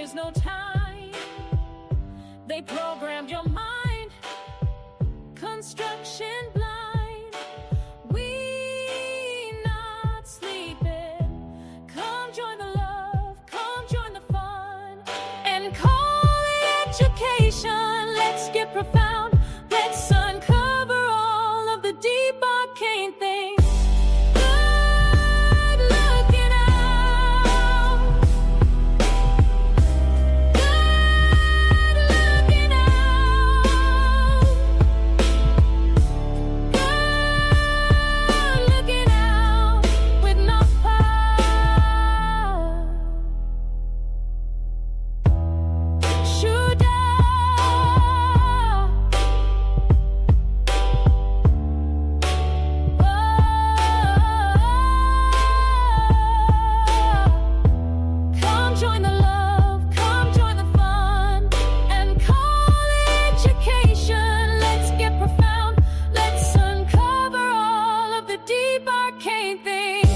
is no time. They programmed your mind, construction blind. We not sleeping. Come join the love, come join the fun, and call it education. Let's get profound. Let's uncover all of the deep arcane things. Good looking out. Good looking out. Good looking out with no power. Shoot down. Come join the love, come join the fun, and call it education. Let's get profound. Let's uncover all of the deep arcane things.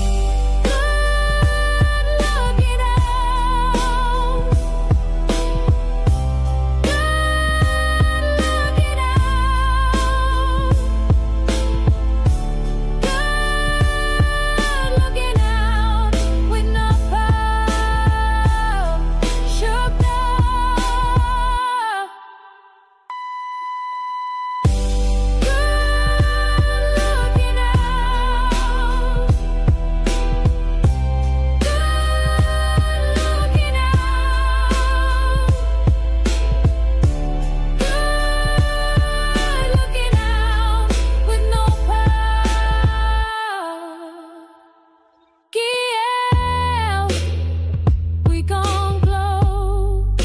Good looking out. Good looking out. Good looking out with no power. Shook down. Good looking out. Good looking out. Good looking out with no power. Yeah, we gon' glow.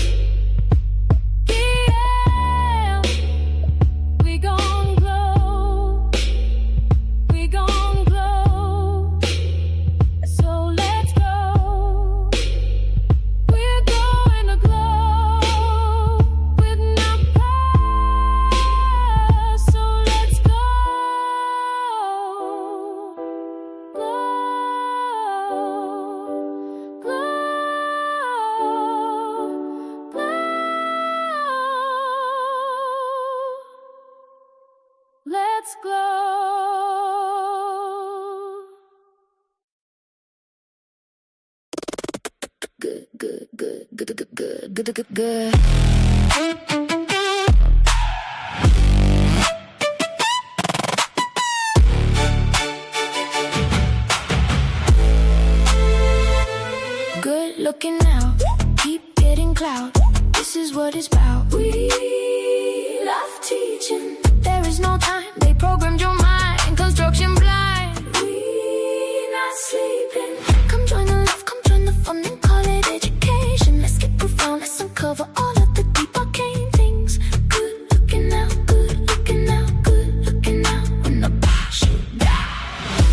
Yeah, we gon' glow. We gon' glow. So let's go. We're going to glow with no power. So let's go. Glow, glow, glow. Let's glow. Good, good, good, good, good, good, good, good, good. Good looking out, keep getting clout. This is what it's about. We love teaching. There is no time. They programmed your mind, construction blind. We not sleeping. Come join the love, come join the fun, and call it education. Let's get profound. Let's uncover all of the deep arcane things. Good looking out, good looking out, good looking out. When the bar shoot down.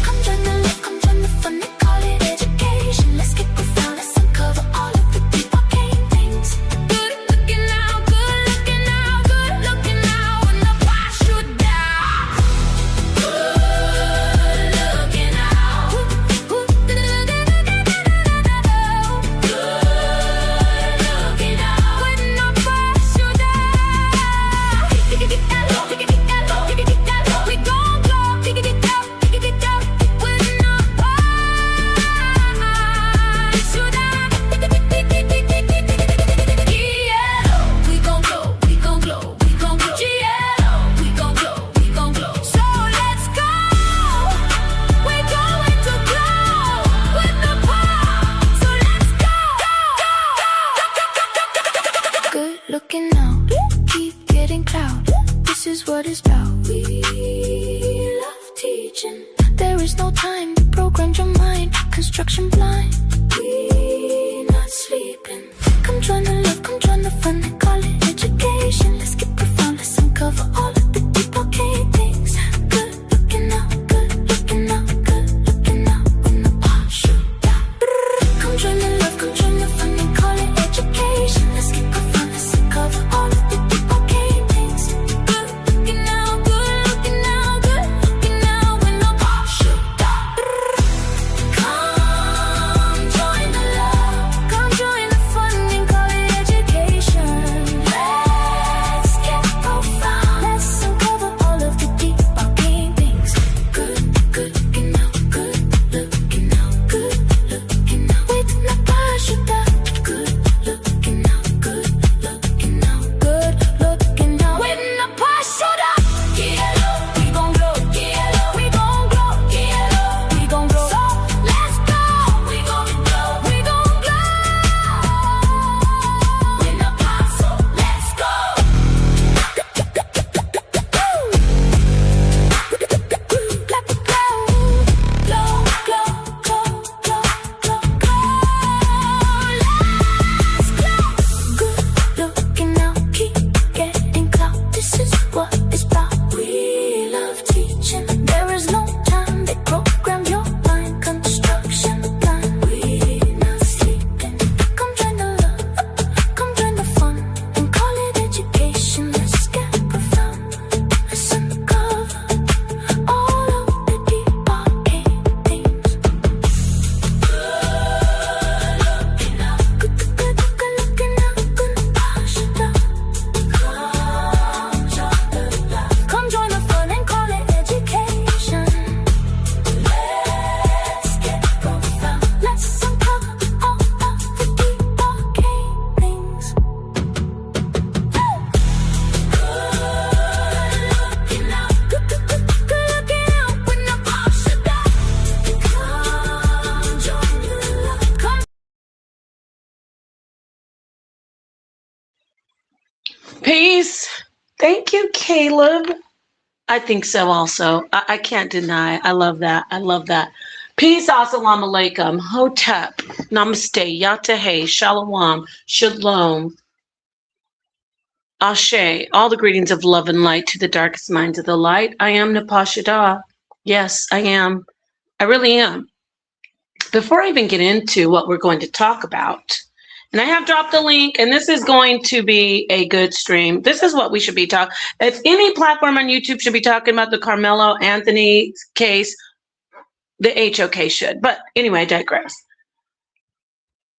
Come join the love, come join the fun, and call it education. Let's get profound. Let's uncover all of the deep arcane things. Good looking out, good looking out, good looking out. When the bar shoot down. Good looking out. Good looking out. When the bar shoot down. We gon' glow. With no bar shoot down. Yeah, we gon' glow, we gon' glow, we gon' glow. Yeah, we gon' glow, we gon' glow. So let's go. We're going to glow with the power. So let's go. Good looking out, keep getting clout. This is what it's about. We love teaching. There is no time to program your mind, construction blind. We not sleeping. Come join the love, come join the fun, and call it education. Let's get profound, let's uncover all of the deep arcane things. Good looking out, good looking out, good looking out. When the bar shoot down. Come join the love, come join the fun, and call it education. Let's get profound, let's uncover all of the deep arcane things. Good looking out, good looking out, good looking out. When the bar shoot down. Come join the love, come join the fun, and call it education. Peace. Thank you, Caleb. I think so also. I can't deny. I love that. I love that. Peace, assalamu alaikum, hotep, namaste, yatahe, shalom, shalom, ashe, all the greetings of love and light to the darkest minds of the light. I am Napashida. Yes, I am. I really am. Before I even get into what we're going to talk about, and I have dropped the link, and this is going to be a good stream. This is what we should be talking. If any platform on YouTube should be talking about the Karmelo Anthony case, the HOK should. But anyway, I digress.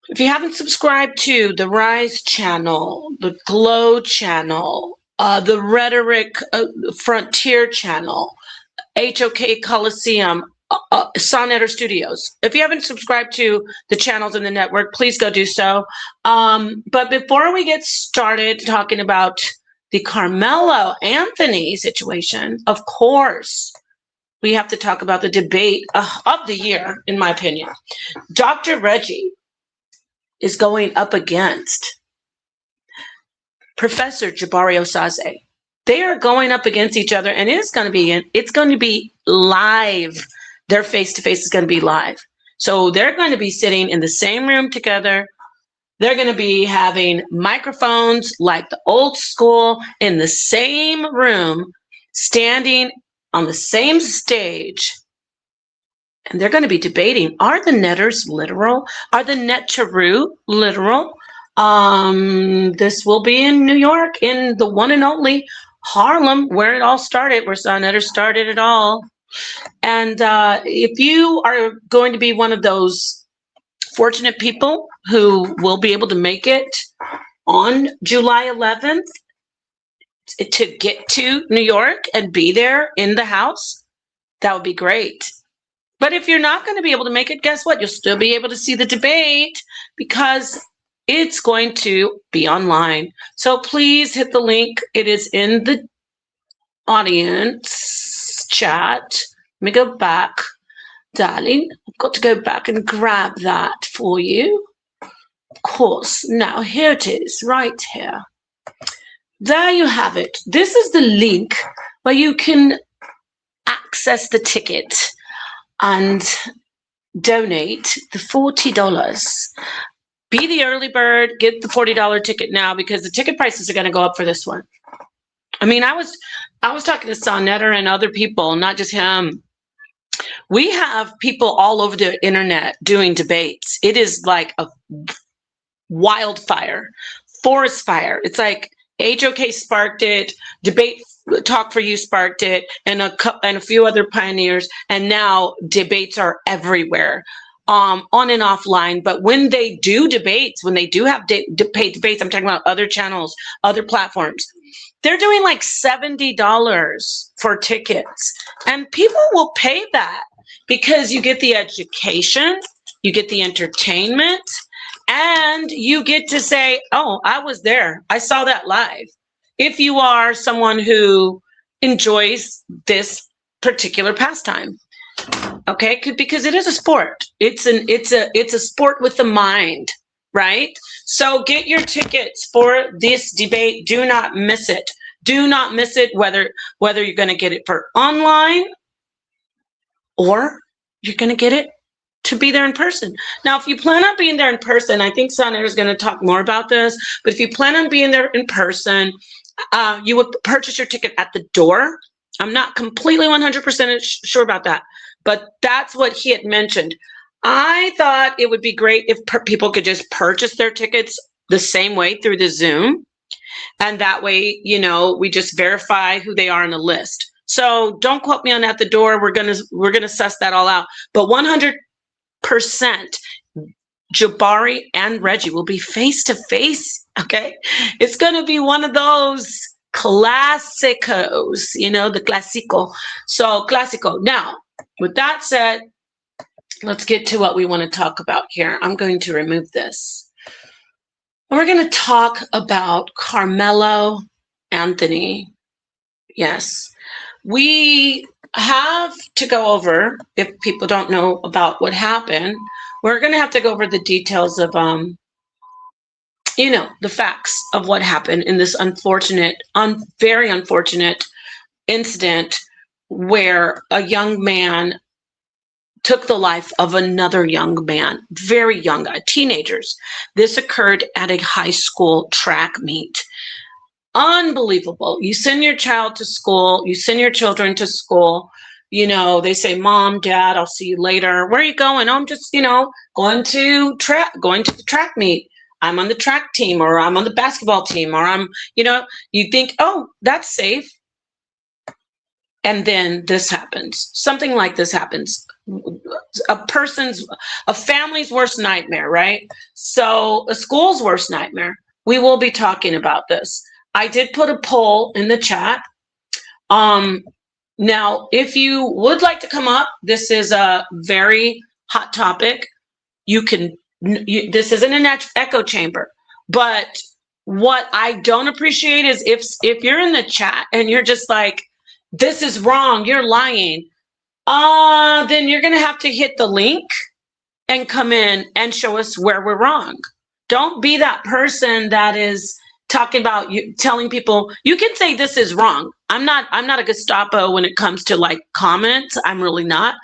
If you haven't subscribed to the R.I.S.E channel, the Glow channel, the Rhetoric Frontier channel, HOK Coliseum, Sonnetter Studios. If you haven't subscribed to the channels in the network, please go do so. But before we get started talking about the Karmelo Anthony situation, of course, we have to talk about the debate of the year, in my opinion. Dr. Reggie is going up against Professor Jabari Osaze. They are going up against each other, and it's going to be live. Their face-to-face is going to be live. So they're going to be sitting in the same room together. They're going to be having microphones like the old school in the same room, standing on the same stage. And they're going to be debating, are the netters literal? Are the Neteru literal? This will be in New York, in the one and only Harlem, where it all started, where Sonnetter started it all. And if you are going to be one of those fortunate people who will be able to make it on July 11th to get to New York and be there in the house, that would be great. But if you're not going to be able to make it, guess what? You'll still be able to see the debate because it's going to be online. So please hit the link. It is in the audience chat. Let me go back, darling. I've got to go back and grab that for you. Of course. Now, here it is, right here. There you have it. This is the link where you can access the ticket and donate the $40. Be the early bird, get the $40 ticket now because the ticket prices are going to go up for this one. I mean, I was talking to Sonnetter and other people, not just him. We have people all over the internet doing debates. It is like a wildfire, forest fire. It's like HOK sparked it, Debate Talk for You sparked it, and a few other pioneers, and now debates are everywhere, on and offline. But when they do debates, when they do have paid debates, I'm talking about other channels, other platforms, they're doing like $70 for tickets, and people will pay that because you get the education, you get the entertainment, and you get to say, oh, I was there, I saw that live. If you are someone who enjoys this particular pastime, okay, because it is a sport. It's a sport with the mind, right? So get your tickets for this debate. Do not miss it. Do not miss it, whether you're going to get it for online or you're going to get it to be there in person. Now, if you plan on being there in person, I think Sonnetter is going to talk more about this, but if you plan on being there in person, you would purchase your ticket at the door. I'm not completely 100% sure about that, but that's what he had mentioned. I thought it would be great if people could just purchase their tickets the same way through the Zoom. And that way, you know, we just verify who they are on the list. So don't quote me on at the door. We're gonna suss that all out. But 100%, Jabari and Reggie will be face to face. Okay, it's gonna be one of those clásicos, you know, the clásico. So clásico. Now, with that said, let's get to what we want to talk about here. I'm going to remove this. We're going to talk about Karmelo Anthony. Yes, we have to go over, if people don't know about what happened, we're going to have to go over the details of you know, the facts of what happened in this unfortunate, very unfortunate incident where a young man took the life of another young man, very young, teenagers. This occurred at a high school track meet. Unbelievable. You send your child to school, you send your children to school, you know, they say, Mom, Dad, I'll see you later. Where are you going? Oh, I'm just, you know, going to the track meet. I'm on the track team, or I'm on the basketball team, or I'm, you know, you think, oh, that's safe. And then this happens. Something like this happens. A family's worst nightmare, right? So a school's worst nightmare. We will be talking about this. I did put a poll in the chat. Now, if you would like to come up, this is a very hot topic. This isn't an echo chamber, but what I don't appreciate is if you're in the chat and you're just like, this is wrong, you're lying, then you're going to have to hit the link and come in and show us where we're wrong. Don't be that person that is talking about you, telling people you can say this is wrong. I'm not a Gestapo when it comes to like comments. I'm really not.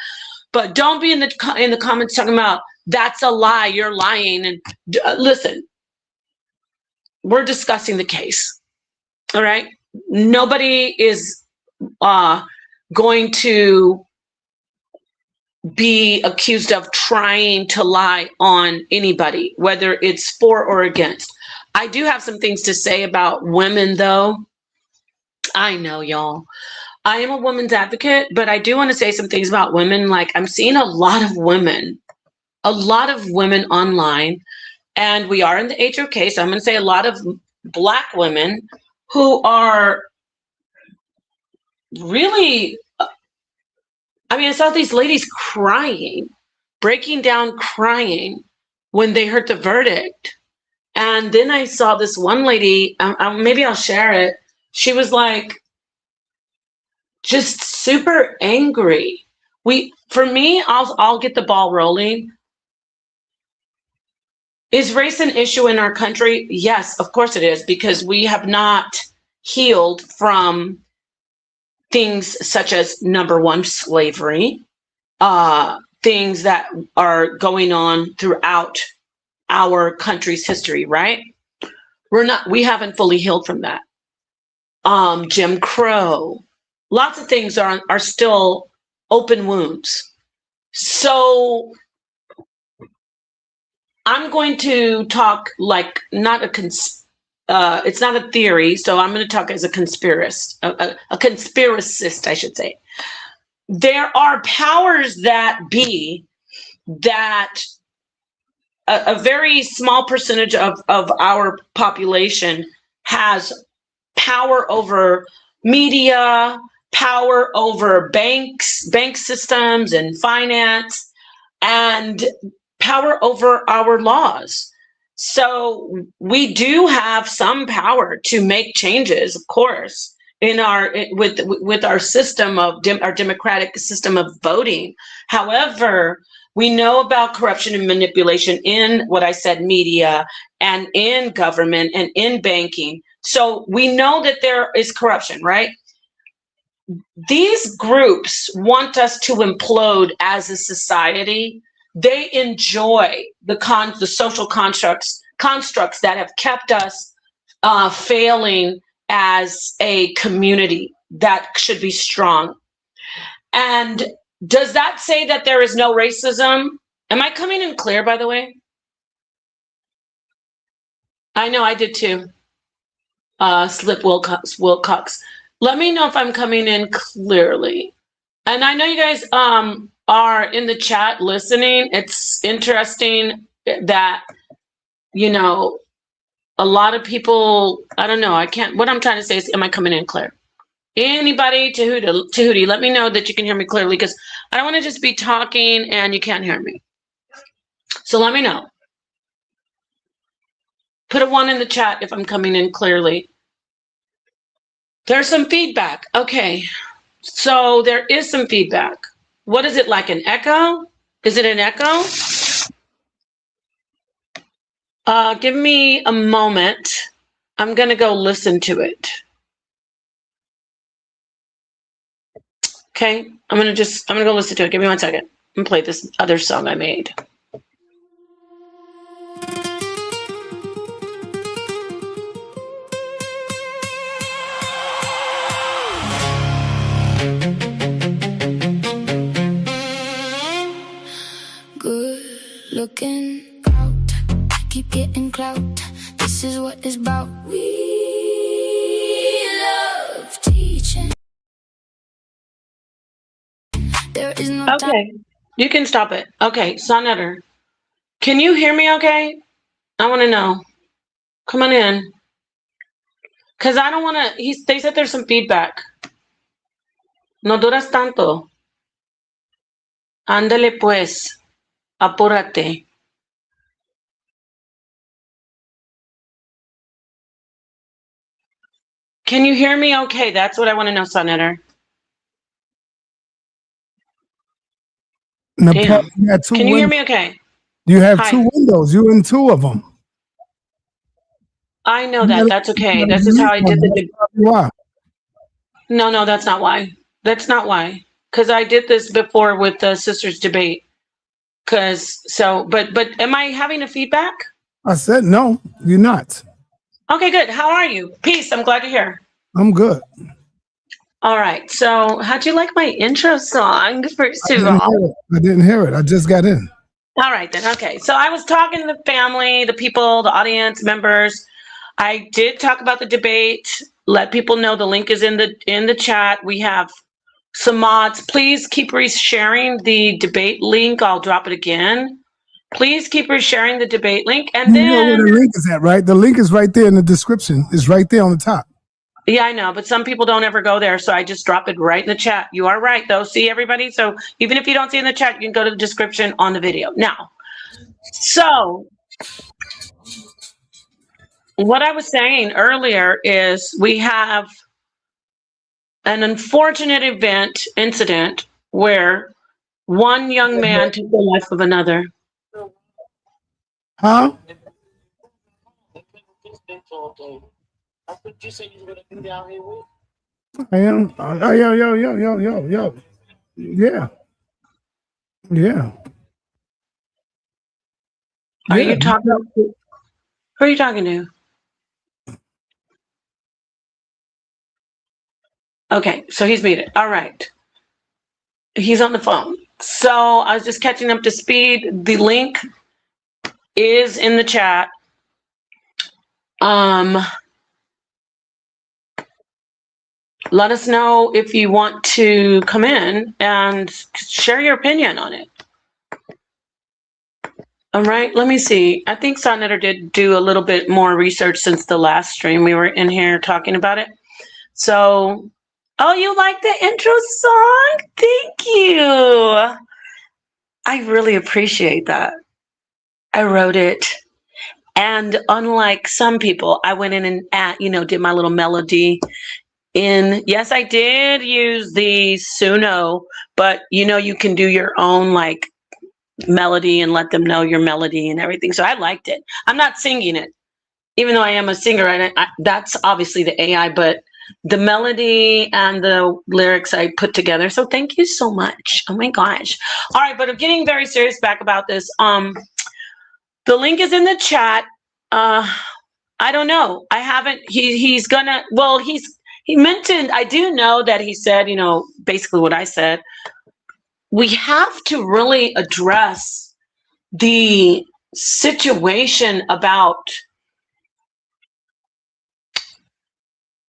But don't be in the comments talking about that's a lie, you're lying. And listen, we're discussing the case. All right. Nobody is going to be accused of trying to lie on anybody, whether it's for or against. I do have some things to say about women, though. I know, y'all. I am a woman's advocate, but I do want to say some things about women. Like, I'm seeing a lot of women online, and we are in the HOK, so I'm going to say a lot of Black women who are really, I mean, I saw these ladies crying, breaking down, crying when they heard the verdict. And then I saw this one lady, maybe I'll share it. She was like, just super angry. For me, I'll get the ball rolling. Is race an issue in our country? Yes, of course it is, because we have not healed from things such as, number one, slavery, things that are going on throughout our country's history, right? We haven't fully healed from that. Jim Crow, lots of things are still open wounds. So I'm going to talk like it's not a theory, so I'm going to talk as a conspiracist, I should say. There are powers that be that a very small percentage of our population has power over media, power over bank systems and finance, and power over our laws. So we do have some power to make changes, of course, with our system of our democratic system of voting. However, we know about corruption and manipulation in what I said, media, and in government and in banking. So we know that there is corruption, right? These groups want us to implode as a society. They enjoy the social constructs that have kept us failing as a community that should be strong. And does that say that there is no racism? Am I coming in clear, by the way? I know I did too. Slip Wilcox. Let me know if I'm coming in clearly. And I know you guys are in the chat listening. It's interesting that, you know, a lot of people, I don't know, what I'm trying to say is, am I coming in clear? Anybody, Tahuti, let me know that you can hear me clearly, because I don't want to just be talking and you can't hear me. So let me know. Put a 1 in the chat if I'm coming in clearly. There's some feedback. Okay. So there is some feedback. What is it, like an echo? Is it an echo? Give me a moment. I'm gonna go listen to it. Okay, I'm gonna go listen to it. Give me 1 second. I'm gonna play this other song I made. Good looking out, keep getting clout. This is what it's about. We love teaching. There is no time. Okay, you can stop it. Okay, Sonetter, can you hear me okay? I want to know. Come on in. Because I don't want to, they said there's some feedback. No duras tanto. Ándale pues. Apúrate. Can you hear me okay? That's what I want to know, Sonetter. Napoleon, Damn. you got two Can you hear windows. me okay? You have Hi. 2 windows. You're in 2 of them. I know You that. gotta- That's you okay. gotta This is how I delete one. did the That's probably why. No, that's not why. That's not why. Because I did this before with the sisters debate. But am I having a feedback? I said no, you're not. Okay, good. How are you? Peace. I'm glad you're here. I'm good. All right. So how'd you like my intro song, first I of didn't all? hear it. I didn't hear it. I just got in. All right, then. Okay. So I was talking to the family, the people, the audience members. I did talk about the debate. Let people know the link is in the chat. We have some mods. Please keep sharing the debate link. I'll drop it again. Please keep sharing the debate link. And You know where then, the link is at, right? The link is right there in the description. It's right there on the top. yeah, I know, but some people don't ever go there. So I just drop it right in the chat. You are right, though. See, everybody? So even if you don't see in the chat, you can go to the description on the video. Now, so what I was saying earlier is we have an unfortunate incident where one young man took the life of another. Huh? I am. Yo. Yeah. Yeah. Are Yeah. you talking? Who are you talking to? Okay, so he's muted. All right. He's on the phone. So I was just catching up to speed. The link is in the chat. Let us know if you want to come in and share your opinion on it. All right, let me see. I think Sonetter did do a little bit more research since the last stream. We were in here talking about it. So, oh, you like the intro song? Thank you. I really appreciate that. I wrote it. And unlike some people, I went in and, did my little melody yes, I did use the Suno, but you can do your own like melody and let them know your melody and everything. So I liked it. I'm not singing it, even though I am a singer, and that's obviously the AI, but the melody and the lyrics I put together. So thank you so much. Oh my gosh. All right, but I'm getting very serious back about this. The link is in the chat. I don't know. I haven't, he mentioned, I do know that he said, basically what I said. We have to really address the situation about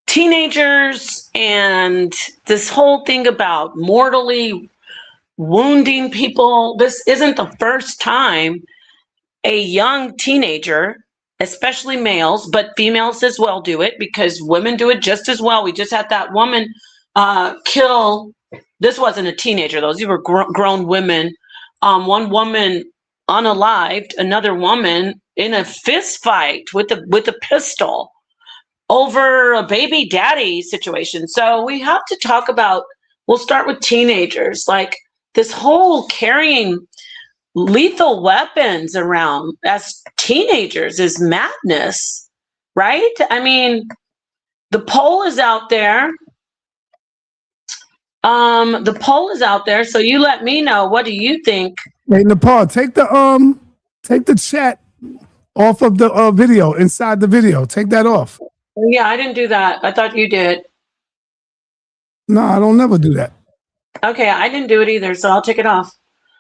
teenagers and this whole thing about mortally wounding people. This isn't the first time a young teenager, especially males, but females as well do it because women do it just as well. We just had that woman kill. This wasn't a teenager, though. These were grown women. One woman unalived another woman in a fist fight with a pistol over a baby daddy situation. So we have to talk about, we'll start with teenagers, like this whole carrying lethal weapons around as teenagers is madness, right? I mean, the poll is out there. The poll is out there, so you let me know. What do you think? Hey, Nepal, take the chat off of the video, inside the video. Take that off. Yeah, I didn't do that. I thought you did. No, I don't never do that. Okay, I didn't do it either, so I'll take it off.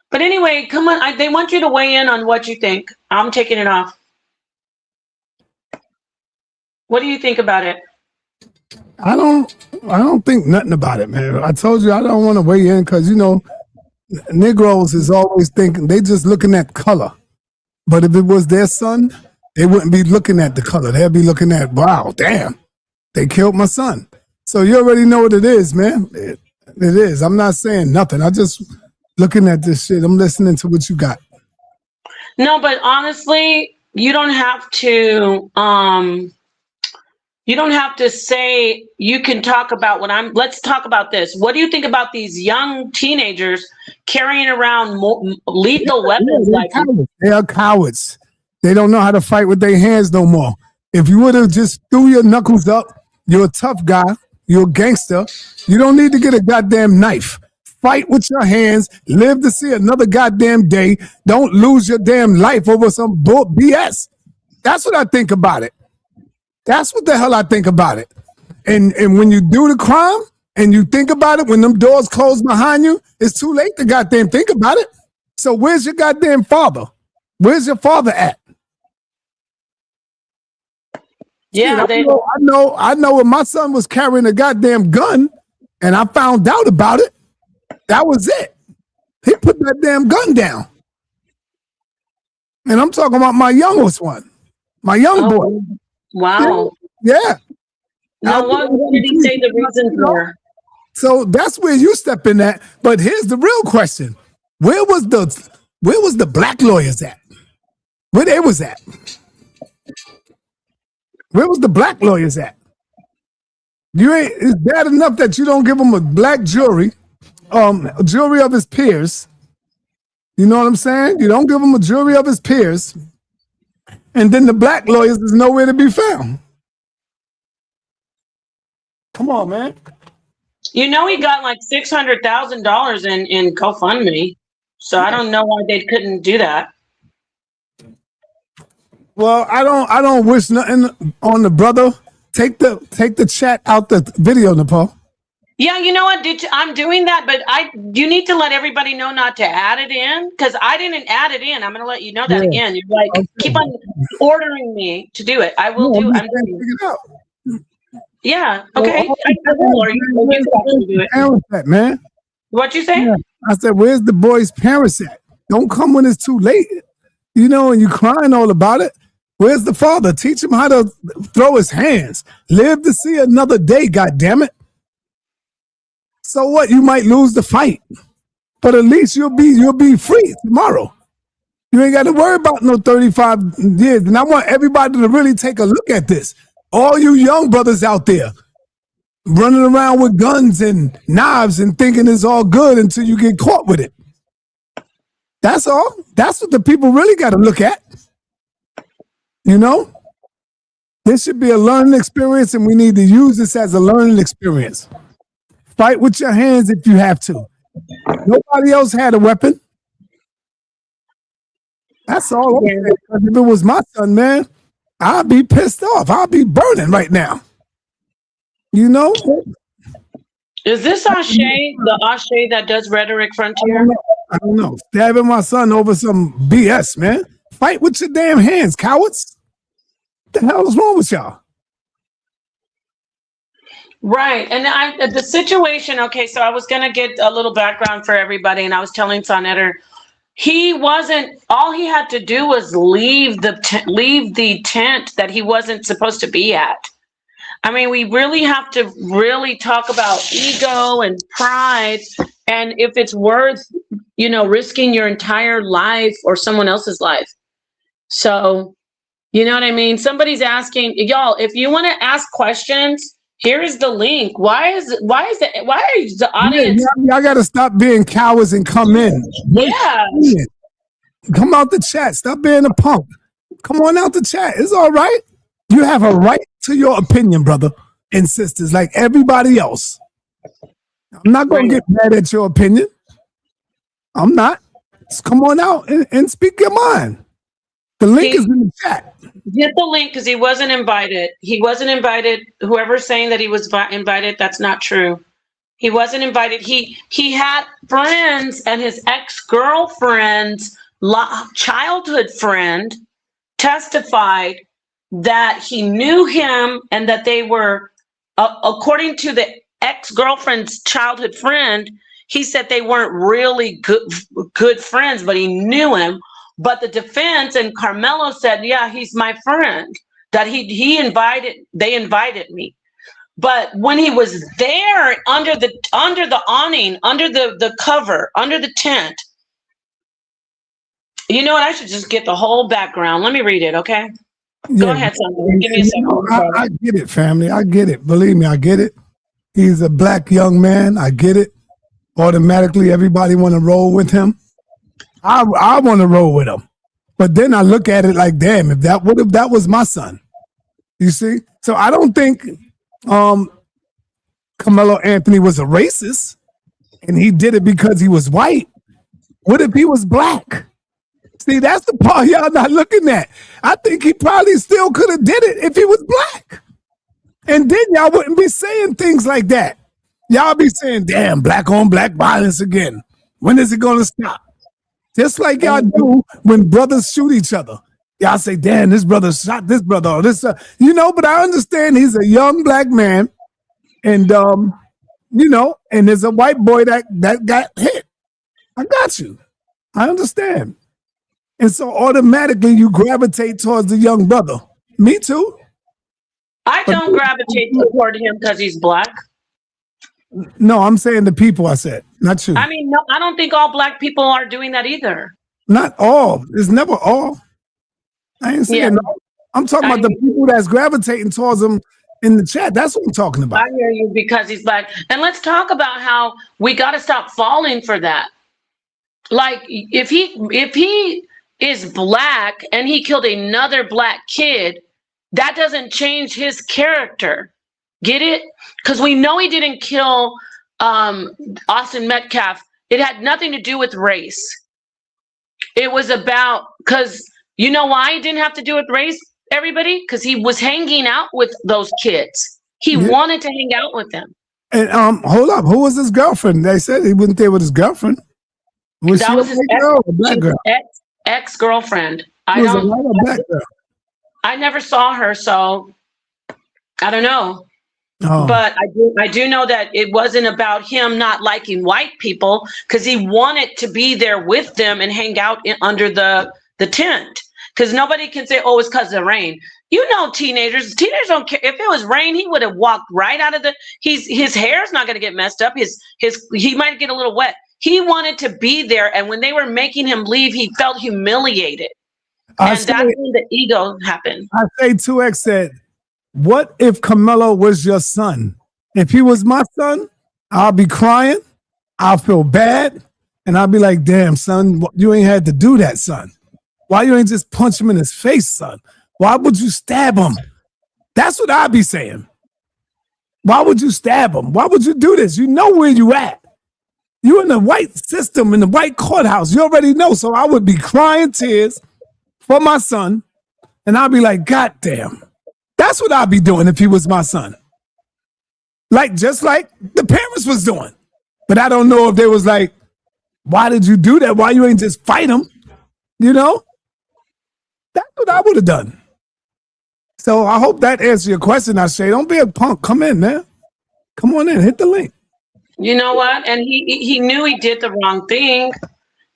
But anyway, come on. They want you to weigh in on what you think. I'm taking it off. What do you think about it? I don't think nothing about it, man. I told you I don't want to weigh in because, you know, Negroes is always thinking they just looking at color. But if it was their son, they wouldn't be looking at the color. They'd be looking at, wow, damn, they killed my son. So you already know what it is, man. It is. I'm not saying nothing. I just looking at this shit. I'm listening to what you got. No, but honestly, you don't have to say. You can talk about let's talk about this. What do you think about these young teenagers carrying around lethal weapons? They are cowards. They don't know how to fight with their hands no more. If you would have just threw your knuckles up, you're a tough guy, you're a gangster. You don't need to get a goddamn knife. Fight with your hands, live to see another goddamn day. Don't lose your damn life over some BS. That's what I think about it. That's what the hell I think about it. And when you do the crime and you think about it, when them doors close behind you, it's too late to goddamn think about it. So where's your goddamn father? Where's your father at? Yeah, Shit, I know when my son was carrying a goddamn gun and I found out about it, that was it. He put that damn gun down. And I'm talking about my youngest one, my young boy. Wow. Yeah. Now, what did he say the reason for? So that's where you step in at. But here's the real question: Where was the black lawyers at? Where they was at? Where was the black lawyers at? It's bad enough that you don't give them a black jury, a jury of his peers. You know what I'm saying? You don't give him a jury of his peers, and then the black lawyers is nowhere to be found. Come on, man. You know, he got like $600,000 in GoFundMe, so I don't know why they couldn't do that. Well, I don't wish nothing on the brother. Take the chat out the video, Nepal. Yeah, you know what? I'm doing that, but you need to let everybody know not to add it in because I didn't add it in. I'm going to let you know that again. You're like, keep on ordering me to do it. I will do. I'm doing it. Yeah. Okay. Man. What'd you say? Yeah. I said, where's the boy's parents at? Don't come when it's too late. You know, and you crying all about it. Where's the father? Teach him how to throw his hands. Live to see another day, goddammit. So what? You might lose the fight, but at least you'll be free tomorrow. You ain't got to worry about no 35 years. And I want everybody to really take a look at this. All you young brothers out there running around with guns and knives and thinking it's all good until you get caught with it. That's all. That's what the people really got to look at. You know? This should be a learning experience, and we need to use this as a learning experience. Fight with your hands if you have to. Nobody else had a weapon. That's all. Yeah. If it was my son, man, I'd be pissed off. I'd be burning right now. You know? Is this Ashe, the Ashe that does Rhetoric Frontier? I don't know. Stabbing my son over some BS, man. Fight with your damn hands, cowards. What the hell is wrong with y'all? Right. And the situation, okay, so I was going to get a little background for everybody, and I was telling Sonetter, all he had to do was leave the tent that he wasn't supposed to be at. I mean, we really have to really talk about ego and pride, and if it's worth, risking your entire life or someone else's life. So, you know what I mean? Somebody's asking, y'all, if you want to ask questions, here is the link. Why is the audience? Y'all got to stop being cowards and come in. Yeah. Come out the chat. Stop being a punk. Come on out the chat. It's all right. You have a right to your opinion, brother and sisters, like everybody else. I'm not going to get mad at your opinion. I'm not. Just come on out and speak your mind. The link is in the chat. Get the link because he wasn't invited. He wasn't invited. Whoever's saying that he was invited, that's not true. He wasn't invited. He had friends, and his ex-girlfriend's childhood friend testified that he knew him and that they were, according to the ex-girlfriend's childhood friend, he said they weren't really good friends, but he knew him. But the defense and Karmelo said, yeah, he's my friend, that they invited me. But when he was there under the awning, under the cover, under the tent, you know what? I should just get the whole background. Let me read it, okay? Yeah. Go ahead, son. Give me a second. I get it, family. I get it. Believe me, I get it. He's a black young man. I get it. Automatically, everybody want to roll with him. I want to roll with him. But then I look at it like, damn, what if that was my son? You see? So I don't think Carmelo Anthony was a racist and he did it because he was white. What if he was black? See, that's the part y'all not looking at. I think he probably still could have did it if he was black. And then y'all wouldn't be saying things like that. Y'all be saying, damn, black on black violence again. When is it going to stop? Just like y'all do when brothers shoot each other. Y'all say, damn, this brother shot this brother. Or this, but I understand he's a young black man. And, and there's a white boy that got hit. I got you. I understand. And so automatically you gravitate towards the young brother. Me too. I don't gravitate toward him because he's black. No, I'm saying the people, I said, not you. I mean, no, I don't think all black people are doing that either. Not all. It's never all. I ain't saying no. I'm talking about the people that's gravitating towards him in the chat. That's what I'm talking about. I hear you because he's black. And let's talk about how we got to stop falling for that. Like, if he is black and he killed another black kid, that doesn't change his character. Get it? Because we know he didn't kill Austin Metcalf. It had nothing to do with race. It was about, because you know why he didn't have to do with race, everybody? Because he was hanging out with those kids. He wanted to hang out with them. And hold up, who was his girlfriend? They said he wasn't there with his girlfriend. Was she his girl or black girl? Ex-girlfriend. I don't know. Black girl. I never saw her, so I don't know. Oh. But I do know that it wasn't about him not liking white people, because he wanted to be there with them and hang out under the tent. Because nobody can say, oh, it's because of the rain. You know, teenagers don't care. If it was rain, he would have walked right out of his hair's not going to get messed up. He might get a little wet. He wanted to be there, and when they were making him leave, he felt humiliated. That's when the ego happened. I say 2X said, what if Carmelo was your son? If he was my son, I'll be crying. I'll feel bad. And I'll be like, damn, son, you ain't had to do that, son. Why you ain't just punch him in his face, son? Why would you stab him? That's what I'd be saying. Why would you stab him? Why would you do this? You know where you at. You in the white system, in the white courthouse. You already know. So I would be crying tears for my son. And I'd be like, God damn. That's what I'd be doing if he was my son. Just like the parents was doing. But I don't know if they was like, why did you do that? Why you ain't just fight him? You know? That's what I would have done. So I hope that answers your question, Ashay. Don't be a punk. Come in, man. Come on in. Hit the link. You know what? And he knew he did the wrong thing.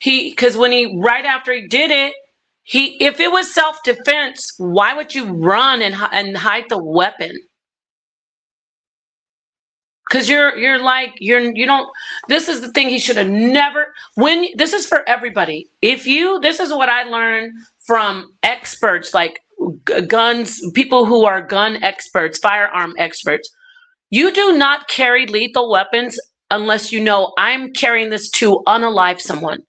Because right after he did it, if it was self-defense, why would you run and hide the weapon? Because you don't. This is the thing. He should have never. This is for everybody. This is what I learned from experts like guns, people who are gun experts, firearm experts. You do not carry lethal weapons unless you know I'm carrying this to unalive someone.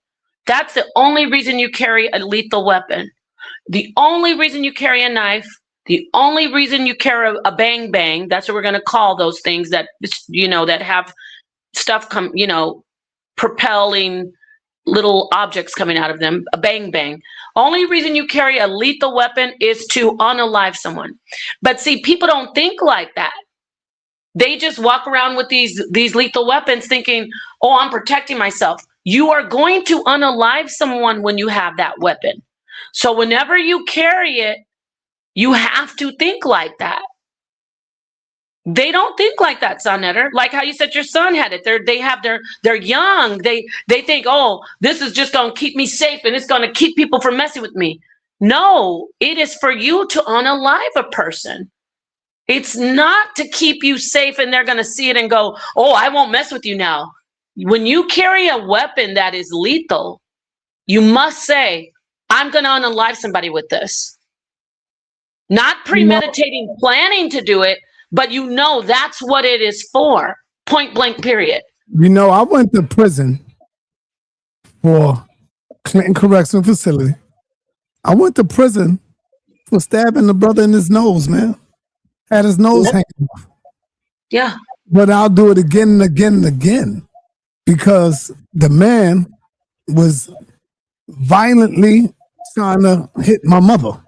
That's the only reason you carry a lethal weapon. The only reason you carry a knife, the only reason you carry a bang bang, that's what we're going to call those things that, that have stuff propelling little objects coming out of them, a bang bang. Only reason you carry a lethal weapon is to unalive someone. But see, people don't think like that. They just walk around with these lethal weapons thinking, oh, I'm protecting myself. You are going to unalive someone when you have that weapon. So whenever you carry it, you have to think like that. They don't think like that, Sonetter. Like how you said your son had it. They're young. They think, oh, this is just gonna keep me safe and it's gonna keep people from messing with me. No, it is for you to unalive a person. It's not to keep you safe and they're gonna see it and go, oh, I won't mess with you now. When you carry a weapon that is lethal, you must say, I'm gonna unalive somebody with this. Not premeditating, planning to do it, but that's what it is for. Point blank, period. I went to prison for Clinton Correctional Facility. I went to prison for stabbing the brother in his nose, man. Had his nose hanging off. Yeah. But I'll do it again and again and again because the man was violently trying to hit my mother.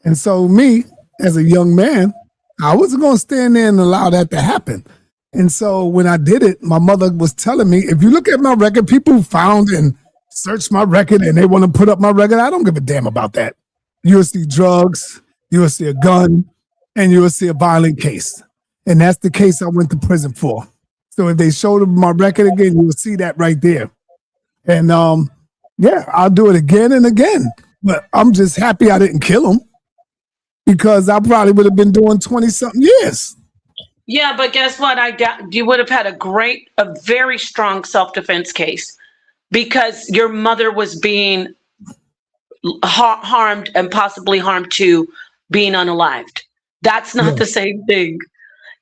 And so me, as a young man, I wasn't going to stand there and allow that to happen. And so when I did it, my mother was telling me, if you look at my record, people found and searched my record and they want to put up my record. I don't give a damn about that. You'll see drugs, you'll see a gun, and you'll see a violent case. And that's the case I went to prison for. So if they showed my record again, you'll see that right there. And I'll do it again and again. But I'm just happy I didn't kill him, because I probably would have been doing 20-something years. Yeah, but guess what? You would have had a very strong self-defense case because your mother was being harmed and possibly harmed to being unalived. That's not the same thing.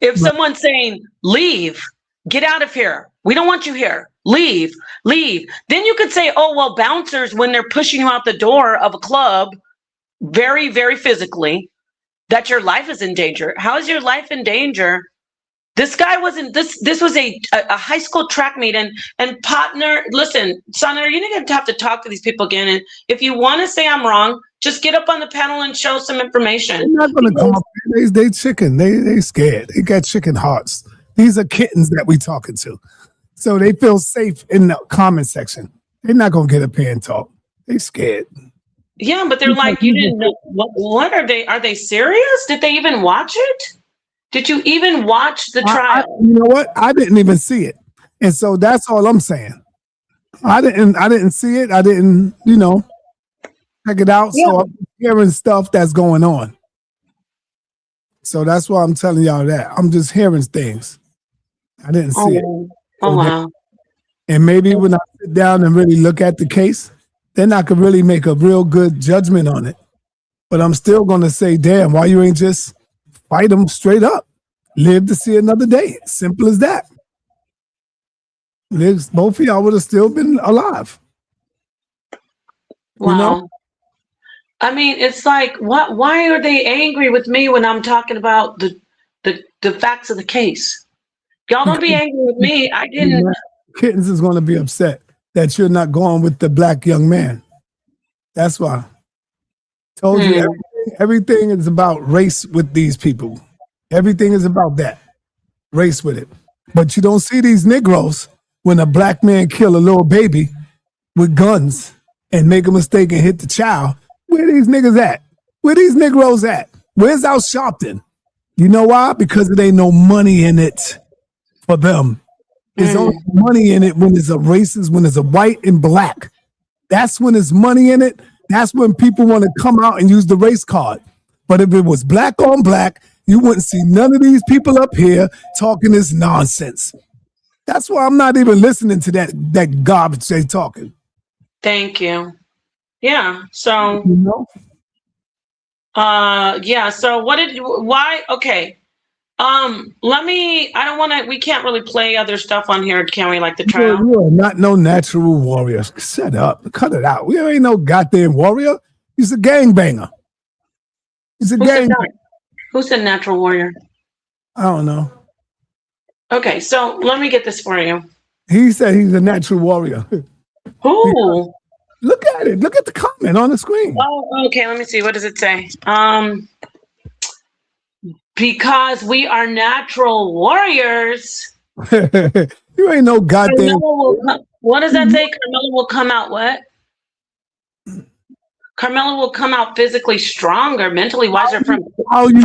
If someone's saying, leave, get out of here, we don't want you here, leave, then you could say, oh, well, bouncers, when they're pushing you out the door of a club, very, very physically, that your life is in danger. How is your life in danger? This guy wasn't, this was a high school track meet, and partner, listen, Senator, you're going to have to talk to these people again. And if you want to say I'm wrong, just get up on the panel and show some information. They're not going to come up. They chicken. They scared. They got chicken hearts. These are kittens that we talking to. So they feel safe in the comment section. They're not going to get up here and talk. They scared. Yeah, but they're like, you didn't know. What are they? Are they serious? Did they even watch it? Did you even watch the trial? You know what? I didn't even see it. And so that's all I'm saying. I didn't see it. I didn't, check it out. Yeah. So I'm hearing stuff that's going on. So that's why I'm telling y'all that. I'm just hearing things. I didn't see it. Oh, wow. And maybe when I sit down and really look at the case, then I could really make a real good judgment on it. But I'm still going to say, damn, why you ain't just fight them straight up? Live to see another day. Simple as that. Both of y'all would have still been alive. Wow. I mean, it's like, why are they angry with me when I'm talking about the facts of the case? Y'all don't be angry with me. I didn't. Kittens is going to be upset that you're not going with the black young man. That's why. Told you everything is about race with these people. Everything is about that. Race with it. But you don't see these Negroes when a black man kill a little baby with guns and make a mistake and hit the child. Where these niggas at? Where these Negroes at? Where's Al Sharpton? You know why? Because it ain't no money in it for them. There's only money in it when there's a racist, when there's a white and black. That's when there's money in it. That's when people want to come out and use the race card. But if it was black on black, you wouldn't see none of these people up here talking this nonsense. That's why I'm not even listening to that garbage they talking. Thank you. Yeah. So, You know? yeah. So why? Okay. I don't want to, we can't really play other stuff on here, can we? Like the You trial? you are not no natural warrior. Shut up. Cut it out. We ain't no goddamn warrior. He's a gangbanger. He's a Who said gang. that? Who said natural warrior? I don't know. Okay, so let me get this for you. He said he's a natural warrior. Who? Look at it. Look at the comment on the screen. Oh, okay. Let me see. What does it say? Because we are natural warriors. You ain't no goddamn. What does that say? Karmelo will come out what? Karmelo will come out physically stronger, mentally wiser from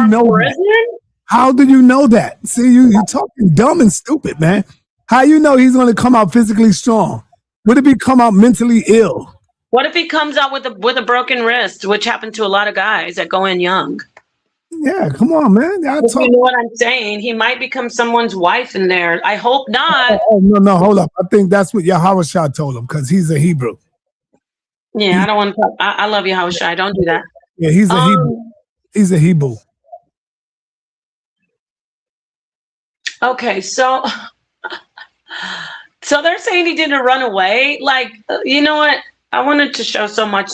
know prison? That? How do you know that? See, you're talking dumb and stupid, man. How you know he's going to come out physically strong? What if he come out mentally ill? What if he comes out with a broken wrist, which happened to a lot of guys that go in young? Yeah, come on, man. You know what I'm saying? He might become someone's wife in there. I hope not. Oh, no, hold up. I think that's what Yahweh told him because he's a Hebrew. Yeah, I don't want to talk. I love Yahweh. Don't do that. Yeah, he's a Hebrew. He's a Hebrew. Okay, so they're saying he didn't run away. Like, you know what? I wanted to show so much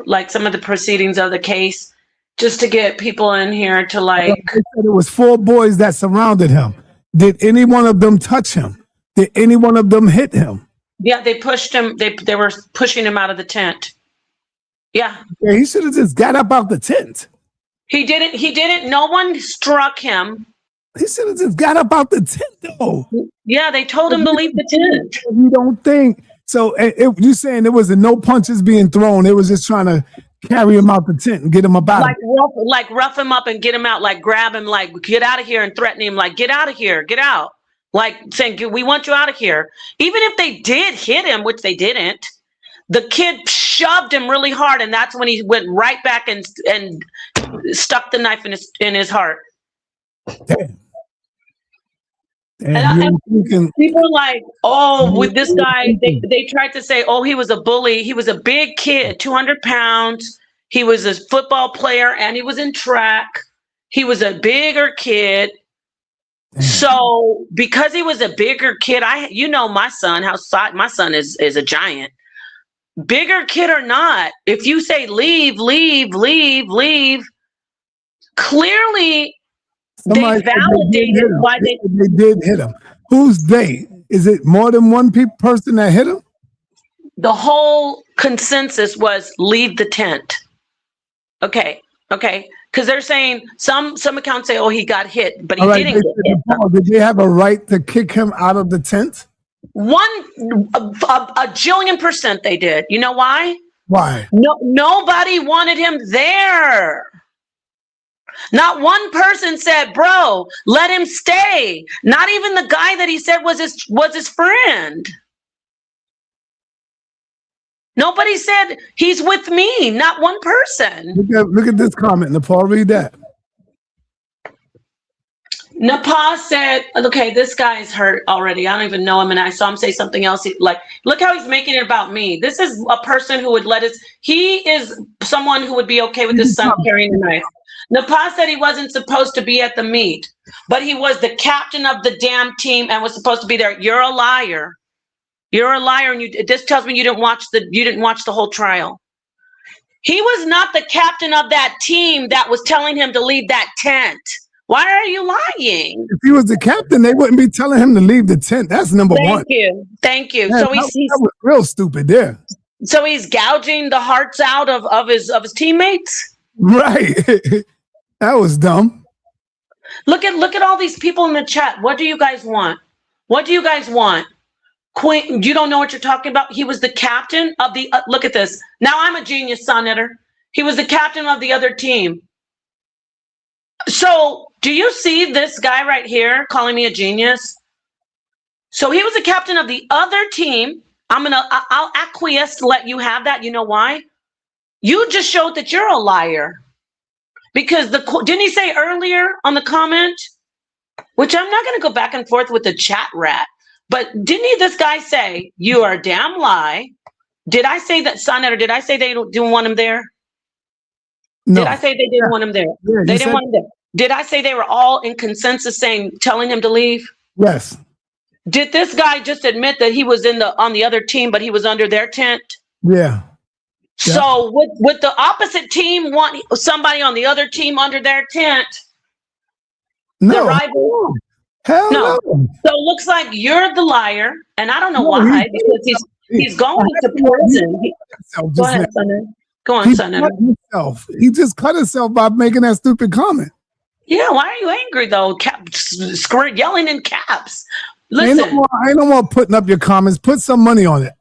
like some of the proceedings of the case, just to get people in here to like. They said it was 4 boys that surrounded him. Did any one of them touch him? Did any one of them hit him? Yeah, they pushed him. They were pushing him out of the tent. Yeah. He should have just got up out the tent. He didn't. No one struck him. He should have just got up out the tent, though. Yeah, they told him to leave the tent. You don't think so? You saying there was no punches being thrown? It was just trying to carry him out the tent and get him about. Like rough him up and get him out. Like grab him. Like get out of here and threaten him. Like get out of here. Get out. Like saying we want you out of here. Even if they did hit him, which they didn't, the kid shoved him really hard, and that's when he went right back and stuck the knife in his heart. Damn. And people are like, oh, with this guy, they tried to say, oh, he was a bully. He was a big kid, 200 pounds. He was a football player and he was in track. He was a bigger kid. So because he was a bigger kid, my son, my son is a giant. Bigger kid or not, if you say leave, clearly they validated why they did hit him. Who's they? Is it more than one person that hit him? The whole consensus was leave the tent. Okay. Because they're saying some accounts say, oh, he got hit, but he didn't get hit. Did they have a right to kick him out of the tent? A jillion % they did. You know why? Why? Nobody wanted him there. Not one person said, bro, let him stay. Not even the guy that he said was his friend. Nobody said he's with me. Not one person. Look at this comment, Nepal. Read that. Nepal said, okay, this guy is hurt already. I don't even know him. And I saw him say something else. Look how he's making it about me. This is a person who would he is someone who would be okay with his son carrying a knife. Nepal said he wasn't supposed to be at the meet, but he was the captain of the damn team and was supposed to be there. You're a liar. You're a liar. And this tells me you didn't watch the whole trial. He was not the captain of that team that was telling him to leave that tent. Why are you lying? If he was the captain, they wouldn't be telling him to leave the tent. That's number one. Thank you. Man, so that was real stupid there. So he's gouging the hearts out of his teammates? Right. That was dumb. Look at all these people in the chat. What do you guys want? What do you guys want? Quinn, you don't know what you're talking about? He was the captain of the look at this. Now I'm a genius, Sonnetter. He was the captain of the other team. So do you see this guy right here calling me a genius? So he was the captain of the other team. I'll acquiesce to let you have that. You know why? You just showed that you're a liar. Because didn't he say earlier on the comment, which I'm not going to go back and forth with the chat rat, but didn't this guy say, you are a damn lie? Did I say that, Sonnet, or did I say they didn't want him there? No. Did I say they didn't want him there? Yeah, they didn't want him there. Did I say they were all in consensus saying, telling him to leave? Yes. Did this guy just admit that he was on the other team, but he was under their tent? Yeah. So would the opposite team want somebody on the other team under their tent? No. The rival? Hell No. no. So it looks like you're the liar, and I don't know No, why, because he's going to prison. Go ahead, son. Go on, son. He just cut himself by making that stupid comment. Yeah, why are you angry though? Yelling in caps. Ain't Listen. no more putting up your comments. Put some money on it.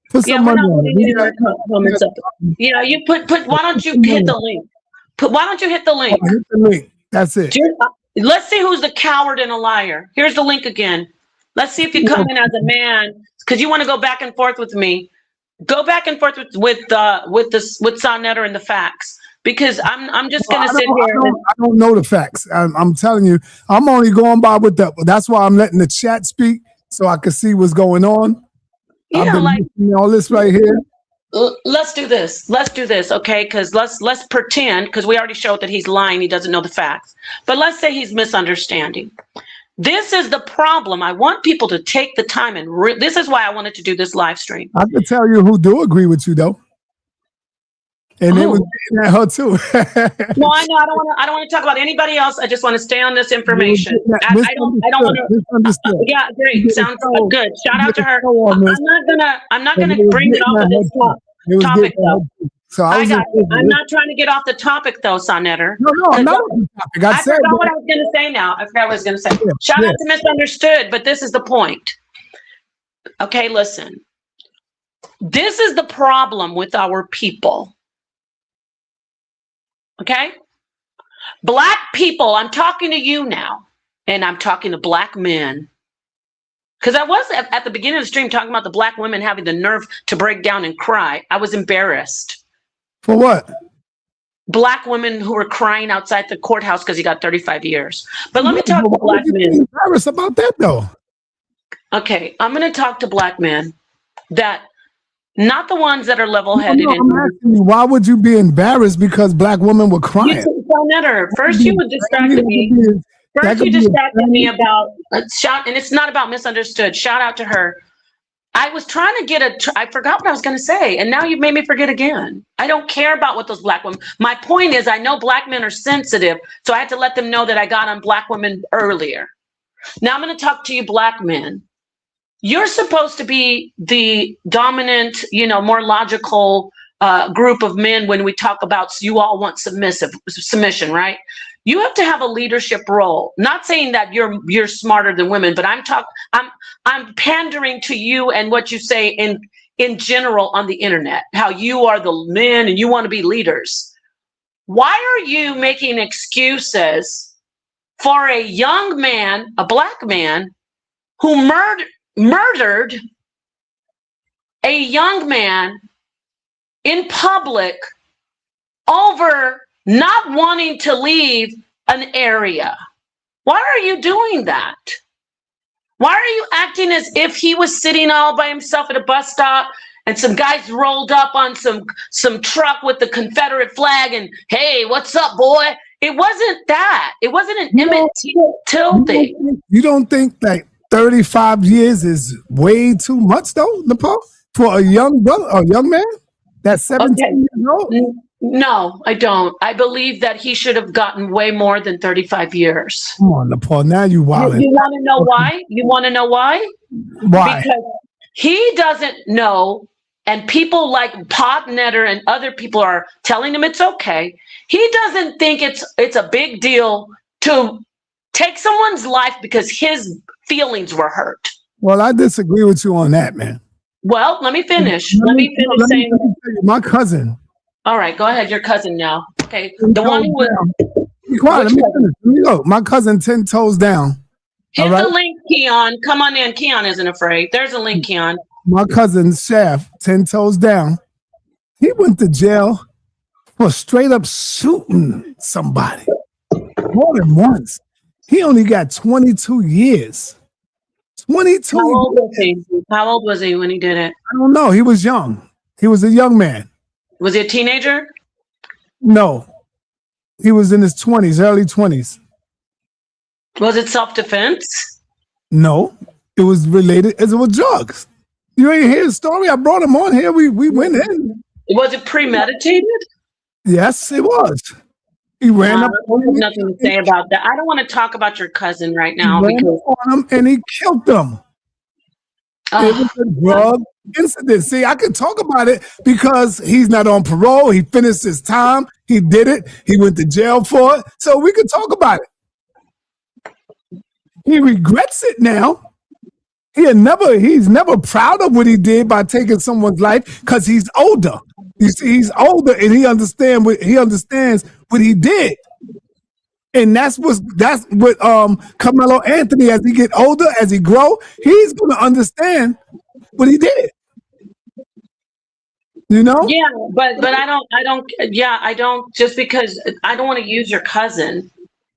Put some money on it. Comments up. Yeah, you put. Why don't you hit the link? Why don't you hit the link? Hit the link. That's it. Let's see who's the coward and a liar. Here's the link again. Let's see if you come in as a man, because you want to go back and forth with me. Go back and forth with Sonnetter and the facts, because I'm just gonna sit here. I don't know the facts. I'm telling you, I'm only going by with the. That's why I'm letting the chat speak so I can see what's going on. Yeah, like all this right here. Let's do this. Let's do this, okay? Because let's pretend, because we already showed that he's lying. He doesn't know the facts. But let's say he's misunderstanding. This is the problem. I want people to take the time and this is why I wanted to do this live stream. I can tell you who do agree with you though, and it was at her too. No, I know. I don't want to talk about anybody else. I just want to stay on this information. I don't want to. Yeah, great. Sounds good. Shout out to her. I'm not gonna bring it off of this topic though. So I'm not trying to get off the topic though, Sonnetter. No, I'm not on the topic. I forgot what I was going to say now. I forgot what I was going to say. Shout out to Misunderstood, but this is the point. Okay, listen. This is the problem with our people. Okay? Black people, I'm talking to you now, and I'm talking to black men. Because I was at the beginning of the stream talking about the black women having the nerve to break down and cry. I was embarrassed. For what? Black women who were crying outside the courthouse because he got 35 years. But let me talk to black men. Embarrassed about that though. Okay, I'm going to talk to black men that, not the ones that are level-headed. No, I'm asking you, why would you be embarrassed because black women were crying? First, you would distract me. First, you distracted me about shout, and it's not about Misunderstood. Shout out to her. I was trying to get I forgot what I was going to say, and now you've made me forget again. I don't care about what those black women. My point is, I know black men are sensitive, so I had to let them know that I got on black women earlier. Now I'm going to talk to you, black men. You're supposed to be the dominant, more logical group of men when we talk about you all want submission, right? You have to have a leadership role. Not saying that you're smarter than women, but I'm pandering to you and what you say in general on the internet, how you are the men and you want to be leaders. Why are you making excuses for a young man, a black man, who murdered a young man in public over not wanting to leave an area? Why are you doing that? Why are you acting as if he was sitting all by himself at a bus stop and some guys rolled up on some truck with the Confederate flag and, hey, what's up, boy? It wasn't that. It wasn't an Emmett Till thing. You don't think that 35 years is way too much though, Nepal, for a young man that's 17 years old? No, I don't. I believe that he should have gotten way more than 35 years. Come on, Nepal. Now you wilding. You want to know why? You want to know why? Why? Because he doesn't know, and people like Podnetter and other people are telling him it's okay. He doesn't think it's a big deal to take someone's life because his feelings were hurt. Well, I disagree with you on that, man. Well, let me finish. Let me finish saying my cousin. All right, go ahead. Your cousin now. Okay. The one who was. Be quiet. Let me go. My cousin 10 toes down. Hit the link, Keon. Come on in. Keon isn't afraid. There's a link, Keon. My cousin Shaft, 10 toes down. He went to jail for straight up shooting somebody more than once. He only got 22 years. 22 How old was he? How old was he when he did it? I don't know. He was young. He was a young man. Was he a teenager? No. He was in his 20s, early 20s. Was it self-defense? No, it was related. It was drugs. You ain't hear the story? I brought him on here. We went in. Was it premeditated? Yes, it was. He ran up. I have nothing to say about that. I don't want to talk about your cousin right now Ran because on him and he killed them. It was a drug incident. See, I can talk about it because he's not on parole. He finished his time. He did it. He went to jail for it. So we can talk about it. He regrets it now. He's never proud of what he did by taking someone's life because he's older. You see, he's older and he understands what he did. And that's what Karmelo Anthony, as he get older, as he grow, he's gonna understand what he did. You know? Yeah, but I don't just because I don't want to use your cousin.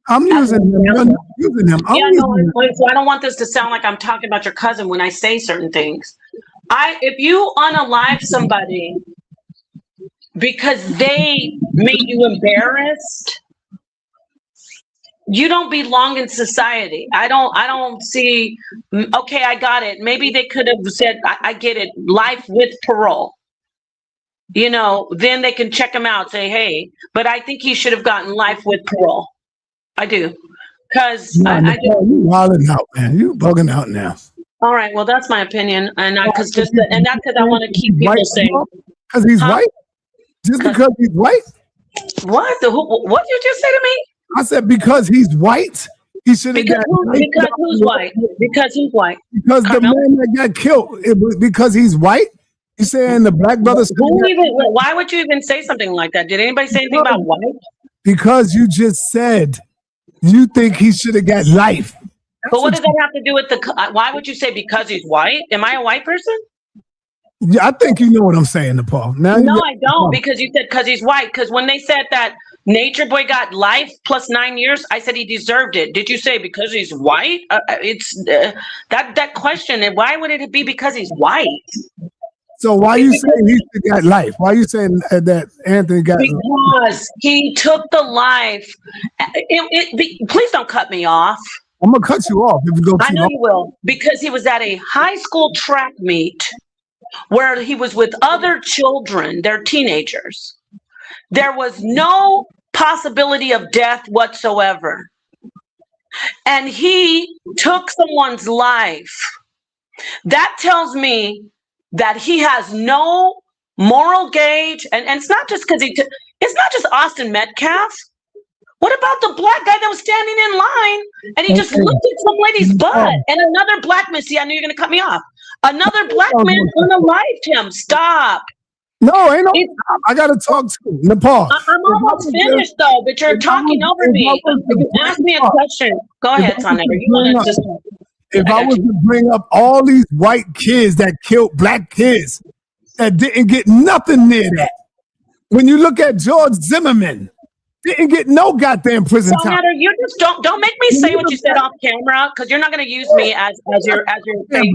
I'm using him. You're not using him. So I don't want this to sound like I'm talking about your cousin when I say certain things. If you unalive somebody because they made you embarrassed, you don't belong in society. I don't see, okay, I got it. Maybe they could have said, I get it, life with parole. You know, then they can check him out, say, hey, but I think he should have gotten life with parole. I do. Because you wilding out, man. You bugging out now. All right, well, that's my opinion. And not because I want to keep people safe. Because he's white? Just because he's white? What? What did you just say to me? I said because he's white, he should have got. Because who's white? Because who's white? Because Karmelo? The man that got killed, it was because he's white. You saying the black brothers? Why would you even say something like that? Did anybody say anything about white? Because you just said you think he should have got life. But what does that have to do with why would you say because he's white? Am I a white person? Yeah, I think you know what I'm saying, Nepal. No, I don't, because you said because he's white. Because when they said that Nature Boy got life plus 9 years, I said he deserved it. Did you say because he's white? It's that question. And why would it be because he's white? So why are you saying he got life? Why are you saying that Anthony got life? Because he took the life. Please don't cut me off. I'm gonna cut you off if you go too long. I know you will, because he was at a high school track meet where he was with other children. They're teenagers. There was no possibility of death whatsoever. And he took someone's life. That tells me that he has no moral gauge. And it's not just because it's not just Austin Metcalf. What about the black guy that was standing in line and he just looked at some lady's butt? And another black man, see, I knew you're going to cut me off. Another black man unalived him. Stop. No, ain't no. I got to talk to you. Nepal. I'm almost finished, though, but you're talking over me. You asked me a question. Go ahead, Sonator. You want to just... If I was to bring up all these white kids that killed black kids that didn't get nothing near that. When you look at George Zimmerman, didn't get no goddamn prison time. Senator, you just don't make me say what you said off camera, because you're not going to use me as your fake.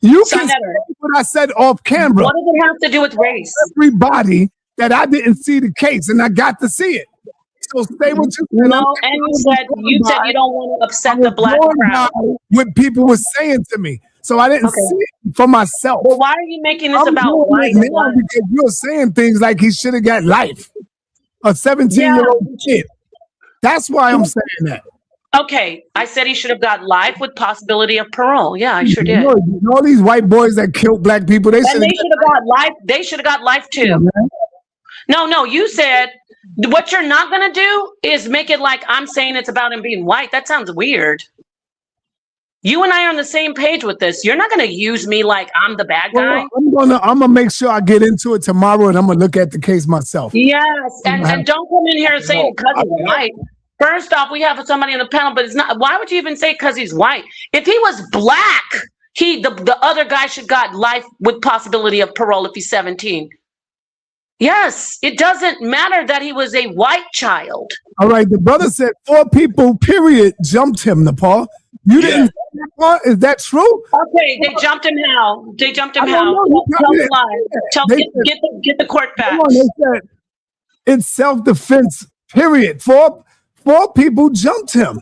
You can say what I said off camera. What does it have to do with race? Everybody that I didn't see the case and I got to see it. So say what you said. No, and you said you don't want to upset the black crowd. What people were saying to me. So I didn't see it for myself. Well, why are you making this about white? Because you're saying things like he should have got life. A 17-year-old kid. That's why I'm saying that. Okay, I said he should have got life with possibility of parole. Yeah, I sure did. You know all these white boys that killed black people, they should have got life. They should have got life too. No, you said what you're not going to do is make it like I'm saying it's about him being white. That sounds weird. You and I are on the same page with this. You're not going to use me like I'm the bad guy. Well, I'm gonna make sure I get into it tomorrow, and I'm gonna look at the case myself. Yes, and don't come in here saying because he's white. First off, we have somebody on the panel, but it's not. Why would you even say because he's white? If he was black, the other guy should got life with possibility of parole if he's 17. Yes, it doesn't matter that he was a white child. All right, the brother said 4 people, period, jumped him, Nepal. You didn't say that part? Is that true? Okay, they jumped him how? They jumped him how? Tell get the court back. They said it's self-defense Period. Four people jumped him.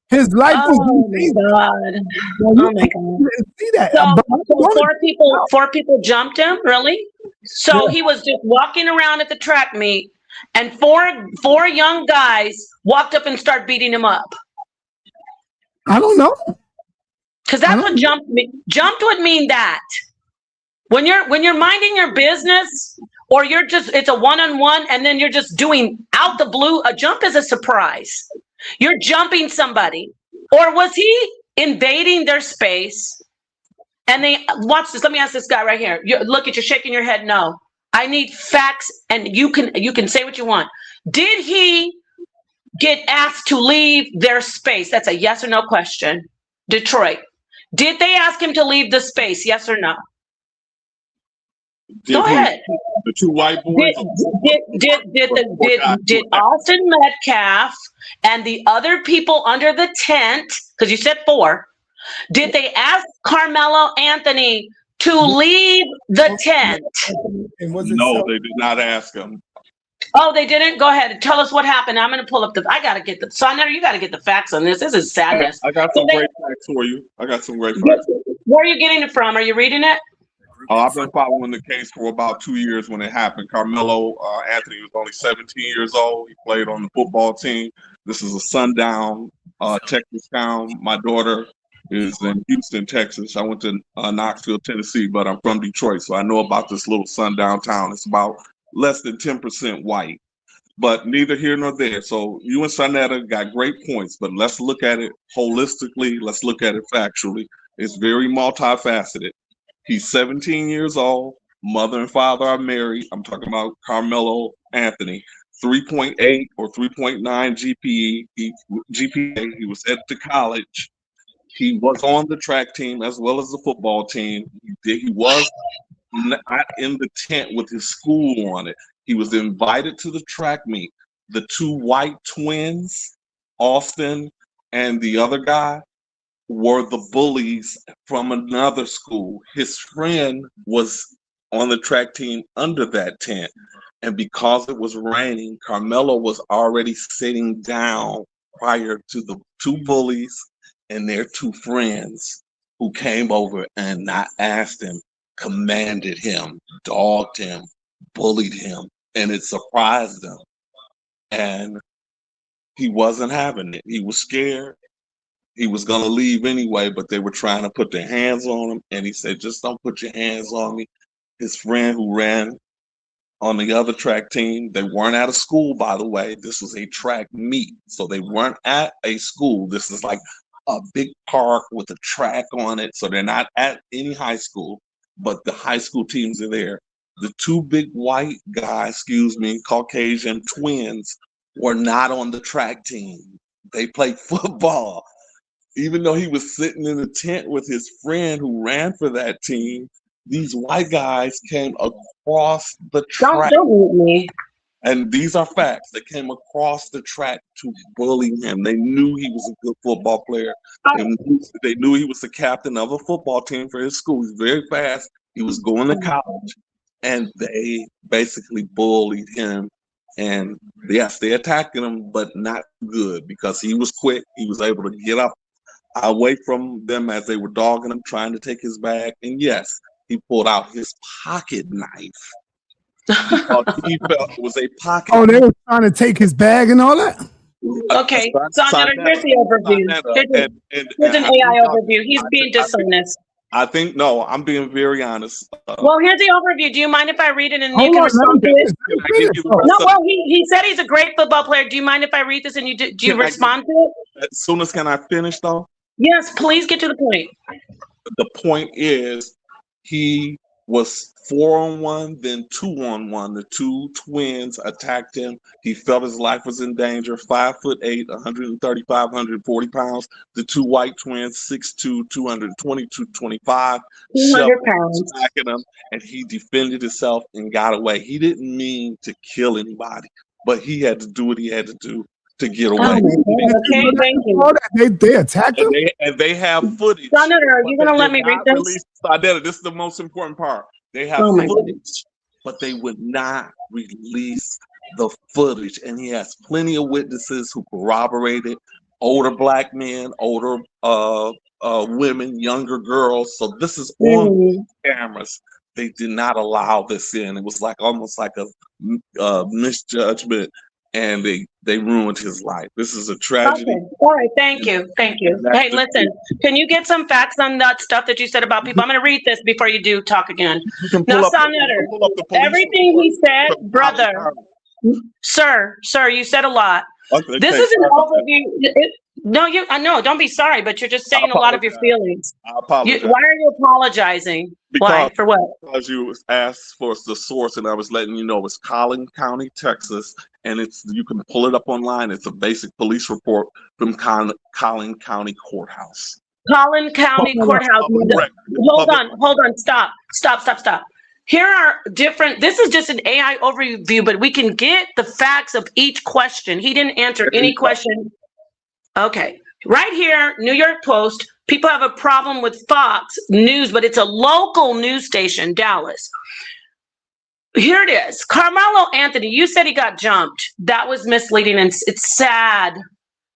His life was Oh in my danger. God. Now, Oh my God. you didn't see that. So, But I'm so gonna- four people jumped him, really? So yeah, he was just walking around at the track meet, and four young guys walked up and started beating him up. I don't know. Because I that's don't what jumped me. Jumped would mean that when you're minding your business, or it's a one-on-one, and then you're just doing out the blue. A jump is a surprise. You're jumping somebody, or was he invading their space? And they watch this. Let me ask this guy right here. You're shaking your head. No, I need facts, and you can say what you want. Did he get asked to leave their space? That's a yes or no question. Detroit. Did they ask him to leave the space? Yes or no? Go ahead. The two white boys. Did Austin Metcalf and the other people under the tent, because you said four, did they ask Karmelo Anthony to leave the tent? And was it No, they did not ask him. Oh, they didn't? Go ahead. Tell us what happened. I'm going to pull up I got to get the, Sonner, you got to get the facts on this. This is sadness. I got some great facts for you. Where are you getting it from? Are you reading it? I've been following the case for about 2 years when it happened. Karmelo Anthony was only 17 years old. He played on the football team. This is a sundown Texas town. My daughter is in Houston, Texas. I went to Knoxville, Tennessee, but I'm from Detroit, so I know about this little sundown town. It's about less than 10% white, but neither here nor there. So you and Sonetta got great points, but let's look at it holistically. Let's look at it factually. It's very multifaceted. He's 17 years old. Mother and father are married. I'm talking about Karmelo Anthony. 3.8 or 3.9 GPA. He was headed to college. He was on the track team as well as the football team. He was not in the tent with his school on it. He was invited to the track meet. The two white twins, Austin and the other guy, were the bullies from another school. His friend was on the track team under that tent. And because it was raining, Karmelo was already sitting down prior to the two bullies and their two friends who came over and not asked him, commanded him, dogged him, bullied him, and it surprised him. And he wasn't having it. He was scared. He was going to leave anyway, but they were trying to put their hands on him. And he said, just don't put your hands on me. His friend who ran on the other track team, they weren't at a school, by the way. This was a track meet. So they weren't at a school. This is like a big park with a track on it. So they're not at any high school, but the high school teams are there. The two big white guys, Caucasian twins, were not on the track team. They played football. Even though he was sitting in a tent with his friend who ran for that team, these white guys came across the track. Don't mute me. And these are facts. They came across the track to bully him. They knew he was a good football player. They knew he was the captain of a football team for his school. He's very fast. He was going to college. And they basically bullied him. And yes, they attacked him, but not good because he was quick. He was able to get up away from them as they were dogging him, trying to take his bag. And yes, he pulled out his pocket knife. He felt it was a pocket. Oh, they were trying to take his bag and all that? Okay, Sonner, here's the overview. Here's an AI overview. He's being dishonest. I'm being very honest. Well, here's the overview. Do you mind if I read it and you can respond to it? No, well, he said he's a great football player. Do you mind if I read this and do you respond to it? As soon as can I finish though? Yes, please get to the point. The point is he was 4-on-1, then 2-on-1. The two twins attacked him. He felt his life was in danger. 5'8", 135, 140 pounds. The two white twins, 6'2", 220, 225. 200 pounds. Attacking him, and he defended himself and got away. He didn't mean to kill anybody, but he had to do what he had to do to get away. Okay, thank you. They attacked him? And they have footage. Sonner, are you going to let me read this? This is the most important part. They have footage, but they would not release the footage, and he has plenty of witnesses who corroborated. Older black men, older women, younger girls. So this is on cameras. They did not allow this in. It was like almost like a misjudgment, and they ruined his life. This is a tragedy. Okay. All right. Thank you. Hey, listen, can you get some facts on that stuff that you said about people? I'm going to read this before you do talk again. Now, Sonnetter, everything he said, brother, sir, you said a lot. Okay, this is an overview. I know. Don't be sorry, but you're just saying a lot of your feelings. I apologize. Why are you apologizing? Why? For what? Because you asked for the source, and I was letting you know it's Collin County, Texas, and you can pull it up online. It's a basic police report from Collin County Courthouse. Collin County Courthouse. Hold on. Stop. Here are different, this is just an AI overview, but we can get the facts of each question. He didn't answer any question. Okay, right here, New York Post, people have a problem with Fox News, but it's a local news station, Dallas. Here it is. Karmelo Anthony, you said he got jumped. That was misleading, and it's sad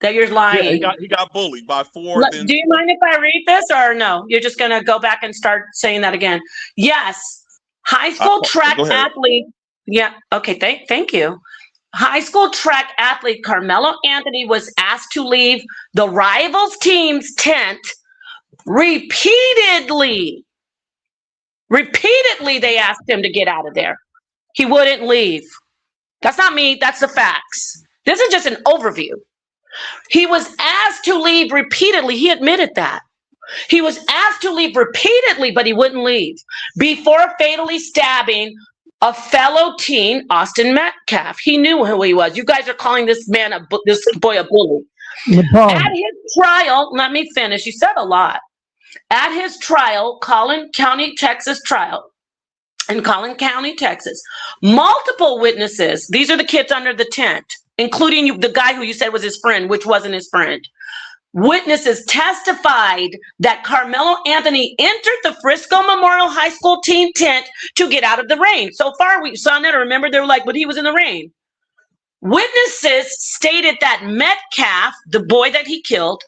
that you're lying. Yeah, he got bullied by four. Do you mind if I read this, or no? You're just going to go back and start saying that again? Yes. High school track athlete. Yeah. Okay. Thank you. High school track athlete Karmelo Anthony was asked to leave the rivals team's tent repeatedly. Repeatedly, they asked him to get out of there. He wouldn't leave. That's not me. That's the facts. This is just an overview. He was asked to leave repeatedly. He admitted that. He was asked to leave repeatedly, but he wouldn't leave before fatally stabbing a fellow teen, Austin Metcalf. He knew who he was. You guys are calling this man, this boy, a bully. At his trial, let me finish. You said a lot. At his trial, Collin County, Texas trial, in Collin County, Texas, multiple witnesses, these are the kids under the tent, including the guy who you said was his friend, which wasn't his friend. Witnesses testified that Karmelo Anthony entered the Frisco Memorial High School team tent to get out of the rain. So far, we saw that. Remember, they were like, but he was in the rain. Witnesses stated that Metcalf, the boy that he killed,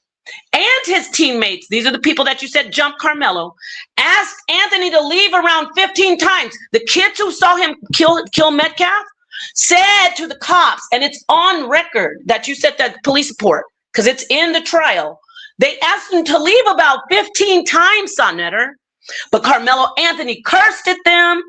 and his teammates, these are the people that you said jumped Karmelo, asked Anthony to leave around 15 times. The kids who saw him kill Metcalf said to the cops, and it's on record that you said that police report, because it's in the trial. They asked him to leave about 15 times, Sonnetter, but Karmelo Anthony cursed at them,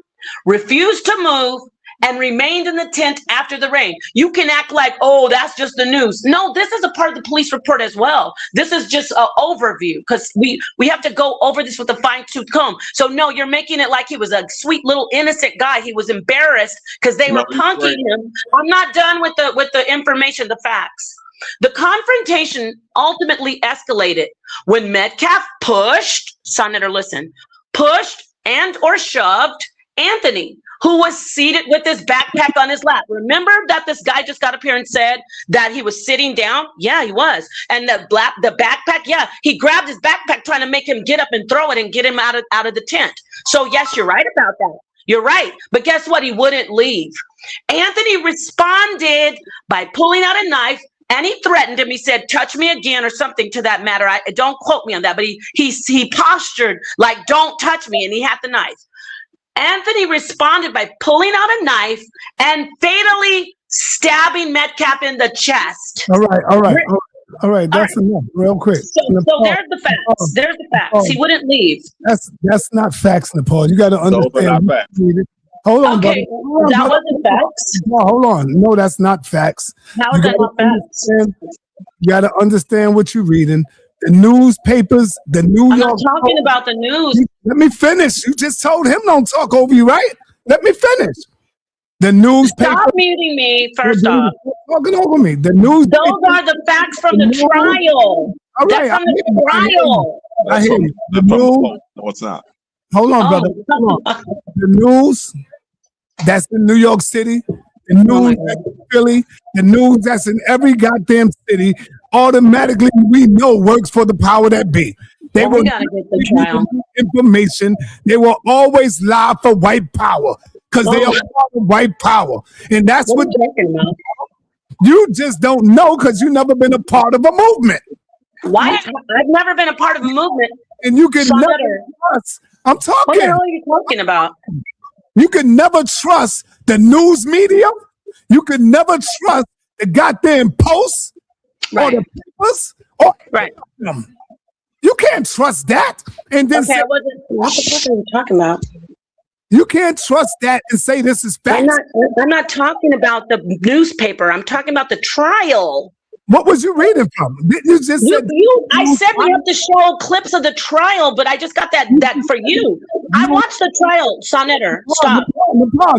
refused to move, and remained in the tent after the rain. You can act like, oh, that's just the news. No, this is a part of the police report as well. This is just an overview, because we have to go over this with a fine-tooth comb. So no, you're making it like he was a sweet little innocent guy. He was embarrassed because they were punking him. I'm not done with the information, the facts. The confrontation ultimately escalated when Metcalf pushed, Sonnetter, listen, pushed and or shoved Anthony, who was seated with his backpack on his lap. Remember that this guy just got up here and said that he was sitting down? Yeah, he was. And the backpack, yeah, he grabbed his backpack trying to make him get up and throw it and get him out of the tent. So yes, you're right about that. You're right. But guess what? He wouldn't leave. Anthony responded by pulling out a knife, and he threatened him. He said, touch me again, or something to that matter. Don't quote me on that, but he postured like, don't touch me, and he had the knife. Anthony responded by pulling out a knife and fatally stabbing Metcalf in the chest. All right. That's enough. Real quick. So there's the facts. There's the facts. He wouldn't leave. That's not facts, Nepal. You got to understand. Hold on, okay, brother. That wasn't facts. No, hold on. No, that's not facts. How is that not facts? You got to understand what you're reading. The newspapers, the New I'm York. not talking about the news. Let me finish. You just told him don't talk over you, right? Let me finish. The newspaper. Stop muting me, first off. Talking over me. The news. Those are the facts from the trial. All right. That's from the trial. I hear you. The news. No, it's not. Hold on, brother. Hold on. The news. That's in New York City. The news that's in Philly. The news that's in every goddamn city. Automatically, we know works for the power that be. They will gotta get the trial information. They will always lie for white power. because they are part of white power. And that's What what are you talking about? you just don't know because you've never been a part of a movement. Why? I've never been a part of a movement. And you can Son never Letter. trust. I'm What the talking. hell are you talking about? You can never trust the news media. You can never trust the goddamn posts or the papers or Right. them. You can't trust that. And then Okay, say, what the fuck are you talking about? you can't trust that and say this is facts. I'm not talking about the newspaper. I'm talking about the trial. What was you reading from? You just said I said we have to show clips of the trial, but I just got that for you. I watched the trial, Sonetter. Stop.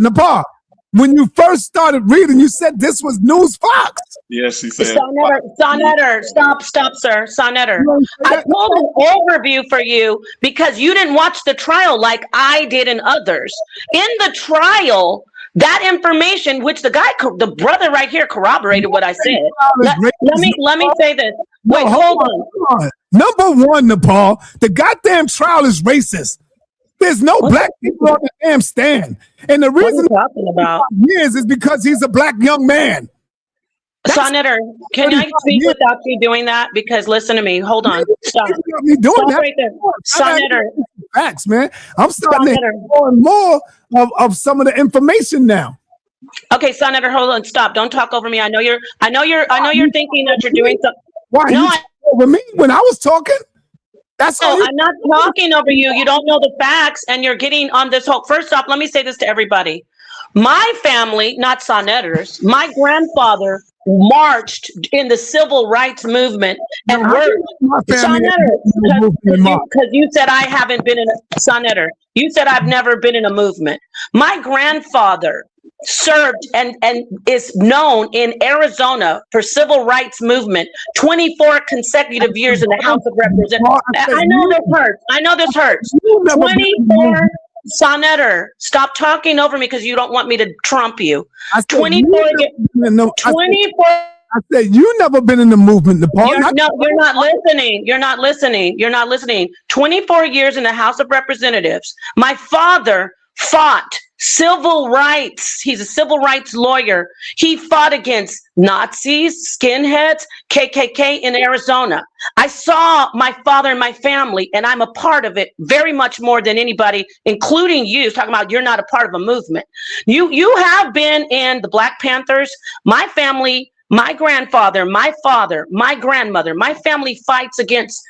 Nepal. When you first started reading, you said this was News Fox. Yes, he said. Sonetter, stop, sir. Sonetter. I pulled an overview for you because you didn't watch the trial like I did and others. In the trial, that information, which the brother right here corroborated what I said. Let me say this. Wait, hold on. Number one, Nepal, the goddamn trial is racist. There's no black people on the damn stand. And the reason talking about is because he's a black young man. Sonetter, can I speak without you doing that? Because listen to me. Hold on. Stop. Stop right there. Sonetter. Facts, man. I'm starting to hear more and more of some of the information now. Okay, Sonetter, hold on. Stop. Don't talk over me. I know you're thinking that you're doing something. Why no, you over me when I was talking? That's all. I'm not talking over you. You don't know the facts, and you're getting on this whole. First off, let me say this to everybody. My family, not Sonetter's, my grandfather marched in the civil rights movement and worked. Sonetter, because you said I haven't been in a Sonetter. You said I've never been in a movement. My grandfather served and is known in Arizona for civil rights movement 24 consecutive years in the House of Representatives. I know this hurts. 24. Sonetter, stop talking over me because you don't want me to trump you. 24. I said you never been in the movement, Nepal. You're not listening. You're not listening. 24 years in the House of Representatives. My father fought civil rights. He's a civil rights lawyer. He fought against Nazis, skinheads, KKK in Arizona. I saw my father and my family, and I'm a part of it very much more than anybody, including you, talking about you're not a part of a movement. You have been in the Black Panthers. My family, my grandfather, my father, my grandmother, my family fights against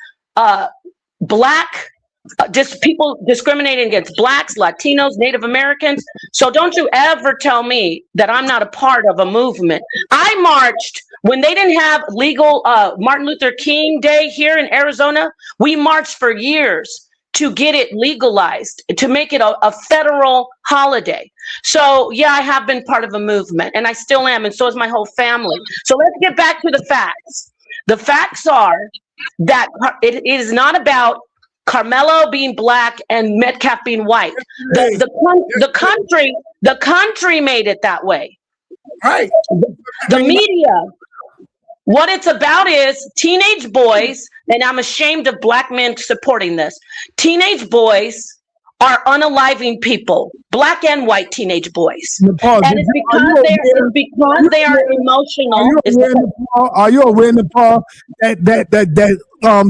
people discriminating against Blacks, Latinos, Native Americans. So don't you ever tell me that I'm not a part of a movement. I marched when they didn't have legal Martin Luther King Day here in Arizona. We marched for years to get it legalized, to make it a federal holiday. So yeah, I have been part of a movement, and I still am, and so is my whole family. So let's get back to the facts. The facts are that it is not about Karmelo being black and Metcalf being white. The country made it that way. Right. The media. What it's about is teenage boys, and I'm ashamed of black men supporting this. Teenage boys are unaliving people, black and white teenage boys. Nepal, and it's because they are emotional. Are you aware, Nepal, that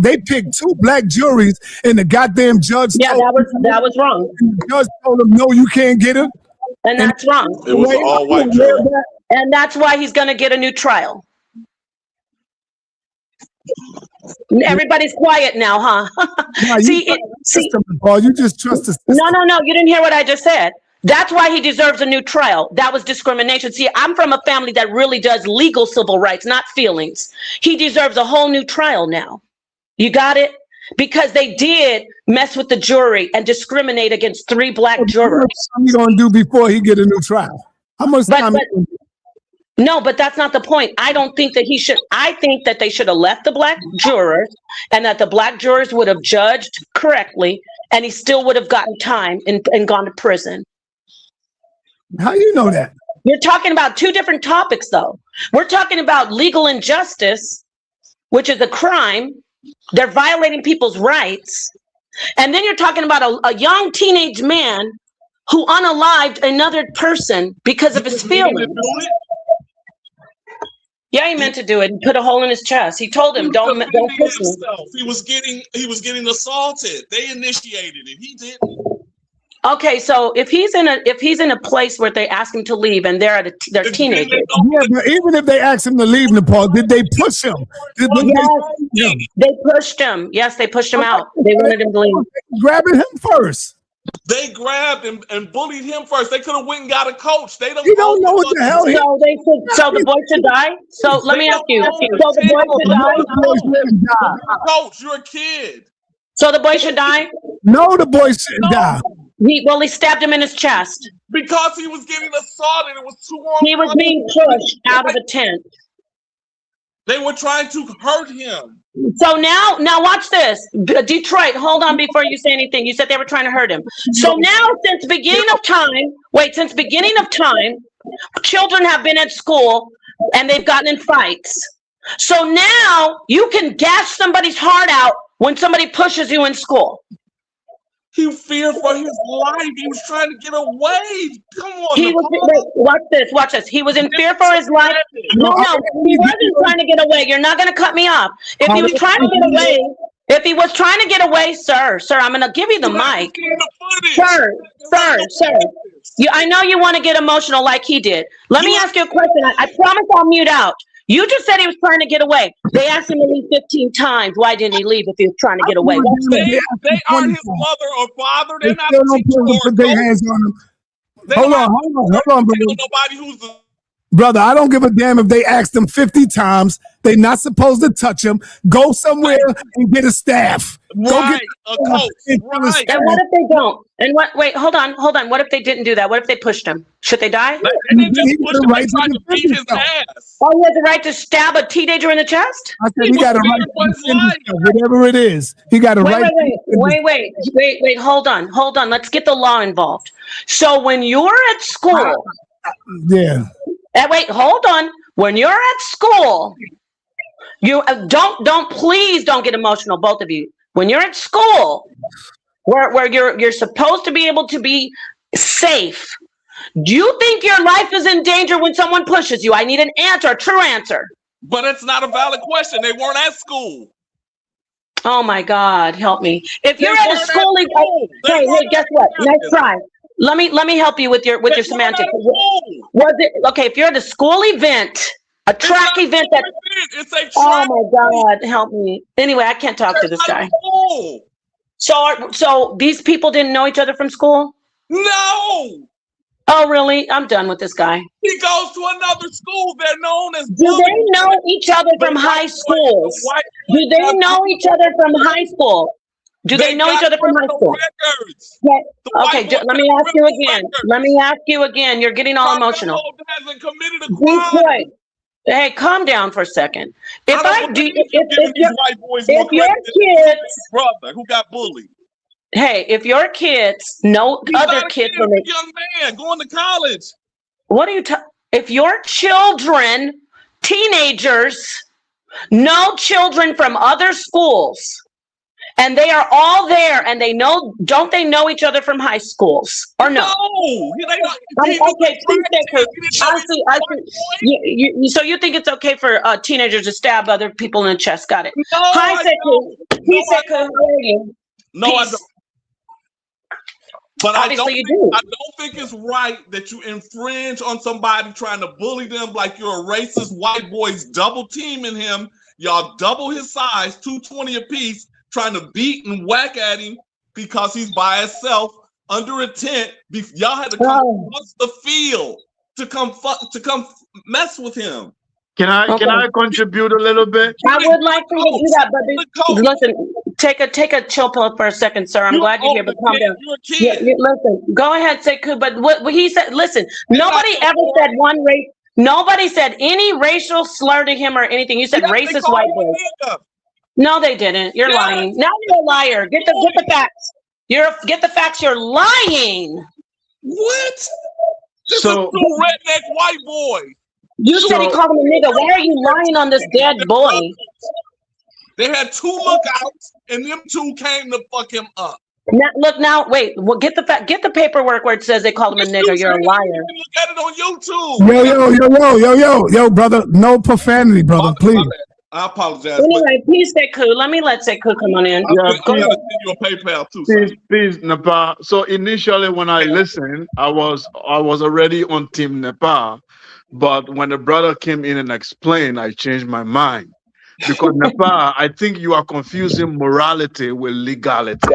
they picked 2 black juries and the goddamn judge that was wrong. The judge told them, no, you can't get it. And that's wrong. It was an all-white jury. And that's why he's going to get a new trial. Everybody's quiet now, huh? Paul, you just trust the system. No, you didn't hear what I just said. That's why he deserves a new trial. That was discrimination. See, I'm from a family that really does legal civil rights, not feelings. He deserves a whole new trial now. You got it? Because they did mess with the jury and discriminate against 3 black jurors. What are you going to do before he get a new trial? How much time? No, but that's not the point. I don't think that he should. I think that they should have left the black jurors, and that the black jurors would have judged correctly, and he still would have gotten time and gone to prison. How do you know that? You're talking about 2 different topics, though. We're talking about legal injustice, which is a crime. They're violating people's rights. And then you're talking about a young teenage man who unalived another person because of his feelings. Yeah, he meant to do it and put a hole in his chest. He told him, "Don't push me." He was getting assaulted. They initiated it. He didn't. Okay, so if he's in a place where they ask him to leave and they're teenagers. Yeah, but even if they asked him to leave, Nepal, did they push him? Yes, they pushed him. Yes, they pushed him out. They wanted him to leave. Grabbing him first. They grabbed him and bullied him first. They could have went and got a coach. They don't. He don't know what the hell. So the boy should die. So let me ask you. So the boy should die. Coach, you're a kid. So the boy should die. No, the boy shouldn't die. He stabbed him in his chest because he was getting assaulted. It was too long. He was being pushed out of a tent. They were trying to hurt him. So now watch this. Detroit, hold on before you say anything. You said they were trying to hurt him. So now since beginning of time, children have been at school and they've gotten in fights. So now you can gash somebody's heart out when somebody pushes you in school. He feared for his life. He was trying to get away. Come on. Watch this. He was in fear for his life. No, he wasn't trying to get away. You're not going to cut me off. If he was trying to get away, sir, I'm going to give you the mic. Sir. I know you want to get emotional like he did. Let me ask you a question. I promise I'll mute out. You just said he was trying to get away. They asked him to leave 15 times. Why didn't he leave if he was trying to get away? They aren't his mother or father. They're not put their hands on him. Hold on, brother. Brother, I don't give a damn if they asked him 50 times. They're not supposed to touch him. Go somewhere and get a staff. Right, a coach. Right. And what if they don't? And wait, hold on. What if they didn't do that? What if they pushed him? Should they die? They just pushed him and tried to beat his ass. Oh, he has the right to stab a teenager in the chest? I said he got a right to defend himself, whatever it is. He got a right. Wait, hold on. Let's get the law involved. So when you're at school. Yeah. Wait, hold on. When you're at school, you please don't get emotional, both of you. When you're at school, where you're supposed to be able to be safe, do you think your life is in danger when someone pushes you? I need an answer, a true answer. But it's not a valid question. They weren't at school. Oh my God, help me! If you're at a school, hey, guess what? Nice try. Let me help you with your semantics. Was it okay if you're at a school event, a track event that? It's a track. Oh my God, help me! Anyway, I can't talk to this guy. So these people didn't know each other from school? No. Oh really? I'm done with this guy. He goes to another school. They're known as. Do they know each other from high schools? Do they know each other from high school? Do they know each other from high school? Okay, let me ask you again. You're getting all emotional. Detroit. Hey, calm down for a second. If your kids, brother who got bullied. Hey, if your kids know other kids, young man going to college. What are you? If your children, teenagers, know children from other schools. And they are all there, and don't they know each other from high schools? Or no? No. Okay, I see. So you think it's okay for teenagers to stab other people in the chest? Got it. No, Hi, Sekou. How are you? No, I don't. But obviously you do. I don't think it's right that you infringe on somebody trying to bully them like you're a racist white boy's double teaming him. Y'all double his size, 220 apiece. Trying to beat and whack at him because he's by himself under a tent. Y'all had to come across the field to come mess with him. Can I contribute a little bit? I would like for you to do that, but listen, take a chill pill for a second, sir. I'm glad you're here, but calm down. Listen, go ahead, Sekou. But what he said, listen, nobody ever said one race. Nobody said any racial slur to him or anything. You said racist white boy. No, they didn't. You're lying. Now you're a liar. Get the facts. Get the facts. You're lying. What? This is a redneck white boy. You said he called him a nigga. Why are you lying on this dead boy? They had two lookouts, and them two came to fuck him up. Now, look now. Wait. Well, get the paperwork where it says they called him a nigger. You're a liar. You can look at it on YouTube. Yo, brother. No profanity, brother. My Please. bad. I apologize. But Anyway, please, Sekou. Let me let Sekou come on in. Yeah, Go I'm ahead. gonna send you a PayPal too, son. Please, Nepal. So initially, when I listened, I was already on Team Nepal, but when the brother came in and explained, I changed my mind because Nepal. I think you are confusing morality with legality.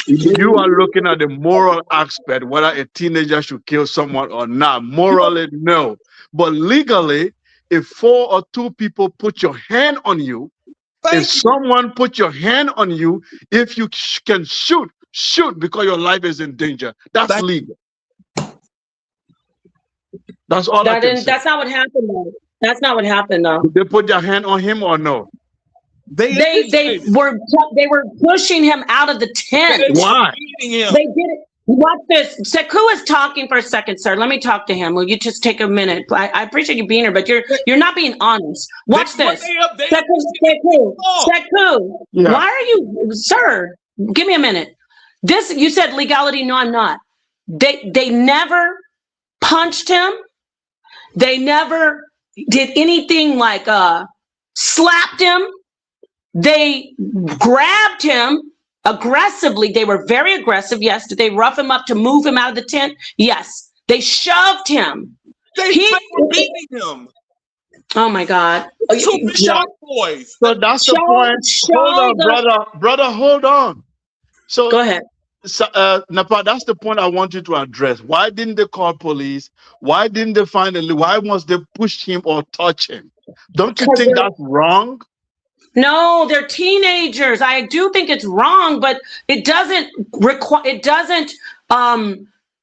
You are looking at the moral aspect, whether a teenager should kill someone or not. Morally, no, but legally, if 4 or 2 people put your hand on you. If someone put your hand on you, if you can shoot because your life is in danger. That's legal. That's all I can say. That's not what happened though. That's not what happened though. Did they put their hand on him or no? They were pushing him out of the tent. Why? They did it. Watch this. Sekou is talking for a second, sir. Let me talk to him. Will you just take a minute? I appreciate you being here, but you're not being honest. Watch this. Sekou. Yeah. Why are you, sir? Give me a minute. This, you said legality. No, I'm not. They never punched him. They never did anything like slapped him. They grabbed him aggressively. They were very aggressive. Yes. Did they rough him up to move him out of the tent? Yes. They shoved him. They beating him. Oh my God. Two shot boys. So that's the point. Hold on, brother, hold on. So go ahead. Napa, that's the point I want you to address. Why didn't they call police? Why didn't they why must they push him or touch him? Don't you think that's wrong? No, they're teenagers. I do think it's wrong, but it doesn't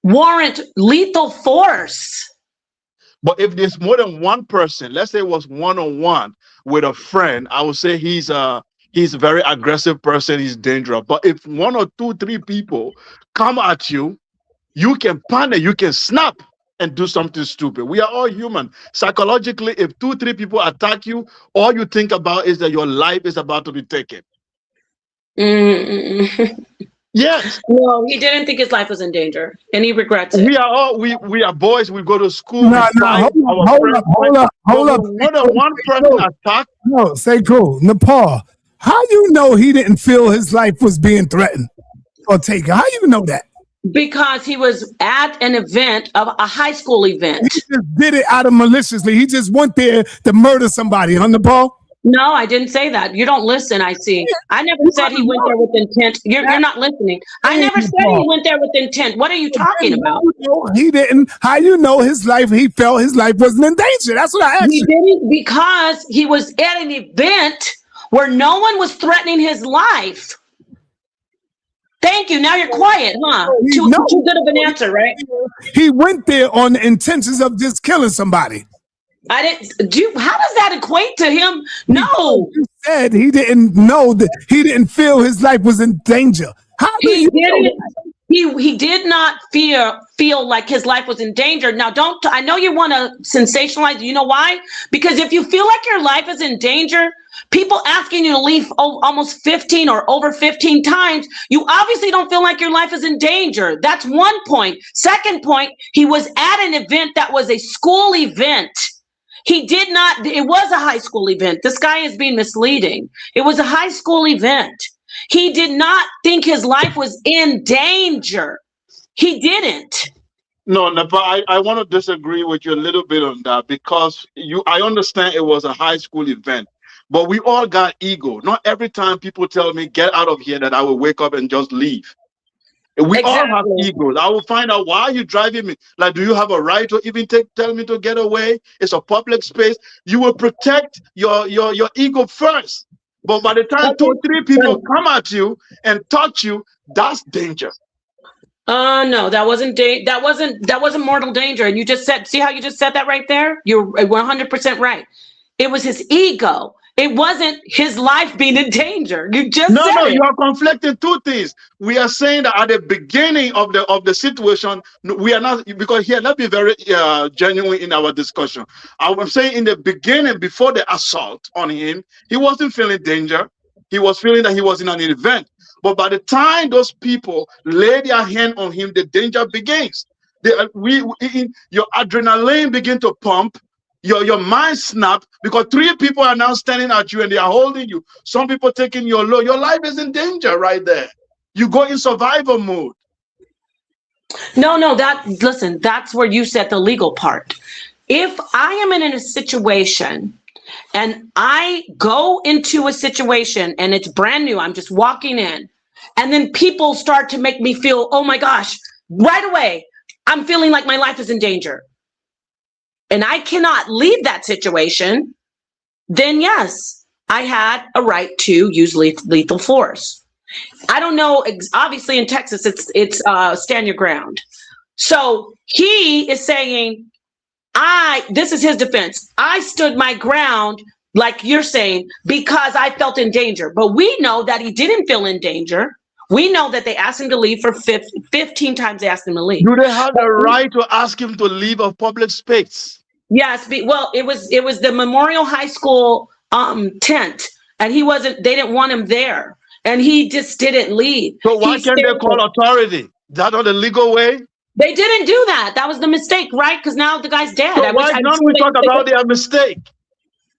warrant lethal force. But if there's more than one person, let's say it was one-on-one with a friend, I would say he's a very aggressive person, he's dangerous. But if 1 or 2, 3 people come at you, you can panic, you can snap and do something stupid. We are all human. Psychologically, if 2, 3 people attack you, all you think about is that your life is about to be taken. Yes. No, he didn't think his life was in danger, and he regrets it. We are all we are boys. We go to school. No, hold up. More than one person attack. No, say cool. Nepal, how you know he didn't feel his life was being threatened or taken? How you know that? Because he was at an event of a high school event. He just did it out of maliciously. He just went there to murder somebody, huh, Nepal? No, I didn't say that. You don't listen, I see. I never said he went there with intent. You're not listening. I never said he went there with intent. What are you talking about? He didn't. How you know his life, he felt his life wasn't in danger? That's what I asked you. He didn't, because he was at an event where no one was threatening his life. Thank you. Now you're quiet, huh? Too good of an answer, right? He went there on the intentions of just killing somebody. I didn't. How does that equate to him? No, you said he didn't know that he didn't feel his life was in danger. How do you know that? He did not feel like his life was in danger. Now, I know you want to sensationalize. You know why? Because if you feel like your life is in danger, people asking you to leave almost 15 or over 15 times, you obviously don't feel like your life is in danger. That's one point. Second point, he was at an event that was a school event. He did not, it was a high school event. This guy is being misleading. It was a high school event. He did not think his life was in danger. He didn't. No, but I want to disagree with you a little bit on that, because I understand it was a high school event, but we all got ego. Not every time people tell me, get out of here, that I will wake up and just leave. We all have egos. I will find out, why are you driving me? Like, do you have a right to even tell me to get away? It's a public space. You will protect your ego first. But by the time 2, 3 people come at you and touch you, that's danger. No, that wasn't mortal danger. And you just said, see how you just said that right there? You're 100% right. It was his ego. It wasn't his life being in danger. You just said it. You are conflicting 2 things. We are saying that at the beginning of the situation, we are not, because here, let's be very genuine in our discussion. I was saying in the beginning, before the assault on him, he wasn't feeling danger. He was feeling that he was in an event. But by the time those people lay their hand on him, the danger begins. Your adrenaline begin to pump, your mind snap, because three people are now standing at you and they are holding you. Some people taking your load. Your life is in danger right there. You go in survival mode. No, listen, that's where you said the legal part. If I am in a situation and I go into a situation and it's brand new, I'm just walking in, and then people start to make me feel, oh my gosh, right away, I'm feeling like my life is in danger, and I cannot leave that situation, then yes, I had a right to use lethal force. I don't know, obviously in Texas, it's stand your ground. So he is saying, this is his defense. I stood my ground, like you're saying, because I felt in danger. But we know that he didn't feel in danger. We know that they asked him to leave for 15 times. They asked him to leave. Do they have the right to ask him to leave a public space? Yes. Well, it was the Memorial High School tent, and they didn't want him there, and he just didn't leave. So why can't they call authority? Is that not the legal way? They didn't do that. That was the mistake, right? Because now the guy's dead. So why don't we talk about their mistake?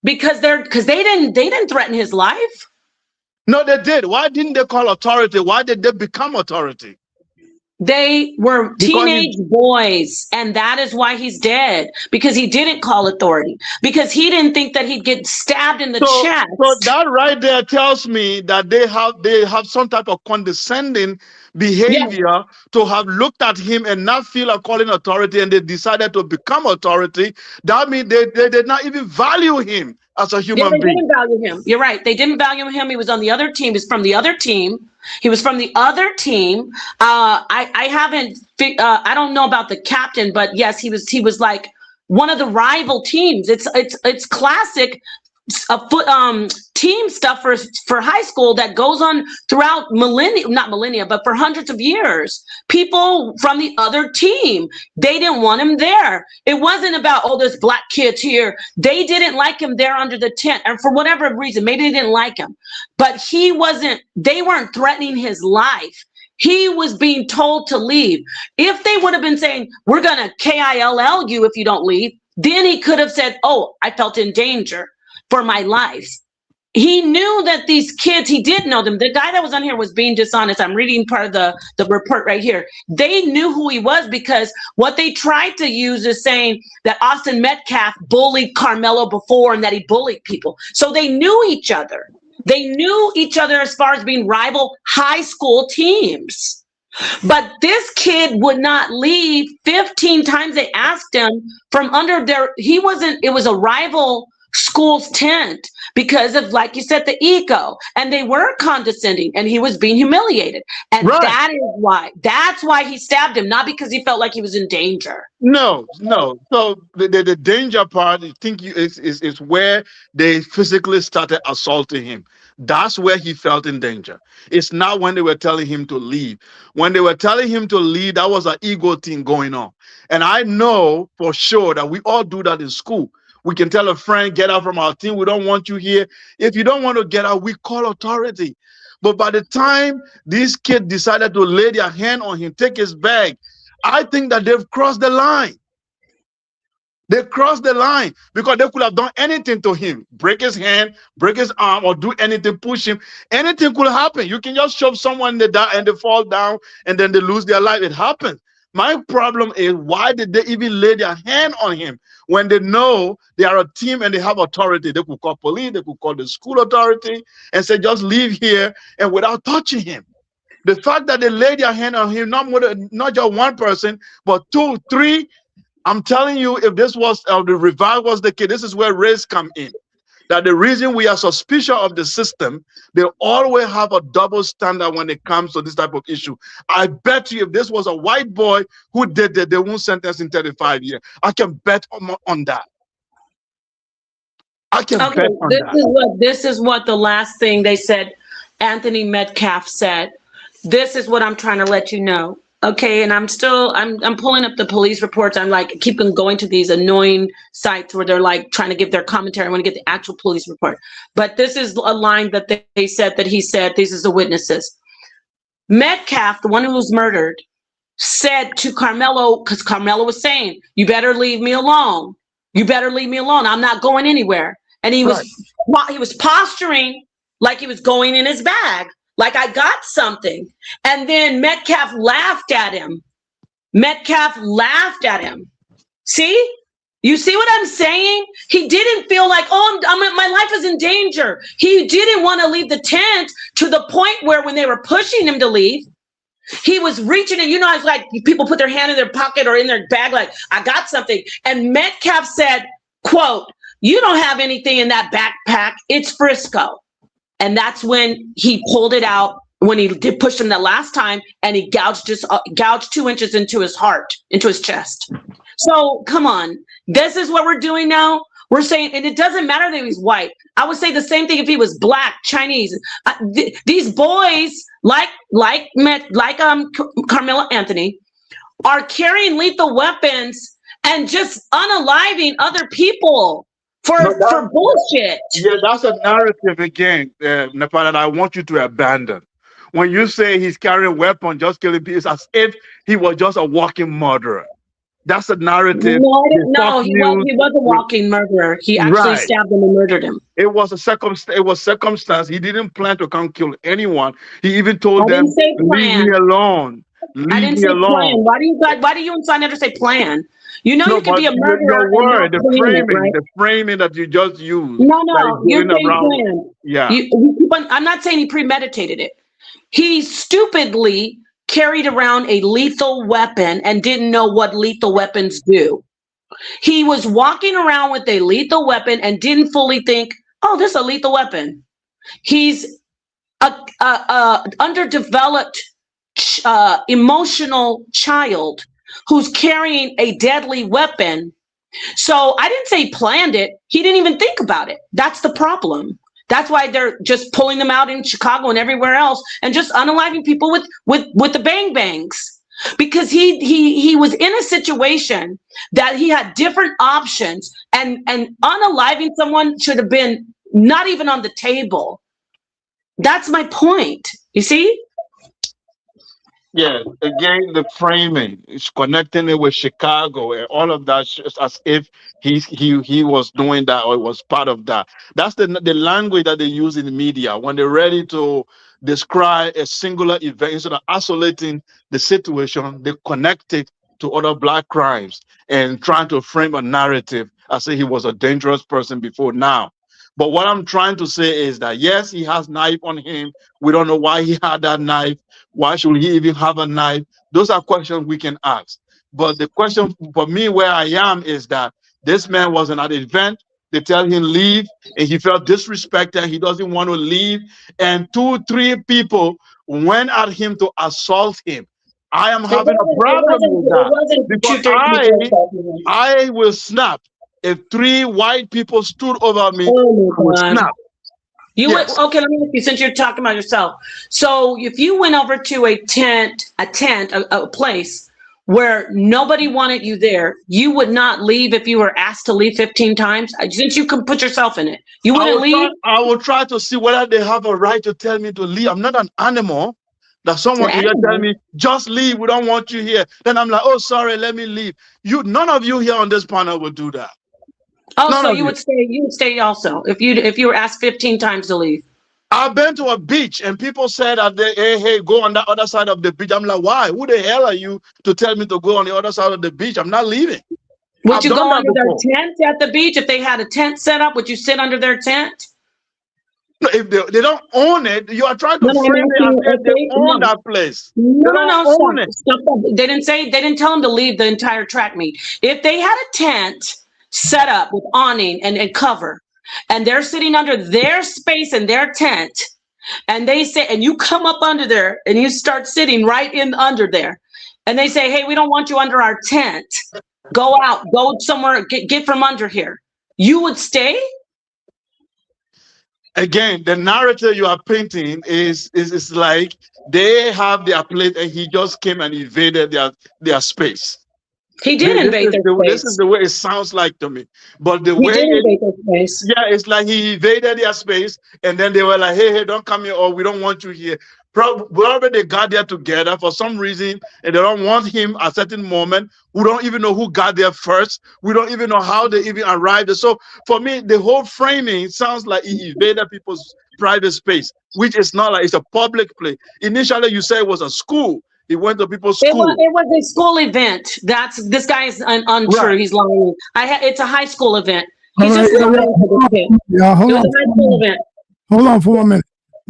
Because they didn't threaten his life. No, they did. Why didn't they call authority? Why did they become authority? They were teenage boys, and that is why he's dead, because he didn't call authority, because he didn't think that he'd get stabbed in the chest. So that right there tells me that they have some type of condescending behavior to have looked at him and not feel like calling authority, and they decided to become authority. That means they did not even value him as a human being. They didn't value him. You're right. They didn't value him. He was on the other team. He's from the other team. He was from the other team. I don't know about the captain, but yes, he was like one of the rival teams. It's classic team stuff for high school that goes on throughout not millennia, but for hundreds of years. People from the other team, they didn't want him there. It wasn't about, oh, there's black kids here. They didn't like him there under the tent, and for whatever reason, maybe they didn't like him, but they weren't threatening his life. He was being told to leave. If they would have been saying, we're going to KILL you if you don't leave, then he could have said, oh, I felt in danger for my life. He knew that these kids, he did know them. The guy that was on here was being dishonest. I'm reading part of the report right here. They knew who he was, because what they tried to use is saying that Austin Metcalf bullied Karmelo before and that he bullied people. So they knew each other. They knew each other as far as being rival high school teams. But this kid would not leave. 15 times they asked him from under it was a rival school's tent because of, like you said, the ego, and they were condescending, and he was being humiliated, and that's why he stabbed him, not because he felt like he was in danger. No. So the danger part, I think is where they physically started assaulting him. That's where he felt in danger. It's not when they were telling him to leave. When they were telling him to leave, that was an ego thing going on. And I know for sure that we all do that in school. We can tell a friend, get out from our team. We don't want you here. If you don't want to get out, we call authority. But by the time these kids decided to lay their hand on him, take his bag, I think that they've crossed the line. They crossed the line because they could have done anything to him. Break his hand, break his arm, or do anything, push him. Anything could happen. You can just shove someone and they fall down and then they lose their life. It happens. My problem is, why did they even lay their hand on him when they know they are a team and they have authority? They could call police, they could call the school authority and say, just leave here, and without touching him. The fact that they laid their hand on him, not just one person, but 2, 3, I'm telling you, if this was the revival was the case, this is where race come in. That the reason we are suspicious of the system, they always have a double standard when it comes to this type of issue. I bet you if this was a white boy who did that, they won't sentence in 35 years. I can bet on that. I can bet on that. This is what the last thing they said, Anthony Metcalf said. This is what I'm trying to let you know. Okay, and I'm pulling up the police reports. I'm like, keep on going to these annoying sites where they're like trying to give their commentary. I want to get the actual police report. But this is a line that they said that he said, these is the witnesses. Metcalf, the one who was murdered, said to Karmelo, because Karmelo was saying, "You better leave me alone. You better leave me alone. I'm not going anywhere." And he Right. was posturing like he was going in his bag, like I got something. And then Metcalf laughed at him. Metcalf laughed at him. See? You see what I'm saying? He didn't feel like, oh, my life is in danger. He didn't want to leave the tent, to the point where when they were pushing him to leave, he was reaching in. You know, it's like people put their hand in their pocket or in their bag, like, I got something. And Metcalf said, quote, "You don't have anything in that backpack. It's Frisco." And that's when he pulled it out, when he did push him the last time, and he gouged 2 inches into his heart, into his chest. So come on, this is what we're doing now. We're saying, and it doesn't matter that he's white. I would say the same thing if he was black, Chinese. These boys, like Carmelo Anthony, are carrying lethal weapons and just unaliving other people for bullshit. Yeah, that's a narrative again, Nepal, that I want you to abandon. When you say he's carrying a weapon, just killing people, it's as if he was just a walking murderer. That's a narrative. No, he was a walking murderer. He actually stabbed him and murdered him. It was a circumstance. He didn't plan to come kill anyone. He even told them, "Leave me alone. I didn't say plan. Why do you and Son never say plan? You know, you can be a murderer. Your word, the framing that you just used. No, you're saying plan. Yeah. I'm not saying he premeditated it. He stupidly carried around a lethal weapon and didn't know what lethal weapons do. He was walking around with a lethal weapon and didn't fully think, "Oh, this is a lethal weapon." He's a underdeveloped emotional child who's carrying a deadly weapon. So I didn't say he planned it. He didn't even think about it. That's the problem. That's why they're just pulling them out in Chicago and everywhere else and just unaliving people with the bang bangs, because he was in a situation that he had different options, and unaliving someone should have been not even on the table. That's my point. You see? Yeah, again, the framing is connecting it with Chicago and all of that, just as if he was doing that or was part of that. That's the language that they use in the media when they're ready to describe a singular event. Instead of isolating the situation, they connect it to other black crimes and trying to frame a narrative as if he was a dangerous person before now. But what I'm trying to say is that yes, he has knife on him. We don't know why he had that knife. Why should he even have a knife? Those are questions we can ask. But the question for me where I am is that this man was at an event. They tell him leave, and he felt disrespected. He doesn't want to leave. And 2-3 people went at him to assault him. I am having a problem with that. Because I will snap. If 3 white people stood over me, I would snap. Okay, let me ask you, since you're talking about yourself. So if you went over to a place where nobody wanted you there, you would not leave if you were asked to leave 15 times? Since you can put yourself in it, you wouldn't leave? I will try to see whether they have a right to tell me to leave. I'm not an animal that someone can tell me, just leave, we don't want you here. Then I'm like, oh, sorry, let me leave. None of you here on this panel would do that. Oh, so you would stay. You would stay also if you were asked 15 times to leave. I've been to a beach and people said that hey, go on the other side of the beach. I'm like, why? Who the hell are you to tell me to go on the other side of the beach? I'm not leaving. Would you go under their tent at the beach if they had a tent set up? Would you sit under their tent? If they don't own it, you are trying to frame it as if they own that place. Stop. They didn't tell them to leave the entire track meet. If they had a tent set up with awning and cover, and they're sitting under their space in their tent, and they say, and you come up under there and you start sitting right in under there, and they say, hey, we don't want you under our tent. Go out, go somewhere, get from under here. You would stay? Again, the narrative you are painting is like they have their place and he just came and invaded their space. He did invade their space. This is the way it sounds like to me. But the way it's like he invaded their space, and then they were like, hey, don't come here, or we don't want you here. Probably they got there together for some reason, and they don't want him at a certain moment. We don't even know who got there first. We don't even know how they even arrived. So for me, the whole framing sounds like he invaded people's private space, which is not like it's a public place. Initially, you said it was a school. He went to people's school. It was a school event. This guy is untrue. Right. He's lying. It's a high school event. All He's right, just lying to this kid. yeah, It hold was on. a high school event. Hold on for 1 minute.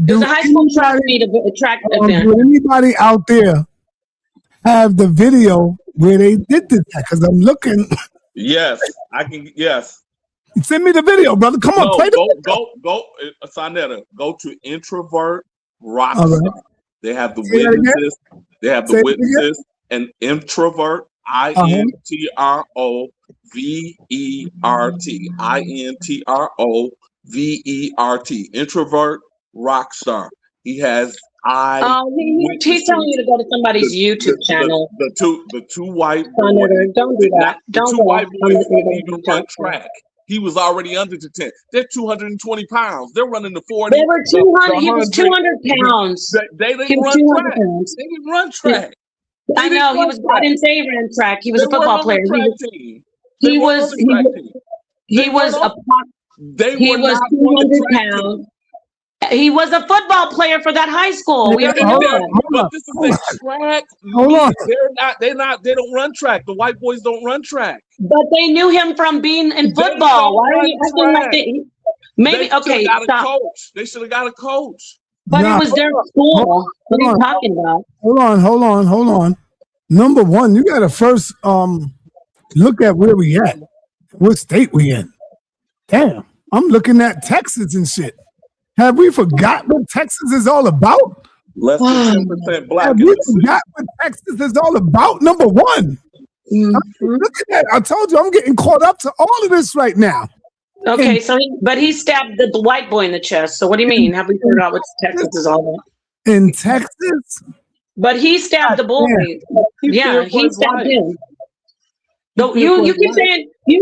It was a high school track event. Do anybody out there have the video where they did this? Because I'm looking. Yes, I can. Yes. Send me the video, brother. Come on, No, play the go, Sonetta, go to Introvert Rockstar. All right. They have the Say that again? witnesses. They have Say the it witnesses and Introvert, INTROVERT, INTROVERT, Introvert Rockstar. He has He's telling you to go to somebody's YouTube channel. The two white Senator, boys. don't do that. The Don't two go white on boys the didn't even YouTube run channel. track. He was already under the 10. They're 220 pounds. They're running the 40. They were 200. He was 200 pounds. They He didn't was run 200 track. pounds. They didn't run track. I know he was. I didn't say he ran track. He was a football player. He was. He was a. He was 200 pounds. He was a football player for that high school. We already know that. But this is a track. Hold on. They don't run track. The white boys don't run track. But they knew him from being in football. Why are you acting like they? Maybe okay. Stop. They should have got a coach. But it was their school. What are you talking about? Hold on. Number one, you gotta first look at where we at. What state we in. Damn. I'm looking at Texas and shit. Have we forgot what Texas is all about? Less than 10% black. Have we forgot what Texas is all about? Number one. Look at that. I told you I'm getting caught up to all of this right now. Okay, so he stabbed the white boy in the chest. So what do you mean? Have we figured out what Texas is all about? In Texas? But he stabbed the boy. Yeah, he stabbed him. No, you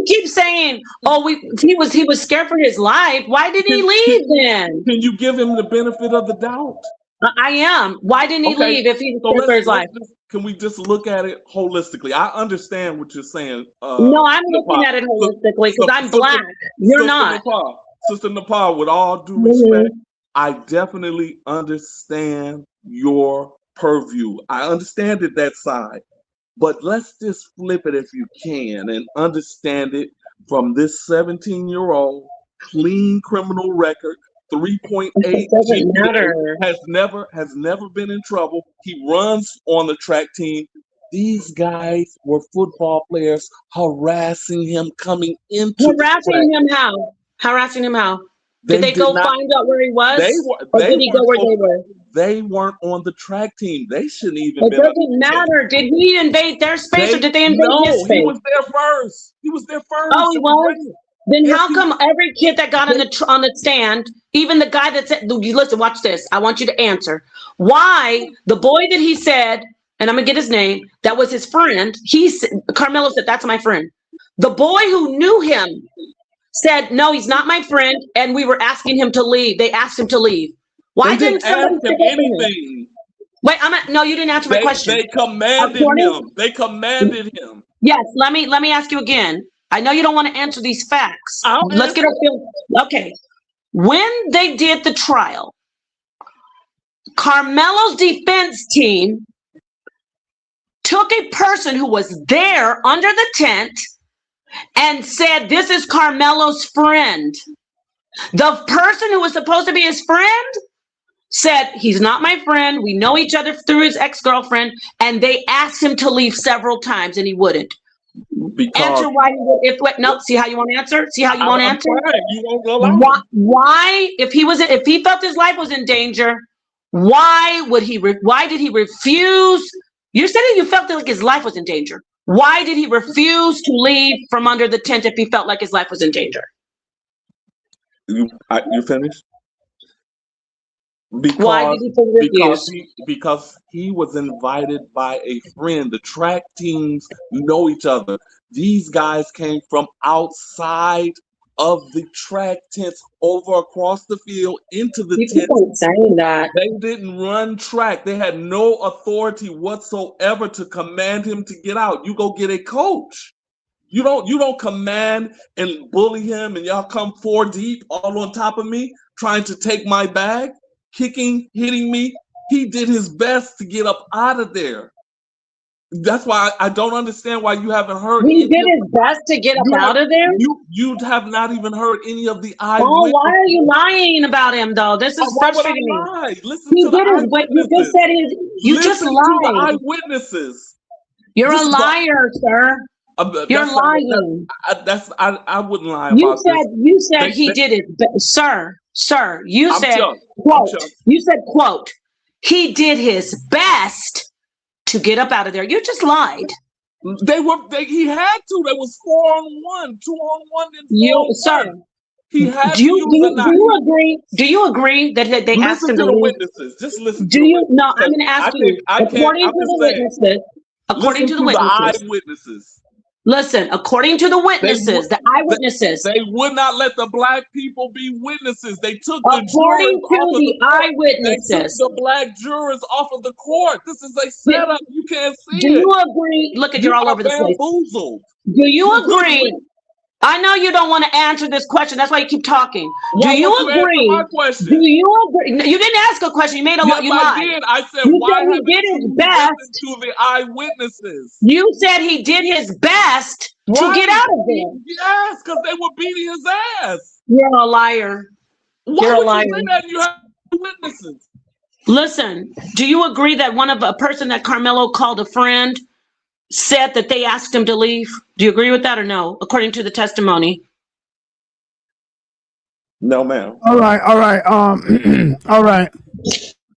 keep saying, oh, he was scared for his life. Why didn't he leave then? Can you give him the benefit of the doubt? I am. Why didn't he leave if he was scared for his life? Can we just look at it holistically? I understand what you're saying. No, I'm looking at it holistically because I'm black. You're not. Sister Nepal, with all due respect, I definitely understand your purview. I understand it that side. But let's just flip it if you can and understand it from this 17-year-old, clean criminal record, 3.8 GPA, has never been in trouble. He runs on the track team. These guys were football players harassing him coming into harassing him how? Harassing him how? Did they go find out where he was? Or did he go where they were? They weren't on the track team. They shouldn't even. It doesn't matter. Did he invade their space or did they invade his space? He was there first. He was there first. Oh, he was? Then how come every kid that got on the stand, even the guy that said, listen, watch this. I want you to answer. Why the boy that he said, and I'm gonna get his name, that was his friend. Karmelo said, that's my friend. The boy who knew him said, no, he's not my friend. And we were asking him to leave. They asked him to leave. Why didn't somebody ask him anything? Wait, no, you didn't answer my question. They commanded him. They commanded him. Yes, let me ask you again. I know you don't want to answer these facts. Let's get our feel. Okay. When they did the trial, Karmelo's defense team took a person who was there under the tent and said, this is Karmelo's friend. The person who was supposed to be his friend said, he's not my friend. We know each other through his ex-girlfriend. And they asked him to leave several times and he wouldn't. Answer why he would. No, see how you want to answer? See how you want to answer? You won't allow why, if he felt his life was in danger, why did he refuse? You said that you felt like his life was in danger. Why did he refuse to leave from under the tent if he felt like his life was in danger? You finished? Why did he refuse? Because he was invited by a friend. The track teams know each other. These guys came from outside of the track tents over across the field into the You tent. keep saying that. They didn't run track. They had no authority whatsoever to command him to get out. You go get a coach. You don't command and bully him, and y'all come 4 deep all on top of me trying to take my bag, kicking, hitting me. He did his best to get up out of there. That's why I don't understand why you haven't heard. He did his best to get up out of there. You have not even heard any of the eyewitnesses. Oh, why are you lying about him though? This is frustrating me. Listen to the eyewitnesses. You just said you just lied. To the eyewitnesses. You're a liar, sir. You're lying. I wouldn't lie you about said, this. You said he did it, sir. You said, quote, you said, quote, he did his best to get up out of there. You just lied. He had to. There was 4-on-1, 2-on-1, and 4-on-1. Sir, he had do you agree? Do you agree that they asked him to leave? Witnesses. Just listen. Do you? No, I'm going to ask you. According to the witnesses. According to the eyewitnesses. Listen, according to the witnesses, the eyewitnesses, they would not let the black people be witnesses. They took the according to the eyewitnesses, they took the black jurors off of the court. This is a setup. You can't see it. Do you agree? Look at you're all over the place. Do you agree? I know you don't want to answer this question. That's why you keep talking. Do you agree? My question? Do you agree? You didn't ask a question. You made a lot. You lied. I did. I said, why he did his best to the eyewitnesses? You said he did his best to get out of there. Yes, because they were beating his ass. You're a liar. You're a liar. You say that? You have witnesses. Listen, do you agree that a person that Karmelo called a friend said that they asked him to leave? Do you agree with that or no, according to the testimony? No, ma'am. All right. All right.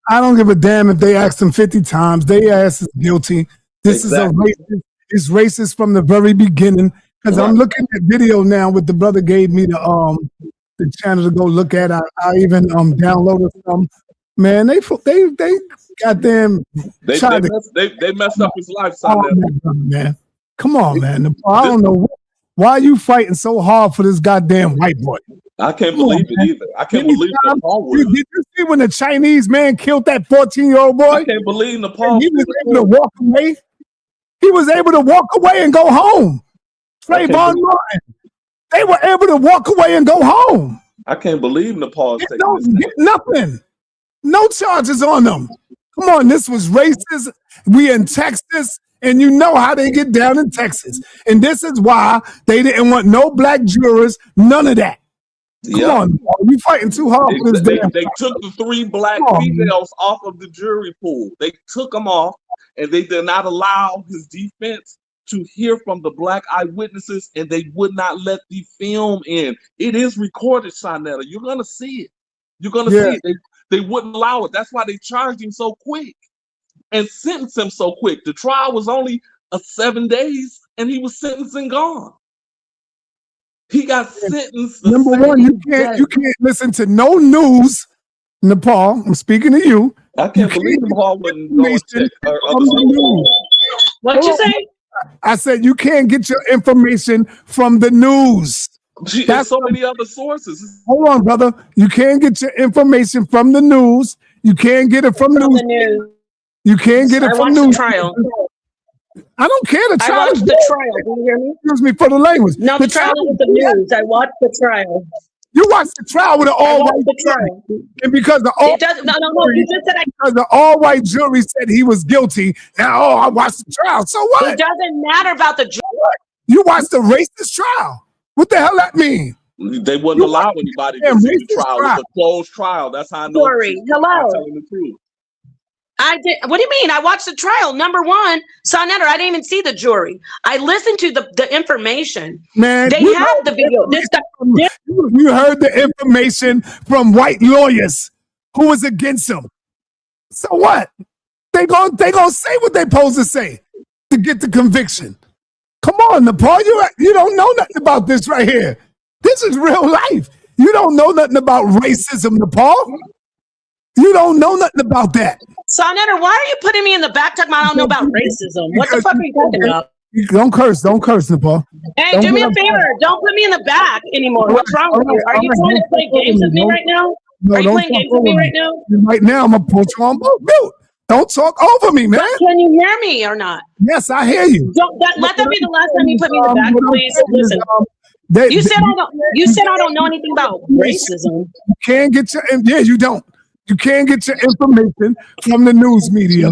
I don't give a damn if they asked him 50 times. They ass is guilty. This is a racist. It's racist from the very beginning. Because I'm looking at video now with the brother gave me the channel to go look at. I even downloaded some. Man, they goddamn they messed up his life, man. Come on, man. I don't know why you fighting so hard for this goddamn white boy. I can't believe it either. I can't believe Nepal. Did you see when the Chinese man killed that 14-year-old boy? I can't believe Nepal. He was able to walk away. He was able to walk away and go home. Trayvon Martin. They were able to walk away and go home. I can't believe Nepal. Nothing. No charges on them. Come on, this was racist. We in Texas, and you know how they get down in Texas. And this is why they didn't want no black jurors, none of that. Come on, you fighting too hard for this damn. They took the 3 black females off of the jury pool. They took them off, and they did not allow his defense to hear from the black eyewitnesses, and they would not let the film in. It is recorded, Shanetta. You're gonna see it. You're gonna see it. They wouldn't allow it. That's why they charged him so quick and sentenced him so quick. The trial was only 7 days, and he was sentenced and gone. He got sentenced. Number one, you can't listen to no news, Nepal. I'm speaking to you. I can't believe Nepal wouldn't go check What'd you say? I said you can't get your information from the news. There's so many other sources. Hold on, brother. You can't get your information from the news. You can't get it from news. You can't get it from news. Trial. I don't care. The trial. I watched the trial. Do you hear me? Excuse me for the language. No, the trial was the news. I watched the trial. You watched the trial with an all-white jury, and because the all-white jury said he was guilty. Now, I watched the trial. So what? It doesn't matter about the jury. You watched the racist trial. What the hell that mean? They wouldn't allow anybody to see the trial. It's a closed trial. That's how I know. Hello. Telling the truth. I did. What do you mean? I watched the trial. Number one, Sonetta, I didn't even see the jury. I listened to the information. Man, they have the video. You heard the information from white lawyers who was against him. So what? They gonna say what they supposed to say to get the conviction. Come on, Nepal. You don't know nothing about this right here. This is real life. You don't know nothing about racism, Nepal. You don't know nothing about that. Sonetta, why are you putting me in the back talking about I don't know about racism? What the fuck are you talking about? Don't curse, Nepal. Hey, Don't do me get a upset. favor. Don't put me in the back anymore. What's wrong with you? Are you trying to play games with me right now? No, Are you don't playing talk games with over me me. right now? Right now, I'm gonna put you on mute. Don't talk over me, man. But can you hear me or not? Yes, I hear you. Let that be the last time you put me in the back, What I'm please. saying is, Listen, they- you said they- I don't. You said I don't know anything about racism. You can't get your you don't. You can't get your information from the news media.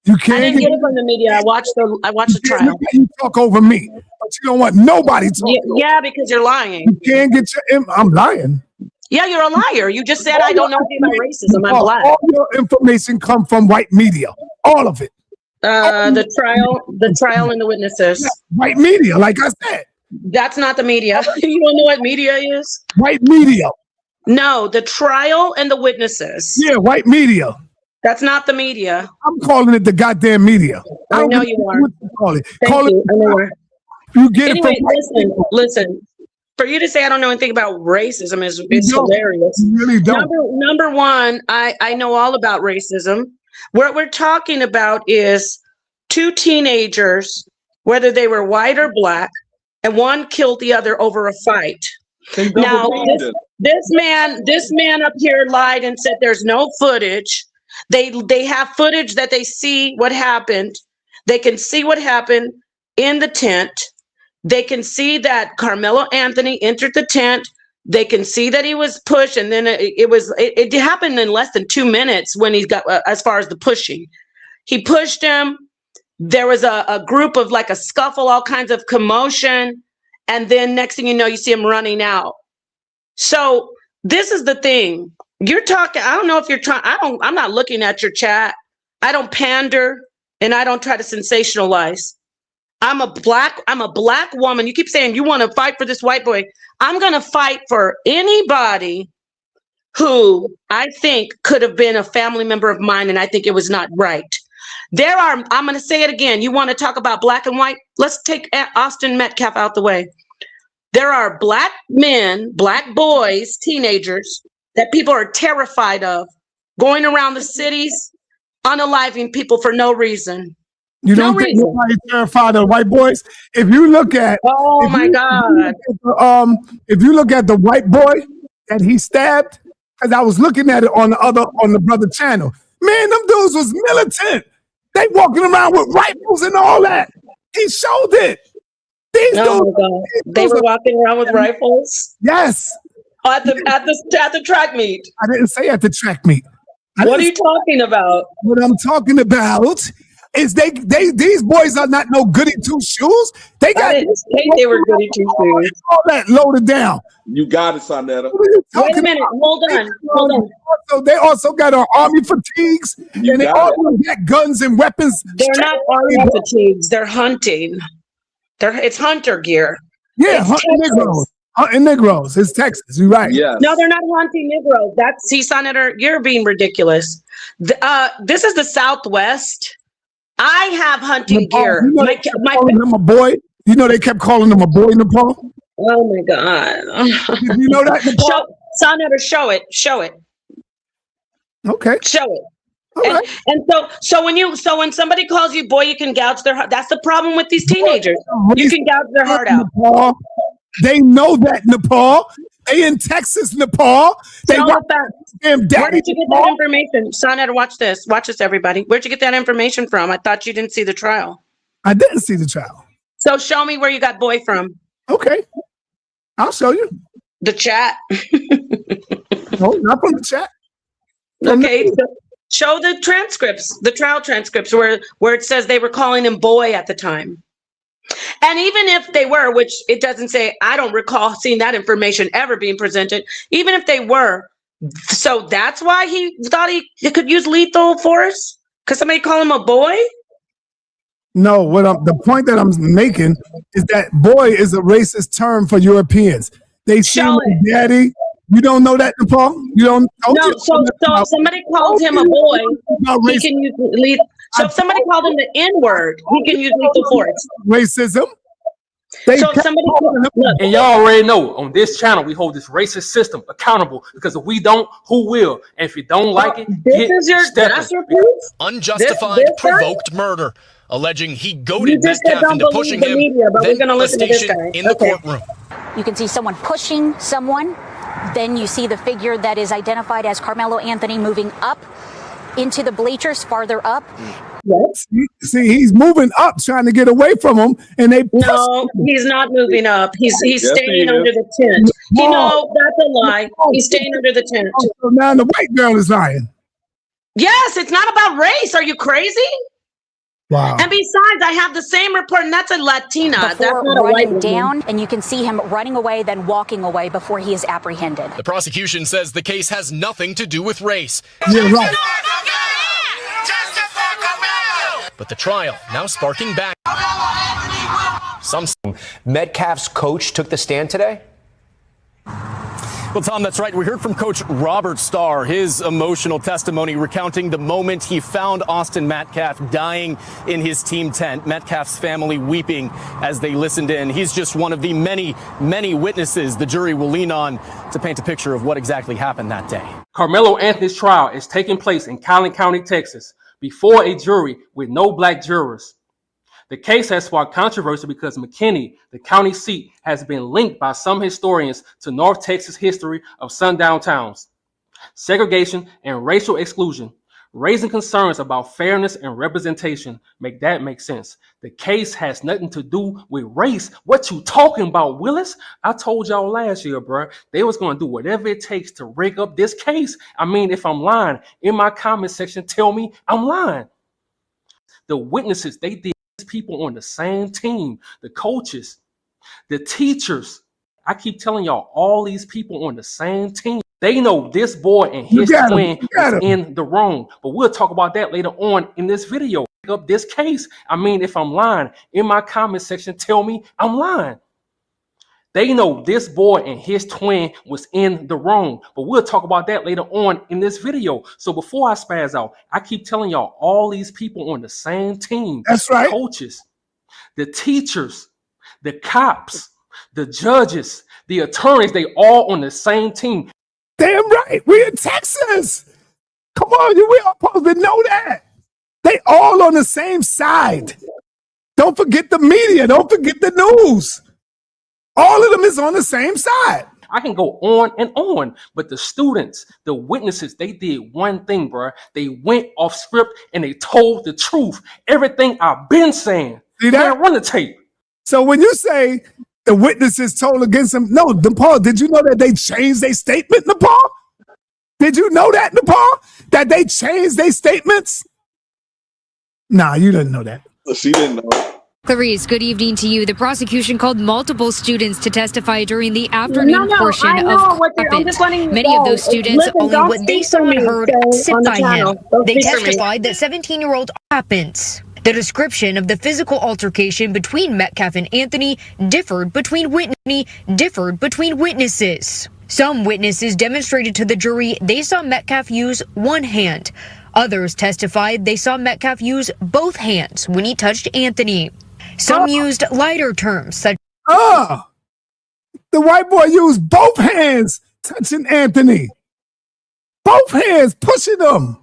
You I can't didn't get it from the media. I watched the trial. You talk over me, but you don't want nobody talking. Yeah, because you're lying. You can't get your. I'm lying. Yeah, you're a liar. You just said I don't know anything about racism. I'm black. All your information come from white media. All of it. The trial, and the witnesses. White media, like I said. That's not the media. You don't know what media is? White media. No, the trial and the witnesses. Yeah, white media. That's not the media. I'm calling it the goddamn media. I know you are. What you call it. Thank Call you. I know you are. You get Anyway, it from listen. For you to say I don't know anything about racism is don't. hilarious. You really don't. Number one, I know all about racism. What we're talking about is two teenagers, whether they were white or black, and one killed the other over a fight. Now, this man up here lied and said there's no footage. They have footage that they see what happened. They can see what happened in the tent. They can see that Karmelo Anthony entered the tent. They can see that he was pushed, and then it happened in less than 2 minutes when he got as far as the pushing. He pushed him. There was a group of like a scuffle, all kinds of commotion, and then next thing you know, you see him running out. So this is the thing. You're talking. I don't know if you're trying. I'm not looking at your chat. I don't pander, and I don't try to sensationalize. I'm a black woman. You keep saying you want to fight for this white boy. I'm going to fight for anybody who I think could have been a family member of mine, and I think it was not right. I'm going to say it again. You want to talk about black and white? Let's take Austin Metcalf out the way. There are black men, black boys, teenagers that people are terrified of going around the cities, unaliving people for no reason. You don't think nobody's terrified of white boys? If you look at if you look at the white boy that he stabbed, because I was looking at it on the brother channel, man, them dudes was militant. They walking around with rifles and all that. He showed it. These dudes, they were walking around with rifles. Yes, at the track meet. I didn't say at the track meet. What are you talking about? What I'm talking about is these boys are not no goody two shoes. They got. I didn't say they were goody two shoes. All that loaded down. You got it, Sonetta. Wait a minute. Hold on. So they also got on army fatigues, and they also got guns and weapons. They're not army fatigues. They're hunting. It's hunter gear. Yeah, hunting Negroes. Hunting Negroes. It's Texas. You're right. Yes. No, they're not hunting Negroes. Senator, you're being ridiculous. This is the Southwest. I have hunting gear. You know they kept calling him a boy. You know they kept calling him a boy, Nepal. Oh my God! Did you know that, Nepal? Senator, show it. Okay. Show it. Right. And so when somebody calls you boy, you can gouge their heart. That's the problem with these teenagers. You can gouge their heart out. Nepal. They know that, Nepal. They in Texas, Nepal. Where'd you get that information? Senator, watch this, everybody. Where'd you get that information from? I thought you didn't see the trial. I didn't see the trial. So show me where you got boy from. Okay. I'll show you. The chat. No, not from the chat. Okay. So show the transcripts, the trial transcripts where it says they were calling him boy at the time. And even if they were, which it doesn't say, I don't recall seeing that information ever being presented, even if they were, so that's why he thought he could use lethal force? Because somebody called him a boy? No, the point that I'm making is that boy is a racist term for Europeans. They see him as daddy. You don't know that, Nepal? You don't? No, so if somebody calls him a boy, he can use lethal. So if somebody called him the N-word, he can use lethal force. Racism. So if somebody look, And y'all already know on this channel we hold this racist system accountable, because if we don't, who will? And if you don't like it, that's your proof? Unjustified provoked murder, alleging he goaded Metcalf into pushing him, media, but then we're gonna listen to this molestation guy. in the courtroom. You can see someone pushing someone. Then you see the figure that is identified as Karmelo Anthony moving up into the bleachers, farther up. Yes. See, he's moving up, trying to get away from him, and they No, he's not moving up. He's staying under the tent. No, that's a lie. He's staying under the tent. So now the white girl is lying. Yes, it's not about race. Are you crazy? Wow. And besides, I have the same report, and that's a Latina. Before That's not a white running woman. down, and you can see him running away, then walking away before he is apprehended. The prosecution says the case has nothing to do with race. You're right. But the trial now sparking back. Some Metcalf's coach took the stand today? Well, Tom, that's right. We heard from Coach Robert Starr, his emotional testimony recounting the moment he found Austin Metcalf dying in his team tent. Metcalf's family weeping as they listened in. He's just one of the many, many witnesses the jury will lean on to paint a picture of what exactly happened that day. Karmelo Anthony's trial is taking place in Collin County, Texas, before a jury with no black jurors. The case has sparked controversy because McKinney, the county seat, has been linked by some historians to North Texas history of sundown towns, segregation, and racial exclusion, raising concerns about fairness and representation. Make that make sense. The case has nothing to do with race. What you talking about, Willis? I told y'all last year, bro, they was going to do whatever it takes to rig up this case. I mean, if I'm lying, in my comment section, tell me I'm lying. The witnesses, they did people on the same team, the coaches, the teachers. I keep telling y'all, all these people on the same team, they know this boy and his twin is in the wrong. But we'll talk about that later on in this video. Pick up this case. I mean, if I'm lying, in my comment section, tell me I'm lying. They know this boy and his twin was in the wrong, but we'll talk about that later on in this video. So before I spaz out, I keep telling y'all, all these people on the same team. That's right. The coaches, the teachers, the cops, the judges, the attorneys, they all on the same team. Damn right. We're in Texas. Come on, we are supposed to know that. They all on the same side. Don't forget the media. Don't forget the news. All of them is on the same side. I can go on and on, but the students, the witnesses, they did one thing, bro. They went off script and they told the truth. Everything I've been saying. See that? Run the tape. So when you say the witnesses told against him, no, Nepal, did you know that they changed their statement, Nepal? Did you know that, Nepal? That they changed their statements? Nah, you didn't know that. She didn't know. Clarice, good evening to you. The prosecution called multiple students to testify during the afternoon portion of court. Many of those students, only what they saw and heard, sit by him. They testified that 17-year-old happens. The description of the physical altercation between Metcalf and Anthony differed between witnesses. Some witnesses demonstrated to the jury they saw Metcalf use one hand. Others testified they saw Metcalf use both hands when he touched Anthony. Some used lighter terms such the white boy used both hands touching Anthony. Both hands pushing him.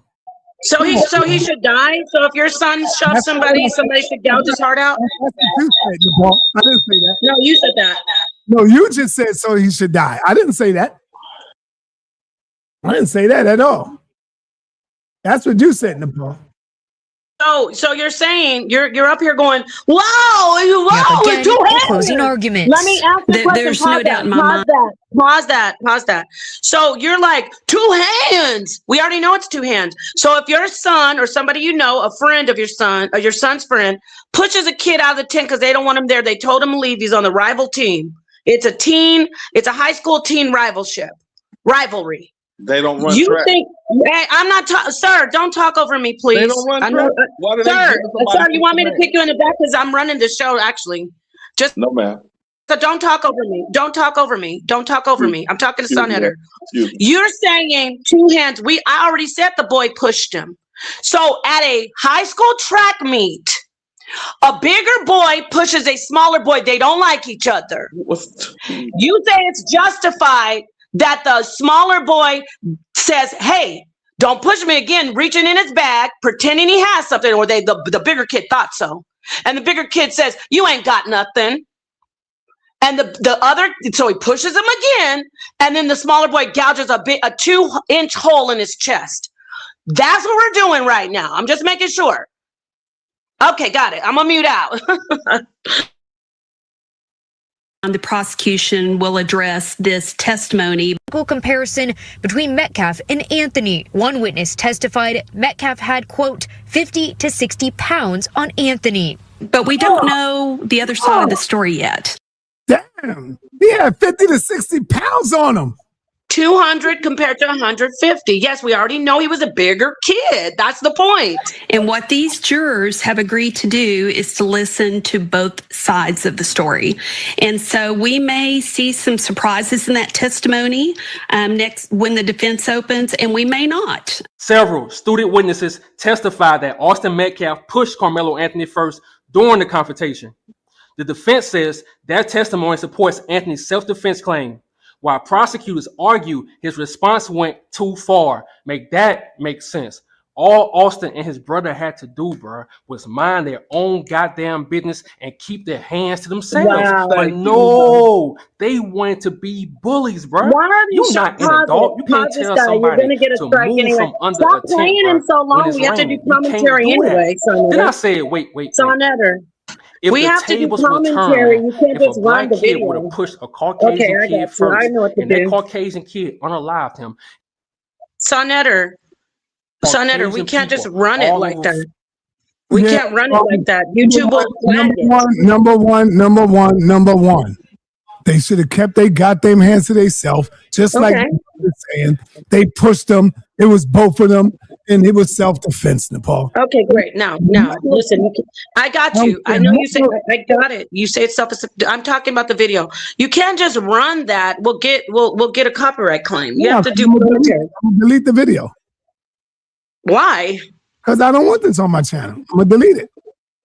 So he should die. So if your son shot somebody should gouge his heart out. I didn't say that. No, you said that. No, you just said so he should die. I didn't say that. I didn't say that at all. That's what you said, Nepal. So you're saying you're up here going, wow, again, two hands. Closing arguments. Let me ask the question. There's no doubt in my mind. Pause that. So you're like, two hands. We already know it's two hands. So if your son or somebody you know, a friend of your son or your son's friend, pushes a kid out of the tent because they don't want him there, they told him to leave. He's on the rival team. It's a high school teen rivalry. They don't run you track. Think I'm not sir, don't talk over me, please. They don't run track. Why do sir, you want me to kick you in the back because I'm running the show, actually. Just no, ma'am. So don't talk over me. Don't talk over me. I'm talking to Sunheader. You're saying two hands. I already said the boy pushed him. So at a high school track meet A bigger boy pushes a smaller boy. They don't like each other. You say it's justified that the smaller boy says, hey, don't push me again, reaching in his bag, pretending he has something, or the bigger kid thought so. And the bigger kid says, you ain't got nothing. And the other, so he pushes him again, and then the smaller boy gouges a 2-inch hole in his chest. That's what we're doing right now. I'm just making sure. Okay, got it. I'm gonna mute out. The prosecution will address this testimony. Comparison between Metcalf and Anthony. One witness testified Metcalf had, quote, 50 to 60 pounds on Anthony. But we don't know the other side of the story yet. Damn, he had 50 to 60 pounds on him. 200 compared to 150. Yes, we already know he was a bigger kid. That's the point. And what these jurors have agreed to do is to listen to both sides of the story. And so we may see some surprises in that testimony next when the defense opens, and we may not. Several student witnesses testified that Austin Metcalf pushed Karmelo Anthony first during the confrontation. The defense says their testimony supports Anthony's self-defense claim, while prosecutors argue his response went too far. Make sense. All Austin and his brother had to do, bro, was mind their own goddamn business and keep their hands to themselves. Wow. But no, they wanted to be bullies, bro. Why are you not an adult? You can't tell somebody you're get a to strike move anyway. from under Stop a tent, playing him so long. We have to do commentary anyway. Then I said, wait. Sonetter. If we the have to do tables were commentary. turned, You can't if just a black run the kid video. would have pushed a Caucasian kid first, and that Caucasian kid unalived him. Sonetter, we can't just run it like that. We can't run it like that. YouTube will flag it. Number one. They should have kept their goddamn hands to themselves, just like you were saying. They pushed them. It was both of them, and it was self-defense, Nepal. Okay, great. Now, listen. I got you. I know you say I got it. You say it's self-defense. I'm talking about the video. You can't just run that. We'll get a copyright claim. You have to do commentary. Delete the video. Why? Because I don't want this on my channel. I'm gonna delete it.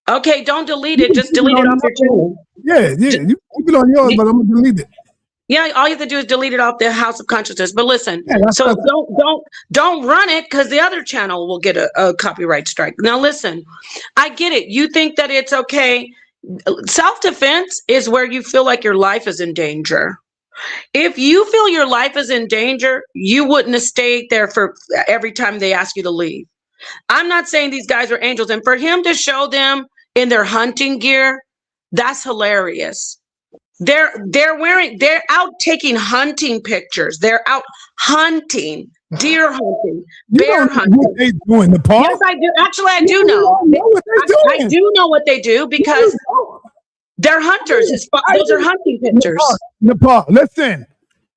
Okay, don't delete it. Just delete it off your channel. Yeah. You keep it on yours, but I'm gonna delete it. Yeah, all you have to do is delete it off the House of Consciousness. But listen, so don't run it because the other channel will get a copyright strike. Now listen, I get it. You think that it's okay. Self-defense is where you feel like your life is in danger. If you feel your life is in danger, you wouldn't have stayed there for every time they ask you to leave. I'm not saying these guys are angels, and for him to show them in their hunting gear, that's hilarious. They're out taking hunting pictures. They're out hunting, deer hunting, bear hunting. What they doing, Nepal? Yes, I do. Actually, I do know. I do know what they do because they're hunters. Those are hunting pictures. Nepal, listen,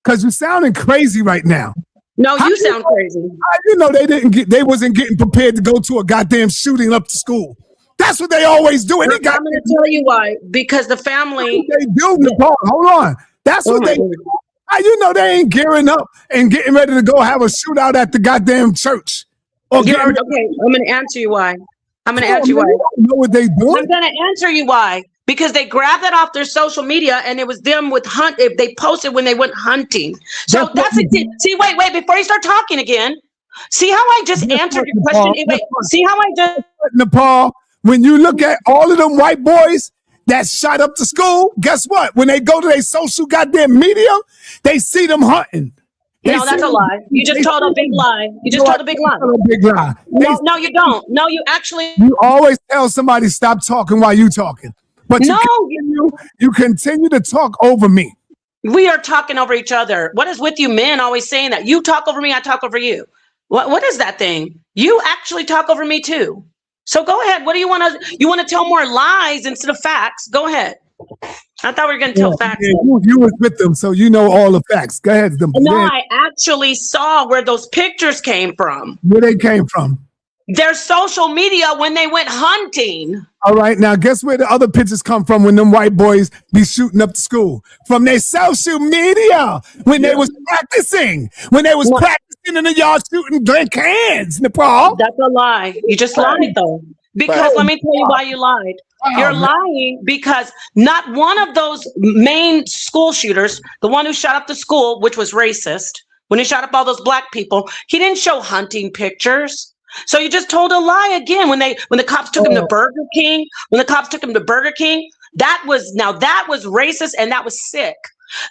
because you're sounding crazy right now. No, you sound crazy. How you know they wasn't getting prepared to go to a goddamn shooting up to school? That's what they always do. And I'm going to tell you why. Because the family. They do, Nepal. Hold on. That's what they do. How you know they ain't gearing up and getting ready to go have a shootout at the goddamn church? Okay, I'm going to answer you why. I'm going to answer you why. You know what they doing? I'm going to answer you why. Because they grabbed that off their social media and it was them with if they posted when they went hunting. So that's it. See, wait, before you start talking again. See how I just answered your question? Wait, see how I just. Nepal, when you look at all of them white boys that shot up the school, guess what? When they go to their social goddamn media, they see them hunting. No, that's a lie. You just told a big lie. You just told a big lie. No, you don't. No, you actually. You always tell somebody stop talking while you talking. But you continue to talk over me. We are talking over each other. What is with you men always saying that? You talk over me, I talk over you. What is that thing? You actually talk over me too. So go ahead. What do you want to tell more lies instead of facts? Go ahead. I thought we were going to tell facts. You was with them, so you know all the facts. Go ahead. No, I actually saw where those pictures came from. Where they came from? Their social media when they went hunting. All right, now guess where the other pictures come from when them white boys be shooting up the school? From their social media when they was practicing. When they was practicing in the yard shooting cans, Nepal. That's a lie. You just lied though. Because let me tell you why you lied. You're lying because not one of those main school shooters, the one who shot up the school, which was racist, when he shot up all those black people, he didn't show hunting pictures. So you just told a lie again. When the cops took him to Burger King, that was racist and that was sick.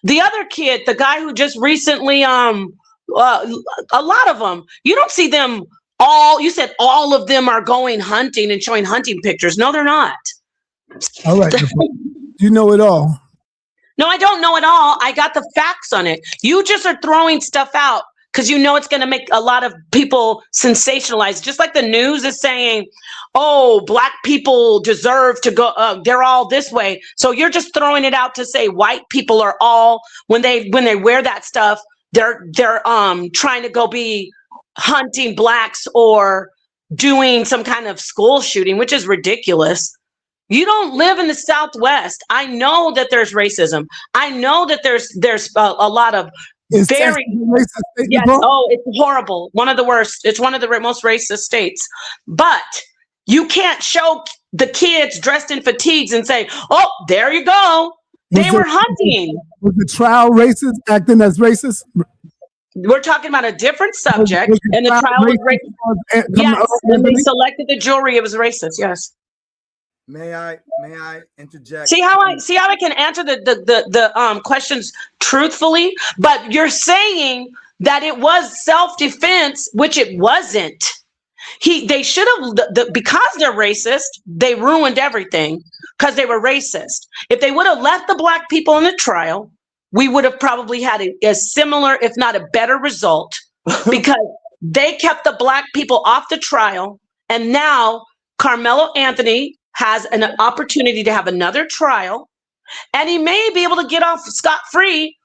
The other kid, the guy who just recently, a lot of them, you don't see them all. You said all of them are going hunting and showing hunting pictures. No, they're not. All right. You know it all. No, I don't know it all. I got the facts on it. You just are throwing stuff out because you know it's going to make a lot of people sensationalize. Just like the news is saying, oh, black people deserve to go, they're all this way. So you're just throwing it out to say white people are all, when they wear that stuff, they're trying to go be hunting blacks or doing some kind of school shooting, which is ridiculous. You don't live in the Southwest. I know that there's racism. I know that there's a lot of very racist. Yes. Oh, it's horrible. One of the worst. It's one of the most racist states. But you can't show the kids dressed in fatigues and say, "Oh, there you go. They were hunting." Was the trial racist, acting as racist? We're talking about a different subject, and the trial was racist. Yes, and they selected the jury. It was racist. Yes. May I interject? See how I can answer the questions truthfully, but you're saying that it was self-defense, which it wasn't. They should have, because they're racist, they ruined everything because they were racist. If they would have left the black people in the trial, we would have probably had a similar, if not a better result, because they kept the black people off the trial, and now Karmelo Anthony has an opportunity to have another trial, and he may be able to get off scot-free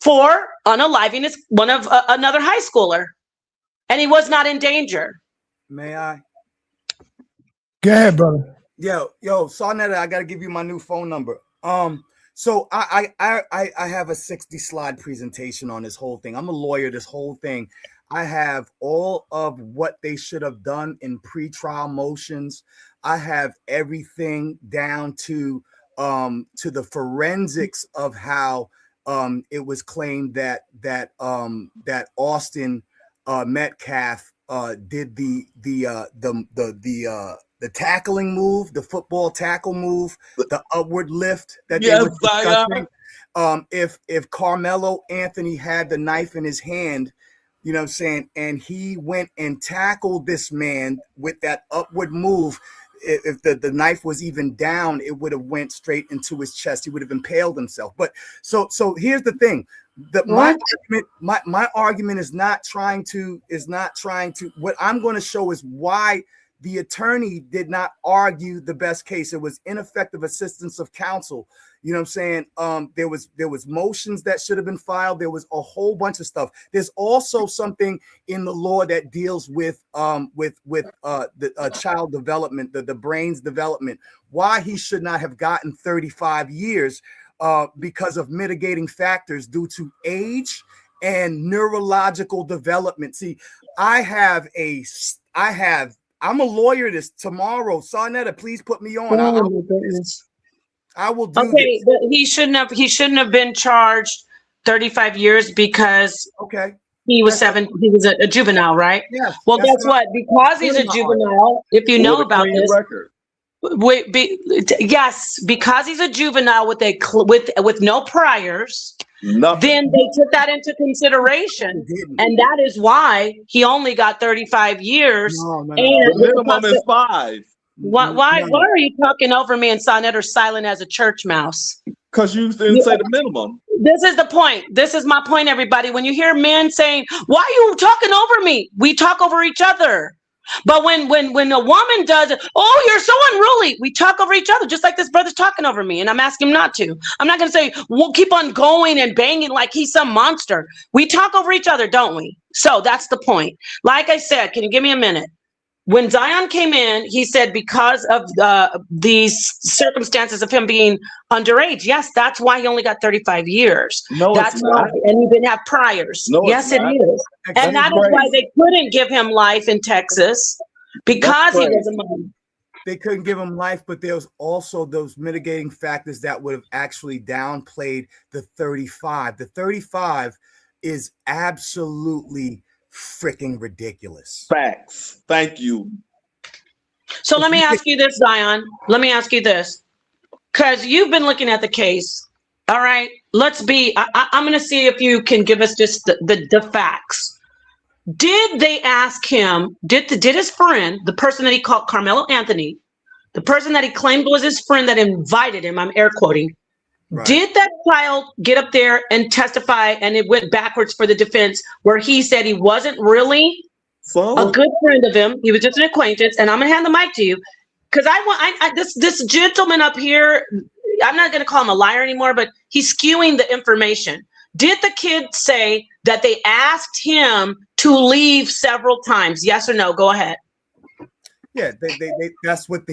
for unaliving another high schooler, and he was not in danger. May I? Go ahead, brother. Yo, Sarnetta, I gotta give you my new phone number. So I have a 60-slide presentation on this whole thing. I'm a lawyer. This whole thing, I have all of what they should have done in pretrial motions. I have everything down to the forensics of how it was claimed that Austin Metcalf did the tackling move, the football tackle move, the upward lift that they were discussing. If Karmelo Anthony had the knife in his hand, you know what I'm saying, and he went and tackled this man with that upward move, if the knife was even down, it would have went straight into his chest. He would have impaled himself. But so here's the thing. My argument is not trying to what I'm going to show is why the attorney did not argue the best case. It was ineffective assistance of counsel. You know what I'm saying? There was motions that should have been filed. There was a whole bunch of stuff. There's also something in the law that deals with the child development, the brain's development. Why he should not have gotten 35 years because of mitigating factors due to age and neurological development. See, I'm a lawyer this tomorrow. Sarnetta, please put me on. Oh my goodness. I will do this. But he shouldn't have been charged 35 years because he was he was a juvenile, right? Yes. Well, guess what? Because he's a juvenile, if you know about this, yes, because he's a juvenile with no priors. Then they took that into consideration, and that is why he only got 35 years. No. The minimum is 5. Why are you talking over me and Sonnet are silent as a church mouse? Because you didn't say the minimum. This is the point. This is my point, everybody. When you hear men saying, "Why are you talking over me?" We talk over each other. But when a woman does it, "Oh, you're so unruly," we talk over each other, just like this brother's talking over me, and I'm asking him not to. I'm not going to say, "We'll keep on going and banging like he's some monster." We talk over each other, don't we? So that's the point. Like I said, can you give me a minute? When Zion came in, he said because of these circumstances of him being underage, yes, that's why he only got 35 years. No, that's why, and he didn't have priors. No, yes, it is. And that is why they couldn't give him life in Texas because he was a minor. they couldn't give him life, but there was also those mitigating factors that would have actually downplayed the 35. The 35 is absolutely freaking ridiculous. Facts. Thank you. So let me ask you this, Zion. Let me ask you this, because you've been looking at the case. All right, let's be. I'm going to see if you can give us just the facts. Did they ask him? Did his friend, the person that he called Karmelo Anthony, the person that he claimed was his friend that invited him? I'm air quoting. Right. Did that child get up there and testify, and it went backwards for the defense, where he said he wasn't really a good friend of him, he was just an acquaintance? And I'm gonna hand the mic to you, because this gentleman up here, I'm not gonna call him a liar anymore, but he's skewing the information. Did the kid say that they asked him to leave several times? Yes or no? Go ahead. Yeah, that's what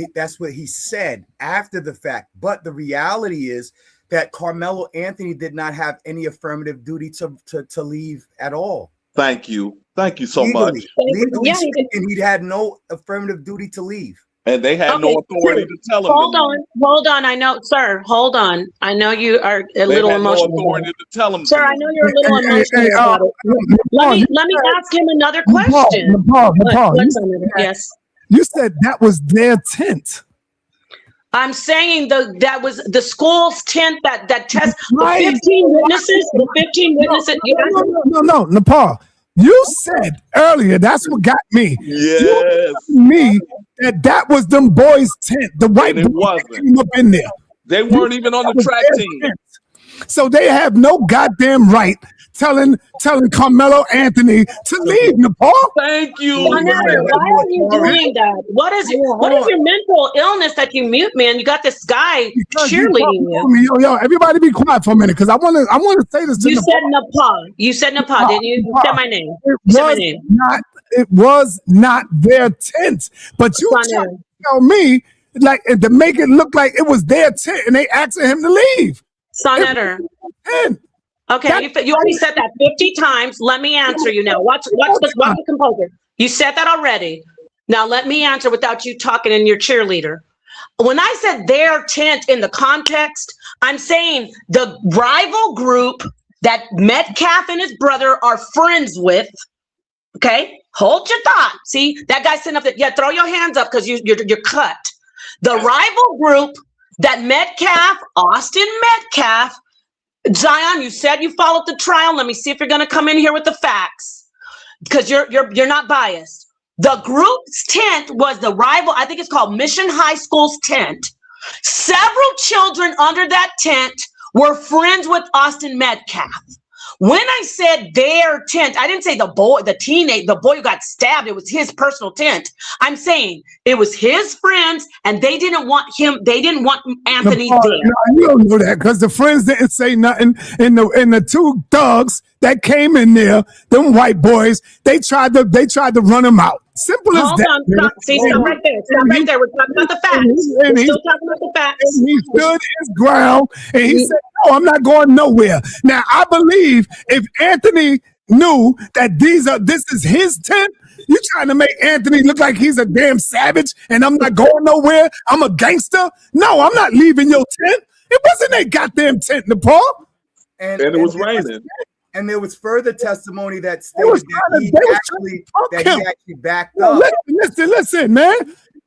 he said after the fact. But the reality is that Karmelo Anthony did not have any affirmative duty to leave at all. Thank you so much. Legally speaking, he had no affirmative duty to leave. And they had no authority to tell him. Hold on. I know, sir. Hold on. I know you are a little emotional. No authority to tell him. Sir, I know you're a little emotional about it. Let me ask him another question. Nepal, yes. You said that was their tent. I'm saying that was the school's tent that test the 15 witnesses. The 15 witnesses. No, Nepal. You said earlier, that's what got me. Yes. Me that was them boys' tent. The white boys came up in there. They weren't even on the track team. Tent. So they have no goddamn right telling Karmelo Anthony to leave, Nepal. Thank you. Why are you doing that? What is your mental illness that you mute, man? You got this guy cheerleading you. Yo, everybody be quiet for a minute, because I want to say this to Nepal. You said Nepal, didn't you? You said my name. It was not their tent, but you tell me like to make it look like it was their tent, and they asking him to leave. Senator. Okay, you already said that 50 times. Let me answer you now. Watch the composer. You said that already. Now let me answer without you talking in your cheerleader. When I said their tent in the context, I'm saying the rival group that Metcalf and his brother are friends with. Okay, hold your thought. See, that guy sitting up there. Yeah, throw your hands up, because you're cut. The rival group that Austin Metcalf, Zion, you said you followed the trial. Let me see if you're going to come in here with the facts, because you're not biased. The group's tent was the rival. I think it's called Mission High School's tent. Several children under that tent were friends with Austin Metcalf. When I said their tent, I didn't say the boy who got stabbed. It was his personal tent. I'm saying it was his friends, and they didn't want him. They didn't want Anthony there. No, you don't know that, because the friends didn't say nothing. And the two thugs that came in there, them white boys, they tried to run him out. Simple as that. Hold on. Stop right there. Stop right there. We're talking about the facts. We're still talking about the facts. He stood his ground, and he said, "No, I'm not going nowhere." Now, I believe if Anthony knew that this is his tent, you trying to make Anthony look like he's a damn savage and I'm not going nowhere. I'm a gangster. No, I'm not leaving your tent. It wasn't their goddamn tent, Nepal. And it was raining. And there was further testimony that stated that he actually backed up. Listen, man.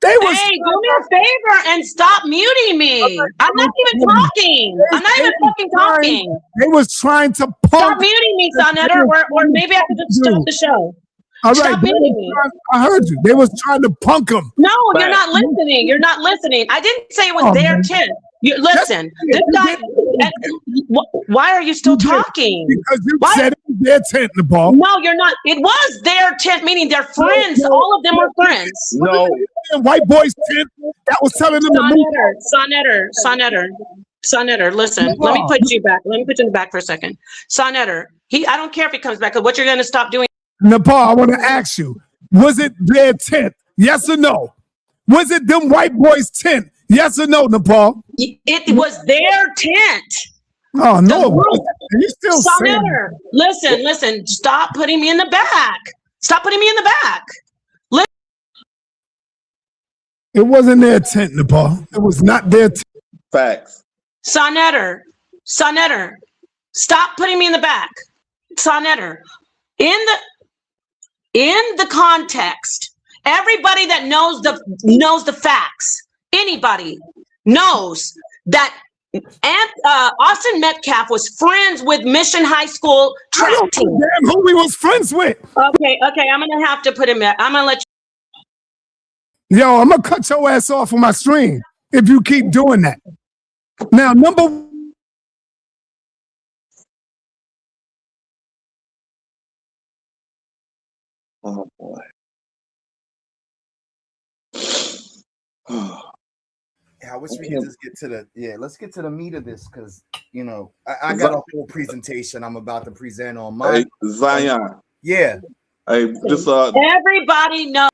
Hey, do me a favor and stop muting me. I'm not even talking. I'm not even fucking talking. They was trying to punk. Stop muting me, Sonetta, or maybe I could just stop the show. All right, I heard you. They was trying to punk him. No, you're not listening. You're not listening. I didn't say it was their tent. Listen, this guy. Why are you still talking? Because you said it was their tent, Nepal. No, you're not. It was their tent, meaning they're friends. All of them are friends. No, white boys tent that was telling them to move. Sonetter, listen. Let me put you back. Let me put you in the back for a second. Sonetter, I don't care if he comes back. What you're going to stop doing? Nepal, I want to ask you: was it their tent? Yes or no? Was it them white boys' tent? Yes or no, Nepal? It was their tent. Oh no! You still Senator, listen. Stop putting me in the back. Stop putting me in the back. It wasn't their tent, Nepal. It was not their tent. Facts. Sonetter, stop putting me in the back. Sonetter, in the context, everybody that knows the facts, anybody knows that Austin Metcalf was friends with Mission High School track team. Damn, who he was friends with. Okay, I'm gonna have to put him in. I'm gonna let you. Yo, I'm gonna cut your ass off of my stream if you keep doing that. Now, number Oh boy. I wish we could just get to let's get to the meat of this, because I got a whole presentation I'm about to present on my Zion. Yeah. Hey, just everybody knows.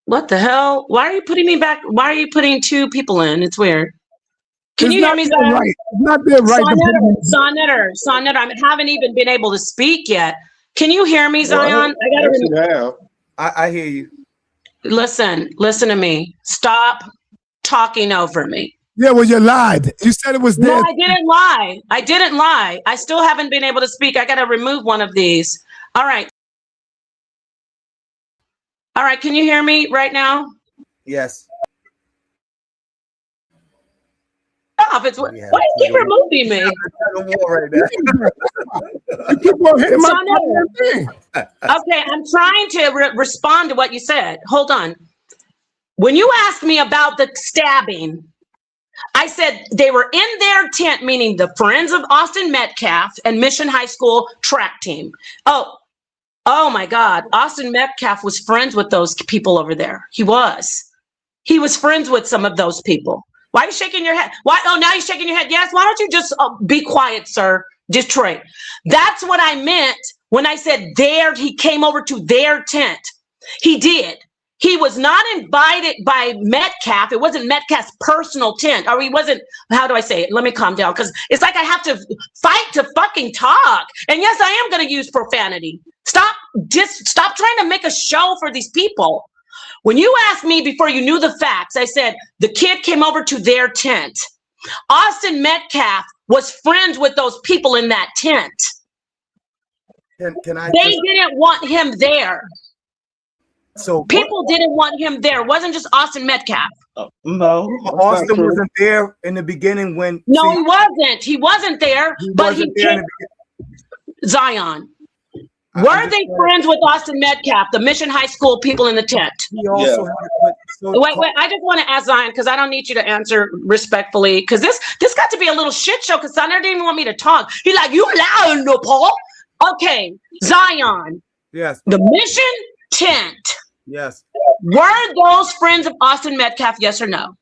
What the hell? Why are you putting me back? Why are you putting two people in? It's weird. Can you hear me, Zion? Right. It's not their right. Sonetter, I haven't even been able to speak yet. Can you hear me, Zion? I hear you. Listen to me. Stop talking over me. Yeah, well, you lied. You said it was there. No, I didn't lie. I still haven't been able to speak. I got to remove one of these. All right. Can you hear me right now? Yes. Stop. Why do you keep removing me? Okay, I'm trying to respond to what you said. Hold on. When you asked me about the stabbing, I said they were in their tent, meaning the friends of Austin Metcalf and Mission High School track team. Oh my God. Austin Metcalf was friends with those people over there. He was friends with some of those people. Why are you shaking your head? Why? Oh, now you're shaking your head. Yes. Why don't you just be quiet, sir? Detroit. That's what I meant when I said he came over to their tent. He did. He was not invited by Metcalf. It wasn't Metcalf's personal tent. Or he wasn't, how do I say it? Let me calm down, because it's like I have to fight to fucking talk. And yes, I am going to use profanity. Stop trying to make a show for these people. When you asked me before you knew the facts, I said the kid came over to their tent. Austin Metcalf was friends with those people in that tent. They didn't want him there. So people didn't want him there. It wasn't just Austin Metcalf. No, Austin wasn't there in the beginning when. No, he wasn't. He wasn't there. Zion. Were they friends with Austin Metcalf, the Mission High School people in the tent? He also Wait. I just want to ask Zion, because I don't need you to answer respectfully, because this got to be a little shit show, because Zion didn't even want me to talk. He's like, you loud, no, Paul. Okay, Zion. Yes. The Mission tent. Yes. Were those friends of Austin Metcalf, yes or no?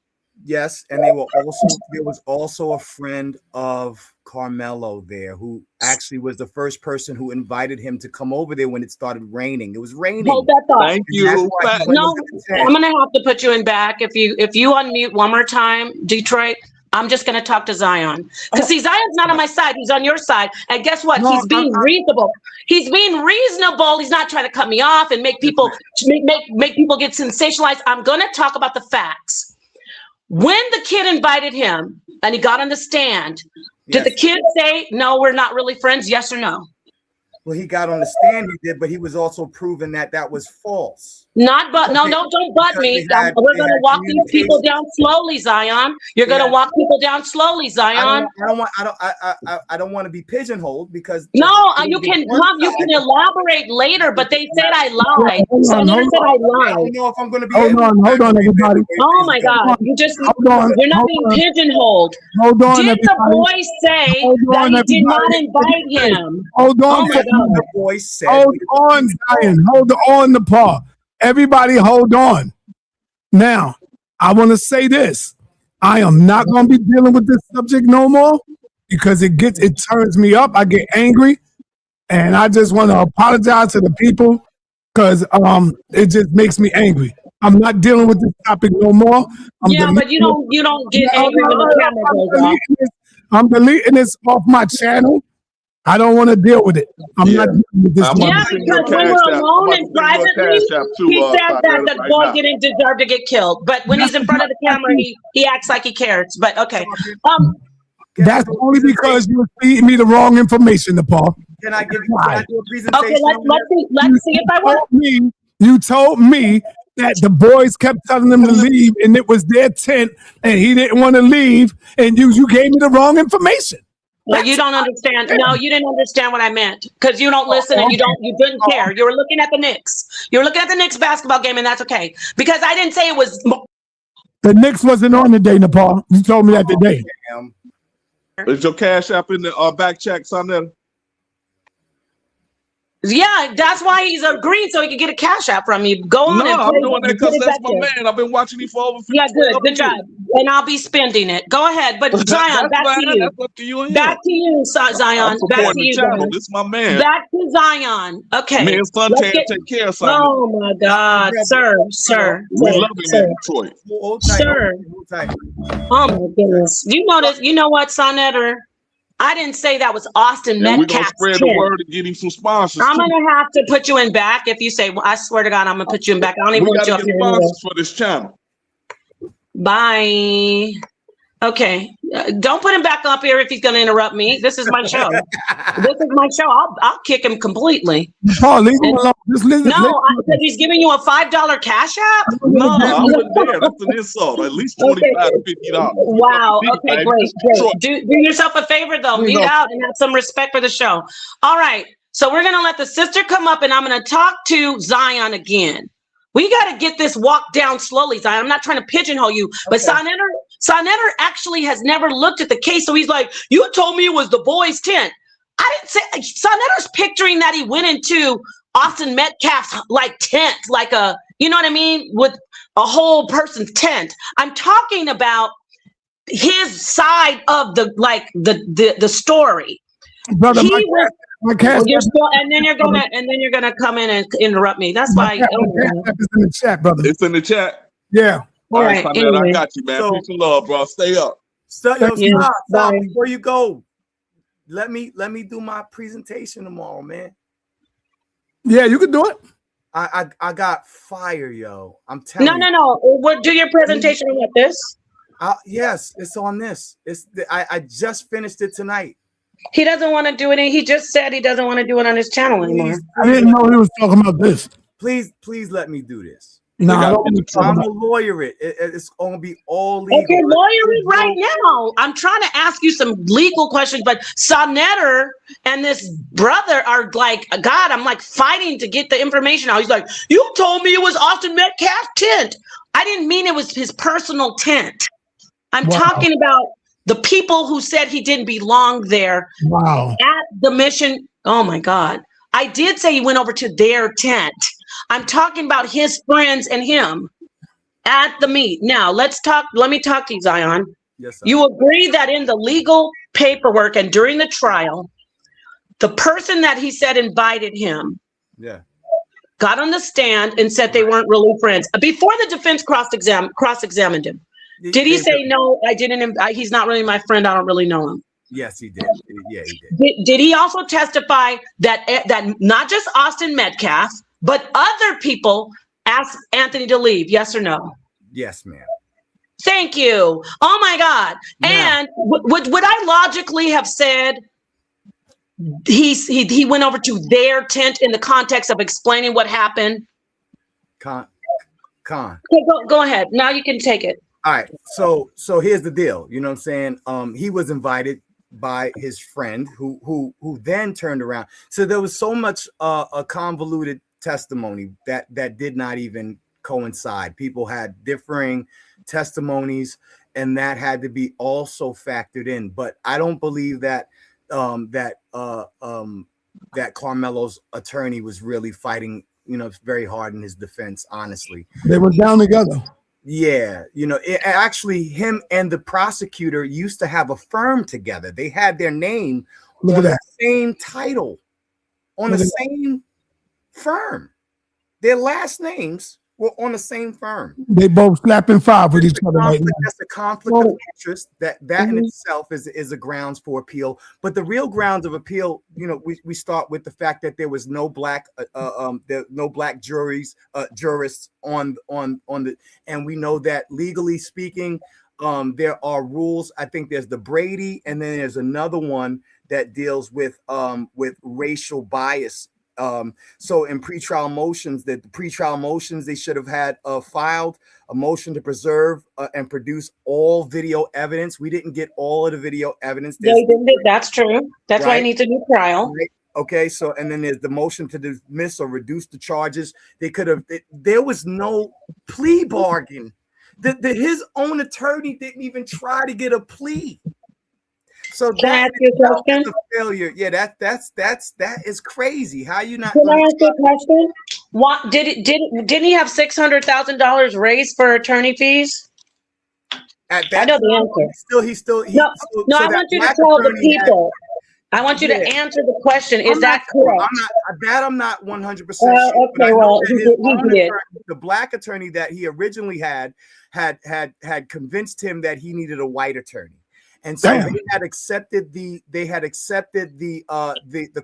Yes, and there was also a friend of Karmelo there, who actually was the first person who invited him to come over there when it started raining. It was raining. Hold that thought. Thank you. No, I'm gonna have to put you in back. If you unmute one more time, Detroit, I'm just gonna talk to Zion. Because see, Zion's not on my side, he's on your side. And guess what? He's being reasonable. He's being reasonable. He's not trying to cut me off and make people make people get sensationalized. I'm gonna talk about the facts. When the kid invited him and he got on the stand, did the kid say, no, we're not really friends? Yes or no? Well, he got on the stand, he did, but he was also proven that was false. Don't butt me. We're going to walk these people down slowly, Zion. You're going to walk people down slowly, Zion. I don't want to be pigeonholed, because no, you can elaborate later, but they said I lied. So they said I lied. I don't know if I'm going to be hold on, everybody. Oh my God. You're not being pigeonholed. Hold on, did the boy say that he did not invite him? Hold on. Oh my God. The boy said. Hold on, Zion. Hold on, Nepal. Everybody hold on. Now, I want to say this. I am not going to be dealing with this subject no more, because it turns me up. I get angry, and I just want to apologize to the people, because it just makes me angry. I'm not dealing with this topic no more. But you don't get angry when the camera goes off. I'm deleting this off my channel. I don't want to deal with it. I'm not dealing with this one. Yeah, because when we're alone and privately, he said that the boy didn't deserve to get killed. But when he's in front of the camera, he acts like he cares. But okay. That's only because you were feeding me the wrong information, Nepal. Can I do a presentation? Okay, let's see if I want. You told me that the boys kept telling them to leave, and it was their tent, and he didn't want to leave, and you gave me the wrong information. Well, you don't understand. No, you didn't understand what I meant because you don't listen and you didn't care. You were looking at the Knicks. You were looking at the Knicks basketball game, and that's okay because I didn't say it was. The Knicks wasn't on today, Nepal. You told me that today. Is your cash app in the back check, son? Yeah, that's why he's agreed so he can get a cash app from you. Go on. No, I'm doing that because that's my man. I've been watching you for over 50 years. Yeah, good job. And I'll be spending it. Go ahead, but Zion, back to you. That's up to you. Back to you, Zion. Back to you. This is my man. Back to Zion. Okay. Me and Suntan take care of something. Oh my God, sir. We love him in Detroit. Sir. Oh my goodness. You know this. You know what, Sonetter? I didn't say that was Austin Metcalf. We're going to spread the word and get him some sponsors. I'm going to have to put you in back if you say, well, I swear to God, I'm going to put you in back. I don't even want you up here. Sponsors for this channel. Bye. Okay. Don't put him back up here if he's going to interrupt me. This is my show. This is my show. I'll kick him completely. Oh, leave him alone. Just listen. No, because he's giving you a $5 cash app? No, I wasn't there. That's an insult. At least $25 to $50. Wow. Okay, great. Do yourself a favor, though. Leave out and have some respect for the show. All right. So we're going to let the sister come up, and I'm going to talk to Zion again. We got to get this walk down slowly, Zion. I'm not trying to pigeonhole you, but Sonetter actually has never looked at the case. So he's like, you told me it was the boys' tent. I didn't say. Sonetter's picturing that he went into Austin Metcalf's like tent, like a, you know what I mean, with a whole person's tent. I'm talking about his side of the story. Brother, and then you're gonna come in and interrupt me. That's why. It's in the chat, brother. It's in the chat. Yeah. All right. Anyway. I got you, man. Peace and love, bro. Stay up. Stop. Before you go, let me do my presentation tomorrow, man. Yeah, you can do it. I got fire, yo. I'm telling you. No. What do your presentation on this? Yes, it's on this. I just finished it tonight. He doesn't want to do it. He just said he doesn't want to do it on his channel anymore. I didn't know he was talking about this. Please let me do this. No, I'm a lawyer. It's going to be all legal. Okay, lawyer it right now. I'm trying to ask you some legal questions, but Sonetter and this brother are like, God, I'm like fighting to get the information out. He's like, you told me it was Austin Metcalf's tent. I didn't mean it was his personal tent. I'm talking about the people who said he didn't belong there at the mission. Oh my God. I did say he went over to their tent. I'm talking about his friends and him at the meet. Now let me talk to you, Zion. Yes, sir. You agree that in the legal paperwork and during the trial, the person that he said invited him got on the stand and said they weren't really friends. Before the defense cross-examined him. Did he say, no, I didn't, he's not really my friend, I don't really know him? Yes, he did. Yeah, he did. Did he also testify that not just Austin Metcalf, but other people asked Anthony to leave? Yes or no? Yes, ma'am. Thank you. Oh my God. No. And would I logically have said he went over to their tent in the context of explaining what happened? Okay, go ahead. Now you can take it. All right. So here's the deal. You know what I'm saying? He was invited by his friend who then turned around. So there was so much a convoluted testimony that did not even coincide. People had differing testimonies, and that had to be also factored in. But I don't believe that that Karmelo's attorney was really fighting, very hard in his defense. Honestly, they were down together. Yeah, actually, him and the prosecutor used to have a firm together. They had their name on the same title, on the same firm. Their last names We're on the same firm. They both slapping five with each other right now. That's a conflict of interest. That in itself is a grounds for appeal. But the real grounds of appeal, you know, we start with the fact that there was no black jurists on the, and we know that legally speaking, there are rules. I think there's the Brady, and then there's another one that deals with racial bias. So in pretrial motions, they should have had filed a motion to preserve and produce all video evidence. We didn't get all of the video evidence. That's true. That's why it needs a new trial. Right? Okay, so and then there's the motion to dismiss or reduce the charges. They could have. There was no plea bargain. His own attorney didn't even try to get a plea. So that is a failure. Yeah, that is crazy. How you not? Can I ask you a question? What didn't he have $600,000 raised for attorney fees? At that I know the answer. He still. No. I want you to tell the people. I want you to answer the question. Is that correct? I'm not 100%. Okay, well, he did. The black attorney that he originally had convinced him that he needed a white attorney. And so they had accepted the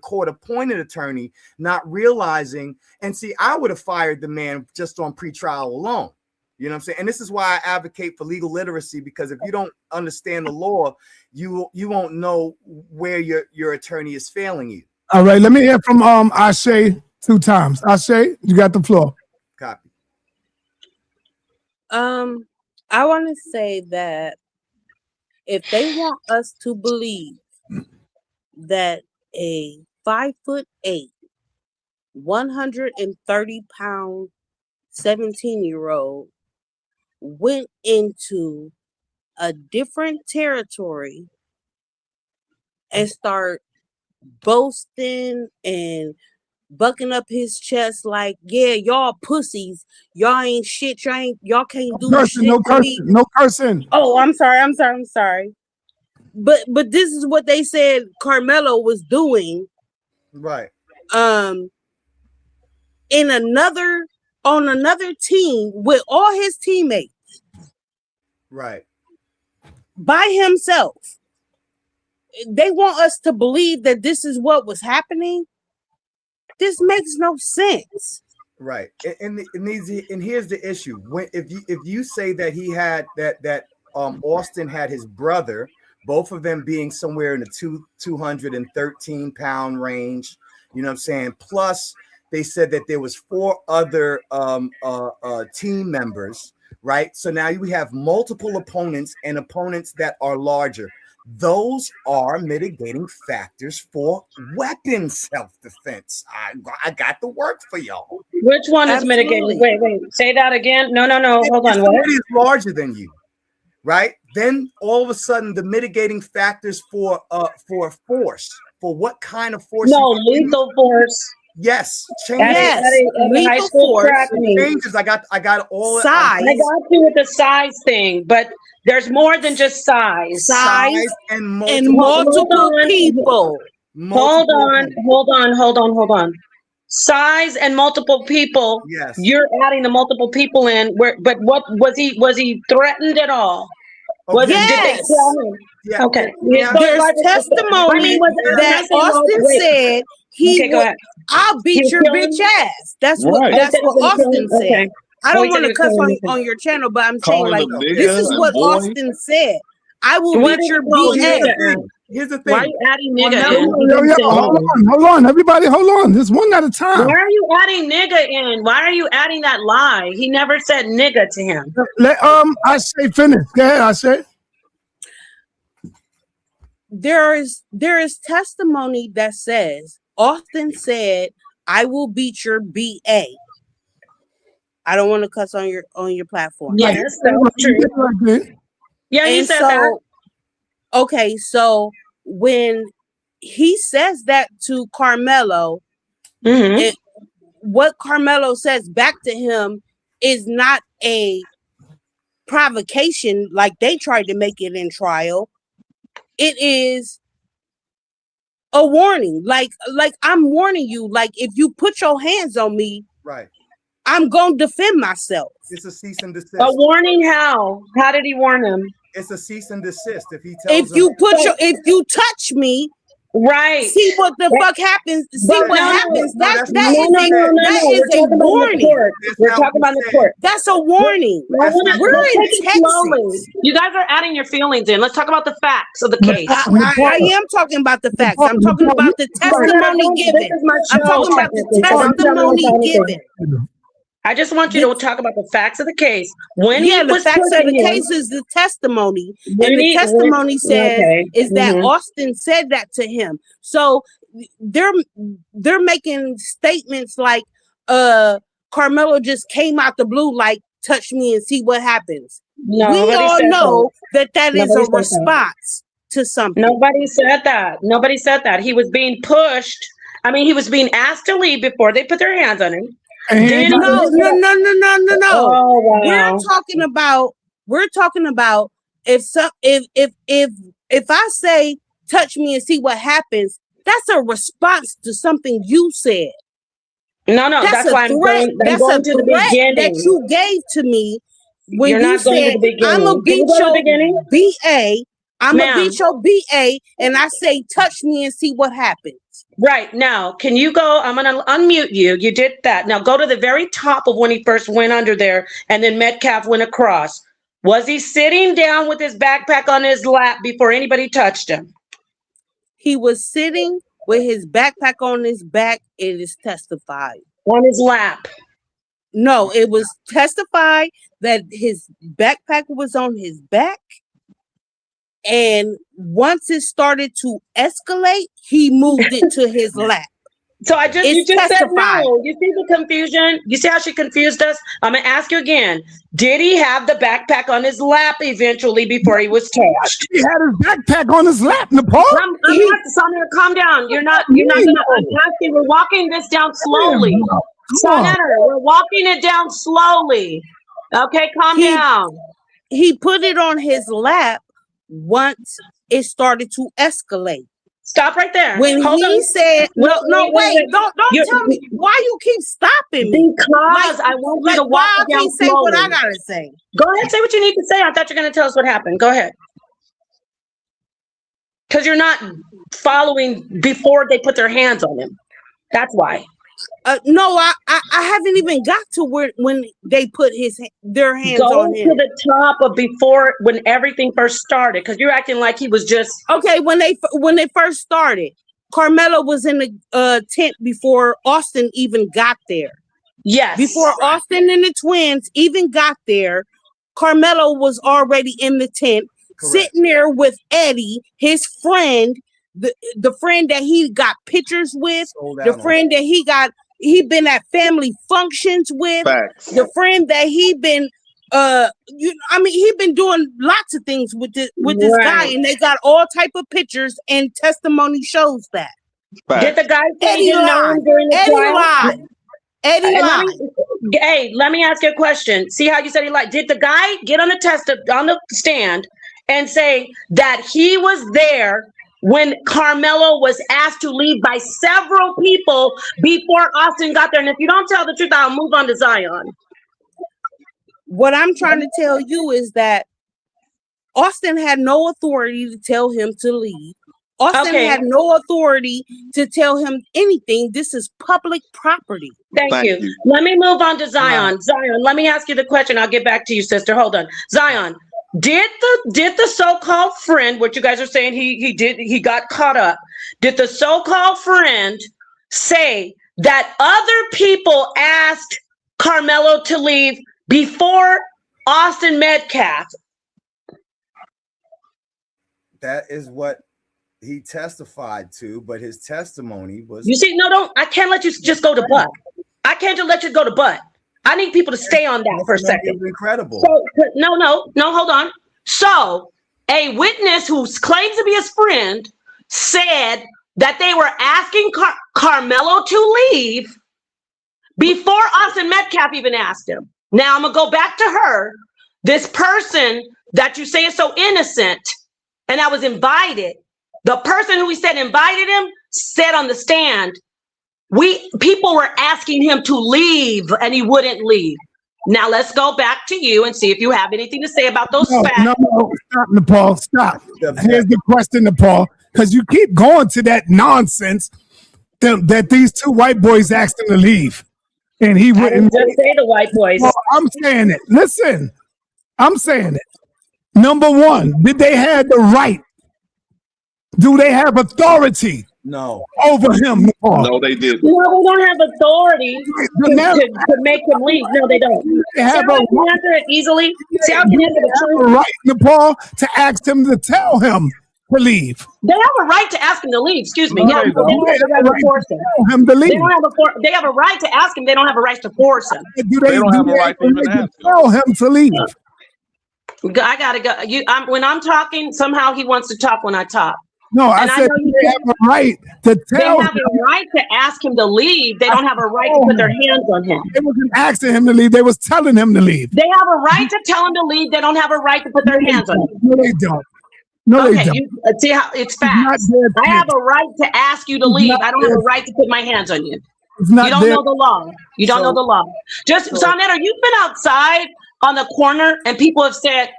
court appointed attorney, not realizing. And see, I would have fired the man just on pretrial alone. You know what I'm saying? And this is why I advocate for legal literacy, because if you don't understand the law, you won't know where your attorney is failing you. All right, let me hear from R.I.S.E 2 times. R.I.S.E, you got the floor. Copy. I want to say that if they want us to believe that a 5'8", 130-pound 17-year-old went into a different territory and start boasting and bucking up his chest like, yeah, y'all pussies, y'all ain't shit, y'all can't do shit. No cursing. Oh, I'm sorry. But this is what they said Karmelo was doing. Right. On another team with all his teammates. Right. By himself. They want us to believe that this is what was happening. This makes no sense. Right. And here's the issue. If you say that he had that Austin had his brother, both of them being somewhere in the 213-pound range, you know what I'm saying? Plus, they said that there was 4 other team members, right? So now we have multiple opponents and opponents that are larger. Those are mitigating factors for weapon self-defense. I got the work for y'all. Which one is mitigating? Wait, say that again. No. Hold on. Somebody is larger than you, right? Then all of a sudden, the mitigating factors for force, for what kind of force? No, lethal force. Yes, changes. Yes, lethal force. Changes. I got all size. I got you with the size thing, but there's more than just size. Size and multiple people. Hold on. Size and multiple people. Yes. You're adding the multiple people in. But what was he threatened at all? Okay. Yes. Did they tell him? Yeah. Okay. There's testimony that Austin said I'll beat your bitch ass. That's what Austin said. Okay. I don't want to cuss on your channel, but I'm saying like this is what Austin said. I will beat your bitch ass. Here's the thing. Why are you adding nigga in? Hold on, everybody, hold on. Just one at a time. Why are you adding nigga in? Why are you adding that lie? He never said nigga to him. I finish. Go ahead, I there is testimony that says Austin said, I will beat your BA. I don't want to cuss on your platform. Yes, that's true. Yeah, he said that. Okay, so when he says that to Karmelo, what Karmelo says back to him is not a provocation like they tried to make it in trial. It is a warning. Like I'm warning you, like if you put your hands on me, right, I'm gonna defend myself. It's a cease and desist. A warning how? How did he warn him? It's a cease and desist. If he tells if you touch me, right, see what the fuck happens. See what happens. That is a warning. We're talking about the court. That's a warning. We're in Texas. You guys are adding your feelings in. Let's talk about the facts of the case. I am talking about the facts. I'm talking about the testimony given. I'm talking about the testimony given. I just want you to talk about the facts of the case. When the facts of the case is the testimony, and the testimony says is that Austin said that to him. So they're making statements like Karmelo just came out the blue, like touch me and see what happens. No, we all know that is a response to something. Nobody said that. Nobody said that. He was being pushed. I mean, he was being asked to leave before they put their hands on him. No. Oh, wow. We're talking about if I say touch me and see what happens, that's a response to something you said. No, that's why I'm going to the beginning that you gave to me when You're you said I'm gonna beat your BA. I'm gonna beat your BA, and I say touch me and see what happens. Right now, can you go? I'm going to unmute you. You did that. Now go to the very top of when he first went under there, and then Metcalf went across. Was he sitting down with his backpack on his lap before anybody touched him? He was sitting with his backpack on his back. It is testified. On his lap. No, it was testified that his backpack was on his back. And once it started to escalate, he moved it to his lap. So you just said no. You see the confusion? You see how she confused us? I'm going to ask you again. Did he have the backpack on his lap eventually before he was touched? He had his backpack on his lap, Nepal. Sonia, calm down. You're not going to, I'm asking, we're walking this down slowly. Sonia, we're walking it down slowly. Okay, calm down. He put it on his lap once it started to escalate. Stop right there. When he said, wait, don't tell me why you keep stopping me. Because I want you to walk it down slowly. Say what I gotta say. Go ahead, say what you need to say. I thought you were going to tell us what happened. Go ahead. Because you're not following before they put their hands on him. That's why. No, I haven't even got to when they put their hands on him. Go to the top of before when everything first started, because you're acting like he was just okay. When they first started, Karmelo was in the tent before Austin even got there. Yes, before Austin and the twins even got there, Karmelo was already in the tent, sitting there with Eddie, his friend. The friend that he got pictures with, the friend that he been at family functions with, the friend that he been he been doing lots of things with this guy, and they got all type of pictures and testimony shows that. Did the guy say he didn't know him during the trial? Eddie lied. Hey, let me ask you a question. See how you said he lied? Did the guy get on the stand and say that he was there when Karmelo was asked to leave by several people before Austin got there? And if you don't tell the truth, I'll move on to Zion. What I'm trying to tell you is that Austin had no authority to tell him to leave. Austin had no authority to tell him anything. This is public property. Thank you. Let me move on to Zion. Zion, let me ask you the question. I'll get back to you, sister. Hold on. Zion, did the so-called friend, what you guys are saying he got caught up, did the so-called friend say that other people asked Karmelo to leave before Austin Metcalf? That is what he testified to, but his testimony was... You see, I can't let you just go to butt. I can't just let you go to butt. I need people to stay on that for a second. Incredible. So, no, hold on. So, a witness who claims to be his friend said that they were asking Karmelo to leave before Austin Metcalf even asked him. Now, I'm going to go back to her. This person that you say is so innocent and that was invited, the person who he said invited him said on the stand People were asking him to leave and he wouldn't leave. Now let's go back to you and see if you have anything to say about those facts. No, stop, Nepal, stop. Here's the question, Nepal, because you keep going to that nonsense that these two white boys asked him to leave. And he wouldn't. Just say the white boys. Well, I'm saying it. Listen, I'm saying it. Number one, did they have the right? Do they have authority? No. Over him? No, they didn't. No, they don't have authority to make him leave. No, they don't. They have See how I can answer it easily? See how I can answer the truth? Right, Nepal, to ask him to tell him to leave. They have a right to ask him to leave. Excuse me. No, Yeah, they they don't have a right to force him. Tell him to leave. They have a right to ask him. They don't have a right to force him. Do they don't have a right to even ask him. Tell him to leave. I gotta go. When I'm talking, somehow he wants to talk when I talk. No, I said they have a right to tell him. They have a right to ask him to leave. They don't have a right to put their hands on him. They wasn't asking him to leave. They was telling him to leave. They have a right to tell him to leave. They don't have a right to put their hands on him. No, they don't. No, they don't. See how it's facts. I have a right to ask you to leave. I don't have a right to put my hands on you. You don't know the law. You don't know the law. Just Sonetta, you've been outside on the corner and people have said,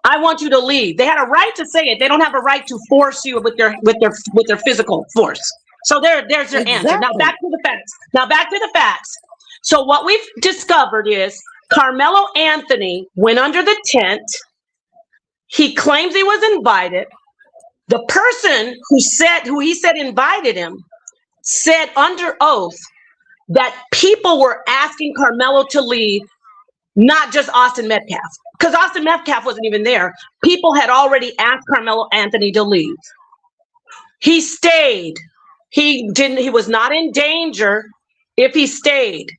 I want you to leave. They had a right to say it. They don't have a right to force you with their physical force. So there's their answer. Now back to the facts. So what we've discovered is Karmelo Anthony went under the tent. He claims he was invited. The person who he said invited him said under oath that people were asking Karmelo to leave, not just Austin Metcalf. Because Austin Metcalf wasn't even there. People had already asked Karmelo Anthony to leave. He stayed. He was not in danger if he stayed.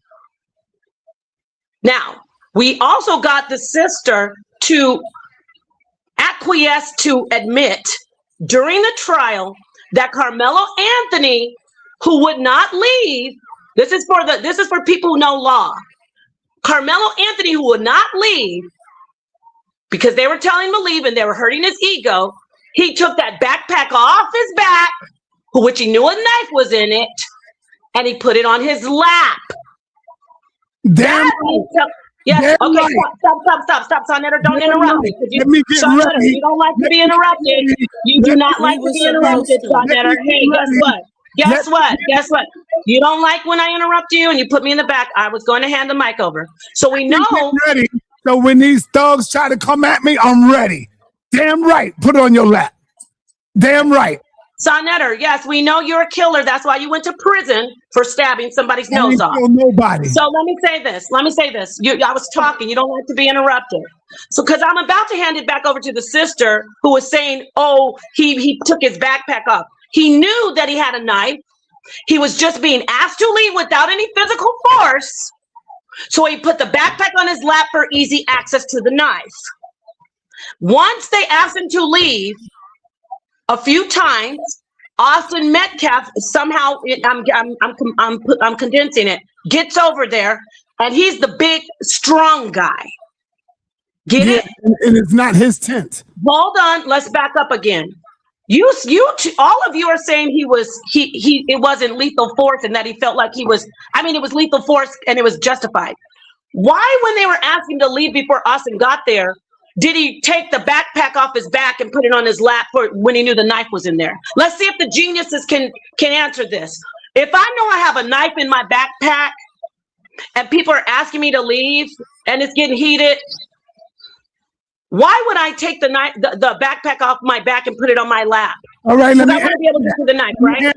Now, we also got the sister to acquiesce to admit during the trial that Karmelo Anthony, who would not leave, this is for people who know law. Karmelo Anthony, who would not leave, because they were telling him to leave and they were hurting his ego, he took that backpack off his back, which he knew a knife was in it, and he put it on his lap. Damn. Yes. Okay. Stop, Sonetta. Don't interrupt me. Sonetta, you don't like to be interrupted. You do not like to be interrupted, Sonetta. Hey, guess what? You don't like when I interrupt you and you put me in the back. I was going to hand the mic over. So we know. Ready. So when these thugs try to come at me, I'm ready. Damn right. Put it on your lap. Damn right. Sonetta, yes, we know you're a killer. That's why you went to prison for stabbing somebody's nose off. Nobody. So let me say this. I was talking. You don't like to be interrupted. So because I'm about to hand it back over to the sister who was saying, oh, he took his backpack off. He knew that he had a knife. He was just being asked to leave without any physical force. So he put the backpack on his lap for easy access to the knife. Once they asked him to leave, a few times, Austin Metcalf somehow, I'm condensing it, gets over there, and he's the big, strong guy. Get it? And it's not his tent. Hold on, let's back up again. All of you are saying it wasn't lethal force and that he felt like it was lethal force and it was justified. Why, when they were asking to leave before Austin got there, did he take the backpack off his back and put it on his lap when he knew the knife was in there? Let's see if the geniuses can answer this. If I know I have a knife in my backpack and people are asking me to leave and it's getting heated, why would I take the knife, the backpack off my back and put it on my lap? All right, let me be able to see the knife, right?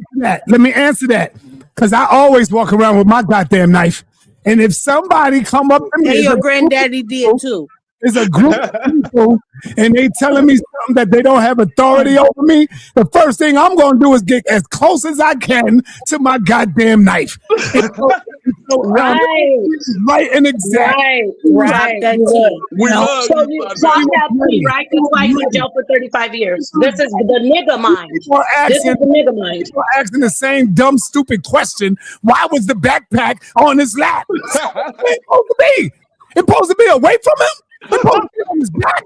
Let me answer that, because I always walk around with my goddamn knife. And if somebody come up to me, hey, your granddaddy did too. There's a group of people and they telling me something that they don't have authority over me, the first thing I'm going to do is get as close as I can to my goddamn knife. Right and exact. Right. We love so you saw that plea, right? That's why he's in jail for 35 years. This is the nigga mind. This is the nigga mind. People are asking the same dumb, stupid question. Why was the backpack on his lap? It's supposed to be. It's supposed to be away from him. It's supposed to be on his back.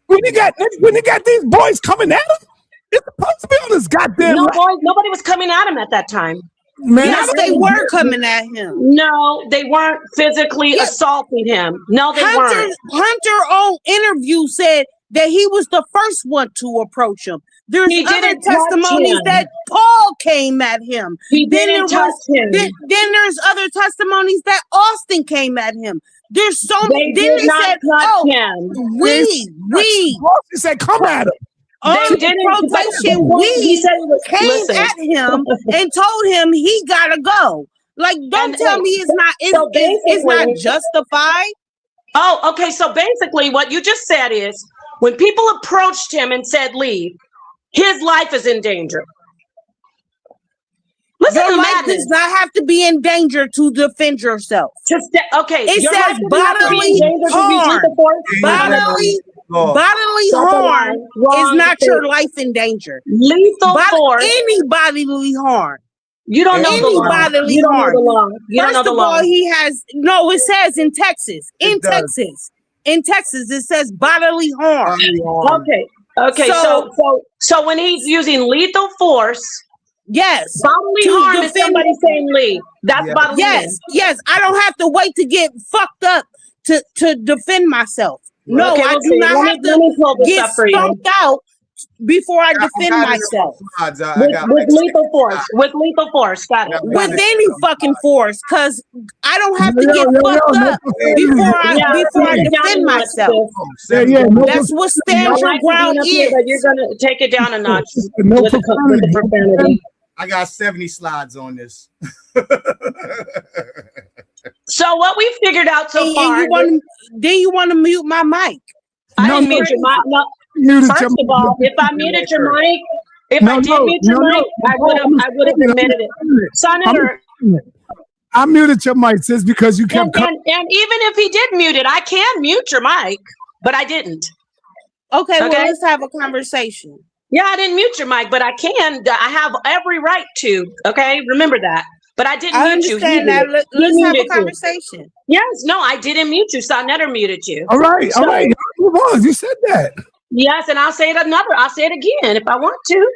When you got these boys coming at him, it's supposed to be on his goddamn lap. Nobody was coming at him at that time. Man, yes, they were coming at him. No, they weren't physically assaulting him. No, they weren't. Hunter on interview said that he was the first one to approach him. There's other testimonies that Paul came at him. He didn't touch him. Then there's other testimonies that Austin came at him. There's so many. Then they said, touch him. We said, come at him. On rotation, we came at him and told him he gotta go. Like, don't tell me it's not justified. Oh, okay. So basically, what you just said is when people approached him and said leave, his life is in danger. Listen, your life does not have to be in danger to defend yourself. Okay, it says bodily harm. Bodily harm is not your life in danger. Lethal force. Any bodily harm. You don't know any bodily harm. First of all, he has it says in Texas. In Texas, it says bodily harm. Okay. So when he's using lethal force. Yes. Bodily harm is somebody saying leave. That's bodily harm. Yes. I don't have to wait to get fucked up to defend myself. No, I do not have to get stumped out before I defend myself. With lethal force. With lethal force. Got it. With any fucking force, because I don't have to get fucked up before I defend myself. That's what stand your ground is. But you're gonna take it down a notch with the profanity. I got 70 slides on this. So what we figured out so far. Then you want to mute my mic? I didn't mute your mic. No. First of all, if I muted your mic, I did mute your mic, I would have admitted it. Senator, I muted your mic, sis, because you kept. And even if he did mute it, I can mute your mic, but I didn't. Okay, well, let's have a conversation. Yeah, I didn't mute your mic, but I can. I have every right to. Okay, remember that. But I didn't mute you. I understand that. Let's have a conversation. Yes, no, I didn't mute you. Sonetter muted you. All right. You said that. Yes, and I'll say it again if I want to.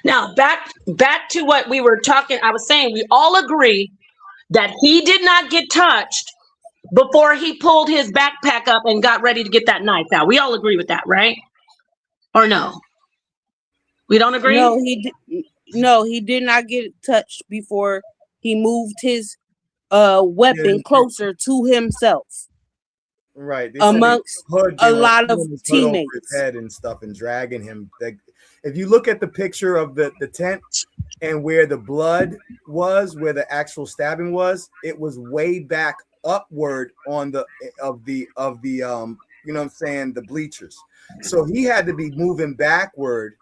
Now, back to what we were talking. I was saying we all agree that he did not get touched before he pulled his backpack up and got ready to get that knife out. We all agree with that, right? Or no? We don't agree? No, he did not get touched before he moved his weapon closer to himself. Right. Amongst a lot of teammates. His head and stuff and dragging him. If you look at the picture of the tent and where the blood was, where the actual stabbing was, it was way back upward on the you know what I'm saying, the bleachers. So he had to be moving backward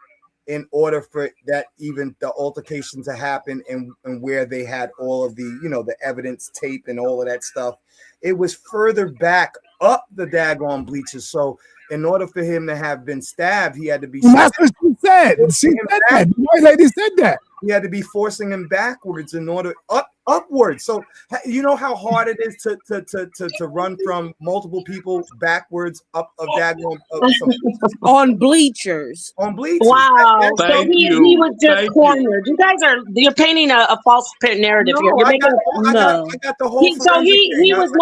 in order for that, even the altercation to happen, and where they had all of the, you know, the evidence tape and all of that stuff. It was further back up the daggone bleachers. So in order for him to have been stabbed, he had to be. That's what she said. She said that. The white lady said that. He had to be forcing him backwards in order upwards. So you know how hard it is to run from multiple people backwards up of daggone on bleachers. On bleachers. Wow. So he was just cornered. You guys you're painting a false narrative here. I got the whole. He was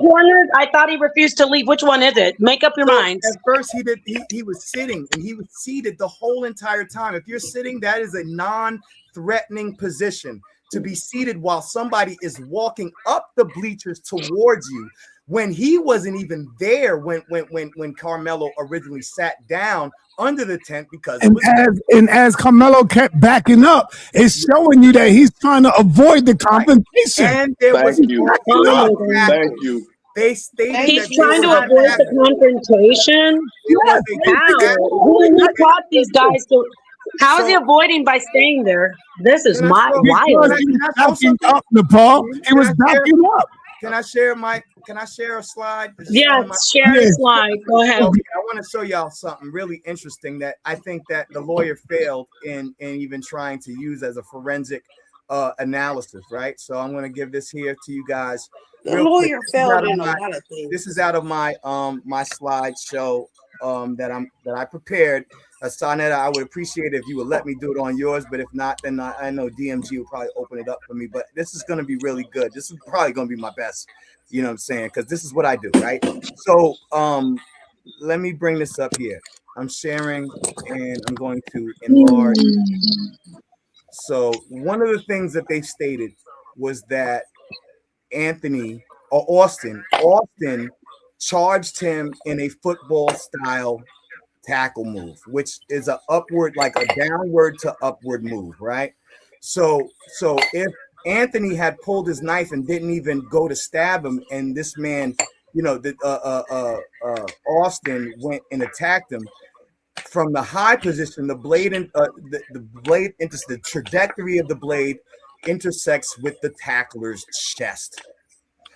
cornered. I thought he refused to leave. Which one is it? Make up your minds. At first he did. He was sitting, and he was seated the whole entire time. If you're sitting, that is a non-threatening position. To be seated while somebody is walking up the bleachers towards you, when he wasn't even there when Karmelo originally sat down under the tent, because as Karmelo kept backing up, it's showing you that he's trying to avoid the confrontation. And there was Thank you. They stated he's trying to avoid the confrontation. Yes, Who taught these guys to? How is he avoiding by staying there? This is wild. He was backing up, Nepal. He was backing up. Can I share a slide? Yes, share a slide. Go ahead. Okay, I want to show y'all something really interesting that I think that the lawyer failed in even trying to use as a forensic analysis, right? So I'm going to give this here to you guys. The lawyer failed in a lot of things. This is out of my my slideshow that I prepared. Sonetta, I would appreciate it if you would let me do it on yours, but if not, then I know DMG will probably open it up for me. But this is going to be really good. This is probably going to be my best. You know what I'm saying? Because this is what I do, right? So let me bring this up here. I'm sharing, and I'm going to enlarge. So one of the things that they stated was that Austin charged him in a football style tackle move, which is a downward to upward move, right? So if Anthony had pulled his knife and didn't even go to stab him, and this man, Austin went and attacked him from the high position, the blade the trajectory of the blade intersects with the tackler's chest.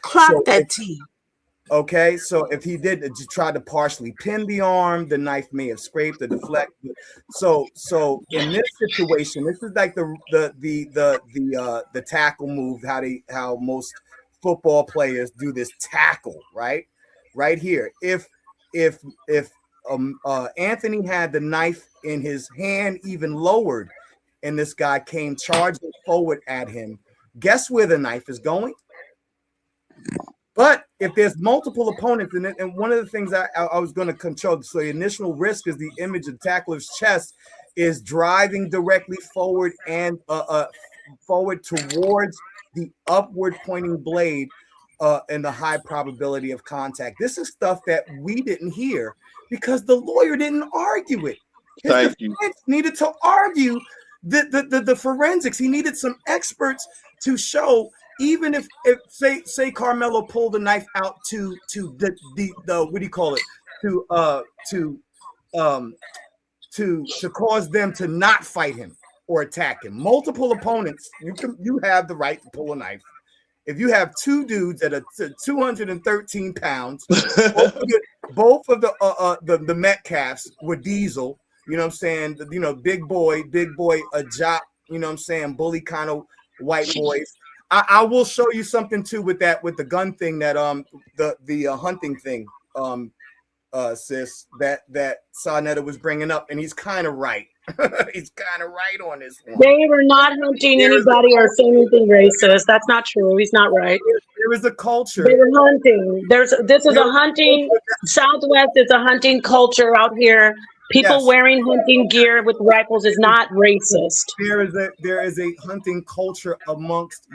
Clock that T. Okay, so if he did try to partially pin the arm, the knife may have scraped or deflected. So in this situation, this is like the tackle move, how most football players do this tackle, right here. If Anthony had the knife in his hand even lowered, and this guy came charging forward at him, guess where the knife is going? But if there's multiple opponents, and one of the things I was going to control, so the initial risk is the image of the tackler's chest is driving directly forward and forward towards the upward pointing blade, and the high probability of contact. This is stuff that we didn't hear because the lawyer didn't argue it. His defense needed to argue the forensics. He needed some experts to show. Even if say Karmelo pulled the knife out to the what do you call it, to cause them to not fight him or attack him. Multiple opponents, you have the right to pull a knife. If you have two dudes that are 213 pounds, both of the Metcalfs were diesel, you know what I'm saying? Big boy, a jock, you know what I'm saying? Bully kind of white boys. I will show you something too with the gun thing that the hunting thing, sis, that Sonetta was bringing up, and he's kind of right. He's kind of right on this one. They were not hunting anybody or saying anything racist. That's not true. He's not right. There is a culture. They were hunting. This is a hunting. Southwest is a hunting culture out here. People wearing hunting gear with rifles is not racist. There is a hunting culture amongst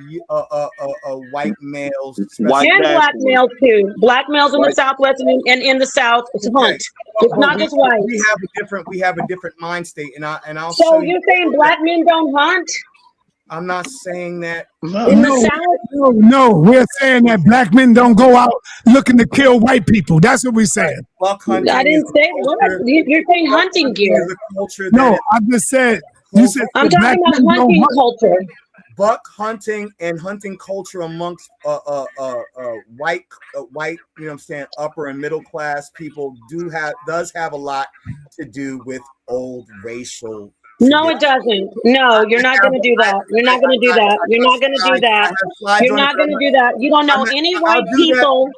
white males, and black males too. Black males in the Southwest and in the South hunt. It's not just white. We have a different mind state, and I'll. So you're saying black men don't hunt? I'm not saying that. No, we're saying that black men don't go out looking to kill white people. That's what we're saying. I didn't say what. You're saying hunting gear. No, I just said. You said I'm talking about hunting culture. Buck hunting and hunting culture amongst white, you know what I'm saying, upper and middle class people does have a lot to do with old racial. No, it doesn't. No, you're not going to do that. You're not going to do that. You're not going to do that. You're not going to do that. You don't know any white people.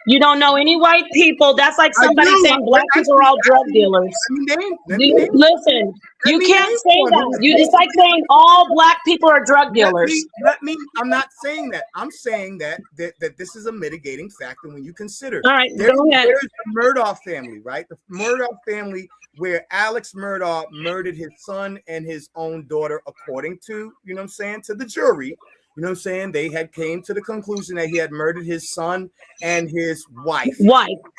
You don't know any white people. That's like somebody saying black people are all drug dealers. Listen, you can't say that. It's like saying all black people are drug dealers. I'm not saying that. I'm saying that this is a mitigating factor when you consider. All right, go ahead. There's the Murdaugh family, right? The Murdaugh family, where Alex Murdaugh murdered his son and his own daughter, according to, you know what I'm saying, to the jury. You know what I'm saying? They had came to the conclusion that he had murdered his son and his wife.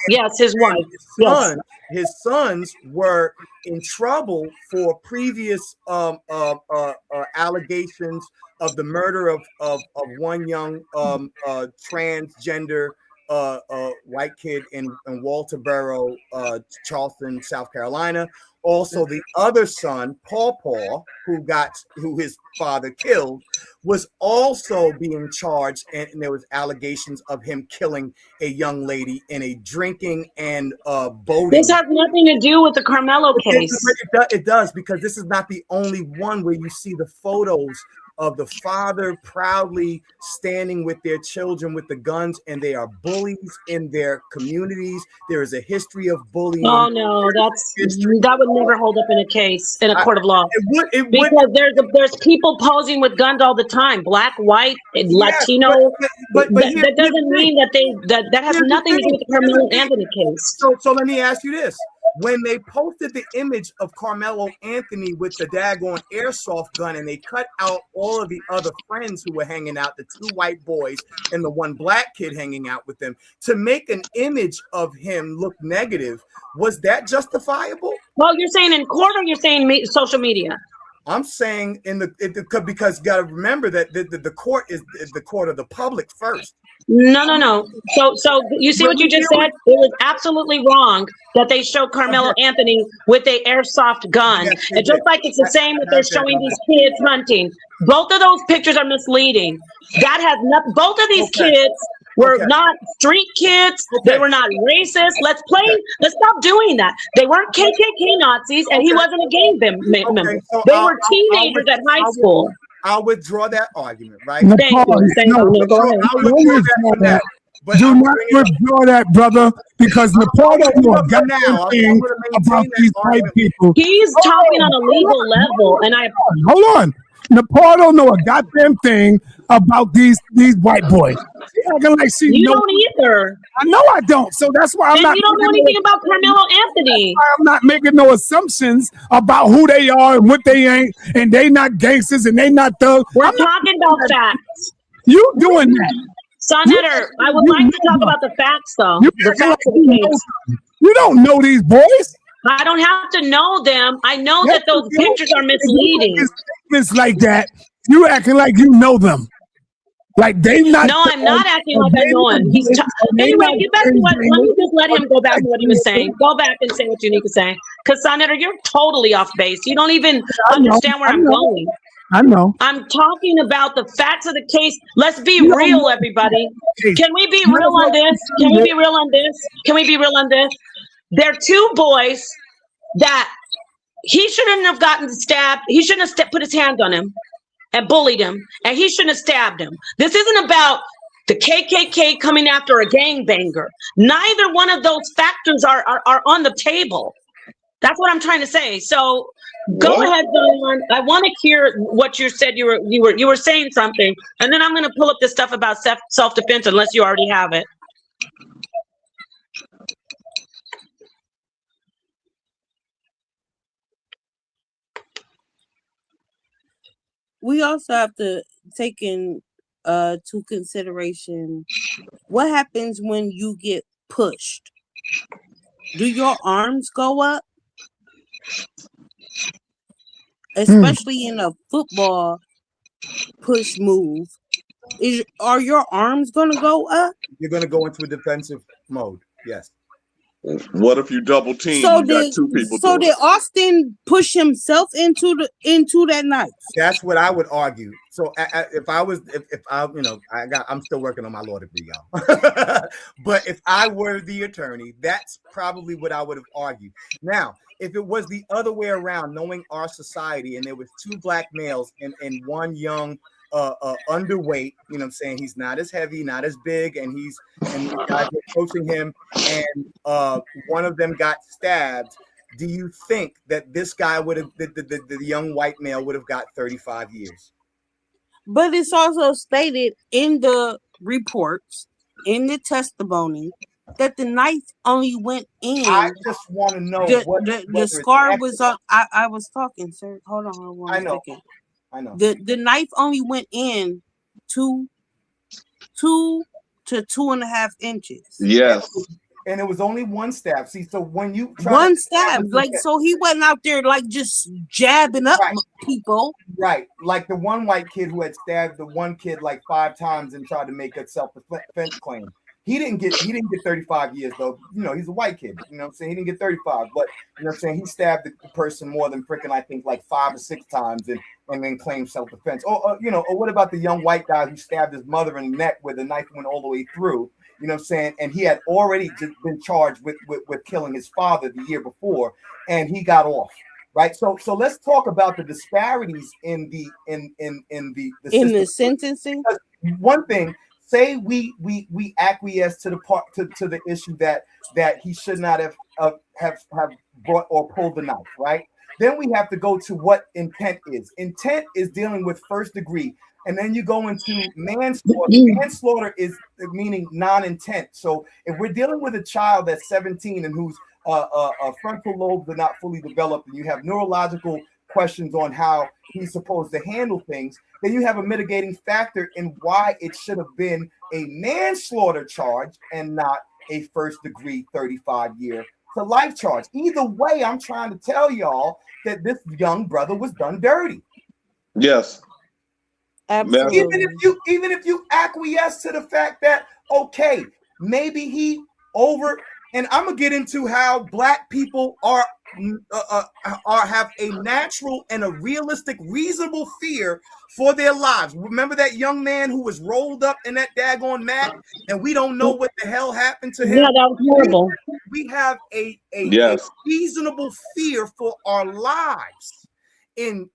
Yes, his wife. His sons were in trouble for previous allegations of the murder of one young transgender white kid in Walterboro, Charleston, South Carolina. Also, the other son, Paul, who his father killed, was also being charged, and there was allegations of him killing a young lady in a drinking and boating. This has nothing to do with the Karmelo case. It does, because this is not the only one where you see the photos of the father proudly standing with their children with the guns, and they are bullies in their communities. There is a history of bullying. Oh no, that would never hold up in a case in a court of law. It would, because there's people posing with guns all the time, black, white, Latino. But that doesn't mean that has nothing to do with the Carmelo Anthony case. So let me ask you this. When they posted the image of Carmelo Anthony with the daggone airsoft gun and they cut out all of the other friends who were hanging out, the 2 white boys and the 1 black kid hanging out with them, to make an image of him look negative, was that justifiable? Well, you're saying in court or you're saying social media? I'm saying because you got to remember that the court is the court of the public first. No. So you see what you just said? It was absolutely wrong that they show Carmelo Anthony with a airsoft gun. Yes, and just like it's the same that they're showing these kids hunting. Both of those pictures are misleading. That has nothing. Both of these kids were not street kids. They were not racist. Let's stop doing that. They weren't KKK Nazis, and he wasn't a gang member. So they were teenagers at high school. I'll withdraw that argument, right? Do not withdraw that, brother, because Nepal don't know a goddamn thing about these white people. He's talking on a legal level, and hold on. Nepal don't know a goddamn thing about these white boys. She acting like she You don't either. I know I don't. So that's why I'm not. You don't know anything about Carmelo Anthony. I'm not making no assumptions about who they are and what they ain't, and they not gangsters and they not thugs. We're talking about facts. You doing that? Senator, I would like to talk about the facts, though. The facts of the case. You don't know these boys. I don't have to know them. I know that those pictures are misleading. It's like that. You acting like you know them. Like they not. No, I'm not acting like I know him. Anyway, get back to what. Let me just let him go back to what he was saying. Go back and say what you need to say. Because Senator, you're totally off base. You don't even understand where I'm going. I know. I'm talking about the facts of the case. Let's be real, everybody. Can we be real on this? Can we be real on this? Can we be real on this? They're 2 boys that he shouldn't have gotten stabbed. He shouldn't have put his hand on him and bullied him, and he shouldn't have stabbed him. This isn't about the KKK coming after a gangbanger. Neither one of those factors are on the table. That's what I'm trying to say. So go ahead, Don. I want to hear what you said. You were saying something, and then I'm going to pull up the stuff about self-defense unless you already have it. We also have to take into consideration what happens when you get pushed. Do your arms go up? Especially in a football push move. Are your arms going to go up? You're going to go into a defensive mode. Yes. What if you double team? So you got 2 people. So did Austin push himself into that knife? That's what I would argue. So I'm still working on my law degree, y'all. But if I were the attorney, that's probably what I would have argued. Now, if it was the other way around, knowing our society, and there was 2 black males and 1 young underweight, you know what I'm saying? He's not as heavy, not as big, and the guys were approaching him, and one of them got stabbed. Do you think that this guy would have, the young white male would have got 35 years? But it's also stated in the reports, in the testimony, that the knife only went in. I just want to know the scar was on. I was talking, sir. Hold on one second. I know. The knife only went in 2 to 2.5 inches. Yes. And it was only 1 stab. See, so when you one stab, like, so he wasn't out there like just jabbing up people. Right. Like the 1 white kid who had stabbed the 1 kid like 5 times and tried to make a self-defense claim. He didn't get 35 years though. You know, he's a white kid. You know what I'm saying? He didn't get 35, but you know what I'm saying? He stabbed the person more than freaking, I think, like 5 or 6 times and then claimed self-defense. Or what about the young white guy who stabbed his mother in the neck where the knife went all the way through? You know what I'm saying? And he had already just been charged with killing his father the year before, and he got off. right? So let's talk about the disparities in the sentencing. Because one thing, say we acquiesce to the part to the issue that he should not have brought or pulled the knife, right? Then we have to go to what intent is. Intent is dealing with first degree. And then you go into manslaughter. Manslaughter is meaning non-intent. So if we're dealing with a child that's 17 and whose frontal lobes are not fully developed, and you have neurological questions on how he's supposed to handle things, then you have a mitigating factor in why it should have been a manslaughter charge and not a first degree 35-year to life charge. Either way, I'm trying to tell y'all that this young brother was done dirty. Yes. Absolutely. Even if you acquiesce to the fact that, okay, maybe he and I'm gonna get into how black people are have a natural and a realistic, reasonable fear for their lives. Remember that young man who was rolled up in that daggone mat, and we don't know what the hell happened to him? Yeah, that was horrible. We have a reasonable fear for our lives. In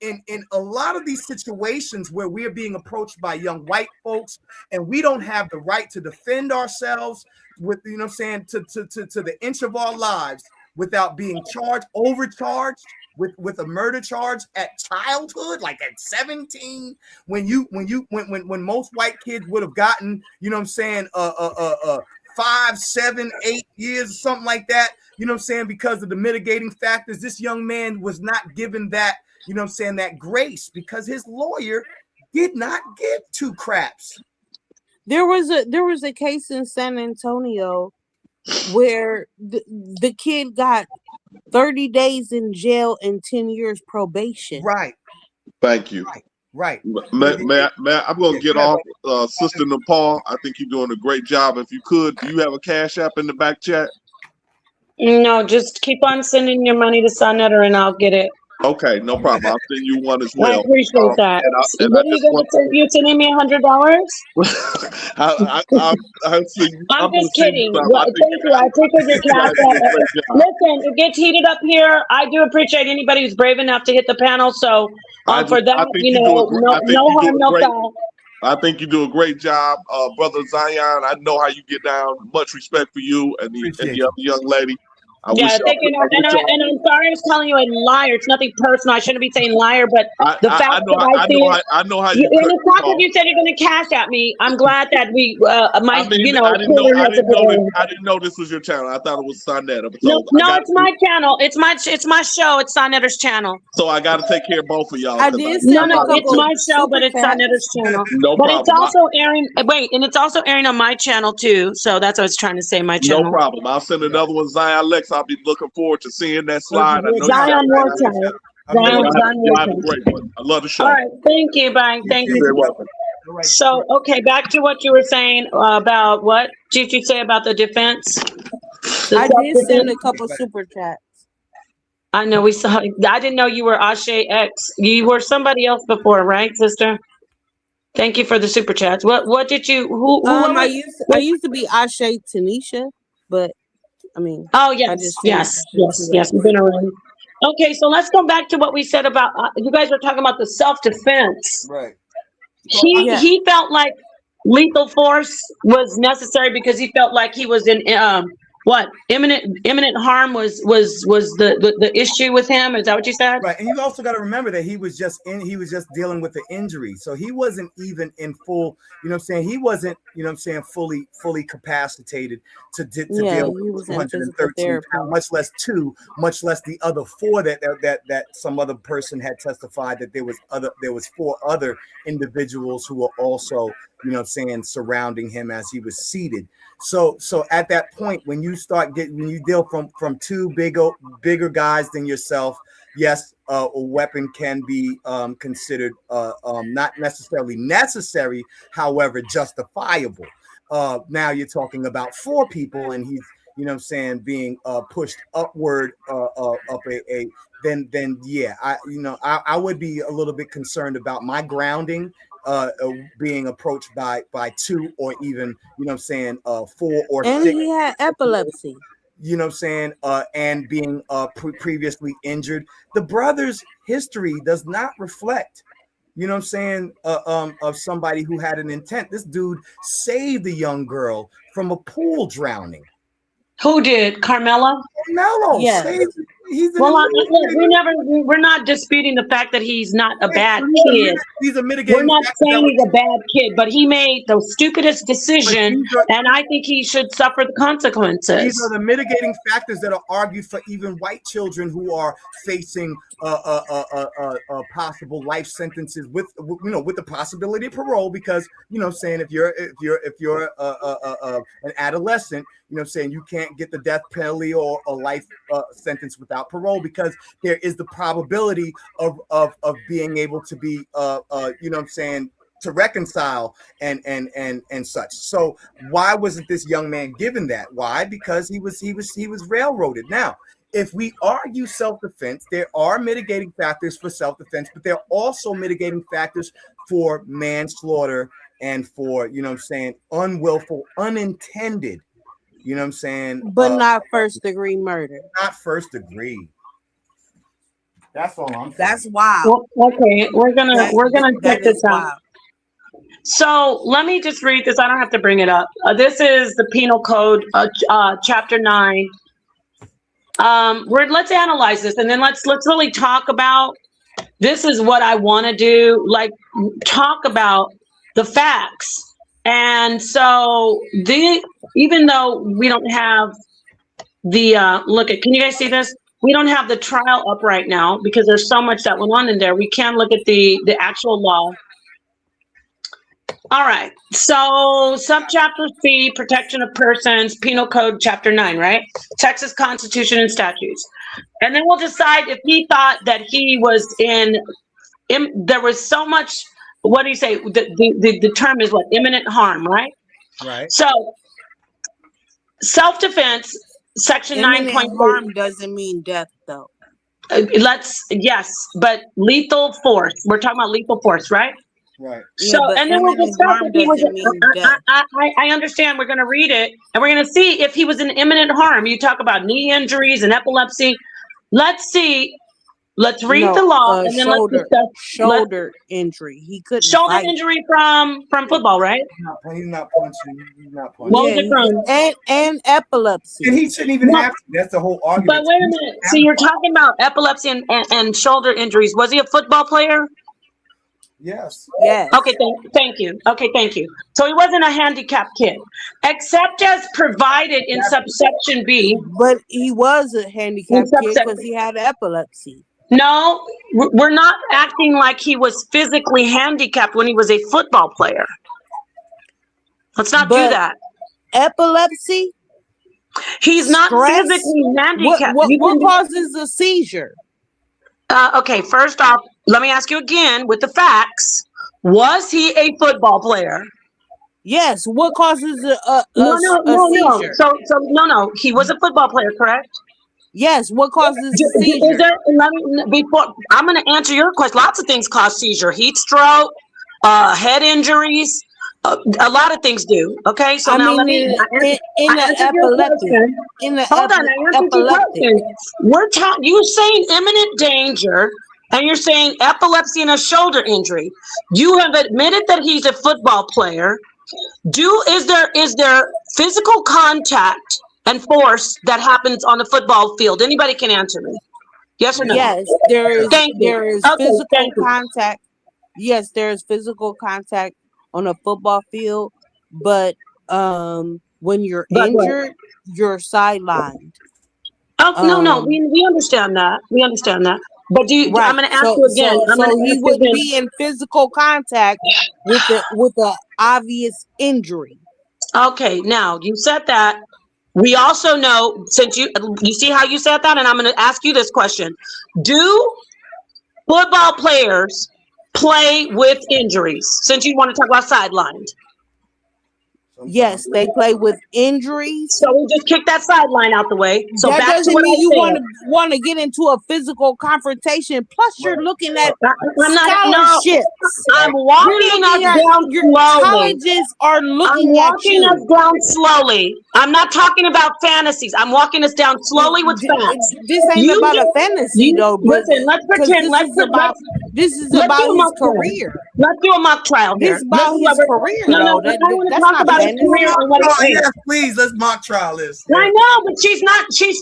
a lot of these situations where we're being approached by young white folks and we don't have the right to defend ourselves with, you know what I'm saying, to the inch of our lives without being overcharged with a murder charge at childhood, like at 17, when most white kids would have gotten, you know what I'm saying, 5, 7, 8 years or something like that, you know what I'm saying, because of the mitigating factors. This young man was not given that, you know what I'm saying, that grace, because his lawyer did not give two craps. There was a case in San Antonio where the kid got 30 days in jail and 10 years probation. Right. Thank you. Right. May I'm going to get off. Sister Nepal, I think you're doing a great job. If you could, do you have a Cash App in the back chat? No, just keep on sending your money to Sonetter and I'll get it. Okay, no problem. I'll send you one as well. I appreciate that. What are you going to send? You sending me $100? I'm just kidding. Thank you. I appreciate your Cash App. Listen, it gets heated up here. I do appreciate anybody who's brave enough to hit the panel. So for that, you know, no harm, no foul. I think you do a great job, Brother Zion. I know how you get down. Much respect for you and the other young lady. Thank you. And I'm sorry I was calling you a liar. It's nothing personal. I shouldn't be saying liar, but the fact that I see it. I know how you. And it's not that you said you're going to cash at me. I'm glad that we, I didn't know this was your channel. I thought it was Sonetta. No, it's my channel. It's my show. It's Sonetter's channel. So I got to take care of both of y'all. No, it's my show, but it's Sonetter's channel. No but problem. It's also airing. Wait, and it's also airing on my channel too. So that's what I was trying to say. My channel. No problem. I'll send another one, Zion Lex. I'll be looking forward to seeing that slide. Zion Wartime. Zion, great one. I love the show. All right, thank you. Bye. Thank you. You're welcome. So, okay, back to what you were saying about what did you say about the defense? I did send a couple super chats. I know we saw. I didn't know you were Ashe X. You were somebody else before, right, sister? Thank you for the super chats. What did you? Who? I used to be Ashe Tanisha, but I mean. Oh yes. We've been around. Okay, so let's go back to what we said about you guys were talking about the self-defense. Right. He felt like lethal force was necessary because he felt like he was in imminent harm was the issue with him. Is that what you said? Right. And you also got to remember that he was just dealing with the injury. So he wasn't even in full, you know what I'm saying? He wasn't, you know what I'm saying, fully capacitated to deal with 113 pounds, much less the other 4 that some other person had testified that there was 4 other individuals who were also, you know what I'm saying, surrounding him as he was seated. So at that point, when you deal from 2 bigger guys than yourself, yes, a weapon can be considered not necessarily necessary, however, justifiable. Now you're talking about 4 people, and he's, you know what I'm saying, being pushed upward up then yeah, I would be a little bit concerned about my grounding being approached by 2 or even, you know what I'm saying, 4 or 6. And he had epilepsy. you know what I'm saying, and being previously injured. The brother's history does not reflect, you know what I'm saying, of somebody who had an intent. This dude saved a young girl from a pool drowning. Who did? Karmelo? Karmelo. Yes. He's Well, we're not disputing the fact that he's not a bad kid. He's a mitigating We're not factor. saying he's a bad kid, but he made the stupidest decision, and I think he should suffer the consequences. These are the mitigating factors that are argued for even white children who are facing possible life sentences with the possibility of parole, because you know what I'm saying, if you're an adolescent, you know what I'm saying, you can't get the death penalty or a life sentence without parole, because there is the probability of being able to be you know what I'm saying, to reconcile and such. So why wasn't this young man given that? Why? Because he was railroaded. Now, if we argue self-defense, there are mitigating factors for self-defense, but there are also mitigating factors for manslaughter and for, you know what I'm saying, unwillful, unintended, you know what I'm saying, but not first-degree murder. Not first degree. That's all I'm saying. That's wild. Well, okay, we're gonna check this out. So let me just read this. I don't have to bring it up. This is the Penal Code, Chapter 9. Let's analyze this, and then let's really talk about. This is what I want to do. Like, talk about the facts. And so even though we don't have the can you guys see this? We don't have the trial up right now because there's so much that went on in there. We can look at the actual law. All right. So subchapter C, protection of persons, Penal Code Chapter 9, right? Texas Constitution and statutes. And then we'll decide if he thought that he was there was so much, what do you say? The term is what? Imminent harm, right? Right. So self-defense, Section 9.8. Harm doesn't mean death, though. Yes, but lethal force. We're talking about lethal force, right? Right. So, and then we'll discuss if he was. I understand. We're going to read it, and we're going to see if he was in imminent harm. You talk about knee injuries and epilepsy. Let's see. Let's read the law, and then let's discuss shoulder injury. He couldn't shoulder fight. Injury from football, right? He's not punching. He's not punching. What was it from? And epilepsy. And he shouldn't even have to. That's the whole argument. But wait a minute. So you're talking about epilepsy and shoulder injuries. Was he a football player? Yes. Yes. Okay, thank you. Okay, thank you. So he wasn't a handicapped kid, except as provided in subsection B. But he was a handicapped kid because he had epilepsy. No, we're not acting like he was physically handicapped when he was a football player. Let's not do that. Epilepsy? He's not physically handicapped. What causes a seizure? Okay, first off, let me ask you again with the facts. Was he a football player? Yes. What causes a seizure? So no. He was a football player, correct? Yes. What causes a seizure? I'm going to answer your question. Lots of things cause seizure. Heat stroke, head injuries. A lot of things do. Okay, so now let me. We're talking. You're saying imminent danger, and you're saying epilepsy and a shoulder injury. You have admitted that he's a football player. Is there physical contact and force that happens on the football field? Anybody can answer me. Yes or no? Yes, there is. There is physical contact. Yes, there is physical contact on a football field, but when you're injured, you're sidelined. Oh no, we understand that. We understand that. But I'm going to ask you again. So he would be in physical contact with the obvious injury. Okay, now you said that. We also know, since you see how you said that, and I'm going to ask you this question: do football players play with injuries? Since you want to talk about sidelined. Yes, they play with injuries. So we just kick that sideline out the way. So that back doesn't to what mean I you said. want to get into a physical confrontation. Plus, you're looking at scholarships. I'm walking us down slowly. Colleges are looking I'm walking at you. us down slowly. I'm not talking about fantasies. I'm walking us down slowly with facts. This ain't about a fantasy though. Listen, let's pretend. This is about his career. Let's do a mock trial here. This is about his career. No, I want to talk about his career and what it yes, please, let's mock trial this. I know, but she's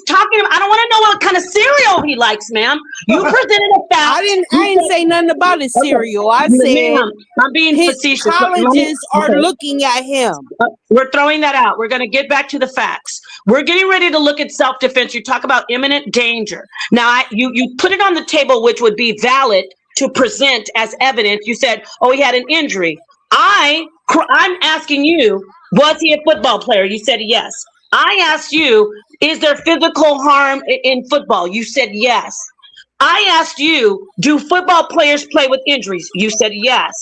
talking about, I don't want to know what kind of cereal he likes, ma'am. You presented a fact. I didn't say nothing about his cereal. I said I'm being facetious. Colleges are looking at him. We're throwing that out. We're going to get back to the facts. We're getting ready to look at self-defense. You talk about imminent danger. Now, you put it on the table, which would be valid to present as evidence. You said, oh, he had an injury. I'm asking you, was he a football player? You said yes. I asked you, is there physical harm in football? You said yes. I asked you, do football players play with injuries? You said yes.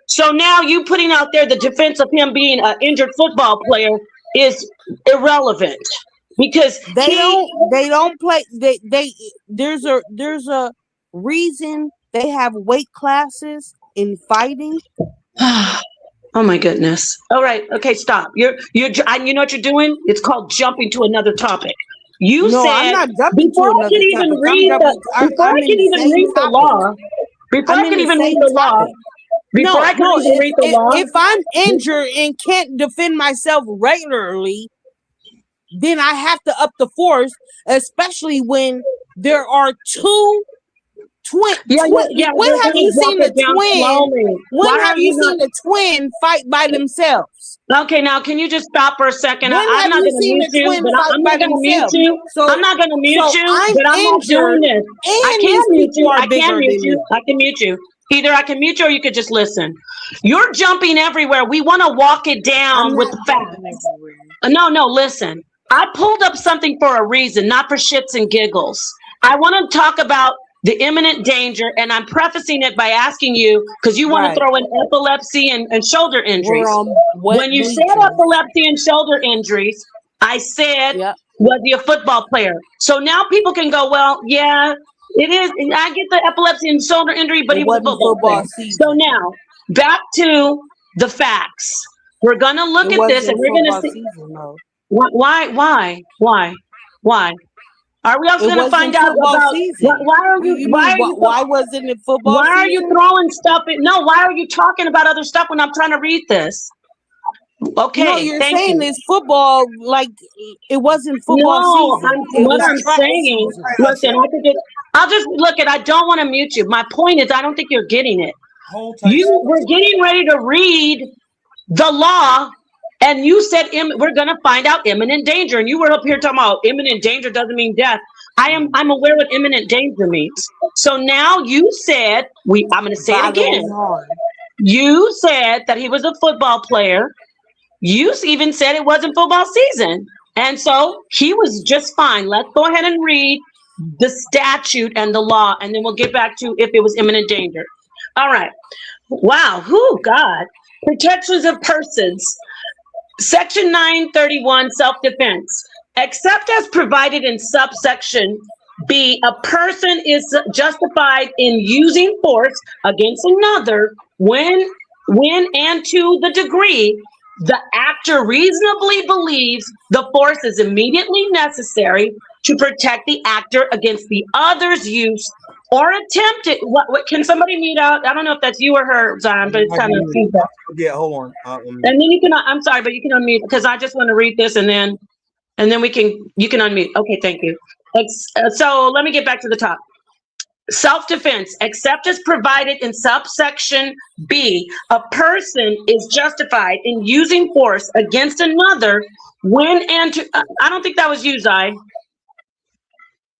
So now you putting out there the defense of him being an injured football player is irrelevant because they don't play. There's a reason they have weight classes in fighting. Oh my goodness. All right. Okay. Stop. You know what you're doing? It's called jumping to another topic. You said I'm not jumping to another topic. Before I can even read the law. If I'm injured and can't defend myself regularly, then I have to up the force, especially when there are two twins. When have you seen a twin? When have you seen a twin fight by themselves? Okay, now can you just stop for a second? I'm not going to mute you, but I'm not going to mute you. I'm not going to mute you, but I'm not doing this. I can mute you. I can mute you. Either I can mute you or you could just listen. You're jumping everywhere. We want to walk it down with the facts. No, listen. I pulled up something for a reason, not for shits and giggles. I want to talk about the imminent danger, and I'm prefacing it by asking you, because you want to throw in epilepsy and shoulder injuries. When you said epilepsy and shoulder injuries, I said, was he a football player? So now people can go, well, yeah, it is. I get the epilepsy and shoulder injury, but he was a football player. So now, back to the facts. We're going to look at this, and we're going to see. Why? Are we also going to find out about why wasn't it football? Why are you throwing stuff in? No, why are you talking about other stuff when I'm trying to read this? Okay, no, you're saying it's football, like it wasn't football season. What I'm saying, listen, I'll just look at. I don't want to mute you. My point is, I don't think you're getting it. We're getting ready to read the law. And you said we're going to find out imminent danger. And you were up here talking about imminent danger doesn't mean death. I'm aware what imminent danger means. So now you said, I'm going to say it again. You said that he was a football player. You even said it wasn't football season. And so he was just fine. Let's go ahead and read the statute and the law. And then we'll get back to if it was imminent danger. All right. Wow. Oh, God. Protections of persons. Section 931, self-defense. Except as provided in subsection B, a person is justified in using force against another when and to the degree the actor reasonably believes the force is immediately necessary to protect the actor against the other's use or attempted. What can somebody mute out? I don't know if that's you or her, Zion, but it's kind of feedback. Yeah, hold on. And then you can. I'm sorry, but you can unmute because I just want to read this, and then you can unmute. Okay, thank you. So let me get back to the top. Self-defense, except as provided in subsection B, a person is justified in using force against another when and to. I don't think that was you, Zion.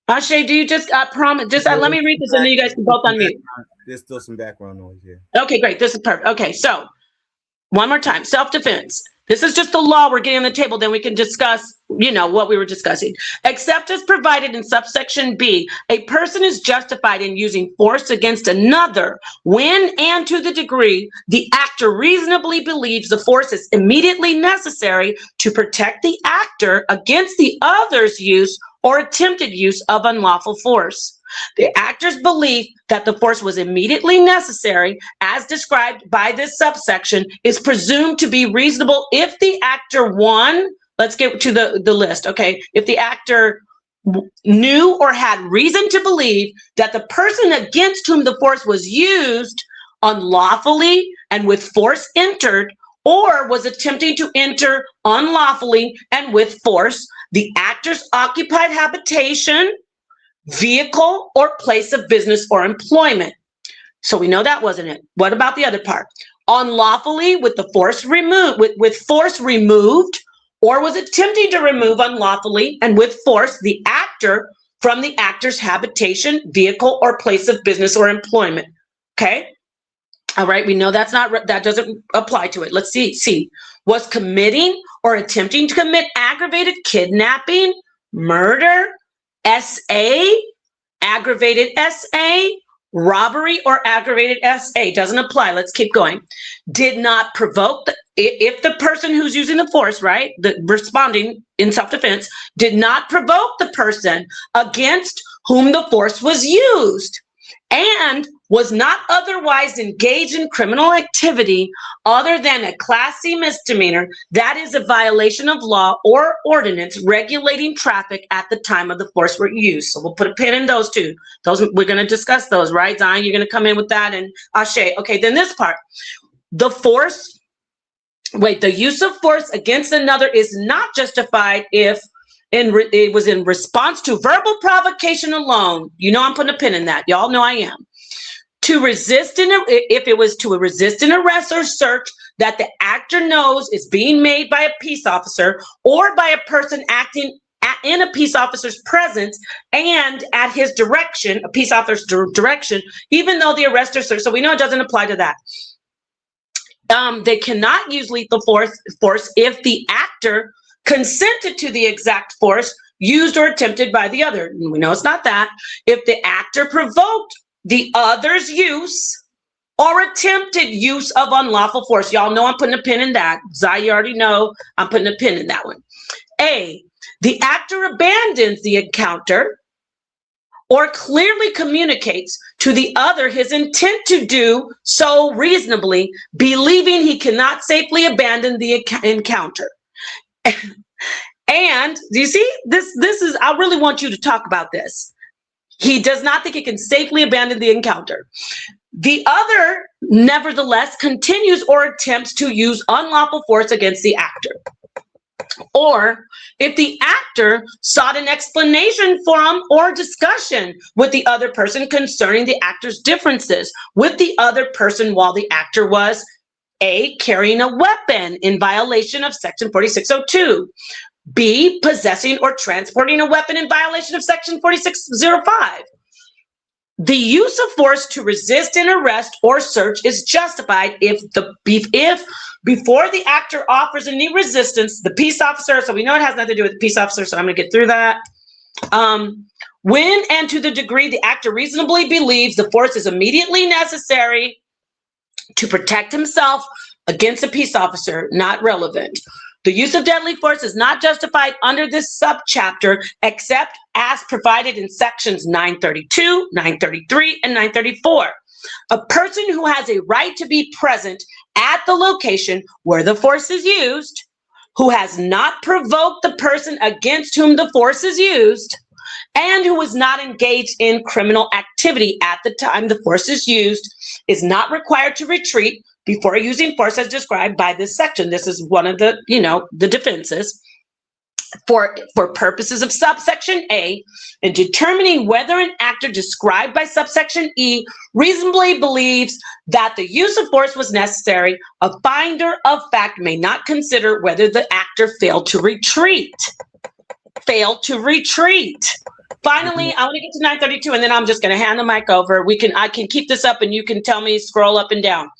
Ashay, do you just promise? Let me read this, and then you guys can both unmute. There's still some background noise here. Okay, great. This is perfect. Okay, so one more time, self-defense. This is just the law we're getting on the table. Then we can discuss, what we were discussing. Except as provided in subsection B, a person is justified in using force against another when and to the degree the actor reasonably believes the force is immediately necessary to protect the actor against the other's use or attempted use of unlawful force. The actor's belief that the force was immediately necessary, as described by this subsection, is presumed to be reasonable if the actor, 1, let's get to the list. Okay, if the actor knew or had reason to believe that the person against whom the force was used unlawfully and with force entered, or was attempting to enter unlawfully and with force the actor's occupied habitation, vehicle, or place of business or employment. So we know that wasn't it. What about the other part? Unlawfully with the force removed, with force removed, or was attempting to remove unlawfully and with force the actor from the actor's habitation, vehicle, or place of business or employment. Okay. All right. We know that doesn't apply to it. Let's see. Was committing or attempting to commit aggravated kidnapping, murder, SA, aggravated SA, robbery, or aggravated SA. Doesn't apply. Let's keep going. Did not provoke if the person who's using the force, right, the responding in self-defense, did not provoke the person against whom the force was used and was not otherwise engaged in criminal activity other than a Class C misdemeanor, that is a violation of law or ordinance regulating traffic at the time of the force were used. So we'll put a pin in those two. Those we're going to discuss those, right, Zion? You're going to come in with that, and Ashe. Okay, then this part. The use of force against another is not justified if it was in response to verbal provocation alone. You know I'm putting a pin in that. Y'all know I am. If it was to resist an arrest or search that the actor knows is being made by a peace officer or by a person acting in a peace officer's presence and at his direction, a peace officer's direction, even though the arrest or search, so we know it doesn't apply to that. They cannot use lethal force if the actor consented to the exact force used or attempted by the other. We know it's not that. If the actor provoked the other's use or attempted use of unlawful force. Y'all know I'm putting a pin in that. Zai, you already know I'm putting a pin in that one. A, the actor abandons the encounter or clearly communicates to the other his intent to do so reasonably, believing he cannot safely abandon the encounter. And do you see, this is, I really want you to talk about this. He does not think he can safely abandon the encounter. The other, nevertheless, continues or attempts to use unlawful force against the actor. Or if the actor sought an explanation from or discussion with the other person concerning the actor's differences with the other person while the actor was A, carrying a weapon in violation of Section 4602. B, possessing or transporting a weapon in violation of Section 4605. The use of force to resist an arrest or search is justified if before the actor offers any resistance, the peace officer, so we know it has nothing to do with the peace officer, so I'm going to get through that. When and to the degree the actor reasonably believes the force is immediately necessary to protect himself against a peace officer, not relevant. The use of deadly force is not justified under this subchapter except as provided in sections 932, 933, and 934. A person who has a right to be present at the location where the force is used, who has not provoked the person against whom the force is used, and who is not engaged in criminal activity at the time the force is used, is not required to retreat before using force as described by this section. This is one of the, the defenses. For purposes of subsection A, in determining whether an actor described by subsection E reasonably believes that the use of force was necessary, a finder of fact may not consider whether the actor failed to retreat. Finally, I want to get to 932, and then I'm just going to hand the mic over. I can keep this up, and you can tell me, scroll up and down.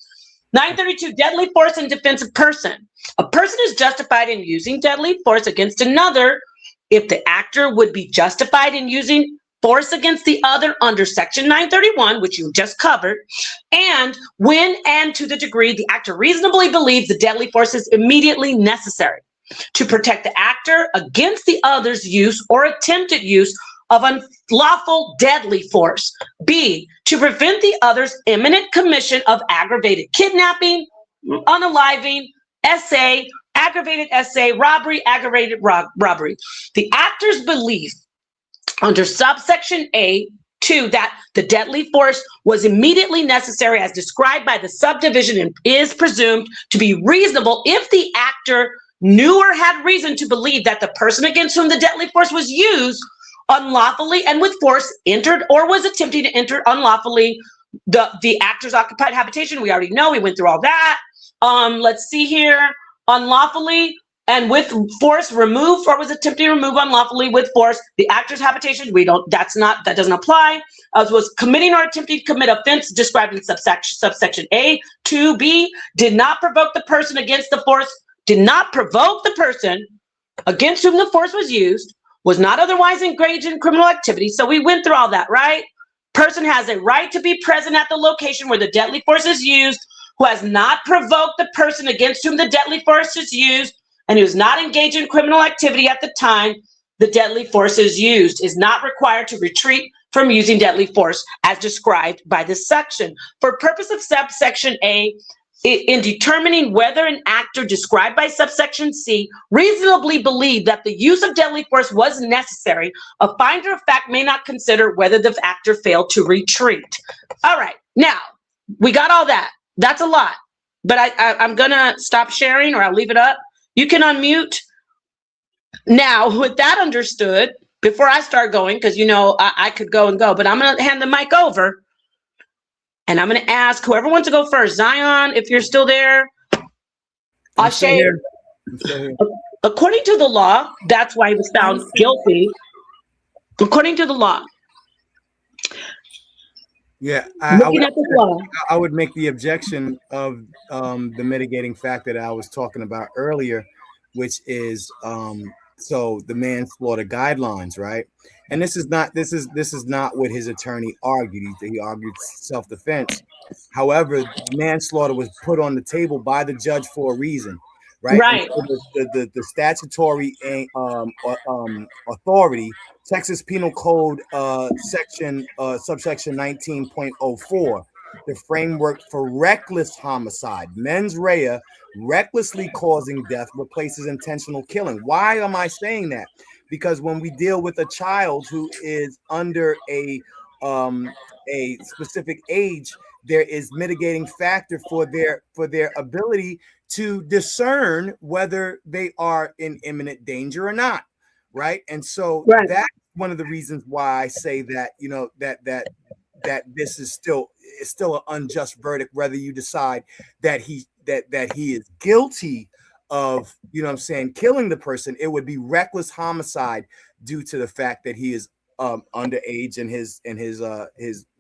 932, deadly force in defense of person. A person is justified in using deadly force against another if the actor would be justified in using force against the other under section 931, which you just covered, and when and to the degree the actor reasonably believes the deadly force is immediately necessary to protect the actor against the other's use or attempted use of unlawful deadly force. B, to prevent the other's imminent commission of aggravated kidnapping, unaliving, SA, aggravated essay, robbery, aggravated robbery. The actor's belief under subsection A2 that the deadly force was immediately necessary as described by the subdivision and is presumed to be reasonable if the actor knew or had reason to believe that the person against whom the deadly force was used unlawfully and with force entered or was attempting to enter unlawfully the actor's occupied habitation. We already know, we went through all that. Let's see here. Unlawfully and with force removed or was attempting to remove unlawfully with force the actor's habitation. That doesn't apply. Was committing or attempting to commit offense described in subsection A. 2B, did not provoke the person against the force, did not provoke the person against whom the force was used, was not otherwise engaged in criminal activity. So we went through all that, right? Person has a right to be present at the location where the deadly force is used, who has not provoked the person against whom the deadly force is used, and who is not engaged in criminal activity at the time the deadly force is used, is not required to retreat from using deadly force as described by this section. For purpose of subsection A, in determining whether an actor described by subsection C reasonably believed that the use of deadly force was necessary, a finder of fact may not consider whether the actor failed to retreat. All right, now we got all that. That's a lot, but I'm gonna stop sharing or I'll leave it up. You can unmute. Now, with that understood, before I start going, because you know I could go and go, but I'm gonna hand the mic over. And I'm going to ask whoever wants to go first. Zion, if you're still there. Ashe, according to the law, that's why he was found guilty. According to the law. Yeah, I would make the objection of the mitigating factor that I was talking about earlier, which is so the manslaughter guidelines, right? And this is not what his attorney argued. He argued self-defense. However, manslaughter was put on the table by the judge for a reason, right? Right. So the statutory authority, Texas Penal Code subsection 19.04, the framework for reckless homicide, mens rea, recklessly causing death replaces intentional killing. Why am I saying that? Because when we deal with a child who is under a specific age, there is mitigating factor for their ability to discern whether they are in imminent danger or not, right? And so that's one of the reasons why I say that, you know, that this is still an unjust verdict, whether you decide that he is guilty of, you know what I'm saying, killing the person. It would be reckless homicide due to the fact that he is underage and his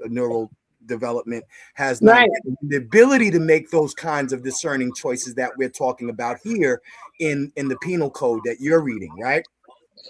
neural development has not the ability to make those kinds of discerning choices that we're talking about here in the penal code that you're reading, right?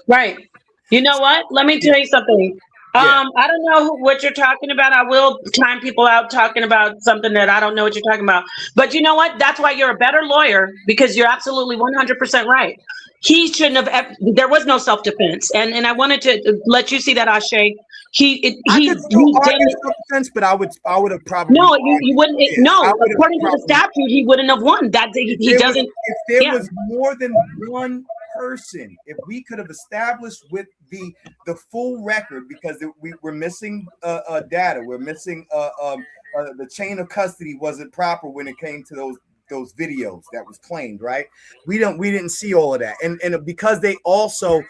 Right. You know what? Let me tell you something. I don't know what you're talking about. I will time people out talking about something that I don't know what you're talking about. But you know what? That's why you're a better lawyer, because you're absolutely 100% right. He shouldn't have. There was no self-defense, and I wanted to let you see that, Ashe. Self-defense, but I would have probably you wouldn't. According to the statute, he wouldn't have won. That he doesn't. If there was more than one person, if we could have established with the full record, because we're missing data, we're missing the chain of custody wasn't proper when it came to those videos that was claimed, right? We didn't see all of that, and because they also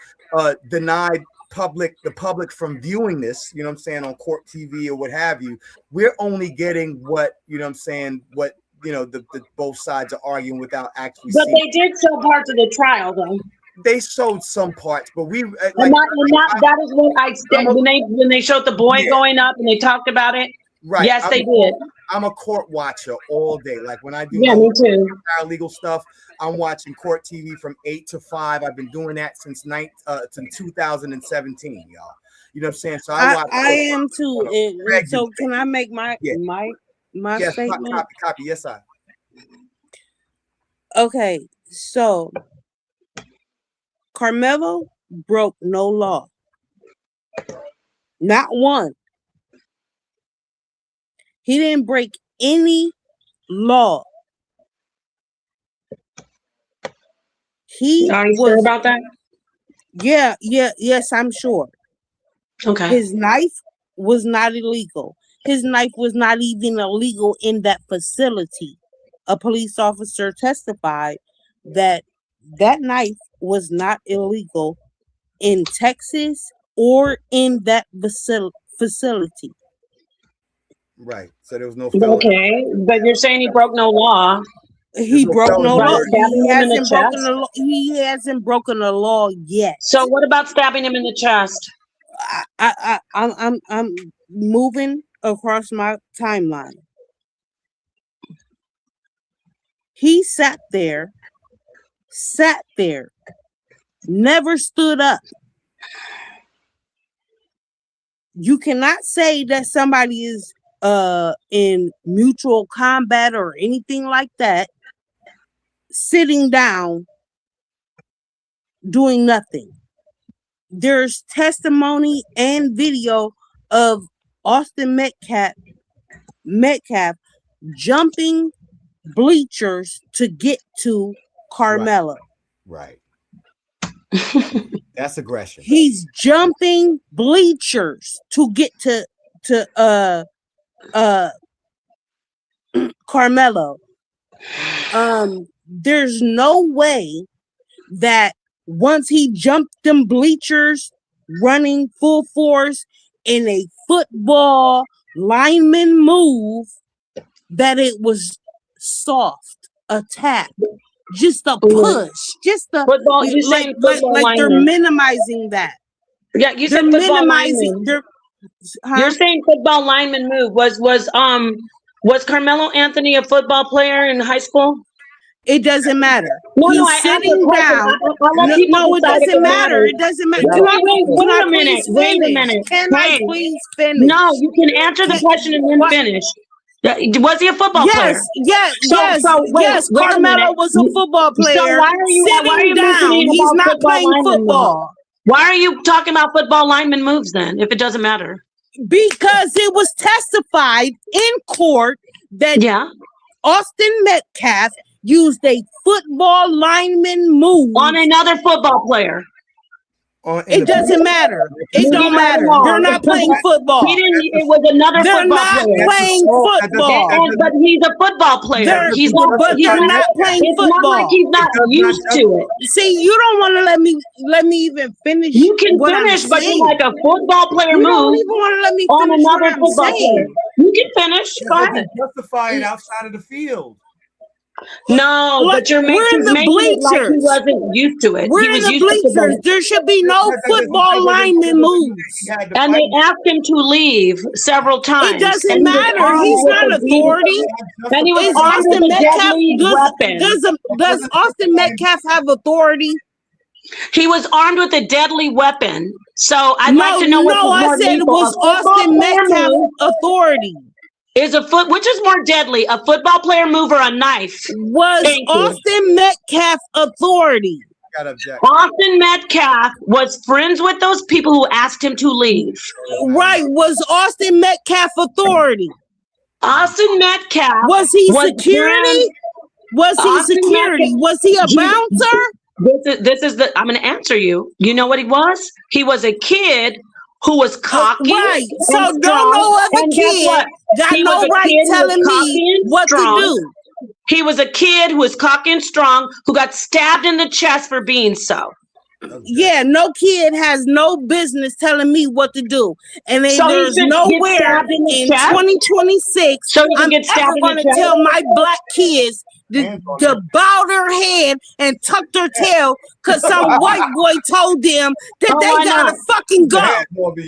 denied the public from viewing this, you know what I'm saying, on court TV or what have you, we're only getting what, you know what I'm saying, what, you know, the both sides are arguing without actually But seeing. they did show parts of the trial, though. They showed some parts, but we that is what I said when they showed the boy going up and they talked about it. Right. Yes, they did. I'm a court watcher all day. Like when I do me too. Paralegal stuff, I'm watching court TV from 8 to 5. I've been doing that since 2017, y'all. You know what I'm saying? So I am too. So can I make my statement? Copy. Yes, I. Okay, so Karmelo broke no law. Not one. He didn't break any law. Are you sure about that? Yes, I'm sure. Okay. His knife was not illegal. His knife was not even illegal in that facility. A police officer testified that that knife was not illegal in Texas or in that facility. Right. So there was no felony. Okay, but you're saying he broke no law. He broke no law. Stabbing him in the chest? He hasn't broken the law yet. So what about stabbing him in the chest? I'm moving across my timeline. He sat there, never stood up. You cannot say that somebody is in mutual combat or anything like that, sitting down, doing nothing. There's testimony and video of Austin Metcalf jumping bleachers to get to Karmelo. Right. That's aggression. He's jumping bleachers to get to Karmelo. There's no way that once he jumped them bleachers running full force in a football lineman move that it was soft, a tap, just a push, just a football. You like, saying football like they're minimizing that. Yeah, you They're said football minimizing. lineman. You're saying football lineman move. Was Karmelo Anthony a football player in high school? It doesn't matter. No, He's I sitting down. No, it doesn't matter. It doesn't matter. Wait a minute. Can I please finish? No, you can answer the question and then finish. Was he a football player? Yes. Wait Carmelo was a football player. So why are you sitting down? He's not playing football. Why are you talking about football lineman moves then, if it doesn't matter? Because it was testified in court that Austin Metcalf used a football lineman move on another football player. It doesn't matter. It don't matter. They're not playing football. It was another football player. They're not playing football. But he's a football player. They're not playing football. It's not like he's not used to it. See, you don't want to let me even finish. You can finish, but you're like a football player move. You don't even want to let me on finish another what football player. You can finish. Go ahead. Justify it outside of the field. No, but you're making it like he wasn't used to it. We're in the bleachers. There should be no football lineman moves. And they asked him to leave several times. It doesn't matter. He's not authority. And he was armed with a deadly weapon. Does Austin Metcalf have authority? He was armed with a deadly weapon. So I'd like to know what I said it was Austin Metcalf authority. Which is more deadly, a football player move or a knife? Was Austin Metcalf authority? Austin Metcalf was friends with those people who asked him to leave. Right. Was Austin Metcalf authority? Austin Metcalf. Was he security? Was he security? Was he a bouncer? I'm going to answer you. You know what he was? He was a kid who was cocky. Right. So no other kid got no right telling me what to do. He was a kid who was cocky and strong, who got stabbed in the chest for being so. Yeah, no kid has no business telling me what to do. And there's nowhere in 2026 I'm ever going to tell my black kids to bow their head and tuck their tail because some white boy told them that they gotta fucking go.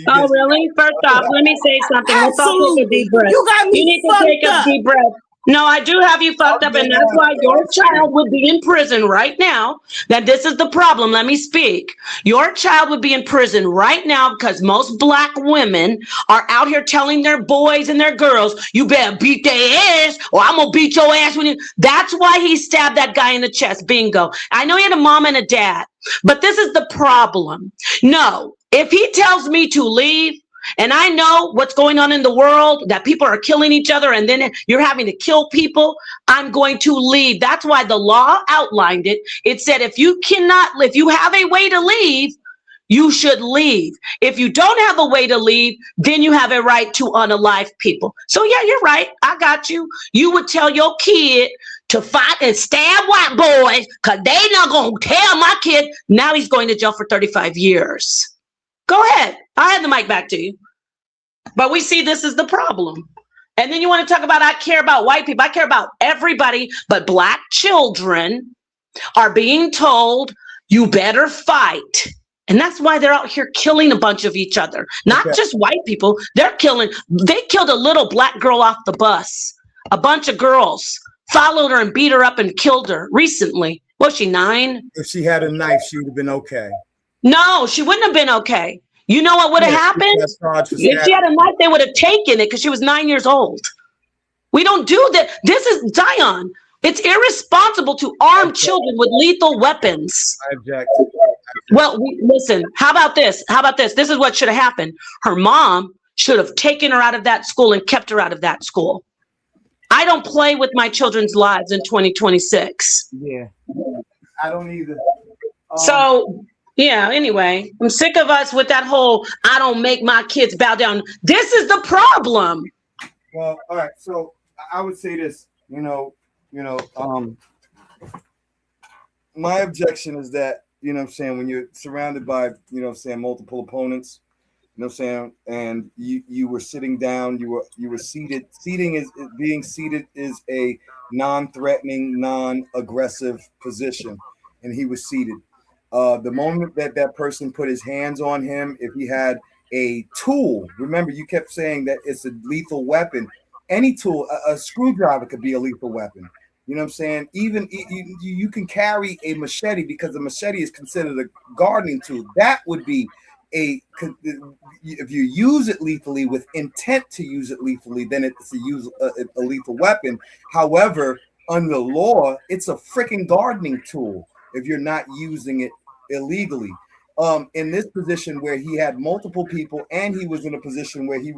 Oh, really? First off, let me say something. Absolutely. Let's all take a deep breath. You got me You need to take a deep breath. No, I do have you fucked up, and that's why your child would be in prison right now. That this is the problem. Let me speak. Your child would be in prison right now because most black women are out here telling their boys and their girls, you better beat their ass or I'm going to beat your ass. That's why he stabbed that guy in the chest. Bingo. I know he had a mom and a dad, but this is the problem. No, if he tells me to leave, and I know what's going on in the world, that people are killing each other and then you're having to kill people, I'm going to leave. That's why the law outlined it. It said if you have a way to leave, you should leave. If you don't have a way to leave, then you have a right to unalive people. So yeah, you're right. I got you. You would tell your kid to fight and stab white boys because they not going to tell my kid. Now he's going to jail for 35 years. Go ahead. I had the mic back to you. But we see this is the problem. And then you want to talk about, I care about white people. I care about everybody, but Black children are being told, you better fight. And that's why they're out here killing a bunch of each other. Not just white people. They killed a little Black girl off the bus. A bunch of girls followed her and beat her up and killed her recently. Was she 9? If she had a knife, she would have been okay. No, she wouldn't have been okay. You know what would have happened? If she had a knife, they would have taken it because she was 9 years old. We don't do that. This is Zion. It's irresponsible to arm children with lethal weapons. I object. Well, listen, how about this? This is what should have happened. Her mom should have taken her out of that school and kept her out of that school. I don't play with my children's lives in 2026. Yeah, I don't either. So, yeah, anyway, I'm sick of us with that whole, I don't make my kids bow down. This is the problem. Well, all right. So I would say this, my objection is that, when you're surrounded by, multiple opponents, and you were sitting down, you were seated. Being seated is a non-threatening, non-aggressive position, and he was seated. The moment that person put his hands on him, if he had a tool, remember you kept saying that it's a lethal weapon. Any tool, a screwdriver could be a lethal weapon. You know what I'm saying? Even you can carry a machete because a machete is considered a gardening tool. That would be if you use it lethally with intent to use it lethally, then it's a lethal weapon. However, under the law, it's a freaking gardening tool if you're not using it illegally. In this position where he had multiple people and he was in a position where he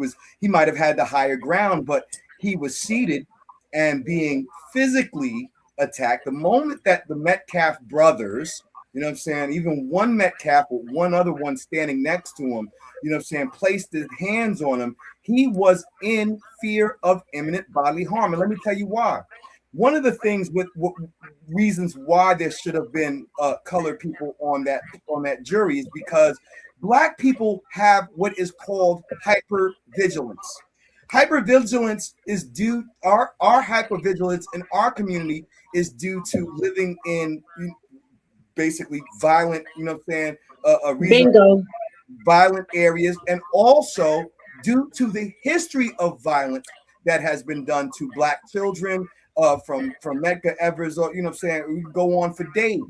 might have had the higher ground, but he was seated and being physically attacked. The moment that the Metcalf brothers, even one Metcalf with one other one standing next to him, placed his hands on him, he was in fear of imminent bodily harm. And let me tell you why. One of the things with reasons why there should have been colored people on that jury is because Black people have what is called hypervigilance. Hypervigilance is due, our hypervigilance in our community is due to living in basically violent, violent areas, and also due to the history of violence that has been done to Black children from Medgar Evers, or we can go on for days,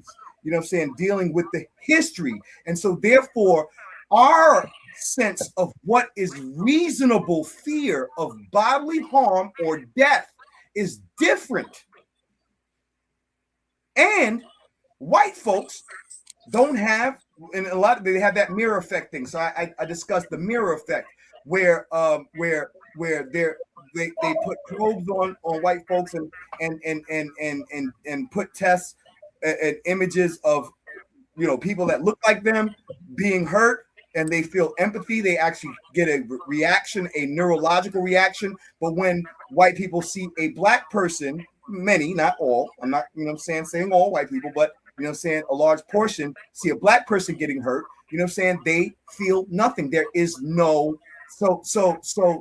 dealing with the history. And so therefore our sense of what is reasonable fear of bodily harm or death is different. And white folks don't have, and they have that mirror effect thing. So I discussed the mirror effect where they put probes on white folks and put tests and images of people that look like them being hurt, and they feel empathy. They actually get a reaction, a neurological reaction. But when white people see a Black person, many, not all, I'm not saying all white people, but a large portion see a Black person getting hurt, they feel nothing. There is no so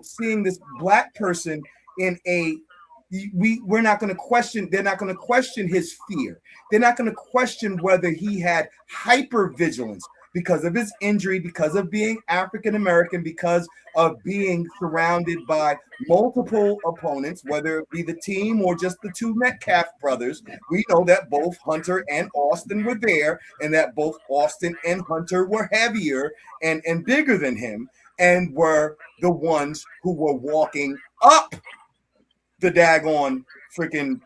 seeing this Black person in we're not going to question, they're not going to question his fear. They're not going to question whether he had hypervigilance because of his injury, because of being African American, because of being surrounded by multiple opponents, whether it be the team or just the two Metcalf brothers. We know that both Hunter and Austin were there, and that both Austin and Hunter were heavier and bigger than him, and were the ones who were walking up the daggone freaking,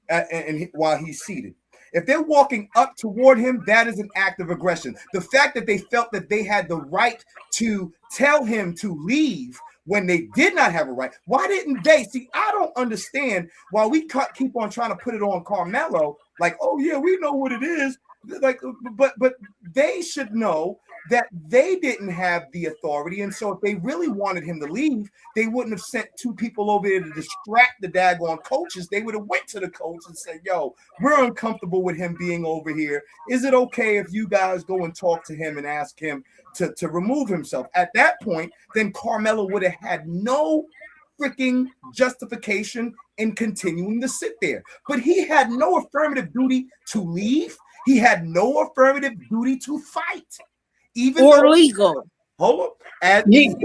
and while he's seated. If they're walking up toward him, that is an act of aggression. The fact that they felt that they had the right to tell him to leave when they did not have a right, why didn't they? See, I don't understand why we keep on trying to put it on Karmelo, like, oh yeah, we know what it is. Like, but they should know that they didn't have the authority, and so if they really wanted him to leave, they wouldn't have sent two people over there to distract the daggone coaches. They would have went to the coach and said, yo, we're uncomfortable with him being over here. Is it okay if you guys go and talk to him and ask him to remove himself? At that point, then Karmelo would have had no freaking justification in continuing to sit there. But he had no affirmative duty to leave. He had no affirmative duty to fight. Even or legal. Hold on. Even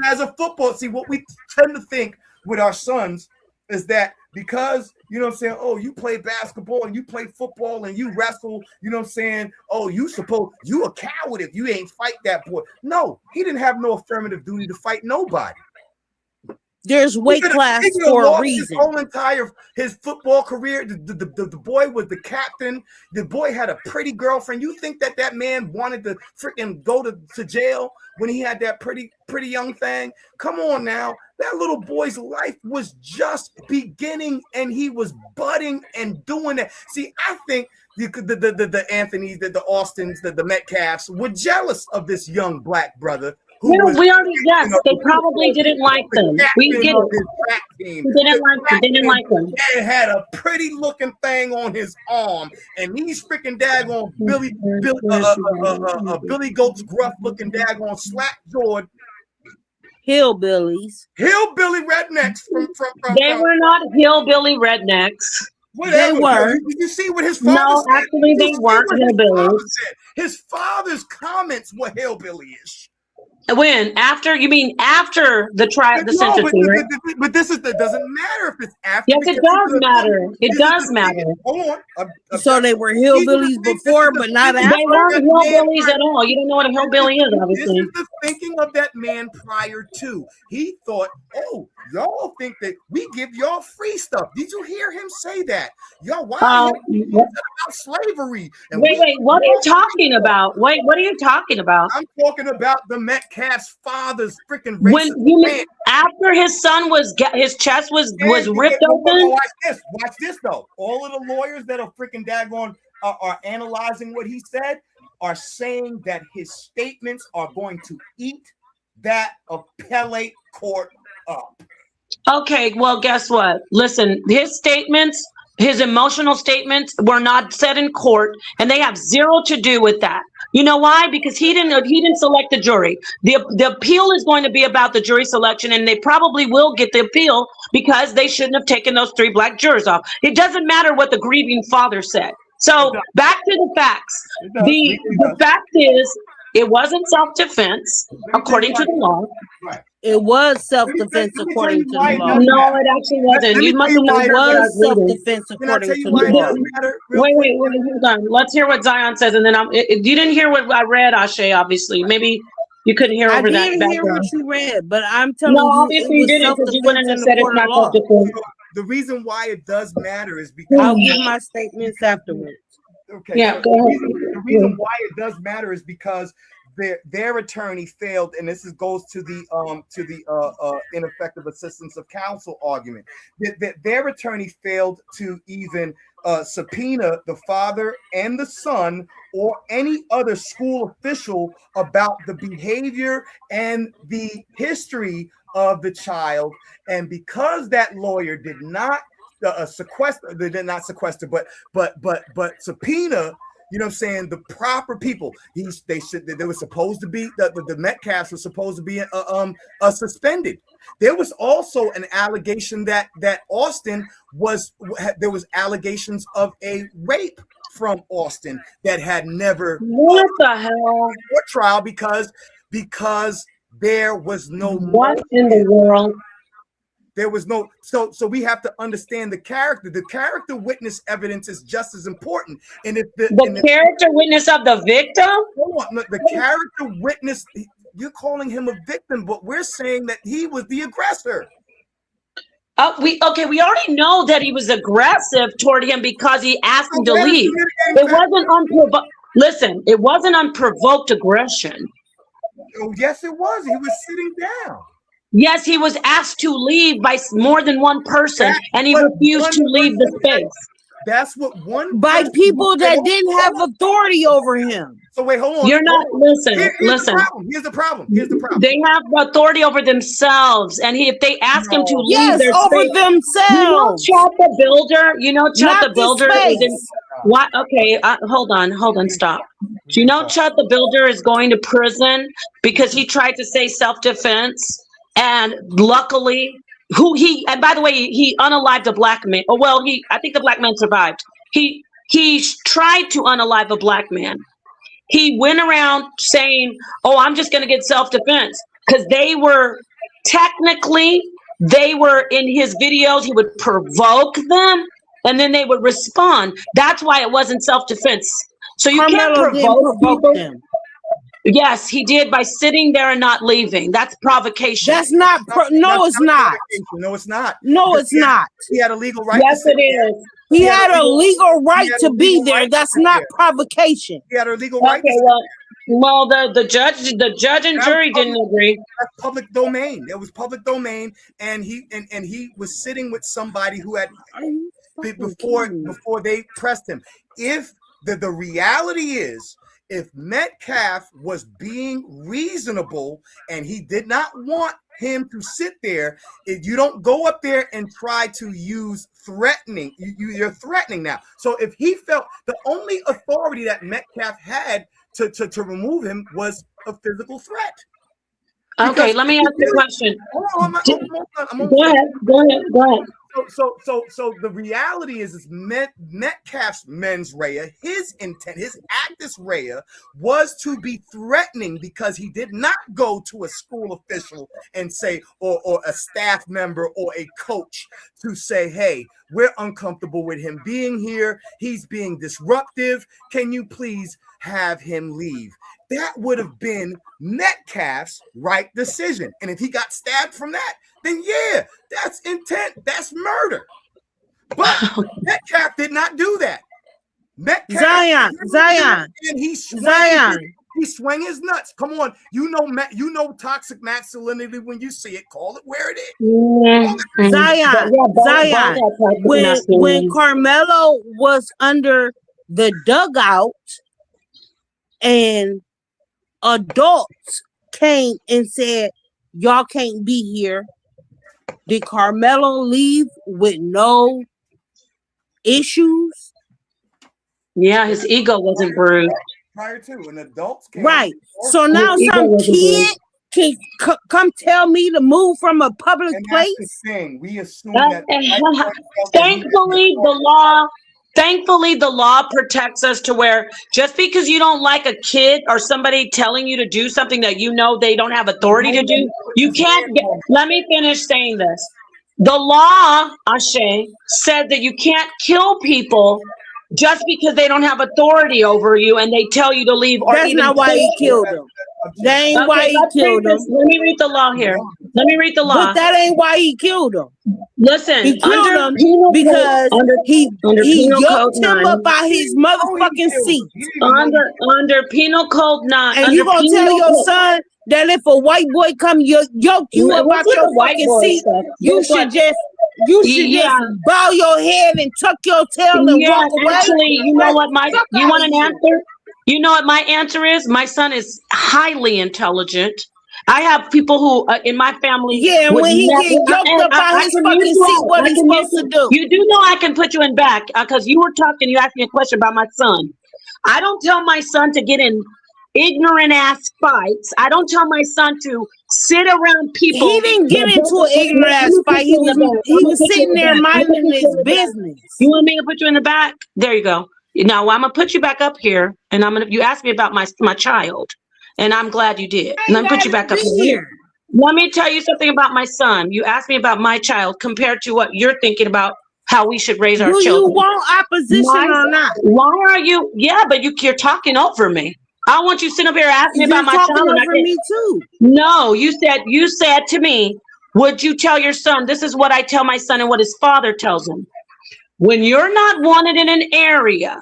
as a football, see, what we tend to think with our sons is that because, you know what I'm saying, oh, you play basketball and you play football and you wrestle, you know what I'm saying, oh, you a coward if you ain't fight that boy. No, he didn't have no affirmative duty to fight nobody. There's weight class for a reason. His whole entire football career, the boy was the captain. The boy had a pretty girlfriend. You think that man wanted to freaking go to jail when he had that pretty young thing? Come on now. That little boy's life was just beginning, and he was budding and doing that. See, I think the Anthonys, the Austins, the Metcalfs were jealous of this young black brother. We already guessed. They probably didn't like them. We get it. They didn't like them. And had a pretty looking thing on his arm, and these freaking daggone Billy Goat's gruff looking daggone slap jawed hillbillies, hillbilly rednecks They were not hillbilly rednecks. Whatever. They were. Did you see what his father No, said? actually, they weren't hillbillies. His father's comments were hillbilly-ish. When? After? You mean after the sentencing, right? But this doesn't matter if it's after. Yes, it does matter. It does matter. Hold on. So they were hillbillies before, but not after? They weren't hillbillies at all. You don't know what a hillbilly is, obviously. This is the thinking of that man prior to. He thought, oh, y'all think that we give y'all free stuff. Did you hear him say that? Y'all, why are you talking about slavery? And wait, what are you talking about? Wait, what are you talking about? I'm talking about the Metcalf's father's freaking racist after his son his chest was ripped open. Watch this though. All of the lawyers that are freaking daggone are analyzing what he said are saying that his statements are going to eat that appellate court up. Okay, well, guess what? Listen, his statements, his emotional statements were not said in court, and they have zero to do with that. You know why? Because he didn't select the jury. The appeal is going to be about the jury selection, and they probably will get the appeal because they shouldn't have taken those 3 black jurors off. It doesn't matter what the grieving father said. So back to the facts. The fact is, it wasn't self-defense according to the law. It was self-defense according to the law. No, it actually wasn't. You must have known it was self-defense according to the law. Wait, hold on. Let's hear what Zion says, and then you didn't hear what I read, Ashe, obviously. Maybe you couldn't hear over that. I didn't hear what you read, but I'm telling you, obviously you didn't, because you wouldn't have said it's not self-defense. The reason why it does matter is because I'll give my statements afterwards. Okay. Yeah, go ahead. The reason why it does matter is because their attorney failed, and this goes to the ineffective assistance of counsel argument. Their attorney failed to even subpoena the father and the son or any other school official about the behavior and the history of the child, and because that lawyer did not sequester, but subpoena, you know what I'm saying, the proper people. They were supposed to be the Metcalfs were supposed to be suspended. There was also an allegation that Austin there was allegations of a rape from Austin that had never what the hell trial because there was no what in the world. There was no so we have to understand the character. The character witness evidence is just as important. And if the character witness of the victim, the character witness, you're calling him a victim, but we're saying that he was the aggressor. We already know that he was aggressive toward him because he asked him to leave. It wasn't unprovoked. Listen, it wasn't unprovoked aggression. Oh, yes, it was. He was sitting down. Yes, he was asked to leave by more than one person, and he refused to leave the space. That's what one by people that didn't have authority over him. So wait, hold on. You're not listen. Here's the problem. They have authority over themselves, and if they ask him to leave their over space, themselves. Chet the Builder. Chet the Builder is in. What? Okay, hold on, stop. Do you know Chet the Builder is going to prison because he tried to say self-defense, and luckily. And by the way, he unalived a black man. Oh, well, I think the black man survived. He tried to unalive a black man. He went around saying, oh, I'm just going to get self-defense, because they were in his videos. He would provoke them and then they would respond. That's why it wasn't self-defense. So you can't provoke them. Yes, he did by sitting there and not leaving. That's provocation. That's not. No, it's not. No, it's not. No, it's not. He had a legal right. Yes, it is. He had a legal right to be there. That's not provocation. He had a legal right. Okay, well, the judge and jury didn't agree. That's public domain. It was public domain, and he was sitting with somebody who had before they pressed him. If the reality is, if Metcalf was being reasonable and he did not want him to sit there, if you don't go up there and try to use threatening, you're threatening now. So if he felt the only authority that Metcalf had to remove him was a physical threat. Okay, let me ask you a question. Go ahead. So the reality is Metcalf's mens rea, his intent, his actus rea was to be threatening, because he did not go to a school official and say, or a staff member or a coach to say, hey, we're uncomfortable with him being here. He's being disruptive. Can you please have him leave? That would have been Metcalf's right decision. And if he got stabbed from that, then yeah, that's intent. That's murder. But Metcalf did not do that. Zion. And he swung his nuts. Come on, you know toxic masculinity when you see it. Call it where it is. Zion. When Karmelo was under the dugout and adults came and said, y'all can't be here, did Karmelo leave with no issues? Yeah, his ego wasn't bruised. Prior to an adult came. Right. So now some kid can come tell me to move from a public place? That's the thing. We assume that Thankfully, the law protects us to where just because you don't like a kid or somebody telling you to do something that you know they don't have authority to do, you can't get. Let me finish saying this. The law, Ashe, said that you can't kill people just because they don't have authority over you and they tell you to leave. Or that's not why he killed them. That ain't why he killed them. Let me read the law here. Let me read the law. But that ain't why he killed them. Listen, he killed him because he yoked him up by his motherfucking seat. Under Penal Code 9. And you gonna tell your son that if a white boy come yoke you up out your fucking seat, you should just bow your head and tuck your tail and walk away? Actually, you know what you want an answer? You know what my answer is? My son is highly intelligent. I have people who in my family. Yeah, when he get yoked up by his fucking seat, what he's supposed to do? You do know I can put you in back because you were talking. You asked me a question about my son. I don't tell my son to get in ignorant ass fights. I don't tell my son to sit around people. He didn't get into an ignorant ass fight. He was sitting there minding his business. You want me to put you in the back? There you go. Now I'm gonna put you back up here, and you asked me about my child, and I'm glad you did. Let me put you back up here. Let me tell you something about my son. You asked me about my child compared to what you're thinking about how we should raise our children. Do you want opposition or not? Why are you? Yeah, but you're talking over me. I want you to sit up here and ask me about my child. You're talking over me too. No, you said to me, would you tell your son, this is what I tell my son and what his father tells him. When you're not wanted in an area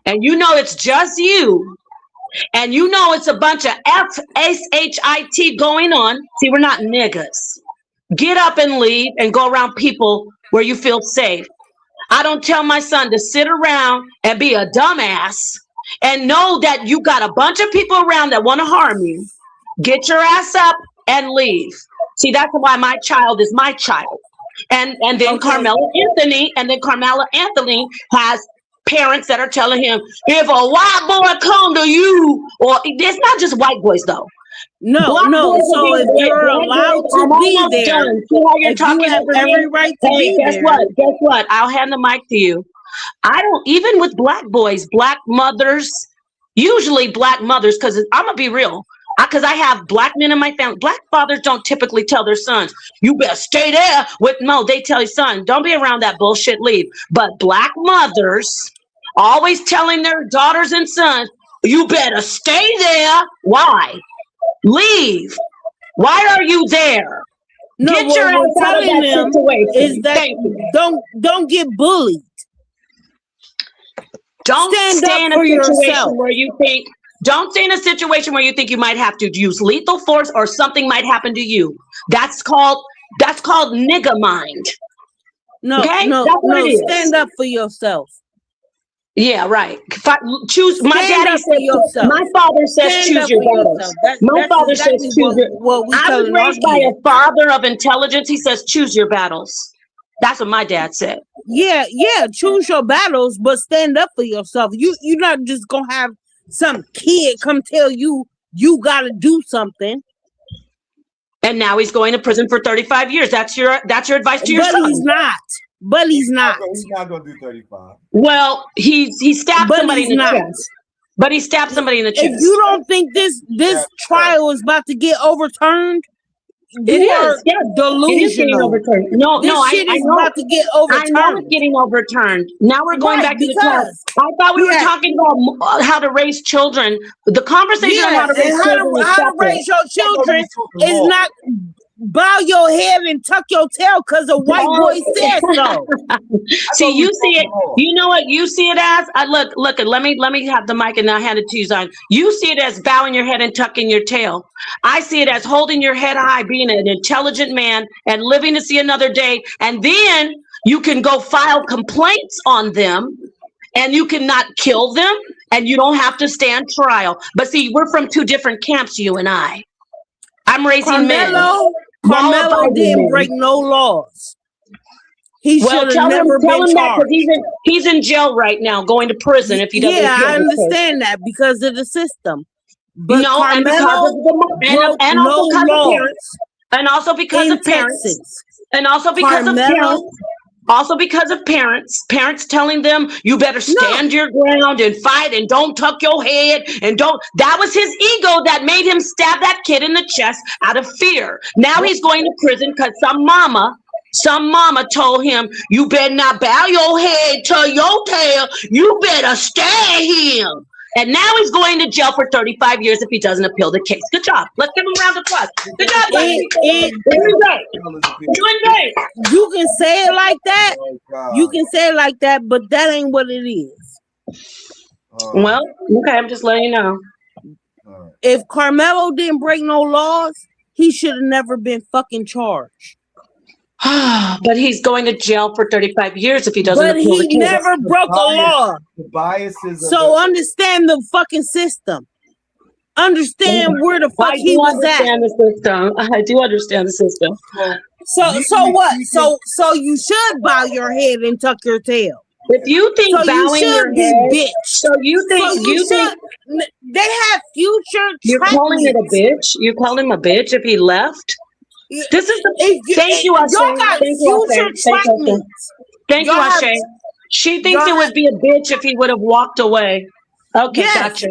and you know it's just you and you know it's a bunch of F-S-H-I-T going on, see, we're not niggas. Get up and leave and go around people where you feel safe. I don't tell my son to sit around and be a dumbass and know that you got a bunch of people around that want to harm you. Get your ass up and leave. See, that's why my child is my child. And then Karmelo Anthony has parents that are telling him, if a white boy come to you, or it's not just white boys though. No. So if you're allowed to be there, see how you're talking have every right to be there. Guess what? I'll hand the mic to you. I don't, even with black boys, black mothers, usually black mothers, because I'm gonna be real. Because I have black men in my family. Black fathers don't typically tell their sons, you better stay there with, no, they tell your son, don't be around that bullshit, leave. But black mothers always telling their daughters and sons, you better stay there. Why? Leave. Why are you there? No, get your ass out of that situation. Is that don't get bullied. Don't stay in a situation where you think, don't stay in a situation where you think you might have to use lethal force or something might happen to you. That's called nigga mind. No, okay? no, stand up for yourself. Yeah, right. Choose. My daddy said, my father says choose your battles. My father says choose your. I was raised by a father of intelligence. He says choose your battles. That's what my dad said. Yeah, choose your battles, but stand up for yourself. You're not just gonna have some kid come tell you gotta do something. And now he's going to prison for 35 years. That's your advice to your son. But he's not. He's not gonna do 35. Well, he stabbed somebody in the chest. But he stabbed somebody in the chest. If you don't think this trial is about to get overturned, it is. Yes. Delusional. It is getting overturned. No, shit is about to get overturned. I know it's getting overturned. Now we're going back to the trial. I thought we were talking about how to raise children. The conversation on how to raise your children is not bow your head and tuck your tail because a white boy said so. See, you see it. You know what you see it as? Look. Let me have the mic and I'll hand it to you, Zion. You see it as bowing your head and tucking your tail. I see it as holding your head high, being an intelligent man and living to see another day. And then you can go file complaints on them, and you cannot kill them, and you don't have to stand trial. But see, we're from two different camps, you and I. I'm raising men. Karmelo didn't break no laws. He should have never been charged. He's in jail right now, going to prison if he doesn't. Yeah, I understand that because of the system. But no, and also because of parents, and also because of parents. Also because of parents telling them you better stand your ground and fight and don't tuck your head and don't. That was his ego that made him stab that kid in the chest out of fear. Now he's going to prison because some mama told him, you better not bow your head to your tail. You better stab him. And now he's going to jail for 35 years if he doesn't appeal the case. Good job. Let's give him a round of applause. Good job, buddy. Doing great. You can say it like that. You can say it like that, but that ain't what it is. Well, okay, I'm just letting you know. If Karmelo didn't break no laws, he should have never been fucking charged. But he's going to jail for 35 years if he doesn't appeal the case. But he never broke a law. The biases. So understand the fucking system. Understand where the fuck he was at. I do understand the system. So what? So you should bow your head and tuck your tail. If you think bowing your head, bitch. So you think they have future. You're calling it a bitch? You call him a bitch if he left? This is thank you, Ashe. Thank you, Ashe. She thinks it would be a bitch if he would have walked away. Okay, gotcha.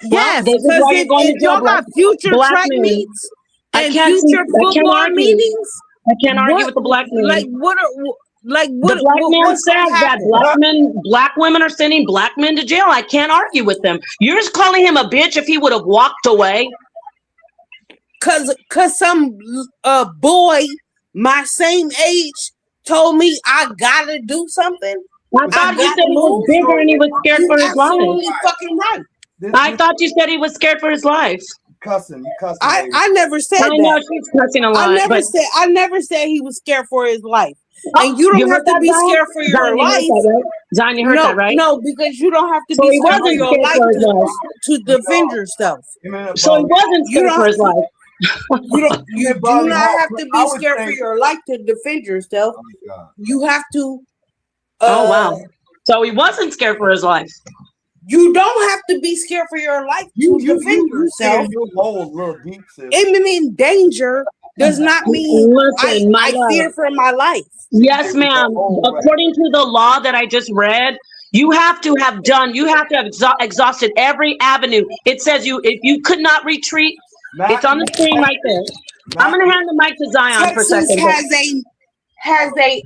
Yes, because if y'all got future track meets and future football meetings, I can't argue with the black man. Like what? The black man says that black women are sending black men to jail. I can't argue with them. You're just calling him a bitch if he would have walked away. Cause some boy my same age told me I gotta do something. I thought you said he was bigger and he was scared for his life. Absolutely fucking right. I thought you said he was scared for his life. You cussing. I never said that. I know she's cussing a lot. I never said he was scared for his life. And you don't have to be scared for your life. John, you heard that, right? No, because you don't have to be scared for your life to defend yourself. So he wasn't scared for his life. You do not have to be scared for your life to defend yourself. You have to. Oh wow! So he wasn't scared for his life. You don't have to be scared for your life to defend yourself. Even in danger does not mean I fear for my life. Yes, ma'am. According to the law that I just read, you have to have exhausted every avenue. It says if you could not retreat, it's on the screen right there. I'm gonna hand the mic to Zion for a second. Texas has a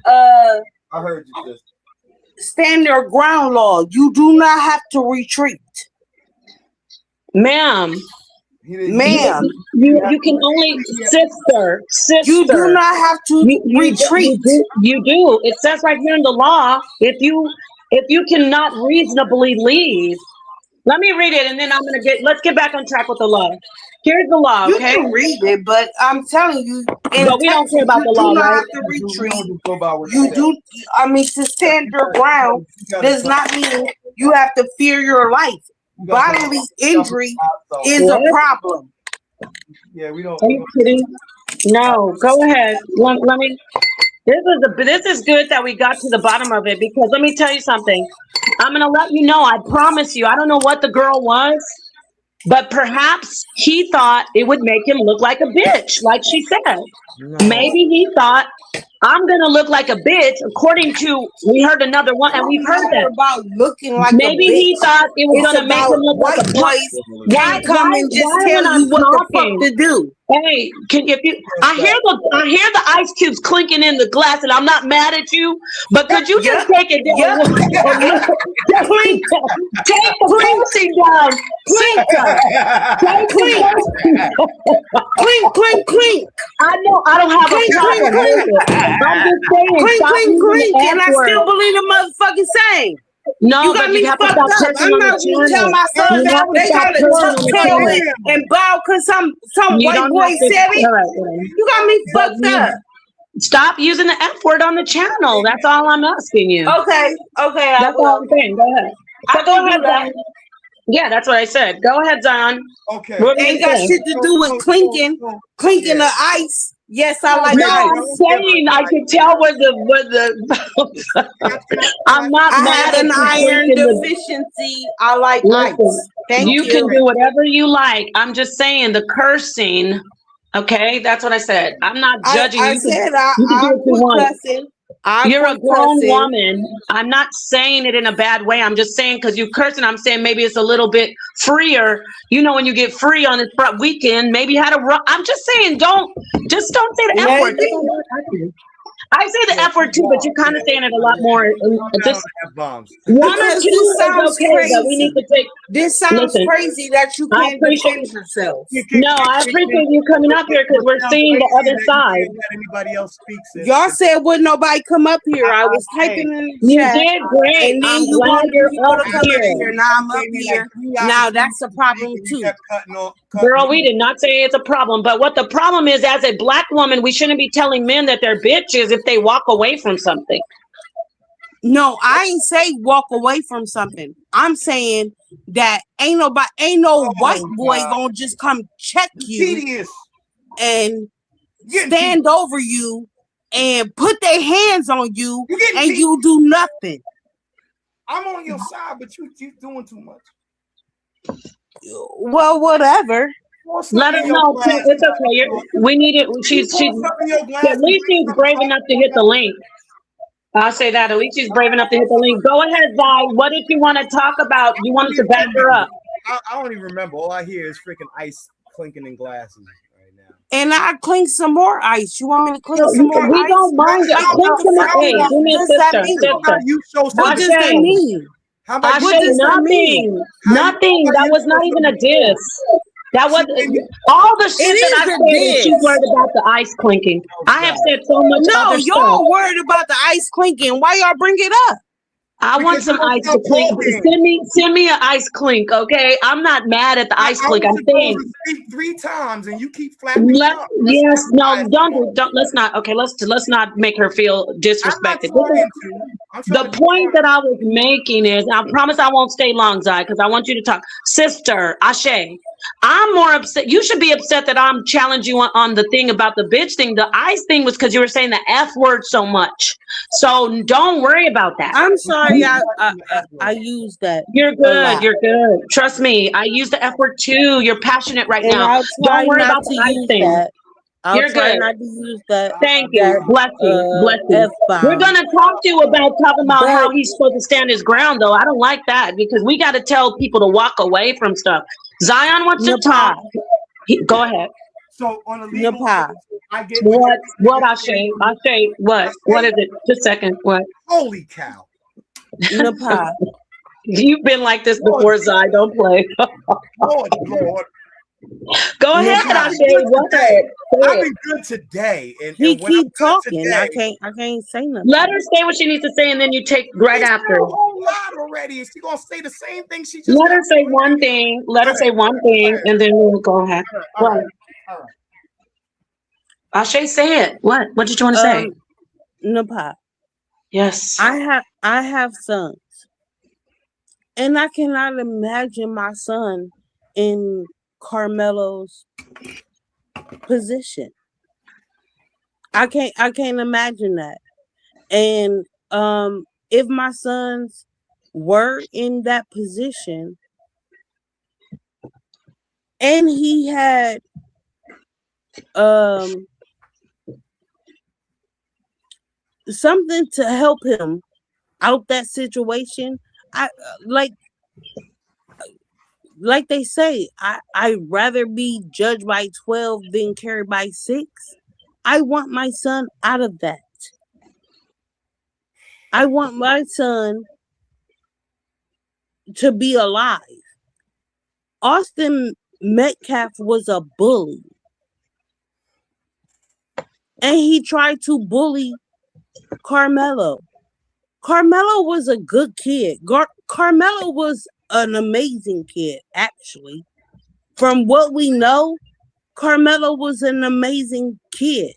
I heard you just stand your ground law. You do not have to retreat. Ma'am. Ma'am, you can only sister. You do not have to retreat. You do. It says right here in the law, if you cannot reasonably leave. Let me read it, and then let's get back on track with the law. Here's the law, okay? You can read it, but I'm telling you, but we don't care about the law, right? You do not have to retreat. You do. I mean, to stand your ground does not mean you have to fear your life. Bodily injury is a problem. Yeah, we don't. Are you kidding? No, go ahead. Let me. This is good that we got to the bottom of it, because let me tell you something. I'm gonna let you know. I promise you. I don't know what the girl was, but perhaps he thought it would make him look like a bitch, like she said. No. Maybe he thought, I'm gonna look like a bitch. According to, we heard another one, and we've heard that about looking like. Maybe he thought it was gonna make him look like a boys. Why come and just tell you what the fuck to do? Hey, I hear the ice cubes clinking in the glass, and I'm not mad at you, but could you just take it down? Clink. Take the cursing down. Clink. I know I don't have a problem with it. I'm just saying, clink, and I still believe the motherfucking same. No, you got me fucked up. I'm not gonna tell my son that they gotta tuck tail and bow because some white boy said it. You got me fucked up. Stop using the F word on the channel. That's all I'm asking you. Okay. That's all I'm saying. Go ahead. Go ahead, Zion. Yeah, that's what I said. Go ahead, Zion. Okay. Ain't got shit to do with clinking the ice. Yes, I like ice. I'm saying I can tell where the I'm not I mad have an iron deficiency. I like ice. Thank you. You can do whatever you like. I'm just saying the cursing. Okay, that's what I said. I'm not judging you. I said I quit cussing. You're a grown woman. I'm not saying it in a bad way. I'm just saying because you cursing, I'm saying maybe it's a little bit freer. You know, when you get free on this weekend, maybe you had a I'm just saying, don't say the F word. I say the F word too, but you're kind of saying it a lot more. Just one or two sounds okay, but we need to take. This sounds crazy that you can't defend yourself. No, I appreciate you coming up here because we're seeing the other side. Anybody else speaks? Y'all said would nobody come up here? I was typing in the chat. You did great. And then I'm glad you're up here. Now I'm up here. Now that's a problem too. Girl, we did not say it's a problem, but what the problem is, as a black woman, we shouldn't be telling men that they're bitches if they walk away from something. No, I ain't say walk away from something. I'm saying that ain't no white boy gonna just come check you and stand over you and put their hands on you and you do nothing. I'm on your side, but you doing too much. Well, whatever. Let her know. It's okay. We need it. She's at least she's brave enough to hit the link. I'll say that. At least she's brave enough to hit the link. Go ahead, Vi. What did you want to talk about? You wanted to back her up. I don't even remember. All I hear is freaking ice clinking in glasses right now. And I clink some more ice. You want me to clink some more ice? We don't mind it. Clink some more. Hey, do me a sister. What does that mean? I said nothing. Nothing. That was not even a diss. That was all the shit that I said that she's this. worried about the ice clinking. I have said so much other stuff. No, y'all worried about the ice clinking. Why y'all bring it up? I want some ice to clink. Send me an ice clink, okay? I'm not mad at the ice clink. I'm saying three times, and you keep flapping. Yes, no, don't. Let's not. Okay, let's not make her feel disrespected. The point that I was making is, I promise I won't stay long, Zai, because I want you to talk. Sister Ashe, I'm more upset. You should be upset that I'm challenging you on the thing about the bitch thing. The ice thing was because you were saying the F word so much. So don't worry about that. I'm sorry, I used that. You're good. You're good. Trust me, I use the F word too. You're passionate right now. Don't worry about the ice thing. I'll try not to use that. Thank you. Bless you. Bless you. We're gonna talk to you about talking about how he's supposed to stand his ground, though. I don't like that because we got to tell people to walk away from stuff. Zion wants to talk. Go ahead. So on a legal, I get what I say. What? What is it? Just a second. What? Holy cow! Napa. You've been like this before, Zai. Don't play. Lord. Go ahead, Ashe. I've been good today, and he when keep talking. Today, I can't say nothing. Let her say what she needs to say, and then you take right after. A whole lot already. Is she gonna say the same thing? She just let her say one thing. Let her say one thing, and then we'll go ahead. All right. Ashe, say it. What did you want to say? Napa. Yes. I have sons, and I cannot imagine my son in Karmelo's position. I can't imagine that. And if my sons were in that position and he had something to help him out that situation, I like they say, I'd rather be judged by 12 than carried by 6. I want my son out of that. I want my son to be alive. Austin Metcalf was a bully. And he tried to bully Karmelo. Karmelo was a good kid. Karmelo was an amazing kid, actually. From what we know, Karmelo was an amazing kid.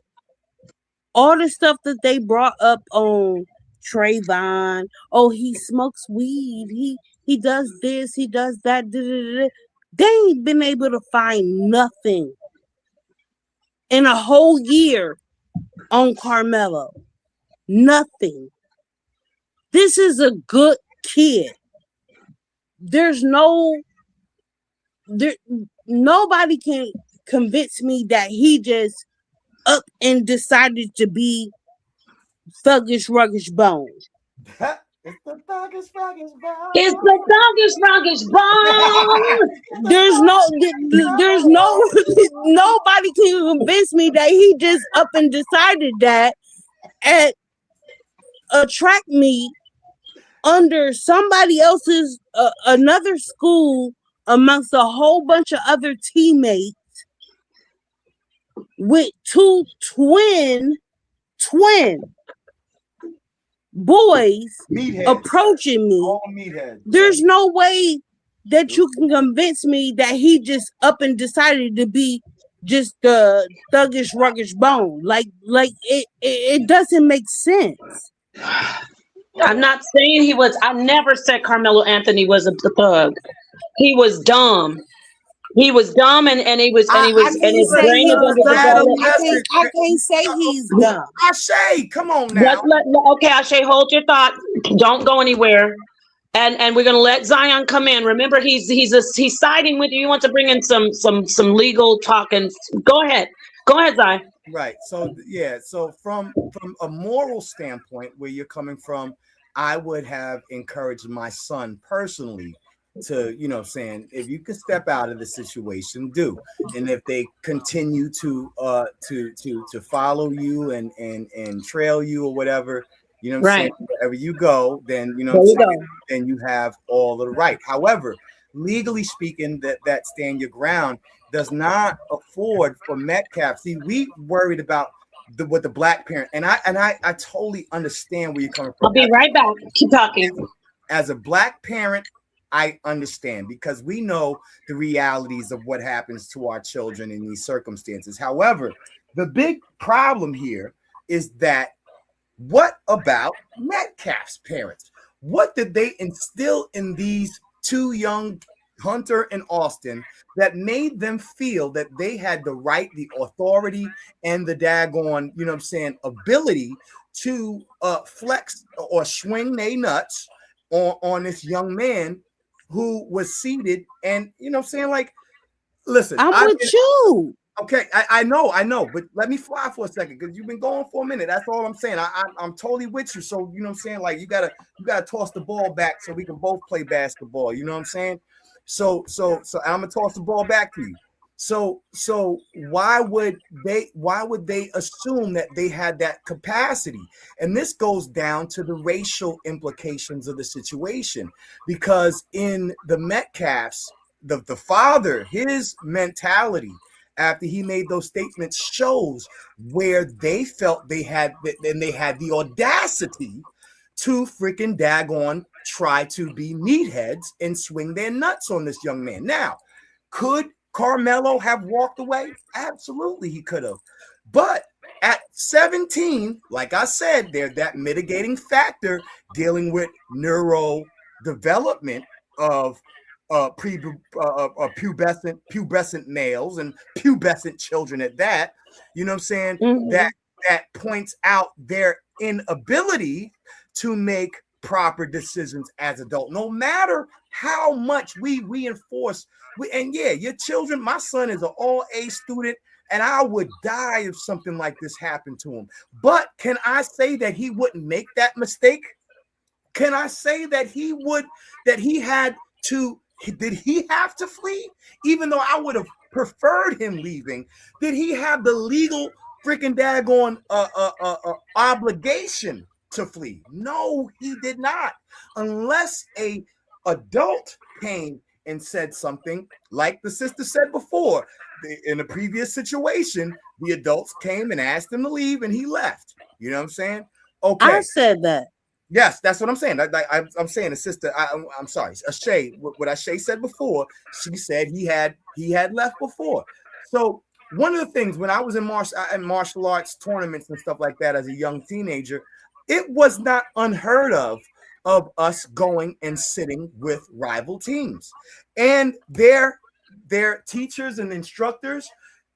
All the stuff that they brought up on Trayvon, oh, he smokes weed, he does this, he does that, they ain't been able to find nothing in a whole year on Karmelo. Nothing. This is a good kid. Nobody can convince me that he just up and decided to be thuggish, ruggish bone. It's the thuggish, ruggish bone. It's the thuggish, ruggish bone. There's no nobody can convince me that he just up and decided that at a track meet under somebody else's another school amongst a whole bunch of other teammates with 2 twin boys approaching me. There's no way that you can convince me that he just up and decided to be just the thuggish, ruggish bone. Like it doesn't make sense. I'm not saying he was. I never said Karmelo Anthony was a thug. He was dumb. He was dumb, and he was and his brain is underdeveloped. I can't say he's dumb. Ashe, come on now. Okay, Ashe, hold your thought. Don't go anywhere. And we're gonna let Zion come in. Remember, he's siding with you. You want to bring in some legal talk, and go ahead, Zion. Right. So yeah. So from a moral standpoint, where you're coming from, I would have encouraged my son personally to, saying, if you could step out of the situation, do. And if they continue to follow you and trail you or whatever, right. wherever you go, then then you have all the right. However, legally speaking, that stand your ground does not afford for Metcalf. See, we worried about with the black parent, and I totally understand where you're coming from. I'll be right back. Keep talking. As a black parent, I understand because we know the realities of what happens to our children in these circumstances. However, the big problem here is that what about Metcalf's parents? What did they instill in these two young, Hunter and Austin, that made them feel that they had the right, the authority, and the daggone, you know what I'm saying, ability to flex or swing their nuts on this young man who was seated? And you know what I'm saying, like, listen, I'm with you. Okay, I know, but let me fly for a second because you've been going for a minute. That's all I'm saying. I'm totally with you. So you know what I'm saying, like you gotta toss the ball back so we can both play basketball. You know what I'm saying? So I'm gonna toss the ball back to you. So why would they assume that they had that capacity? And this goes down to the racial implications of the situation, because in the Metcalfs, the father, his mentality after he made those statements shows where they felt they had the audacity to freaking daggone try to be meatheads and swing their nuts on this young man. Now, could Karmelo have walked away? Absolutely, he could have. But at 17, like I said, there's that mitigating factor dealing with neurodevelopment of pubescent males and pubescent children at that. You know what I'm saying? Mm-hmm. That points out their inability to make proper decisions as adults, no matter how much we reinforce. And yeah, your children, my son is an all-A student, and I would die if something like this happened to him. But can I say that he wouldn't make that mistake? Can I say that he did he have to flee? Even though I would have preferred him leaving, did he have the legal freaking daggone obligation to flee? No, he did not. Unless a adult came and said something, like the sister said before. In the previous situation, the adults came and asked him to leave, and he left. You know what I'm saying? Okay. I said that. Yes, that's what I'm saying. I'm saying the sister. I'm sorry, Ashay. What Ashay said before, she said he had left before. So one of the things when I was in martial arts tournaments and stuff like that as a young teenager, it was not unheard of us going and sitting with rival teams, and their teachers and instructors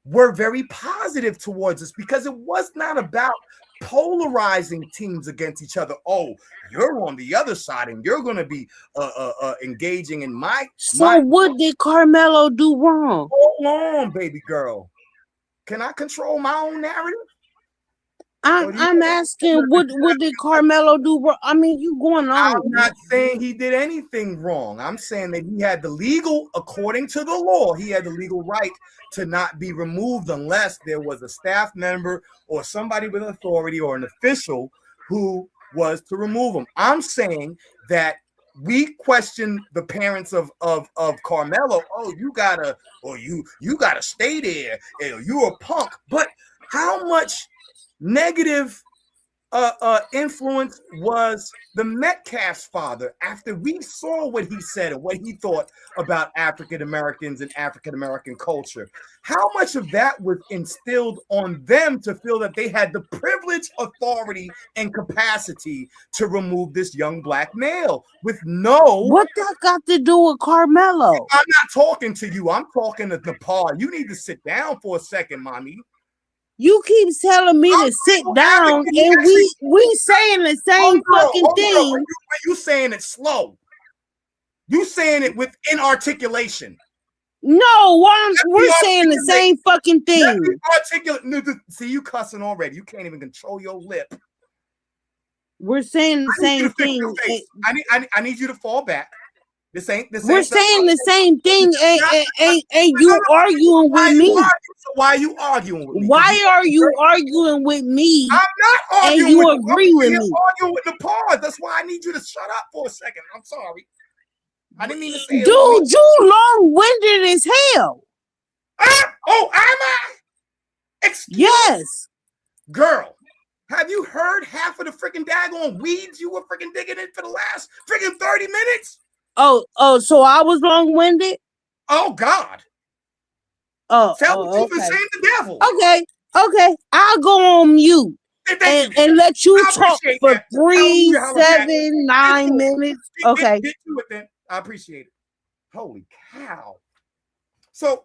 were very positive towards us because it was not about polarizing teams against each other. Oh, you're on the other side and you're going to be engaging in my. What did Karmelo do wrong? Hold on, baby girl. Can I control my own narrative? I'm asking, what did Karmelo do wrong? I mean, you going on. I'm not saying he did anything wrong. I'm saying that he had the legal, according to the law, he had the legal right to not be removed unless there was a staff member or somebody with authority or an official who was to remove him. I'm saying that we question the parents of Karmelo. Oh, you gotta stay there. You're a punk. But how much negative influence was the Metcalf's father after we saw what he said and what he thought about African Americans and African American culture? How much of that was instilled on them to feel that they had the privilege, authority, and capacity to remove this young black male with no... What that got to do with Karmelo? I'm not talking to you. I'm talking to Nepal. You need to sit down for a second, mommy. You keep telling me to sit down, and we saying the same fucking thing. You saying it slow. You saying it with inarticulation. No, we're saying the same fucking thing. See, you cussing already. You can't even control your lip. We're saying the same thing. I need you to fall back. This ain't. We're saying the same thing, and you arguing with me. So why are you arguing with me? Why are you arguing with me? I'm not arguing. And you agree with me. Arguing with the pause. That's why I need you to shut up for a second. I'm sorry. I didn't mean to say it. Dude, you long-winded as hell. Oh, am I? Excuse Yes. Girl, have you heard half of the freaking daggone weeds you were freaking digging in for the last freaking 30 minutes? Oh, so I was long-winded? Oh, God. Tell the truth and shame the devil. Okay. I'll go on mute and let you talk for 3, 7, 9 minutes. Okay. Get to it then. I appreciate it. Holy cow. So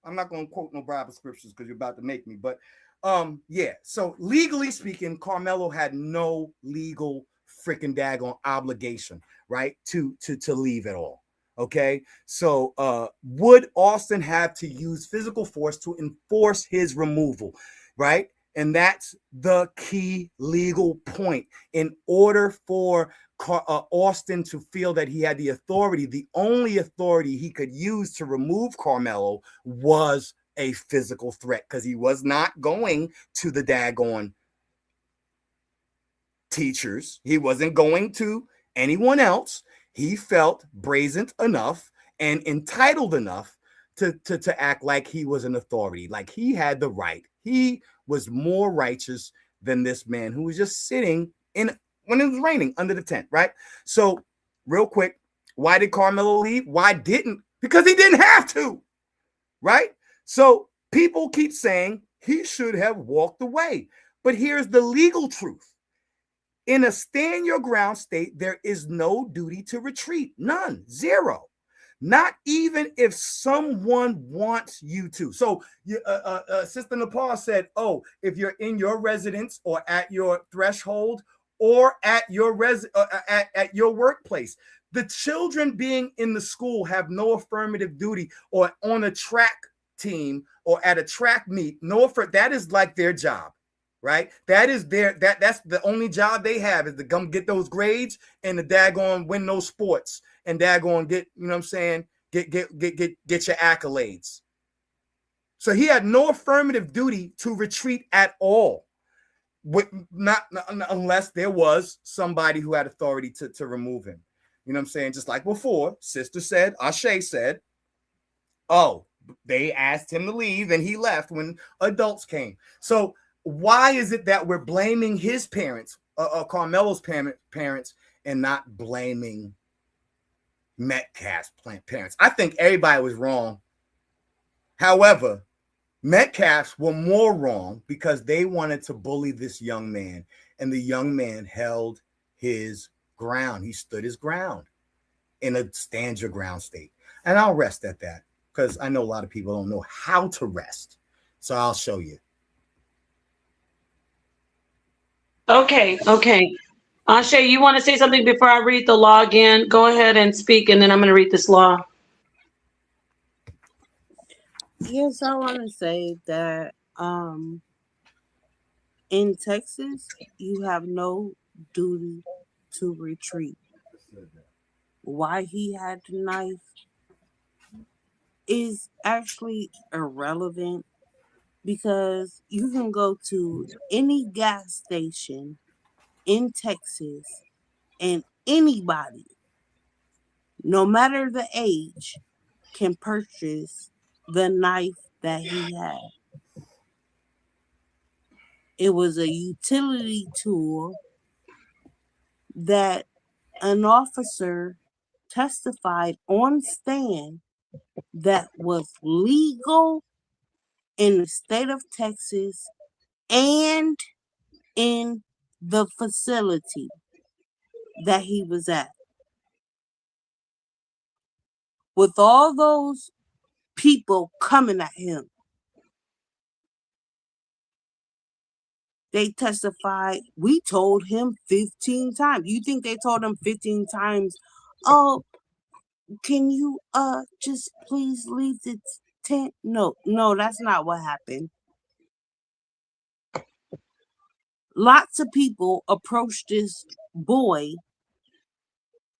I'm not going to quote no Bible scriptures because you're about to make me, but yeah. So legally speaking, Karmelo had no legal freaking daggone obligation, right, to leave at all. Okay, so would Austin have to use physical force to enforce his removal, right? And that's the key legal point. In order for Austin to feel that he had the authority, the only authority he could use to remove Karmelo was a physical threat, because he was not going to the daggone teachers. He wasn't going to anyone else. He felt brazen enough and entitled enough to act like he was an authority, like he had the right. He was more righteous than this man who was just sitting in when it was raining under the tent, right? So real quick, why did Karmelo leave? Why didn't? Because he didn't have to, right? So people keep saying he should have walked away. But here's the legal truth. In a stand your ground state, there is no duty to retreat. None. Zero. Not even if someone wants you to. So Sister Nepal said, oh, if you're in your residence or at your threshold or at your at your workplace, the children being in the school have no affirmative duty, or on a track team or at a track meet. That is like their job. Right? That is that's the only job they have, is to come get those grades and the daggone win those sports and daggone get, you know what I'm saying, get your accolades. So he had no affirmative duty to retreat at all. Not unless there was somebody who had authority to remove him. You know what I'm saying? Just like before, Sister said, R.I.S.E said, oh, they asked him to leave and he left when adults came. So why is it that we're blaming his parents, Karmelo's parents, and not blaming Metcalf's parents? I think everybody was wrong. However, Metcalf's were more wrong because they wanted to bully this young man, and the young man held his ground. He stood his ground in a stand your ground state. And I'll rest at that because I know a lot of people don't know how to rest. So I'll show you. Okay. Ashe, you want to say something before I read the law again? Go ahead and speak, and then I'm going to read this law. Yes, I want to say that in Texas, you have no duty to retreat. Why he had the knife is actually irrelevant, because you can go to any gas station in Texas and anybody, no matter the age, can purchase the knife that he had. It was a utility tool that an officer testified on stand that was legal in the state of Texas and in the facility that he was at. With all those people coming at him, they testified, we told him 15 times. You think they told him 15 times, oh, can you just please leave the tent? No, that's not what happened. Lots of people approached this boy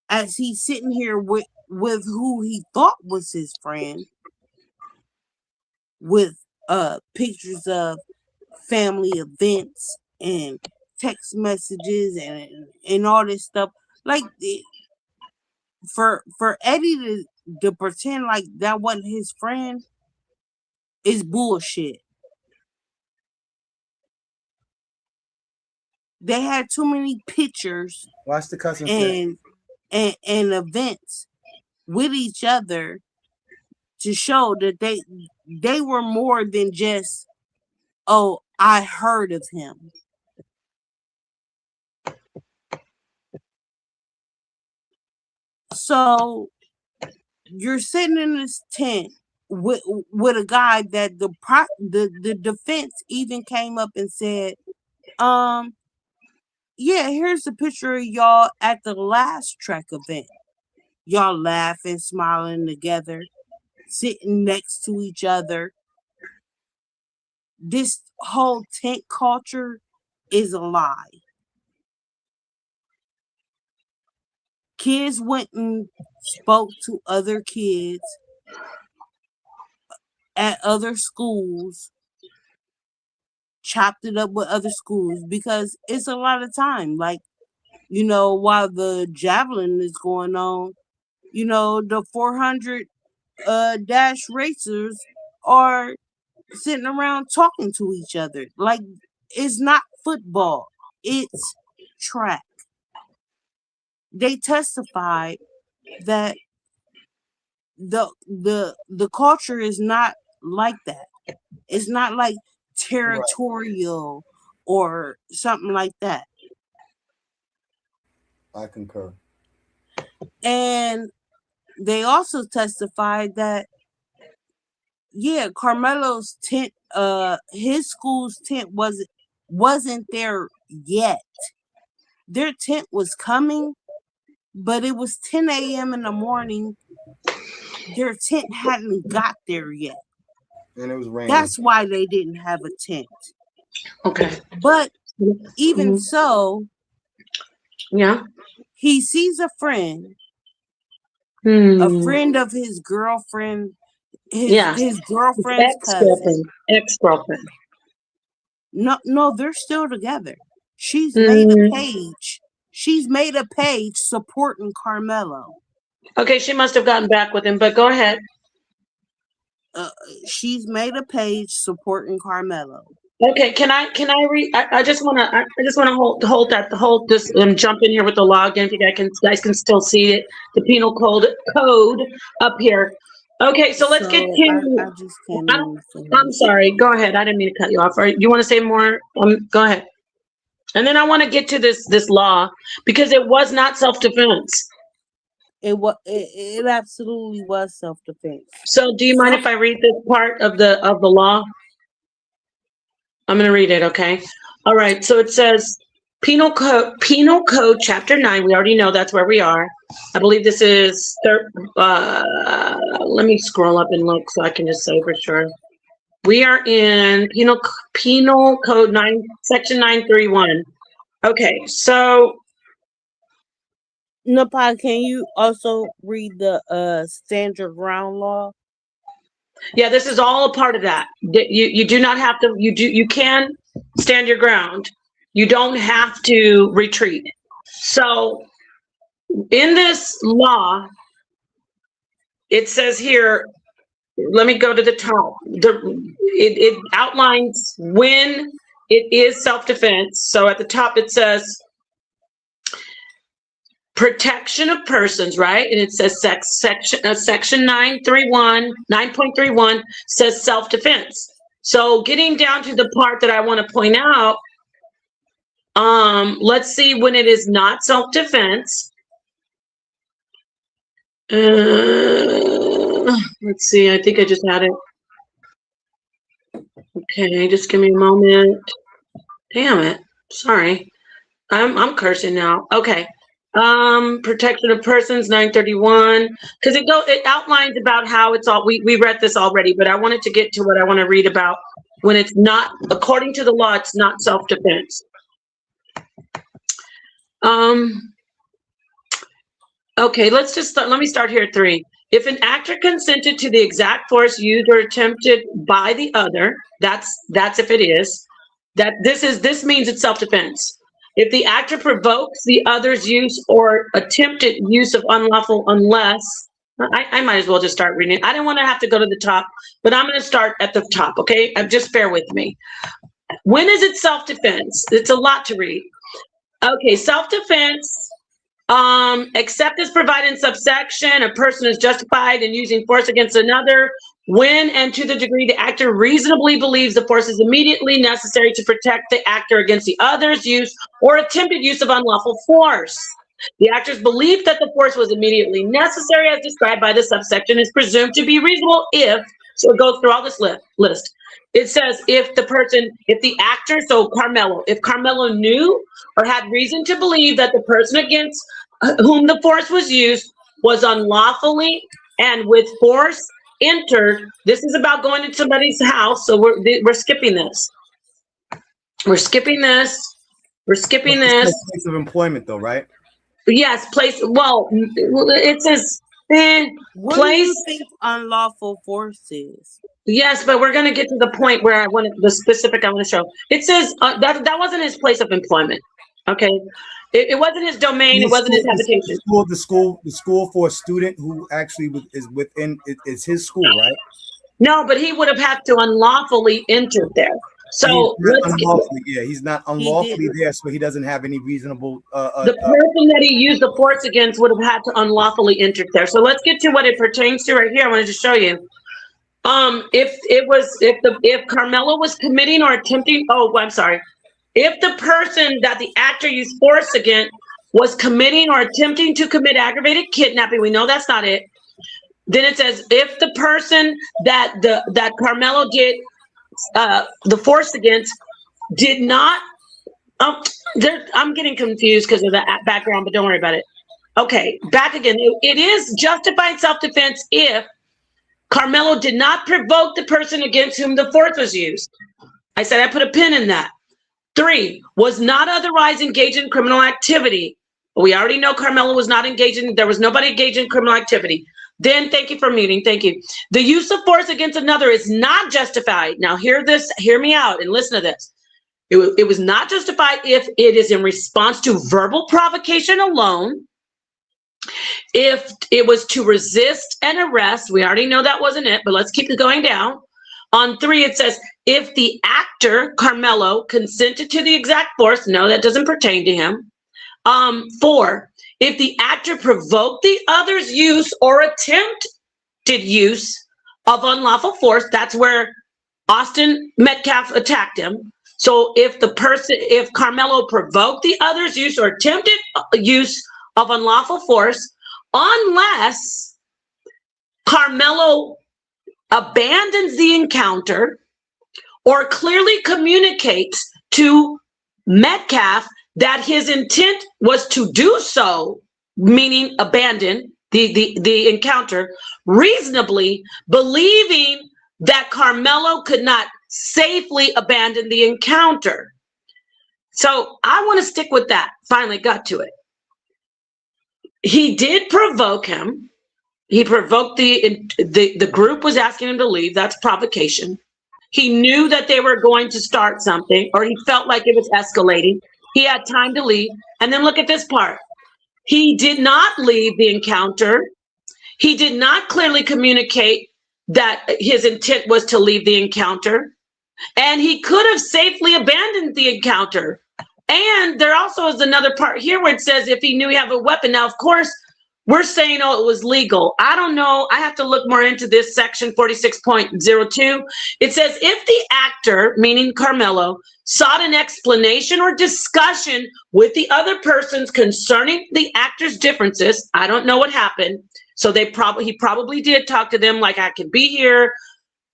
as he's sitting here with who he thought was his friend, with pictures of family events and text messages and all this stuff. Like, for Eddie to pretend like that wasn't his friend, is bullshit. They had too many pictures Watch the cousin and events with each other to show that they were more than just, oh, I heard of him. So you're sitting in this tent with a guy that the defense even came up and said, yeah, here's a picture of y'all at the last track event. Y'all laughing, smiling together, sitting next to each other. This whole tent culture is a lie. Kids went and spoke to other kids at other schools, chopped it up with other schools, because it's a lot of time. Like, while the javelin is going on, the 400 dash racers are sitting around talking to each other. Like, it's not football, it's track. They testified that the culture is not like that. It's not like territorial or something like that. I concur. And they also testified that, yeah, Karmelo's tent, his school's tent wasn't there yet. Their tent was coming, but it was 10 a.m. in the morning. Their tent hadn't got there yet. And it was raining. That's why they didn't have a tent. Okay. But even so, yeah, he sees a friend of his girlfriend, his girlfriend's cousin. Ex-girlfriend. No, they're still together. She's made a page. She's made a page supporting Karmelo. Okay, she must have gotten back with him, but go ahead. She's made a page supporting Karmelo. Okay, can I read? I just want to hold this and jump in here with the login. If you guys can still see it, the penal code up here. Okay, so let's get to. I'm sorry. Go ahead. I didn't mean to cut you off. You want to say more? Go ahead. And then I want to get to this law, because it was not self-defense. It absolutely was self-defense. So do you mind if I read this part of the law? I'm going to read it, okay? All right, so it says Penal Code Chapter 9. We already know that's where we are. I believe this is let me scroll up and look so I can just say for sure. We are in Penal Code 9, Section 931. Okay, so Napa, can you also read the stand your ground law? Yeah, this is all a part of that. You do not have to. You can stand your ground. You don't have to retreat. So, in this law, it says here. Let me go to the top. It outlines when it is self-defense. So at the top it says protection of persons, right? And it says section 9.31 says self-defense. So getting down to the part that I want to point out, let's see when it is not self-defense. Let's see, I think I just had it. Okay, just give me a moment. Damn it. Sorry. I'm cursing now. Okay. Protection of persons, 931. Because it outlines about how it's all we read this already, but I wanted to get to what I want to read about when it's not, according to the law, it's not self-defense. Okay, let me start here at 3. If an actor consented to the exact force used or attempted by the other, that's if it is, this means it's self-defense. If the actor provokes the other's use or attempted use of unlawful, unless I might as well just start reading it. I didn't want to have to go to the top, but I'm going to start at the top, okay? Just bear with me. When is it self-defense? It's a lot to read. Okay, self-defense, except as provided in subsection, a person is justified in using force against another when and to the degree the actor reasonably believes the force is immediately necessary to protect the actor against the other's use or attempted use of unlawful force. The actor's belief that the force was immediately necessary as described by the subsection is presumed to be reasonable if, so it goes through all this list. It says if the actor, so Karmelo, if Karmelo knew or had reason to believe that the person against whom the force was used was unlawfully and with force entered, this is about going into somebody's house, so we're skipping this. We're skipping this. We're skipping this. Place of employment, though, right? Yes, place. Well, it says What place. do you think unlawful force is? Yes, but we're going to get to the point where I want the specific I want to show. It says that wasn't his place of employment. Okay, it wasn't his domain. It wasn't his habitation. The school for a student who actually is within is his school, right? No, but he would have had to unlawfully enter there. So he's not unlawfully there, so he doesn't have any reasonable. The person that he used the force against would have had to unlawfully enter there. So let's get to what it pertains to right here. I wanted to show you. If Karmelo was committing or attempting, if the person that the actor used force against was committing or attempting to commit aggravated kidnapping, we know that's not it. Then it says if the person that Karmelo did the force against did not. I'm getting confused because of the background, but don't worry about it. Okay, back again. It is justified self-defense if Karmelo did not provoke the person against whom the force was used. I said I put a pin in that. 3, was not otherwise engaged in criminal activity. We already know Karmelo was not engaged in, there was nobody engaged in criminal activity. Then, thank you for muting, thank you. The use of force against another is not justified. Now hear me out and listen to this. It was not justified if it is in response to verbal provocation alone. If it was to resist an arrest, we already know that wasn't it, but let's keep it going down. On 3, it says, if the actor, Karmelo, consented to the exact force, no, that doesn't pertain to him. 4, if the actor provoked the other's use or attempted use of unlawful force, that's where Austin Metcalf attacked him. So if Karmelo provoked the other's use or attempted use of unlawful force, unless Karmelo abandons the encounter or clearly communicates to Metcalf that his intent was to do so, meaning abandon the encounter, reasonably believing that Karmelo could not safely abandon the encounter. So I want to stick with that. Finally got to it. He did provoke him. He provoked the group was asking him to leave. That's provocation. He knew that they were going to start something, or he felt like it was escalating. He had time to leave. And then look at this part. He did not leave the encounter. He did not clearly communicate that his intent was to leave the encounter. And he could have safely abandoned the encounter. And there also is another part here where it says if he knew he had a weapon. Now, of course, we're saying, oh, it was legal. I don't know. I have to look more into this section 46.02. It says if the actor, meaning Karmelo, sought an explanation or discussion with the other persons concerning the actor's differences, I don't know what happened. So he probably did talk to them like I could be here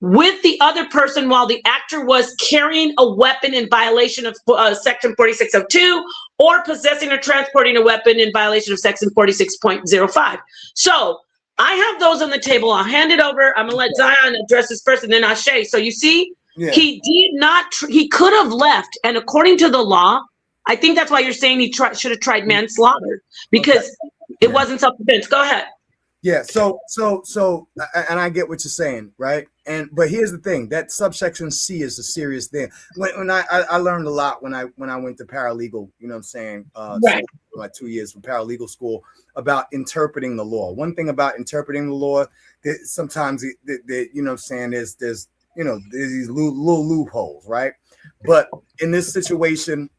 with the other person while the actor was carrying a weapon in violation of section 4602 or possessing or transporting a weapon in violation of section 46.05. So I have those on the table. I'll hand it over. I'm gonna let Zion address this first and then Ashay. So you see, he did not, he could have left. And according to the law, I think that's why you're saying he should have tried manslaughter because it wasn't self-defense. Go ahead. Yeah, and I get what you're saying, right? But here's the thing: that subsection C is a serious thing. When I learned a lot when I went to paralegal, you know what I'm saying? Right. My 2 years from paralegal school about interpreting the law. One thing about interpreting the law, that sometimes you know what I'm saying, there's there's these little loopholes, right? But in this situation,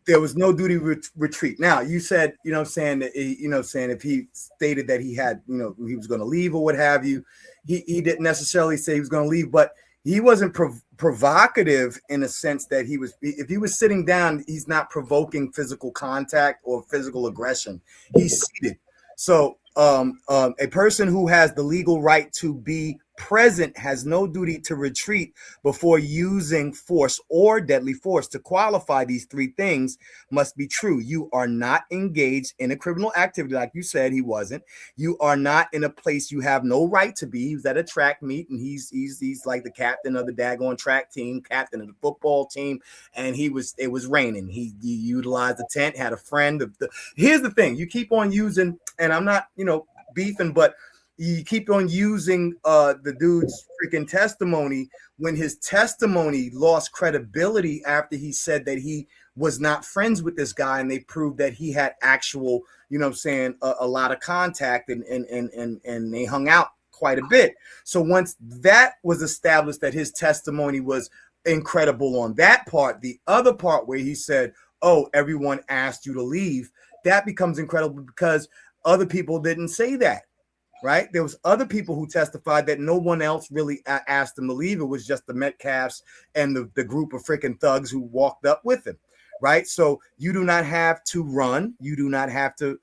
there was no duty retreat. Now, you said, you know what I'm saying, that if he stated that he had, he was going to leave or what have you, he didn't necessarily say he was going to leave, but he wasn't provocative in a sense that if he was sitting down, he's not provoking physical contact or physical aggression. He's seated. So a person who has the legal right to be present has no duty to retreat before using force or deadly force. To qualify, these three things must be true. You are not engaged in a criminal activity, like you said he wasn't. You are not in a place you have no right to be. He was at a track meet, and he's like the captain of the daggone track team, captain of the football team, and it was raining. He utilized the tent, had a friend. Here's the thing: you keep on using, and I'm not, beefing, but you keep on using the dude's freaking testimony when his testimony lost credibility after he said that he was not friends with this guy, and they proved that he had actual, a lot of contact, and they hung out quite a bit. So once that was established that his testimony was incredible on that part, the other part where he said, "Oh, everyone asked you to leave," that becomes incredible because other people didn't say that. Right? There was other people who testified that no one else really asked him to leave. It was just the Metcalfs and the group of freaking thugs who walked up with him. Right? So you do not have to run. You do not have to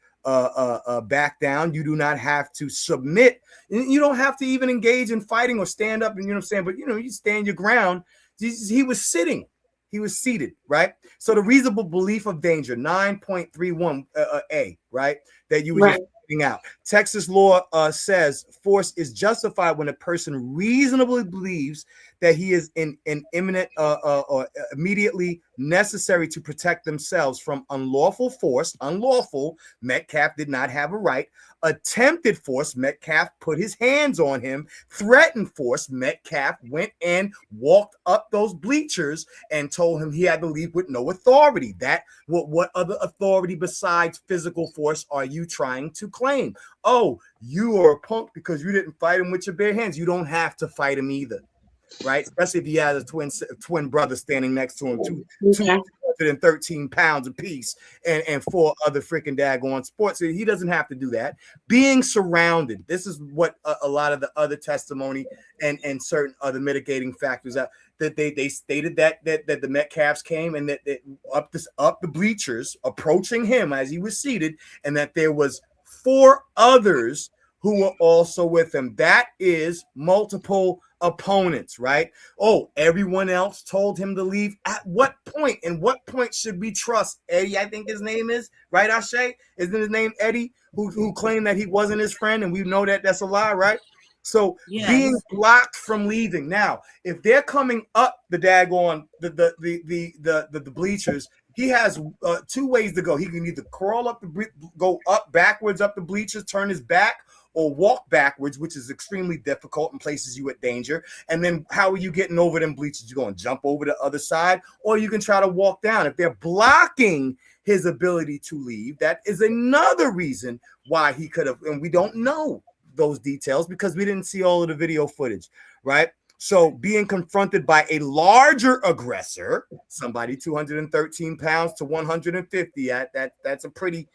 back down. You do not have to submit. You don't have to even engage in fighting or stand up. And you know what I'm saying? But you stand your ground. He was sitting. He was seated, right? So the reasonable belief of danger, 9.31 A, right? That you were just out. Texas law says force is justified when a person reasonably believes that he is in imminent or immediately necessary to protect themselves from unlawful force. Unlawful, Metcalf did not have a right. Attempted force, Metcalf put his hands on him. Threatened force, Metcalf went and walked up those bleachers and told him he had to leave with no authority. What other authority besides physical force are you trying to claim? Oh, you are a punk because you didn't fight him with your bare hands. You don't have to fight him either, right? Especially if he has a twin brother standing next to him, 213 pounds apiece, and four other freaking daggone sports. So he doesn't have to do that. Being surrounded. This is what a lot of the other testimony and certain other mitigating factors that they stated that the Metcalfs came and that up the bleachers approaching him as he was seated, and that there was 4 others who were also with him. That is multiple opponents, right? Oh, everyone else told him to leave. At what point? And what point should we trust Eddie? I think his name is, right, Ashe? Isn't his name Eddie, who claimed that he wasn't his friend, and we know that that's a lie, right? So being blocked from leaving. Now, if they're coming up the daggone the bleachers, he has 2 ways to go. He can either crawl up go up backwards up the bleachers, turn his back, or walk backwards, which is extremely difficult and places you at danger. And then how are you getting over them bleachers? You're going to jump over the other side, or you can try to walk down. If they're blocking his ability to leave, that is another reason why he could have, and we don't know those details because we didn't see all of the video footage, right? So being confronted by a larger aggressor, somebody 213 pounds to 150, that's a pretty,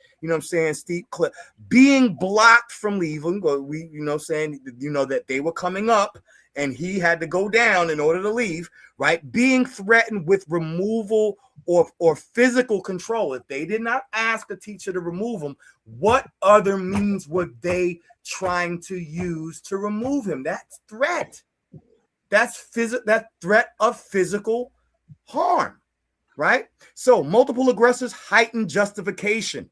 steep clip. Being blocked from leaving, that they were coming up and he had to go down in order to leave, right? Being threatened with removal or physical control. If they did not ask a teacher to remove him, what other means were they trying to use to remove him? That's threat. That's that threat of physical harm, right? So multiple aggressors, heightened justification.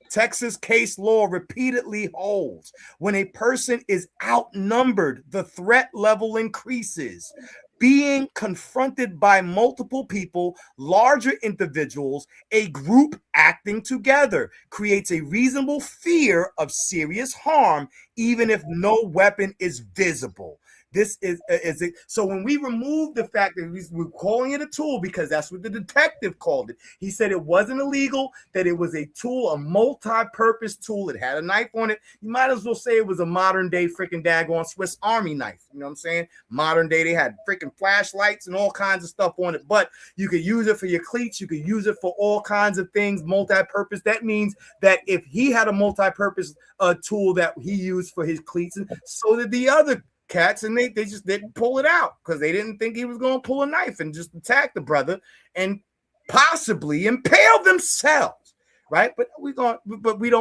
Texas case law repeatedly holds when a person is outnumbered, the threat level increases. being confronted by multiple people, larger individuals, a group acting together creates a reasonable fear of serious harm, even if no weapon is visible. This is it. So when we remove the fact that we're calling it a tool, because that's what the detective called it. He said it wasn't illegal, that it was a tool, a multi-purpose tool. It had a knife on it. You might as well say it was a modern day freaking daggone Swiss Army knife. You know what I'm saying? Modern day, they had freaking flashlights and all kinds of stuff on it, but you could use it for your cleats. You could use it for all kinds of things, multi-purpose. That means that if he had a multi-purpose tool that he used for his cleats, so did the other cats, and they just didn't pull it out because they didn't think he was going to pull a knife and just attack the brother and possibly impale themselves, right? But we don't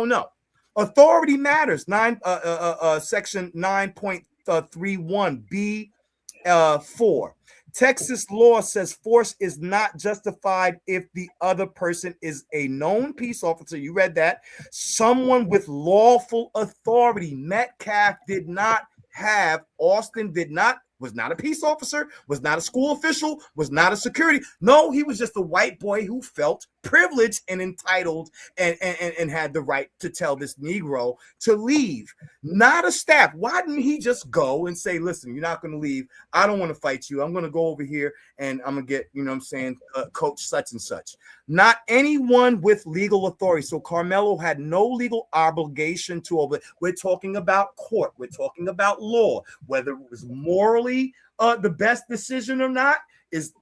know. Authority matters. Section 9.31 B4. Texas law says force is not justified if the other person is a known peace officer. You read that. Someone with lawful authority. Metcalf did not have, Austin was not a peace officer, was not a school official, was not a security. No, he was just a white boy who felt privileged and entitled and had the right to tell this Negro to leave. Not a staff. Why didn't he just go and say, listen, you're not going to leave. I don't want to fight you. I'm going to go over here and I'm going to get, coach such and such. Not anyone with legal authority. So Karmelo had no legal obligation to obey. We're talking about court. We're talking about law. Whether it was morally the best decision or not is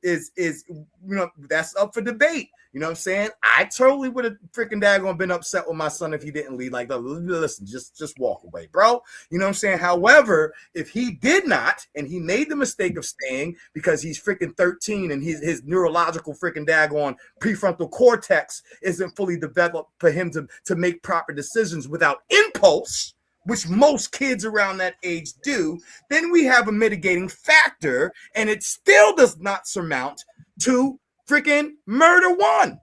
that's up for debate. You know what I'm saying? I totally would have freaking daggone been upset with my son if he didn't leave. Like, listen, just walk away, bro. You know what I'm saying? However, if he did not, and he made the mistake of staying because he's freaking 13 and his neurological freaking daggone prefrontal cortex isn't fully developed for him to make proper decisions without impulse, which most kids around that age do, then we have a mitigating factor, and it still does not surmount to freaking murder one.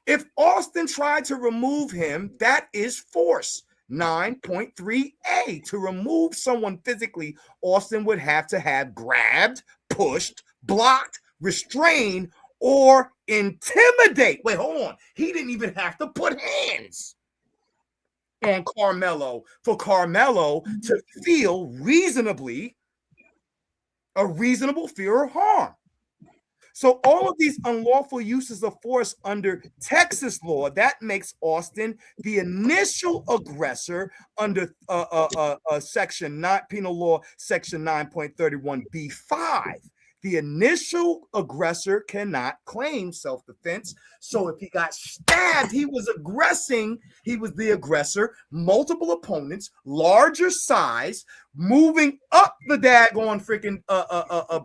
If Austin tried to remove him, that is force. 9.3a, to remove someone physically, Austin would have to have grabbed, pushed, blocked, restrained, or intimidate. Wait, hold on. He didn't even have to put hands on Karmelo for Karmelo to feel a reasonable fear of harm. So all of these unlawful uses of force under Texas law, that makes Austin the initial aggressor under section 9 penal law, section 9.31 B5. The initial aggressor cannot claim self-defense. So if he got stabbed, he was aggressing. He was the aggressor. Multiple opponents, larger size, moving up the daggone freaking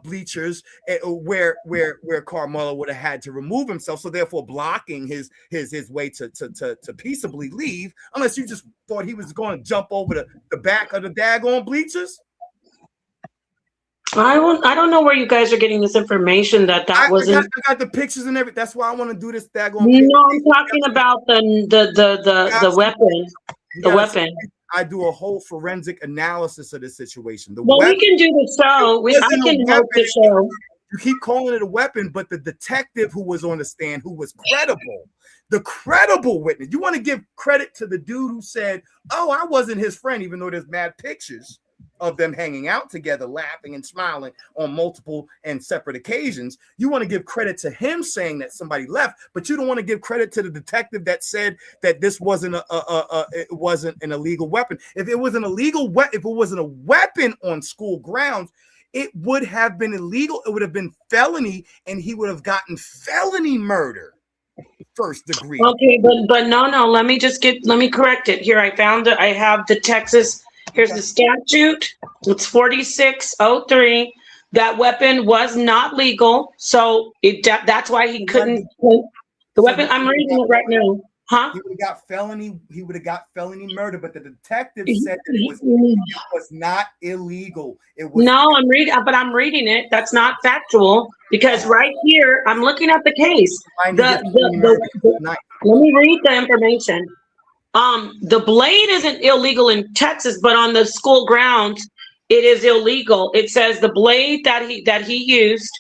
bleachers where Karmelo would have had to remove himself. So therefore, blocking his way to peaceably leave, unless you just thought he was going to jump over the back of the daggone bleachers. I don't know where you guys are getting this information that wasn't. I got the pictures and everything. That's why I want to do this daggone. No, I'm talking about the weapon. The weapon. I do a whole forensic analysis of the situation. We can do the show. I can help the show. You keep calling it a weapon, but the detective who was on the stand, who was credible, the credible witness. You want to give credit to the dude who said, "Oh, I wasn't his friend," even though there's mad pictures of them hanging out together, laughing and smiling on multiple and separate occasions. You want to give credit to him saying that somebody left, but you don't want to give credit to the detective that said that this wasn't it wasn't an illegal weapon. If it was an illegal weapon, if it wasn't a weapon on school grounds, it would have been illegal. It would have been felony, and he would have gotten felony murder, first degree. Okay, but no. Let me correct it. Here, I have the Texas. Here's the statute. It's 4603. That weapon was not legal, so that's why he couldn't. The weapon. I'm reading it right now. Huh? He would have got felony murder, but the detective said that it was not illegal. It was. No, I'm reading it. That's not factual because right here I'm looking at the case. Let me read the information. The blade isn't illegal in Texas, but on the school grounds, it is illegal. It says the blade that he used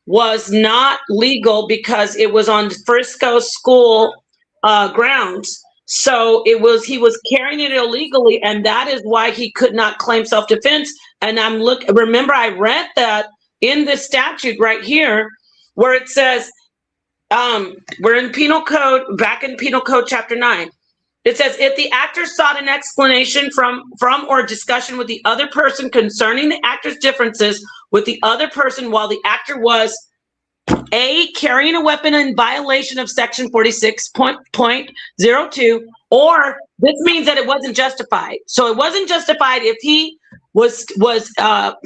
was not legal because it was on Frisco school grounds. So he was carrying it illegally, and that is why he could not claim self-defense. And remember I read that in the statute right here where it says, we're in penal code, back in penal code chapter 9. It says, if the actor sought an explanation from or discussion with the other person concerning the actor's differences with the other person while the actor was A, carrying a weapon in violation of section 46.02, or this means that it wasn't justified. So it wasn't justified if he was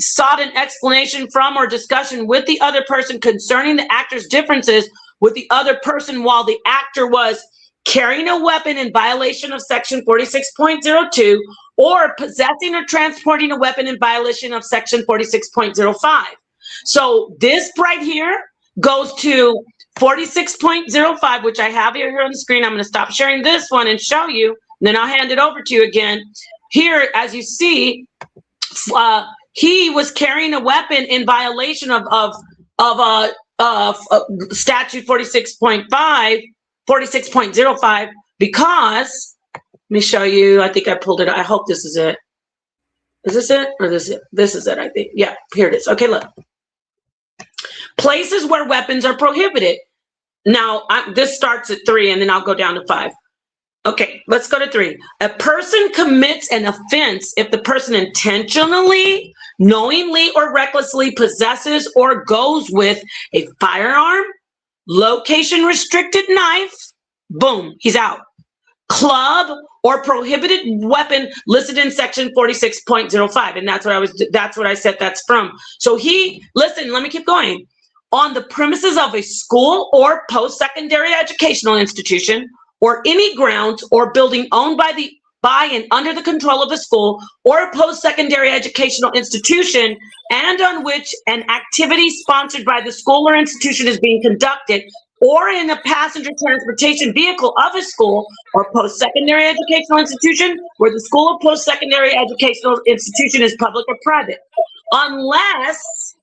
sought an explanation from or discussion with the other person concerning the actor's differences with the other person while the actor was carrying a weapon in violation of section 46.02, or possessing or transporting a weapon in violation of section 46.05. So this right here goes to 46.05, which I have here on the screen. I'm going to stop sharing this one and show you, and then I'll hand it over to you again. Here, as you see, he was carrying a weapon in violation of statute 46.05, because, let me show you, I think I pulled it, I hope this is it. Is this it? Or this is it? This is it, I think. Yeah, here it is. Okay, look. Places where weapons are prohibited. Now, this starts at 3, and then I'll go down to 5. Okay, let's go to 3. A person commits an offense if the person intentionally, knowingly, or recklessly possesses or goes with a firearm, location-restricted knife, boom, he's out. Club or prohibited weapon listed in section 46.05, and that's what I said that's from. So listen, let me keep going. On the premises of a school or post-secondary educational institution, or any grounds or building owned by and under the control of the school or a post-secondary educational institution, and on which an activity sponsored by the school or institution is being conducted, or in a passenger transportation vehicle of a school or post-secondary educational institution where the school or post-secondary educational institution is public or private, unless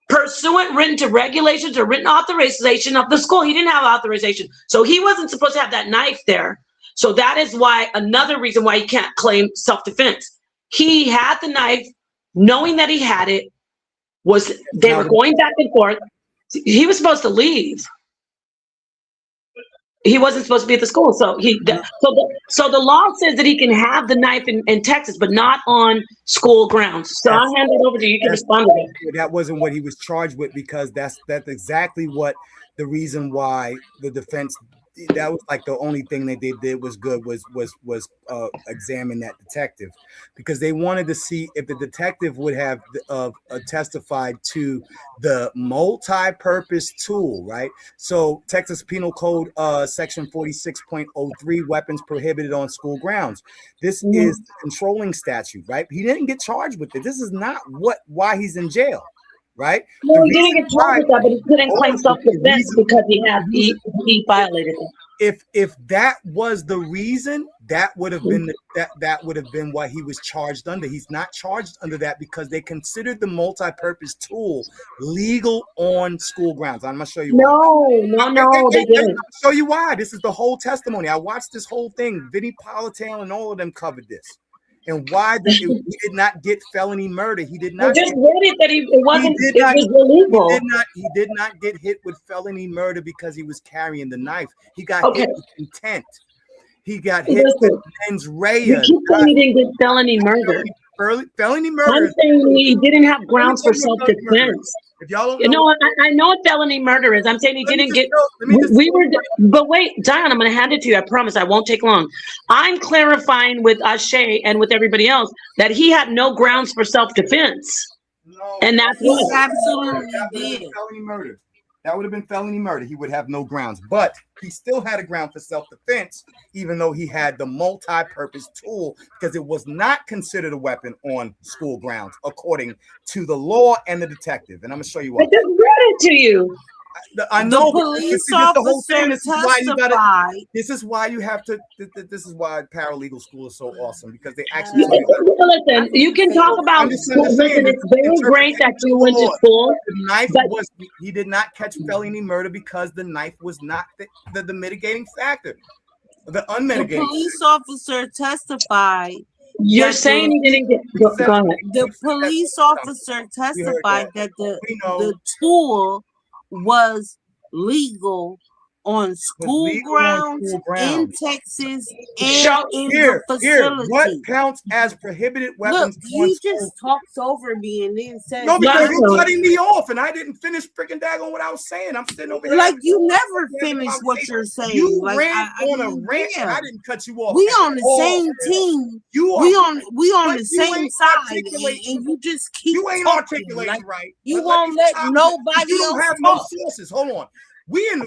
pursuant written to regulations or written authorization of the school. He didn't have authorization, so he wasn't supposed to have that knife there. So that is why, another reason why he can't claim self-defense. He had the knife, knowing that he had it, they were going back and forth. He was supposed to leave. He wasn't supposed to be at the school. So so the law says that he can have the knife in Texas, but not on school grounds. So I'll hand it over to you. You can respond to that. That wasn't what he was charged with, because that's exactly what the reason why the defense, that was like the only thing that they did was good was examine that detective, because they wanted to see if the detective would have testified to the multi-purpose tool, right? So Texas Penal Code section 46.03, weapons prohibited on school grounds. This is the controlling statute, right? He didn't get charged with it. This is not why he's in jail. Right? No, he didn't get charged with that, but he couldn't claim self-defense because he violated it. If that was the reason, that would have been that would have been what he was charged under. He's not charged under that because they considered the multi-purpose tool legal on school grounds. I'm gonna show you. No, they didn't. I'll show you why. This is the whole testimony. I watched this whole thing. Vinny Politan and all of them covered this. And why he did not get felony murder. He did not. I just read it that it was illegal. He did not get hit with felony murder because he was carrying the knife. He got hit with intent. He got hit with mens rea. You keep saying he didn't get felony murder. Felony murder. I'm saying he didn't have grounds for self-defense. If y'all don't know, I know what felony murder is. I'm saying he didn't get. But wait, Dion, I'm going to hand it to you. I promise I won't take long. I'm clarifying with R.I.S.E and with everybody else that he had no grounds for self-defense. No, and that's what absolutely did. Felony murder. That would have been felony murder. He would have no grounds, but he still had a ground for self-defense, even though he had the multi-purpose tool, because it was not considered a weapon on school grounds, according to the law and the detective. And I'm gonna show you what. I just read it to you. I know the police officer testified. This is why you have to. This is why paralegal school is so awesome, because they actually You, tell you. listen, you can talk about. Listen, it's very great that you went to school. The knife but was. He did not catch felony murder because the knife was not the mitigating factor. The unmitigated. The police officer testified. You're saying he didn't get. Go ahead. The police officer testified that the tool was legal on school grounds in Texas and in the facility. What counts as prohibited weapons? Look, he just talks over me and then says, "No, because you're cutting me off, and I didn't finish freaking daggone what I was saying. I'm sitting over here like you never finish what you're saying. You like, ran on a rant, and I didn't cut you off. We on the same team. We on the same side, and you just keep. You ain't articulating right. You won't let nobody else. You don't have no sources. Hold on. We in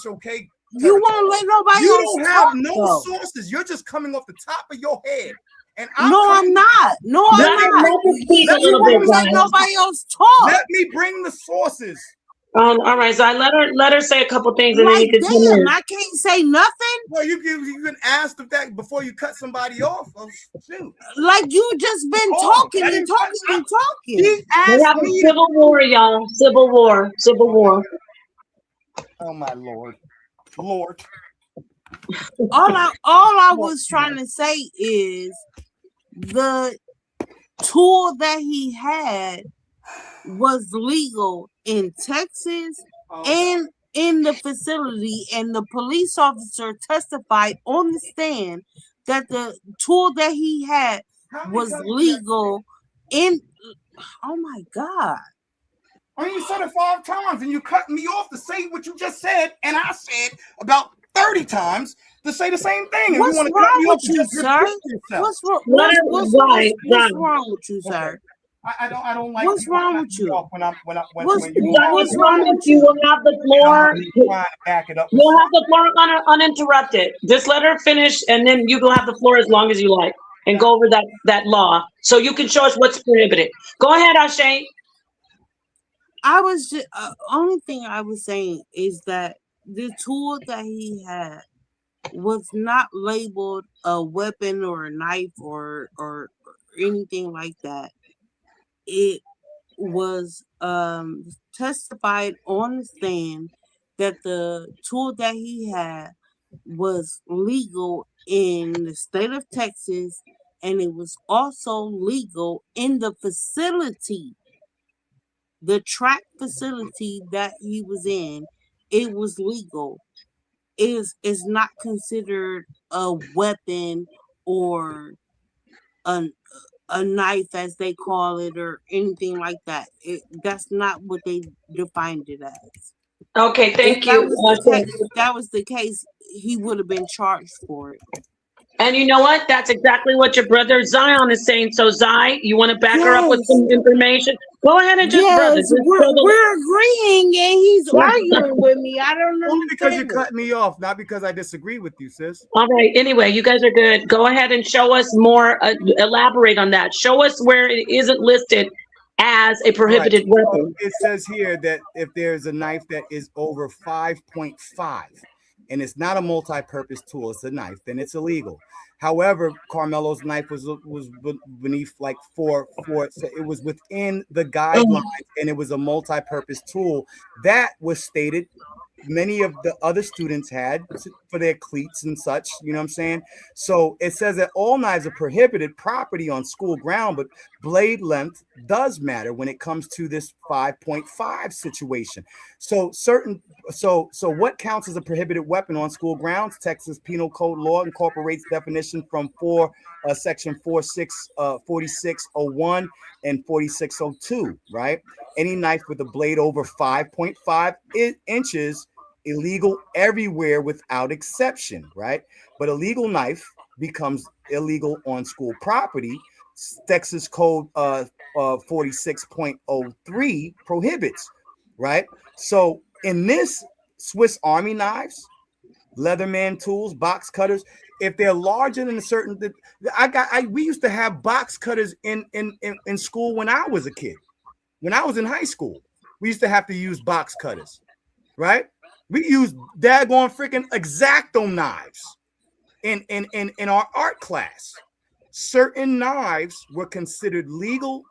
HOK. You won't let nobody else You don't have no sources. You're just coming off the top of your head. And I'm not. No, I'm not. You won't let nobody else talk. Let me bring the sources. All right, so I let her say a couple things, and then you can come in. I can't say nothing. Well, you can ask that before you cut somebody off. Oh, shoot. Like you just been talking and talking and talking. We have a civil war, y'all. Civil war. Oh my Lord. All I was trying to say is the tool that he had was legal in Texas and in the facility, and the police officer testified on the stand that the tool that he had was legal in. Oh my God. I mean, you said it 5 times and you cut me off to say what you just said, and I said about 30 times to say the same thing. What's wrong with you, sir? What's wrong with you, sir? I don't like. What's wrong with you? What's wrong with you? We'll have the floor. Back it up. You'll have the floor uninterrupted. Just let her finish, and then you will have the floor as long as you like, and go over that law, so you can show us what's prohibited. Go ahead, Ashay. I was just only thing I was saying is that the tool that he had was not labeled a weapon or a knife or anything like that. It was testified on the stand that the tool that he had was legal in the state of Texas, and it was also legal in the facility. The track facility that he was in, it was legal. Is not considered a weapon or a knife, as they call it, or anything like that. That's not what they defined it as. Okay, thank you. If that was the case, he would have been charged for it. And you know what? That's exactly what your brother Zion is saying. So, Zi, you want to back her up with some information? Go ahead and just we're agreeing, and he's arguing with me. I don't know. Only because you cut me off, not because I disagree with you, sis. All right. Anyway, you guys are good. Go ahead and show us more. Elaborate on that. Show us where it isn't listed as a prohibited weapon. It says here that if there's a knife that is over 5.5 and it's not a multi-purpose tool, it's a knife, then it's illegal. However, Karmelo's knife was beneath like 4. So it was within the guidelines, and it was a multi-purpose tool that was stated. Many of the other students had for their cleats and such, you know what I'm saying? So it says that all knives are prohibited property on school ground, but blade length does matter when it comes to this 5.5 situation. So what counts as a prohibited weapon on school grounds? Texas Penal Code law incorporates definition from section 4601 and 4602, right? Any knife with a blade over 5.5 inches, illegal everywhere without exception, right? But a legal knife becomes illegal on school property. Texas Code 46.03 prohibits, right? So in this, Swiss Army knives, Leatherman tools, box cutters, if they're larger than a certain, we used to have box cutters in school when I was a kid. When I was in high school, we used to have to use box cutters. right? We use daggone freaking X-Acto knives in our art class. Certain knives were considered legal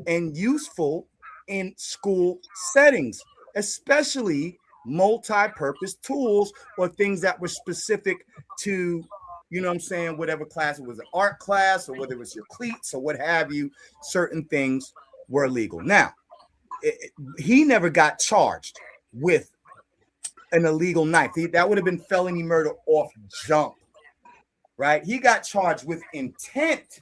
and useful in school settings, especially multi-purpose tools or things that were specific to, you know what I'm saying, whatever class it was, an art class or whether it was your cleats or what have you, certain things were legal. Now, he never got charged with an illegal knife. That would have been felony murder off jump, right? He got charged with intent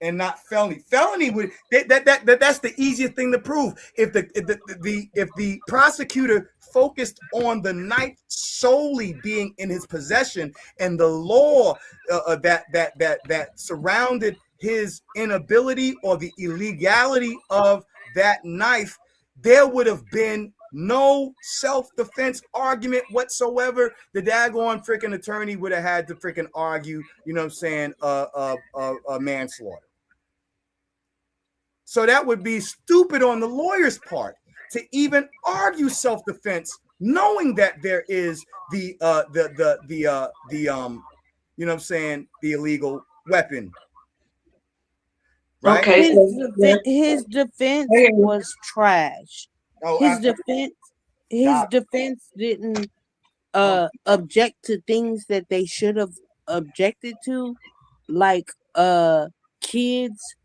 and not felony. Felony would that's the easiest thing to prove. If the prosecutor focused on the knife solely being in his possession and the law that surrounded his inability or the illegality of that knife, there would have been no self-defense argument whatsoever. The daggone freaking attorney would have had to freaking argue, you know what I'm saying, manslaughter. So that would be stupid on the lawyer's part to even argue self-defense, knowing that there is the you know what I'm saying, the illegal weapon. Right? Okay. His defense was trash. His defense didn't object to things that they should have objected to, like kids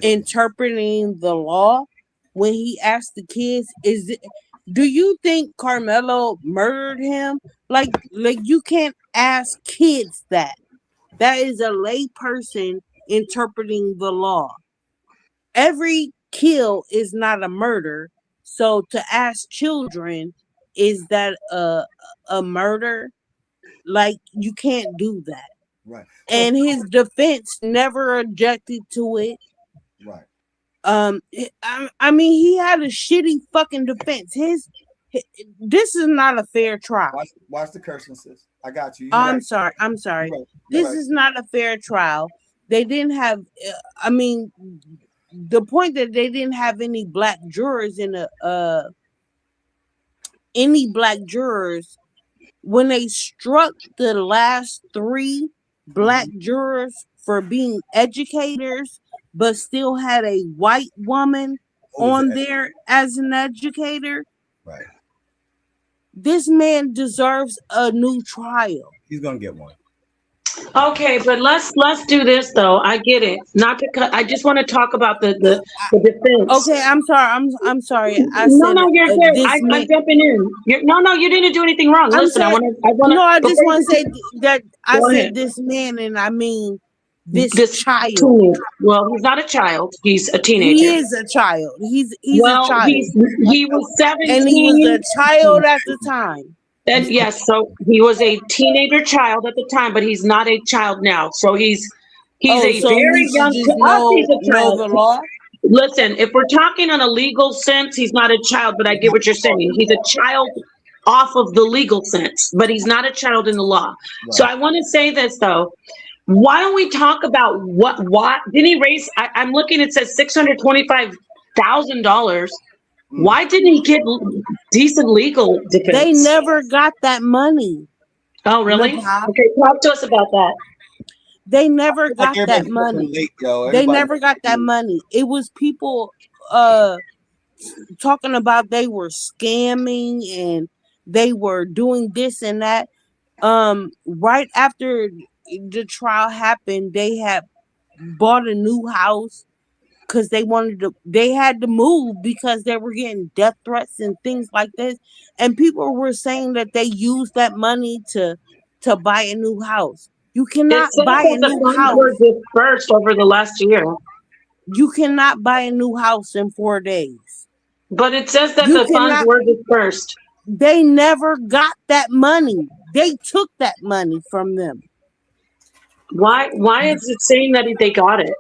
interpreting the law. When he asked the kids, do you think Karmelo murdered him? Like you can't ask kids that. That is a lay person interpreting the law. Every kill is not a murder. So to ask children, is that a murder? Like, you can't do that. Right. And his defense never objected to it. Right. I mean, he had a shitty fucking defense. This is not a fair trial. Watch the cursing, sis. I got you. I'm sorry. This is not a fair trial. They didn't have. I mean, the point that they didn't have any black jurors when they struck the last 3 black jurors for being educators, but still had a white woman on there as an educator. Right. This man deserves a new trial. He's gonna get one. Okay, but let's do this though. I get it. Not to cut. I just want to talk about the defense. Okay, I'm sorry. No, you're good. I'm jumping in. No, you didn't do anything wrong. Listen, I just want to say that I said this man, and I mean this child. Well, he's not a child. He's a teenager. He is a child. He's a child. He was 17. And he was a child at the time. And yes, so he was a teenager child at the time, but he's not a child now. So he's a very young child. The law? Listen, if we're talking on a legal sense, he's not a child, but I get what you're saying. He's a child off of the legal sense, but he's not a child in the law. Right. So I want to say this though. Why don't we talk about what didn't he raise? I'm looking, it says $625,000. Why didn't he get decent legal defense? They never got that money. Oh, really? Okay, talk to us about that. They never got that money. They never got that money. It was people talking about they were scamming and they were doing this and that. Right after the trial happened, they had bought a new house because they had to move because they were getting death threats and things like this. And people were saying that they used that money to buy a new house. You cannot buy a new house. Were dispersed over the last year. You cannot buy a new house in 4 days. But it says that the funds were dispersed. They never got that money. They took that money from them. Why is it saying that they got it?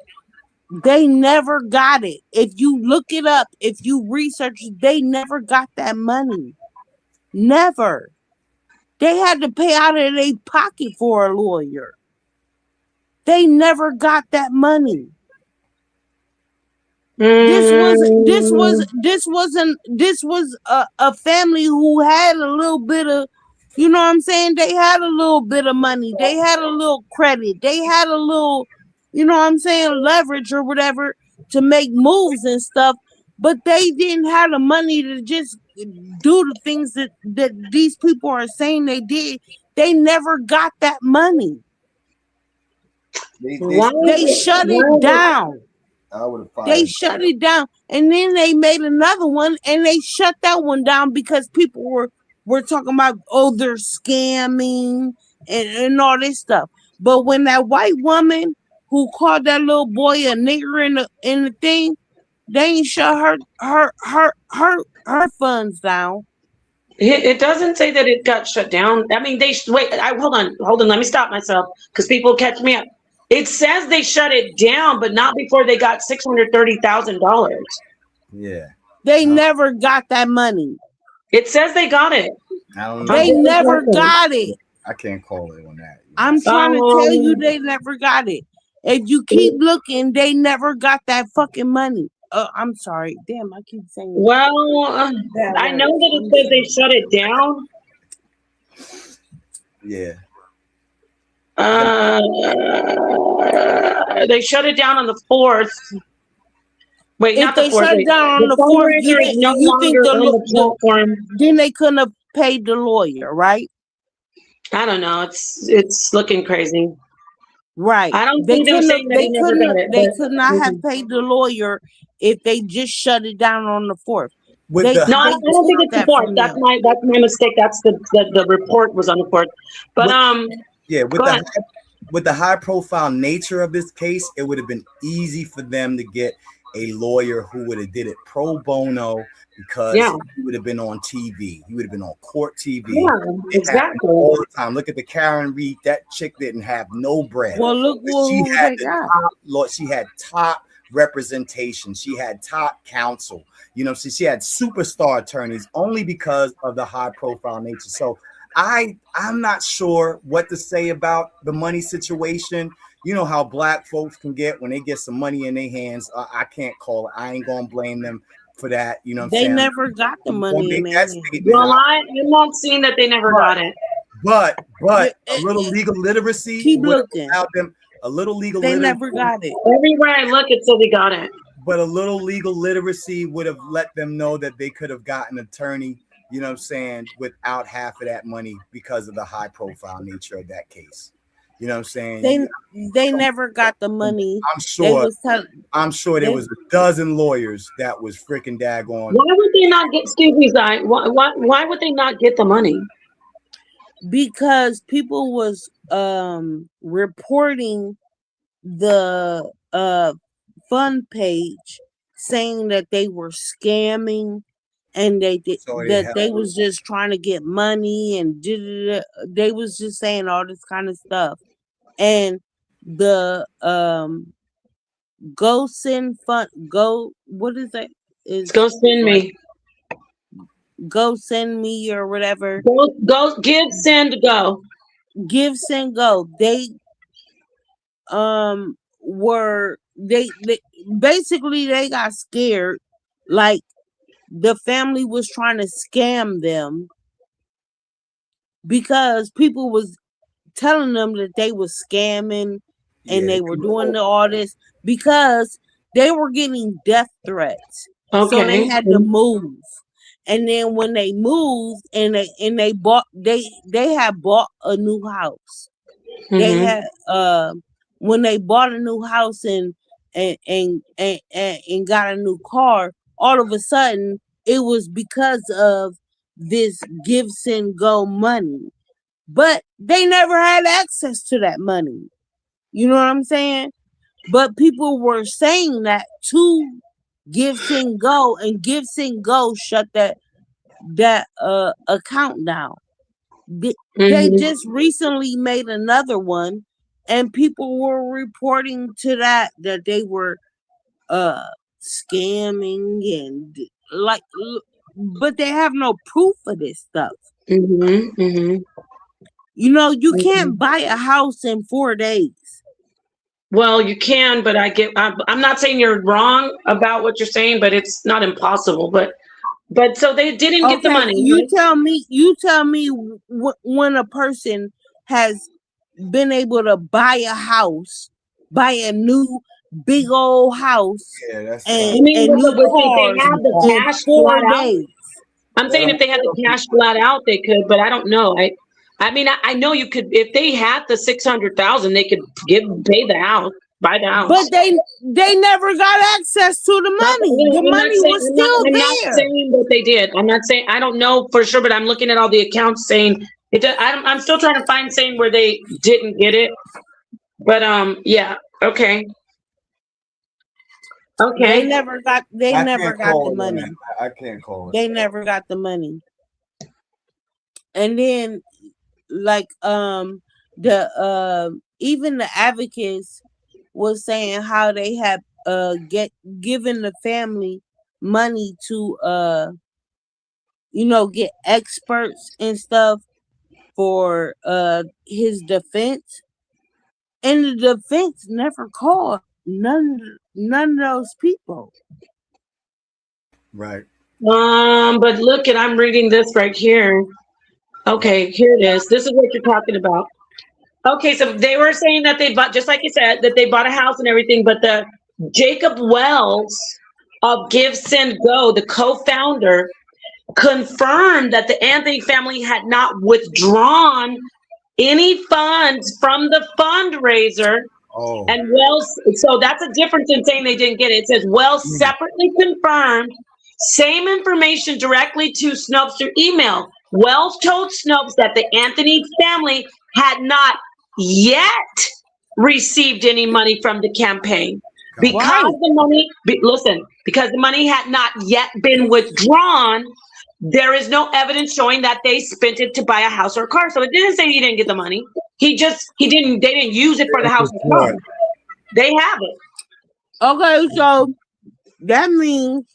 They never got it. If you look it up, if you research, they never got that money. Never. They had to pay out of their pocket for a lawyer. They never got that money. This was a family who had a little bit of, you know what I'm saying? They had a little bit of money. They had a little credit. They had a little, you know what I'm saying, leverage or whatever to make moves and stuff. But they didn't have the money to just do the things that these people are saying they did. They never got that money. They shut it down. I would have fired. They shut it down, and then they made another one, and they shut that one down because people were talking about, oh, they're scamming and all this stuff. But when that white woman who called that little boy a nigger in the thing, they ain't shut her funds down. It doesn't say that it got shut down. I mean, wait. Hold on. Let me stop myself because people catch me up. It says they shut it down, but not before they got $630,000. Yeah. They never got that money. It says they got it. I don't know. They never got it. I can't call it on that. I'm trying to tell you, they never got it. If you keep looking, they never got that fucking money. I'm sorry. Damn, I keep saying. Well, I know that it says they shut it down. Yeah. They shut it down on the 4th. Wait, if not the 4th. If they shut it down on the 4th, you think then they couldn't have paid the lawyer, right? I don't know. It's looking crazy. Right. I don't think they're saying that they never got it. They could not have paid the lawyer if they just shut it down on the 4th. No, I don't think it's the 4th. That's my mistake. That's the report was on the 4th. But yeah, with the high profile nature of this case, it would have been easy for them to get a lawyer who would have did it pro bono because he would have been on TV. He would have been on court TV. Yeah, exactly. All the time. Look at the Karen Reed. That chick didn't have no bread. Well, look who they got. She had top representation. She had top counsel. You know, she had superstar attorneys only because of the high profile nature. So I'm not sure what to say about the money situation. You know how black folks can get when they get some money in their hands. I can't call it. I ain't gonna blame them for that. You know what I'm saying? They never got the money in their hands. Well, I'm not seeing that they never got it. But a little legal literacy. Keep looking. Them a little legal they literacy. Never got it. Everywhere I look, it said they got it. But a little legal literacy would have let them know that they could have gotten an attorney, you know what I'm saying, without half of that money because of the high profile nature of that case. You know what I'm saying? They never got the money. I'm sure. I'm sure there was a dozen lawyers that was freaking daggone. Why would they not get? Excuse me, Zai. Why would they not get the money? Because people was reporting the fund page saying that they were scamming and they was just trying to get money and they was just saying all this kind of stuff. And the go send fund what is that? Is go send me. Go send me or whatever. Go give send go. Give send go. They were they basically they got scared, like the family was trying to scam them because people was telling them that they was scamming and they were doing all this because they were getting death threats. So they had to move. And then when they moved and they had bought a new house. Mm-hmm. They had when they bought a new house and got a new car, all of a sudden it was because of this give send go money. But they never had access to that money. You know what I'm saying? But people were saying that to give send go, and give send go shut that account down. They just recently made another one, and people were reporting to that they were scamming and but they have no proof of this stuff. You know, you can't buy a house in 4 days. Well, you can, but I'm not saying you're wrong about what you're saying, but it's not impossible. But so they didn't get the money. You tell me when a person has been able to buy a house, buy a new big old house, and I mean, new if they cars had the in cash 4 flat out, days. I'm saying if they had the cash flat out, they could, but I don't know. I mean, I know you could, if they had the 600,000, they could pay the house, buy the house. But they never got access to the money. The money was still there. I'm not saying that they did. I'm not saying, I don't know for sure, but I'm looking at all the accounts saying it. I'm still trying to find saying where they didn't get it. But yeah, okay. Okay. They never got the money. I can't call it. They never got the money. And then like even the advocates was saying how they had given the family money to get experts and stuff for his defense, and the defense never called none of those people. Right. But look at, I'm reading this right here. Okay, here it is. This is what you're talking about. Okay, so they were saying that they bought, just like you said, that they bought a house and everything, but the Jacob Wells of Give, Send, Go, the co-founder, confirmed that the Anthony family had not withdrawn any funds from the fundraiser. Oh. And Wells, so that's a difference in saying they didn't get it. It says Wells separately confirmed same information directly to Snopes through email. Wells told Snopes that the Anthony family had not yet received any money from the campaign because the money, because the money had not yet been withdrawn. There is no evidence showing that they spent it to buy a house or a car. So it didn't say he didn't get the money. They didn't use it for the house or car. They have it. Okay, so that means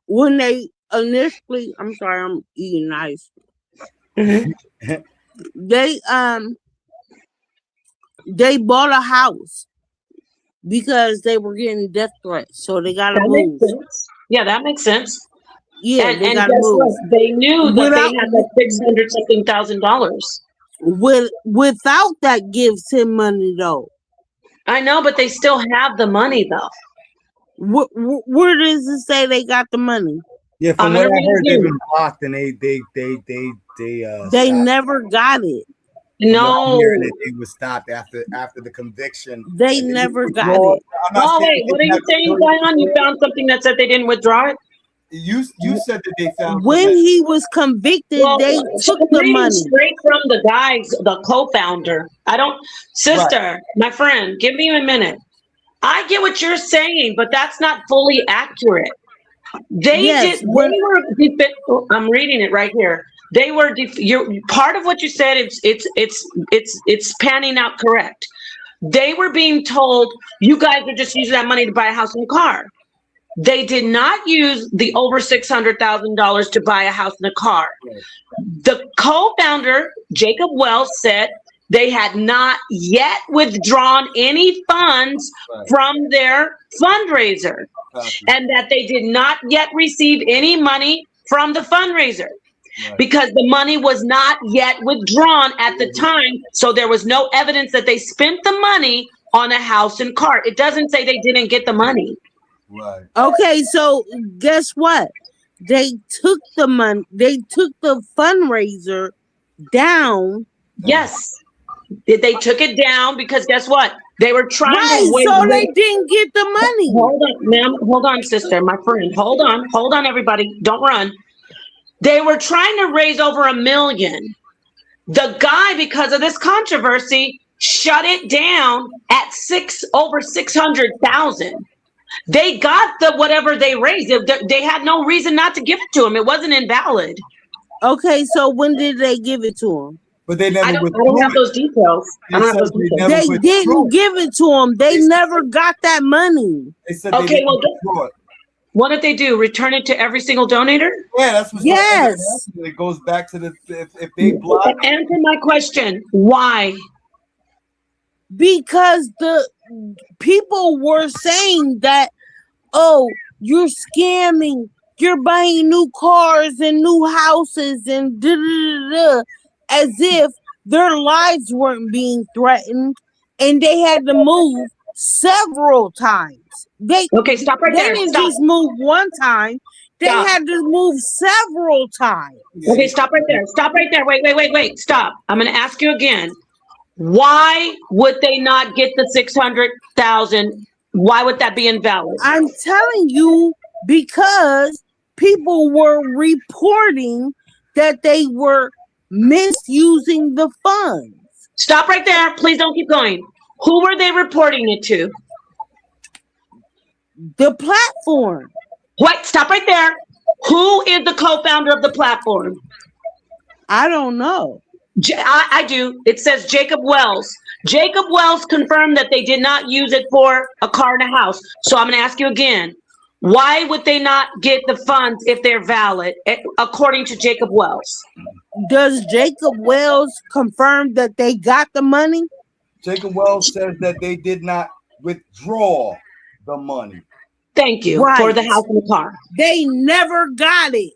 when they initially, I'm sorry, I'm eating ice. They bought a house because they were getting death threats, so they gotta move. Yeah, that makes sense. Yeah, they gotta move. They knew that they had that $600,000. Without that gives him money though. I know, but they still have the money though. Where does it say they got the money? Yeah, from what I heard, they've been blocked and they never got it. No, it was stopped after the conviction. They never got it. Oh wait, what are you saying, Zion? You found something that said they didn't withdraw it? You said that they found when he was convicted, they took the money straight from the guys, the co-founder. My friend, give me a minute. I get what you're saying, but that's not fully accurate. I'm reading it right here. They were part of what you said. It's panning out correct. They were being told, you guys are just using that money to buy a house and a car. They did not use the over $600,000 to buy a house and a car. Right. The co-founder, Jacob Wells, said they had not yet withdrawn any funds from their fundraiser, and that they did not yet receive any money from the fundraiser because the money was not yet withdrawn at the time. So there was no evidence that they spent the money on a house and car. It doesn't say they didn't get the money. Right. Okay, so guess what? They took the money. They took the fundraiser down. Yes, they took it down because guess what? They were trying to wait. So they didn't get the money. Hold on, ma'am. Hold on, sister, my friend. Hold on, everybody. Don't run. They were trying to raise over $1 million. The guy, because of this controversy, shut it down at over 600,000. They got the whatever they raised. They had no reason not to give it to him. It wasn't invalid. Okay, so when did they give it to him? But they never. I don't have those details. They didn't give it to him. They never got that money. They said okay, what did they do? Return it to every single donator? Yeah, that's what. Yes. It goes back to if they block. Answer my question. Why? Because the people were saying that, oh, you're scamming, you're buying new cars and new houses and da da da, as if their lives weren't being threatened, and they had to move several times. Okay, stop right there. They didn't Stop. just move one time. They Stop. had to move several times. Okay, stop right there. Stop right there. Wait. Stop. I'm going to ask you again. Why would they not get the 600,000? Why would that be invalid? I'm telling you, because people were reporting that they were misusing the funds. Stop right there. Please don't keep going. Who were they reporting it to? The platform. Wait, stop right there. Who is the co-founder of the platform? I don't know. I do. It says Jacob Wells. Jacob Wells confirmed that they did not use it for a car and a house. So I'm going to ask you again. Why would they not get the funds if they're valid, according to Jacob Wells? Does Jacob Wells confirm that they got the money? Jacob Wells says that they did not withdraw the money. Thank you for the house and the car. They never got it.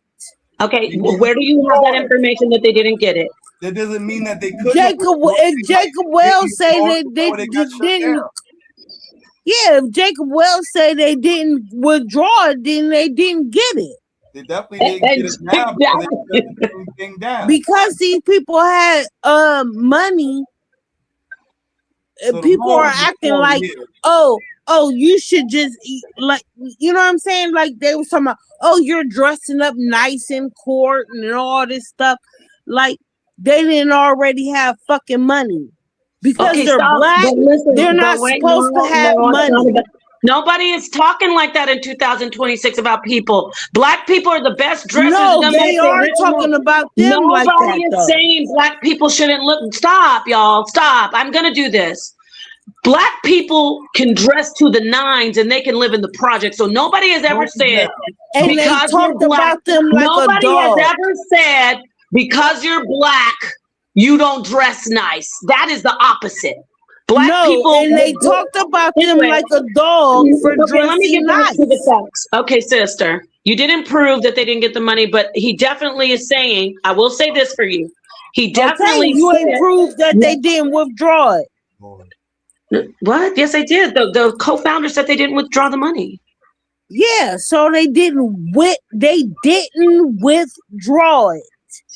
Okay, where do you have that information that they didn't get it? That doesn't mean that they couldn't. If Jacob Wells say that they didn't. Yeah, if Jacob Wells say they didn't withdraw it, then they didn't get it. They definitely didn't get it now because they shut everything down. Because these people had money. So people are acting like, oh, you should just eat, like, you know what I'm saying? Like they were talking about, oh, you're dressing up nice in court and all this stuff. Like they didn't already have fucking money. Because they're black, they're not supposed to have money. Nobody is talking like that in 2026 about people. Black people are the best dressers. No, they are talking about them like that. Nobody is saying black people shouldn't look. Stop, y'all. Stop. I'm going to do this. Black people can dress to the nines and they can live in the project. So nobody has ever said, and they talked about them like a dog. Nobody has ever said, because you're black, you don't dress nice. That is the opposite. Black people, and they talked about them like a dog for dressing let me get nice. back to the facts. Okay, sister, you didn't prove that they didn't get the money, but he definitely is saying, I will say this for you. He definitely you ain't proved that they didn't withdraw it. What? Yes, I did. The co-founder said they didn't withdraw the money. Yeah, so they didn't withdraw it.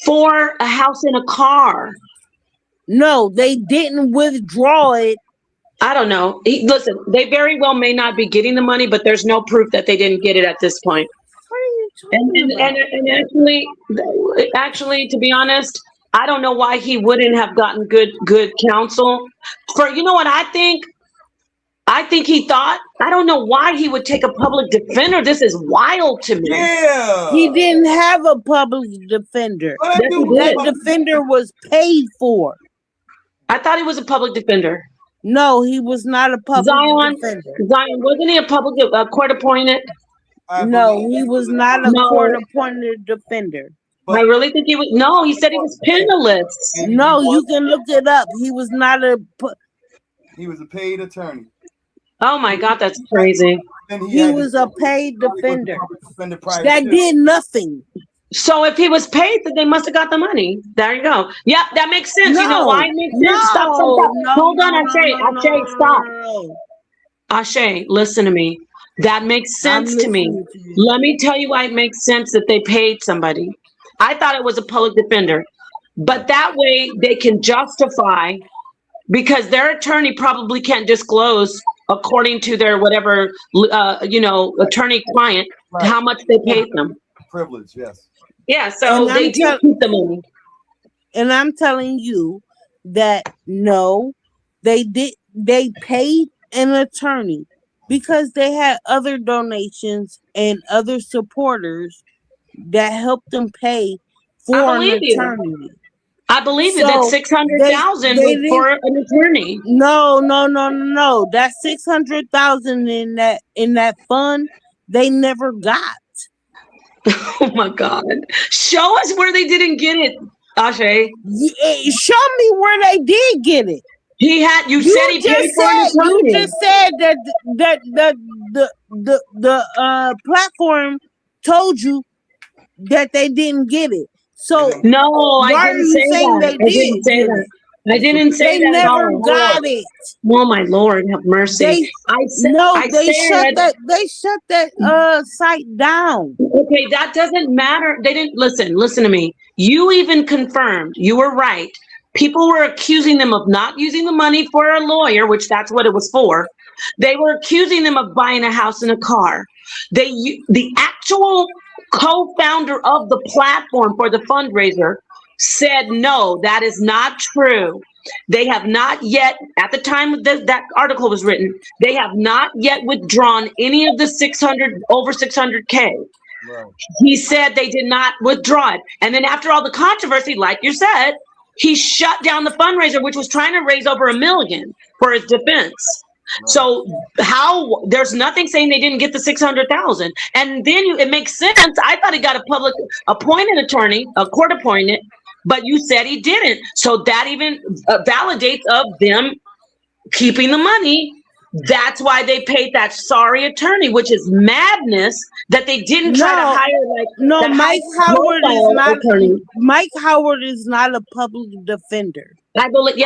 For a house and a car. No, they didn't withdraw it. I don't know. Listen, they very well may not be getting the money, but there's no proof that they didn't get it at this point. What are you talking about? And actually, to be honest, I don't know why he wouldn't have gotten good counsel. You know what I think? I think he thought, I don't know why he would take a public defender. This is wild to me. Yeah. He didn't have a public defender. That defender was paid for. I thought he was a public defender. No, he was not a public defender. Zion, wasn't he a public court appointed? No, he was not a court appointed defender. I really think he was. No, he said he was penniless. No, you can look it up. He was not a. He was a paid attorney. Oh my God, that's crazy. He was a paid defender that did nothing. So if he was paid, then they must have got the money. There you go. Yep, that makes sense. No, you know why it makes sense? Stop. Hold on, Ashe, stop. Ashe, listen to me. That makes sense to me. Let me tell you why it makes sense that they paid somebody. I thought it was a public defender, but that way they can justify, because their attorney probably can't disclose, according to their whatever, attorney client, how much they paid them. Privilege, yes. Yeah, so they do keep the money. And I'm telling you that no, they did. They paid an attorney because they had other donations and other supporters that helped them pay for an attorney. I believe it. That 600,000 was for an attorney. No. That 600,000 in that fund, they never got. Oh my God! Show us where they didn't get it, Ashe. Show me where they did get it. He had. You said he paid for an You attorney. just said that the platform told you that they didn't get it. So no, why I are didn't you say saying that. they I didn't did say get that. it? I didn't say They that at never all. got it. Oh my Lord, have mercy. They shut that site down. Okay, that doesn't matter. They didn't listen to me. You even confirmed, you were right. People were accusing them of not using the money for a lawyer, which that's what it was for. They were accusing them of buying a house and a car. The actual co-founder of the platform for the fundraiser said, no, that is not true. They have not yet, at the time that article was written, they have not yet withdrawn any of the over 600K. Right. He said they did not withdraw it. And then after all the controversy, like you said, he shut down the fundraiser, which was trying to raise over $1 million for his defense. Right. So there's nothing saying they didn't get the 600,000. And then it makes sense. I thought he got a public appointed attorney, a court appointed, but you said he didn't. So that even validates of them keeping the money. That's why they paid that sorry attorney, which is madness that they didn't try to hire Mike Howard is not a public defender. I believe.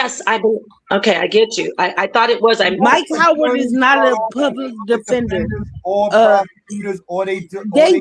Okay, I get you. I thought it was. Mike Howard is not a public defender. Or prosecutors, or they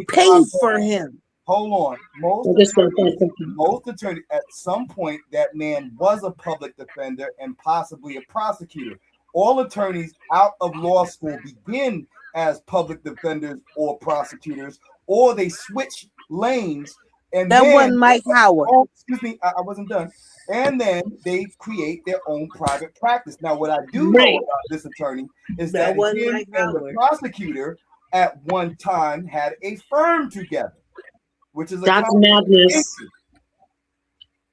pay for him. Hold on. Most attorneys, at some point, that man was a public defender and possibly a prosecutor. All attorneys out of law school begin as public defenders or prosecutors, or they switch lanes. And that wasn't Mike Howard. Oh, excuse me, I wasn't done. And then they create their own private practice. Now, what I do know about this attorney is that he and the prosecutor at one time had a firm together, which is that's madness.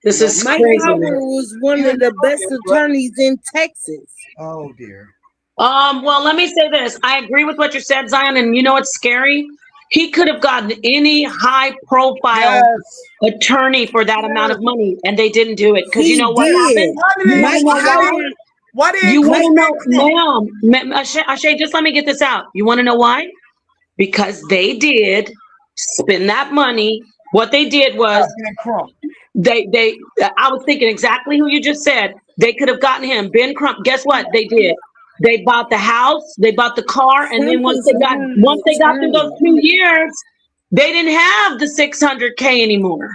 This is Mike crazy. Howard was one of the best attorneys in Texas. Oh dear. Well, let me say this. I agree with what you said, Zion, and you know what's scary? He could have gotten any high-profile attorney for that amount of money, and they didn't do it because you know what happened. Why did you want to know, ma'am? Ashay, just let me get this out. You want to know why? Because they did spend that money. What they did was I was thinking exactly who you just said. They could have gotten him, Ben Crump. Guess what? They did. They bought the house, they bought the car, and then once they got through those 2 years, they didn't have the 600K anymore.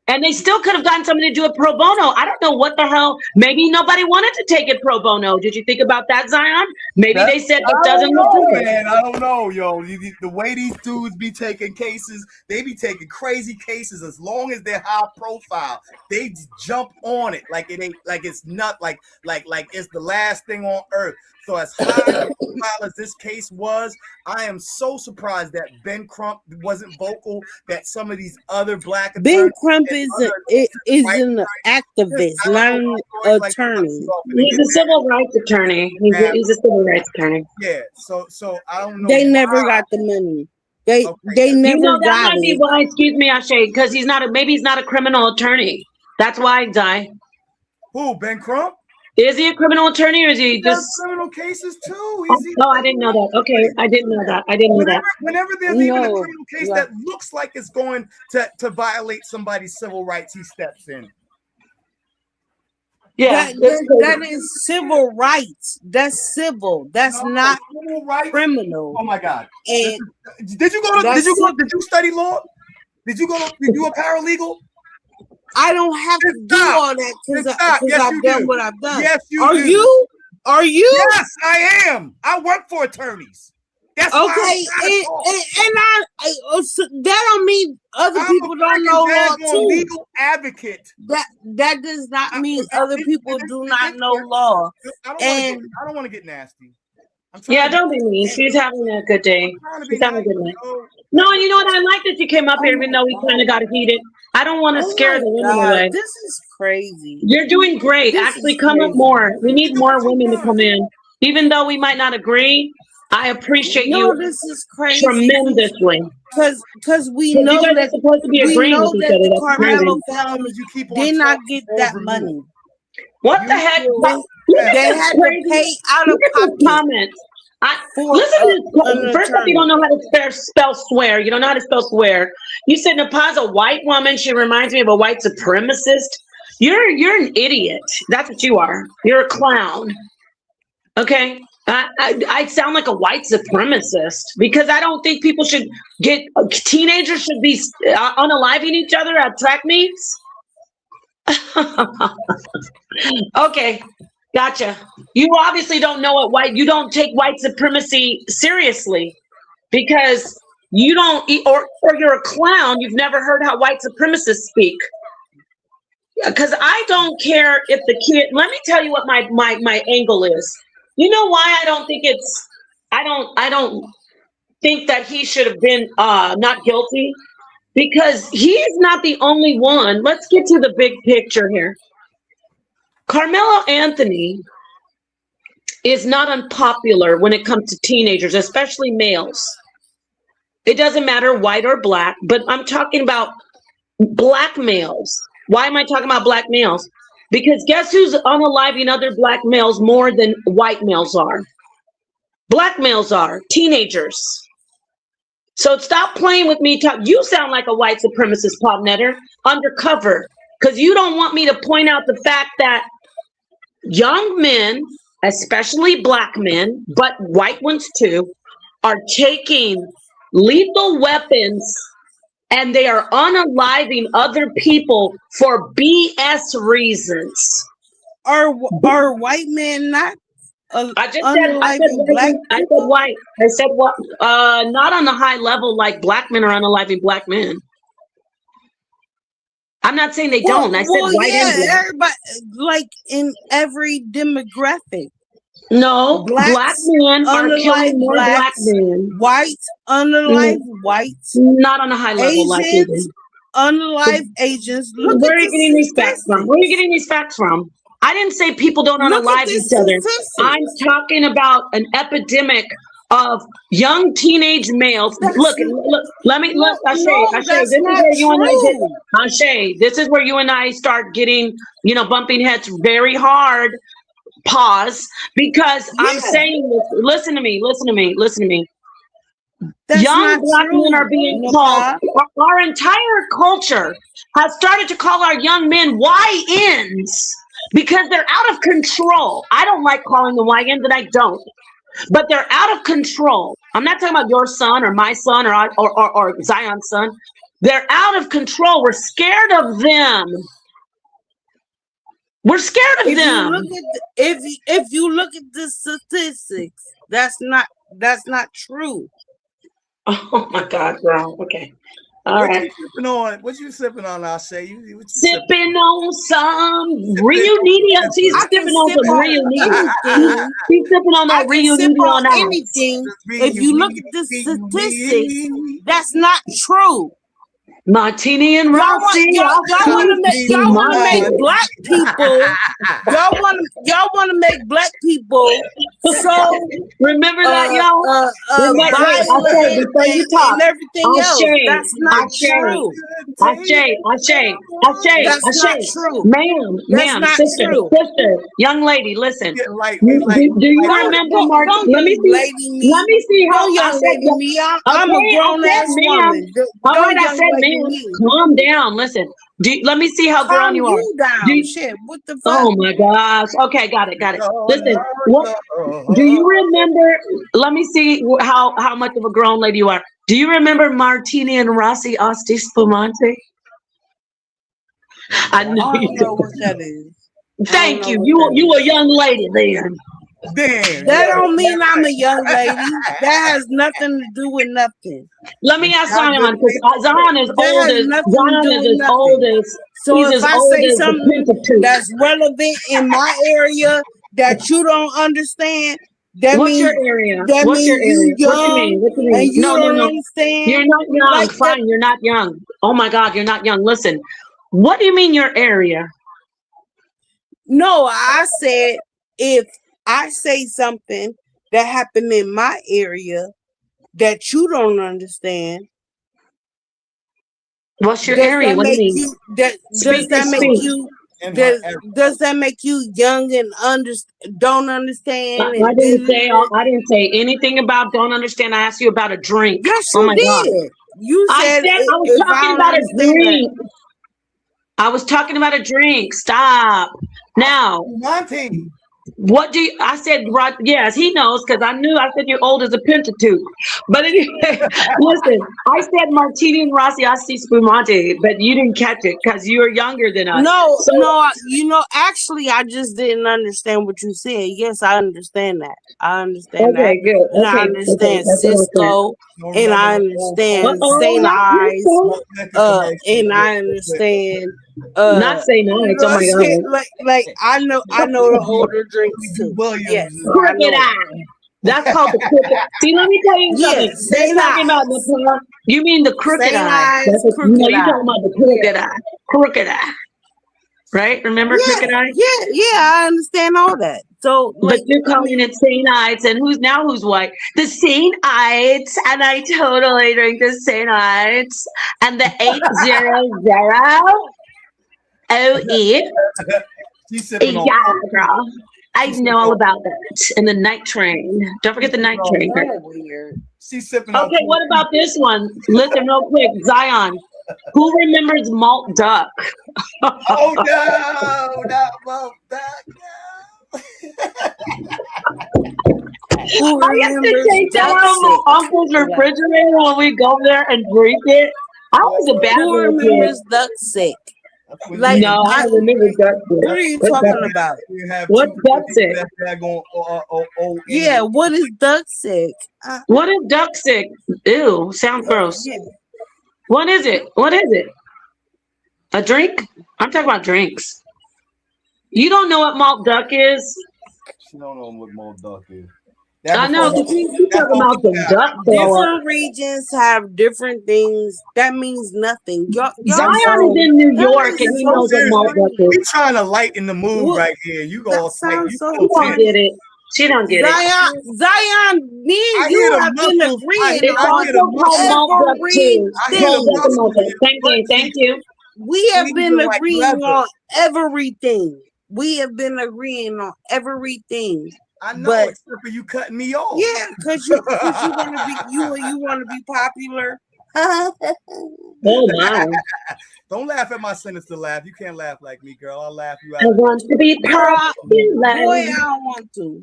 And they still could have gotten somebody to do it pro bono. I don't know what the hell. Maybe nobody wanted to take it pro bono. Did you think about that, Zion? Maybe they said it doesn't look good. Man, I don't know, yo. The way these dudes be taking cases, they be taking crazy cases. As long as they're high profile, they jump on it like it ain't, like it's not like it's the last thing on earth. So as high profile as this case was, I am so surprised that Ben Crump wasn't vocal. That some of these other black Ben Crump is an activist, not an attorney. He's a civil rights attorney. He's a civil rights attorney. Yeah. So I don't know. They never got the money. They never got that might be it. why. Excuse me, Ashay, because maybe he's not a criminal attorney. That's why, Di. Who, Ben Crump? Is he a criminal attorney, or is he just criminal cases too? I didn't know that. Okay, I didn't know that. Whenever there's even a criminal case that looks like it's going to violate somebody's civil rights, he steps in. Yeah, that is civil rights. That's civil. That's not civil rights. Criminal. Oh my God! And did you study law? Did you a paralegal? I don't have to do all that because I've done what I've done. Yes, you are do. you? Are you? Yes, I am. I work for attorneys. That's okay. So that don't mean other people don't know law too. Legal advocate. That does not mean other people do not know law. I don't want to get nasty. Yeah, don't be mean. She's having a good day. She's having a good night. No, you know what? I like that you came up here, even though we kind of got heated. I don't want to scare the women away. This is crazy. You're doing great. Actually, come up more. We need more women to come in. Even though we might not agree, I appreciate you this is crazy. Tremendously. Because we know that supposed to be agreeing with each other. the Karmelo family did not get that money. What the heck? Look at They this had crazy. to pay out of Look at this pocket comments. for Listen to an this. First off, you attorney. don't know how to spell swear. You don't know how to spell swear. You said Napa's a white woman. She reminds me of a white supremacist. You're an idiot. That's what you are. You're a clown. Okay. I sound like a white supremacist because I don't think people should teenagers should be unaliving each other at track meets. Okay, gotcha. You obviously don't know you don't take white supremacy seriously because you don't, or you're a clown. You've never heard how white supremacists speak. Because I don't care if the kid, let me tell you what my angle is. You know why I don't think I don't think that he should have been not guilty? Because he's not the only one. Let's get to the big picture here. Karmelo Anthony is not unpopular when it comes to teenagers, especially males. It doesn't matter white or black, but I'm talking about black males. Why am I talking about black males? Because guess who's unaliving other black males more than white males are? Black males are teenagers. So stop playing with me. You sound like a white supremacist, Pop Netter, undercover, because you don't want me to point out the fact that young men, especially black men, but white ones too, are taking lethal weapons and they are unaliving other people for BS reasons. Are white men not? I said white. I said what? Not on the high level like black men are unaliving black men. I'm not saying they don't. I said white and black. Everybody, like in every demographic. No, black men are killing more black men. Whites unalive whites. Not on a high level like Asians unalive Asians. Where are you getting these facts from? Where are you getting these facts from? I didn't say people don't unalive each other. I'm talking about an epidemic of young teenage males. Look, Ashay, this is where you and I start getting, bumping heads very hard. Pause, because I'm saying this. Listen to me. Young black men are being called. Our entire culture has started to call our young men YNs because they're out of control. I don't like calling them YNs, and I don't. But they're out of control. I'm not talking about your son or my son or Zion's son. They're out of control. We're scared of them. We're scared of them. If you look at the statistics, that's not true. Oh my God, girl. Okay. All right. What you sipping on? I'll say you sipping on some reunion. She's sipping on some reunion. She's sipping on that reunion on anything. If you look at the statistics, that's not true. Martini and R.I.S.E. Y'all want to make black people. Y'all want to make black people. So remember that, y'all. Before you talk, and everything else. That's not true. That's not true. Ma'am, sister, young lady, listen. Do you remember Martin? Let me see how young lady me. I'm a grown ass woman. All right, I said, ma'am. Calm down. Listen. Let me see how grown you are. Shit. What the fuck? Oh my gosh. Okay, got it. Listen. Do you remember? Let me see how much of a grown lady you are. Do you remember Martini and Rossi Asti Spumante? I don't know what that is. Thank you. You a young lady then. That don't mean I'm a young lady. That has nothing to do with nothing. Let me ask Zion, because Zion is as old as so if I say something that's relevant in my area that you don't understand, what's your area? What's your area? What you mean? And you don't understand. You're not young. Fine, you're not young. Oh my God, you're not young. Listen, what do you mean your area? No, I said if I say something that happened in my area that you don't understand. What's your area? What do you mean? Does that make you Does that make you young and don't understand? I didn't say anything about don't understand. I asked you about a drink. Yes, oh you my did. God. You said I was if talking I about a understand drink. I was talking about a drink. Stop. Now, Monty. what do you, I said, right? Yes, he knows because I knew I said you're old as a Pentateuch. But anyway, listen, I said Martini and R.I.S.E Spumante, but you didn't catch it because you're younger than us. No, actually, I just didn't understand what you said. Yes, I understand that. I understand that. Good. And I understand Cisco, and I understand St. Ives, and I understand not St. Ives. Oh my God. like I know the older drinks too. Yes, so Crooked Eye. That's called the crooked. See, let me tell you something. Yes, They're talking about the. You mean the crooked St. eye? Ives, You're crooked talking eye. about the crooked eye. Crooked eye. Right? Remember crooked eye? Yeah, I understand all that. So, but you're calling it St. Ives, and who's white? The St. Ives, and I totally drink the St. Ives, and the 800. She's sipping on girl. I know all about that. And the night train. Don't forget the night train. Weird. She's sipping on. Okay, what about this one? Listen real quick, Zion. Who remembers malt duck? Oh no, not malt duck. I have to take that out of my uncle's refrigerator when we go there and drink it. I was a bad Who little kid. remembers duck sick? Like, no, I don't remember duck sick. What are you talking about? What's duck sick? Yeah, what is duck sick? What is duck sick? Ew, sounds gross. Yeah. What is it? What is it? A drink? I'm talking about drinks. You don't know what malt duck is? She don't know what malt duck is. I know, but you talking about the duck. Different regions have different things. That means nothing. Zion is in New York and he knows what malt duck is. You're trying to lighten the mood right here. You go tight. She don't get it. She don't get it. Zion, me and you have been agreeing on everything. Thank you. We have been agreeing on everything. We have been agreeing on everything. I know, except for you cutting me off. Yeah, because you want to be you want to be popular. Oh my! Don't laugh at my sinister laugh. You can't laugh like me, girl. I'll laugh you out. I want to be popular. Boy, I don't want to.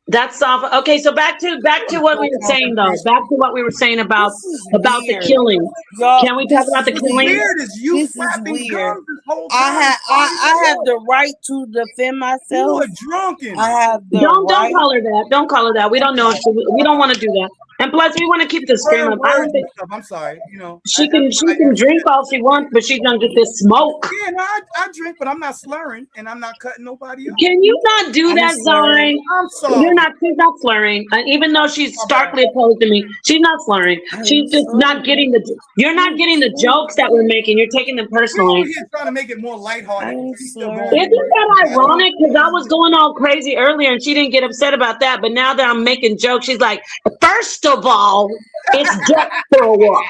That's soft. Okay, so back to what we were saying though. Back to what we were saying about the killing. Can we talk about the killing? Weird as you this is flapping weird. gums this whole time. I have the right to defend myself. You are drunken. I have the don't right. call her that. Don't call her that. We don't know if we don't want to do that. And plus, we want to keep the scream up. I don't think I'm sorry. You know, she can drink all she wants, but she's gonna get this smoke. Yeah, no, I drink, but I'm not slurring and I'm not cutting nobody up. Can you not do that, Zion? I'm sorry. She's not slurring. Even though she's starkly opposed to me, she's not slurring. She's just not getting you're not getting the jokes that we're making. You're taking them personally. We're here trying to make it more lighthearted. Isn't that ironic? Because I was going all crazy earlier and she didn't get upset about that. But now that I'm making jokes, she's like, first of all, it's duck throw up.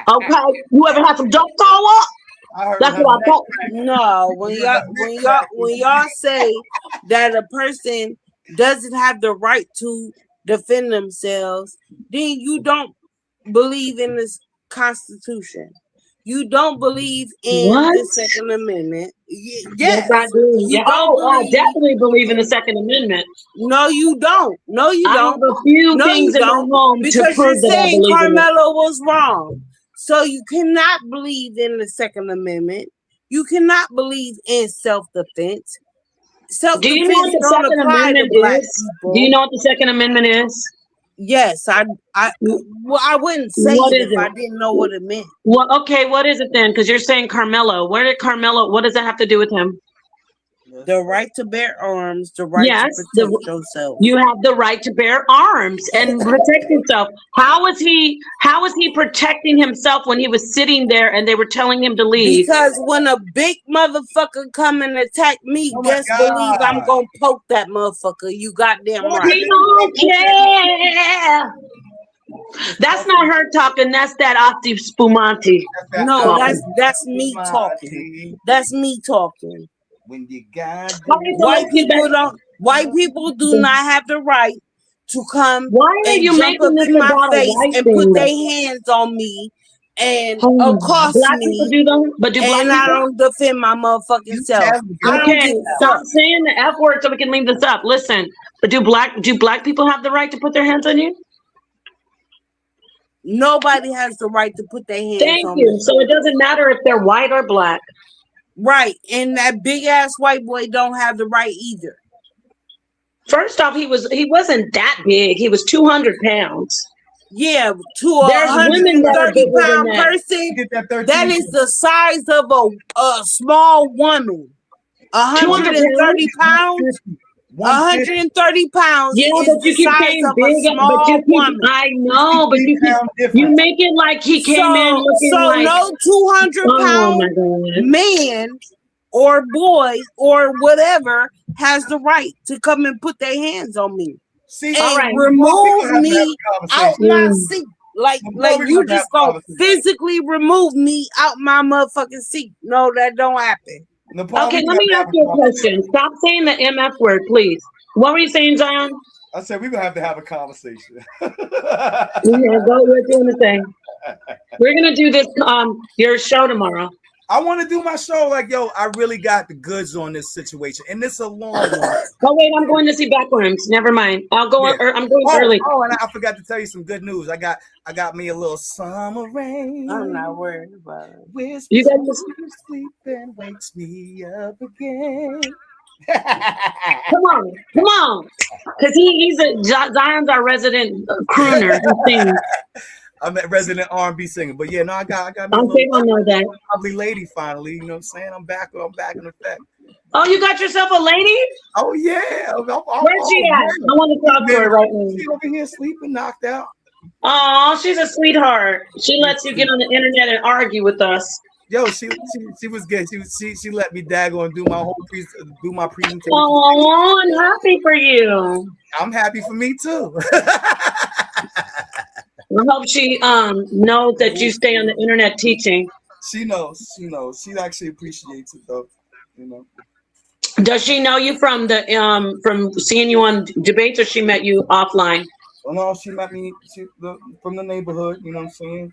Okay? You ever had some duck throw up? That's what I thought. No, when y'all say that a person doesn't have the right to defend themselves, then you don't believe in this Constitution. You don't believe in the Second Amendment. Yes, I do. I definitely believe in the Second Amendment. No, you don't. No, you don't. I have a few things in my home to prove that I believe in it. Karmelo was wrong. So you cannot believe in the Second Amendment. You cannot believe in self-defense. Do you know what the Second Amendment is? Do you know what the Second Amendment is? Yes, I wouldn't say it if I didn't know what it meant. Well, okay, what is it then? Because you're saying Karmelo. What does that have to do with him? The right to bear arms, the right to protect yourself. You have the right to bear arms and protect yourself. How is he protecting himself when he was sitting there and they were telling him to leave? Because when a big motherfucker come and attack me, believe I'm gonna poke that motherfucker. You goddamn right. He don't care. That's not her talking. That's that Ati Spumante. No, that's me talking. That's me talking. When you got white people do not have the right to come Why are and you jump making up this in my about a face white and thing? put their hands on me and accost Black me. people do them, but do black and people? I don't defend my motherfucking self. I don't Okay, give a stop fuck. saying the F word so we can leave this up. Listen, but do black people have the right to put their hands on you? Nobody has the right to put their hands Thank on you. me. So it doesn't matter if they're white or black. Right. And that big ass white boy don't have the right either. First off, he wasn't that big. He was 200 pounds. Yeah, to a There's women that are bigger than 130-pound that. person, that is the size of a small woman. 130 pounds. 130 pounds Yeah, is but the you keep size saying of big, a small woman. I know, but you make it like he came in looking like no 200-pound man or boy or whatever has the right to come and put their hands on me. See, and remove me out my seat. Like you just gonna physically remove me out my motherfucking seat. No, that don't happen. Okay, let me ask you a question. Stop saying the MF word, please. What were you saying, Zion? I said we're gonna have to have a conversation. Yeah, go. We're doing the thing. We're gonna do this your show tomorrow. I want to do my show like, yo, I really got the goods on this situation, and this is a long one. Oh wait, I'm going to see Backrooms. Never mind. I'll go. Yeah. I'm going early. Oh, and I forgot to tell you some good news. I got me a little summer rain. I'm not worried about it. Whispers You got to sleep and wakes me up again. Come on, because Zion's our resident crooner. He sings. I'm a resident R&B singer, but yeah, no, I got me a lovely lady finally. You know what I'm saying? I'm back in effect. Oh, you got yourself a lady? Oh yeah. Where's she at? I want to talk to her right now. She's over here sleeping, knocked out. Oh, she's a sweetheart. She lets you get on the internet and argue with us. Yo, she was good. She let me daggone do my presentation. Oh, I'm happy for you. I'm happy for me too. I hope she knows that you stay on the internet teaching. She knows. She actually appreciates it though. You know. Does she know you from seeing you on debates, or she met you offline? Well, no, she met me from the neighborhood. You know what I'm saying?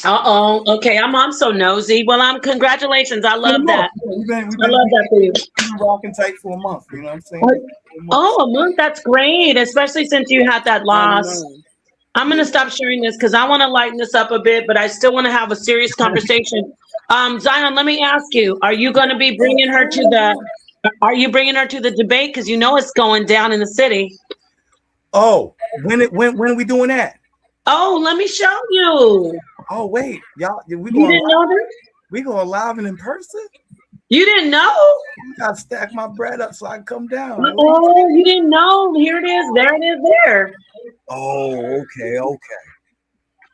Okay. I'm so nosy. Well, congratulations. I love that. I love that for you. We've been rocking tight for a month. You know what I'm saying? A month. That's great, especially since you had that loss. I'm going to stop sharing this because I want to lighten this up a bit, but I still want to have a serious conversation. Zion, let me ask you, are you going to be bringing her to the debate? Because you know it's going down in the city. Oh, when are we doing that? Oh, let me show you. Oh, wait, y'all, you didn't know that? We going live and in person? You didn't know? I got to stack my bread up so I can come down. Oh, you didn't know? Here it is. There it is there. Oh, okay.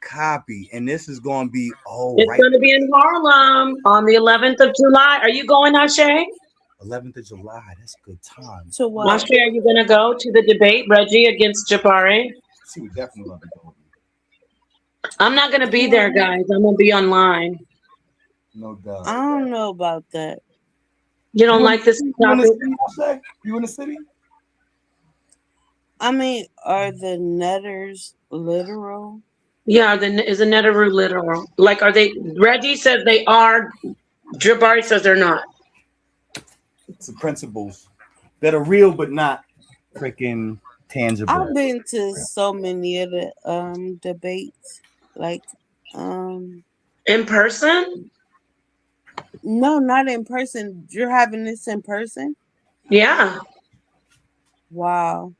Copy. And this is going to be, it's going to be in Harlem on the 11th of July. Are you going, Ashe? 11th of July. That's a good time. So what? Ashe, are you going to go to the debate, Reggie against Jabari? She would definitely love to go. I'm not going to be there, guys. I'm going to be online. No doubt. I don't know about that. You don't like this topic? You in the city? I mean, are the netters literal? Yeah, is a netteru literal? Like, are they? Reggie says they are. Jabari says they're not. It's the principles that are real but not freaking tangible. I've been to so many of the debates, like in person. No, not in person. You're having this in person? Yeah. Wow.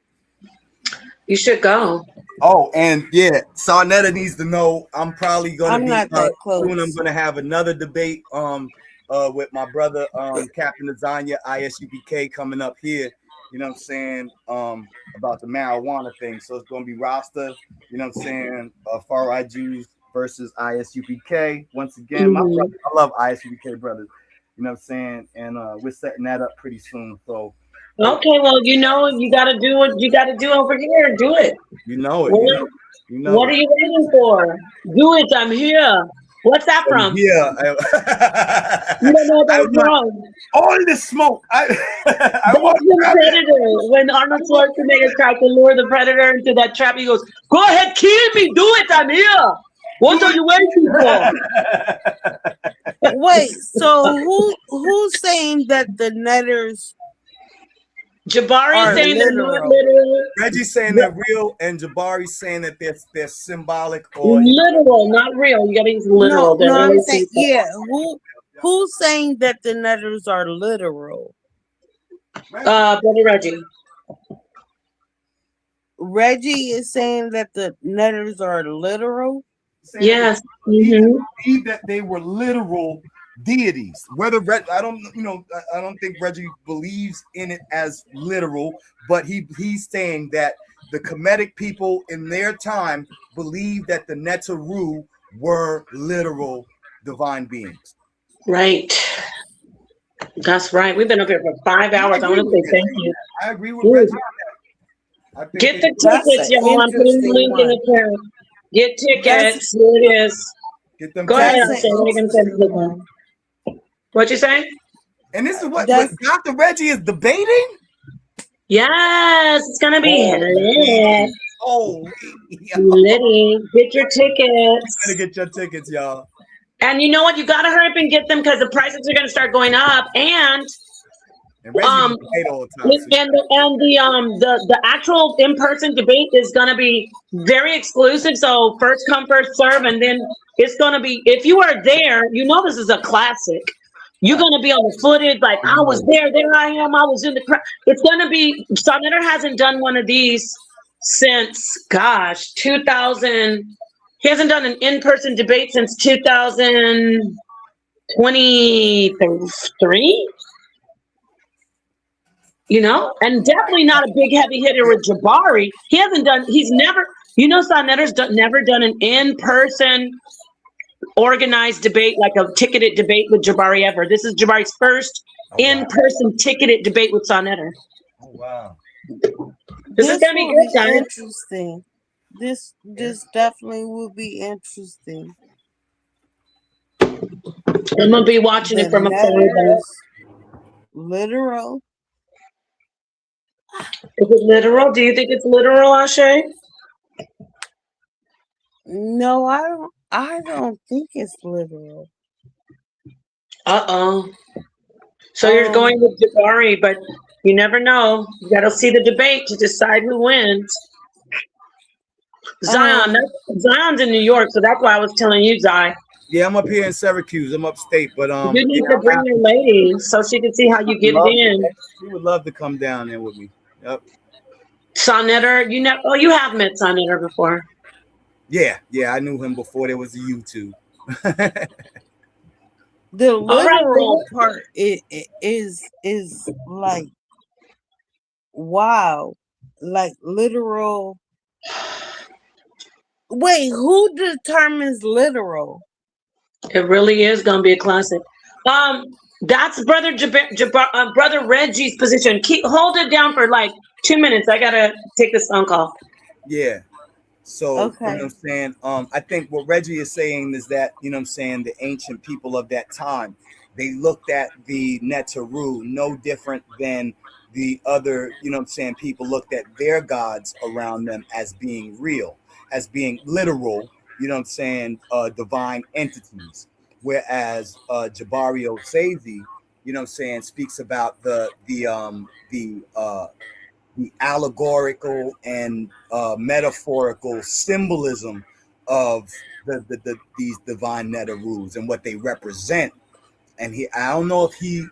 You should go. Oh, and yeah, Sarnetta needs to know I'm probably gonna be not that close. soon. I'm gonna have another debate with my brother Captain Lasagna ISUBK coming up here. You know what I'm saying? About the marijuana thing. So it's gonna be Rasta, you know what I'm saying, Far-Right Jews versus ISUBK. Once again, my brother, I love ISUBK brothers, you know what I'm saying? And we're setting that up pretty soon. So Okay, well, you know, you got to do what you got to do over here. Do it. You know it. What, You know what it. are you waiting for? Do it. I'm here. What's that And from? yeah, You don't know I'm that not song? all this smoke. I That's want to in grab it. Predator. When Arnold Schwarzenegger tried to lure the Predator into that trap, he goes, "Go ahead, kill me. Do it. I'm here. What are you waiting for?" Wait, so who's saying that the Netters Jabari are saying they're not literal? literal. Reggie's saying they're real, and Jabari's saying that they're symbolic or Literal, not real. You gotta use No, literal. They're no, I'm really saying yeah. Who's saying that the Netters are literal? Brother Reggie. Reggie is saying that the Netters are literal. Yes. He believed that they were literal deities. Whether I don't, I don't think Reggie believes in it as literal, but he's saying that the Kemetic people in their time believed that the Neteru were literal divine beings. Right. That's right. We've been up here for 5 hours. I want to say thank you. I agree with Reggie. Get the tickets, y'all. I'm putting the link in the chat. Get tickets. Here it is. Get them. Go ahead, Ashley. What are you gonna say? What you say? And this is what Dr. Reggie is debating. Yes, it's gonna be lit. Oh, Liddy, get your tickets. Better get your tickets, y'all. And you know what? You gotta hurry up and get them because the prices are gonna start going up. And the actual in-person debate is gonna be very exclusive. So first come, first serve, and then it's gonna be, if you are there, you know this is a classic. You're gonna be on the footage, like I was there I am, I was in the crowd. It's gonna be, Senator hasn't done one of these since 2000. He hasn't done an in-person debate since 2023. You know, and definitely not a big heavy hitter with Jabari. He's never, Sonetter's never done an in-person organized debate, like a ticketed debate with Jabari ever. This is Jabari's first in-person ticketed debate with Sonetter. Oh, wow. This is going to be good, guys. Interesting. This definitely will be interesting. I'm going to be watching it from afar. Literal. Is it literal? Do you think it's literal, Ashe? No, I don't think it's literal. So you're going with Jabari, but you never know. You got to see the debate to decide who wins. Zion's in New York, so that's why I was telling you, Zion. Yeah, I'm up here in Syracuse. I'm upstate, but you need to bring your lady so she can see how you get it in. She would love to come down there with me. Yep. Sonetter, you have met Sonetter before. Yeah, I knew him before there was a YouTube. The literal part is like, wow, like literal. Wait, who determines literal? It really is gonna be a classic. That's Brother Brother Reggie's position. Hold it down for like 2 minutes. I gotta take this phone call. Yeah. So, you know what I'm saying? I think what Reggie is saying is that, you know what I'm saying, the ancient people of that time, they looked at the Neteru no different than the other, you know what I'm saying, people looked at their gods around them as being real, as being literal, you know what I'm saying, divine entities. Whereas Jabari Osazi, you know what I'm saying, speaks about the allegorical and metaphorical symbolism of these divine Neterus and what they represent. And I don't know if he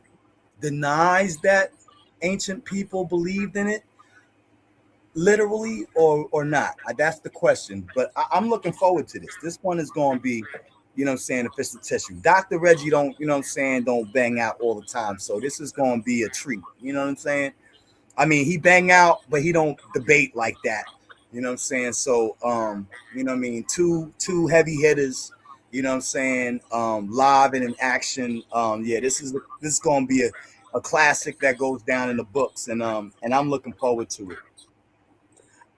denies that ancient people believed in it literally or not. That's the question. But I'm looking forward to this. This one is going to be, you know what I'm saying, official tissue. Dr. Reggie don't, you know what I'm saying, don't bang out all the time. So this is going to be a treat. You know what I'm saying? I mean, he bang out, but he don't debate like that. You know what I'm saying? So, you know what I mean? Two heavy hitters, you know what I'm saying? Live and in action. Yeah, this is going to be a classic that goes down in the books, and I'm looking forward to it.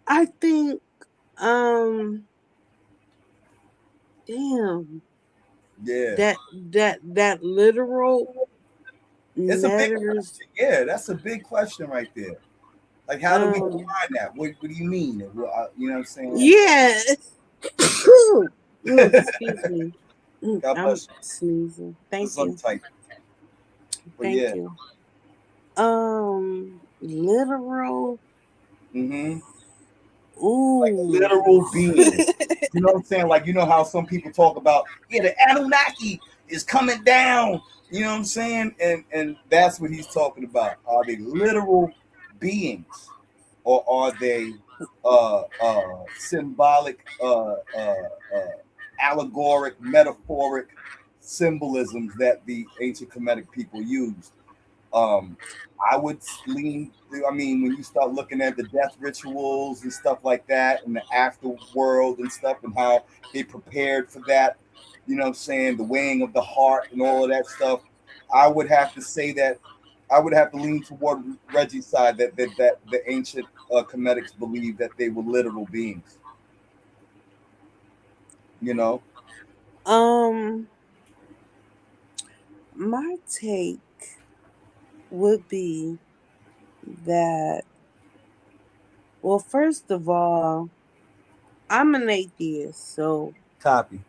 I think, damn. Yeah. That literal It's a big matters. question. Yeah, that's a big question right there. Like, how do we define that? What do you mean? You know what I'm saying? Yeah. Excuse me. God I'm bless you. sneezing. Thank you. Tight. Thank you. Literal. Mm-hmm. Ooh. Like literal being. You know what I'm saying? Like, you know how some people talk about, the Anunnaki is coming down. You know what I'm saying? And that's what he's talking about. Are they literal beings, or are they symbolic, allegoric, metaphoric symbolisms that the ancient Kemetic people used? I would lean. I mean, when you start looking at the death rituals and stuff like that, and the afterworld and stuff, and how they prepared for that, you know what I'm saying, the weighing of the heart and all of that stuff, I would have to say that I would have to lean toward Reggie's side, that the ancient Kemetics believed that they were literal beings. You know. My take would be that, well, first of all, I'm an atheist, so copy.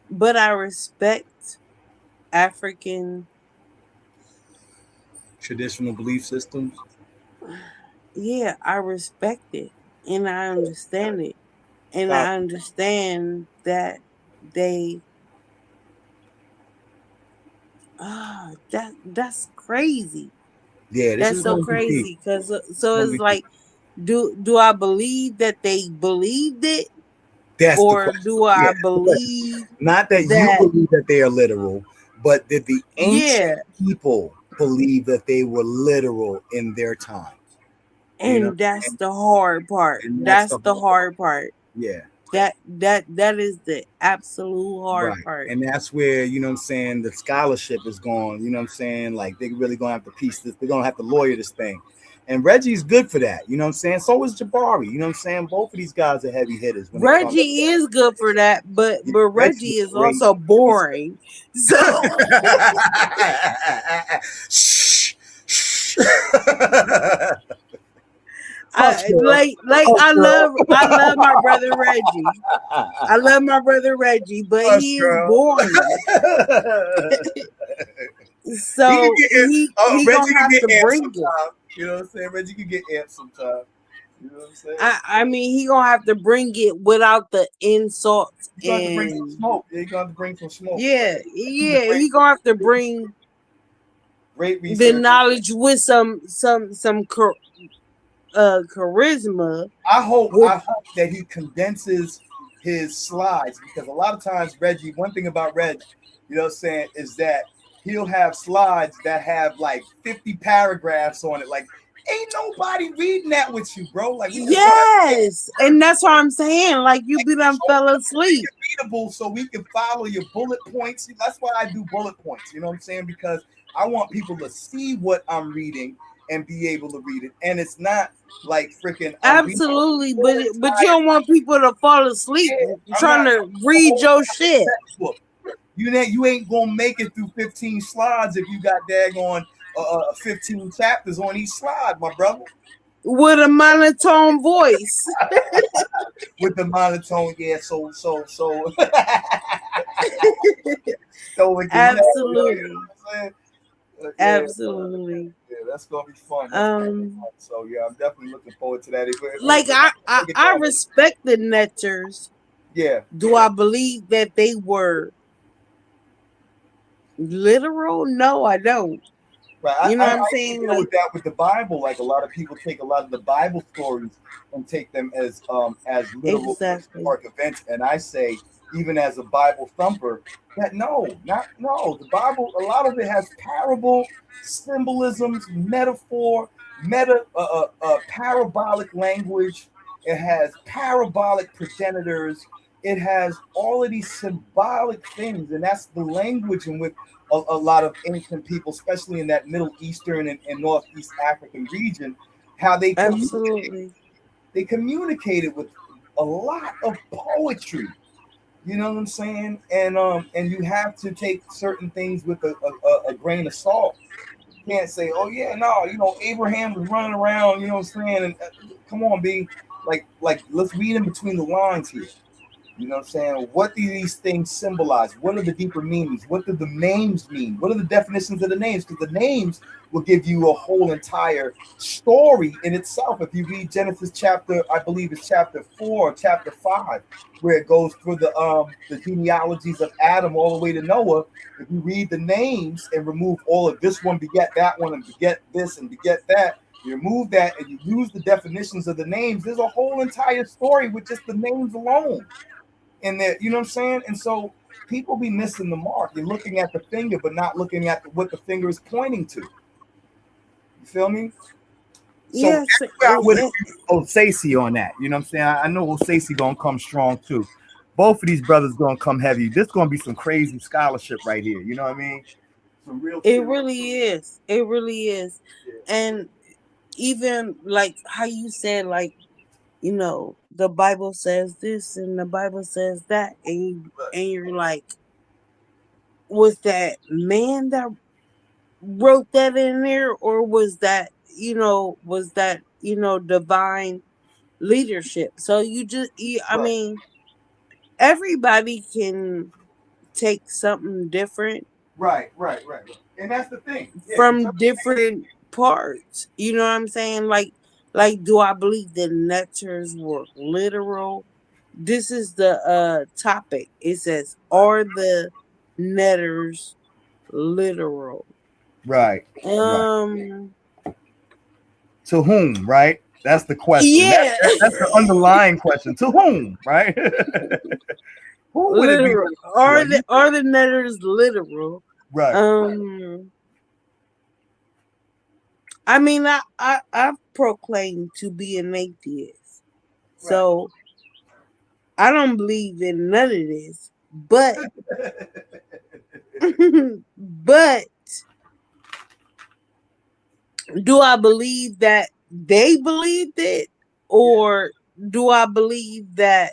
But I respect African traditional belief systems. Yeah, I respect it, and I understand it, and Copy. I understand that they that's crazy. Yeah, this That's is so going to be crazy, because so it's like, do I believe that they believed it? That's or the question. do I believe not that you believe that they are literal, but did the ancient people believe that they were literal in their time? And that's the hard part. That's the hard part. Yeah. That is the absolute hard part. And that's where, you know what I'm saying, the scholarship is gone. You know what I'm saying? Like, they're really going to have to piece this. They're going to have to lawyer this thing. And Reggie's good for that. You know what I'm saying? So is Jabari. You know what I'm saying? Both of these guys are heavy hitters. Reggie is good for that, but Reggie is also boring. So I love my brother Reggie. I love my brother Reggie, but he is boring. So he gonna have to bring it. You know what I'm saying? Reggie can get amped sometimes. You know what I'm saying? I mean, he gonna have to bring it without the insults. He's gonna have to bring some smoke. Yeah, he's gonna have to bring some smoke. Yeah, he gonna have to bring the knowledge with some charisma. I hope that he condenses his slides, because a lot of times Reggie, one thing about Reg, you know what I'm saying, is that he'll have slides that have like 50 paragraphs on it. Like, ain't nobody reading that with you, bro. Like, yes, and that's what I'm saying. Like, you be done fell asleep. Readable, so we can follow your bullet points. That's why I do bullet points. You know what I'm saying? Because I want people to see what I'm reading and be able to read it. And it's not like freaking absolutely, but you don't want people to fall asleep trying to read your shit. You ain't gonna make it through 15 slides if you got daggone 15 chapters on each slide, my brother. With a monotone voice. With the monotone, yeah. So. Absolutely. Absolutely. Yeah, that's gonna be fun. So yeah, I'm definitely looking forward to that. Like, I respect the Netters. Yeah. Do I believe that they were literal? No, I don't. Right. You know what I'm saying? Deal with that with the Bible. Like, a lot of people take a lot of the Bible stories and take them as literal historic events. And I say, even as a Bible thumper, that the Bible, a lot of it has parable, symbolisms, metaphor, parabolic language. It has parabolic progenitors. it has all of these symbolic things, and that's the language in which a lot of ancient people, especially in that Middle Eastern and Northeast African region, how they communicated with a lot of poetry. You know what I'm saying? And you have to take certain things with a grain of salt. You can't say, oh yeah, no, Abraham was running around, you know what I'm saying? And come on, B, like let's read in between the lines here. You know what I'm saying? What do these things symbolize? What are the deeper meanings? What do the names mean? What are the definitions of the names? Because the names will give you a whole entire story in itself. If you read Genesis chapter, I believe it's chapter 4 or chapter 5, where it goes through the genealogies of Adam all the way to Noah. If you read the names and remove all of this one beget that one and beget this and beget that, you remove that and you use the definitions of the names, there's a whole entire story with just the names alone. And that, you know what I'm saying? And so people be missing the mark. They're looking at the finger, but not looking at what the finger is pointing to. You feel me? So yes, that's where I would agree with Osasi on that. You know what I'm saying? I know Osasi gonna come strong too. Both of these brothers gonna come heavy. This gonna be some crazy scholarship right here. You know what I mean? Some real. It really is. It really is. And even like how you said, like, the Bible says this and the Bible says that, and you're like, was that man that wrote that in there, or was that divine leadership? So I mean, everybody can take something different, Right. And that's the thing. from different parts. You know what I'm saying? Like, do I believe the letters were literal? This is the topic. It says, are the letters literal? Right. Um. To whom? Right. That's the question. Yeah. That's the underlying question. To whom? Right. Who would it be? Literal. Are the letters literal? Right. I mean, I've proclaimed to be an atheist, so I don't believe in none of this. But but do I believe that they believed it, or do I believe that?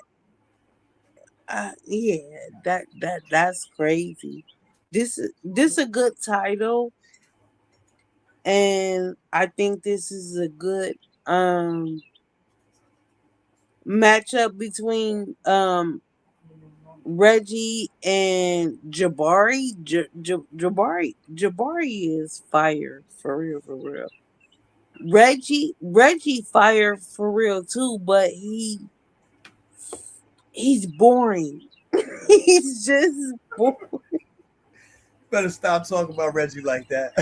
Yeah, that's crazy. This a good title, and I think this is a good matchup between Reggie and Jabari. Jabari is fire for real, for real. Reggie fire for real too, but he's boring. He's just boring. Better stop talking about Reggie like that.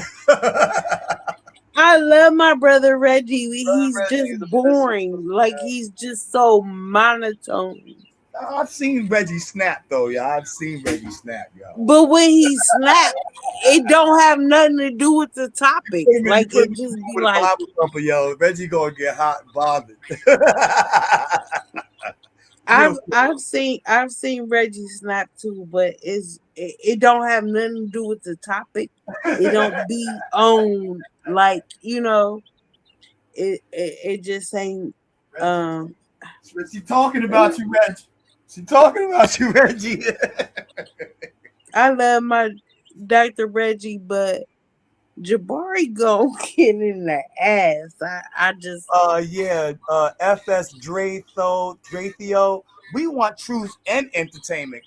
I love my brother Reggie. He's just boring. Like, he's just so monotone. I've seen Reggie snap though, y'all. I've seen Reggie snap, y'all. But when he snap, it don't have nothing to do with the topic. Like, it just be like, yo, Reggie gonna get hot and bothered. I've seen Reggie snap too, but it don't have nothing to do with the topic. It don't be on, like, it just ain't. She talking about you, Reggie. She talking about you, Reggie. I love my Dr. Reggie, but Jabari gon' get in the ass. I just FS Drathio. We want truth and entertainment.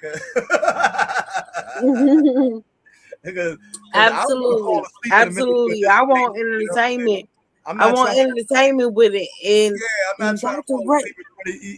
Absolutely. I want entertainment. I want entertainment with it. And yeah, I'm not trying to fall asleep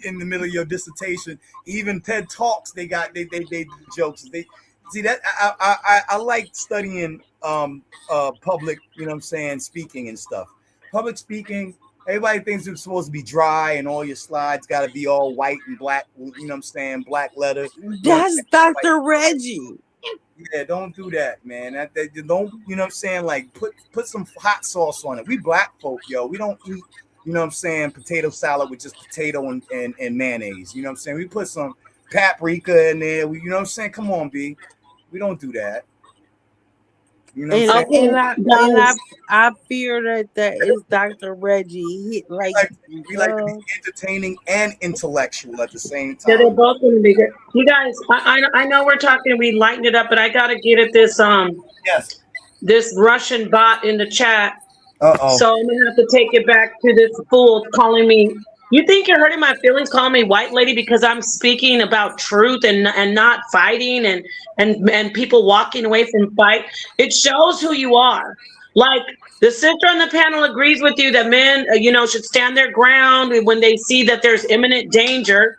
in the middle of your dissertation. Even TED Talks, they do jokes. They see that I like studying public, you know what I'm saying, speaking and stuff. Public speaking, everybody thinks it's supposed to be dry and all your slides got to be all white and black, you know what I'm saying, black letter. That's Dr. Reggie. Yeah, don't do that, man. Don't, you know what I'm saying? Like, put some hot sauce on it. We black folk, yo. We don't eat, you know what I'm saying, potato salad with just potato and mayonnaise. You know what I'm saying? We put some paprika in there. You know what I'm saying? Come on, B. We don't do that. You know what I'm saying? I fear that is Dr. Reggie. We like to be entertaining and intellectual at the same Yeah, they're time. both going to be good. You guys, I know we're talking, we lightened it up, but I got to get at this yes, this Russian bot in the chat. Uh-oh. So I'm gonna have to take it back to this fool calling me. You think you're hurting my feelings calling me white lady because I'm speaking about truth and not fighting and people walking away from fight? It shows who you are. Like the sister on the panel agrees with you that men, should stand their ground when they see that there's imminent danger.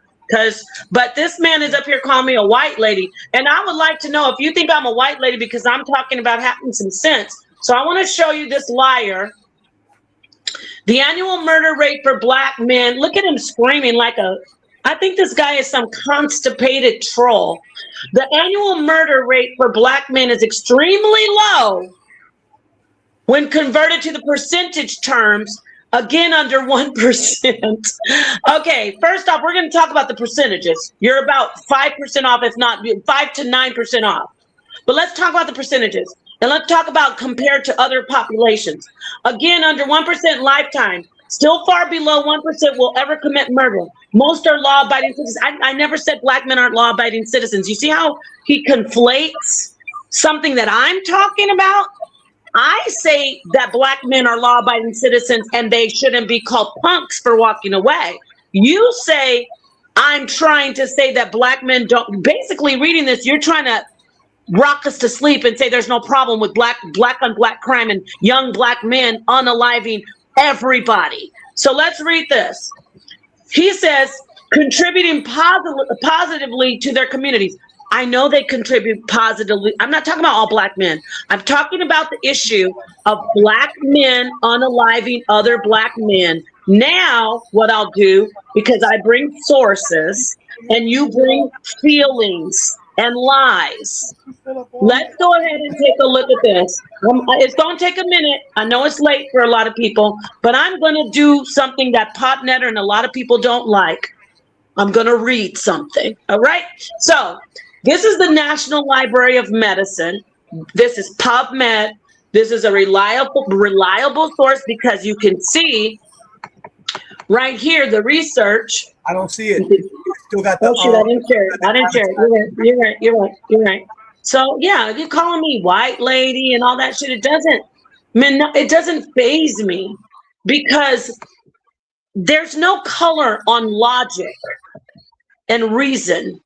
But this man is up here calling me a white lady, and I would like to know if you think I'm a white lady because I'm talking about having some sense. So I want to show you this liar. The annual murder rate for black men. Look at him screaming I think this guy is some constipated troll. The annual murder rate for black men is extremely low when converted to the percentage terms, again, under 1%. Okay, first off, we're going to talk about the percentages. You're about 5% off, if not 5 to 9% off. But let's talk about the percentages. And let's talk about compared to other populations. Again, under 1% lifetime, still far below 1% will ever commit murder. Most are law-abiding citizens. I never said black men aren't law-abiding citizens. You see how he conflates something that I'm talking about? I say that black men are law-abiding citizens and they shouldn't be called punks for walking away. You say, I'm trying to say that black men don't. Basically, reading this, you're trying to rock us to sleep and say there's no problem with black on black crime and young black men unaliving everybody. So let's read this. He says, contributing positively to their communities. I know they contribute positively. I'm not talking about all black men. I'm talking about the issue of black men unaliving other black men. Now, what I'll do, because I bring sources and you bring feelings and lies. Let's go ahead and take a look at this. It's going to take a minute. I know it's late for a lot of people, but I'm going to do something that Potnetter and a lot of people don't like. I'm going to read something. All right. So this is the National Library of Medicine. This is PubMed. This is a reliable source because you can see right here the research. I don't see it. Still got the. Oh shoot! I didn't share it. I didn't share it. You're right. So yeah, if you're calling me white lady and all that shit, it doesn't faze me because there's no color on logic and reason.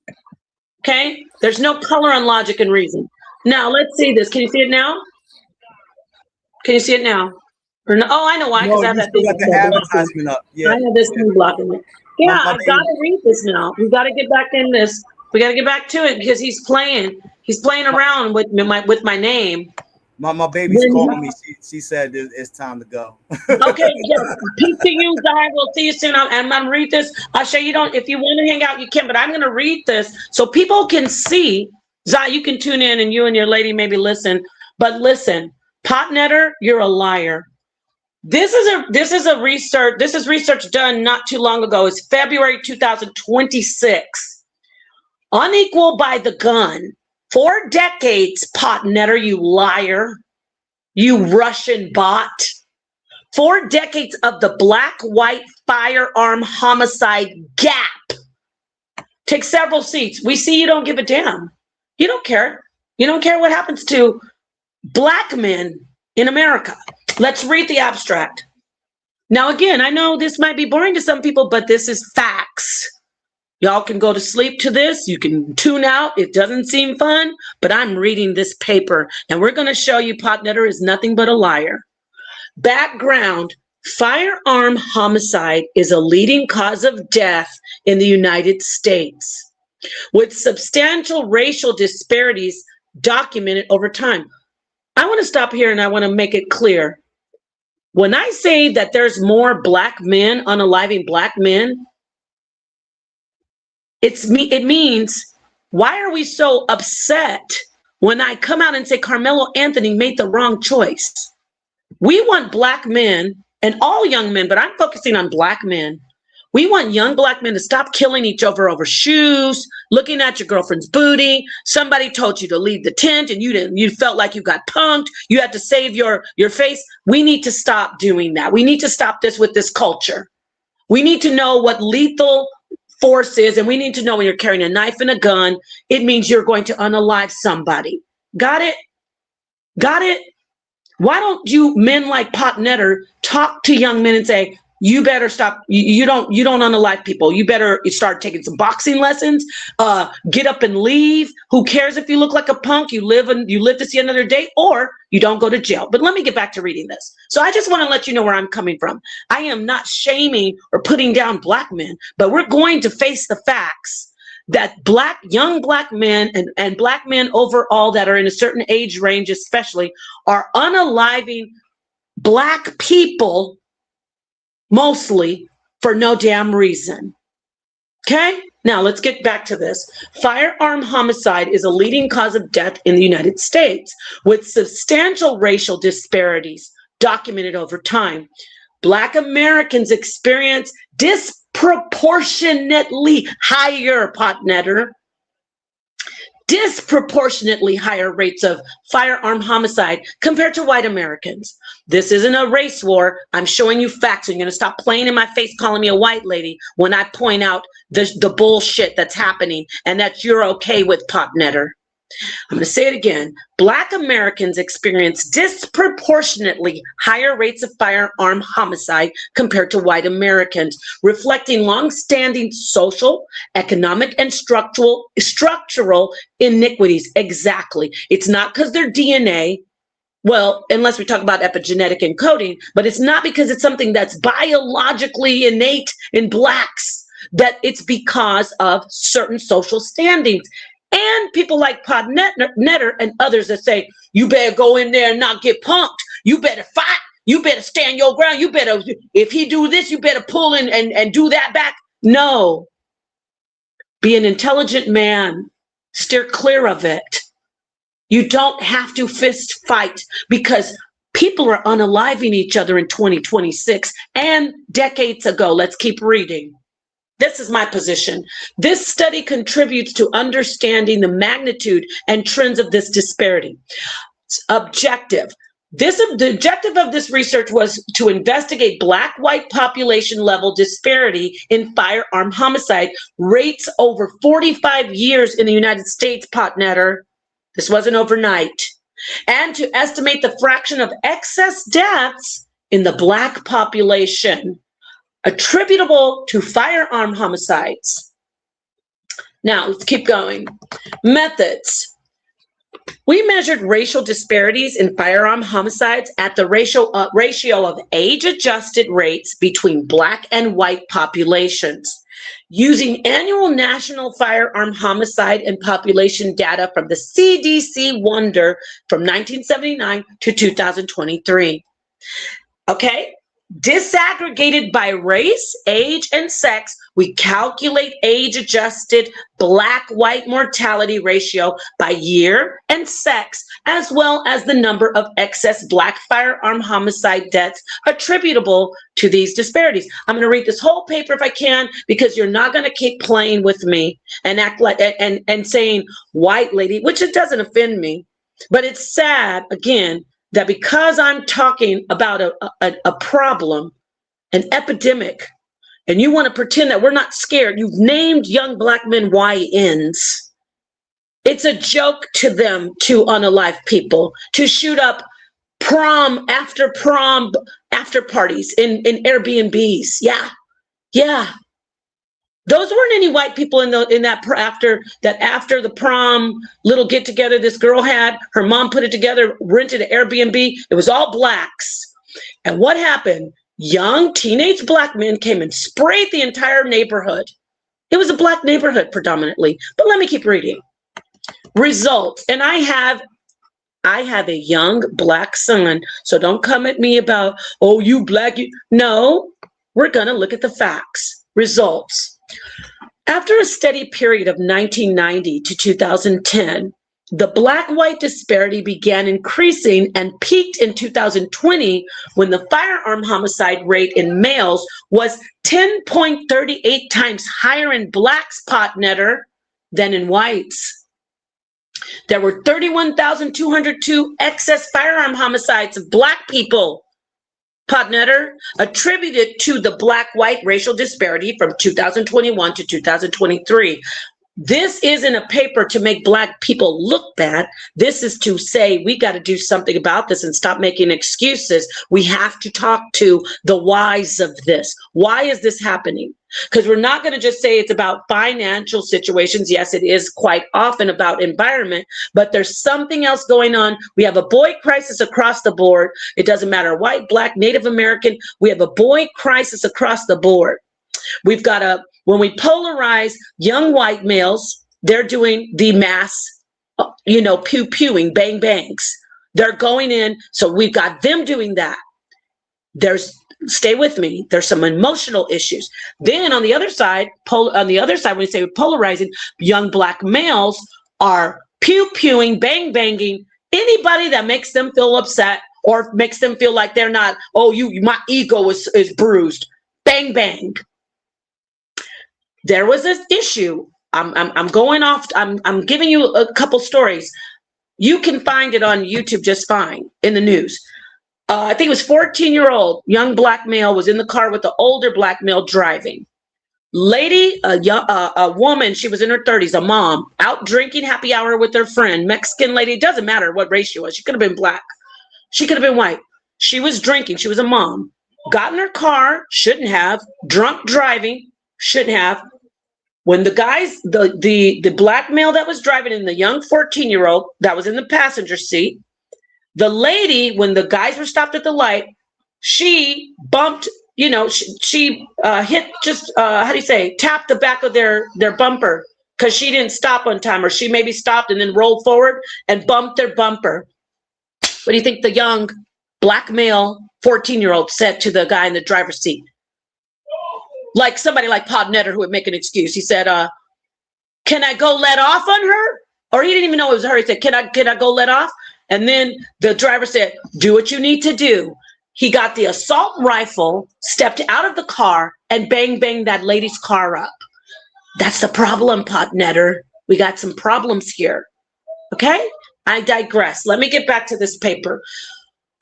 Okay, there's no color on logic and reason. Now let's see this. Can you see it now? Can you see it now? Or no? Oh, I know why. Because I have that thing. Got the advertisement up. Yeah. I have this thing blocking it. Yeah, I gotta read this now. We gotta get back in this. We gotta get back to it because he's playing around with my name. My baby's calling me. She said it's time to go. Okay, yeah. Peace to you, Zai. We'll see you soon. I'm gonna read this. I'll show you. If you want to hang out, you can. But I'm gonna read this so people can see. Zai, you can tune in, and you and your lady maybe listen. But listen, Potnetter, you're a liar. This is research done not too long ago. It's February 2026. Unequal by the gun. 4 decades, Potnetter, you liar. You Russian bot. 4 decades of the black-white firearm homicide gap. Take several seats. We see you don't give a damn. You don't care. You don't care what happens to black men in America. Let's read the abstract. Now, again, I know this might be boring to some people, but this is facts. Y'all can go to sleep to this. You can tune out. It doesn't seem fun, but I'm reading this paper, and we're going to show you Potnetter is nothing but a liar. Background: firearm homicide is a leading cause of death in the United States, with substantial racial disparities documented over time. I want to stop here and I want to make it clear. When I say that there's more black men unaliving black men, it means, why are we so upset when I come out and say Karmelo Anthony made the wrong choice? We want black men and all young men, but I'm focusing on black men. We want young black men to stop killing each other over shoes, looking at your girlfriend's booty. Somebody told you to leave the tent and you didn't, you felt like you got punked. You had to save your face. We need to stop doing that. We need to stop this with this culture. We need to know what lethal force is, and we need to know when you're carrying a knife and a gun, it means you're going to unalive somebody. Got it? Got it? Why don't you men like Pot Netter talk to young men and say, you better stop. You don't unalive people. You better start taking some boxing lessons. Get up and leave. Who cares if you look like a punk? You live to see another day, or you don't go to jail. But let me get back to reading this. So I just want to let you know where I'm coming from. I am not shaming or putting down black men, but we're going to face the facts that young black men and black men overall that are in a certain age range, especially, are unaliving black people. Mostly for no damn reason. Okay, now let's get back to this. Firearm homicide is a leading cause of death in the United States, with substantial racial disparities documented over time. Black Americans experience disproportionately higher, Pot Netter, disproportionately higher rates of firearm homicide compared to white Americans. This isn't a race war. I'm showing you facts. And you're going to stop playing in my face, calling me a white lady when I point out the bullshit that's happening and that you're okay with, Pot Netter. I'm going to say it again. Black Americans experience disproportionately higher rates of firearm homicide compared to white Americans, reflecting long-standing social, economic, and structural iniquities. Exactly. It's not because their DNA, well, unless we talk about epigenetic encoding, but it's not because it's something that's biologically innate in blacks, that it's because of certain social standings. And people like Pod Netter and others that say, you better go in there and not get punked. You better fight. You better stand your ground. You better, if he do this, you better pull in and do that back. No. Be an intelligent man. Steer clear of it. You don't have to fist fight, because people are unaliving each other in 2026 and decades ago. Let's keep reading. This is my position. This study contributes to understanding the magnitude and trends of this disparity. Objective. The objective of this research was to investigate Black-white population level disparity in firearm homicide rates over 45 years in the United States, Pot Netter. This wasn't overnight. And to estimate the fraction of excess deaths in the Black population attributable to firearm homicides. Now, let's keep going. Methods. We measured racial disparities in firearm homicides at the ratio of age-adjusted rates between Black and white populations, using annual national firearm homicide and population data from the CDC Wonder from 1979 to 2023. Okay? Disaggregated by race, age, and sex, we calculate age-adjusted Black-white mortality ratio by year and sex, as well as the number of excess Black firearm homicide deaths attributable to these disparities. I'm going to read this whole paper if I can, because you're not going to keep playing with me and act like and saying white lady, which it doesn't offend me, but it's sad again that because I'm talking about a problem, an epidemic, and you want to pretend that we're not scared, you've named young Black men YNs. It's a joke to them to unalive people, to shoot up prom after parties in Airbnbs. Yeah. Those weren't any white people after the prom little get together this girl had. Her mom put it together, rented an Airbnb. It was all Blacks. And what happened? Young teenage Black men came and sprayed the entire neighborhood. It was a Black neighborhood predominantly. But let me keep reading. Results. And I have a young Black son, so don't come at me about, oh, you Black. No, we're going to look at the facts. Results. After a steady period of 1990 to 2010, The black-white disparity began increasing and peaked in 2020 when the firearm homicide rate in males was 10.38 times higher in blacks, Potnetter, than in whites. There were 31,202 excess firearm homicides of black people, Potnetter, attributed to the black-white racial disparity from 2021 to 2023. This isn't a paper to make black people look bad. This is to say we got to do something about this and stop making excuses. We have to talk to the whys of this. Why is this happening? Because we're not going to just say it's about financial situations. Yes, it is quite often about environment, but there's something else going on. We have a boy crisis across the board. It doesn't matter, white, black, Native American. We have a boy crisis across the board. We've got when we polarize young white males, they're doing the mass, pew-pewing, bang bangs. They're going in, so we've got them doing that. Stay with me, there's some emotional issues. Then on the other side, when we say polarizing, young black males are pew-pewing, bang banging anybody that makes them feel upset or makes them feel like they're not, my ego is bruised. Bang bang. There was this issue. I'm going off. I'm giving you a couple stories. You can find it on YouTube just fine in the news. I think it was 14-year-old young black male was in the car with the older black male driving. Lady, a woman, she was in her 30s, a mom, out drinking happy hour with her friend, Mexican lady. It doesn't matter what race she was. She could have been black. She could have been white. She was drinking. She was a mom. Got in her car, shouldn't have. Drunk driving. Shouldn't have. When the guys, the black male that was driving and the young 14-year-old that was in the passenger seat, the lady, when the guys were stopped at the light, she bumped, she hit tapped the back of their bumper because she didn't stop on time, or she maybe stopped and then rolled forward and bumped their bumper. What do you think the young black male 14-year-old said to the guy in the driver's seat? Like somebody like Podnetter who would make an excuse. He said, can I go let off on her? Or he didn't even know it was her. He said, can I go let off? And then the driver said, do what you need to do. He got the assault rifle, stepped out of the car, and banged that lady's car up. That's the problem, Podnetter. We got some problems here. Okay? I digress. Let me get back to this paper.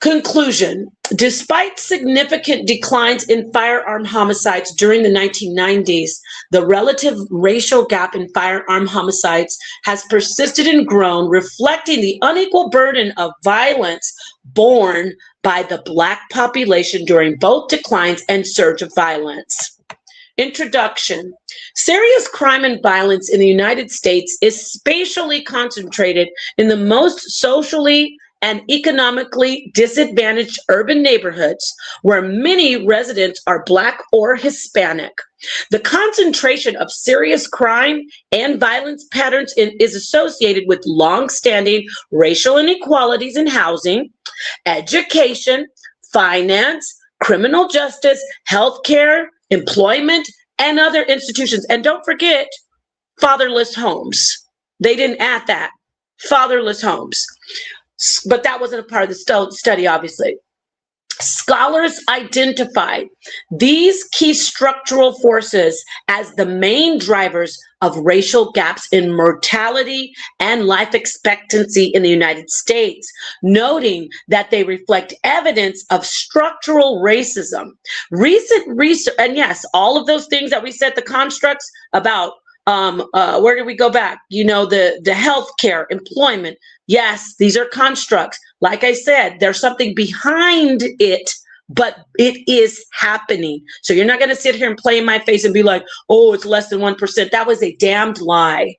Conclusion, despite significant declines in firearm homicides during the 1990s, the relative racial gap in firearm homicides has persisted and grown, reflecting the unequal burden of violence borne by the Black population during both declines and surge of violence. Introduction. Serious crime and violence in the United States is spatially concentrated in the most socially and economically disadvantaged urban neighborhoods where many residents are Black or Hispanic. The concentration of serious crime and violence patterns is associated with long-standing racial inequalities in housing, education, finance, criminal justice, healthcare, employment, and other institutions. And don't forget, fatherless homes. They didn't add that. Fatherless homes. But that wasn't a part of the study, obviously. Scholars identify these key structural forces as the main drivers of racial gaps in mortality and life expectancy in the United States, noting that they reflect evidence of structural racism. Recent research, and yes, all of those things that we said, the constructs about, where did we go back? The healthcare, employment. Yes, these are constructs. Like I said, there's something behind it, but it is happening. So you're not going to sit here and play in my face and be like, oh, it's less than 1%. That was a damned lie.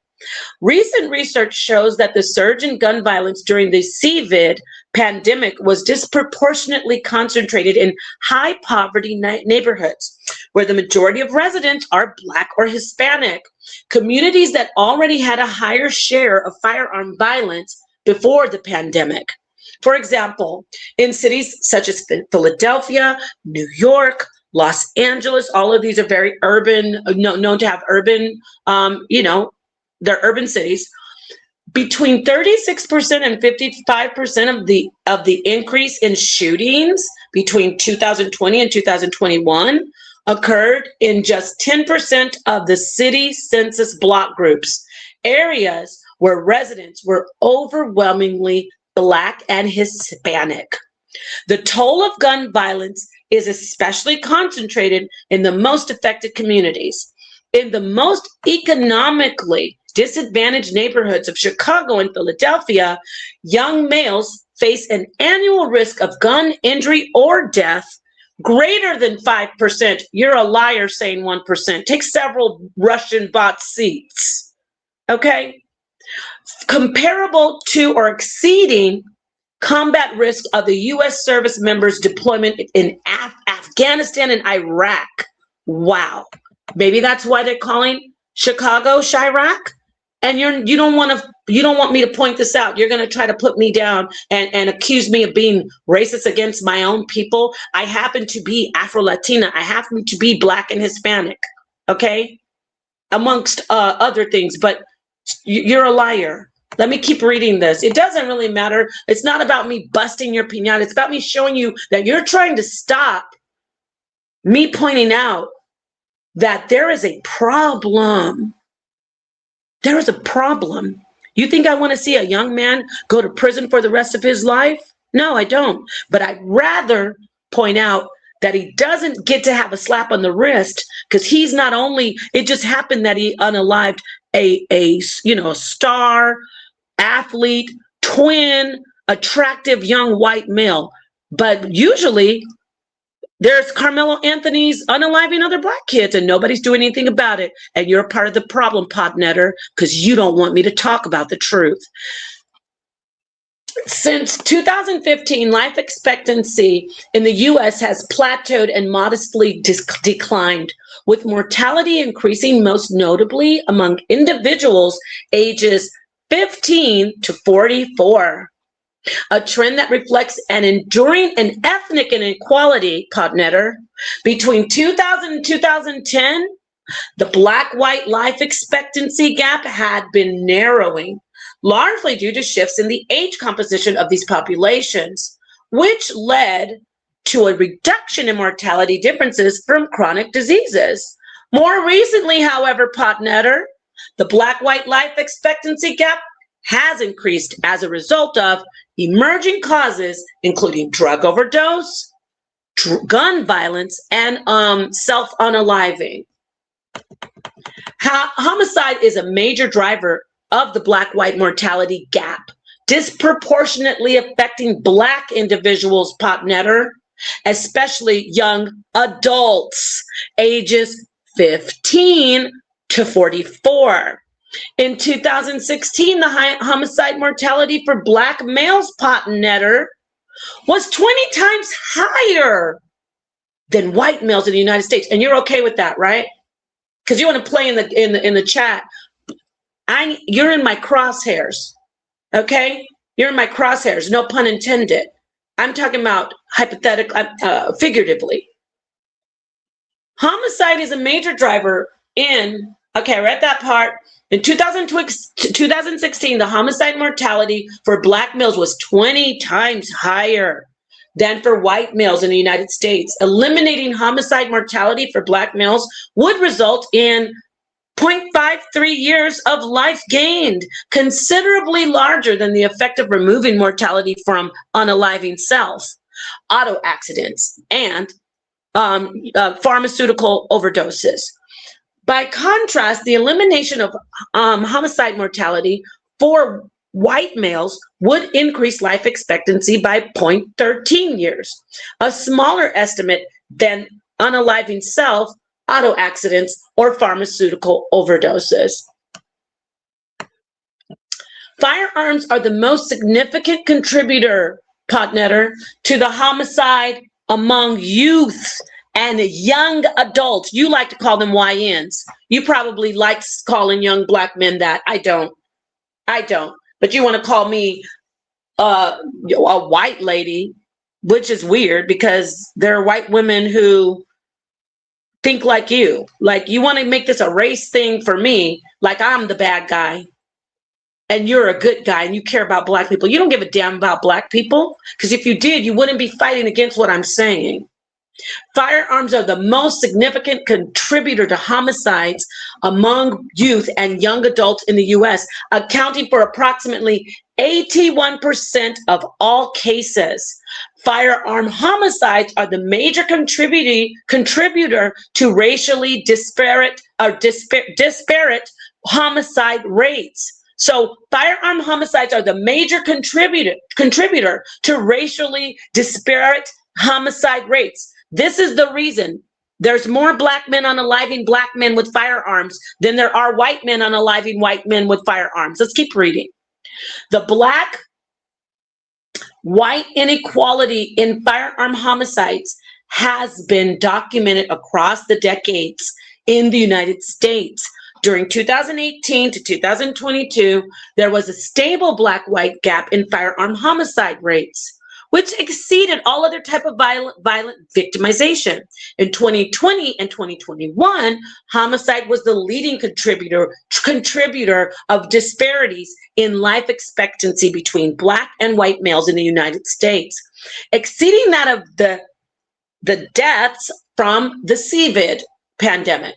Recent research shows that the surge in gun violence during the COVID pandemic was disproportionately concentrated in high poverty neighborhoods, where the majority of residents are Black or Hispanic, communities that already had a higher share of firearm violence before the pandemic. For example, in cities such as Philadelphia, New York, Los Angeles, all of these are very urban, known to have urban, they're urban cities. between 36% and 55% of the increase in shootings between 2020 and 2021 occurred in just 10% of the city census block groups, areas where residents were overwhelmingly Black and Hispanic. The toll of gun violence is especially concentrated in the most affected communities. In the most economically disadvantaged neighborhoods of Chicago and Philadelphia, young males face an annual risk of gun injury or death greater than 5%. You're a liar saying 1%. Take several Russian bought seats. Okay? Comparable to or exceeding combat risk of the U.S. service members' deployment in Afghanistan and Iraq. Wow. Maybe that's why they're calling Chicago Chirac. And you don't want me to point this out. You're going to try to put me down and accuse me of being racist against my own people. I happen to be Afro-Latina. I happen to be Black and Hispanic. Okay? Amongst other things, but you're a liar. Let me keep reading this. It doesn't really matter. It's not about me busting your piñata. It's about me showing you that you're trying to stop me pointing out that there is a problem. There is a problem. You think I want to see a young man go to prison for the rest of his life? No, I don't. But I'd rather point out that he doesn't get to have a slap on the wrist because he's not only, it just happened that he unalived a star athlete, twin, attractive young white male. But usually there's Karmelo Anthony's unaliving other Black kids and nobody's doing anything about it. And you're a part of the problem, Podnetter, because you don't want me to talk about the truth. Since 2015, life expectancy in the U.S. has plateaued and modestly declined, with mortality increasing most notably among individuals ages 15 to 44. A trend that reflects an enduring and ethnic inequality, Podnetter. Between 2000 and 2010, the Black-white life expectancy gap had been narrowing, largely due to shifts in the age composition of these populations, which led to a reduction in mortality differences from chronic diseases. More recently, however, Podnetter, the Black-white life expectancy gap has increased as a result of emerging causes, including drug overdose, gun violence, and self-unaliving. Homicide is a major driver of the Black-white mortality gap, disproportionately affecting Black individuals, Podnetter, especially young adults, ages 15 to 44. In 2016, the homicide mortality for Black males, Podnetter, was 20 times higher than white males in the United States. And you're okay with that, right? Because you want to play in the chat. You're in my crosshairs, okay? You're in my crosshairs, no pun intended. I'm talking about hypothetically, figuratively. Homicide is a major driver in, okay, I read that part. In 2016, the homicide mortality for Black males was 20 times higher than for white males in the United States. Eliminating homicide mortality for Black males would result in 0.53 years of life gained, considerably larger than the effect of removing mortality from unaliving self, auto accidents, and pharmaceutical overdoses. By contrast, the elimination of homicide mortality for white males would increase life expectancy by 0.13 years, a smaller estimate than unaliving self, auto accidents, or pharmaceutical overdoses. Firearms are the most significant contributor, Podnetter, to the homicide among youth and young adults. You like to call them YNs. You probably like calling young Black men that. I don't. But you want to call me a white lady, which is weird because there are white women who think like you. Like you want to make this a race thing for me, like I'm the bad guy. and you're a good guy and you care about black people. You don't give a damn about black people, because if you did, you wouldn't be fighting against what I'm saying. Firearms are the most significant contributor to homicides among youth and young adults in the U.S., accounting for approximately 81% of all cases. Firearm homicides are the major contributor to racially disparate homicide rates. So firearm homicides are the major contributor to racially disparate homicide rates. This is the reason there's more black men unaliving black men with firearms than there are white men unaliving white men with firearms. Let's keep reading. The black-white inequality in firearm homicides has been documented across the decades in the United States. During 2018 to 2022, there was a stable black-white gap in firearm homicide rates, which exceeded all other type of violent victimization. In 2020 and 2021, homicide was the leading contributor of disparities in life expectancy between black and white males in the United States, exceeding that of the deaths from the COVID pandemic.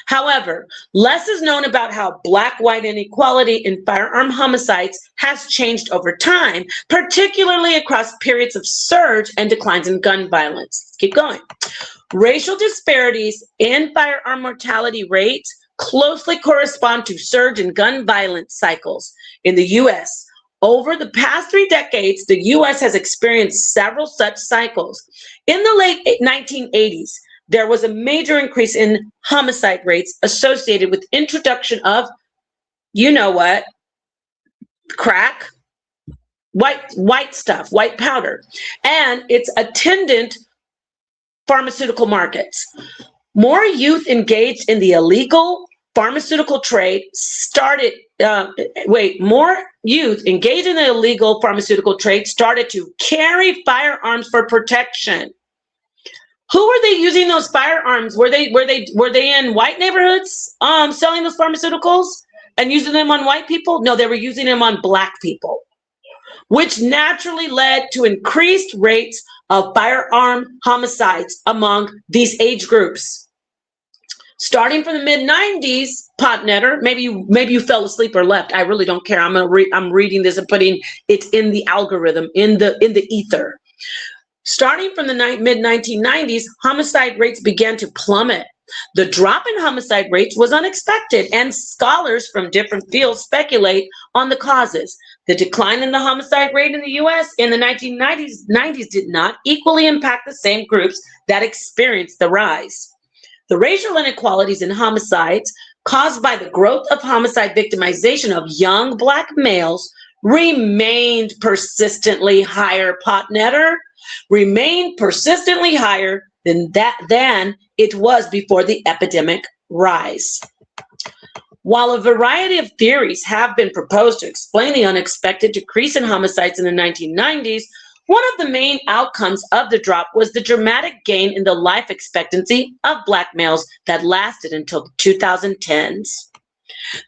However, less is known about how black-white inequality in firearm homicides has changed over time, particularly across periods of surge and declines in gun violence. Keep going. Racial disparities in firearm mortality rates closely correspond to surge in gun violence cycles in the U.S. Over the past 3 decades, the U.S. has experienced several such cycles. In the late 1980s, there was a major increase in homicide rates associated with introduction of, you know what, crack, white stuff, white powder, and its attendant pharmaceutical markets. More youth engaged in the illegal pharmaceutical trade started to carry firearms for protection. Who were they using those firearms? Were they in white neighborhoods selling those pharmaceuticals and using them on white people? No, they were using them on black people, which naturally led to increased rates of firearm homicides among these age groups. Starting from the mid-90s, Potnetter, maybe you fell asleep or left. I really don't care. I'm reading this and putting it in the algorithm, in the ether. Starting from the mid-1990s, homicide rates began to plummet. The drop in homicide rates was unexpected, and scholars from different fields speculate on the causes. The decline in the homicide rate in the U.S. in the 1990s did not equally impact the same groups that experienced the rise. The racial inequalities in homicides caused by the growth of homicide victimization of young black males remained persistently higher, Potnetter, remained persistently higher than it was before the epidemic rise. While a variety of theories have been proposed to explain the unexpected decrease in homicides in the 1990s, one of the main outcomes of the drop was the dramatic gain in the life expectancy of black males that lasted until the 2010s.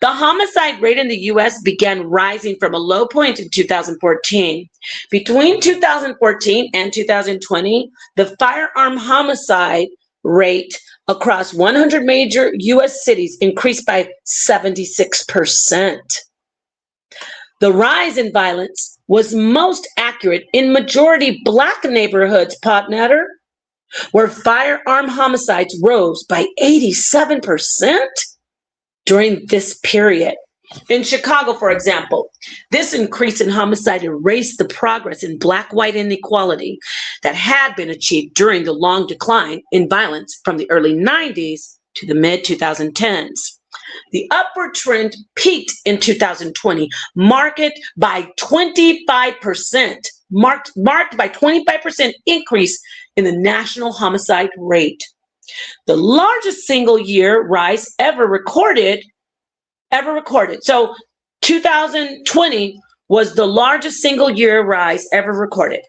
The homicide rate in the U.S. began rising from a low point in 2014. Between 2014 and 2020, the firearm homicide rate across 100 major U.S. cities increased by 76%. The rise in violence was most accurate in majority black neighborhoods, Potnetter, where firearm homicides rose by 87%. During this period. In Chicago, for example, this increase in homicide erased the progress in black-white inequality that had been achieved during the long decline in violence from the early 90s to the mid-2010s. The upward trend peaked in 2020, marked by 25% increase in the national homicide rate. The largest single year rise ever recorded. So 2020 was the largest single year rise ever recorded.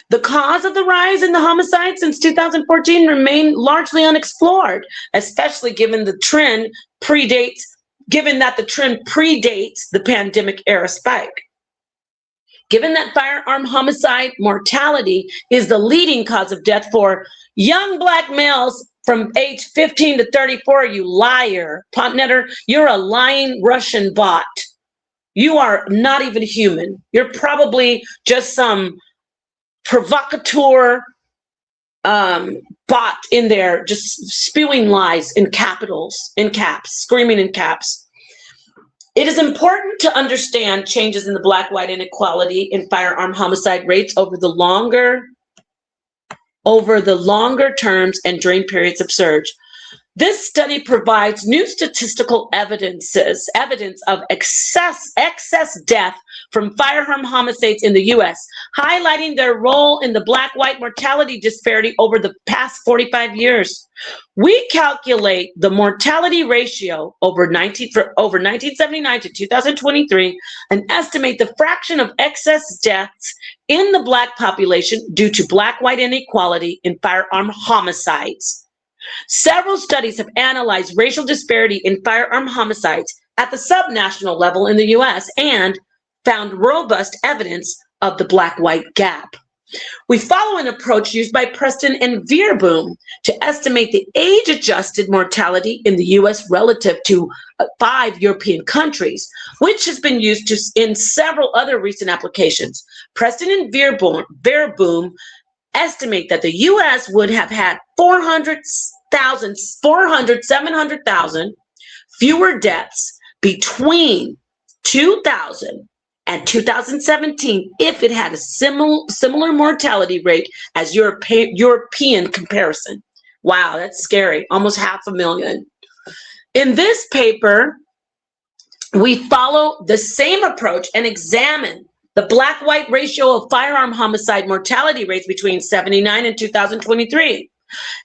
The cause of the rise in the homicide since 2014 remained largely unexplored, especially given the trend predates given that the trend predates the pandemic era spike. Given that firearm homicide mortality is the leading cause of death for young Black males from age 15 to 34, you liar, Pontnetter, you're a lying Russian bot. You are not even human. You're probably just some provocateur bot in there, just spewing lies in capitals, in caps, screaming in caps. It is important to understand changes in the Black-white inequality in firearm homicide rates over the longer terms and during periods of surge. This study provides new statistical evidence of excess death from firearm homicides in the U.S., highlighting their role in the Black-white mortality disparity over the past 45 years. We calculate the mortality ratio over 1979 to 2023 and estimate the fraction of excess deaths in the Black population due to Black-white inequality in firearm homicides. Several studies have analyzed racial disparity in firearm homicides at the subnational level in the U.S. and found robust evidence of the Black-white gap. We follow an approach used by Preston and Veerboom to estimate the age-adjusted mortality in the U.S. relative to 5 European countries, which has been used in several other recent applications. Preston and Veerboom estimate that the U.S. would have had 700,000 fewer deaths between 2000 and 2017 if it had a similar mortality rate as European comparison. Wow, that's scary. Almost 500,000. In this paper, we follow the same approach and examine the Black-white ratio of firearm homicide mortality rates between 1979 and 2023.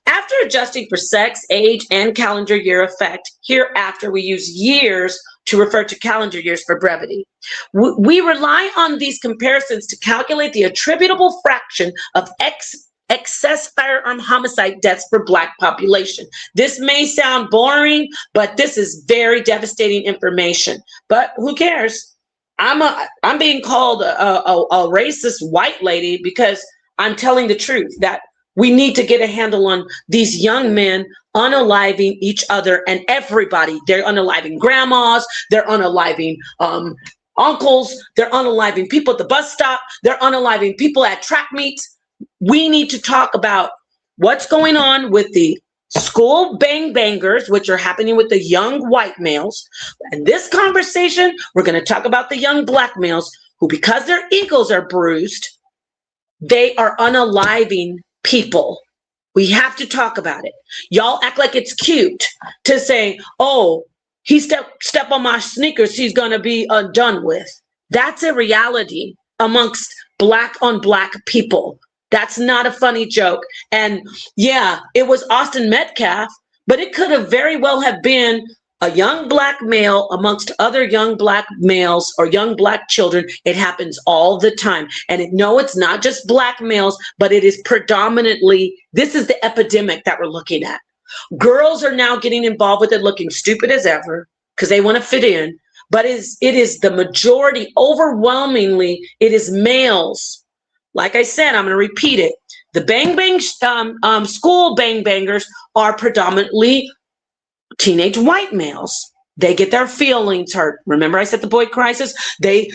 After adjusting for sex, age, and calendar year effect, hereafter we use years to refer to calendar years for brevity. We rely on these comparisons to calculate the attributable fraction of excess firearm homicide deaths for Black population. This may sound boring, but this is very devastating information. But who cares? I'm being called a racist white lady because I'm telling the truth that we need to get a handle on these young men unaliving each other and everybody. They're unaliving grandmas, they're unaliving uncles, they're unaliving people at the bus stop, they're unaliving people at track meets. We need to talk about what's going on with the school bang-bangers, which are happening with the young white males. And this conversation, we're going to talk about the young Black males who, because their egos are bruised, they are unaliving people. We have to talk about it. Y'all act like it's cute to say, oh, he step on my sneakers, he's going to be done with. That's a reality amongst Black on Black people. That's not a funny joke. And yeah, it was Austin Metcalf, but it could have very well have been a young Black male amongst other young Black males or young Black children. It happens all the time. And no, it's not just Black males, but it is predominantly, this is the epidemic that we're looking at. Girls are now getting involved with it, looking stupid as ever because they want to fit in. But it is the majority, overwhelmingly, it is males. Like I said, I'm going to repeat it. The school bang-bangers are predominantly teenage white males. They get their feelings hurt. Remember I said the boy crisis?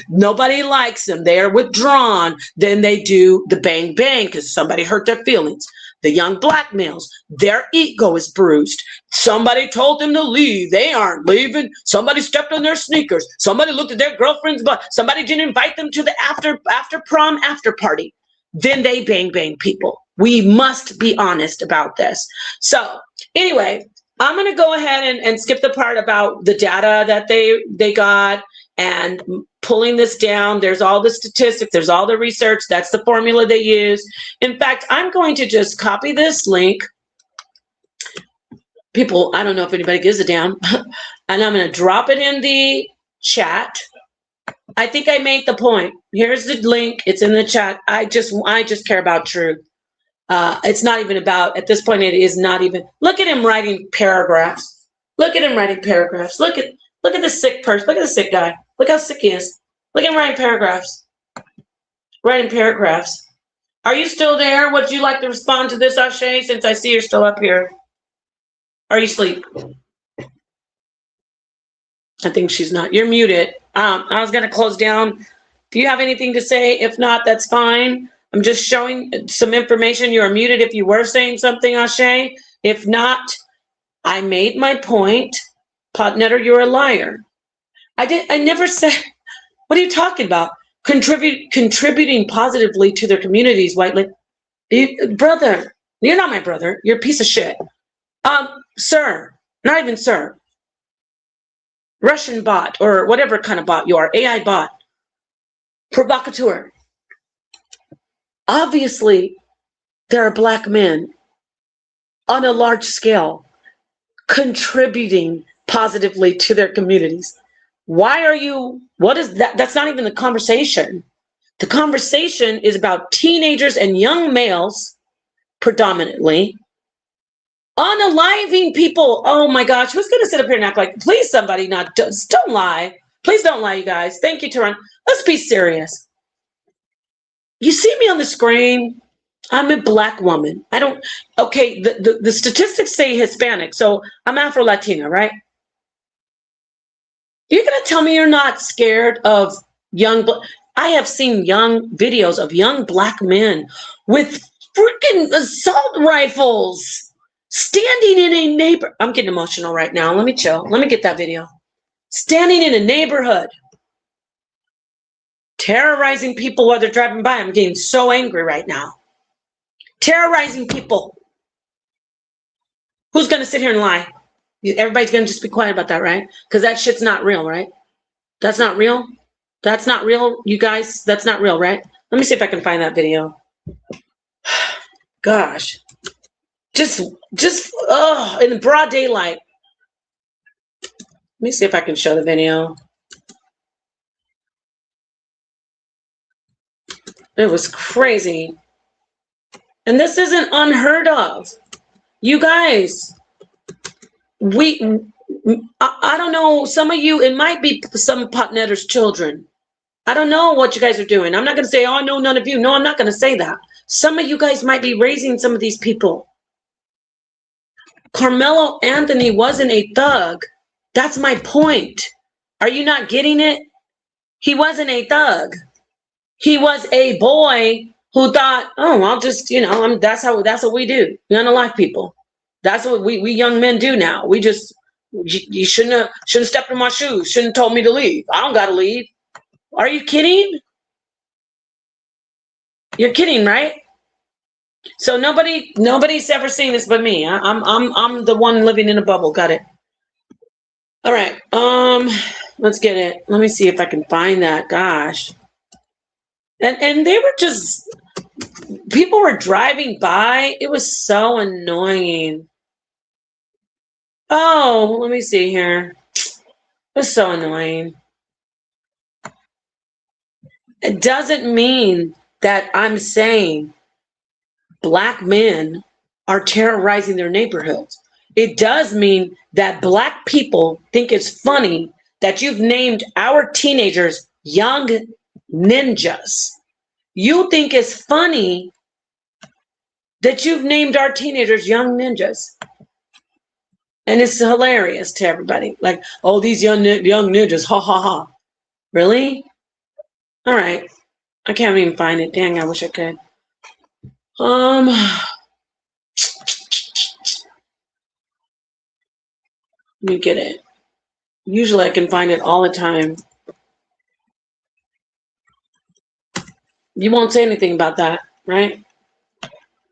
Nobody likes them. They are withdrawn. Then they do the bang-bang because somebody hurt their feelings. The young Black males, their ego is bruised. Somebody told them to leave. They aren't leaving. Somebody stepped on their sneakers. Somebody looked at their girlfriend's butt. Somebody didn't invite them to the after prom after party. Then they bang people. We must be honest about this. So anyway, I'm going to go ahead and skip the part about the data that they got and pulling this down. There's all the statistics, there's all the research, that's the formula they use. In fact, I'm going to just copy this link. People, I don't know if anybody gives a damn, and I'm going to drop it in the chat. I think I made the point. Here's the link, it's in the chat. I just care about truth. It's not even about, at this point, it is not even, look at him writing paragraphs. Look at him writing paragraphs. Look Look at this sick person. Look at the sick guy. Look how sick he is. Look at him writing paragraphs. Writing paragraphs. Are you still there? Would you like to respond to this, Ashe, since I see you're still up here? Are you asleep? I think she's not. You're muted. I was going to close down. If you have anything to say, if not, that's fine. I'm just showing some information. You're muted if you were saying something, Ashe. If not, I made my point. Potnetter, you're a liar. I never said, what are you talking about? Contributing positively to their communities, Whiteley. Brother, you're not my brother. You're a piece of shit. Sir, not even sir. Russian bot or whatever kind of bot you are, AI bot. Provocateur. Obviously, there are black men on a large scale contributing positively to their communities. Why are you, what is that? That's not even the conversation. The conversation is about teenagers and young males, predominantly, unaliving people. Oh my gosh, who's going to sit up here and act like, please somebody not, don't lie. Please don't lie, you guys. Thank you, Tehran. Let's be serious. You see me on the screen. I'm a black woman. I don't, okay, the statistics say Hispanic, so I'm Afro-Latina, right? You're going to tell me you're not scared of young, I have seen young videos of young black men with freaking assault rifles standing in a neighbor. I'm getting emotional right now. Let me chill. Let me get that video. Standing in a neighborhood, terrorizing people while they're driving by. I'm getting so angry right now. Terrorizing people. Who's going to sit here and lie? Everybody's going to just be quiet about that, right? Because that shit's not real, right? That's not real. That's not real, you guys. That's not real, right? Let me see if I can find that video. Gosh. Just in broad daylight. Let me see if I can show the video. It was crazy. And this isn't unheard of. You guys, I don't know, some of you, it might be some Potnetter's children. I don't know what you guys are doing. I'm not going to say, oh, no, none of you. No, I'm not going to say that. Some of you guys might be raising some of these people. Karmelo Anthony wasn't a thug. That's my point. Are you not getting it? He wasn't a thug. He was a boy who thought, oh, I'll just, that's what we do. We unalive people. That's what we young men do now. We just, you shouldn't have stepped in my shoes. Shouldn't have told me to leave. I don't got to leave. Are you kidding? You're kidding, right? So nobody's ever seen this but me. I'm the one living in a bubble. Got it. All right. Let's get it. Let me see if I can find that. Gosh. And they were just, people were driving by. It was so annoying. Oh, let me see here. It was so annoying. It doesn't mean that I'm saying black men are terrorizing their neighborhoods. It does mean that black people think it's funny that you've named our teenagers young ninjas. You think it's funny that you've named our teenagers young ninjas. And it's hilarious to everybody. Like, oh, these young ninjas, ha, ha, ha. Really? All right. I can't even find it. Dang, I wish I could. Let me get it. Usually I can find it all the time. You won't say anything about that, right?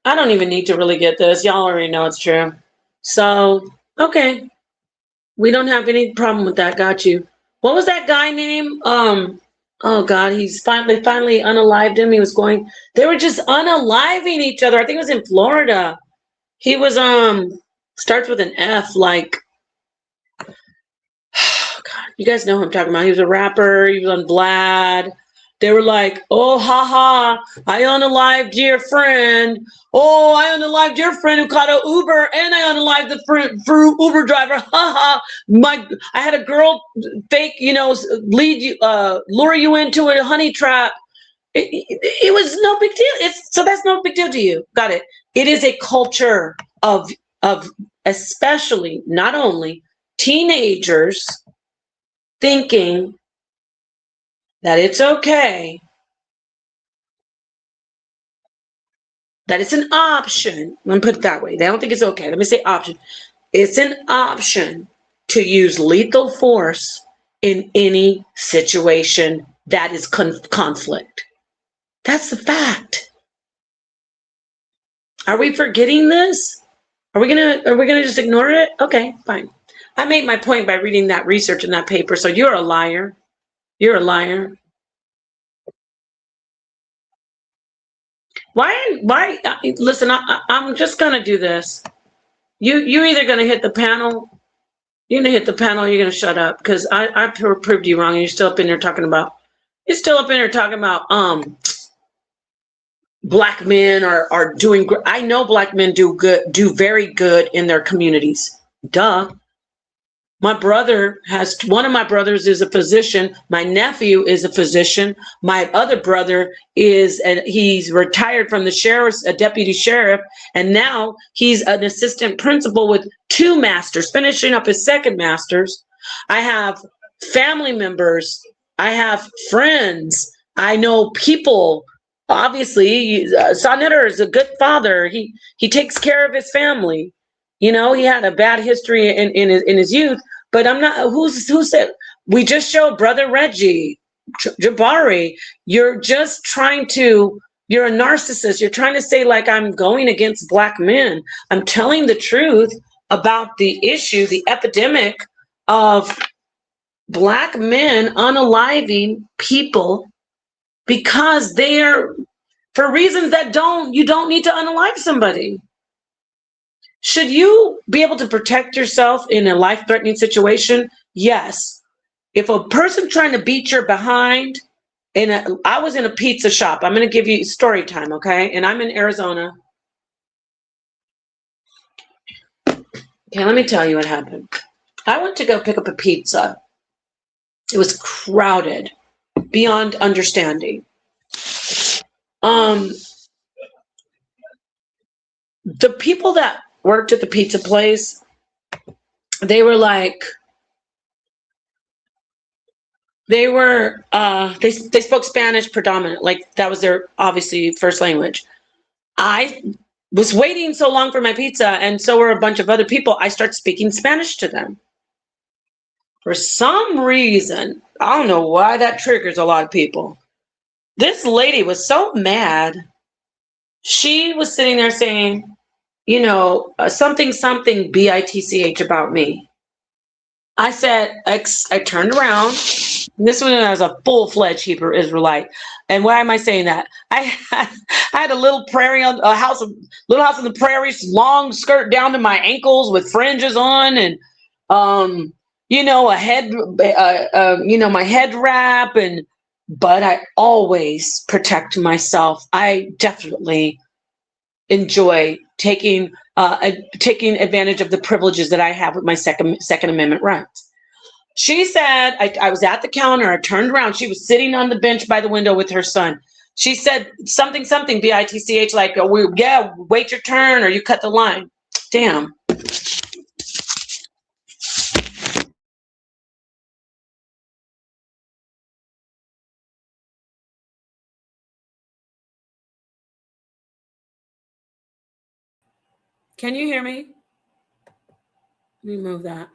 I don't even need to really get this. Y'all already know it's true. So, okay. We don't have any problem with that. Got you. What was that guy name? Oh God, he's finally unalived him. He was going, they were just unaliving each other. I think it was in Florida. He was, starts with an F, like, God, you guys know who I'm talking about. He was a rapper. He was on Vlad. They were like, oh, haha, I unalived your friend. Oh, I unalived your friend who caught an Uber, and I unalived the Uber driver. Haha. I had a girl fake, lead you, lure you into a honey trap. It was no big deal. So that's no big deal to you. Got it. It is a culture of especially, not only teenagers thinking that it's okay, that it's an option. Let me put it that way. They don't think it's okay. Let me say option. It's an option to use lethal force in any situation that is conflict. That's the fact. Are we forgetting this? Are we gonna just ignore it? Okay, fine. I made my point by reading that research in that paper. So you're a liar. You're a liar. Why? Listen, I'm just gonna do this. You either gonna hit the panel. You're gonna hit the panel. Or you're gonna shut up because I proved you wrong, and you're still up in there talking about. You're still up in there talking about black men are doing. I know black men do very good in their communities. Duh. One of my brothers is a physician. My nephew is a physician. My other brother he's retired from the sheriff's, a deputy sheriff, and now he's an assistant principal with 2 masters, finishing up his 2nd master's. I have family members. I have friends. I know people. Obviously, Sonetter is a good father. He takes care of his family. He had a bad history in his youth, but I'm not. Who said? We just showed Brother Reggie Jabari. You're just trying to. You're a narcissist. You're trying to say like I'm going against black men. I'm telling the truth about the issue, the epidemic of black men unaliving people because they're for reasons that you don't need to unalive somebody. Should you be able to protect yourself in a life-threatening situation? Yes. If a person trying to beat your behind, I was in a pizza shop. I'm going to give you story time, okay? And I'm in Arizona. Okay, let me tell you what happened. I went to go pick up a pizza. It was crowded beyond understanding. The people that worked at the pizza place, they were like, they spoke Spanish predominant, like that was their obviously first language. I was waiting so long for my pizza, and so were a bunch of other people. I start speaking Spanish to them. For some reason, I don't know why that triggers a lot of people. This lady was so mad. She was sitting there saying, something bitch about me. I said, I turned around. This one was a full-fledged Hebrew Israelite. And why am I saying that? I had a little house in the prairies, long skirt down to my ankles with fringes on, and a head, my head wrap, but I always protect myself. I definitely enjoy taking advantage of the privileges that I have with my Second Amendment rights. She said, I was at the counter, I turned around, she was sitting on the bench by the window with her son. She said something, bitch, like, wait your turn or you cut the line. Damn. Can you hear me? Let me move that.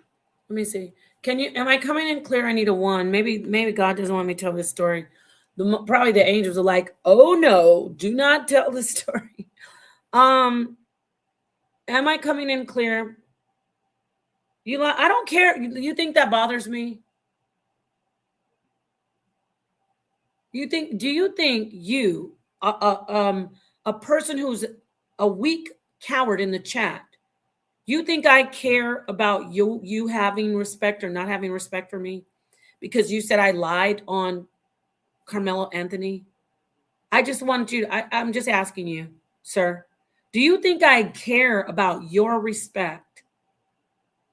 Let me see. Am I coming in clear? I need a 1. Maybe God doesn't want me to tell this story. Probably the angels are like, oh no, do not tell the story. Am I coming in clear? I don't care. You think that bothers me? Do you think a person who's a weak coward in the chat, you think I care about you having respect or not having respect for me? Because you said I lied on Karmelo Anthony? I just want you, I'm just asking you, sir, do you think I care about your respect?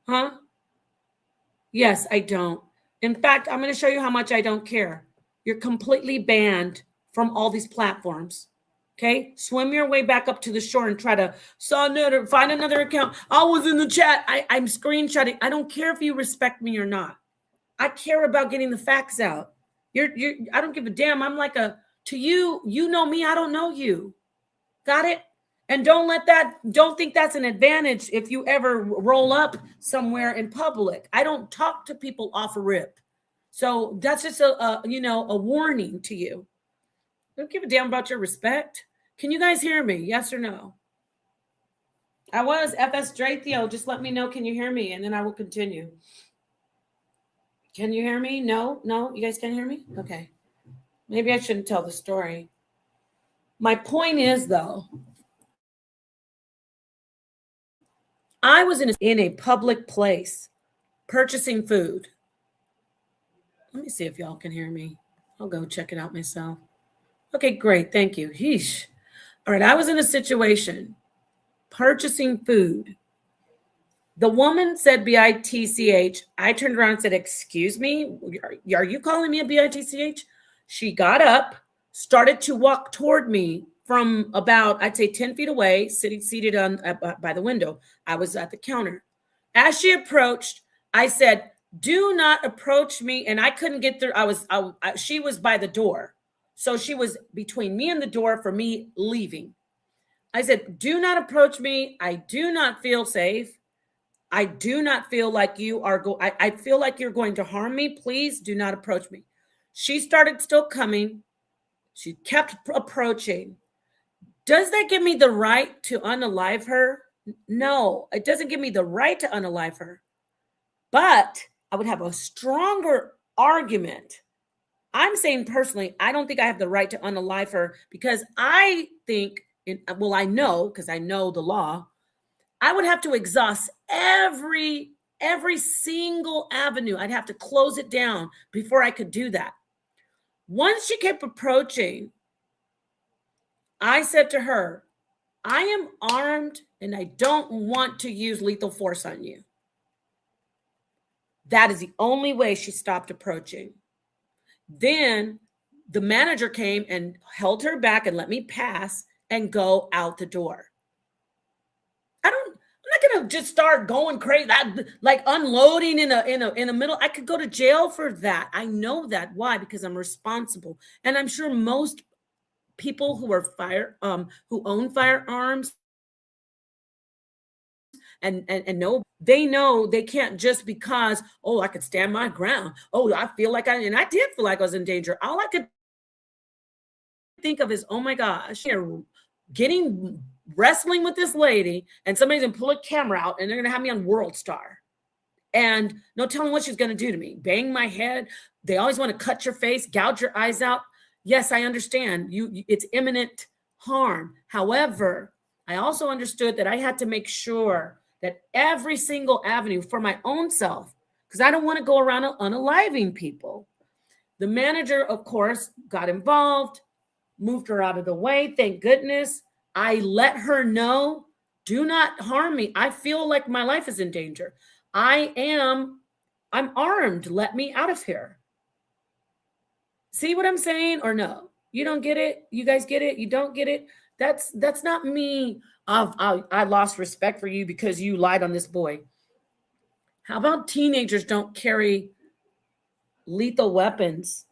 Huh? Yes, I don't. In fact, I'm going to show you how much I don't care. You're completely banned from all these platforms. Okay? Swim your way back up to the shore and try to find another account. I was in the chat. I'm screenshotting. I don't care if you respect me or not. I care about getting the facts out. I don't give a damn. I'm like to you, you know me, I don't know you. Got it? And don't think that's an advantage if you ever roll up somewhere in public. I don't talk to people off a rip. So that's just a warning to you. I don't give a damn about your respect. Can you guys hear me? Yes or no? I was FS Drathio. Just let me know. Can you hear me? And then I will continue. Can you hear me? No? You guys can't hear me? Okay. Maybe I shouldn't tell the story. My point is, though, I was in a public place purchasing food. Let me see if y'all can hear me. I'll go check it out myself. Okay, great. Thank you. Yeesh. All right. I was in a situation purchasing food. The woman said B-I-T-C-H. I turned around and said, excuse me, are you calling me a B-I-T-C-H? She got up, started to walk toward me from about, I'd say 10 feet away, seated by the window. I was at the counter. As she approached, I said, do not approach me. And I couldn't get through. She was by the door. So she was between me and the door for me leaving. I said, do not approach me. I do not feel safe. I do not feel like you are I feel like you're going to harm me. Please do not approach me. She started still coming. She kept approaching. Does that give me the right to unalive her? No, it doesn't give me the right to unalive her. But I would have a stronger argument. I'm saying personally, I don't think I have the right to unalive her because I think, I know, because I know the law, I would have to exhaust every single avenue. I'd have to close it down before I could do that. Once she kept approaching, I said to her, I am armed and I don't want to use lethal force on you. That is the only way she stopped approaching. Then the manager came and held her back and let me pass and go out the door. I'm not gonna just start going crazy, like unloading in a middle. I could go to jail for that. I know that. Why? Because I'm responsible, and I'm sure most people who are who own firearms and know they can't just because I could stand my ground. I feel like I did feel like I was in danger. All I could think of is, oh my gosh, you're wrestling with this lady and somebody's gonna pull a camera out and they're gonna have me on World Star and no telling what she's gonna do to me. Bang my head. They always want to cut your face, gouge your eyes out. Yes, I understand it's imminent harm. However, I also understood that I had to make sure that every single avenue for my own self, because I don't want to go around unaliving people. The manager, of course, got involved, moved her out of the way. Thank goodness. I let her know, do not harm me. I feel like my life is in danger. I'm armed. Let me out of here. See what I'm saying or no? You don't get it? You guys get it? You don't get it? That's not me. I lost respect for you because you lied on this boy. How about teenagers don't carry lethal weapons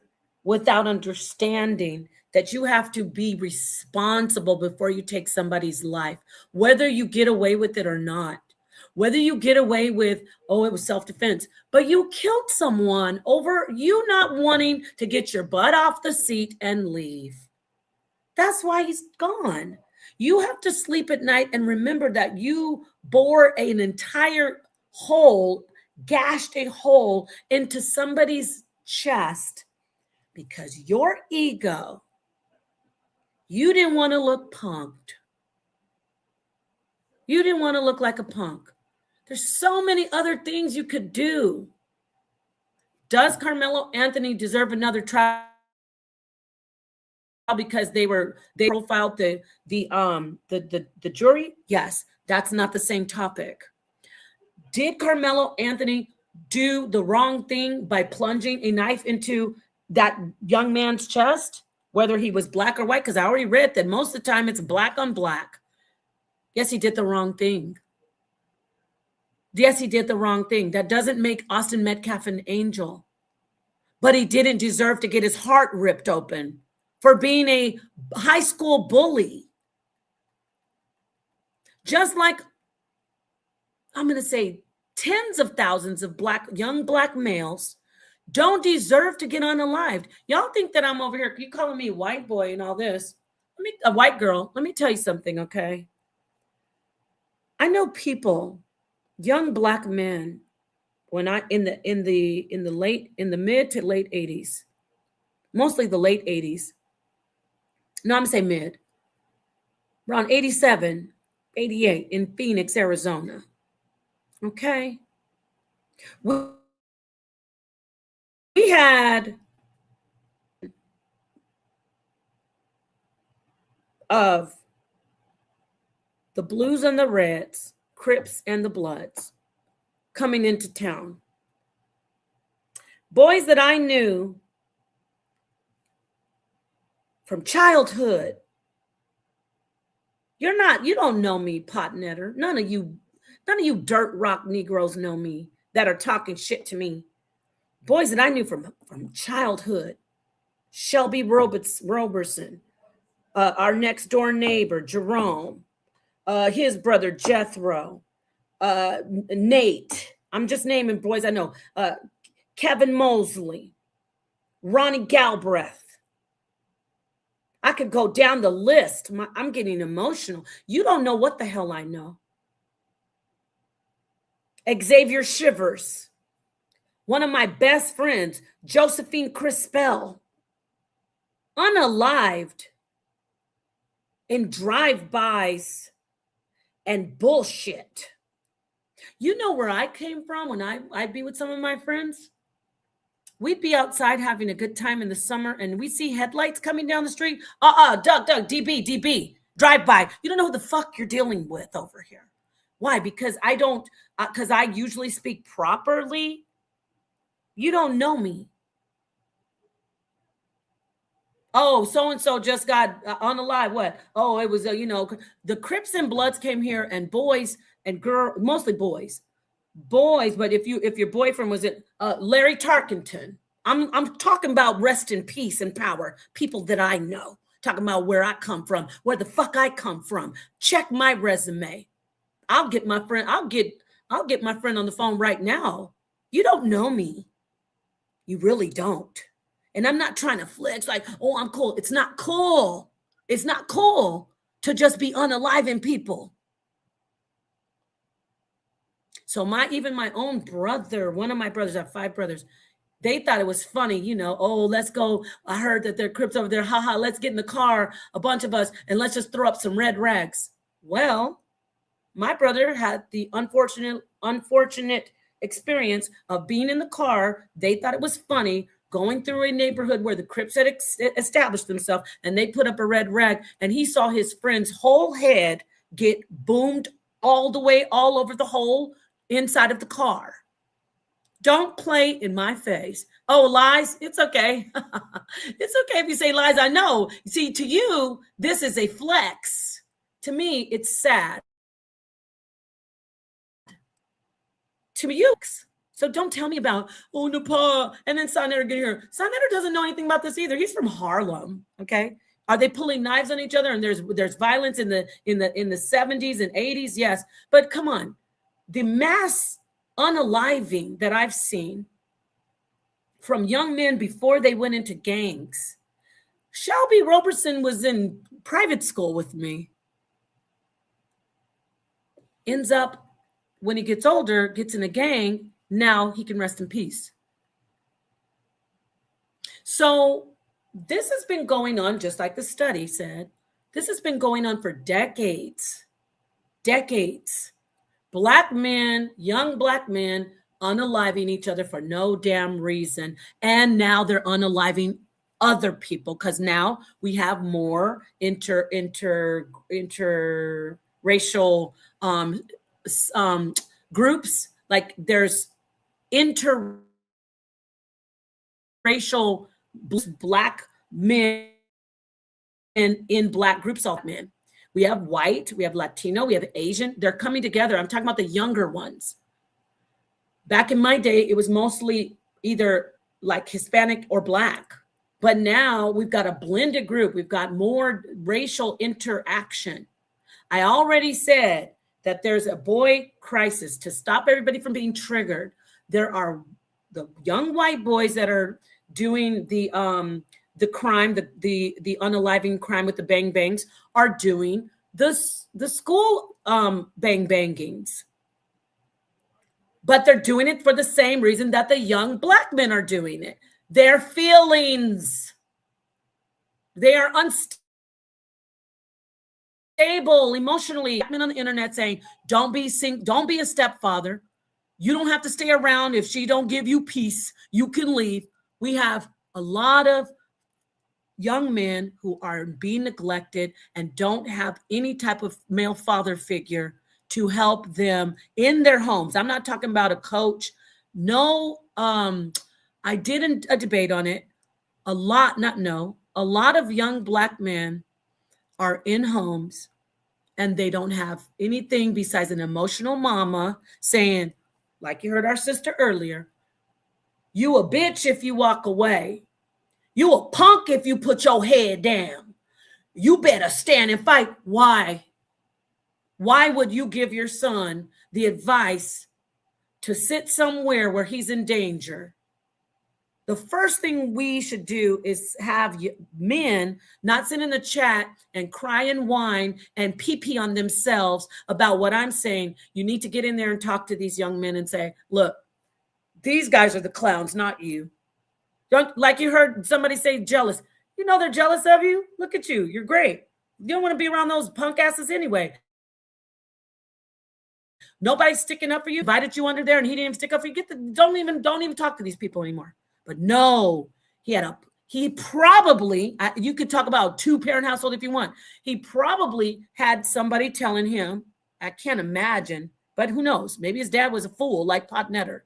without understanding that you have to be responsible before you take somebody's life, whether you get away with it or not, whether you get away with, it was self-defense, but you killed someone over you not wanting to get your butt off the seat and leave. That's why he's gone. You have to sleep at night and remember that you bore an entire hole, gashed a hole into somebody's chest because your ego, you didn't want to look punked. You didn't want to look like a punk. There's so many other things you could do. Does Karmelo Anthony deserve another try? because they profiled the jury. Yes, that's not the same topic. Did Karmelo Anthony do the wrong thing by plunging a knife into that young man's chest, whether he was black or white? Because I already read that most of the time it's black on black. Yes, he did the wrong thing. Yes, he did the wrong thing. That doesn't make Austin Metcalf an angel. But he didn't deserve to get his heart ripped open for being a high school bully. Just like, I'm going to say, tens of thousands of young black males don't deserve to get unalived. Y'all think that I'm over here, you calling me white boy and all this. A white girl. Let me tell you something, okay? I know people, young black men, when I in the mid to late 80s, mostly the late 80s. No, I'm gonna say mid. Around 87, 88 in Phoenix, Arizona. Okay. We had of the Blues and the Reds, Crips and the Bloods coming into town. Boys that I knew from childhood. You don't know me, pot netter. None of you dirt rock Negroes know me that are talking shit to me. Boys that I knew from childhood. Shelby Roberson, our next door neighbor, Jerome, his brother, Jethro, Nate. I'm just naming boys I know. Kevin Mosley, Ronnie Galbraith. I could go down the list. I'm getting emotional. You don't know what the hell I know. Xavier Shivers, one of my best friends, Josephine Crispell, unalived in drive-bys and bullshit. You know where I came from when I'd be with some of my friends? We'd be outside having a good time in the summer and we see headlights coming down the street. Doug, DB, drive by. You don't know who the fuck you're dealing with over here. Why? Because I usually speak properly. You don't know me. Oh, so-and-so just got on the live. What? Oh, it was, the Crips and Bloods came here and boys and girls, mostly boys. Boys, but if your boyfriend was Larry Tarkenton, I'm talking about rest in peace and power, people that I know, talking about where I come from, where the fuck I come from. Check my resume. I'll get my friend on the phone right now. You don't know me. You really don't. And I'm not trying to flex like, oh, I'm cool. It's not cool. It's not cool to just be unaliving people. So even my own brother, one of my brothers, I have 5 brothers, they thought it was funny, oh, let's go. I heard that there are Crips over there. Haha, let's get in the car, a bunch of us, and let's just throw up some red rags. Well, my brother had the unfortunate experience of being in the car. They thought it was funny going through a neighborhood where the Crips had established themselves, and they put up a red rag, and he saw his friend's whole head get boomed all the way all over the hole inside of the car. Don't play in my face. Oh, lies? It's okay. It's okay if you say lies. I know. See, to you, this is a flex. To me, it's sad. To you. So don't tell me about, oh, Nepal, and then Sonetter get here. Sonetter doesn't know anything about this either. He's from Harlem, okay? Are they pulling knives on each other? And there's violence in the 70s and 80s? Yes. But come on. The mass unaliving that I've seen from young men before they went into gangs. Shelby Roberson was in private school with me. Ends up, when he gets older, gets in a gang. Now he can rest in peace. So this has been going on, just like the study said. This has been going on for decades. Decades. Black men, young black men, unaliving each other for no damn reason. And now they're unaliving other people, because now we have more interracial groups. Like there's interracial black men in black groups of men. We have white, we have Latino, we have Asian. They're coming together. I'm talking about the younger ones. Back in my day, it was mostly either like Hispanic or black. But now we've got a blended group. We've got more racial interaction. I already said that there's a boy crisis. To stop everybody from being triggered, there are the young white boys that are doing the crime, the unaliving crime with the bang bangs, are doing the school bang bangings. But they're doing it for the same reason that the young black men are doing it. Their feelings. They are unstable emotionally. Men on the internet saying, don't be a stepfather. You don't have to stay around if she don't give you peace. You can leave. We have a lot of young men who are being neglected and don't have any type of male father figure to help them in their homes. I'm not talking about a coach. No, I did a debate on it. A lot of young black men are in homes and they don't have anything besides an emotional mama saying, like you heard our sister earlier, you a bitch if you walk away. You a punk if you put your head down. You better stand and fight. Why? Why would you give your son the advice to sit somewhere where he's in danger? The first thing we should do is have men not sit in the chat and cry and whine and pee on themselves about what I'm saying. You need to get in there and talk to these young men and say, look, these guys are the clowns, not you. Don't, like you heard somebody say, jealous. You know they're jealous of you. Look at you. You're great. You don't want to be around those punk asses anyway. Nobody's sticking up for you. Invited you under there and he didn't even stick up for you. Don't even talk to these people anymore. But no, he probably, you could talk about 2-parent household if you want. He probably had somebody telling him, I can't imagine, but who knows? Maybe his dad was a fool like Pot Netter.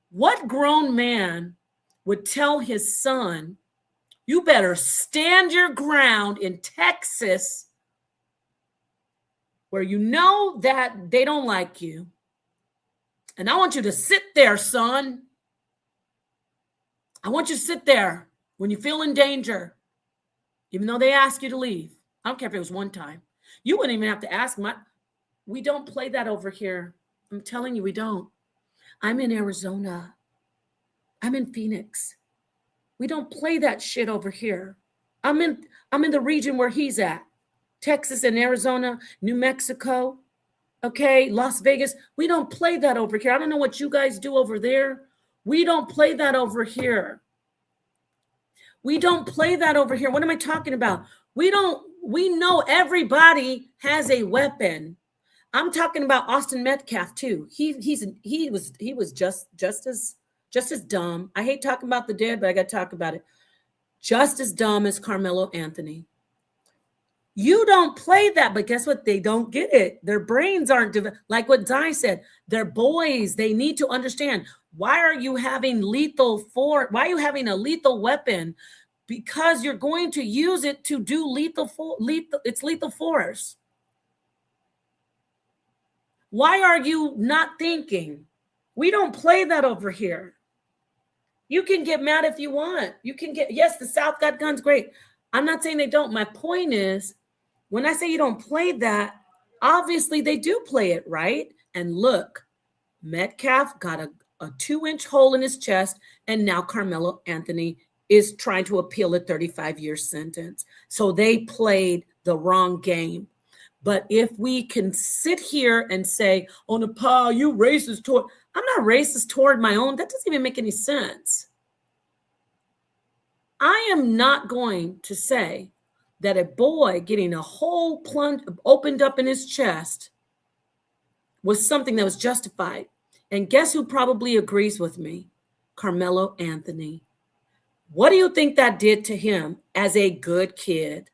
What grown man would tell his son, you better stand your ground in Texas where you know that they don't like you. And I want you to sit there, son. I want you to sit there when you feel in danger, even though they ask you to leave. I don't care if it was one time. You wouldn't even have to ask. We don't play that over here. I'm telling you, we don't. I'm in Arizona. I'm in Phoenix. We don't play that shit over here. I'm in the region where he's at. Texas and Arizona, New Mexico, okay, Las Vegas. We don't play that over here. I don't know what you guys do over there. We don't play that over here. We don't play that over here. What am I talking about? We know everybody has a weapon. I'm talking about Austin Metcalf too. He was just as dumb. I hate talking about the dead, but I got to talk about it. Just as dumb as Karmelo Anthony. You don't play that, but guess what? They don't get it. Their brains aren't like what Di said. They're boys. They need to understand. Why are you having why are you having a lethal weapon? Because you're going to use it to do lethal force. Why are you not thinking? We don't play that over here. You can get mad if you want. Yes, the South got guns, great. I'm not saying they don't. My point is, when I say you don't play that, obviously they do play it, right? And look, Metcalf got a 2-inch hole in his chest, and now Karmelo Anthony is trying to appeal a 35-year sentence. So they played the wrong game. But if we can sit here and say, oh, Nepal, you racist toward, I'm not racist toward my own. That doesn't even make any sense. I am not going to say that a boy getting a hole opened up in his chest was something that was justified. And guess who probably agrees with me? Karmelo Anthony. What do you think that did to him as a good kid?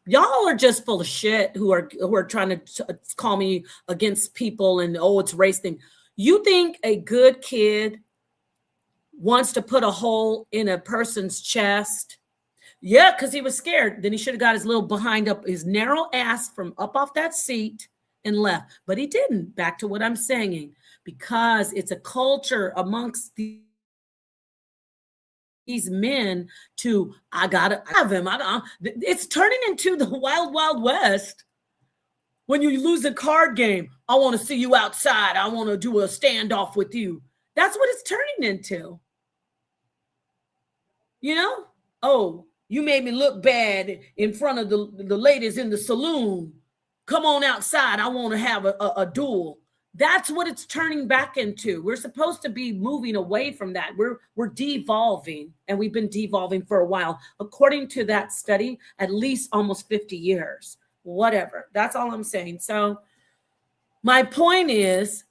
Y'all are just full of shit who are trying to call me against people and, oh, it's race thing. You think a good kid wants to put a hole in a person's chest? Yeah, because he was scared. Then he should have got his little behind up, his narrow ass from up off that seat and left. But he didn't. Back to what I'm saying. Because it's a culture amongst these men to, I gotta have him. It's turning into the wild, wild west. When you lose a card game, I want to see you outside. I want to do a standoff with you. That's what it's turning into. You know? Oh, you made me look bad in front of the ladies in the saloon. Come on outside. I want to have a duel. That's what it's turning back into. We're supposed to be moving away from that. We're devolving, and we've been devolving for a while. According to that study, at least almost 50 years. Whatever. That's all I'm saying. So my point is,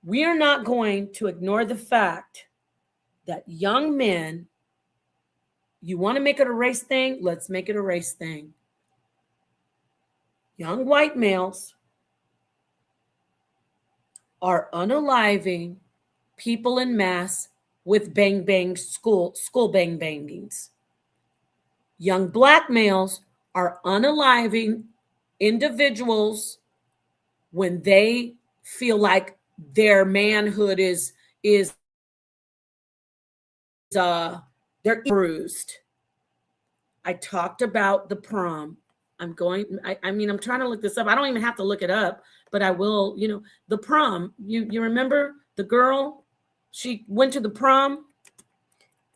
we are not going to ignore the fact that young men, you want to make it a race thing? Let's make it a race thing. Young white males are unaliving people in mass with school bang bangings. Young black males are unaliving individuals when they feel like their manhood is they're bruised. I talked about the prom. I'm trying to look this up. I don't even have to look it up, but I will, the prom. You remember the girl? She went to the prom,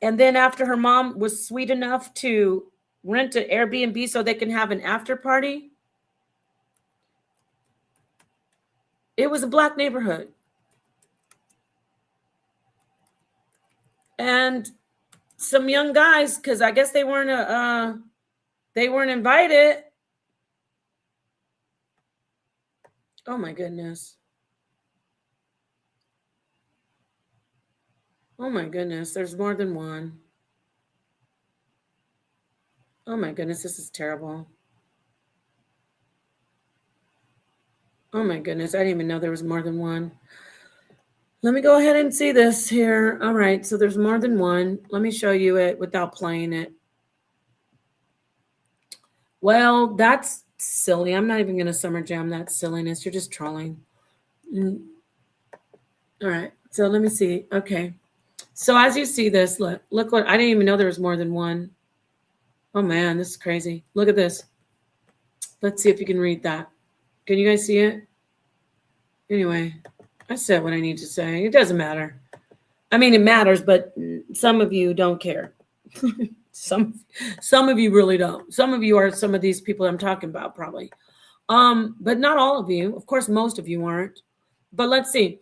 and then after her mom was sweet enough to rent an Airbnb so they can have an after party. It was a black neighborhood. And some young guys, because I guess they weren't invited. Oh my goodness. Oh my goodness, there's more than one. Oh my goodness, this is terrible. Oh my goodness, I didn't even know there was more than one. Let me go ahead and see this here. All right, so there's more than one. Let me show you it without playing it. Well, that's silly. I'm not even going to summer jam that silliness. You're just trolling. All right, so let me see. Okay, so as you see this, look what, I didn't even know there was more than one. Oh man, this is crazy. Look at this. Let's see if you can read that. Can you guys see it? Anyway, I said what I need to say. It doesn't matter. I mean, it matters, but some of you don't care. Some of you really don't. Some of you are some of these people I'm talking about, probably. But not all of you. Of course, most of you aren't. But let's see.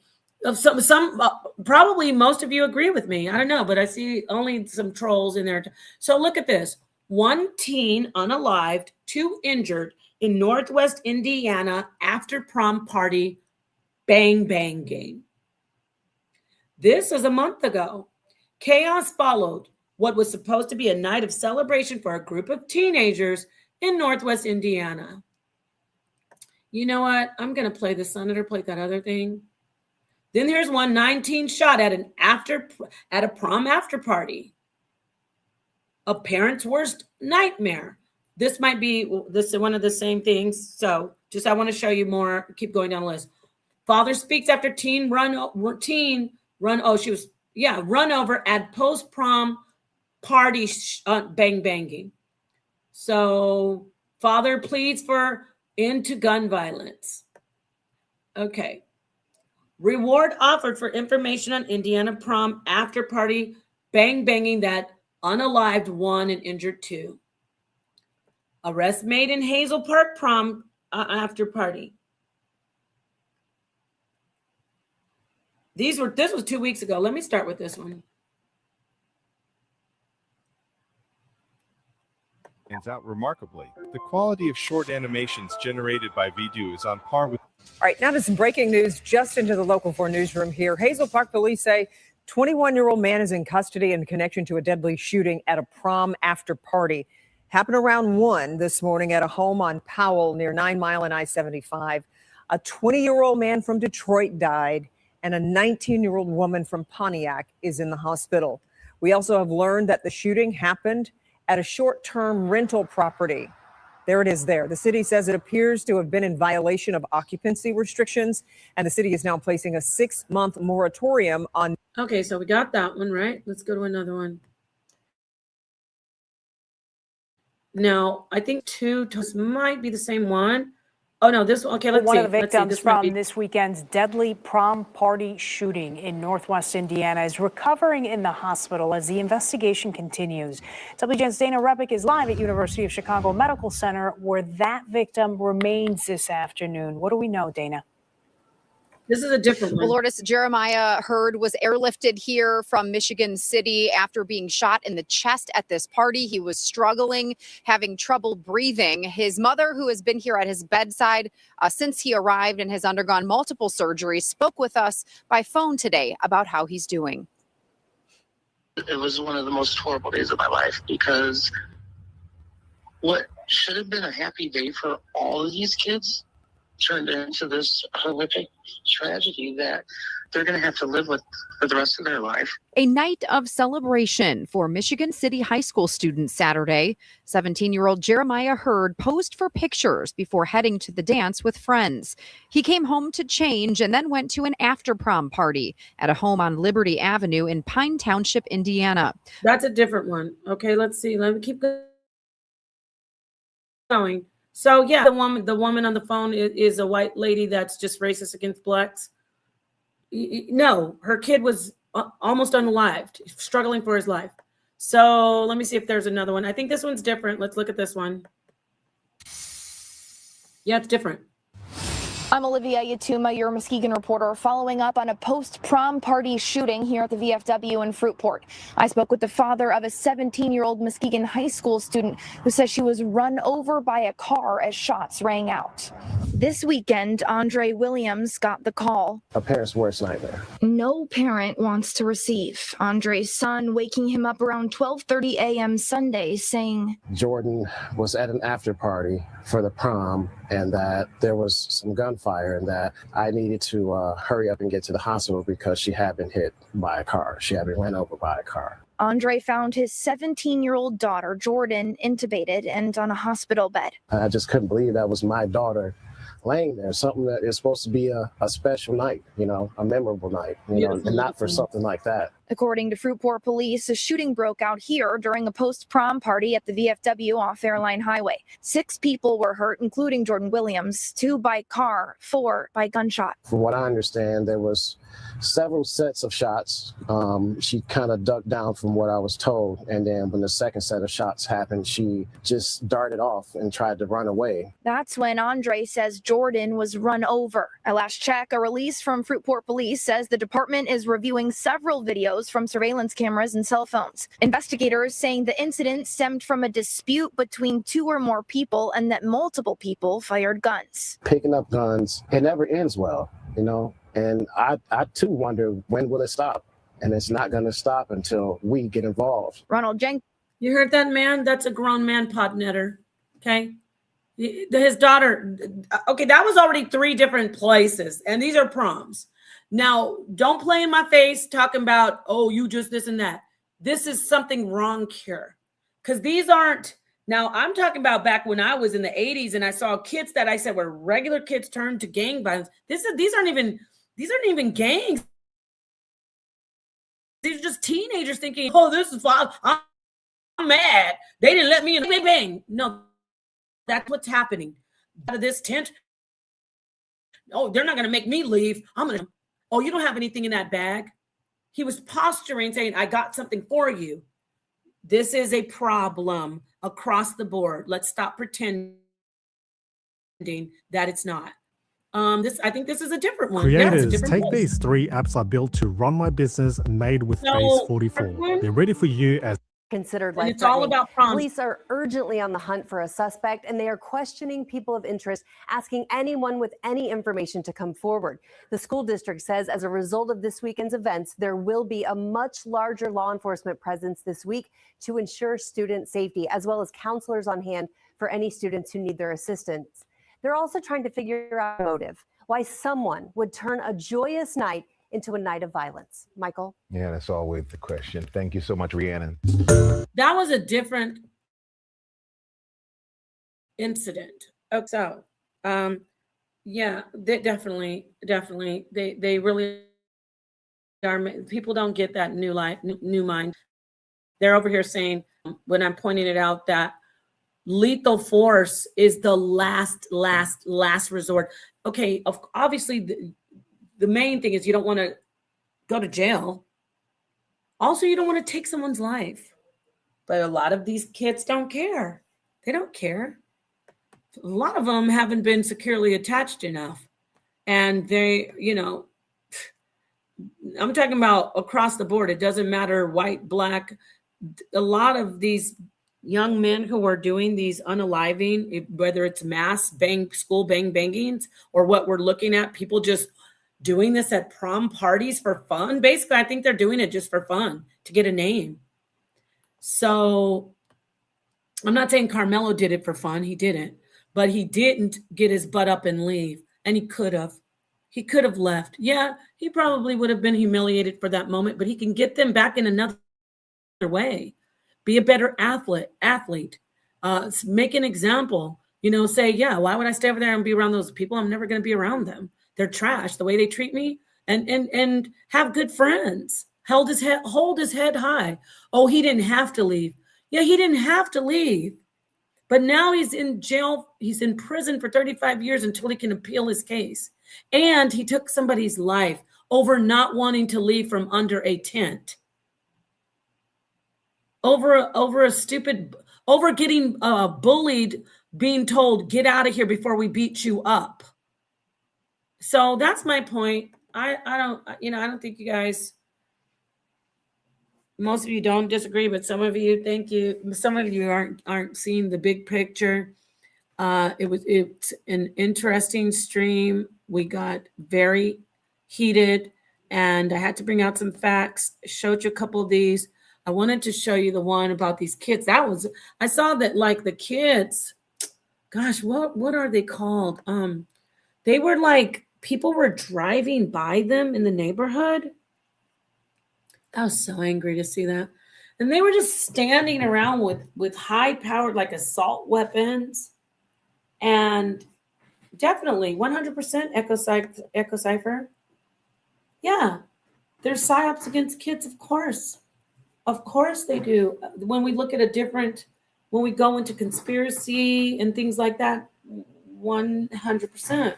Probably most of you agree with me. I don't know, but I see only some trolls in there. So look at this. 1 teen unalived, 2 injured in Northwest Indiana after prom party bang bang game. This is a month ago. Chaos followed what was supposed to be a night of celebration for a group of teenagers in Northwest Indiana. You know what? I'm going to play the Senator play that other thing. Then there's one 19 shot at a prom after party. A parent's worst nightmare. This might be one of the same things. So I want to show you more. Keep going down the list. Father speaks after teen run over at post-prom party bang banging. So father pleads for end to gun violence. Okay. Reward offered for information on Indiana prom after party bang banging that unalived 1 and injured 2. Arrest made in Hazel Park prom after party. This was 2 weeks ago. Let me start with this one. Stands out remarkably. The quality of short animations generated by Vidu is on par with. All right, now to some breaking news just into the Local 4 newsroom here. Hazel Park police say 21-year-old man is in custody in connection to a deadly shooting at a prom after party. Happened around 1 this morning at a home on Powell near 9 Mile and I-75. A 20-year-old man from Detroit died, and a 19-year-old woman from Pontiac is in the hospital. We also have learned that the shooting happened at a short-term rental property. There it is there. The city says it appears to have been in violation of occupancy restrictions, and the city is now placing a 6-month moratorium on. Okay, so we got that one, right? Let's go to another one. Now, I think this might be the same one. Oh, no, this one. Okay, let's see. One of the victims from this weekend's deadly prom party shooting in Northwest Indiana is recovering in the hospital as the investigation continues. WGN's Dana Repick is live at University of Chicago Medical Center, where that victim remains this afternoon. What do we know, Dana? This is a different one. Well, Lourdes, Jeremiah Hurd was airlifted here from Michigan City after being shot in the chest at this party. He was struggling, having trouble breathing. His mother, who has been here at his bedside since he arrived and has undergone multiple surgeries, spoke with us by phone today about how he's doing. It was one of the most horrible days of my life, because what should have been a happy day for all of these kids turned into this horrific tragedy that they're going to have to live with for the rest of their life. A night of celebration for Michigan City high school students Saturday. 17-year-old Jeremiah Hurd posed for pictures before heading to the dance with friends. He came home to change and then went to an after-prom party at a home on Liberty Avenue in Pine Township, Indiana. That's a different one. Okay, let's see. Let me keep going. So yeah, the woman on the phone is a white lady that's just racist against blacks. No, her kid was almost unalived, struggling for his life. So let me see if there's another one. I think this one's different. Let's look at this one. Yeah, it's different. I'm Olivia Yatuma, your Muskegon reporter, following up on a post-prom party shooting here at the VFW in Fruitport. I spoke with the father of a 17-year-old Muskegon high school student who says she was run over by a car as shots rang out. This weekend, Andre Williams got the call. A parent's worst nightmare. No parent wants to receive Andre's son waking him up around 12:30 a.m. Sunday saying Jordan was at an after party for the prom and that there was some gunfire and that I needed to hurry up and get to the hospital because she had been hit by a car. She had been run over by a car. Andre found his 17-year-old daughter, Jordan, intubated and on a hospital bed. I just couldn't believe that was my daughter laying there, something that is supposed to be a special night, a memorable night, and not for something like that. According to Fruitport police, a shooting broke out here during a post-prom party at the VFW off Airline Highway. 6 people were hurt, including Jordan Williams, 2 by car, 4 by gunshot. From what I understand, there was several sets of shots. She kind of ducked down from what I was told. And then when the second set of shots happened, she just darted off and tried to run away. That's when Andre says Jordan was run over. At last check, a release from Fruitport police says the department is reviewing several videos from surveillance cameras and cell phones. Investigators saying the incident stemmed from a dispute between 2 or more people and that multiple people fired guns. Picking up guns, it never ends well, and I too wonder, when will it stop? And it's not going to stop until we get involved. Ronald Jenkins. You heard that, man? That's a grown man pot netter. Okay. His daughter. Okay. That was already 3 different places. And these are proms. Now, don't play in my face talking about, oh, you just this and that. This is something wrong here. Because these aren't. Now, I'm talking about back when I was in the 80s and I saw kids that I said were regular kids turned to gang violence. These aren't even gangs. These are just teenagers thinking, oh, this is fine. I'm mad. They didn't let me in. Bang, bang. No, that's what's happening. Out of this tent. Oh, they're not going to make me leave. Oh, you don't have anything in that bag. He was posturing, saying, I got something for you. This is a problem across the board. Let's stop pretending that it's not. I think this is a different one. Creators, take these 3 apps I built to run my business made with Base 44. They're ready for you as considered And it's all life-threatening. about prom. Police are urgently on the hunt for a suspect, and they are questioning people of interest, asking anyone with any information to come forward. The school district says as a result of this weekend's events, there will be a much larger law enforcement presence this week to ensure student safety, as well as counselors on hand for any students who need their assistance. They're also trying to figure out motive, why someone would turn a joyous night into a night of violence. Michael? Yeah, that's always the question. Thank you so much, Rhiannon. That was a different incident. Oh, so, yeah, they definitely, they really are. People don't get that new mind. They're over here saying, when I'm pointing it out, that lethal force is the last resort. Okay, obviously the main thing is you don't want to go to jail. Also, you don't want to take someone's life. But a lot of these kids don't care. They don't care. A lot of them haven't been securely attached enough. And they, I'm talking about across the board. It doesn't matter, white, black. A lot of these young men who are doing these unaliving, whether it's mass school bangings or what we're looking at, people just doing this at prom parties for fun. Basically, I think they're doing it just for fun, to get a name. So I'm not saying Karmelo did it for fun. He didn't. But he didn't get his butt up and leave. And he could have. He could have left. Yeah, he probably would have been humiliated for that moment, but he can get them back in another way. Be a better athlete. Make an example. Say, yeah, why would I stay over there and be around those people? I'm never going to be around them. They're trash. The way they treat me, and have good friends. Hold his head high. Oh, he didn't have to leave. Yeah, he didn't have to leave. But now he's in jail. He's in prison for 35 years until he can appeal his case. And he took somebody's life over not wanting to leave from under a tent. Over getting bullied, being told, get out of here before we beat you up. So that's my point. I don't think you guys, most of you don't disagree, but some of you, thank you. Some of you aren't seeing the big picture. It's an interesting stream. We got very heated, and I had to bring out some facts. Showed you a couple of these. I wanted to show you the one about these kids. I saw that, like, the kids, gosh, what are they called? They were like, people were driving by them in the neighborhood. I was so angry to see that. And they were just standing around with high-powered, like, assault weapons. And definitely 100% Echo Cipher. Yeah, there's psyops against kids, of course. Of course they do. When we look at when we go into conspiracy and things like that, 100%.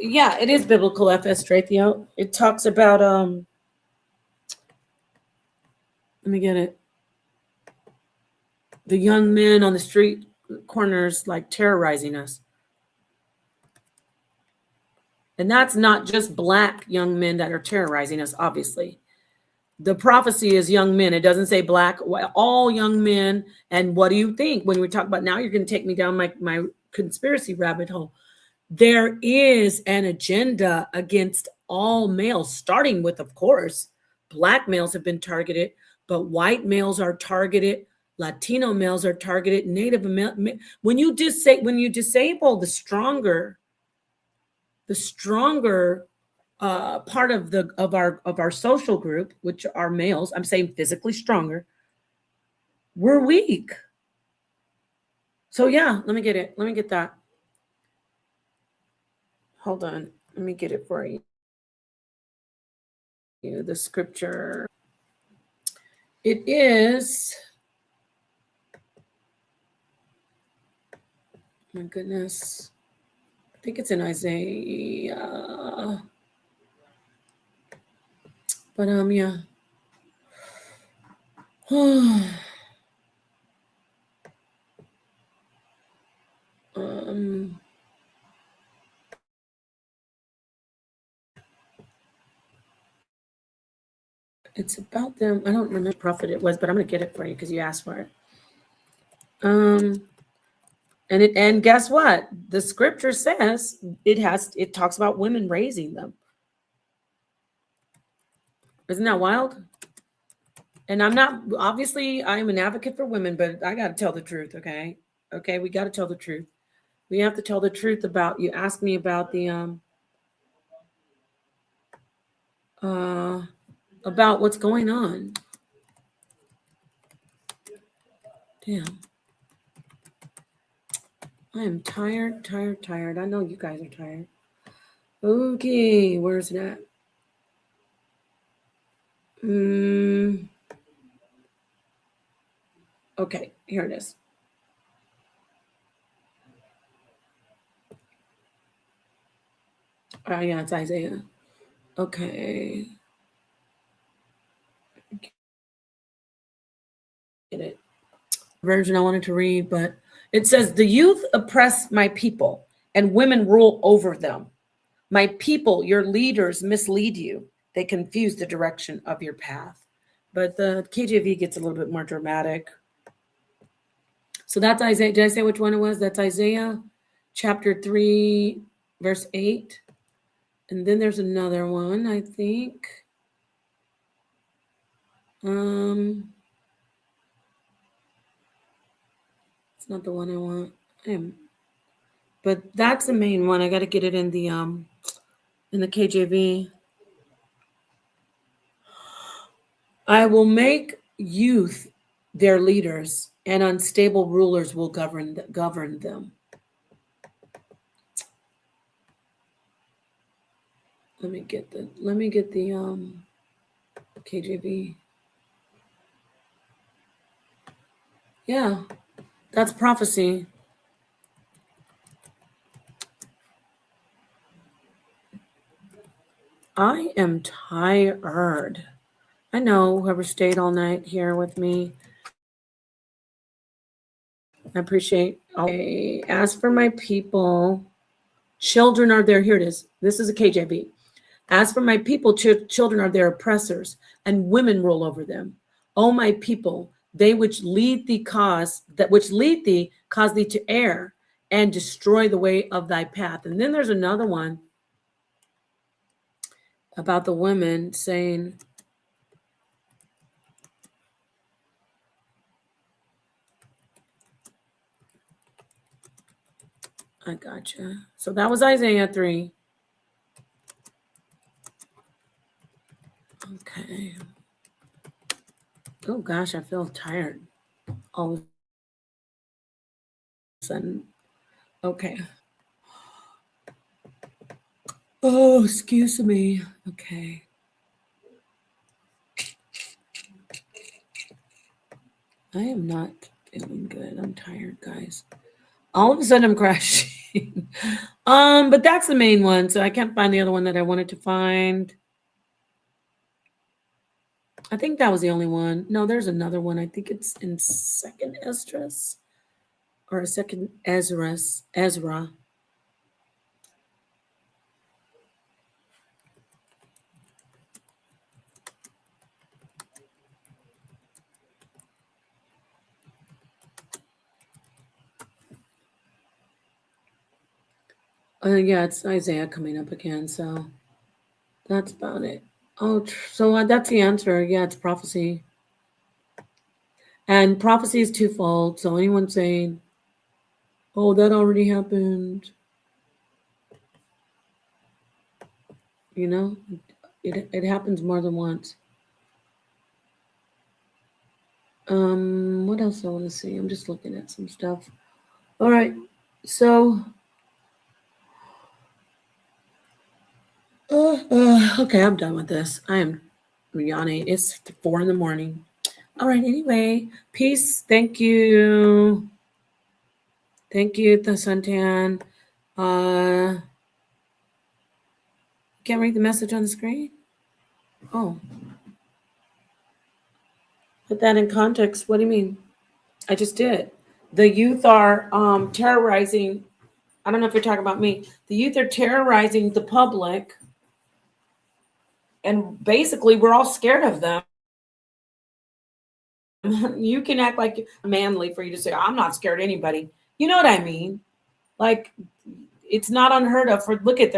Yeah, it is biblical, FS Strathio. It talks about, let me get it. The young men on the street corners, like, terrorizing us. And that's not just black young men that are terrorizing us, obviously. The prophecy is young men. It doesn't say black, all young men. And what do you think when we talk about, now you're going to take me down my conspiracy rabbit hole. There is an agenda against all males, starting with, of course, black males have been targeted, but white males are targeted. Latino males are targeted. Native American. When you disable the stronger part of our social group, which are males, I'm saying physically stronger, we're weak. So yeah, let me get it. Let me get that. Hold on. Let me get it for you. The scripture. It is, my goodness, I think it's in Isaiah. But yeah. It's about them. I don't remember what prophet it was, but I'm going to get it for you because you asked for it. And guess what? The scripture says it talks about women raising them. Isn't that wild? And I'm not, obviously I'm an advocate for women, but I got to tell the truth. Okay. We got to tell the truth. We have to tell the truth about, you asked me about the, about what's going on. Damn. I am tired. I know you guys are tired. Okay, where's that? Okay, here it is. Oh, yeah, it's Isaiah. Okay. Get it. Version I wanted to read, but it says, the youth oppress my people and women rule over them. My people, your leaders mislead you. They confuse the direction of your path. But the KJV gets a little bit more dramatic. So that's Isaiah. Did I say which one it was? That's Isaiah chapter 3, verse 8. And then there's another one, I think. It's not the one I want. But that's the main one. I got to get it in the KJV. I will make youth their leaders, and unstable rulers will govern them. Let me get the KJV. Yeah, that's prophecy. I am tired. I know whoever stayed all night here with me. I appreciate. Okay, as for my people, children are their, here it is. This is a KJV. As for my people, children are their oppressors, and women rule over them. O my people, they which lead thee cause thee to err, and destroy the way of thy path. And then there's another one about the women saying, I gotcha. So that was Isaiah 3. Okay. Oh gosh, I feel tired all of a sudden. Okay. Oh, excuse me. Okay. I am not feeling good. I'm tired, guys. All of a sudden I'm crashing. But that's the main one. So I can't find the other one that I wanted to find. I think that was the only one. No, there's another one. I think it's in 2nd Esdras or 2nd Ezra. Yeah, it's Isaiah coming up again. So that's about it. Oh, so that's the answer. Yeah, it's prophecy. And prophecy is twofold. So anyone saying, oh, that already happened, you know, it happens more than once. What else I want to see? I'm just looking at some stuff. All right. So, okay, I'm done with this. I am yawning. It's 4 a.m. All right. Anyway, peace. Thank you. Thank you, the Suntan. Can't read the message on the screen? Oh. Put that in context. What do you mean? I just did. The youth are terrorizing. I don't know if you're talking about me. The youth are terrorizing the public. And basically, we're all scared of them. You can act like manly for you to say, I'm not scared of anybody. You know what I mean? Like, it's not unheard of for, look at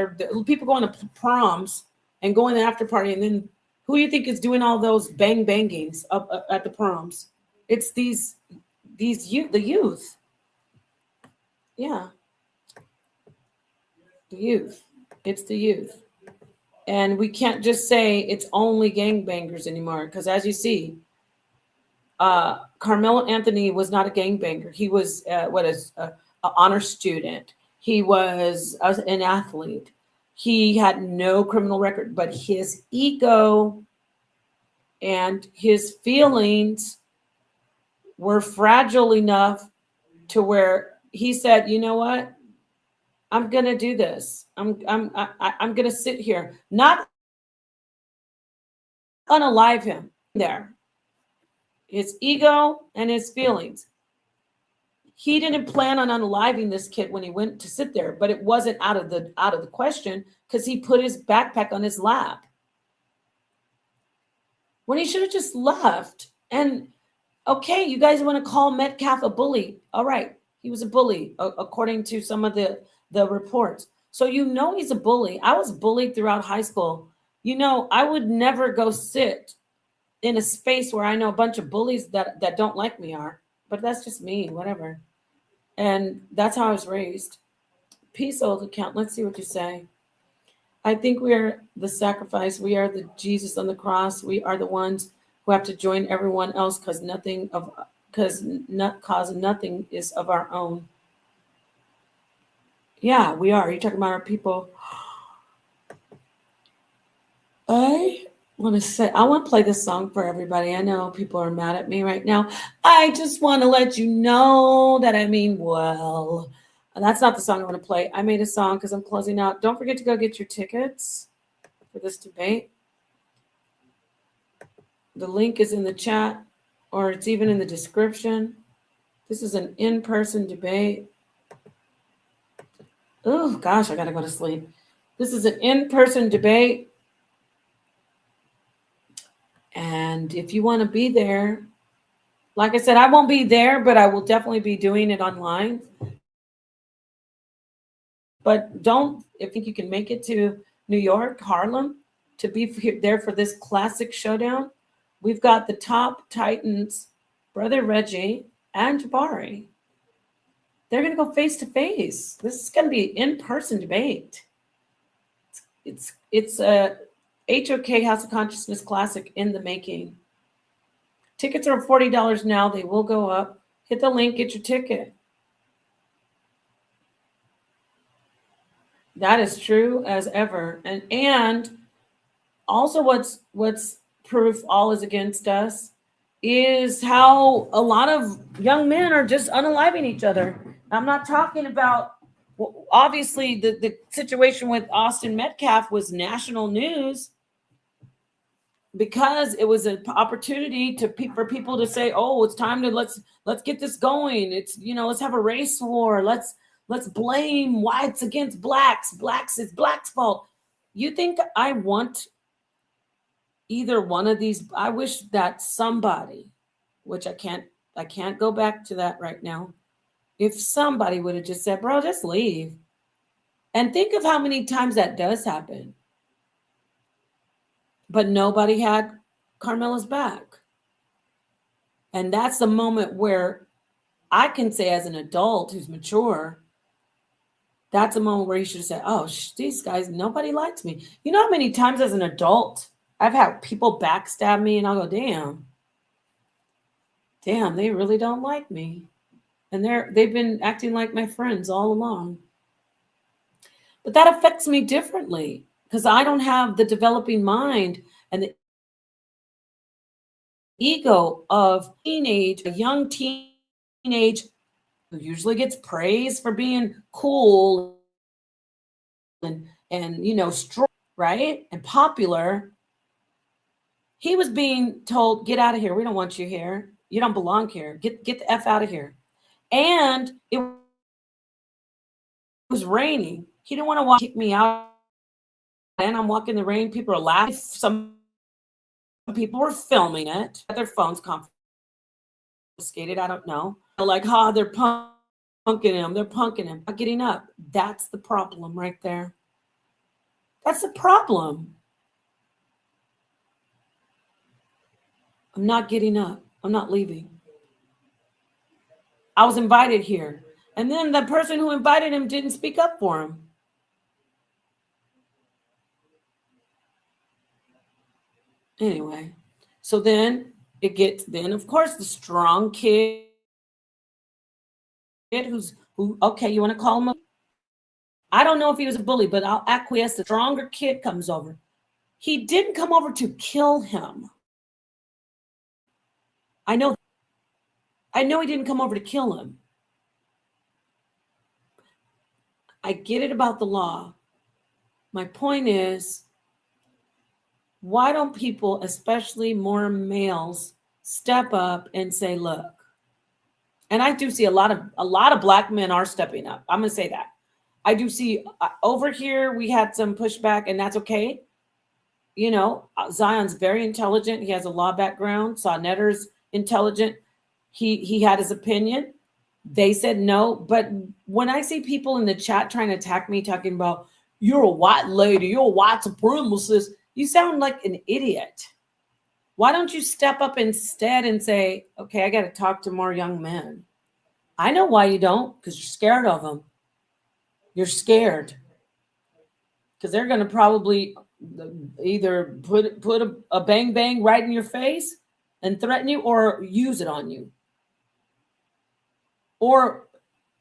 people going to proms and going to the after party, and then who do you think is doing all those bangings up at the proms? It's the youth. Yeah. The youth. It's the youth. And we can't just say it's only gangbangers anymore, because as you see, Karmelo Anthony was not a gangbanger. He was an honor student. He was an athlete. He had no criminal record, but his ego and his feelings were fragile enough to where he said, you know what? I'm going to do this. I'm going to sit here, not unalive him there. His ego and his feelings. He didn't plan on unaliving this kid when he went to sit there, but it wasn't out of the question, because he put his backpack on his lap when he should have just left. And okay, you guys want to call Metcalf a bully? All right, he was a bully according to some of the reports. So you know he's a bully. I was bullied throughout high school. You know, I would never go sit in a space where I know a bunch of bullies that don't like me are, but that's just me, whatever. And that's how I was raised. Peace, old account. Let's see what you say. I think we are the sacrifice. We are the Jesus on the cross. We are the ones who have to join everyone else, because nothing is of our own. Yeah, we are. You're talking about our people. I want to play this song for everybody. I know people are mad at me right now. I just want to let you know that I mean well. And that's not the song I want to play. I made a song because I'm closing out. Don't forget to go get your tickets for this debate. The link is in the chat, or it's even in the description. This is an in-person debate. Oh, gosh, I got to go to sleep. This is an in-person debate. And if you want to be there, like I said, I won't be there, but I will definitely be doing it online. But I think you can make it to New York, Harlem, to be there for this classic showdown. We've got the top Titans, Brother Reggie and Jabari. They're going to go face to face. This is going to be an in-person debate. It's a HOK House of Consciousness Classic in the making. Tickets are $40 now. They will go up. Hit the link, get your ticket. That is true as ever. And also what's proof all is against us is how a lot of young men are just unaliving each other. I'm not talking about, obviously the situation with Austin Metcalf was national news because it was an opportunity for people to say, oh, it's time to let's get this going. It's, let's have a race war. Let's blame whites against blacks. It's blacks' fault. You think I want either one of these? I wish that somebody, which I can't go back to that right now. If somebody would have just said, bro, just leave. And think of how many times that does happen. But nobody had Karmelo's back. And that's the moment where I can say, as an adult who's mature, that's a moment where you should say, oh, these guys, nobody likes me. You know how many times as an adult I've had people backstab me and I'll go, damn, they really don't like me. And they've been acting like my friends all along. But that affects me differently because I don't have the developing mind and the ego of a young teenage who usually gets praised for being cool and strong, right? And popular. He was being told, get out of here. We don't want you here. You don't belong here. Get the F out of here. And it was raining. He didn't want to kick me out. And I'm walking in the rain. People are laughing. Some people were filming it at their phones. Skated, I don't know. Like, they're punking him. They're punking him. Not getting up. That's the problem right there. That's the problem. I'm not getting up. I'm not leaving. I was invited here. And then the person who invited him didn't speak up for him. Anyway, so then of course, the strong kid okay, you want to call him a, I don't know if he was a bully, but I'll acquiesce. The stronger kid comes over. He didn't come over to kill him. I know he didn't come over to kill him. I get it about the law. My point is, why don't people, especially more males, step up and say, look, and I do see a lot of black men are stepping up. I'm going to say that. I do see over here, we had some pushback, and that's okay. You know, Zion's very intelligent. He has a law background. Sonetter's intelligent. He had his opinion. They said no. But when I see people in the chat trying to attack me, talking about, you're a white lady, you're a white supremacist, you sound like an idiot. Why don't you step up instead and say, okay, I got to talk to more young men. I know why you don't, because you're scared of them. You're scared because they're going to probably either put a bang bang right in your face and threaten you, or use it on you. Or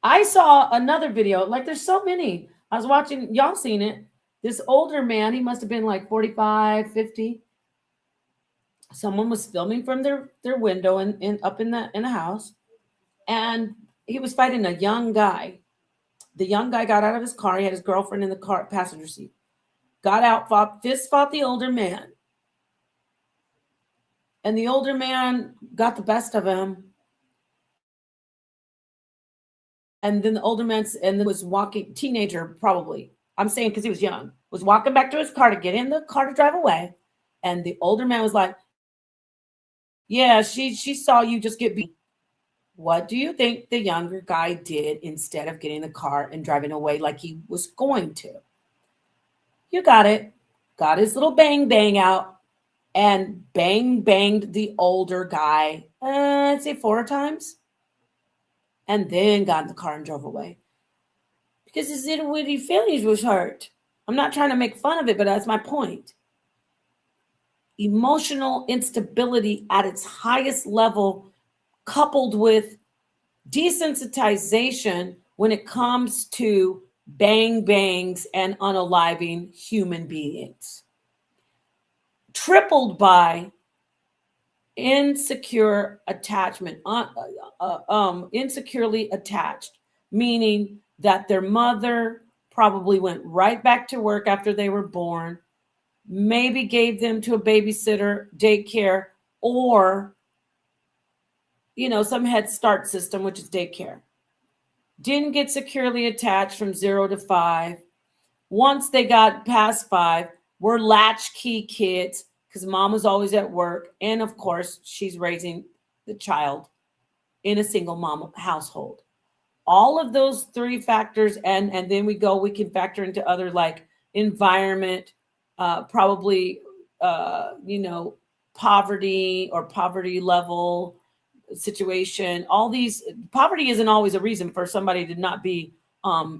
I saw another video, like there's so many. I was watching, y'all seen it. This older man, he must have been like 45, 50. Someone was filming from their window up in the house, and he was fighting a young guy. The young guy got out of his car. He had his girlfriend in the car passenger seat. Got out, fist fought the older man. And the older man got the best of him. And then the older man was walking, teenager probably, I'm saying because he was young, was walking back to his car to get in the car to drive away. And the older man was like, yeah, she saw you just get beat. What do you think the younger guy did instead of getting in the car and driving away like he was going to? You got it. Got his little bang bang out and banged the older guy, I'd say 4 times. And then got in the car and drove away. Because his little witty feelings was hurt. I'm not trying to make fun of it, but that's my point. Emotional instability at its highest level, coupled with desensitization when it comes to bang bangs and unaliving human beings, tripled by insecure attachment, insecurely attached, meaning that their mother probably went right back to work after they were born, maybe gave them to a babysitter, daycare, or some Head Start system, which is daycare. Didn't get securely attached from 0 to 5. Once they got past 5, were latchkey kids because mom was always at work. And of course, she's raising the child in a single mom household. All of those 3 factors, and then we can factor into other like environment, probably, poverty or poverty level situation. All these, poverty isn't always a reason for somebody to not be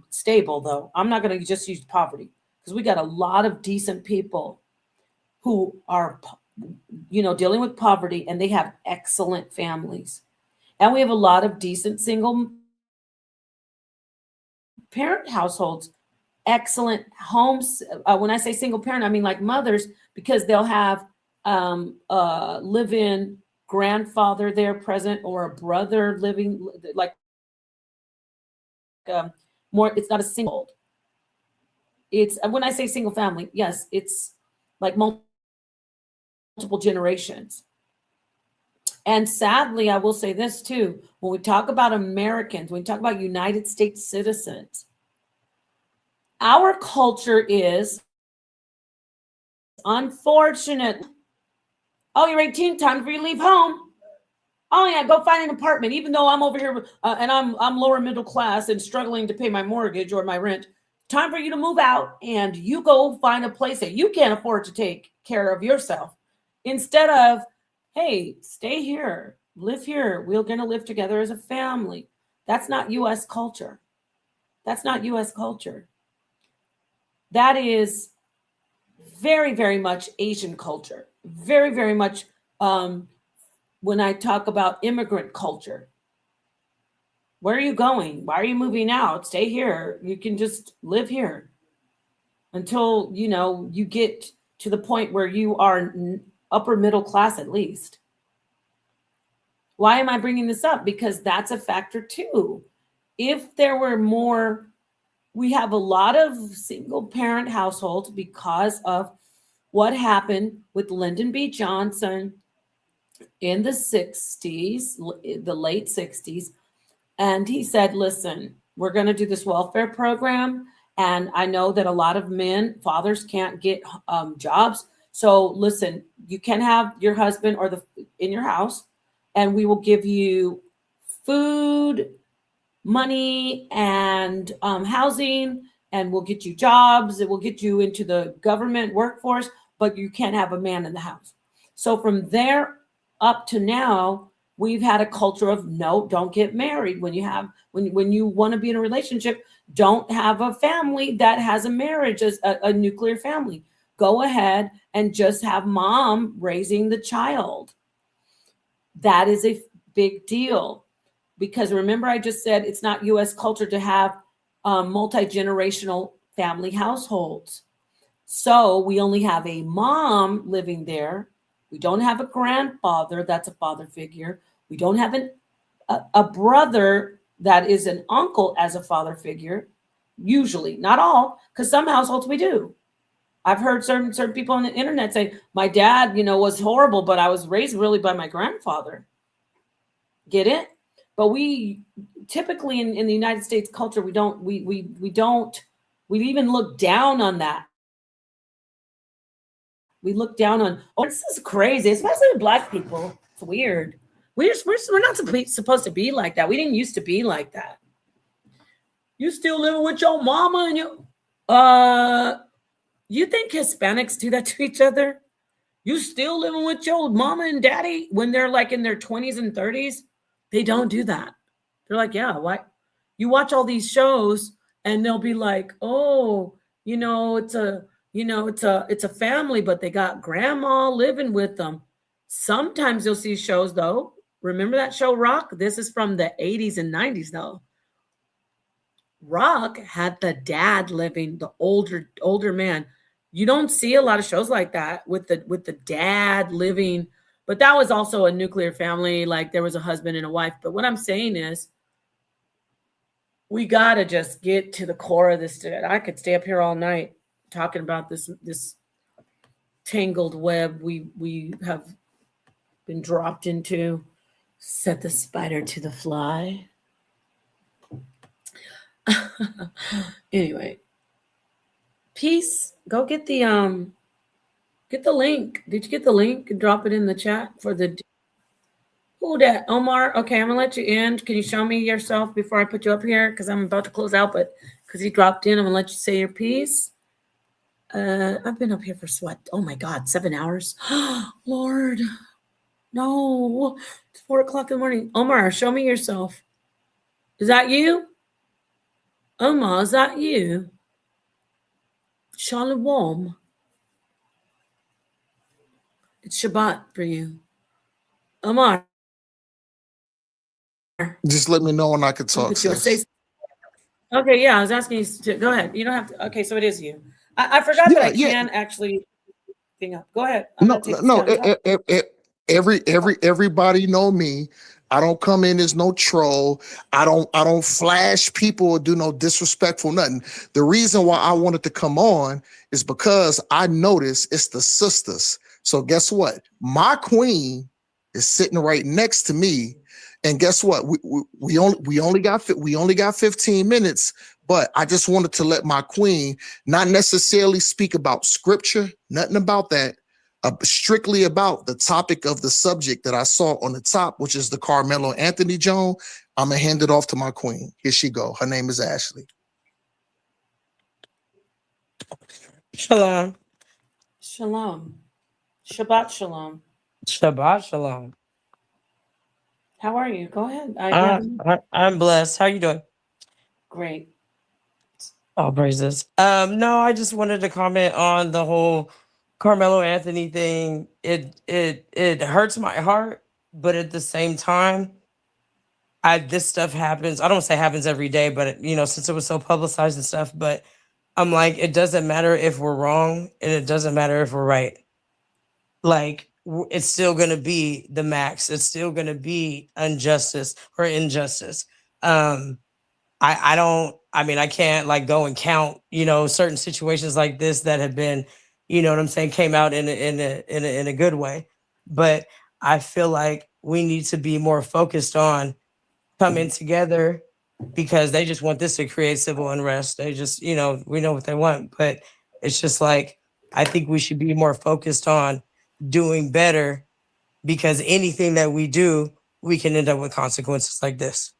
stable, though. I'm not going to just use poverty because we got a lot of decent people who are, dealing with poverty, and they have excellent families. And we have a lot of decent single parent households, excellent homes. When I say single parent, I mean like mothers, because they'll have a live-in grandfather there present, or a brother living, like more. It's not a single. It's, when I say single family, yes, it's like multiple generations. And sadly, I will say this too, when we talk about Americans, when we talk about United States citizens, our culture is, unfortunate. Oh, you're 18, time for you to leave home. Oh yeah, go find an apartment. Even though I'm over here and I'm lower middle class and struggling to pay my mortgage or my rent, time for you to move out and you go find a place that you can't afford to take care of yourself. Instead of, hey, stay here, live here. We're going to live together as a family. That's not U.S. culture. That's not U.S. culture. That is very, very much Asian culture. Very, very much when I talk about immigrant culture. Where are you going? Why are you moving out? Stay here. You can just live here until, you get to the point where you are upper middle class at least. Why am I bringing this up? Because that's a factor too. If there were more, we have a lot of single parent households because of what happened with Lyndon B. Johnson in the 60s, the late 60s. And he said, listen, we're going to do this welfare program. And I know that a lot of fathers can't get jobs. So listen, you can have your husband in your house, and we will give you food, money, and housing, and we'll get you jobs. It will get you into the government workforce, but you can't have a man in the house. So from there up to now, we've had a culture of no, don't get married. When you want to be in a relationship, don't have a family that has a marriage, as a nuclear family. Go ahead and just have mom raising the child. That is a big deal, because remember I just said it's not U.S. culture to have multi-generational family households. So we only have a mom living there. We don't have a grandfather that's a father figure. We don't have a brother that is an uncle as a father figure. Usually, not all, because some households we do. I've heard certain people on the internet say, my dad, was horrible, but I was raised really by my grandfather. Get it? But we typically in the United States culture, we even look down on that. We look down on, this is crazy, especially with Black people. It's weird. We're not supposed to be like that. We didn't used to be like that. You still living with your mama and you think Hispanics do that to each other? You still living with your mama and daddy when they're like in their 20s and 30s? They don't do that. They're like, yeah, why? You watch all these shows and they'll be like, oh, it's a family, but they got grandma living with them. Sometimes you'll see shows though. Remember that show Rock? This is from the 80s and 90s though. Rock had the dad living, the older man. You don't see a lot of shows like that with the dad living, but that was also a nuclear family. Like there was a husband and a wife. But what I'm saying is, we gotta just get to the core of this. I could stay up here all night talking about this tangled web we have been dropped into. Set the spider to the fly. Anyway, peace. Go get the link. Did you get the link? Drop it in the chat for the. Who that? Omar. Okay, I'm gonna let you end. Can you show me yourself before I put you up here? Because I'm about to close out, but because he dropped in, I'm gonna let you say your piece. I've been up here for what? Oh my God, 7 hours. Lord, no, it's 4 o'clock in the morning. Omar, show me yourself. Is that you? Omar, is that you? Shalom. It's Shabbat for you. Omar. Just let me know when I can talk. Okay, yeah, I was asking you to go ahead. You don't have to. Okay, so it is you. I forgot that I can actually thing up. Go ahead. Everybody know me. I don't come in as no troll. I don't flash people or do no disrespectful nothing. The reason why I wanted to come on is because I noticed it's the sisters. So guess what? My queen is sitting right next to me. And guess what? We only got 15 minutes, but I just wanted to let my queen not necessarily speak about scripture, nothing about that, strictly about the topic of the subject that I saw on the top, which is the Karmelo Anthony Joan, I'm gonna hand it off to my queen. Here she go. Her name is Ashley. Shalom. Shalom. Shabbat shalom. Shabbat shalom. How are you? Go ahead. I'm blessed. How you doing? Great. Oh, praises. No, I just wanted to comment on the whole Carmelo Anthony thing. It hurts my heart, but at the same time, this stuff happens. I don't say happens every day, but since it was so publicized and stuff, but I'm like, it doesn't matter if we're wrong and it doesn't matter if we're right. Like, it's still going to be the max. It's still going to be injustice. I can't like go and count, certain situations like this that have been, what I'm saying, came out in a good way. But I feel like we need to be more focused on coming together, because they just want this to create civil unrest. They just, we know what they want, but it's just like, I think we should be more focused on doing better, because anything that we do, we can end up with consequences like this.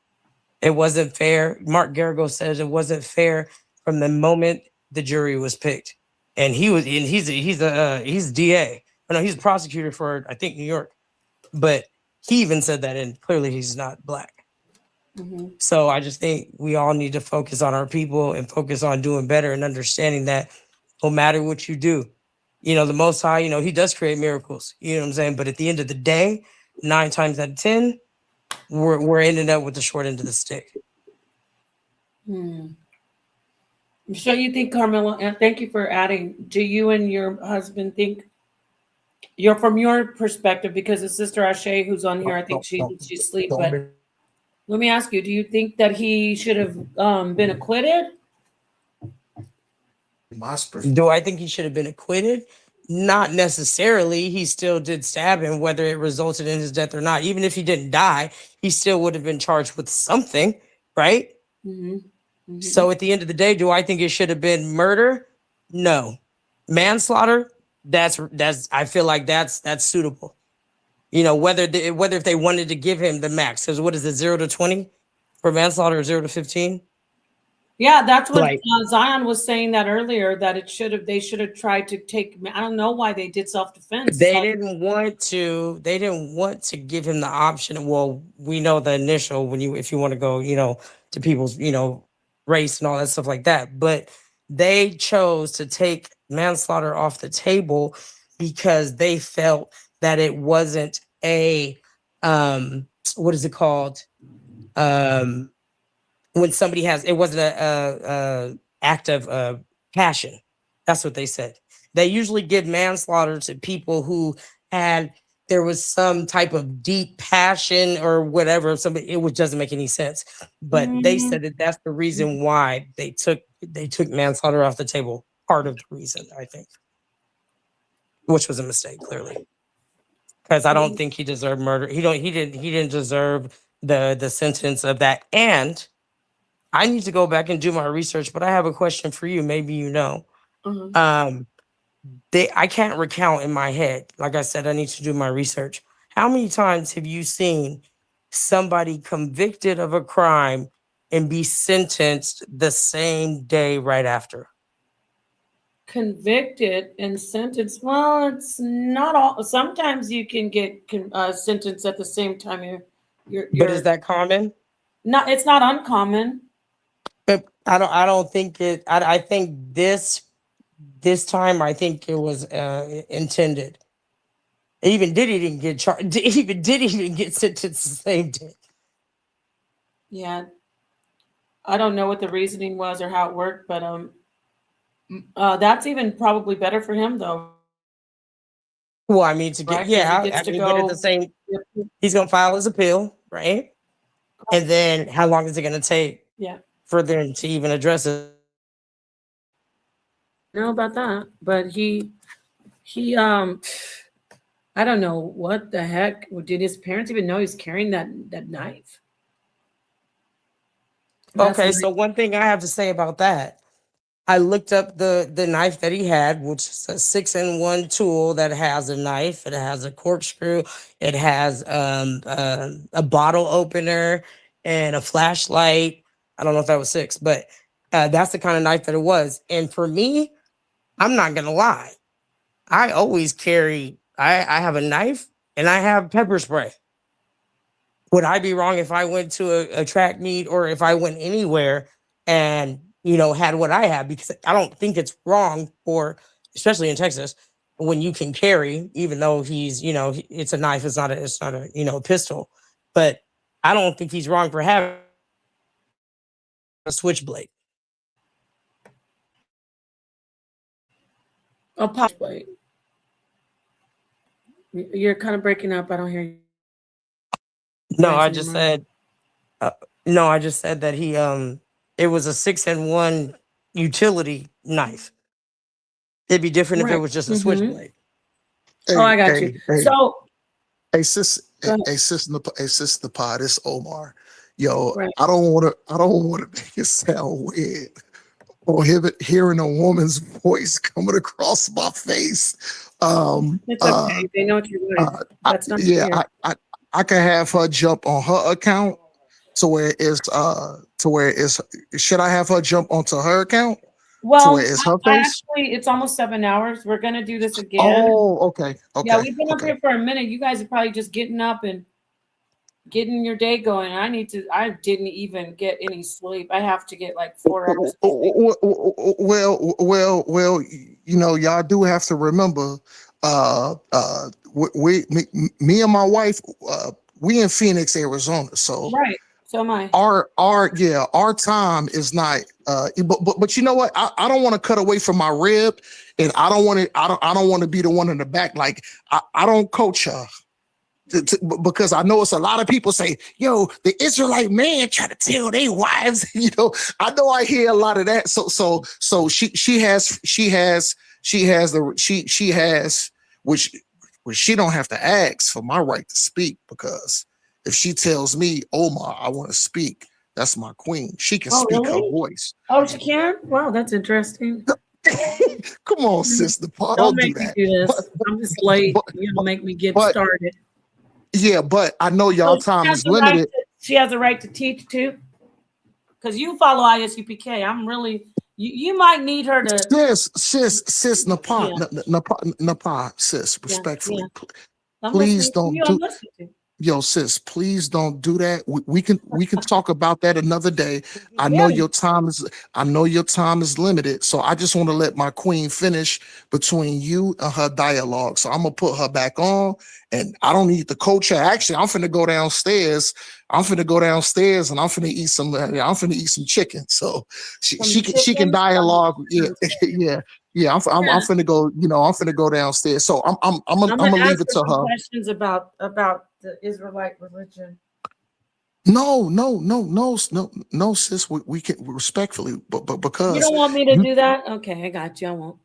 It wasn't fair. Mark Garrigo says it wasn't fair from the moment the jury was picked, and he's DA. No, he's a prosecutor for, I think, New York, but he even said that, and clearly he's not black. So I just think we all need to focus on our people and focus on doing better and understanding that no matter what you do, the Most High, he does create miracles, you know what I'm saying? But at the end of the day, 9 times out of 10, we're ending up with the short end of the stick. So you think, Carmelo, and thank you for adding, do you and your husband think, from your perspective, because the Sister Ashe who's on here, I think she's asleep, but let me ask you, do you think that he should have been acquitted? Do I think he should have been acquitted? Not necessarily. He still did stab him, whether it resulted in his death or not. Even if he didn't die, he still would have been charged with something, right? So at the end of the day, do I think it should have been murder? No. Manslaughter, that's I feel like that's suitable. Whether if they wanted to give him the max, because what is it, 0 to 20 for manslaughter, or 0 to 15? Yeah, that's what Zion was saying that earlier, that they should have tried to take, I don't know why they did self-defense. They didn't want to give him the option. Well, we know the initial, if you want to go, to people's, race and all that stuff like that. But they chose to take manslaughter off the table because they felt that it wasn't a, what is it called? When somebody it wasn't a act of passion. That's what they said. They usually give manslaughter to people who there was some type of deep passion or whatever. It doesn't make any sense. But they said that that's the reason why they took manslaughter off the table. Part of the reason, I think, which was a mistake, clearly, because I don't think he deserved murder. He didn't deserve the sentence of that. And I need to go back and do my research, but I have a question for you. Maybe you know. I can't recount in my head. Like I said, I need to do my research. How many times have you seen somebody convicted of a crime and be sentenced the same day right after? Convicted and sentenced? Well, it's not all. Sometimes you can get sentenced at the same time. But is that common? No, it's not uncommon. But I don't think it. I think this time, I think it was intended. Even Diddy didn't get charged. Even Diddy didn't get sentenced the same day. Yeah, I don't know what the reasoning was or how it worked, but that's even probably better for him, though. Well, I mean, but at the same, he's gonna file his appeal, right? And then how long is it gonna take? Yeah. For them to even address it? I know about that, but he I don't know what the heck. Did his parents even know he's carrying that knife? Okay, so one thing I have to say about that, I looked up the knife that he had, which is a 6-in-1 tool that has a knife, it has a corkscrew, it has a bottle opener and a flashlight. I don't know if that was 6, but that's the kind of knife that it was. And for me, I'm not gonna lie, I always carry. I have a knife and I have pepper spray. Would I be wrong if I went to a track meet or if I went anywhere and had what I have? Because I don't think it's wrong for, especially in Texas, when you can carry, even though it's a knife, it's not a pistol. But I don't think he's wrong for having a switchblade. A pop blade. You're kind of breaking up. I don't hear you. No, I just said. No, I just said that it was a 6-in-1 utility knife. It'd be different if it was just a switchblade. Oh, I got you. So, hey sis, go ahead. hey sis, the pod. It's Omar. Yo, Right. I don't want to make it sound weird or hearing a woman's voice coming across my face. It's okay. They know what you're doing. That's not fair. I can have her jump on her account to where it's should I have her jump onto her account? Well, to where it's her face? actually, it's almost 7 hours. We're gonna do this again. Oh, okay. Yeah, we've been up here for a minute. You guys are probably just getting up and getting your day going. I didn't even get any sleep. I have to get like 4 hours of sleep. Well, y'all do have to remember, me and my wife, we in Phoenix, Arizona. So Right. So am I. our time is not but you know what? I don't want to cut away from my rib, and I don't want to be the one in the back. Like I don't coach her. Because I know it's a lot of people say, yo, the Israelite man try to tell their wives, I know I hear a lot of that. So she has which she don't have to ask for my right to speak, because if she tells me, Omar, I want to speak, that's my queen. She can speak her voice. Oh, she can? Wow, that's interesting. Come on, sister. Don't make me do this. I'm just late. You're gonna make me get started. Yeah, but I know y'all time is limited. She has a right to teach too, because you follow ISUPK. I'm really you might need her to sis Napa, sis, respectfully, I'm please listening to don't you. do. I'm listening to you. Yo, sis, please don't do that. We can talk about that another day. I know your time is limited, so I just want to let my queen finish between you and her dialogue. So I'm gonna put her back on, and I don't need to coach her. Actually, I'm finna go downstairs. and I'm finna eat some chicken. So she can dialogue. Yeah. I'm finna go. I'm finna go downstairs. So I'm gonna leave it to her. Questions about the Israelite religion. No, sis. We can respectfully, but because You don't want me to do that? Okay, I got you. I won't.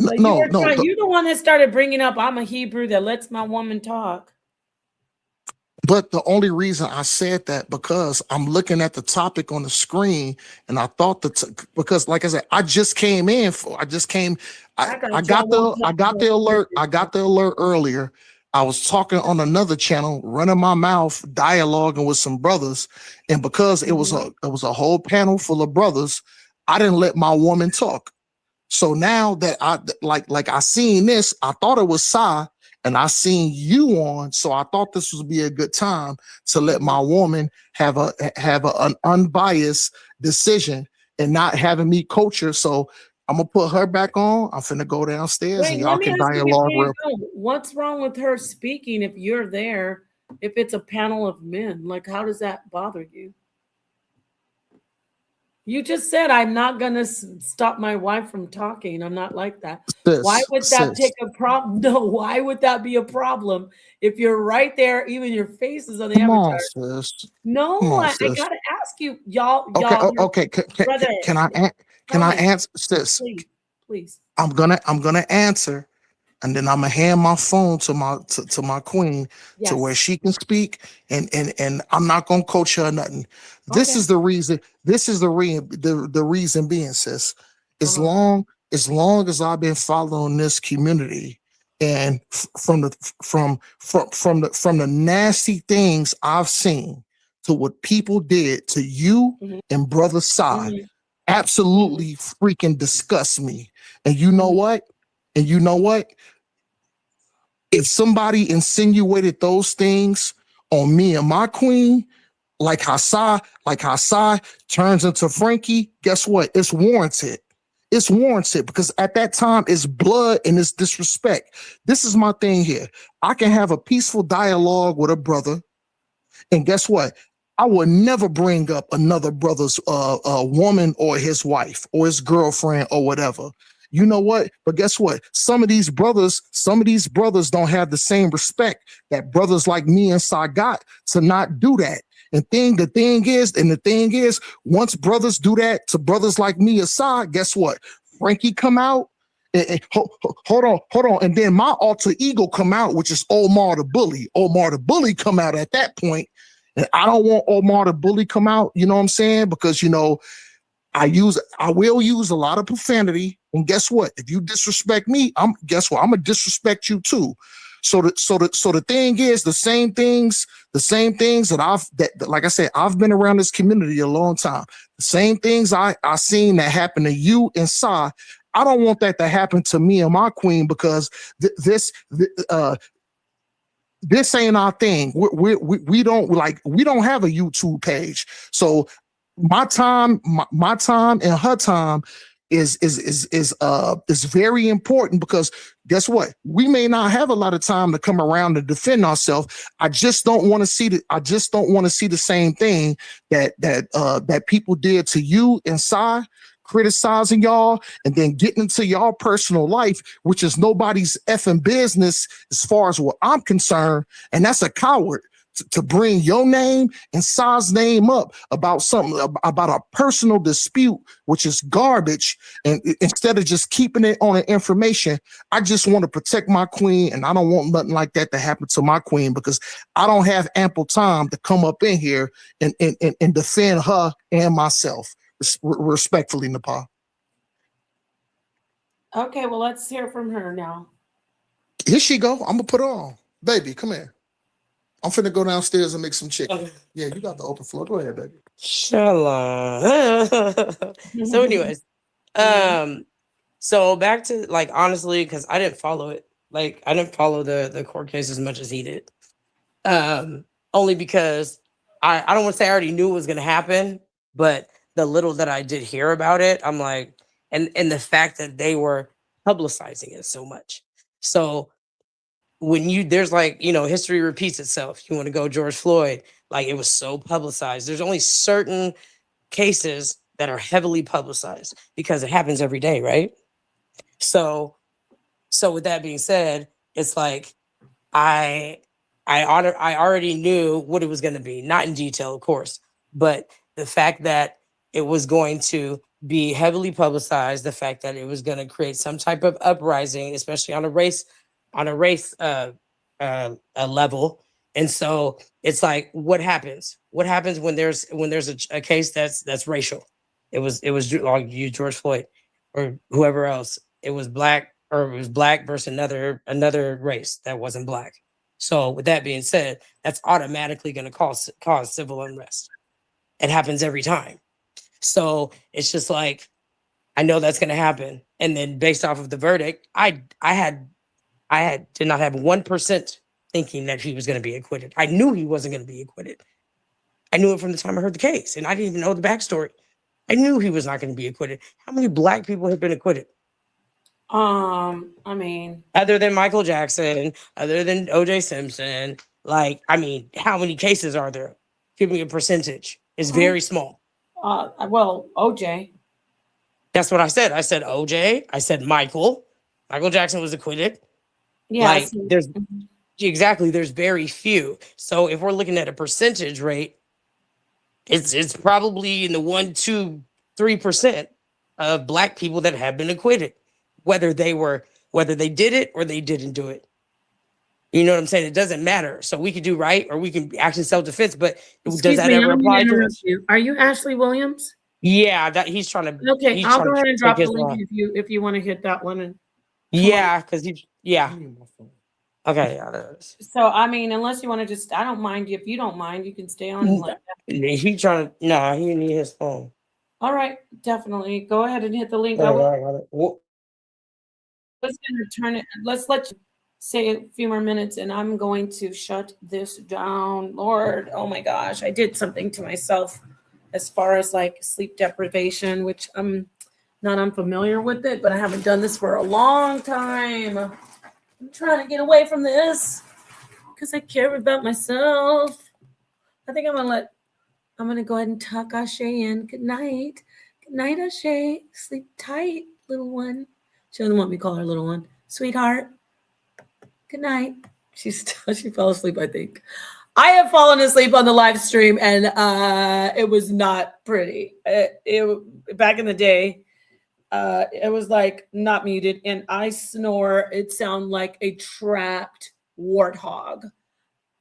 So no. You're the one that started bringing up I'm a Hebrew that lets my woman talk. But the only reason I said that, because I'm looking at the topic on the screen, and I thought because, like I said, I got the alert earlier. I was talking on another channel, running my mouth, dialoguing with some brothers, and because it was a whole panel full of brothers, I didn't let my woman talk. So now that I seen this, I thought it was Sai, and I seen you on, so I thought this would be a good time to let my woman have an unbiased decision and not having me coach her. So I'm gonna put her back on. I'm finna go downstairs and y'all can dialogue real. What's wrong with her speaking if you're there? If it's a panel of men, like how does that bother you? You just said I'm not gonna stop my wife from talking. I'm not like that. Why would that take a problem? No, why would that be a problem if you're right there? Even your face is on the avatar. No, I gotta ask you, y'all. Okay. Can I answer, sis? Please. I'm gonna answer, and then I'm gonna hand my phone to my queen, to where she can speak, and I'm not gonna coach her or nothing. This is the reason. The reason being, sis. as long as I've been following this community, and from the nasty things I've seen to what people did to you and brother Sai, absolutely freaking disgusts me. And you know what? And you know what? If somebody insinuated those things on me and my queen, like Sai turns into Frankie, guess what? It's warranted. It's warranted because at that time it's blood and it's disrespect. This is my thing here. I can have a peaceful dialogue with a brother, and guess what? I would never bring up another brother's woman or his wife or his girlfriend or whatever. You know what? But guess what? Some of these brothers don't have the same respect that brothers like me and Sai got to not do that. And the thing is, once brothers do that to brothers like me and Sai, guess what? Frankie come out. Hold on. And then my alter ego come out, which is Omar the Bully. Omar the Bully come out at that point. And I don't want Omar the Bully come out, you know what I'm saying? Because, you know, I will use a lot of profanity. And guess what? If you disrespect me, guess what? I'm gonna disrespect you too. So the thing is, the same things that like I said, I've been around this community a long time. The same things I seen that happen to you and Sai, I don't want that to happen to me and my queen, because this ain't our thing. We don't have a YouTube page. So my time and her time is very important, because guess what? We may not have a lot of time to come around and defend ourselves. I just don't want to see the same thing that people did to you and Sai, criticizing y'all and then getting into y'all personal life, which is nobody's effing business as far as what I'm concerned. And that's a coward to bring your name and Sai's name up about something, about a personal dispute, which is garbage. And instead of just keeping it on an information, I just want to protect my queen, and I don't want nothing like that to happen to my queen, because I don't have ample time to come up in here and defend her and myself. Respectfully, Nepal. Okay, well, let's hear from her now. Here she go. I'm gonna put her on. Baby, come here. I'm finna go downstairs and make some chicken. Okay. Yeah, you got the open floor. Go ahead, baby. Shalom. So, anyways, so back to, like, honestly, because I didn't follow it. Like, I didn't follow the court case as much as he did. Only because I don't want to say I already knew it was gonna happen, but the little that I did hear about it, I'm like, and the fact that they were publicizing it so much. So when there's like, you know, history repeats itself. You want to go George Floyd, like, it was so publicized. There's only certain cases that are heavily publicized because it happens every day, right? So with that being said, it's like I already knew what it was going to be, not in detail, of course, but the fact that it was going to be heavily publicized, the fact that it was going to create some type of uprising, especially on a race level. And so it's like, what happens? What happens when there's a case that's racial? It was like you, George Floyd, or whoever else. It was black versus another race that wasn't black. So with that being said, that's automatically going to cause civil unrest. It happens every time. So it's just like, I know that's going to happen. And then based off of the verdict, I did not have 1% thinking that he was going to be acquitted. I knew he wasn't going to be acquitted. I knew it from the time I heard the case, and I didn't even know the backstory. I knew he was not going to be acquitted. How many black people have been acquitted? I mean, other than Michael Jackson, other than O.J. Simpson, like, I mean, how many cases are there? Give me a percentage. It's very small. Well, O.J. That's what I said. I said O.J. I said Michael. Michael Jackson was acquitted. Yeah. Like, there's very few. So if we're looking at a percentage rate, it's probably in the 1, 2, 3% of black people that have been acquitted, whether they did it or they didn't do it. You know what I'm saying? It doesn't matter. So we could do right or we can act in self-defense, but does that ever apply to us? Are you Ashley Williams? Yeah, that he's trying to. Okay, He's I'll trying go to ahead and take drop the his link run. if you want to hit that one. And Yeah, because yeah. Okay, yeah. so I mean, unless you want to just, I don't mind if you don't mind, you can stay on like that. He trying to. No, he need his phone. All right, definitely go ahead and hit the link. All right. Let's turn it. Let's let you say a few more minutes, and I'm going to shut this down. Lord, oh my gosh, I did something to myself as far as like sleep deprivation, which I'm not unfamiliar with it, but I haven't done this for a long time. I'm trying to get away from this because I care about myself. I think I'm gonna go ahead and tuck Ashe in. Good night. Good night, Ashe. Sleep tight, little one. She doesn't want me to call her little one. Sweetheart. Good night. She fell asleep, I think. I have fallen asleep on the live stream, and it was not pretty. It back in the day, it was like not muted, and I snore. It sounded like a trapped warthog,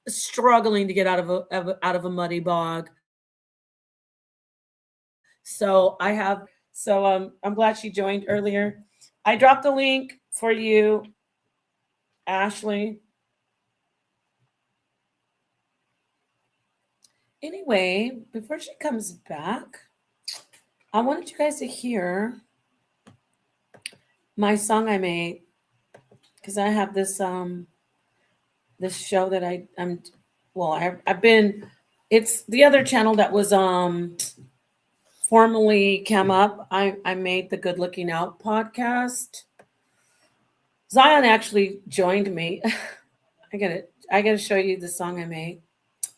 struggling to get out of a muddy bog. So I'm glad she joined earlier. I dropped the link for you, Ashley. Anyway, before she comes back, I wanted you guys to hear my song I made, because I have this this show that I've been, it's the other channel that was formally came up. I made the Good Looking Out podcast. Zion actually joined me. I gotta show you the song I made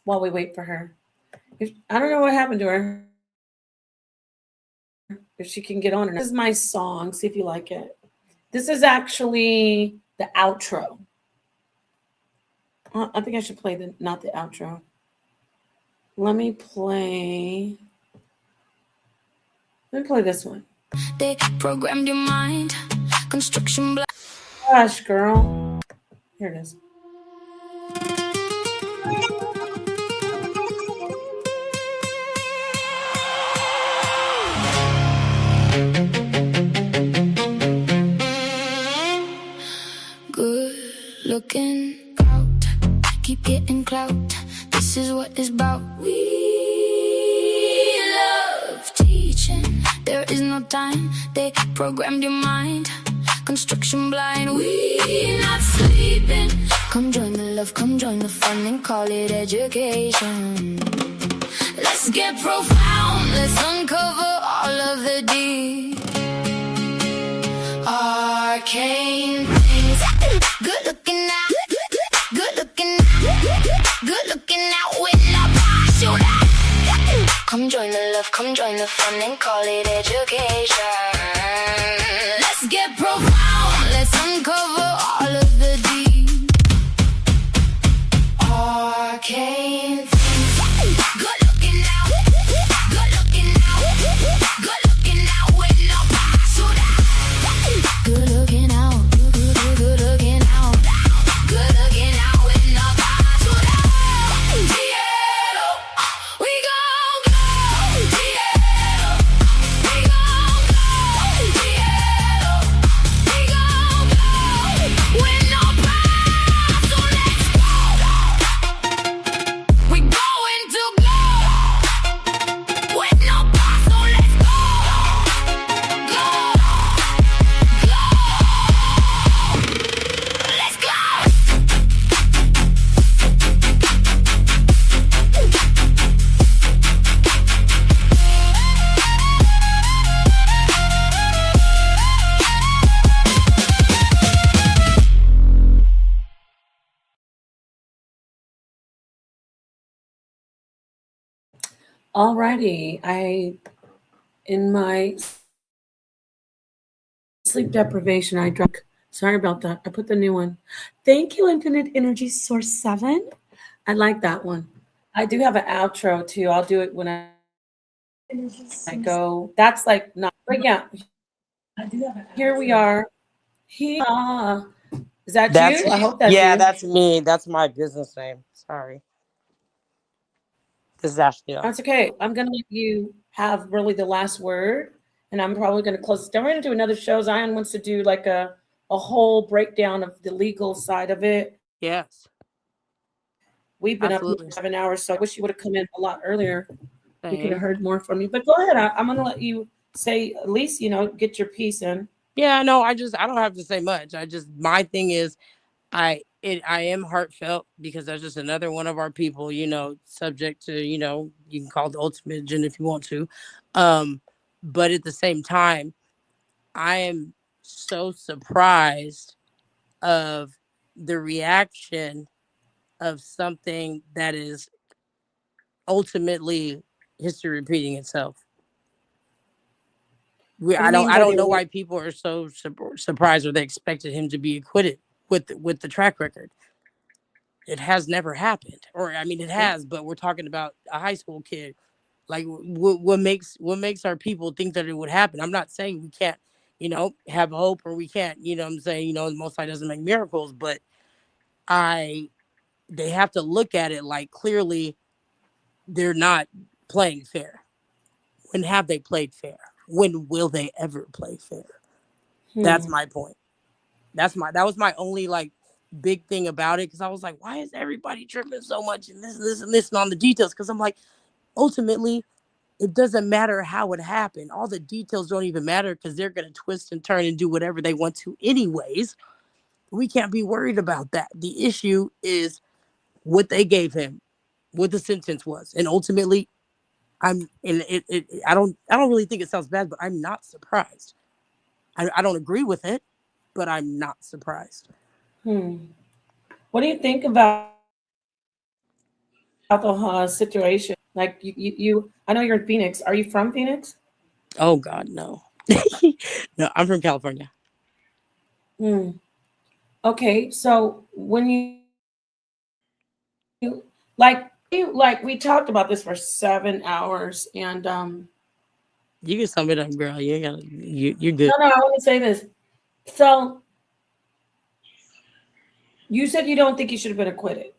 while we wait for her. I don't know what happened to her. If she can get on or not. This is my song. See if you like it. This is actually the outro. I think I should play not the outro. Let me play this one. They programmed your mind. Construction. Gosh, girl. Here it is. Good looking out. Keep getting clout. This is what it's about. We love teaching. There is no time. They programmed your mind. Construction blind. We not sleeping. Come join the love. Come join the fun and call it education. Let's get profound. Let's uncover all of the deep. Arcane things. Good looking out. Good looking out. Good looking out with no parachute. Come join the love, come join the fun and call it education. Let's get profound. Let's uncover all of the deep. Arcane things. Good looking out. Good looking out. Good looking out with no parachute. Good looking out. Good looking out. Good looking out with no parachute. Diego, we gon' go. Diego, we gon' go. Diego, we gon' go. With no parachute, let's go. We going to go. With no parachute, let's go. Go. Let's go. Alrighty, in my sleep deprivation, I drank. Sorry about that. I put the new one. Thank you, Infinite Energy Source 7. I like that one. I do have an outro too. I'll do it when I go. That's like not, but yeah. Here we are. Here. Is that That's you? I hope that's yeah, you. that's me. That's my business name. Sorry. This is Ashley. That's okay. I'm gonna let you have really the last word. And I'm probably going to close it down. We're going to do another show. Zion wants to do like a whole breakdown of the legal side of it. Yes. We've been Absolutely. up here 7 hours, so I wish you would have come in a lot earlier. We could have Thanks. heard more from you. But go ahead. I'm going to let you say, at least, get your piece in. Yeah, no, I don't have to say much. My thing is, I am heartfelt because that's just another one of our people, subject to, you can call it the ultimate agenda if you want to. But at the same time, I am so surprised of the reaction of something that is ultimately history repeating itself. I don't know why people are so surprised or they expected him to be acquitted with the track record. It has never happened, or I mean, it has, but we're talking about a high school kid. Like, what makes our people think that it would happen? I'm not saying we can't, have hope, or we can't, I'm saying, the Most High doesn't make miracles, but they have to look at it like clearly they're not playing fair. When have they played fair? When will they ever play fair? That's my point. That was my only like big thing about it, because I was like, why is everybody tripping so much and this and on the details? Because I'm like, ultimately, it doesn't matter how it happened. All the details don't even matter because they're going to twist and turn and do whatever they want to anyways. We can't be worried about that. The issue is what they gave him, what the sentence was. And ultimately, I don't really think it sounds bad, but I'm not surprised. I don't agree with it, but I'm not surprised. What do you think about the situation? Like, you I know you're in Phoenix. Are you from Phoenix? Oh God, no. No, I'm from California. Okay, so when you like we talked about this for 7 hours, and you can sum it up, girl. You gotta, you're good. No, I want to say this. So you said you don't think he should have been acquitted.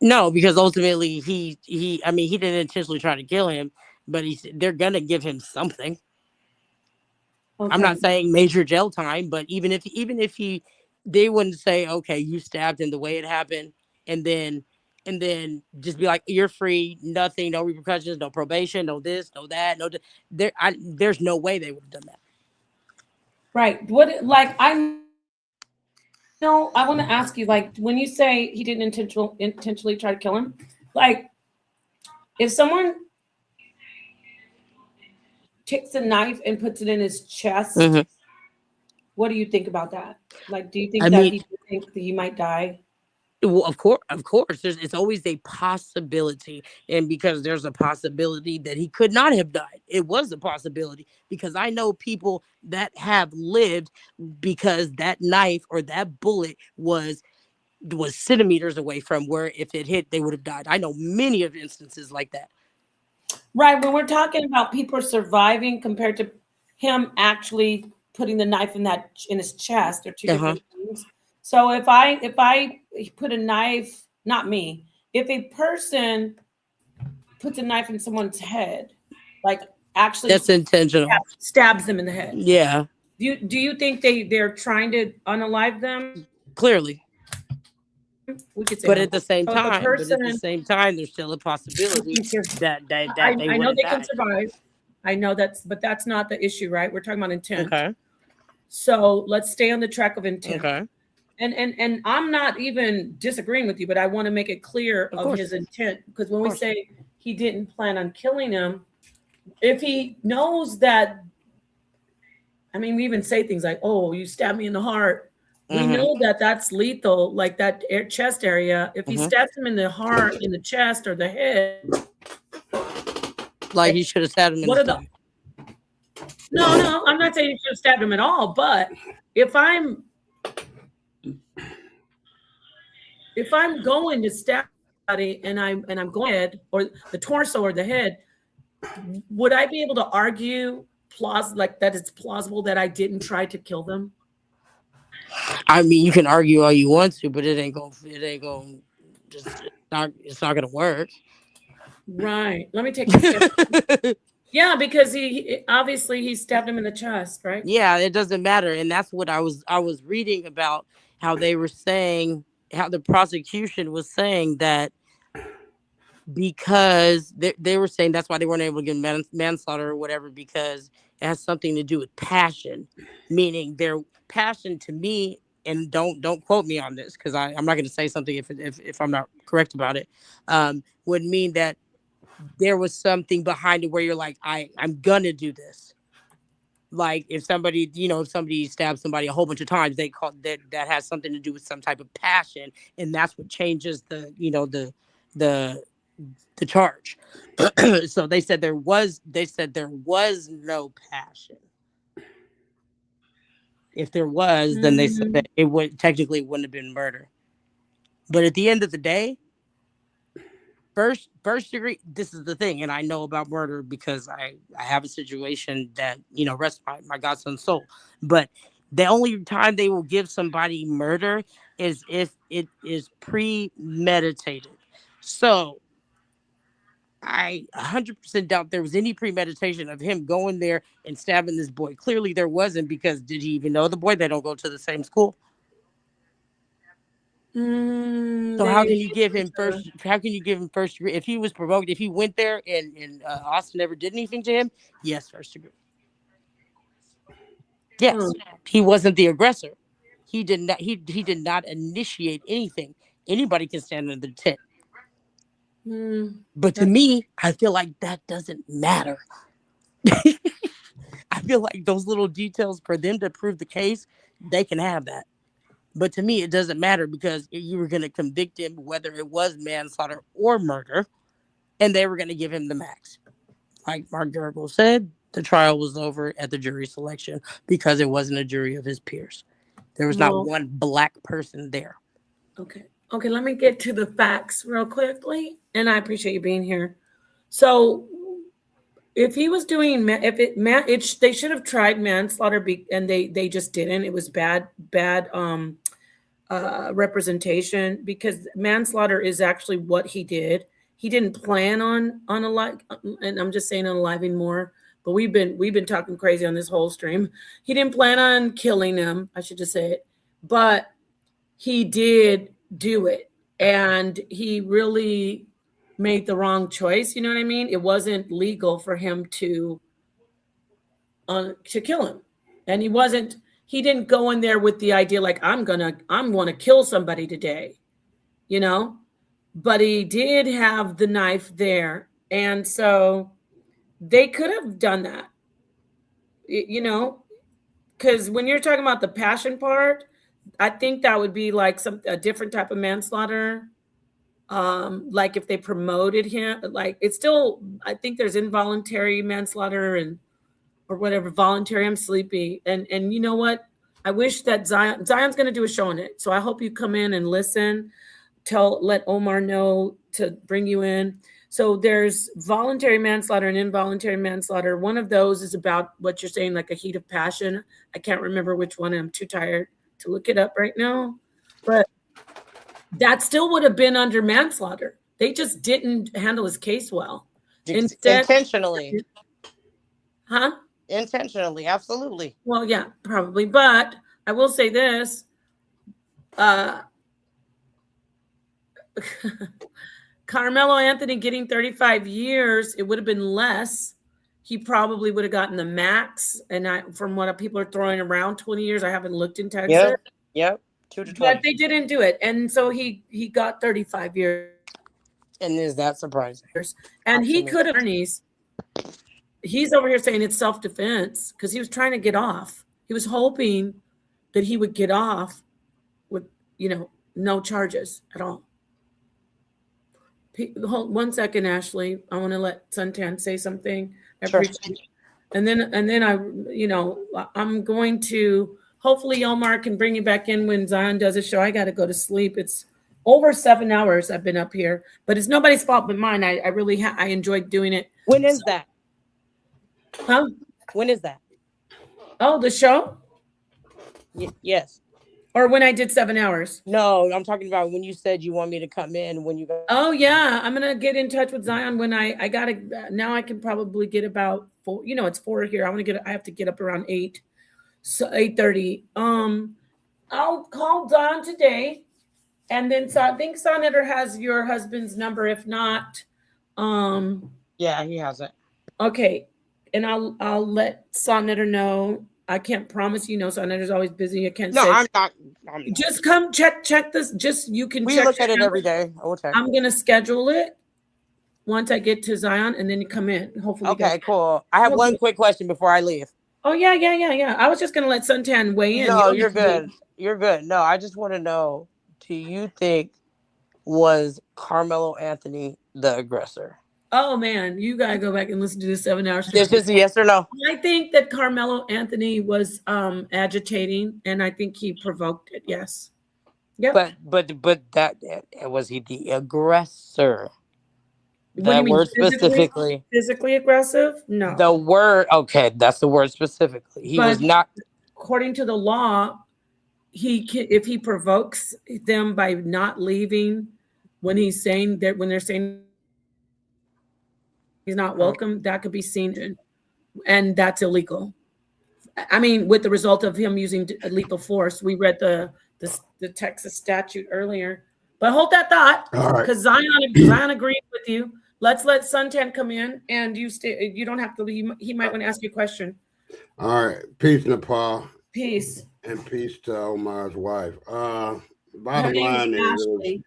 No, because ultimately he didn't intentionally try to kill him, but they're gonna give him something. Okay. I'm not saying major jail time, but even if they wouldn't say, okay, you stabbed him the way it happened, and then just be like, you're free, nothing, no repercussions, no probation, no this, no that, no. There's no way they would have done that. Right. No, I want to ask you, like, when you say he didn't intentionally try to kill him, like, if someone takes a knife and puts it in his chest, what do you think about that? Like, do you think that he might die? Well, of course, it's always a possibility, and because there's a possibility that he could not have died, it was a possibility, because I know people that have lived because that knife or that bullet was centimeters away from where if it hit, they would have died. I know many of instances like that. Right. When we're talking about people surviving compared to him actually putting the knife in his chest, are two different things. So if I put a knife, not me, if a person puts a knife in someone's head, like actually that's intentional, stabs them in the head. Yeah. Do you think they're trying to unalive them? Clearly. We could say but no. at the same So time, there's still a possibility that they I know they died. can survive. I know but that's not the issue, right? We're talking about intent. Okay. So let's stay on the track of intent. Okay. And I'm not even disagreeing with you, but I want to make it clear of his intent, because when we say he didn't plan on killing him, if he knows that, I mean, we even say things like, "Oh, you stabbed me in the heart." We know that that's lethal, like that chest area. If he stabs him in the heart, in the chest, or the head, like he should have stabbed him in the stomach. No, I'm not saying you should have stabbed him at all. But if I'm going to stab somebody and I'm going head or the torso or the head, would I be able to argue like that it's plausible that I didn't try to kill them? I mean, you can argue all you want to, but it's not gonna work. Right. Let me take this. Yeah, because he obviously he stabbed him in the chest, right? Yeah, it doesn't matter. And that's what I was reading about, how they were saying, how the prosecution was saying that because they were saying that's why they weren't able to get manslaughter or whatever, because it has something to do with passion, meaning their passion to me, and don't quote me on this because I'm not going to say something if I'm not correct about it, would mean that there was something behind it where you're like, I'm gonna do this. Like if somebody, if somebody stabs somebody a whole bunch of times, they call that has something to do with some type of passion, and that's what changes the charge. So they said there was no passion. If there was, then they said that it wouldn't have been murder. But at the end of the day, first degree, this is the thing, and I know about murder because I have a situation that rests my godson's soul. But the only time they will give somebody murder is if it is premeditated. So I 100% doubt there was any premeditation of him going there and stabbing this boy. Clearly there wasn't, because did he even know the boy? They don't go to the same school. So how can you give him first? How can you give him first degree if he was provoked? If he went there and Austin never did anything to him? Yes, first degree. Yes, he wasn't the aggressor. He did not. He did not initiate anything. Anybody can stand under the tent. But to me, I feel like that doesn't matter. I feel like those little details for them to prove the case, they can have that. But to me, it doesn't matter because you were going to convict him whether it was manslaughter or murder, and they were going to give him the max. Like Mark Gergel said, the trial was over at the jury selection because it wasn't a jury of his peers. There was not one black person there. Okay. Okay, let me get to the facts real quickly, and I appreciate you being here. So, if he was doing, they should have tried manslaughter, and they just didn't. It was bad representation, because manslaughter is actually what he did. He didn't plan on and I'm just saying unaliving more. But we've been talking crazy on this whole stream. He didn't plan on killing him. I should just say it, but he did do it, and he really made the wrong choice. You know what I mean? It wasn't legal for him to kill him, and he didn't go in there with the idea like I'm gonna kill somebody today, but he did have the knife there, and so they could have done that, because when you're talking about the passion part, I think that would be like a different type of manslaughter. Like if they promoted him, like it's still, I think there's involuntary manslaughter or whatever, voluntary. I'm sleepy. And you know what? I wish that Zion's going to do a show on it. So I hope you come in and listen, let Omar know to bring you in. So there's voluntary manslaughter and involuntary manslaughter. One of those is about what you're saying, like a heat of passion. I can't remember which one. I'm too tired to look it up right now, but that still would have been under manslaughter. They just didn't handle his case well. Instead, intentionally. Huh? Intentionally, absolutely. Well, yeah, probably. But I will say this. Karmelo Anthony getting 35 years, it would have been less. He probably would have gotten the max. And from what people are throwing around, 20 years. I haven't looked in Texas. Yep. 2 to 20. But they didn't do it. And so he got 35 years. And is that surprising? And he could have. He's over here saying it's self-defense because he was trying to get off. He was hoping that he would get off with, no charges at all. Hold 1 second, Ashley. I want to let Suntan say something. Sure. And then I'm going to, hopefully Omar can bring you back in when Zion does a show. I got to go to sleep. It's over 7 hours I've been up here, but it's nobody's fault but mine. I really I enjoyed doing it. When is that? Huh? When is that? Oh, the show? Yes. Or when I did 7 hours? No, I'm talking about when you said you want me to come in when you go. Oh yeah, I'm gonna get in touch with Zion when I gotta now. I can probably get about 4. You know, it's 4 here. I have to get up around 8, so 8:30. I'll call Don today, and then so I think Sonetter has your husband's number. If not, Yeah, he has it. okay, and I'll let Sonetter know. I can't promise you. Sonetter's always busy. I can't No, say. I'm not. Just come check this. Just you can We check look at it out. every day. Okay. I'm gonna schedule it once I get to Zion, and then you come in. Hopefully, Okay, cool. I have one quick question before I leave. Oh yeah. I was just gonna let Suntan weigh in. No, don't you're have to leave. good. You're good. No, I just want to know: do you think was Carmelo Anthony the aggressor? Oh man, you gotta go back and listen to the 7 hours. This is a yes or no. I think that Carmelo Anthony was agitating, and I think he provoked it. Yes. Yep. But that was he the aggressor? What do you That mean? word specifically. Physically aggressive? No. The word. Okay, that's the word specifically. He was not. According to the law, if he provokes them by not leaving when he's saying that when they're saying he's not welcome, that could be seen, and that's illegal. I mean, with the result of him using lethal force, we read the Texas statute earlier. But hold that thought, because Zion agreed with you. Let's let Suntan come in, and you stay. You don't have to leave. He might want to ask you a question. All right. Peace, Nepal. Peace. And peace to Omar's wife. Bottom name line is is Ashley.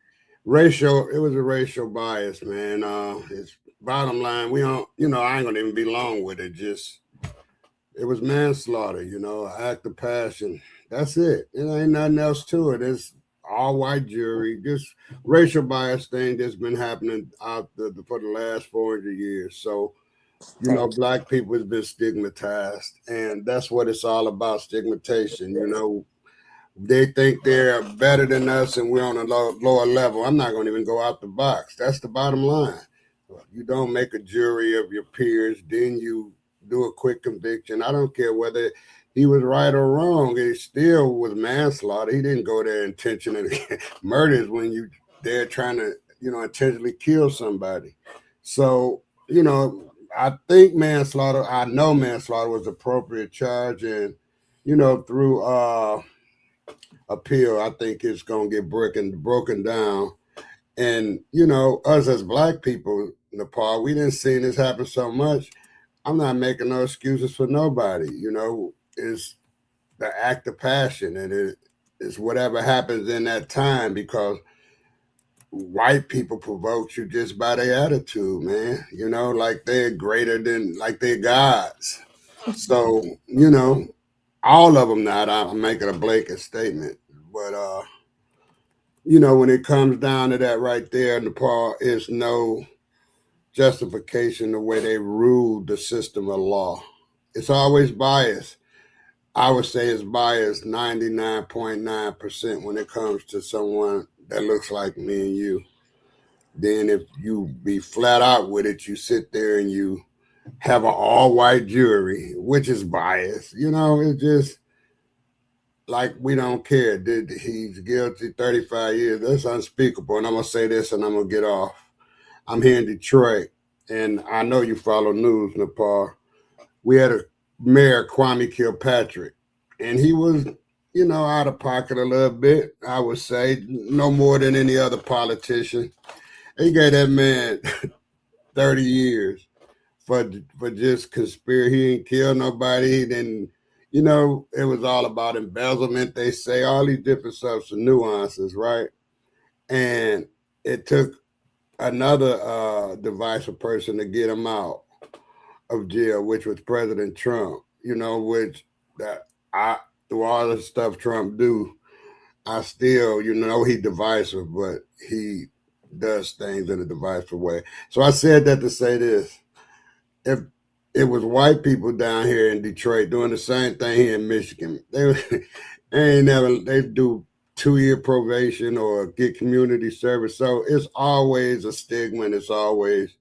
it was a racial bias, man. It's bottom line, we don't, I ain't gonna even be long with it. Just it was manslaughter, act of passion. That's it. It ain't nothing else to it. It's all white jury, just racial bias thing that's been happening for the last 400 years. So black people has been stigmatized, and that's what it's all about, stigmatization. They think they're better than us and we're on a lower level. I'm not going to even go out the box. That's the bottom line. You don't make a jury of your peers, then you do a quick conviction. I don't care whether he was right or wrong. It still was manslaughter. He didn't go there intentionally. Murders when they're trying to, intentionally kill somebody. So, I think manslaughter, I know manslaughter was appropriate charge, and, through appeal, I think it's going to get broken down. And, us as black people, Nepal, we didn't see this happen so much. I'm not making no excuses for nobody. It's the act of passion, and it's whatever happens in that time, because white people provoke you just by their attitude, man. Like they're greater than, like they're gods. So, all of them not. I'm making a blanket statement. But, when it comes down to that right there, Nepal, is no justification the way they rule the system of law. It's always biased. I would say it's biased 99.9% when it comes to someone that looks like me and you. Then if you be flat out with it, you sit there and you have an all-white jury, which is biased. It's just like we don't care. He's guilty 35 years. That's unspeakable. And I'm going to say this and I'm going to get off. I'm here in Detroit, and I know you follow news, Nepal. We had a mayor, Kwame Kilpatrick, and he was, out of pocket a little bit, I would say, no more than any other politician. He gave that man 30 years for just conspiracy. He didn't kill nobody. He didn't, it was all about embezzlement, they say, all these different sorts of nuances, right? And it took another divisive person to get him out of jail, which was President Trump, which that through all the stuff Trump do, I still, he divisive, but he does things in a divisive way. So I said that to say this. If it was white people down here in Detroit doing the same thing here in Michigan, they do 2-year probation or get community service. So it's always a stigma, and it's always,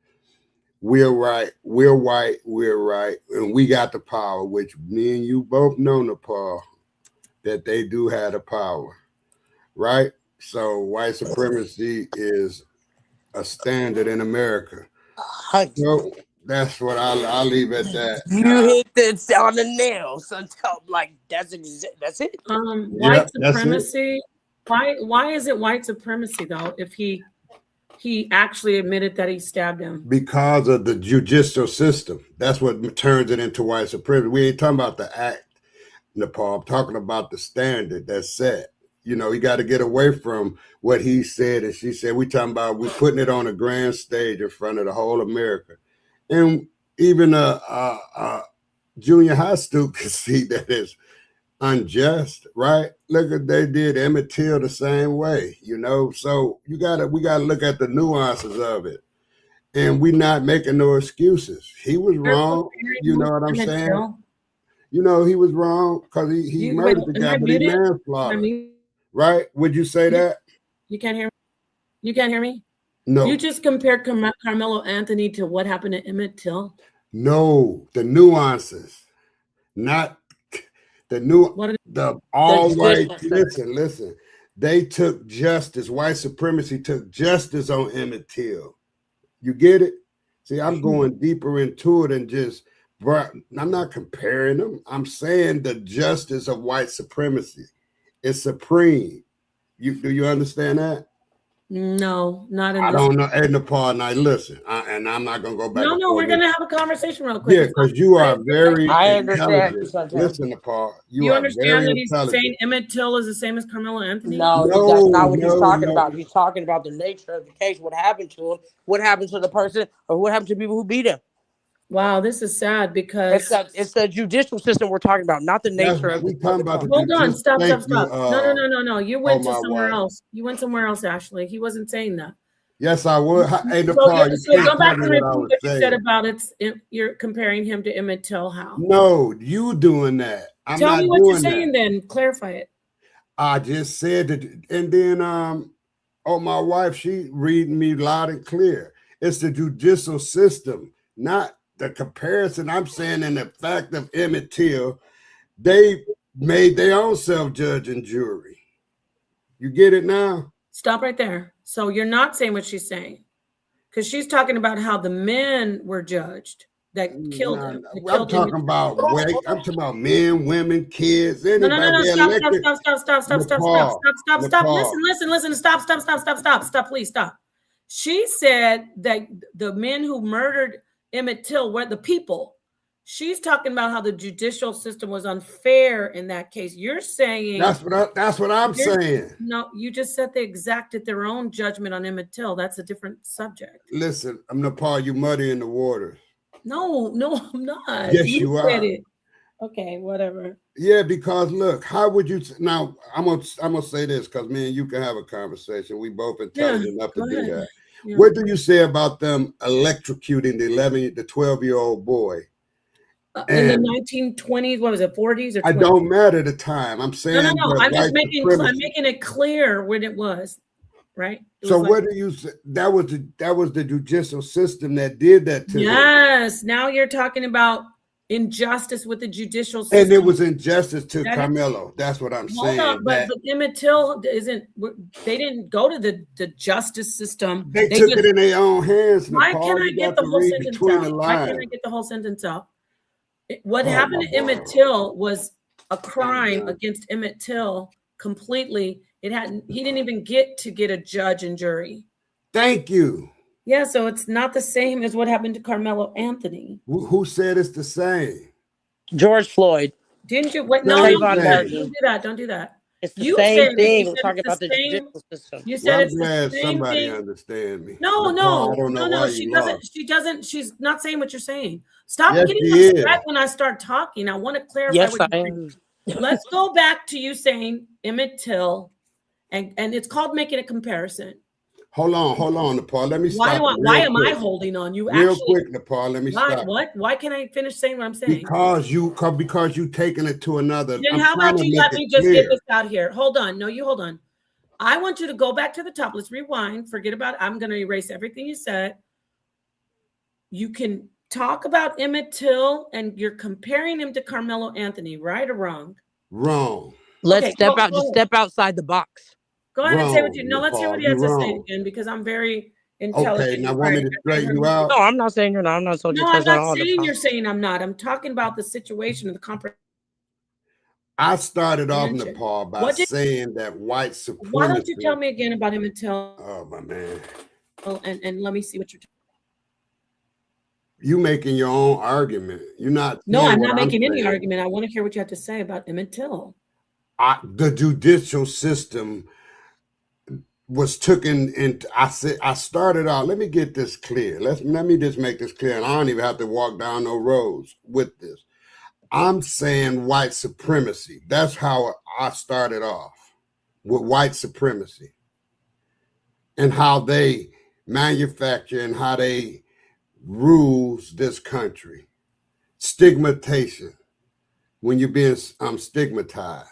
we're right, we're white, we're right, and we got the power, which me and you both know, Nepal. that they do have the power, right? So white supremacy is a standard in America. So that's what I'll leave at that. You hit this on the nail. So like that's it. White that's it. supremacy. Why is it white supremacy though? If he actually admitted that he stabbed him. Because of the judicial system. That's what turns it into white supremacy. We ain't talking about the act, Nepal. I'm talking about the standard that's set. You know, you got to get away from what he said and she said. We talking about we putting it on a grand stage in front of the whole America. And even a junior high student can see that it's unjust, right? Look at they did Emmett Till the same way, you know. So we gotta look at the nuances of it. And we're not making no excuses. He was wrong. You know what I'm saying? You know, he was wrong because he murdered the guy, but he manslaughter. Right? Would you say that? You can't hear me? You can't hear me? No. You just compared Carmelo Anthony to what happened to Emmett Till? No, the nuances. Not the all white. Listen. They took justice. White supremacy took justice on Emmett Till. You get it? See, I'm going deeper into it and just, I'm not comparing them. I'm saying the justice of white supremacy is supreme. Do you understand that? No, not in I this. don't know. Hey, Nepal, now listen, and I'm not going to go back. No, we're going to have a conversation real quick. Yeah, because you are very understand. intelligent. Listen, Nepal, you are understand very that he's intelligent. saying Emmett Till is the same as Carmelo Anthony? No, that's not what he's talking about. He's talking about the nature of the case, what happened to him, what happened to the person, or what happened to people who beat him. Wow, this is sad because it's the judicial system we're talking about, not the nature of we talking about the hold on, stop. No. You went to my somewhere wife. else. You went somewhere else, Ashley. He wasn't saying that. Yes, I would. Hey, So Nepal, go back and repeat what you said about you're comparing him to Emmett Till. How? No, you doing that. I'm Tell not me what doing you're saying that. then. Clarify it. I just said that, and then my wife, she reading me loud and clear. It's the judicial system, not the comparison. I'm saying in the fact of Emmett Till, they made their own self-judge and jury. You get it now? Stop right there. So you're not saying what she's saying, because she's talking about how the men were judged that killed him. I'm talking about men, women, kids, anybody. No. Stop. Listen. Stop. Please stop. She said that the men who murdered Emmett Till were the people. She's talking about how the judicial system was unfair in that case. You're saying that's what I'm saying. No, you just said they exacted their own judgment on Emmett Till. That's a different subject. Listen, I'm Nepal. You muddy in the water. No, I'm not. Yes, you are. Said it. Okay, whatever. Yeah, because look, how would you now? I'm gonna say this because me and you can have a conversation. We both intelligent enough to do that. Yeah. What do you say about them electrocuting the 12-year-old boy? In the 1920s, what was it, 40s or 20s? I don't matter the time. I'm saying no. I'm just making it clear when it was, right? So what do you say? That was the judicial system that did that to him. Yes. Now you're talking about injustice with the judicial system. And it was injustice to Carmelo. That's what I'm saying. Hold on, but Emmett Till they didn't go to the justice system. They took it in their own hands. Why can't I get the whole sentence out? Why can't I get the whole sentence out? What happened to Emmett Till was a crime against Emmett Till completely. He didn't even get a judge and jury. Thank you. Yeah, so it's not the same as what happened to Carmelo Anthony. Who said it's the same? George Floyd. Didn't you? Wait, no, don't do that. It's the same thing. We're talking about the judicial system. You said it's glad the same somebody thing. Understand me. No. I don't know why She you doesn't. lost. She doesn't. She's not saying what you're saying. Stop Yes, getting she upset is. when I start talking. I want to clarify. Yes, what I you're am. saying. Let's go back to you saying Emmett Till, and it's called making a comparison. Hold on, Nepal. Let me stop. Why am I holding on you? Real quick, Nepal. Let me stop. What? Why can't I finish saying what I'm saying? Because you taking it to another. Then how about you let me just get this out here? Hold on. No, you hold on. I want you to go back to the top. Let's rewind. Forget about it. I'm going to erase everything you said. You can talk about Emmett Till, and you're comparing him to Carmelo Anthony, right or wrong? Wrong. Let's Okay, step go out. Just ahead. step outside the box. Go ahead and say what Wrong, you. No, let's hear what Nepal. he You has to say wrong. again because I'm very Okay, intelligent now and want me bright. to I straighten heard you him. out? No, I'm not saying you're not. I'm not told you No, to I'm touch on not all the saying you're problems. saying I'm not. I'm talking about the situation of the I started off, comprehension. Nepal, by What did? saying that white Why don't you tell supremacy. me again about him until? Oh my man, And let me see what you're. you making your own argument. You're not No, saying I'm what not I'm making any saying. argument. I want to hear what you have to say about Emmett Till. The judicial system was taken into. I started out. Let me get this clear. Let me just make this clear, and I don't even have to walk down no roads with this. I'm saying white supremacy. That's how I started off, with white supremacy and how they manufacture and how they rules this country. Stigmatization, when you're being stigmatized.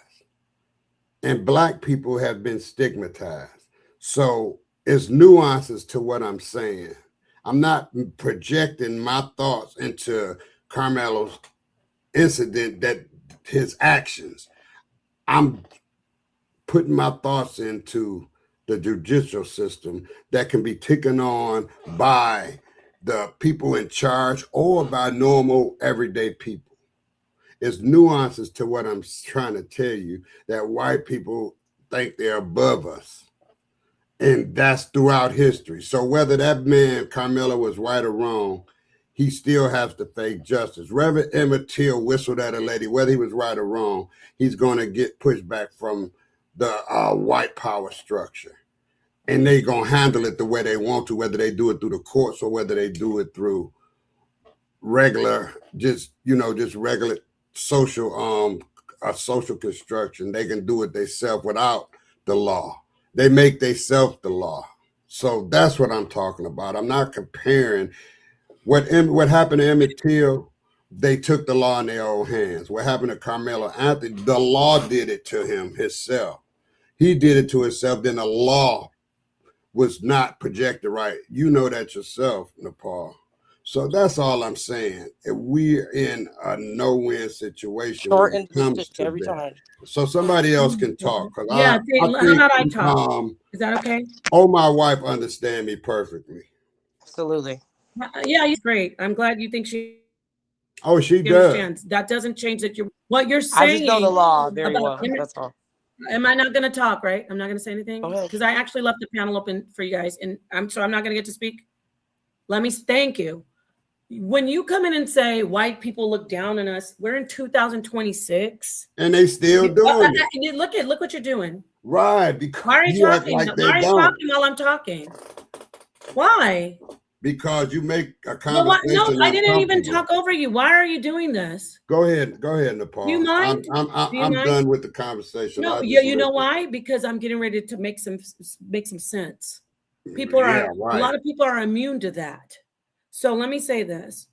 And black people have been stigmatized. So it's nuances to what I'm saying. I'm not projecting my thoughts into Karmelo's incident, that his actions. I'm putting my thoughts into the judicial system that can be taken on by the people in charge or by normal everyday people. It's nuances to what I'm trying to tell you, that white people think they're above us. And that's throughout history. So whether that man, Karmelo, was right or wrong, he still has to face justice. Reverend Emmett Till whistled at a lady, whether he was right or wrong, he's going to get pushback from the white power structure. And they're going to handle it the way they want to, whether they do it through the courts or whether they do it through regular, just regular social social construction. They can do it themselves without the law. They make themselves the law. So that's what I'm talking about. I'm not comparing what happened to Emmett Till. They took the law in their own hands. What happened to Karmelo Anthony? The law did it to him himself. He did it to himself. Then the law was not projected right. You know that yourself, Nepal. So that's all I'm saying. We're in a no-win situation when Short it and to comes stick to every that. time. So somebody else can talk, because Yeah, I how think about I talk? Is that okay? my wife understand me perfectly. Absolutely. Yeah, he's great. I'm glad you think she Oh, she does. understands. That doesn't change that what you're I just know the saying law very about well. That's all. Am I not going to talk, right? I'm not going to say anything Go ahead. because I actually left the panel open for you guys, and I'm not going to get to speak. Let me thank you. When you come in and say white people look down on us, we're in 2026, and they still doing it. Look what you're doing. Right? Because Why are you talking? like Why are you talking while I'm talking? Why? Because you make a Well, what? No, conversation I didn't even uncomfortable. talk over you. Why are you doing this? Go ahead, Nepal. Do you mind? I'm done with the conversation. No, I yeah, just you know listen. why? Because I'm getting ready to make some sense. A lot of people are immune to that. So let me say this.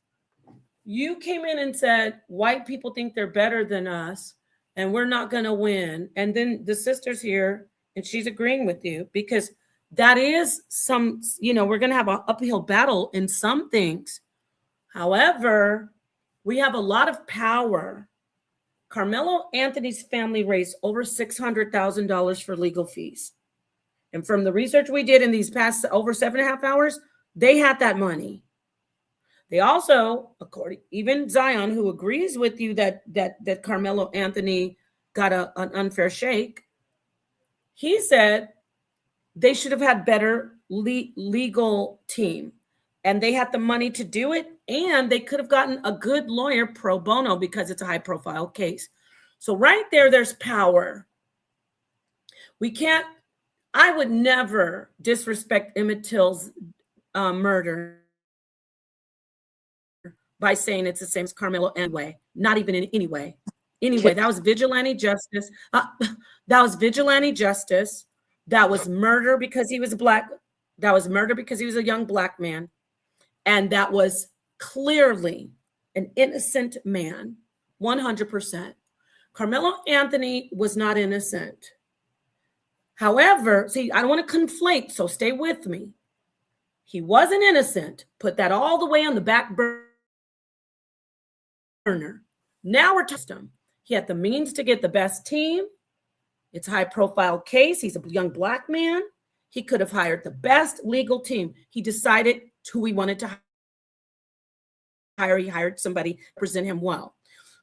You came in and said white people think they're better than us and we're not going to win. And then the sister's here and she's agreeing with you because that is we're going to have an uphill battle in some things. However, we have a lot of power. Karmelo Anthony's family raised over $600,000 for legal fees. And from the research we did in these past over 7.5 hours, they had that money. They also, even Zion, who agrees with you that Karmelo Anthony got an unfair shake, he said they should have had better legal team. And they had the money to do it. And they could have gotten a good lawyer pro bono because it's a high profile case. So right there, there's power. I would never disrespect Emmett Till's murder by saying it's the same as Karmelo anyway, not even in any way. Anyway, that was vigilante justice. That was vigilante justice. That was murder because he was black. That was murder because he was a young black man. And that was clearly an innocent man, 100%. Karmelo Anthony was not innocent. However, see, I don't want to conflate, so stay with me. He wasn't innocent. Put that all the way on the back burner. Now we're testing him. He had the means to get the best team. It's a high profile case. He's a young Black man. He could have hired the best legal team. He decided who he wanted to hire. He hired somebody to present him well.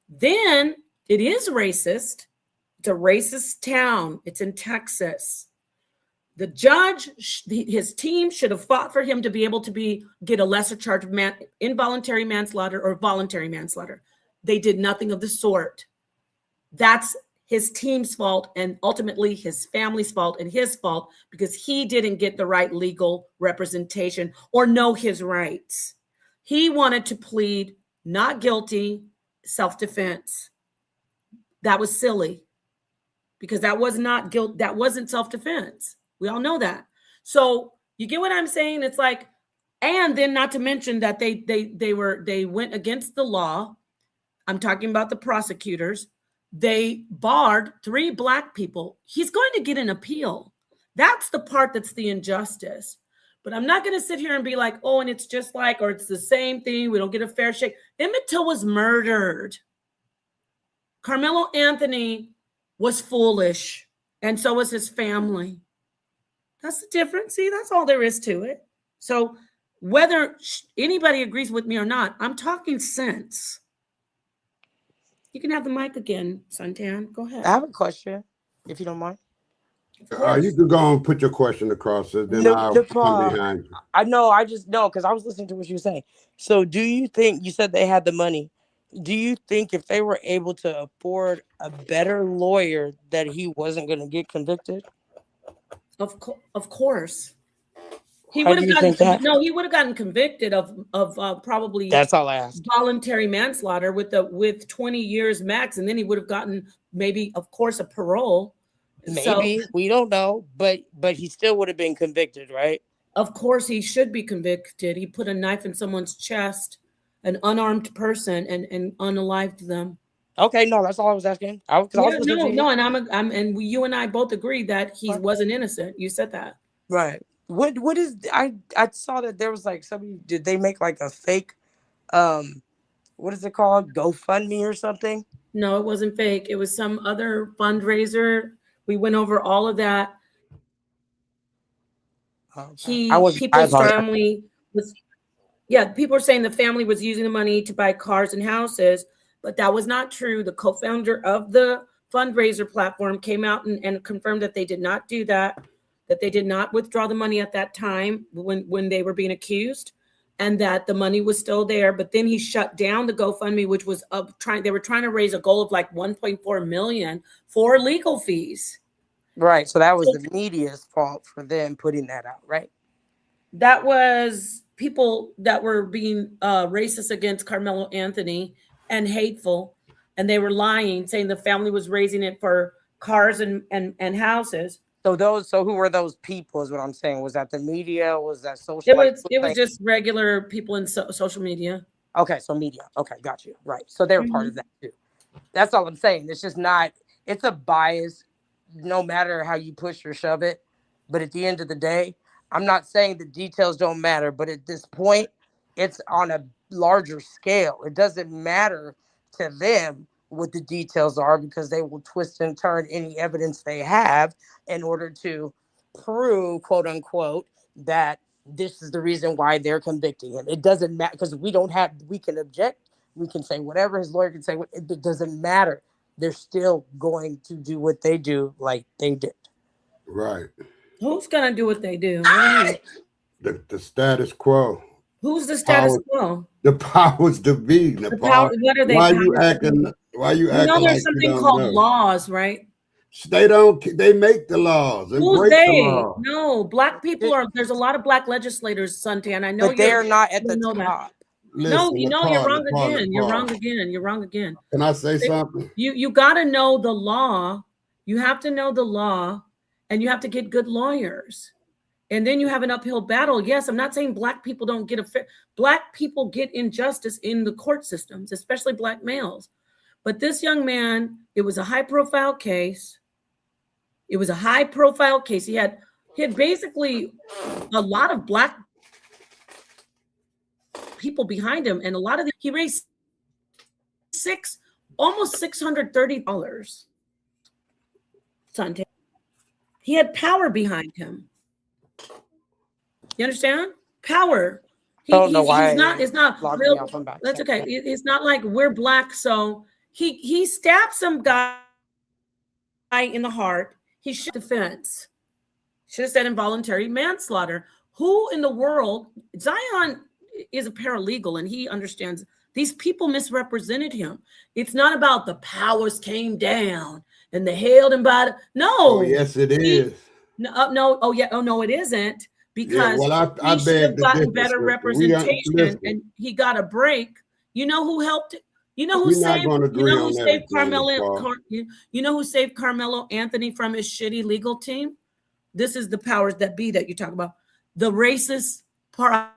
Then it is racist. It's a racist town. It's in Texas. The judge, his team should have fought for him to be able to get a lesser charge of involuntary manslaughter or voluntary manslaughter. They did nothing of the sort. That's his team's fault and ultimately his family's fault and his fault because he didn't get the right legal representation or know his rights. He wanted to plead not guilty, self-defense. That was silly because that was not guilt. That wasn't self-defense. We all know that. So you get what I'm saying? It's like, and then not to mention that they went against the law. I'm talking about the prosecutors. They barred 3 Black people. He's going to get an appeal. That's the part that's the injustice. But I'm not going to sit here and be like, oh, and it's just like, or it's the same thing. We don't get a fair shake. Emmett Till was murdered. Karmelo Anthony was foolish, and so was his family. That's the difference. See, that's all there is to it. So whether anybody agrees with me or not, I'm talking sense. You can have the mic again, Suntan. Go ahead. I have a question, if you don't mind. You could go and put your question across it, then I'll come behind you. I know, I just know because I was listening to what you were saying. So do you think, you said they had the money, do you think if they were able to afford a better lawyer that he wasn't going to get convicted? Of course. He Why would do have you think gotten that? no, he would have gotten convicted of probably That's all I asked. Voluntary manslaughter with 20 years max, and then he would have gotten maybe, of course, a parole. Maybe, we don't know, but he still would have been convicted, right? Of course, he should be convicted. He put a knife in someone's chest, an unarmed person, and unalived them. Okay, no, that's all I was asking. You and I both agreed that he wasn't innocent. You said that, right? What is I saw that there was like somebody, did they make like a fake what is it called, GoFundMe or something? No, it wasn't fake. It was some other fundraiser. We went over all of that. People's family was, people were saying the family was using the money to buy cars and houses, but that was not true. The co-founder of the fundraiser platform came out and confirmed that they did not do that they did not withdraw the money at that time when they were being accused, and that the money was still there. But then he shut down the GoFundMe, which was they were trying to raise a goal of like 1.4 million for legal fees. Right. So that was the media's fault for them putting that out, right? That was people that were being racist against Karmelo Anthony and hateful, and they were lying, saying the family was raising it for cars and houses. So who were those people is what I'm saying. Was that the media? Was that social? It was just regular people in social media. Okay, so media. Okay, got you. Right. So they were part of that too. That's all I'm saying. It's just not, it's a bias no matter how you push or shove it. But at the end of the day, I'm not saying the details don't matter, but at this point, it's on a larger scale. It doesn't matter to them what the details are because they will twist and turn any evidence they have in order to prove, quote unquote, that this is the reason why they're convicting him. It doesn't matter because we can object. We can say whatever, his lawyer can say, it doesn't matter. They're still going to do what they do like they did. Right. Who's going to do what they do? What do you mean? The status quo. Who's the status quo? The powers to be. What are they? Why you acting there's like something called laws, right? They make the laws. Who's they? The law. No, Black people there's a lot of Black legislators, Suntan. I know, but they're not at the top. Listen, you're wrong again. You're wrong again. You're wrong again. Can I say something? You got to know the law. You have to know the law, and you have to get good lawyers. And then you have an uphill battle. Yes, I'm not saying Black people don't get Black people get injustice in the court systems, especially Black males. But this young man, it was a high-profile case. It was a high-profile case. He had basically a lot of Black people behind him, and a lot of he raised almost $630. Sunday. He had power behind him. You understand? Power. I don't know why He's not. It's not logged me real. off. I'm back. That's okay. It's not like we're black. So he stabbed some guy in the heart. He shot the fence. Should have said involuntary manslaughter. Who in the world? Zion is a paralegal and he understands these people misrepresented him. It's not about the powers came down and they held him by the, no. Oh, yes, it is. No. Oh, yeah. Oh, no, it isn't. Because Yeah, well, I he should have beg to gotten differ, better sister. representation Listen, and he got a break. You know who helped? You know who we're not saved? going to You agree know who on saved everything, Carmelo? Paul. You know who saved Carmelo Anthony from his shitty legal team? This is the powers that be that you talk about. The racist prosecutors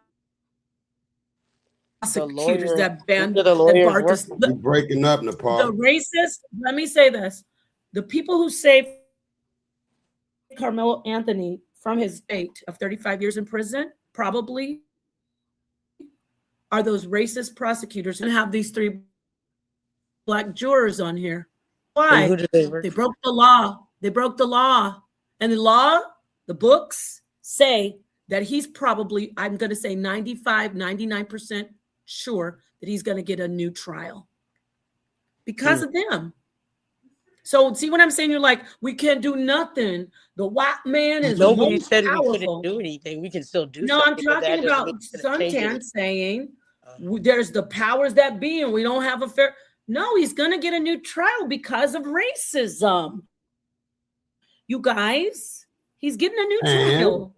that banned the that lawyers barred this. You're breaking up, Nepal. The racist. Let me say this: the people who saved Carmelo Anthony from his fate of 35 years in prison probably are those racist prosecutors and have these 3 black jurors on here. Why? And who did they work They broke the law. They broke the law. And the law, the books say that he's probably, I'm going to say 95, 99% sure that he's going to get a new trial because of them. So see what I'm saying? You're like, we can't do nothing. The white man is Nobody most said powerful. we couldn't do anything. We can still do No, I'm something. but that talking doesn't about mean it's gonna change Suntan anything. saying there's the powers that be and we don't have a fair. No, he's going to get a new trial because of racism. You guys, he's getting a new trial.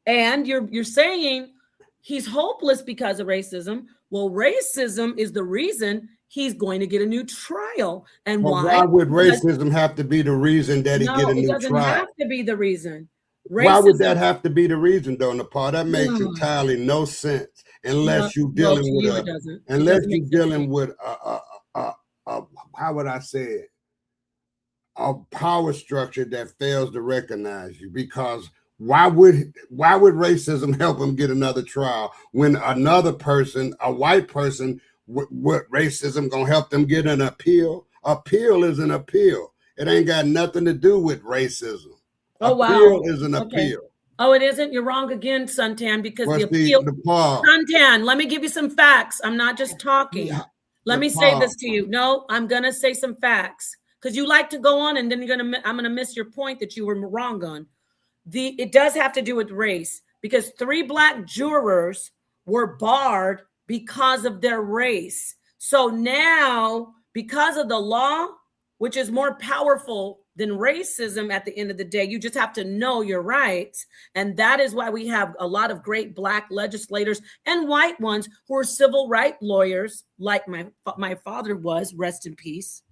And you're saying he's hopeless because of racism. Well, racism is the reason he's going to get a new trial. And But why? why would racism have to be the reason that he No, get a it new doesn't trial? have to be the reason. Why would that have to be the reason, though, Nepal? That makes No. entirely no sense No, unless you're well, dealing to with you a it doesn't. It unless doesn't you're make sense. dealing with a how would I say it? A power structure that fails to recognize you. Because why would racism help him get another trial when another person, a white person, what racism gonna help them get an appeal? Appeal is an appeal. It ain't got nothing to do with racism. Oh, wow. Appeal is an Okay. appeal. Oh, it isn't? You're wrong again, Suntan, because What's the appeal. the Paul? Suntan, let me give you some facts. I'm not just talking. Let me say this to you. No, I'm going to say some facts because you like to go on and then I'm going to miss your point that you were wrong on. It does have to do with race because 3 black jurors were barred because of their race. So now, because of the law, which is more powerful than racism at the end of the day, you just have to know your rights. And that is why we have a lot of great black legislators and white ones who are civil rights lawyers, like my father was, rest in peace.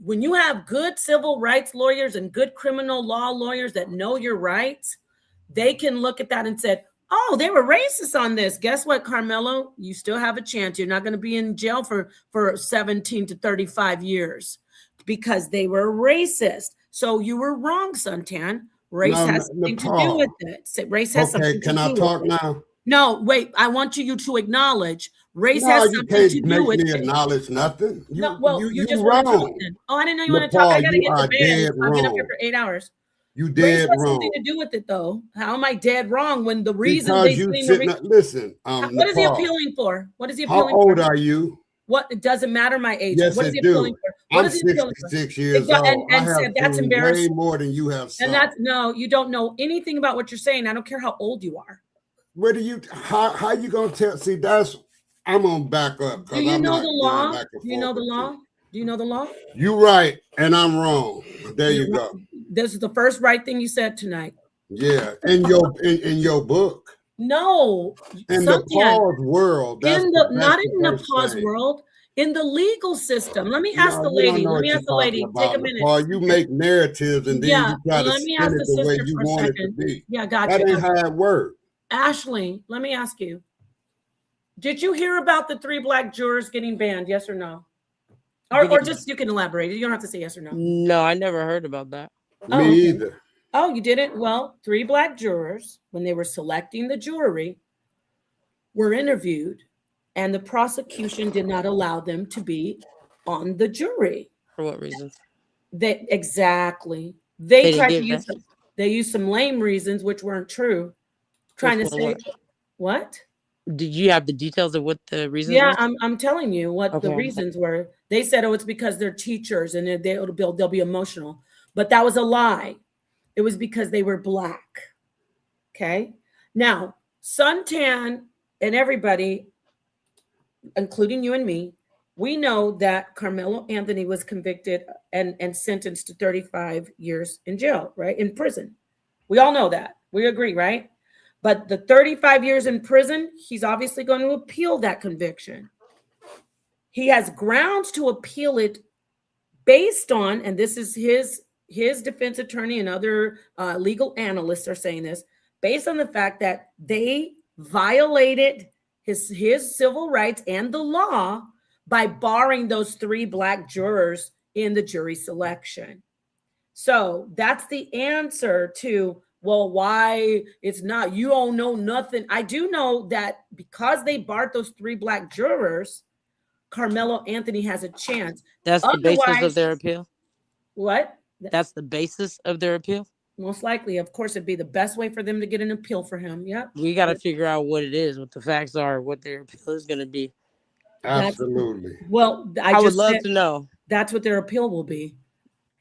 When you have good civil rights lawyers and good criminal law lawyers that know your rights, they can look at that and say, oh, they were racist on this. Guess what, Karmelo? You still have a chance. You're not going to be in jail for 17 to 35 years because they were racist. So you were wrong, Suntan. Race has something to do with it. Race has something to do with it. Can I talk now? No, wait. I want you to acknowledge race has something to do with it. You can't make me acknowledge nothing. You just wrong. Oh, I didn't know you want to talk. I got to get to bed. I've been up here for 8 hours. You dead race has wrong. Something to do with it, though. How am I dead wrong when the reason because they you seen listen. What is he appealing for? What is he appealing for? How old are you? What? It doesn't matter my age. Yes, what is it he appealing do. for? What I'm is he appealing 66 for? years old. And I have said that's seen embarrassing. way more than you have. And that's no, you don't know anything about what you're saying. I don't care how old you are. What do you? How you gonna tell? See, I'm gonna back up. Do you know the law? Do you know the law? Do you know the law? You right, and I'm wrong. There you go. This is the first right thing you said tonight. Yeah, in your book. No, in the pause world. Not in the pause world. In the legal system. Let me ask the lady. Let me ask the lady. Take a minute. Paul, you make narratives and then you try to spin it the way you want it to be. Yeah, got that you. That ain't how it works. Ashley, let me ask you. Did you hear about the 3 black jurors getting banned? Yes or no? Or just you can elaborate. You don't have to say yes or no. No, I never heard about that. Me either. Oh, you didn't? Well, 3 black jurors, when they were selecting the jury, were interviewed, and the prosecution did not allow them to be on the jury. For what reason? Exactly. They They didn't tried to give use that. they used some lame reasons which weren't true, trying to Which one say was? what? Did you have the details of what the reasons Yeah, were? I'm telling you what the Okay. reasons were. They said, oh, it's because they're teachers and they'll be emotional, but that was a lie. It was because they were Black. Okay. Now, suntan and everybody, including you and me, we know that Karmelo Anthony was convicted and sentenced to 35 years in jail, right? In prison. We all know that. We agree, right? But the 35 years in prison, he's obviously going to appeal that conviction. He has grounds to appeal it based on, and this is his defense attorney and other legal analysts are saying this, based on the fact that they violated his civil rights and the law by barring those 3 Black jurors in the jury selection. So that's the answer to, well, why it's not, you don't know nothing. I do know that because they barred those 3 Black jurors, Karmelo Anthony has a chance. That's the basis of Otherwise, their appeal. what? That's the basis of their appeal. Most likely, of course, it'd be the best way for them to get an appeal for him. Yep. We got to figure out what it is, what the facts are, what their appeal is going to be. That's Absolutely. well, I would just love said to know. that's what their appeal will be.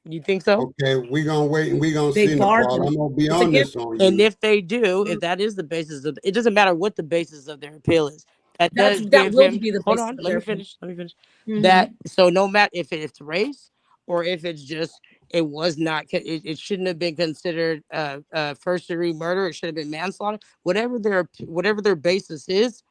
You think so? Okay, we're gonna wait and we're gonna They see, barred Nepal. them. I'm gonna be It's on against, this on And you. if they do, if that is the basis of it, doesn't matter what the basis of their appeal is. That does that give will him. be the Hold basis on, of let their me appeal. finish. Let me finish. Mhm. That so no matter if it's race or if it's just it was not it shouldn't have been considered first degree murder. It should have been manslaughter. Whatever their basis is,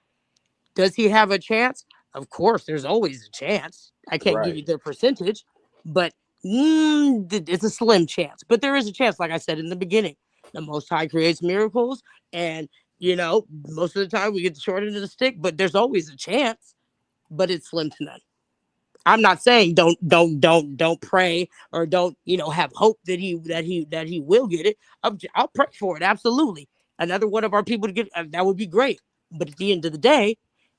does he have a chance? Of course, there's always a chance. I can't give Right. you the percentage, but it's a slim chance. But there is a chance, like I said in the beginning. The Most High creates miracles, and most of the time we get the short end of the stick. But there's always a chance, but it's slim to none. I'm not saying don't pray or don't have hope that he will get it. I'll pray for it, absolutely. Another one of our people to get that would be great. But at the end of the day,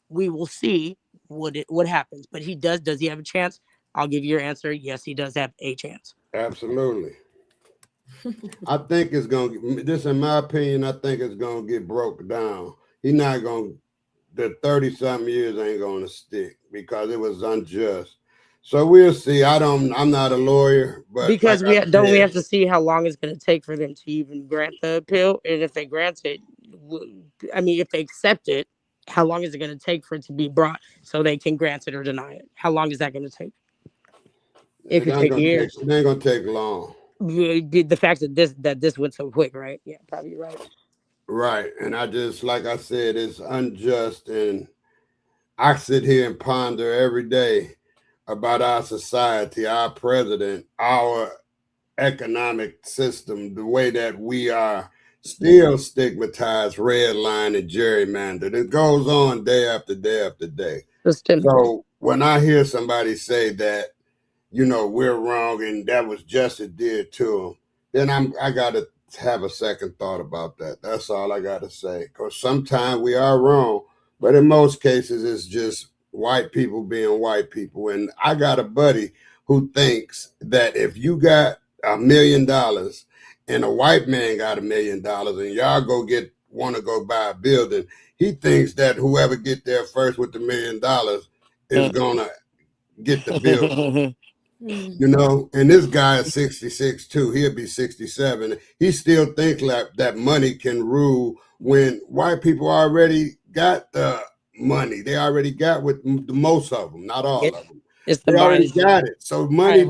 we will see what happens. But does he have a chance? I'll give you your answer. Yes, he does have a chance. Absolutely. I think it's gonna. This, in my opinion, I think it's gonna get broke down. He's not gonna. The 30-something years ain't gonna stick because it was unjust. So we'll see. I'm not a lawyer, but like Because I we said, have to see how long it's going to take for them to even grant the appeal, and if they grant it, if they accept it, how long is it going to take for it to be brought so they can grant it or deny it? How long is that going to take? It could take years. It ain't gonna take long. The fact that this went so quick, right? Yeah, probably right. Right, and I just, like I said, it's unjust, and I sit here and ponder every day about our society, our president, our economic system, the way that we are still stigmatized, redlined, and gerrymandered. It goes on day after day after day. So when I hear somebody say that, we're wrong and that was justice did to them, then I got to have a second thought about that. That's all I got to say. Because sometimes we are wrong, but in most cases, it's just white people being white people. And I got a buddy who thinks that if you got $1 million and a white man got $1 million and y'all want to go buy a building, he thinks that whoever get there first with the $1 million is gonna get the building. And this guy is 66 too. He'll be 67. He still thinks like that money can rule when white people already got the money. They already got with the most of them, not all of them. They already got it. So money,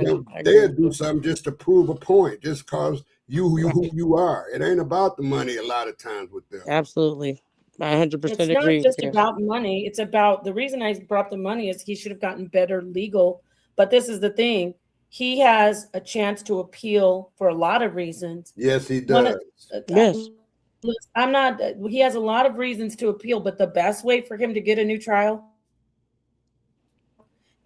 they'll do something just to prove a point, just cause who you are. It ain't about the money a lot of times with them. Absolutely. I 100% It's not agree. just about money. It's about, the reason I brought the money is he should have gotten better legal. But this is the thing. He has a chance to appeal for a lot of reasons. Yes, he does. Yes. He has a lot of reasons to appeal, but the best way for him to get a new trial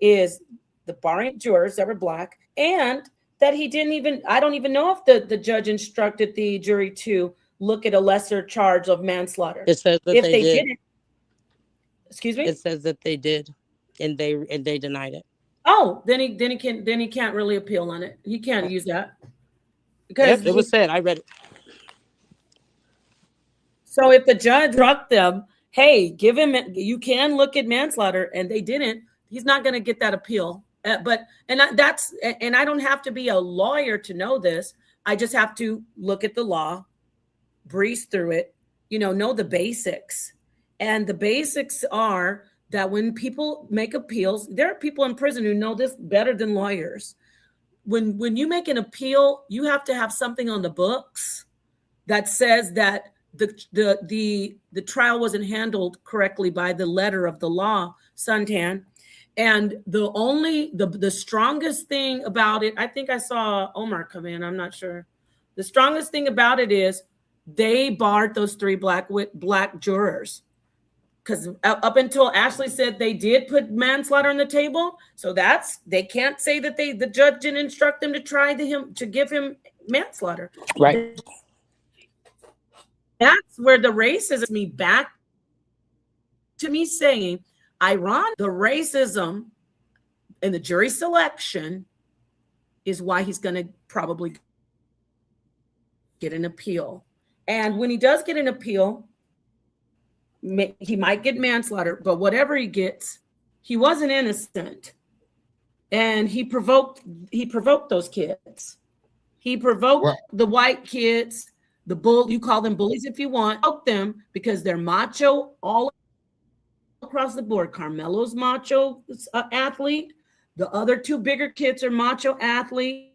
is the barring jurors that were Black, and that he didn't even, I don't even know if the judge instructed the jury to look at a lesser charge of manslaughter. It says that if they they did. didn't, excuse me? It says that they did, and they denied it. Oh, then he can't really appeal on it. He can't use that Yep, because it was said. I read it. so if the judge struck them, hey, give him, you can look at manslaughter, and they didn't, he's not going to get that appeal. And I don't have to be a lawyer to know this. I just have to look at the law, breeze through it, know the basics. And the basics are that when people make appeals, there are people in prison who know this better than lawyers. When you make an appeal, you have to have something on the books that says that the trial wasn't handled correctly by the letter of the law, Suntan. And the strongest thing about it, I think I saw Omar come in, I'm not sure. The strongest thing about it is they barred those 3 black jurors. Because up until Ashley said they did put manslaughter on the table, so they can't say that the judge didn't instruct them to give him manslaughter. Right. That's where the racism me back to me saying, ironic, the racism in the jury selection is why he's going to probably get an appeal. And when he does get an appeal, he might get manslaughter, but whatever he gets, he wasn't innocent. And he provoked those kids. He provoked the white kids, you call them bullies if you want, provoked them because they're macho all across the board. Karmelo's macho athlete. The other 2 bigger kids are macho athletes.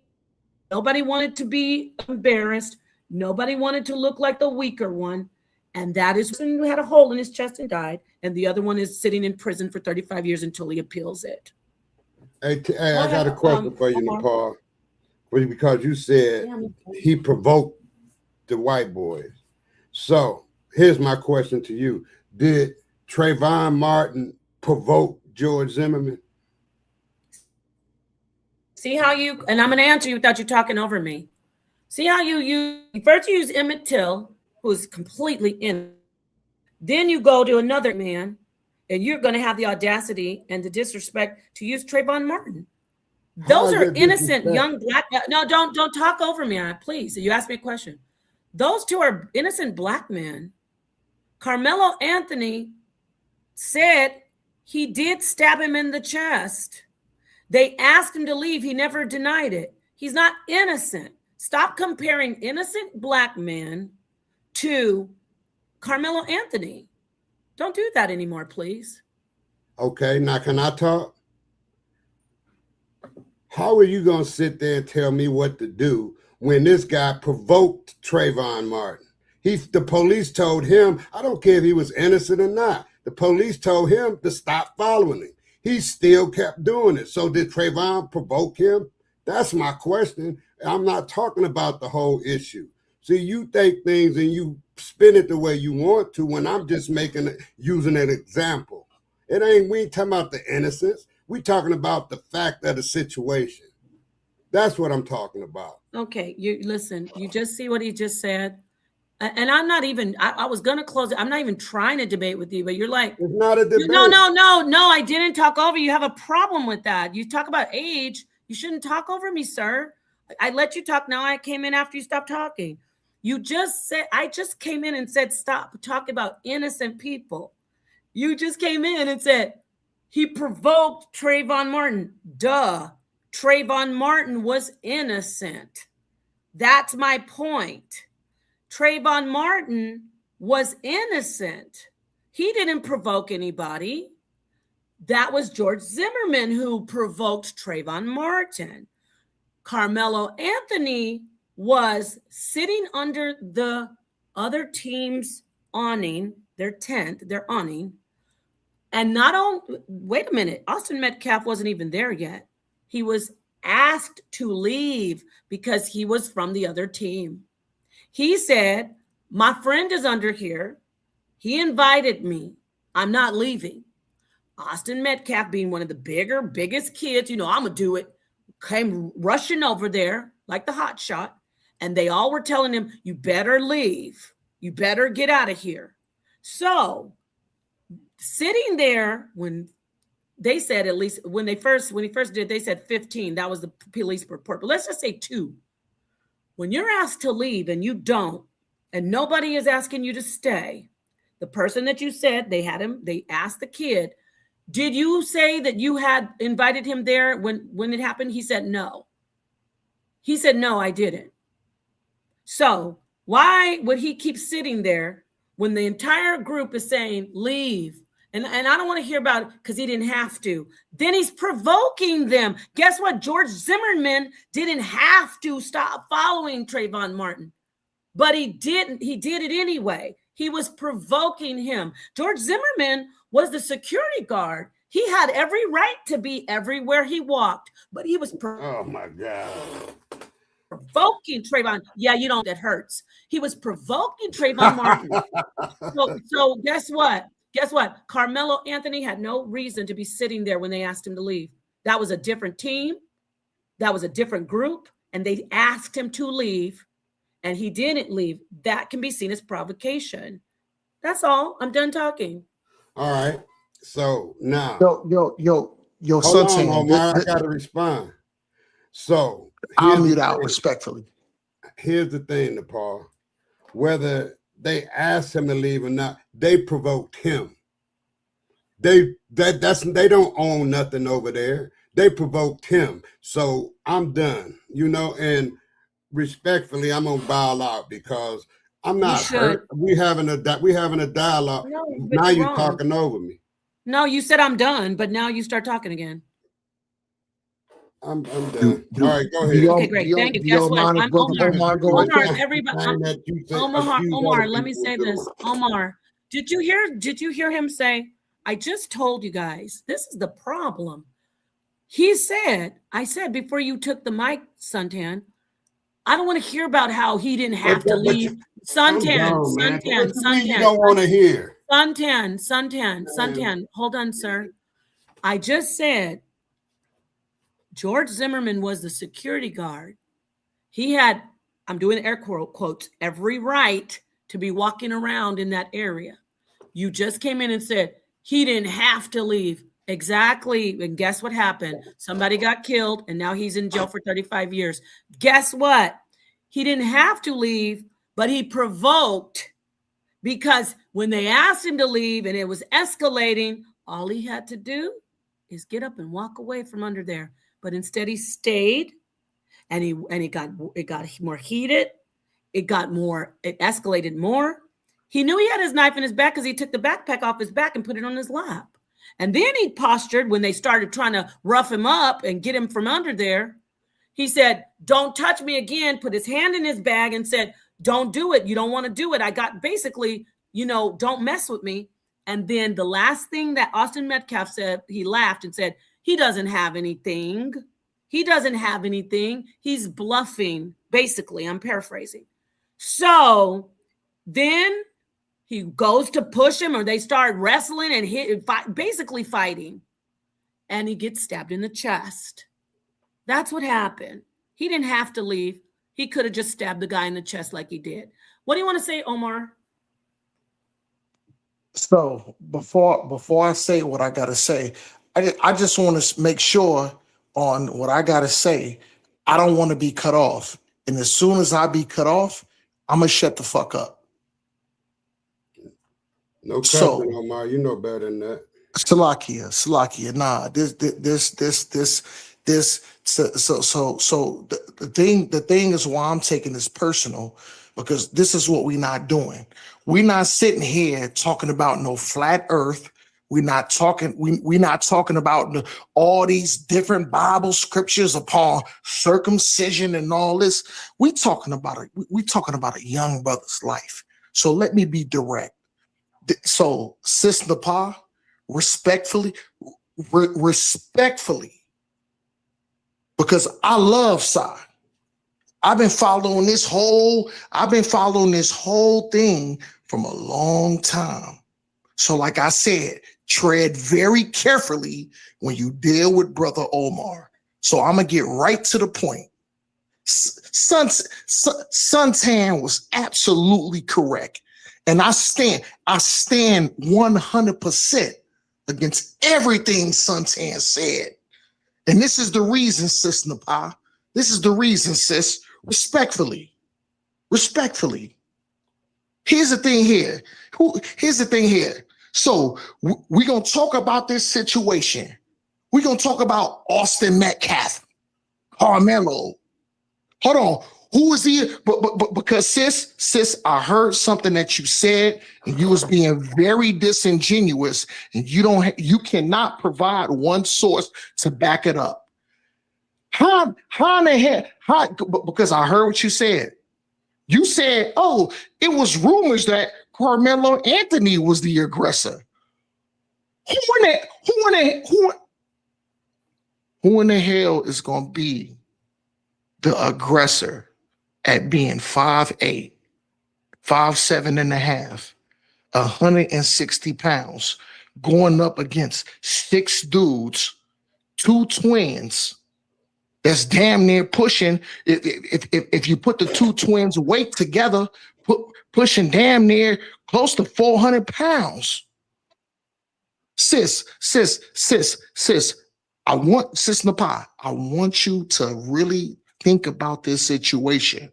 Nobody wanted to be embarrassed. Nobody wanted to look like the weaker one. And that is who had a hole in his chest and died. And the other one is sitting in prison for 35 years until he appeals it. Hey, I got a question for you, Nepal. Because you said he provoked the white boys. So here's my question to you. Did Trayvon Martin provoke George Zimmerman? See how and I'm going to answer you without you talking over me. See how you first use Emmett Till, who's completely in. Then you go to another man, and you're going to have the audacity and the disrespect to use Trayvon Martin. Those are innocent young black. No, don't talk over me, please. You asked me a question. Those 2 are innocent black men. Karmelo Anthony said he did stab him in the chest. They asked him to leave. He never denied it. He's not innocent. Stop comparing innocent black men to Karmelo Anthony. Don't do that anymore, please. Okay, now can I talk? How are you going to sit there and tell me what to do when this guy provoked Trayvon Martin? The police told him, I don't care if he was innocent or not. The police told him to stop following him. He still kept doing it. So did Trayvon provoke him? That's my question. I'm not talking about the whole issue. See, you take things and you spin it the way you want to when I'm just using an example. We ain't talking about the innocence. We talking about the fact of the situation. That's what I'm talking about. Okay, you listen, you just see what he just said. And I'm not even, I was going to close it. I'm not even trying to debate with you, but you're like, it's not a debate. No, I didn't talk over you. You have a problem with that. You talk about age. You shouldn't talk over me, sir. I let you talk. Now I came in after you stopped talking. You just said, I just came in and said, stop talking about innocent people. You just came in and said, he provoked Trayvon Martin. Duh. Trayvon Martin was innocent. That's my point. Trayvon Martin was innocent. He didn't provoke anybody. That was George Zimmerman who provoked Trayvon Martin. Karmelo Anthony was sitting under the other team's awning, their tent, their awning. And wait a minute, Austin Metcalf wasn't even there yet. He was asked to leave because he was from the other team. He said, my friend is under here. He invited me. I'm not leaving. Austin Metcalf, being one of the biggest kids, I'm going to do it, came rushing over there like the hot shot. And they all were telling him, you better leave. You better get out of here. So sitting there when they said at least when he first did, they said 15. That was the police report. But let's just say 2. When you're asked to leave and you don't, and nobody is asking you to stay, the person that you said they asked the kid, did you say that you had invited him there when it happened? He said no. He said, no, I didn't. So why would he keep sitting there when the entire group is saying leave? And I don't want to hear about it because he didn't have to. Then he's provoking them. Guess what? George Zimmerman didn't have to stop following Trayvon Martin, but he didn't. He did it anyway. He was provoking him. George Zimmerman was the security guard. He had every right to be everywhere he walked, but he was oh my God, provoking Trayvon. Yeah, you know, that hurts. He was provoking Trayvon Martin. So guess what? Guess what? Karmelo Anthony had no reason to be sitting there when they asked him to leave. That was a different team. That was a different group. And they asked him to leave and he didn't leave. That can be seen as provocation. That's all. I'm done talking. All right. So now. Yo, hold son, on, Omar. I got to respond. So. I'll mute out respectfully. Here's the thing, Nepal. Whether they asked him to leave or not, they provoked him. They don't own nothing over there. They provoked him. So I'm done, you know, and respectfully, I'm gonna bow out because I'm not hurt. We having a dialogue. No, now you're talking over me. No, you said I'm done, but now you start talking again. I'm done. All right, go ahead. Okay, great. Thank you. Guess what? I'm Omar. Everybody, Omar, let me say this. Omar, did you hear him say, I just told you guys, this is the problem. I said before you took the mic, Suntan, I don't want to hear about how he didn't have to leave. Suntan. You don't want to hear. Suntan. Hold on, sir. I just said George Zimmerman was the security guard. He had, I'm doing air quotes, every right to be walking around in that area. You just came in and said he didn't have to leave. Exactly. And guess what happened? Somebody got killed and now he's in jail for 35 years. Guess what? He didn't have to leave, but he provoked, because when they asked him to leave and it was escalating, all he had to do is get up and walk away from under there. But instead he stayed and it got more heated. It escalated more. He knew he had his knife in his back because he took the backpack off his back and put it on his lap. And then he postured when they started trying to rough him up and get him from under there. He said, don't touch me again, put his hand in his bag and said, don't do it. You don't want to do it. I got basically, don't mess with me. And then the last thing that Austin Metcalf said, he laughed and said, he doesn't have anything. He's bluffing, basically. I'm paraphrasing. So then he goes to push him, or they start wrestling and basically fighting. And he gets stabbed in the chest. That's what happened. He didn't have to leave. He could have just stabbed the guy in the chest like he did. What do you want to say, Omar? So before I say what I got to say, I just want to make sure on what I got to say. I don't want to be cut off. And as soon as I be cut off, I'm going to shut the fuck up. No cussing, Omar. You know better than that. Salakia. Nah, the thing is why I'm taking this personal, because this is what we're not doing. We're not sitting here talking about no flat earth. We're not talking about all these different Bible scriptures upon circumcision and all this. We're talking about a young brother's life. So let me be direct. So, Sis Nepal, respectfully, because I love Sai. I've been following this whole thing from a long time. So, like I said, tread very carefully when you deal with Brother Omar. So I'm gonna get right to the point. Suntan was absolutely correct. And I stand 100% against everything Suntan said. And this is the reason, sis Napa. This is the reason, sis. Respectfully. Here's the thing here. So we're going to talk about this situation. We're going to talk about Austin Metcalf, Karmelo. Hold on. Who is he? But because sis, I heard something that you said, and you was being very disingenuous, and you cannot provide one source to back it up. How in the heck? Because I heard what you said. You said, "Oh, it was rumors that Carmelo Anthony was the aggressor." Who in the hell is going to be the aggressor at being 5'8", 5'7" and a half, 160 pounds, going up against 6 dudes, 2 twins, that's damn near pushing, if you put the 2 twins' weight together, pushing damn near close to 400 pounds. Sis, Sis Napa, I want you to really think about this situation.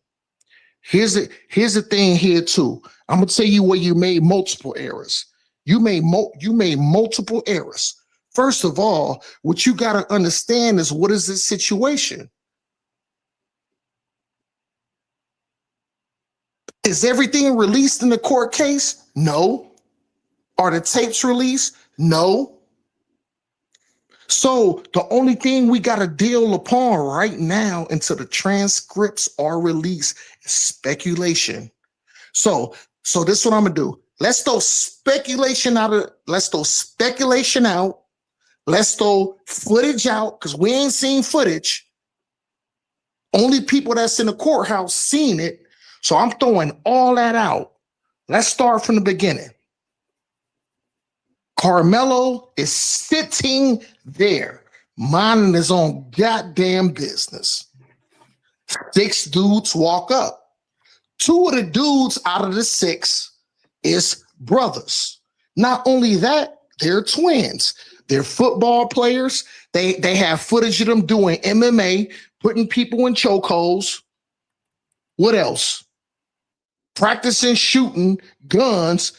Here's the thing here too. I'm gonna tell you where you made multiple errors. You made multiple errors. First of all, what you gotta understand is, what is this situation? Is everything released in the court case? No. Are the tapes released? No. So the only thing we got to deal upon right now until the transcripts are released is speculation. So this is what I'm gonna do. Let's throw speculation out. Let's throw footage out, because we ain't seen footage. Only people that's in the courthouse seen it. So I'm throwing all that out. Let's start from the beginning. Karmelo is sitting there, minding his own goddamn business. 6 dudes walk up. 2 of the dudes out of the 6 is brothers. Not only that, they're twins. They're football players. They have footage of them doing MMA, putting people in chokeholds. What else? Practicing shooting guns.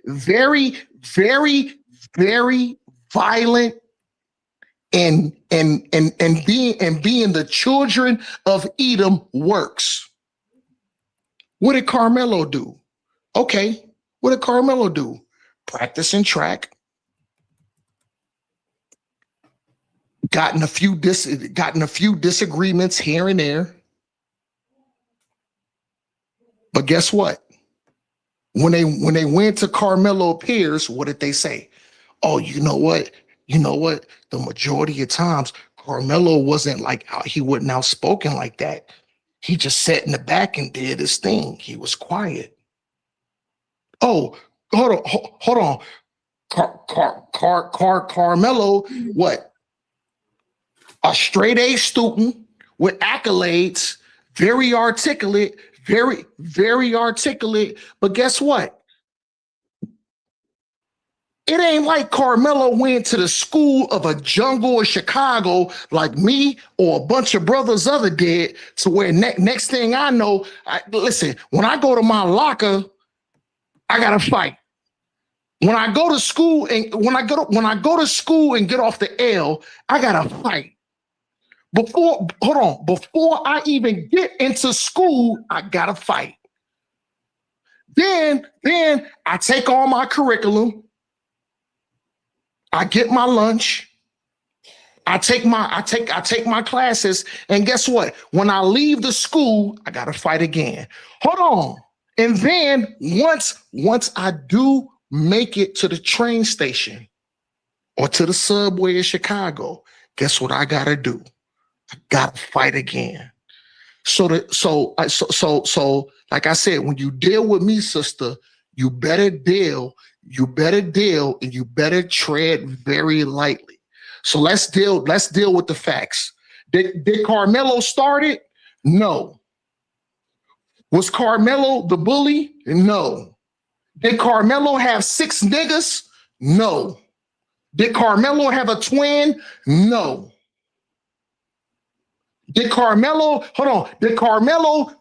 Very, very, very violent, and being the children of Edom works. What did Karmelo do? Okay, what did Karmelo do? Practicing track. Gotten a few disagreements here and there. But guess what? When they went to Karmelo Pierce, what did they say? Oh, you know what? The majority of times, Karmelo wasn't he wasn't outspoken like that. He just sat in the back and did his thing. He was quiet. Oh, hold on. Karmelo, what? A straight A student with accolades, very articulate, very, very articulate. But guess what? It ain't like Karmelo went to the school of a jungle in Chicago like me or a bunch of brothers other did, to where next thing I know, listen, when I go to my locker, I gotta fight. When I go to school and when I go to school and get off the L, I gotta fight. Before I even get into school, I gotta fight. Then I take all my curriculum. I get my lunch. I take my classes, and guess what? When I leave the school, I gotta fight again. Hold on. And then once I do make it to the train station or to the subway in Chicago, guess what I gotta do? I gotta fight again. So like I said, when you deal with me, sister, you better deal, and you better tread very lightly. So let's deal with the facts. Did Karmelo start it? No. Was Karmelo the bully? No. Did Karmelo have 6 niggas? No. Did Karmelo have a twin? No. Did Karmelo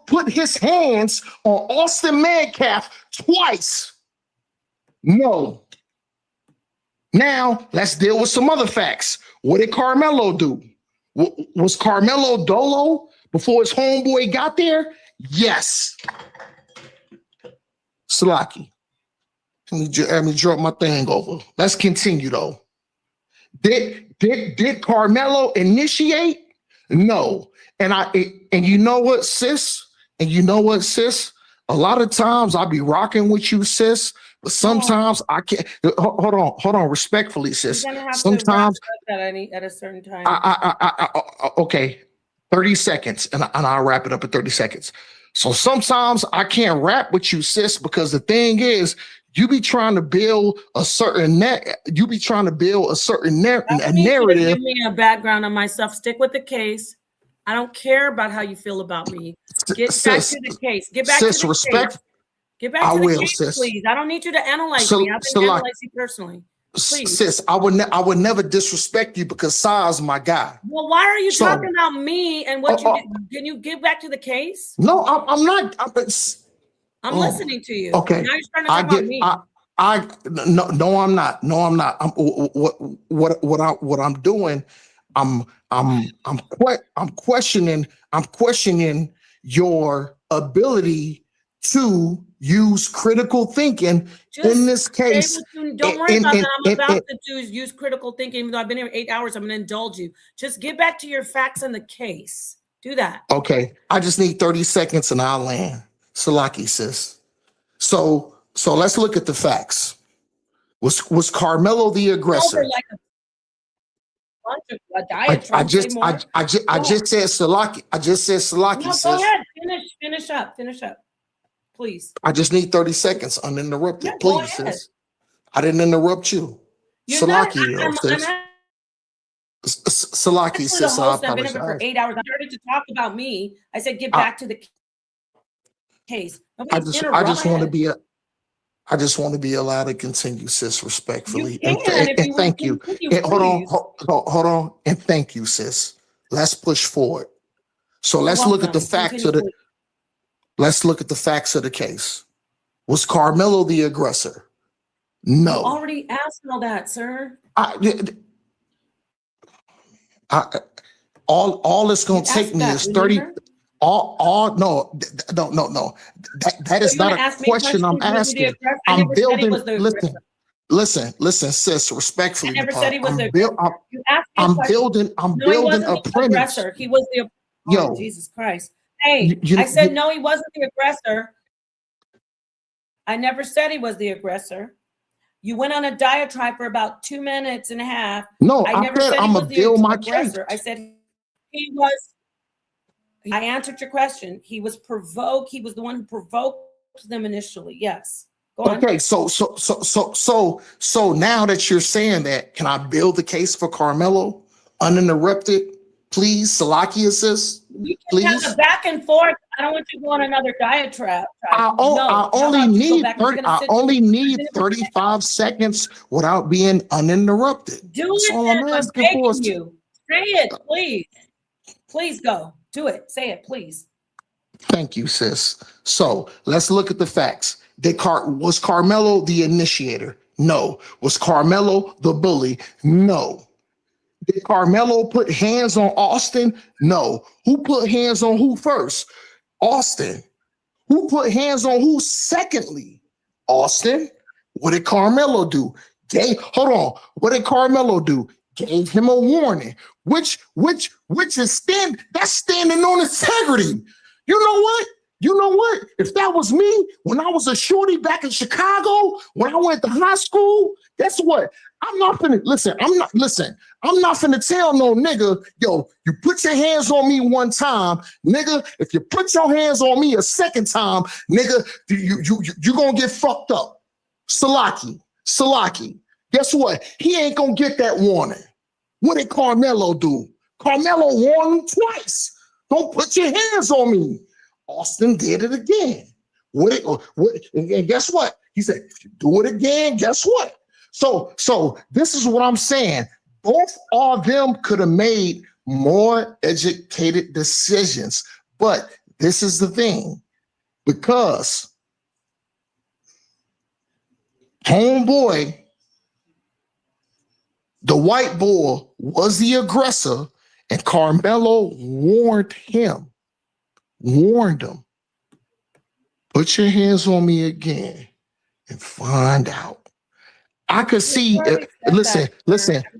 put his hands on Austin Metcalf twice? No. Now, let's deal with some other facts. What did Karmelo do? Was Karmelo dolo before his homeboy got there? Yes. Slaki. Let me drop my thing over. Let's continue, though. Did Karmelo initiate? No. And you know what, sis? A lot of times I'll be rocking with you, sis, but sometimes I can't. Hold on, respectfully, sis. You're gonna have Sometimes to wrap it up at a certain time. okay, 30 seconds, and I'll wrap it up in 30 seconds. So sometimes I can't rap with you, sis, because the thing is, you be trying to build a certain narrative. I need you to give me a background on myself. Stick with the case. I don't care about how you feel about me. Get back to the case. Get back to the case. Get back to the case, sis. please. I don't need you to analyze me. I've been analyzing you personally. Please. Sis, I would never disrespect you because Sa's my guy. Well, why are you talking about me and what you did? Can you get back to the case? No, I'm not. I'm listening to you. Okay. Now you're trying to talk about me. No, I'm not. What I'm doing, I'm questioning your ability to use critical thinking in this case. Don't worry about that. I'm about to use critical thinking. Even though I've been here 8 hours, I'm going to indulge you. Just get back to your facts in the case. Do that. Okay. I just need 30 seconds and I'll land. Salaki, sis. So let's look at the facts. Was Karmelo the aggressor? Like a bunch of diatribes. I just said Salaki. I just said Salaki. No, sis. go ahead. Finish up. Please. I just need 30 seconds uninterrupted. Please, sis. I didn't interrupt you. Salaki, Salaki, sis. I I've been here for 8 hours. I started to talk about me. I said, get back to the case. I just want to be allowed to continue, sis, respectfully. And thank you. Hold on. And thank you, sis. Let's push forward. So let's look at the facts of the. Let's look at the facts of the case. Was Karmelo the aggressor? No. You already asked all that, sir. All it's going to take me is 30. No. That is not a question I'm asking. I'm building. Listen, sis, respectfully. I never said he was the aggressor. I'm building a premise. He was the Yo, Jesus Christ. Hey, I said no, he wasn't the aggressor. I never said he was the aggressor. You went on a diatribe for about 2 minutes and a half. No, I never said I'm he was gonna build my aggressor. I said he was. I answered your question. He was provoked. He was the one who provoked them initially. Yes. Go on. Okay, so now that you're saying that, can I build the case for Karmelo uninterrupted? Please, Salakia, sis. Please. Have a back and forth. I don't want you to go on another diatribe. I only need 35 seconds without being uninterrupted. Do it. I'm asking for you. Say it, please. Please go. Do it. Say it, please. Thank you, sis. So let's look at the facts. Was Karmelo the initiator? No. Was Karmelo the bully? No. Did Karmelo put hands on Austin? No. Who put hands on who first? Austin. Who put hands on who secondly? Austin. What did Karmelo do? Hold on. What did Karmelo do? Gave him a warning. Which is standing on integrity. You know what? If that was me, when I was a shorty back in Chicago, when I went to high school, guess what? I'm not finna tell no nigga, yo, you put your hands on me one time, nigga. If you put your hands on me a second time, nigga, you gonna get fucked up. Salaki. Guess what? He ain't gonna get that warning. What did Karmelo do? Karmelo warned him twice. Don't put your hands on me. Austin did it again. And guess what? He said, if you do it again, guess what? So this is what I'm saying. Both of them could have made more educated decisions. But this is the thing, because homeboy, the white boy, was the aggressor, and Karmelo warned him, put your hands on me again and find out. I could see. Listen.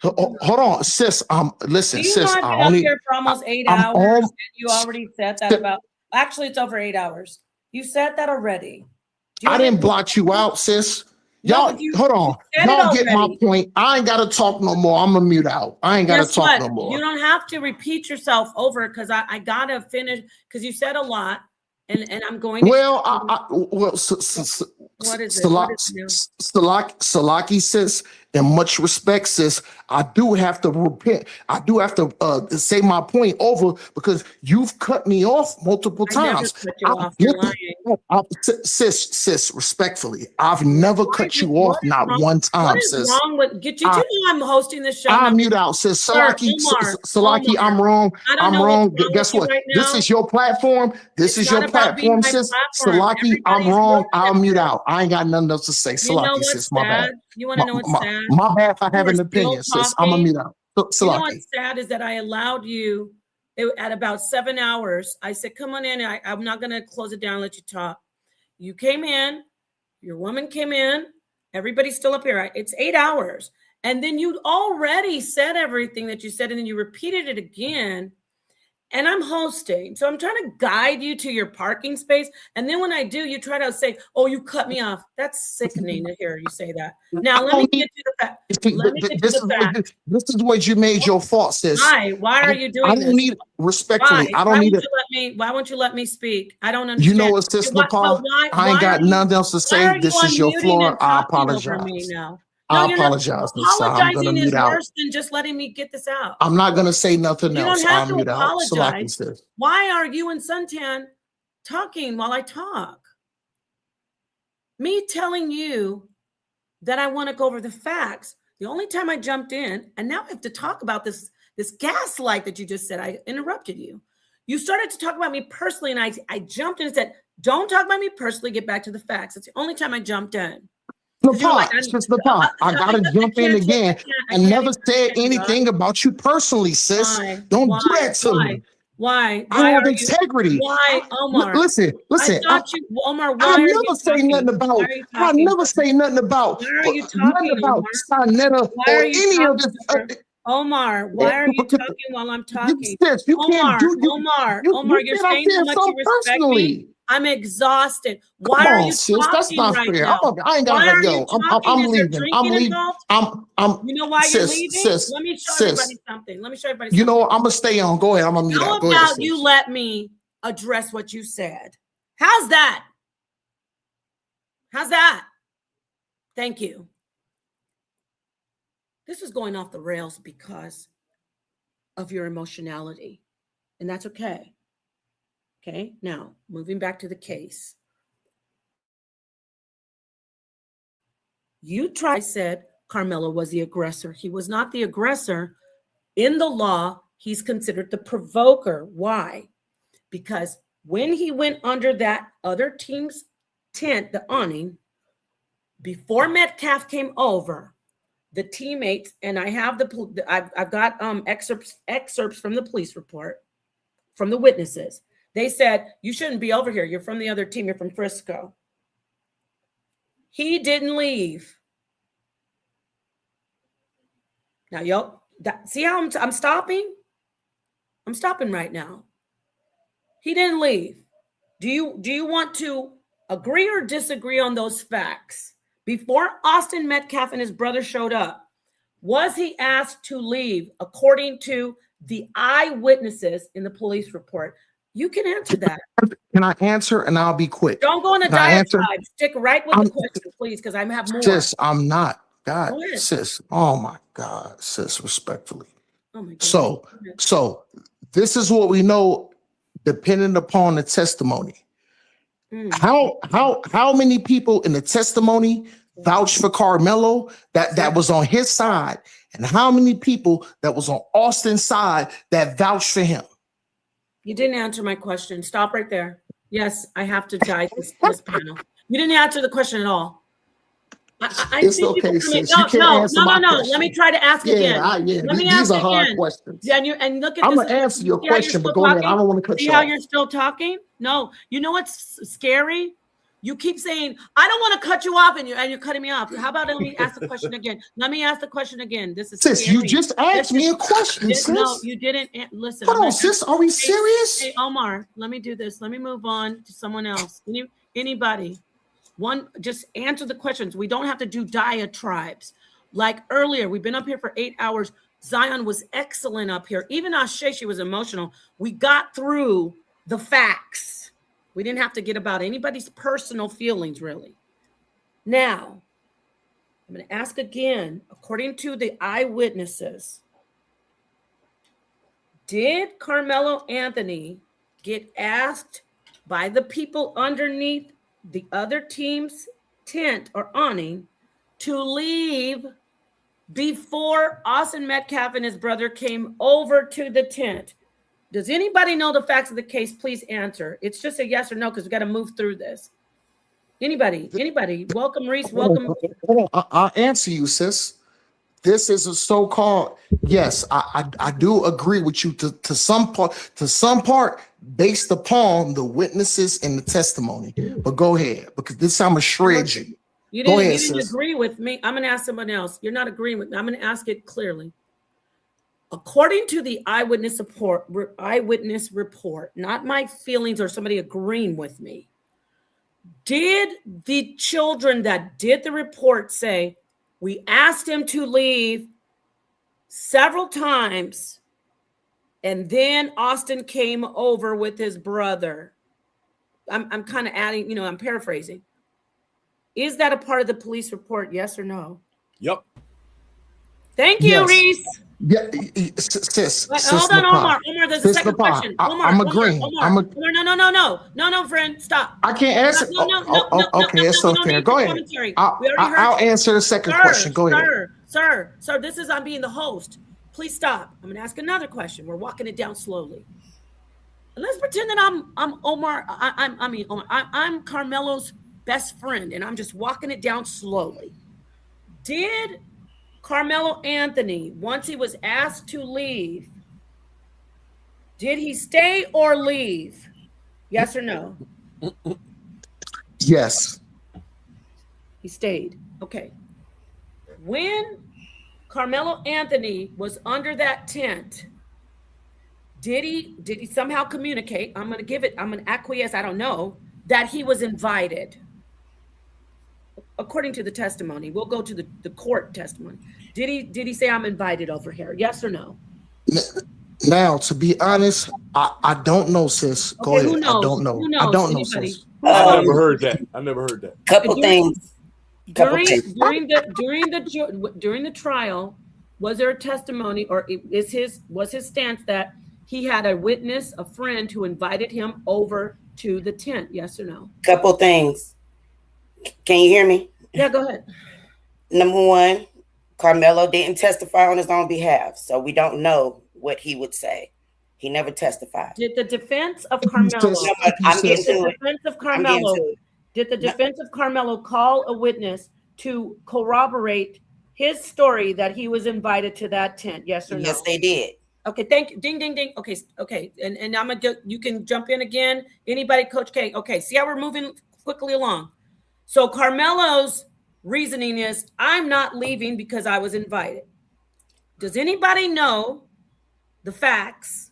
Hold on, sis. Listen, Do you sis. know I've I been up only. here for almost 8 I'm hours, on. and you already said that about. Actually, it's over 8 hours. You said that already. I didn't blot you out, sis. No, Y'all, but you hold on. said it Y'all get my already. point. I ain't gotta talk no more. I'm gonna mute out. I ain't gotta Guess talk what? no more. You don't have to repeat yourself over, because I gotta finish, because you said a lot, and I'm going to. Well, what is it? What is it now? Salaki, sis, and much respect, sis. I do have to repent. I do have to say my point over, because you've cut me off multiple I never times. cut you off. You're lying. Sis, respectfully, I've never cut you off, not one What time, is sis. wrong with? Did you know I'm hosting this show? I'll now? mute out, sis. Sir, Salaki, I'm wrong. I don't I'm know wrong. what's wrong Guess with you what? right This now. is your platform. This It's is your not about being platform, my sis. platform. Salaki, I'm Everybody's wrong. looking I'll at mute this. out. I ain't got nothing else to say. You know Salaki, what's sis, my bad. sad? You want to know what's sad? My bad if I have You are an still opinion, sis. I'm gonna talking. mute out. You know Salaki. what's sad is that I allowed you at about 7 hours. I said, come on in. I'm not going to close it down and let you talk. You came in. Your woman came in. Everybody's still up here. It's 8 hours. And then you already said everything that you said, and then you repeated it again. And I'm hosting. So I'm trying to guide you to your parking space. And then when I do, you try to say, oh, you cut me off. That's sickening to hear you say that. Now, let me get to the fact. This is what you made your fault, sis. Why are you doing I this? don't need, respectfully, I don't need it. Why won't you let me speak? I don't understand. You know what, sis Nepal? I ain't got nothing else to say. This is your floor. I apologize. I apologize, sis. I'm gonna Apologizing is mute out. worse than just letting me get this out. I'm not gonna say nothing You else. don't have I'll to mute out. Salaki, apologize. sis. Why are you and Suntan talking while I talk? Me telling you that I want to go over the facts. The only time I jumped in, and now I have to talk about this gaslight that you just said. I interrupted you. You started to talk about me personally, and I jumped in and said, don't talk about me personally, get back to the facts. It's the only time I jumped in. Nepal, I gotta jump in again. I never said anything about you personally, sis. Don't do that to me. Why? I have integrity. Why, Omar? Listen. Omar, why I are you never say talking? nothing about. Why are you I talking? never say nothing about. Why are you Nothing talking, about Omar? Sinetta Why or are you any of talking, this. Omar, why are you talking while I'm talking? Sis, you can't do. Omar, You you're said I saying how said much you something respect personally. me. I'm exhausted. Why Come are on, you sis. That's talking not right fair. now? I ain't Why gotta are go. you talking? I'm Is there leaving. drinking I'm leaving. involved? You know why you're leaving? Sis. Let me show everybody something. Let me show everybody You something. know what? I'm gonna stay on. Go ahead. I'm gonna mute How out. Go ahead, about sis. you let me address what you said? How's that? How's that? Thank you. This is going off the rails because of your emotionality, and that's okay. Okay, now moving back to the case. I said Karmelo was the aggressor. He was not the aggressor. In the law, he's considered the provoker. Why? Because when he went under that other team's tent, the awning, before Metcalf came over, the teammates, and I have I've got excerpts from the police report, from the witnesses. They said, you shouldn't be over here. You're from the other team. You're from Frisco. He didn't leave. Now, see how I'm stopping? I'm stopping right now. He didn't leave. Do you want to agree or disagree on those facts? Before Austin Metcalf and his brother showed up, was he asked to leave according to the eyewitnesses in the police report? You can answer that. Can I answer? And I'll be quick. Don't go on a diatribe. Stick right with the question, please, because I have more. Sis, I'm not. God, Go ahead. sis. Oh my God, sis, respectfully. Oh my God. So this is what we know, depending upon the testimony. How many people in the testimony vouched for Karmelo that was on his side, and how many people that was on Austin's side that vouched for him? You didn't answer my question. Stop right there. Yes, I have to guide this panel. You didn't answer the question at all. I It's see okay, people sis. no, You can't no, answer no, no, my no. question. Let me try to ask again. Let me These ask are hard again. questions. Yeah, and look at I'm this. gonna answer your See how you're question, but still go ahead. I talking? don't want to cut See you how off. you're still talking? No, you know what's scary? You keep saying, I don't want to cut you off, and you're cutting me off. How about let me ask the question again? Let me ask the question again. This is Sis, scary. you just asked me a question, sis. No, you didn't. Listen. Hold on, sis. Are we serious? Hey, Omar, let me do this. Let me move on to someone else. Anybody? One, just answer the questions. We don't have to do diatribes. Like earlier, we've been up here for 8 hours. Zion was excellent up here. Even Ashe, she was emotional. We got through the facts. We didn't have to get about anybody's personal feelings, really. Now, I'm going to ask again, according to the eyewitnesses, did Karmelo Anthony get asked by the people underneath the other team's tent or awning to leave before Austin Metcalf and his brother came over to the tent? Does anybody know the facts of the case? Please answer. It's just a yes or no because we got to move through this. Anybody? Welcome, Reese. Welcome. I'll answer you, sis. This is a so-called yes. I do agree with you to some part based upon the witnesses and the testimony. But go ahead, because this I'm gonna shred you. You Go didn't, ahead, you didn't sis. agree with me. I'm going to ask someone else. You're not agreeing with me. I'm going to ask it clearly. According to the eyewitness report, not my feelings or somebody agreeing with me, did the children that did the report say, we asked him to leave several times, and then Austin came over with his brother? I'm kind of adding, I'm paraphrasing. Is that a part of the police report? Yes or no? Yep. Thank you, Reese. Yeah, sis. Hold on, Omar. Omar, there's a second question. I'm agreeing. No, friend, stop. I can't answer. Okay, it's okay. Go ahead. I'll answer the second question. Go ahead. Sir, this is I'm being the host. Please stop. I'm gonna ask another question. We're walking it down slowly. Let's pretend that I'm Omar. I'm Karmelo's best friend, and I'm just walking it down slowly. Did Karmelo Anthony, once he was asked to leave, did he stay or leave? Yes or no? Yes. He stayed. Okay. When Karmelo Anthony was under that tent, did he somehow communicate? I'm going to acquiesce, I don't know, that he was invited? According to the testimony, we'll go to the court testimony. Did he say, I'm invited over here? Yes or no? Now, to be honest, I don't know, sis. Go ahead. Who knows? I don't know. Who knows? I don't know, Anybody? sis. I never heard that. Couple things. During the trial, was there a testimony, or was his stance that he had a witness, a friend who invited him over to the tent? Yes or no? Couple things. Can you hear me? Yeah, go ahead. Number one, Karmelo didn't testify on his own behalf, so we don't know what he would say. He never testified. Did the defense of Karmelo? Did the defense of Karmelo call a witness to corroborate his story that he was invited to that tent? Yes or no? Yes, they did. Okay, thank you. Ding, ding, ding. Okay. And I'm gonna you can jump in again. Anybody, Coach K? Okay, see how we're moving quickly along. So Karmelo's reasoning is, I'm not leaving because I was invited. Does anybody know the facts?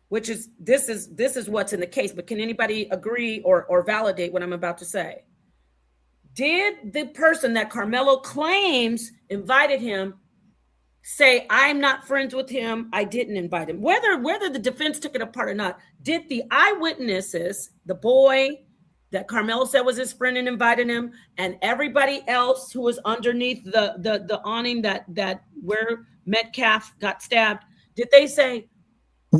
Which is this is what's in the case, but can anybody agree or validate what I'm about to say? Did the person that Karmelo claims invited him say, I'm not friends with him, I didn't invite him? Whether the defense took it apart or not, did the eyewitnesses, the boy that Karmelo said was his friend and invited him, and everybody else who was underneath the awning that where Metcalf got stabbed, did they say,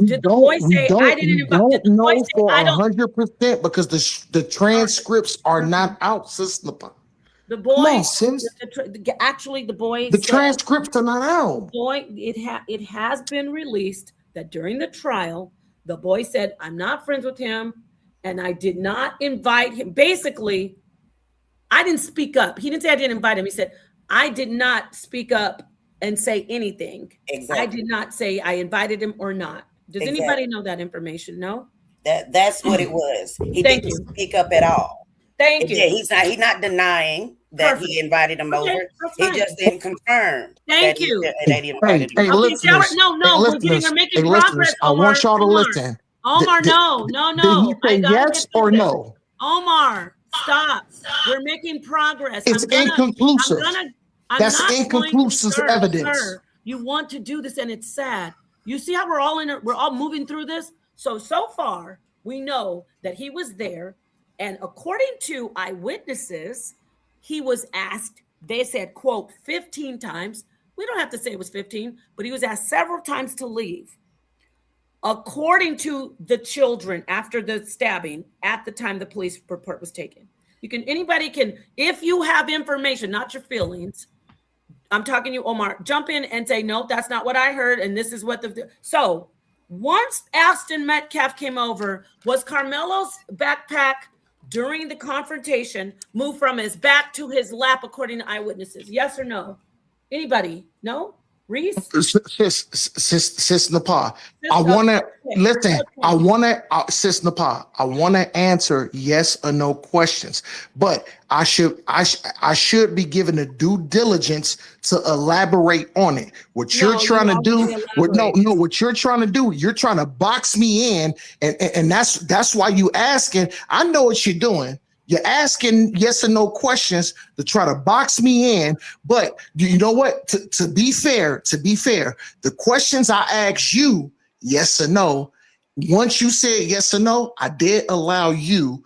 did the boy say, I didn't invite? We don't know for 100% because the transcripts are not out, Sister. The boy, No, sis. actually, the boy. The transcripts are not out. Boy, it has been released that during the trial, the boy said, "I'm not friends with him, and I did not invite him." Basically, I didn't speak up. He didn't say I didn't invite him. He said, "I did not speak up and say anything. Exactly. I did not say I invited him or not." Does anybody know that information? No. That's what it was. He Thank didn't you. speak up at all. Thank you. Yeah, he's not denying that he invited him Okay, over. that's He fine. just didn't confirm Thank that you. he invited him. Hey, Okay, listeners. no, we're making listeners, progress, I Omar. want y'all to listen. Omar, no. Did he say I gotta yes get through or this. no? Omar, stop. We're making progress. It's inconclusive. That's not inconclusive going to, evidence. Sir, you want to do this, and it's sad. You see how we're all moving through this? So far, we know that he was there, and according to eyewitnesses, he was asked, they said, quote, 15 times. We don't have to say it was 15, but he was asked several times to leave. According to the children after the stabbing, at the time the police report was taken. Anybody can, if you have information, not your feelings, I'm talking to you, Omar, jump in and say, no, that's not what I heard. And this is what so once Aston Metcalf came over, was Karmelo's backpack during the confrontation moved from his back to his lap, according to eyewitnesses? Yes or no? Anybody? No? Reese? Sis Nepal. I want to listen. I want to, Sis Nepal. I want to answer yes or no questions, but I should be given the due diligence to elaborate on it. What you're trying to do, what you're trying to do, you're trying to box me in, and that's why you asking. I know what you're doing. You're asking yes or no questions to try to box me in, but you know what? To be fair, the questions I asked you, yes or no, once you said yes or no, I did allow you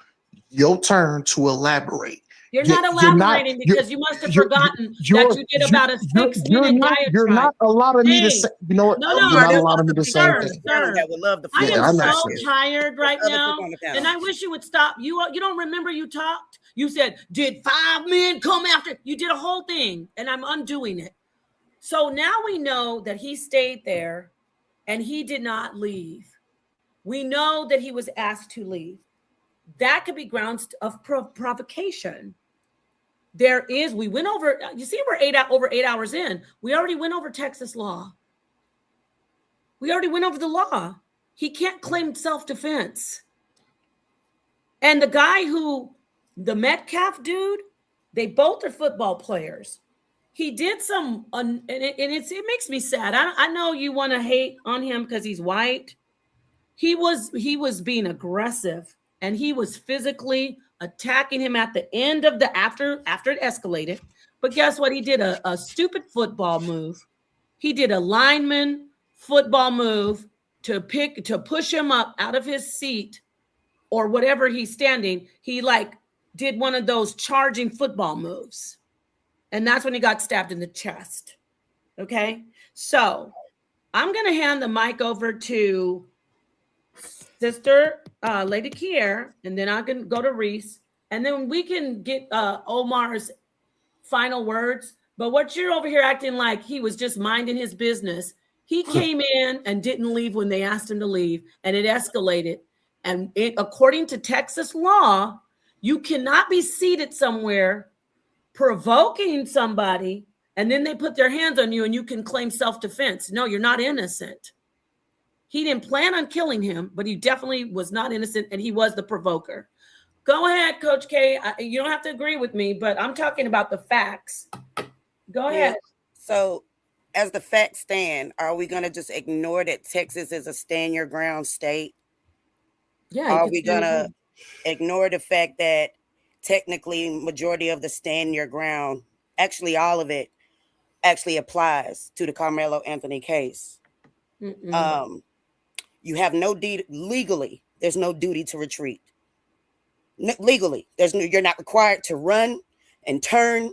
your turn to elaborate. You're not elaborating because you must have forgotten that you did about a 6-minute diatribe. You're not allowing me to say, you know what? No, you're not allowing me to say anything. That would love to I feel am that. so tired right now, and I wish you would stop. You don't remember you talked? You said, did 5 men come after? You did a whole thing, and I'm undoing it. So now we know that he stayed there, and he did not leave. We know that he was asked to leave. That could be grounds of provocation. We went over, you see, we're over 8 hours in. We already went over Texas law. We already went over the law. He can't claim self-defense. And the guy the Metcalf dude, they both are football players. He did some, and it makes me sad. I know you want to hate on him because he's white. He was being aggressive, and he was physically attacking him at the end of after it escalated. But guess what? He did a stupid football move. He did a lineman football move to push him up out of his seat or whatever he's standing. He did one of those charging football moves. And that's when he got stabbed in the chest. Okay. So I'm going to hand the mic over to Sister Lady Kier, and then I can go to Reese, and then we can get Omar's final words. But what you're over here acting like he was just minding his business. He came in and didn't leave when they asked him to leave, and it escalated. And according to Texas law, you cannot be seated somewhere provoking somebody, and then they put their hands on you and you can claim self-defense. No, you're not innocent. He didn't plan on killing him, but he definitely was not innocent, and he was the provoker. Go ahead, Coach K. You don't have to agree with me, but I'm talking about the facts. Go ahead. So, as the facts stand, are we going to just ignore that Texas is a stand-your-ground state? Yeah. Are we going to ignore the fact that technically majority of the stand-your-ground, actually all of it, actually applies to the Karmelo Anthony case? You have no duty legally. There's no duty to retreat. Legally, you're not required to run and turn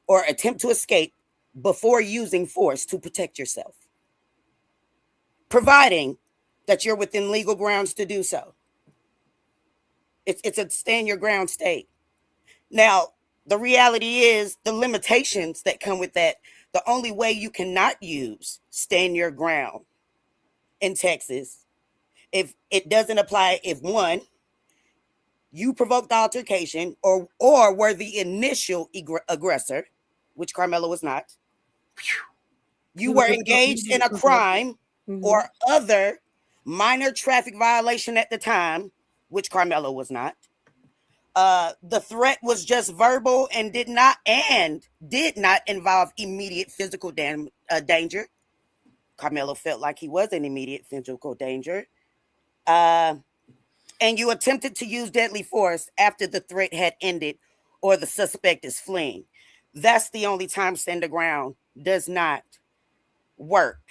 or attempt to escape before using force to protect yourself, providing that you're within legal grounds to do so. It's a stand your ground state. Now, the reality is the limitations that come with that. The only way you cannot use stand your ground in Texas, if it doesn't apply, if one, you provoked the altercation or were the initial aggressor, which Karmelo was not. You were engaged in a crime or other minor traffic violation at the time, which Karmelo was not. The threat was just verbal and did not involve immediate physical danger. Karmelo felt like he was in immediate physical danger. And you attempted to use deadly force after the threat had ended or the suspect is fleeing. That's the only time stand your ground does not work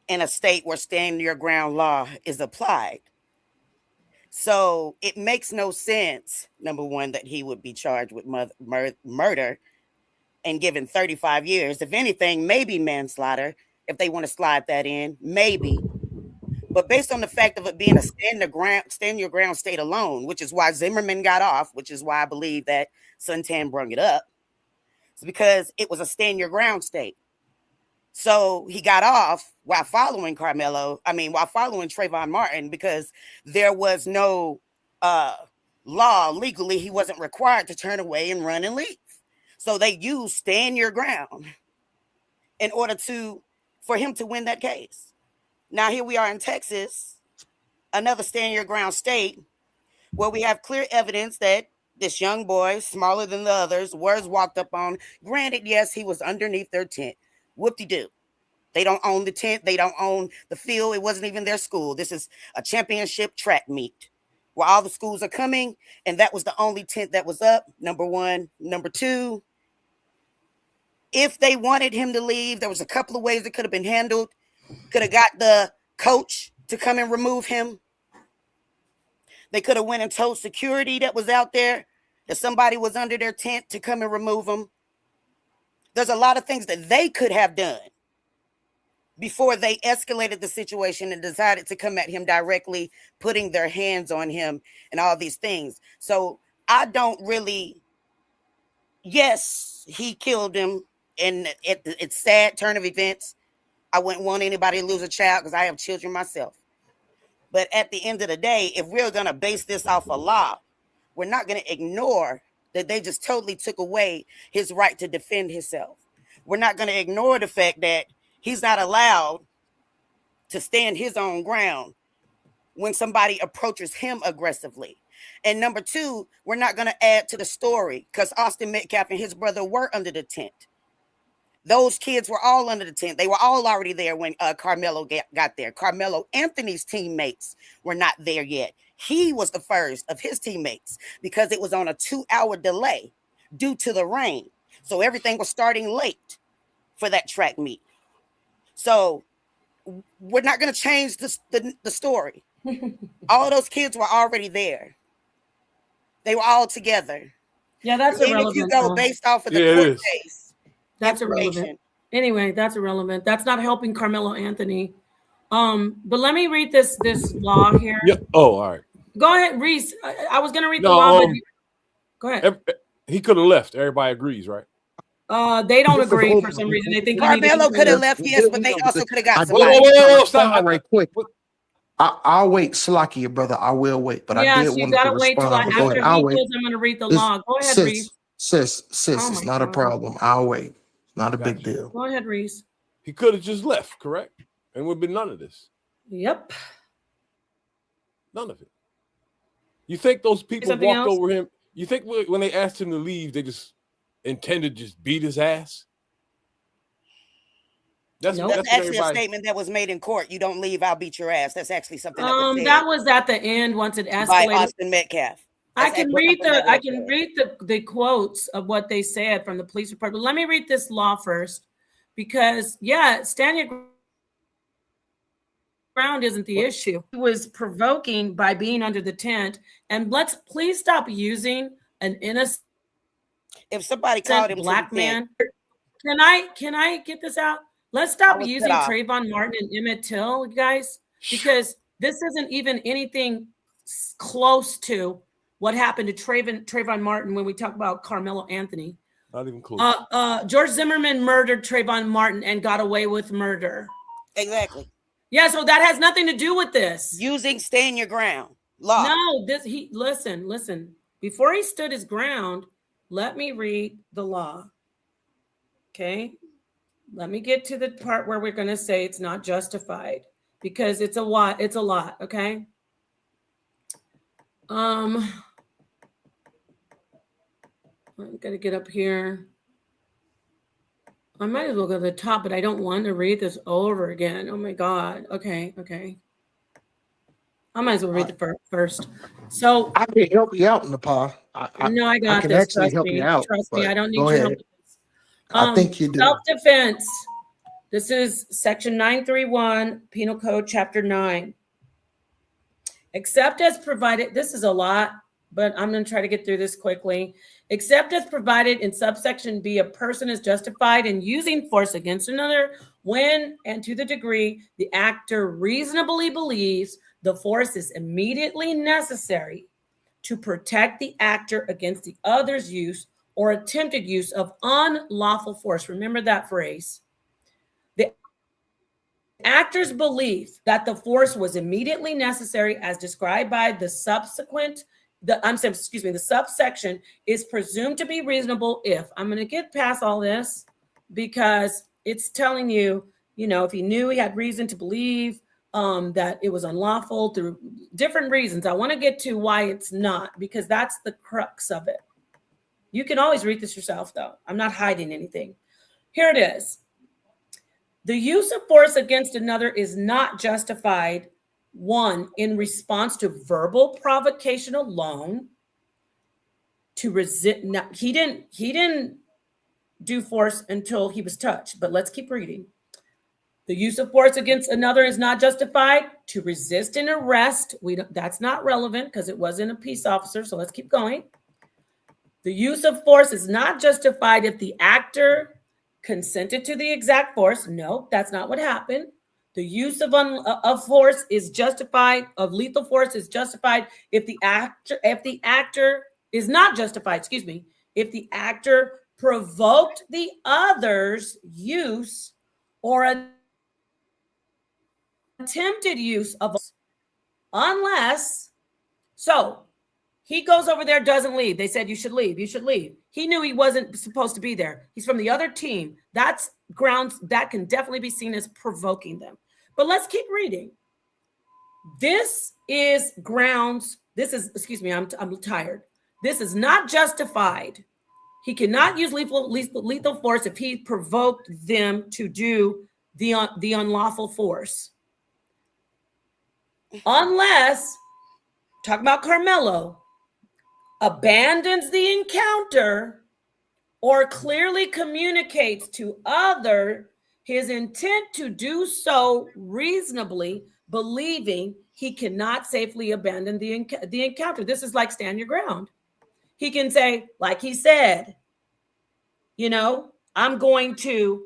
in a state where stand your ground law is applied. So it makes no sense, number one, that he would be charged with murder and given 35 years. If anything, maybe manslaughter, if they want to slide that in, maybe. But based on the fact of it being a stand your ground state alone, which is why Zimmerman got off, which is why I believe that Suntan brung it up, it's because it was a stand your ground state. So he got off while following Trayvon Martin, because there was no law legally. He wasn't required to turn away and run and leave. So they used stand your ground in order for him to win that case. Now here we are in Texas, another stand your ground state, where we have clear evidence that this young boy, smaller than the others, was walked up on. Granted, yes, he was underneath their tent. Whoop-de-doo. They don't own the tent. They don't own the field. It wasn't even their school. This is a championship track meet where all the schools are coming, and that was the only tent that was up, number one. Number two, if they wanted him to leave, there was a couple of ways it could have been handled. Could have got the coach to come and remove him. They could have went and told security that was out there that somebody was under their tent to come and remove him. There's a lot of things that they could have done before they escalated the situation and decided to come at him directly, putting their hands on him and all these things. So I don't really, yes, he killed him, and it's sad turn of events. I wouldn't want anybody to lose a child because I have children myself. But at the end of the day, if we're going to base this off a law, we're not going to ignore that they just totally took away his right to defend himself. We're not going to ignore the fact that he's not allowed to stand his own ground when somebody approaches him aggressively. And number two, we're not going to add to the story because Austin Metcalf and his brother were under the tent. Those kids were all under the tent. They were all already there when Karmelo got there. Carmelo Anthony's teammates were not there yet. He was the first of his teammates because it was on a 2-hour delay due to the rain. So everything was starting late for that track meet. So we're not going to change the story. All those kids were already there. They were all together. Yeah, that's even irrelevant. if you go based off of the court case. That's irrelevant. Anyway, that's irrelevant. That's not helping Carmelo Anthony. But let me read this law here. Yeah. Oh, all right. Go ahead, Reese. I was gonna read the law, but go ahead. He could have left. Everybody agrees, right? They don't agree for some reason. They think Carmelo could have left, yes, but they also could have got somebody. Stop right quick. I'll wait, Salakia, brother. I will wait, but yeah, I did so you want gotta to wait till respond. after he I'll wait. goes, I'm gonna read the law. Go ahead, Reese. Sis, it's not a problem. I'll wait. Not a big deal. Go ahead, Reese. He could have just left, correct? And would have been none of this. Yep. None of it. You think those people Something walked else? over him? You think when they asked him to leave, they just intended to just beat his ass? That's actually a statement that was made in court. You don't leave, I'll beat your ass. That's actually something that was at the end once it escalated. by Austin Metcalf. I can read the quotes of what they said from the police report. But let me read this law first, because stand your ground isn't the issue. He was provoking by being under the tent, and let's please stop using an innocent. If somebody called him black to the tent, man, can I get this out? Let's stop using cut off. Trayvon Martin and Emmett Till, guys, because this isn't even anything close to what happened to Trayvon Martin when we talk about Carmelo Anthony. Not even close. George Zimmerman murdered Trayvon Martin and got away with murder. Exactly. Yeah, so that has nothing to do with this. Using stand your ground law. No, listen. Before he stood his ground, let me read the law. Okay. Let me get to the part where we're going to say it's not justified, because it's a lot. Okay. I'm going to get up here. I might as well go to the top, but I don't want to read this over again. Oh my God. Okay. I might as well read the first. So I can help you out, Nepal. No, I got can this. actually help you out. Trust me, I don't need go your ahead. help. I think you do. Self-defense. This is section 931, Penal Code, chapter 9. Except as provided, this is a lot, but I'm going to try to get through this quickly. Except as provided in subsection B, a person is justified in using force against another when and to the degree the actor reasonably believes the force is immediately necessary to protect the actor against the other's use or attempted use of unlawful force. Remember that phrase. The actor's belief that the force was immediately necessary as described by the the subsection is presumed to be reasonable if, I'm going to get past all this because it's telling you, if he knew he had reason to believe that it was unlawful through different reasons. I want to get to why it's not, because that's the crux of it. You can always read this yourself, though. I'm not hiding anything. Here it is. The use of force against another is not justified, one, in response to verbal provocation alone, to resist. Now, he didn't do force until he was touched, but let's keep reading. The use of force against another is not justified to resist an arrest. That's not relevant because it wasn't a peace officer, so let's keep going. The use of force is not justified if the actor consented to the exact force. No, that's not what happened. The use of force is justified, of lethal force is justified if the actor is not justified, if the actor provoked the other's use or attempted use of force, unless, so he goes over there, doesn't leave. They said, you should leave. He knew he wasn't supposed to be there. He's from the other team. That's grounds that can definitely be seen as provoking them. But let's keep reading. This is grounds. I'm tired. This is not justified. He cannot use lethal force if he provoked them to do the unlawful force. Unless, talk about Karmelo, abandons the encounter or clearly communicates to other his intent to do so reasonably, believing he cannot safely abandon the encounter. This is like stand your ground. He can say, like he said, I'm going to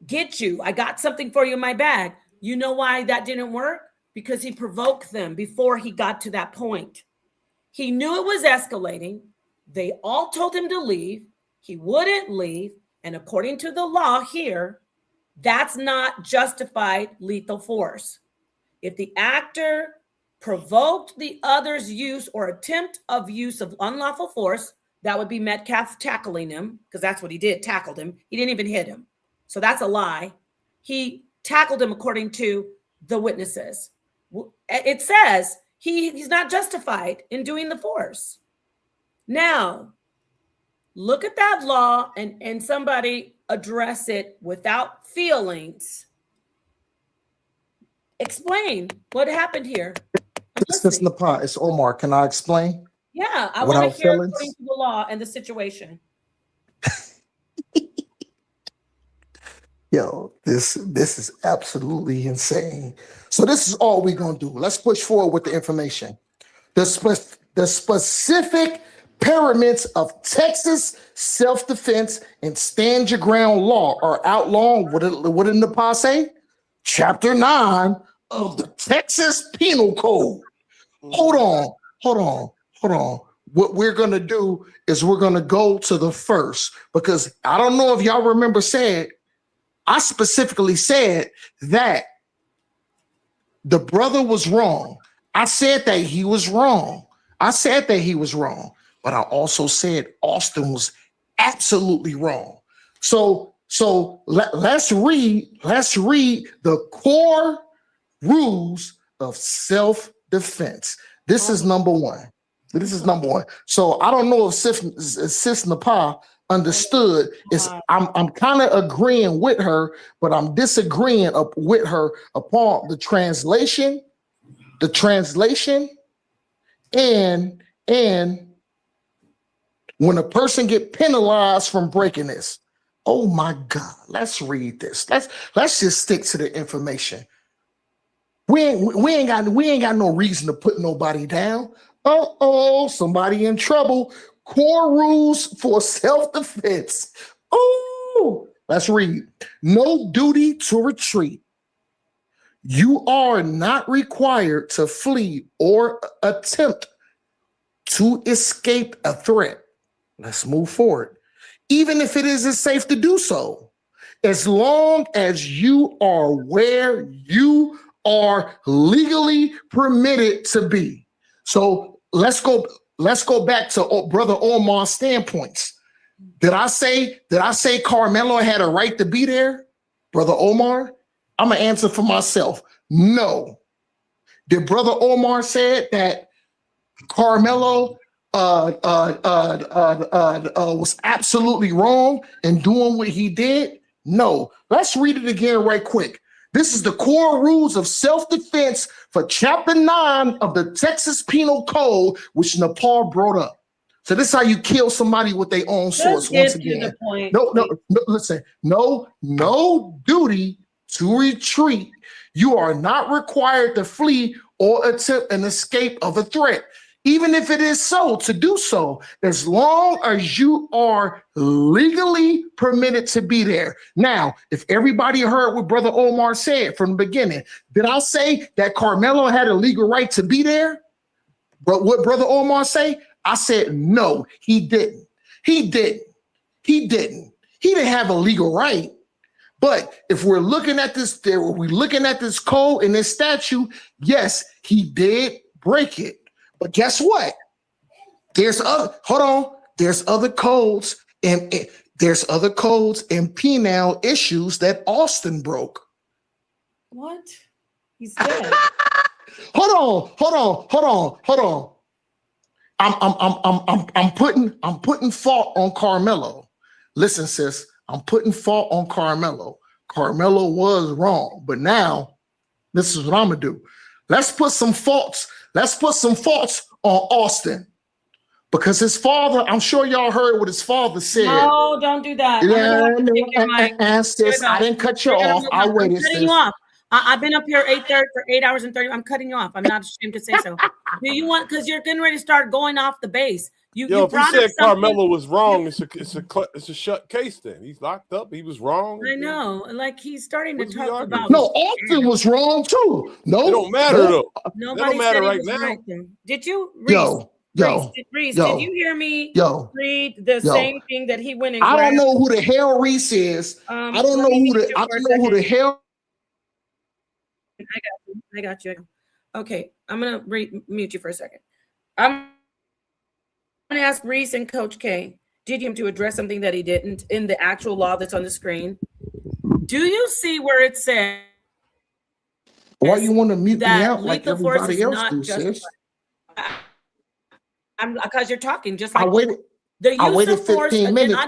get you. I got something for you in my bag. You know why that didn't work? Because he provoked them before he got to that point. He knew it was escalating. They all told him to leave. He wouldn't leave. And according to the law here, that's not justified lethal force. If the actor provoked the other's use or attempt of use of unlawful force, that would be Metcalf tackling him, because that's what he did, tackled him. He didn't even hit him. So that's a lie. He tackled him according to the witnesses. It says he's not justified in doing the force. Now, look at that law and somebody address it without feelings. Explain what happened here. It's Nepal. It's Omar. Can I explain? Yeah, I Without want to hear feelings? according to the law and the situation. Yo, this is absolutely insane. So this is all we're gonna do. Let's push forward with the information. The specific paraments of Texas self-defense and stand your ground law are outlawed. What did Nepal say? Chapter 9 of the Texas Penal Code. Hold on. hold on. What we're going to do is we're going to go to the first, because I don't know if y'all remember I specifically said that the brother was wrong. I said that he was wrong. But I also said Austin was absolutely wrong. So let's read the core rules of self-defense. This is number one. So I don't know if Sis Nepal understood. I'm kind of agreeing with her, but I'm disagreeing with her upon the translation, and when a person get penalized from breaking this. Oh my God, let's read this. Let's just stick to the information. We ain't got no reason to put nobody down. Somebody in trouble. Core rules for self-defense. Oh, let's read. No duty to retreat. You are not required to flee or attempt to escape a threat. Let's move forward. Even if it isn't safe to do so, as long as you are where you are legally permitted to be. So let's go back to Brother Omar's standpoints. Did I say Karmelo had a right to be there, Brother Omar? I'm gonna answer for myself. No. Did Brother Omar said that Karmelo was absolutely wrong in doing what he did? No. Let's read it again right quick. This is the core rules of self-defense for Chapter 9 of the Texas Penal Code, which Nepal brought up. So this is how you kill somebody with their own source. Once again, listen, no duty to retreat. You are not required to flee or attempt an escape of a threat, even if it is so to do so, as long as you are legally permitted to be there. Now, if everybody heard what Brother Omar said from the beginning, did I say that Karmelo had a legal right to be there? But what Brother Omar say? I said, no, he didn't. He didn't have a legal right. But if we're looking at this code and this statute, yes, he did break it. But guess what? There's other codes and penal issues that Austin broke. What? He's dead. Hold on. I'm putting fault on Karmelo. Listen, sis, I'm putting fault on Karmelo. Karmelo was wrong, but now this is what I'm gonna do. Let's put some faults on Austin, because his father, I'm sure y'all heard what his father said. No, don't do that. Sis, I didn't cut you off. I waited, sis. You off. I've been up here 8:30 for 8 hours and 30. I'm cutting you off. I'm not ashamed to say so. Do you want, because you're getting ready to start going off the base. If he said Karmelo was wrong, it's a shut case then. He's locked up. He was wrong. I know. Like, he's starting to talk about. No, Austin was wrong too. No, it don't matter though. Nobody don't matter said right was now. right then. Did you, Reese? Reese, did you hear me read the same thing that he went and grabbed? I don't know who the hell Reese is. I don't know who the hell. I got you. Okay, I'm gonna mute you for a second. I'm gonna ask Reese and Coach K. Did you to address something that he didn't in the actual law that's on the screen? Do you see where it says? Why you want to mute me out like everybody else do, sis? Because you're talking just like I waited 15 minutes.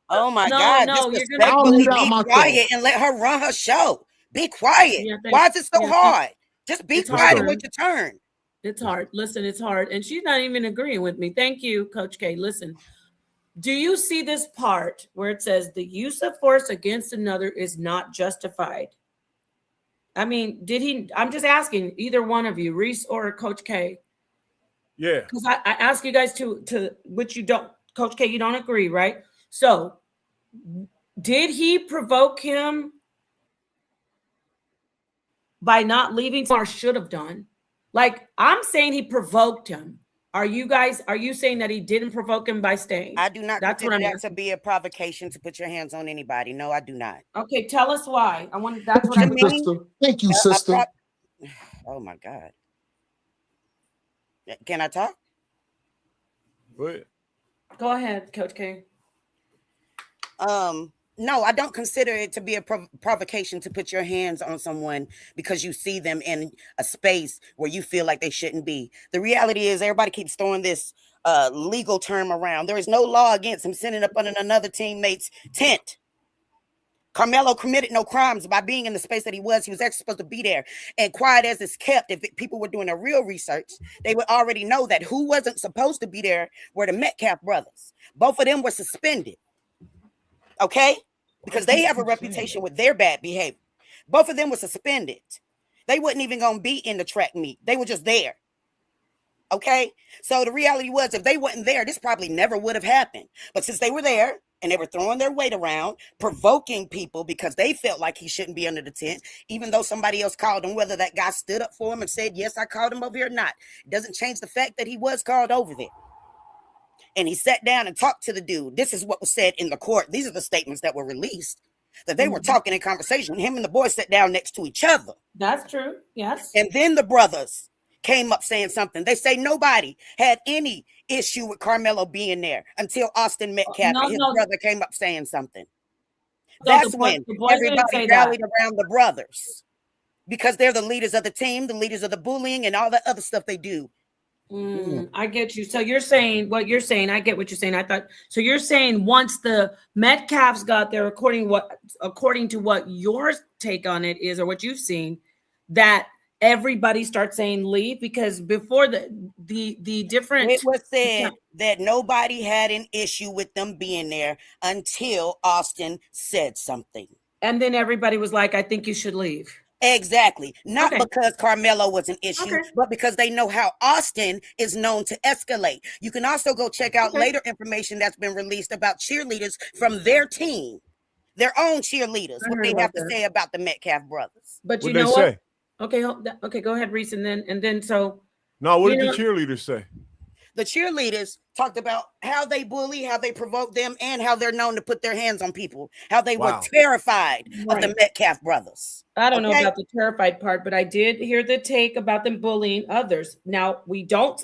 Oh my God! No, you're gonna be quiet and let her run her show. Be quiet. Why is it so hard? Just be quiet and wait your turn. It's hard. Listen, it's hard. And she's not even agreeing with me. Thank you, Coach K. Listen, do you see this part where it says the use of force against another is not justified? I mean, I'm just asking either one of you, Reese or Coach K. Yeah. Because I ask you guys to which you don't, Coach K, you don't agree, right? So did he provoke him by not leaving, or should have done? Like, I'm saying he provoked him. Are you saying that he didn't provoke him by staying? I do not That's what consider I'm that to asking. be a provocation to put your hands on anybody. No, I do not. Okay, tell us why. That's what Thank I'm you, asking. sister. Thank you, sister. Oh my God. Can I talk? Go ahead, Coach K. No, I don't consider it to be a provocation to put your hands on someone because you see them in a space where you feel like they shouldn't be. The reality is everybody keeps throwing this legal term around. There is no law against him sitting up under another teammate's tent. Karmelo committed no crimes by being in the space that he was. He was actually supposed to be there. And quiet as it's kept, if people were doing a real research, they would already know that who wasn't supposed to be there were the Metcalf brothers. Both of them were suspended. Okay? Because they have a reputation with their bad behavior. Both of them were suspended. They wasn't even going to be in the track meet. They were just there. Okay? So the reality was, if they wasn't there, this probably never would have happened. But since they were there and they were throwing their weight around, provoking people because they felt like he shouldn't be under the tent, even though somebody else called him, whether that guy stood up for him and said, yes, I called him over here or not, it doesn't change the fact that he was called over there. And he sat down and talked to the dude. This is what was said in the court. These are the statements that were released, that they were talking in conversation. Him and the boy sat down next to each other. That's true. Yes. And then the brothers came up saying something. They say nobody had any issue with Karmelo being there until Austin Metcalf and his brother came up saying something. That's when everybody rallied around the brothers because they're the leaders of the team, the leaders of the bullying and all that other stuff they do. I get you. So you're saying what you're saying. I get what you're saying. I thought so. You're saying once the Metcalfs got there, according to what your take on it is, or what you've seen, that everybody starts saying leave, because before the different, it was said that nobody had an issue with them being there until Austin said something, and then everybody was like, "I think you should leave." Exactly. Not because Karmelo was an issue, but because they know how Austin is known to escalate. You can also go check out later information that's been released about cheerleaders from their team, their own cheerleaders, what they have to say about the Metcalf brothers. But you know what? Okay, go ahead, Reese, and then so. No, what did the cheerleaders say? The cheerleaders talked about how they bully, how they provoke them, and how they're known to put their hands on people, how they were terrified of the Metcalf brothers. I don't know about the terrified part, but I did hear the take about them bullying others. Now,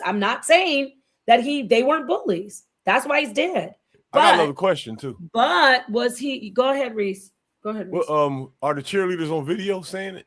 I'm not saying that they weren't bullies. That's why he's dead. But, I got another question too. But was he, go ahead, Reese. Go ahead, Reese. Well, are the cheerleaders on video saying it?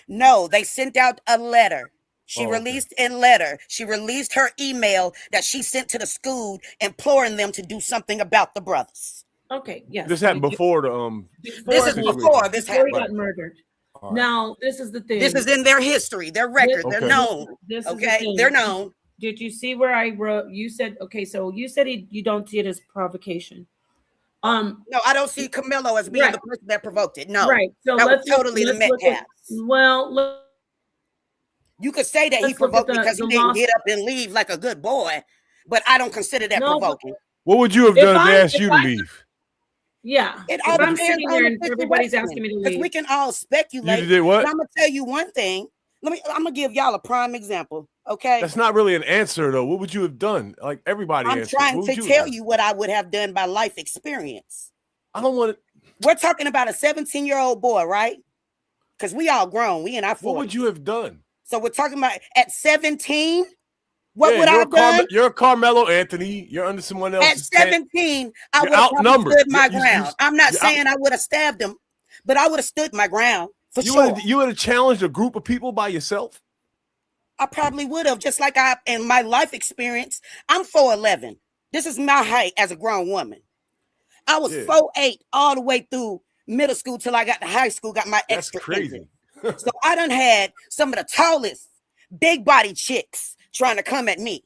No, they sent out a letter. She released a letter. She released her email that she sent to the school imploring them to do something about the brothers. Okay, yes. This happened before the this is before this happened. He got murdered. Right. Now, this is the thing. This is in their history, their record. They're known. They're known. Did you see where I wrote? You said, okay, so you said you don't see it as provocation. No, I don't see Karmelo as being the person that provoked it. No, right. So that let's was totally the Metcalf. Well, you could say that he provoked because he didn't get up and leave like a good boy, but I don't consider that provoking. What would you have done if they asked you to leave? Yeah, it all I'm depends sitting on there the and everybody's asking me to leave. We can all speculate. You did what? I'm gonna tell you one thing. I'm gonna give y'all a prime example. Okay, that's not really an answer though. What would you have done? Like everybody, I'm trying to tell you what I would have done by life experience. I don't want to. We're talking about a 17-year-old boy, right? Because we all grown. We in our 40s. What would you have done? So we're talking about at 17. What would I have done? You're Karmelo Anthony. You're under someone else. At 17, I would have stood my ground. I'm not saying I would have stabbed him, but I would have stood my ground for sure. You would have challenged a group of people by yourself? I probably would have, just like in my life experience. I'm 4'11". This is my height as a grown woman. I was 4'8" all the way through middle school till I got to high school, got my extra crazy. So I done had some of the tallest, big body chicks trying to come at me.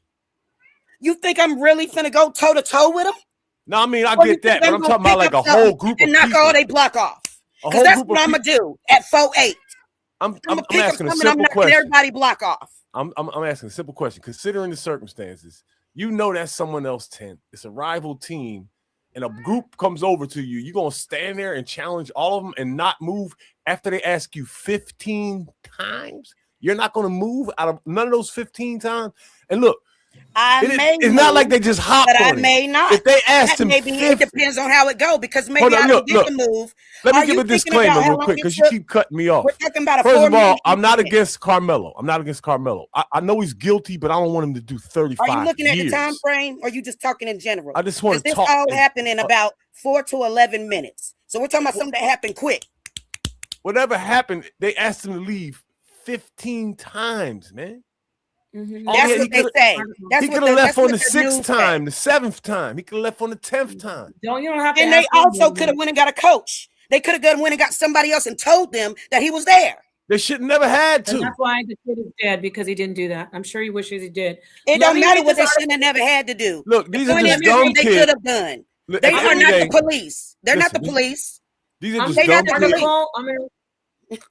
You think I'm really finna go toe to toe with them? No, I mean, I get that, but I'm talking about like a whole group of people. And knock all they block off. Because that's what I'm gonna do at 4'8". I'm asking a simple question. Everybody block off. I'm asking a simple question. Considering the circumstances, you know that's someone else's tent. It's a rival team, and a group comes over to you. You're gonna stand there and challenge all of them and not move after they ask you 15 times? You're not gonna move out of none of those 15 times? And look, It's not like they just hopped but I on may it. not. If they asked That him may be, it 50, depends on how it go, because maybe hold on, I look, did look. the move. Let me Are give you a thinking about disclaimer how real long quick it because you took? keep cutting me We're off. talking about a First 4 of all, minute I'm not incident. against Karmelo. I'm not against Karmelo. I know he's guilty, but I don't want him to do Are you 35 looking at the years. time frame, or are you just talking in general? I just want Because to this talk. all happened in about 4 to 11 minutes. So we're talking about something that happened quick. Whatever happened, they asked him to leave 15 times, man. That's what they say. He could have left on the 6th time, the 7th time. He could have left on the 10th time. You don't have to. And they also could have went and got a coach. They could have went and got somebody else and told them that he was there. They should never had to. And that's why the kid is dead, because he didn't do that. I'm sure he wishes he did. It don't matter what they shouldn't have never had to do. Look, these The are point just is dumb what they kids. could have done. Look, They at the are end of not the the day- police. They're not the Listen, police. These are I'm just They dumb not the kids. police. I'm gonna.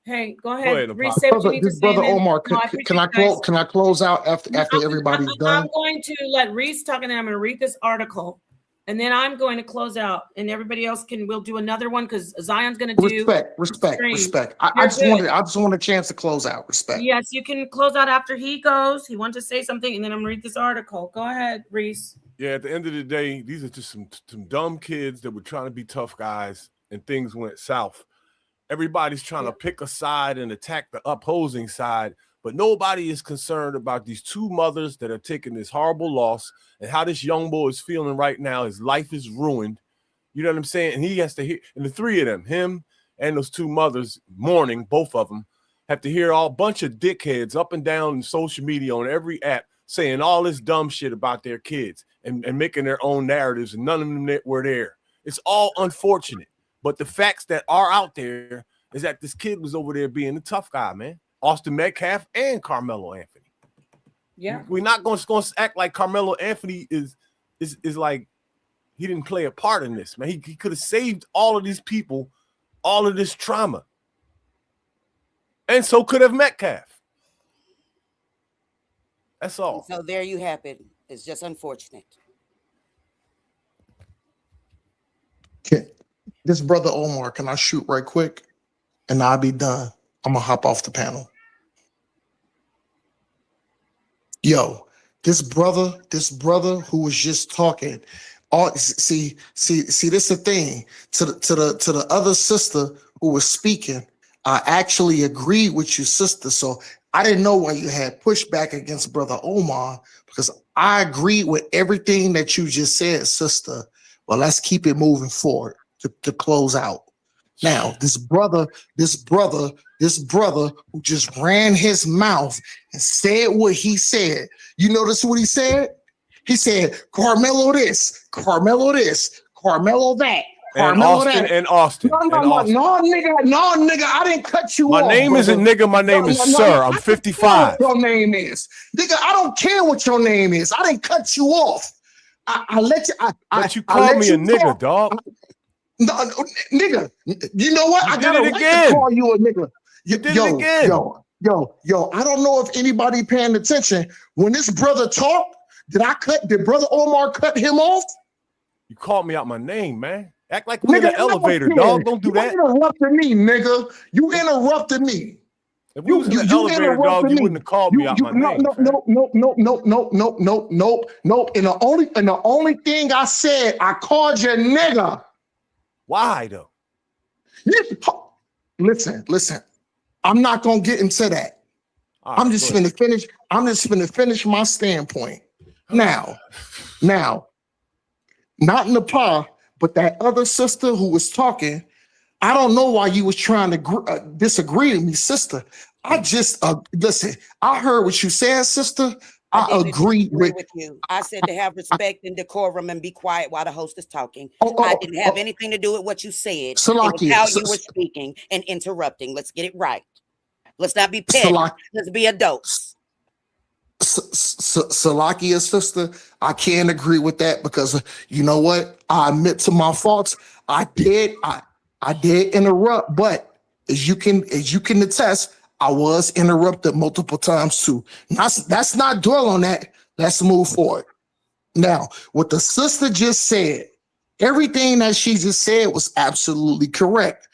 Hey, go ahead. ahead, Reese, Apostle. say what you need to This say. brother and then- Omar, No, I can appreciate I you guys. close? Can I close out after everybody's done? I'm going to let Reese talk, and then I'm going to read this article, and then I'm going to close out, and everybody else we'll do another one because Zion's going to do Respect. I You're just good. want a chance to close out. Respect. Yes, you can close out after he goes. He wants to say something, and then I'm going to read this article. Go ahead, Reese. Yeah, at the end of the day, these are just some dumb kids that were trying to be tough guys, and things went south. Everybody's trying to pick a side and attack the opposing side, but nobody is concerned about these two mothers that are taking this horrible loss and how this young boy is feeling right now. His life is ruined. You know what I'm saying? And he has to hear, and the three of them, him and those two mothers, mourning, both of them, have to hear all bunch of dickheads up and down in social media on every app saying all this dumb shit about their kids and making their own narratives, and none of them were there. It's all unfortunate. But the facts that are out there is that this kid was over there being the tough guy, man. Austin Metcalf and Carmelo Anthony. Yeah. We're not going to act like Carmelo Anthony is like he didn't play a part in this, man. He could have saved all of these people, all of this trauma. And so could have Metcalf. That's all. So there you have it. It's just unfortunate. Okay. This brother Omar, can I shoot right quick? And I'll be done. I'm gonna hop off the panel. Yo, this brother who was just talking. See, this is the thing. To the other sister who was speaking, I actually agreed with you, sister. So I didn't know why you had pushback against brother Omar, because I agreed with everything that you just said, sister. Well, let's keep it moving forward to close out. Now, this brother who just ran his mouth and said what he said. You notice what he said? He said, Karmelo this, Karmelo this, Karmelo that, Karmelo that. And Austin. No, nigga, I didn't cut you off. My name isn't nigga, my name is sir. I'm 55. Your name is. Nigga, I don't care what your name is. I didn't cut you off. I let you. But you called me a nigga, dog. No, nigga, you know what? I got a right to call you a nigga. You did it again. Yo, I don't know if anybody paying attention. When this brother talked, did brother Omar cut him off? You called me out my name, man. Act like we're in the elevator, dog. Don't do that. You interrupted me, nigga. You interrupted me. If we was in the elevator, dog, you wouldn't have called me out my name. Nope. And the only thing I said, I called you nigga. Why though? Listen. I'm not gonna get into that. Right, I'm just gonna finish. I'm just gonna finish my standpoint. Now, not Nepal, but that other sister who was talking. I don't know why you was trying to disagree with me, sister. I just listen. I heard what you said, sister. I agree with you. I said to have respect and decorum and be quiet while the host is talking. I didn't have anything to do with what you said. It was how you were speaking and interrupting. Let's get it right. Let's not be petty. Let's be adults. Salakia, sister, I can't agree with that because you know what? I admit to my faults. I did interrupt, but as you can attest, I was interrupted multiple times too. Let's not dwell on that. Let's move forward. Now, what the sister just said, everything that she just said was absolutely correct.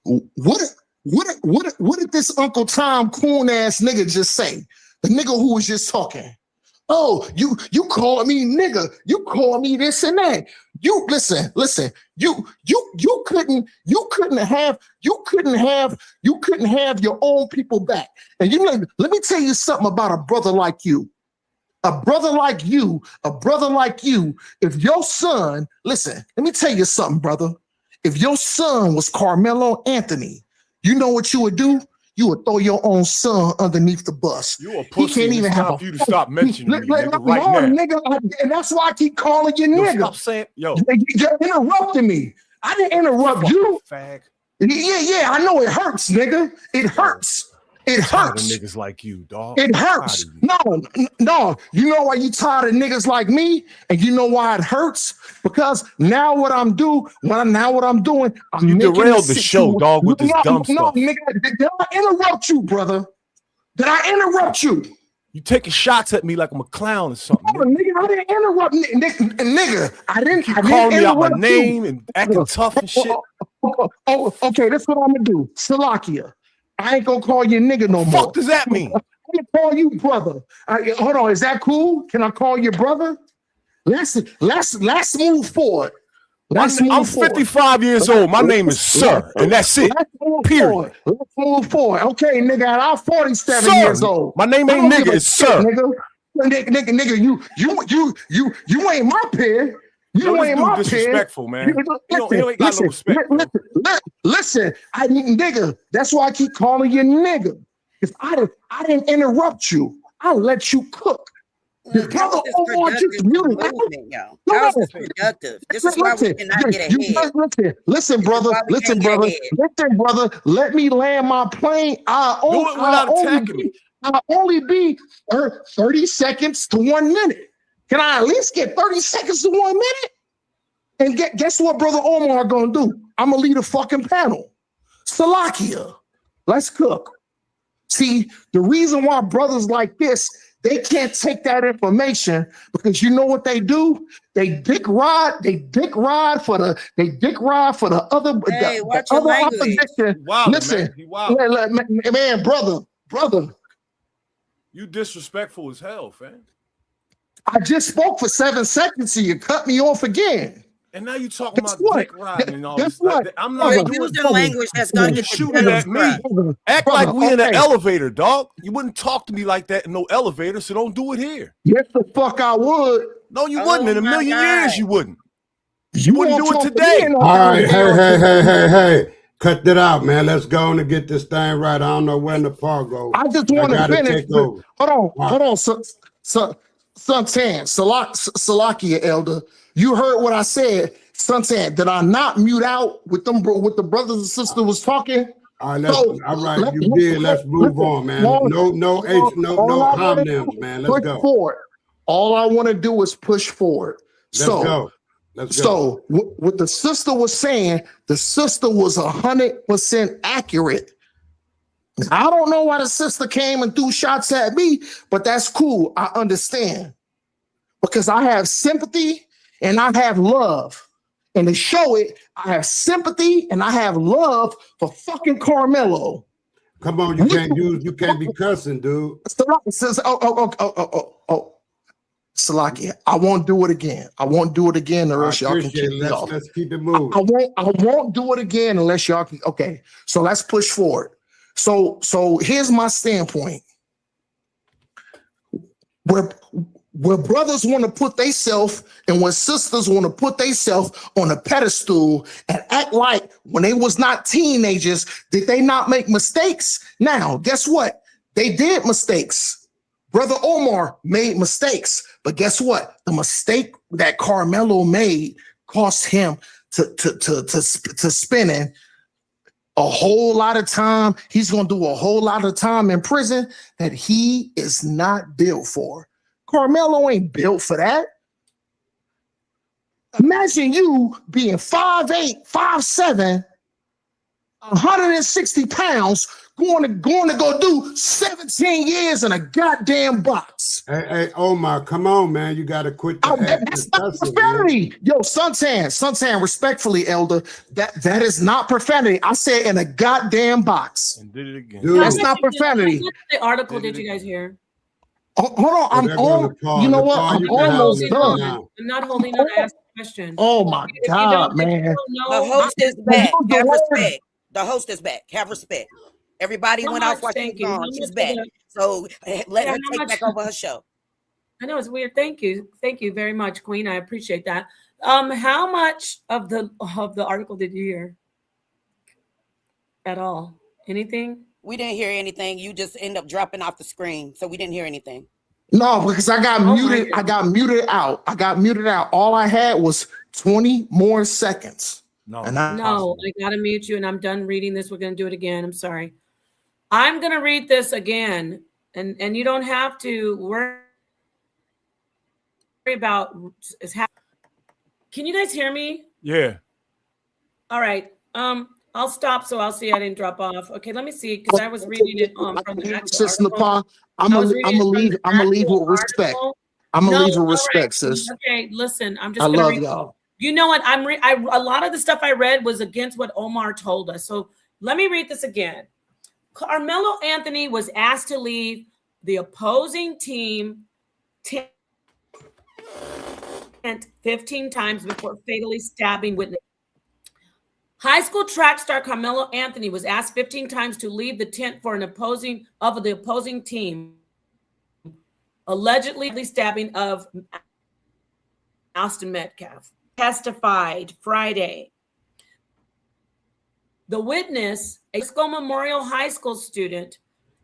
What did this Uncle Tom coon ass nigga just say? The nigga who was just talking. Oh, you call me nigga. You call me this and that. You listen. You couldn't have your own people back. And you know, let me tell you something about a brother like you. A brother like you, if your son, listen, let me tell you something, brother. If your son was Karmelo Anthony, you know what you would do? You would throw your own son underneath the bus. You a pussy. He can't even have you to stop mentioning me, nigga, right no, now. nigga, and that's why I keep calling you nigga. Stop saying, yo. You're interrupting me. I didn't interrupt you. Fag. Yeah, I know it hurts, nigga. It hurts. It hurts. Niggas like you, dog. It hurts. No. You know why you tired of niggas like me? And you know why it hurts? Because now what I'm doing, I'm you making derailed the show, dog, with this dumb stuff. No, nigga, did I interrupt you, brother? Did I interrupt you? You taking shots at me like I'm a clown or something. No, nigga, I didn't interrupt, nigga. I didn't. Keep calling me out my name and acting tough and shit. Oh, okay, that's what I'm gonna do. Salakia. I ain't gonna call you nigga no more. Fuck does that mean? I'm gonna call you brother. Hold on, is that cool? Can I call you brother? Let's move forward. I'm 55 years old. My name is Sir, and that's it. Period. Let's move forward. Okay, nigga, I'm 47 years old. My name ain't nigga, it's Sir. Nigga, you ain't my peer. You ain't my disrespectful, man. You ain't got no respect. Listen, nigga, that's why I keep calling you nigga. If I didn't interrupt you, I'll let you cook. How is this productive movement, yo? How is this productive? This is why we cannot get ahead. Listen, brother. Let me land my plane. I'll only be 30 seconds to 1 minute. Can I at least get 30 seconds to 1 minute? And guess what, brother Omar gonna do? I'm gonna lead a fucking panel. Salakia, let's cook. See, the reason why brothers like this, they can't take that information because you know what they do? They dick ride for the other, hey, the other opposition. Wow, listen, man, brother. You disrespectful as hell, fam. I just spoke for 7 seconds and you cut me off again. And now you talking about dick riding and all this. I'm not doing the language that's gonna get shooting at me. Act like we in an elevator, dog. You wouldn't talk to me like that in no elevator, so don't do it here. Yes, the fuck I would. No, you wouldn't. In a million years, you wouldn't. You wouldn't do it today. All right, hey. Cut that out, man. Let's go on and get this thing right. I don't know when the part goes. I just want to finish. Hold on, Suntan, Salakia, elder. You heard what I said, Suntan. Did I not mute out with the brothers and sisters was talking? All right, you did. Let's move on, man. No homonyms, man. Let's go. Forward. All I want to do is push forward. Let's go. So what the sister was saying, the sister was 100% accurate. I don't know why the sister came and threw shots at me, but that's cool. I understand. Because I have sympathy and I have love. And to show it, I have sympathy and I have love for fucking Karmelo. Come on, you can't be cussing, dude. Salakia, I won't do it again. Unless y'all can kick me off. Let's keep it moving. I won't do it again unless y'all can. Okay, so let's push forward. So here's my standpoint. Where brothers want to put themselves and when sisters want to put themselves on a pedestal and act like when they was not teenagers, did they not make mistakes? Now, guess what? They did mistakes. Brother Omar made mistakes, but guess what? The mistake that Karmelo made cost him to spending a whole lot of time. He's going to do a whole lot of time in prison that he is not built for. Karmelo ain't built for that. Imagine you being 5'8", 5'7", 160 pounds, going to go do 17 years in a goddamn box. Hey, Omar, come on, man. You got to quit that's not profanity. Man. Yo, Suntan, respectfully, elder, that is not profanity. I said in a goddamn box. And did it again. Dude. That's not profanity. The article, did you guys hear? Hold on, So I'm there goes the on. Paul. You know The what? Paul, I'm you I'm can not have almost this holding one done. on. now. I'm not holding on. I asked a question. Oh my If you God, don't, man. The know, host is Well, back. use the Have word. respect. The host is back. Have respect. Everybody how went much? off while she was Thank you. How gone. She's much of back. the? So let Yeah, her how take much? back over her show. I know it's weird. Thank you. Thank you very much, Queen. I appreciate that. How much of the article did you hear at all? Anything? We didn't hear anything. You just end up dropping off the screen. So we didn't hear anything. No, because I got Oh my muted. I got muted out. I got muted out. All I had was 20 more seconds. No, And I, No, I gotta mute you, and I'm done reading this. We're gonna do it again. I'm sorry. I'm gonna read this again, and you don't have to worry about is happening. Can you guys hear me? Yeah. All right. I'll stop so I'll see I didn't drop off. Okay, let me see because I was reading it from the actual Sis article. Nepal, I'm I was gonna reading it from the leave actual with respect. article. I'm gonna No, leave with all right. respect, sis. Okay, listen. I'm I just gonna love read. y'all. You know what? A lot of the stuff I read was against what Omar told us. So let me read this again. Karmelo Anthony was asked to leave the opposing team 15 times before fatally stabbing witness. High school track star Karmelo Anthony was asked 15 times to leave the tent for the opposing team, allegedly stabbing of Austin Metcalf. Testified Friday. The witness, a Cisco Memorial High School student,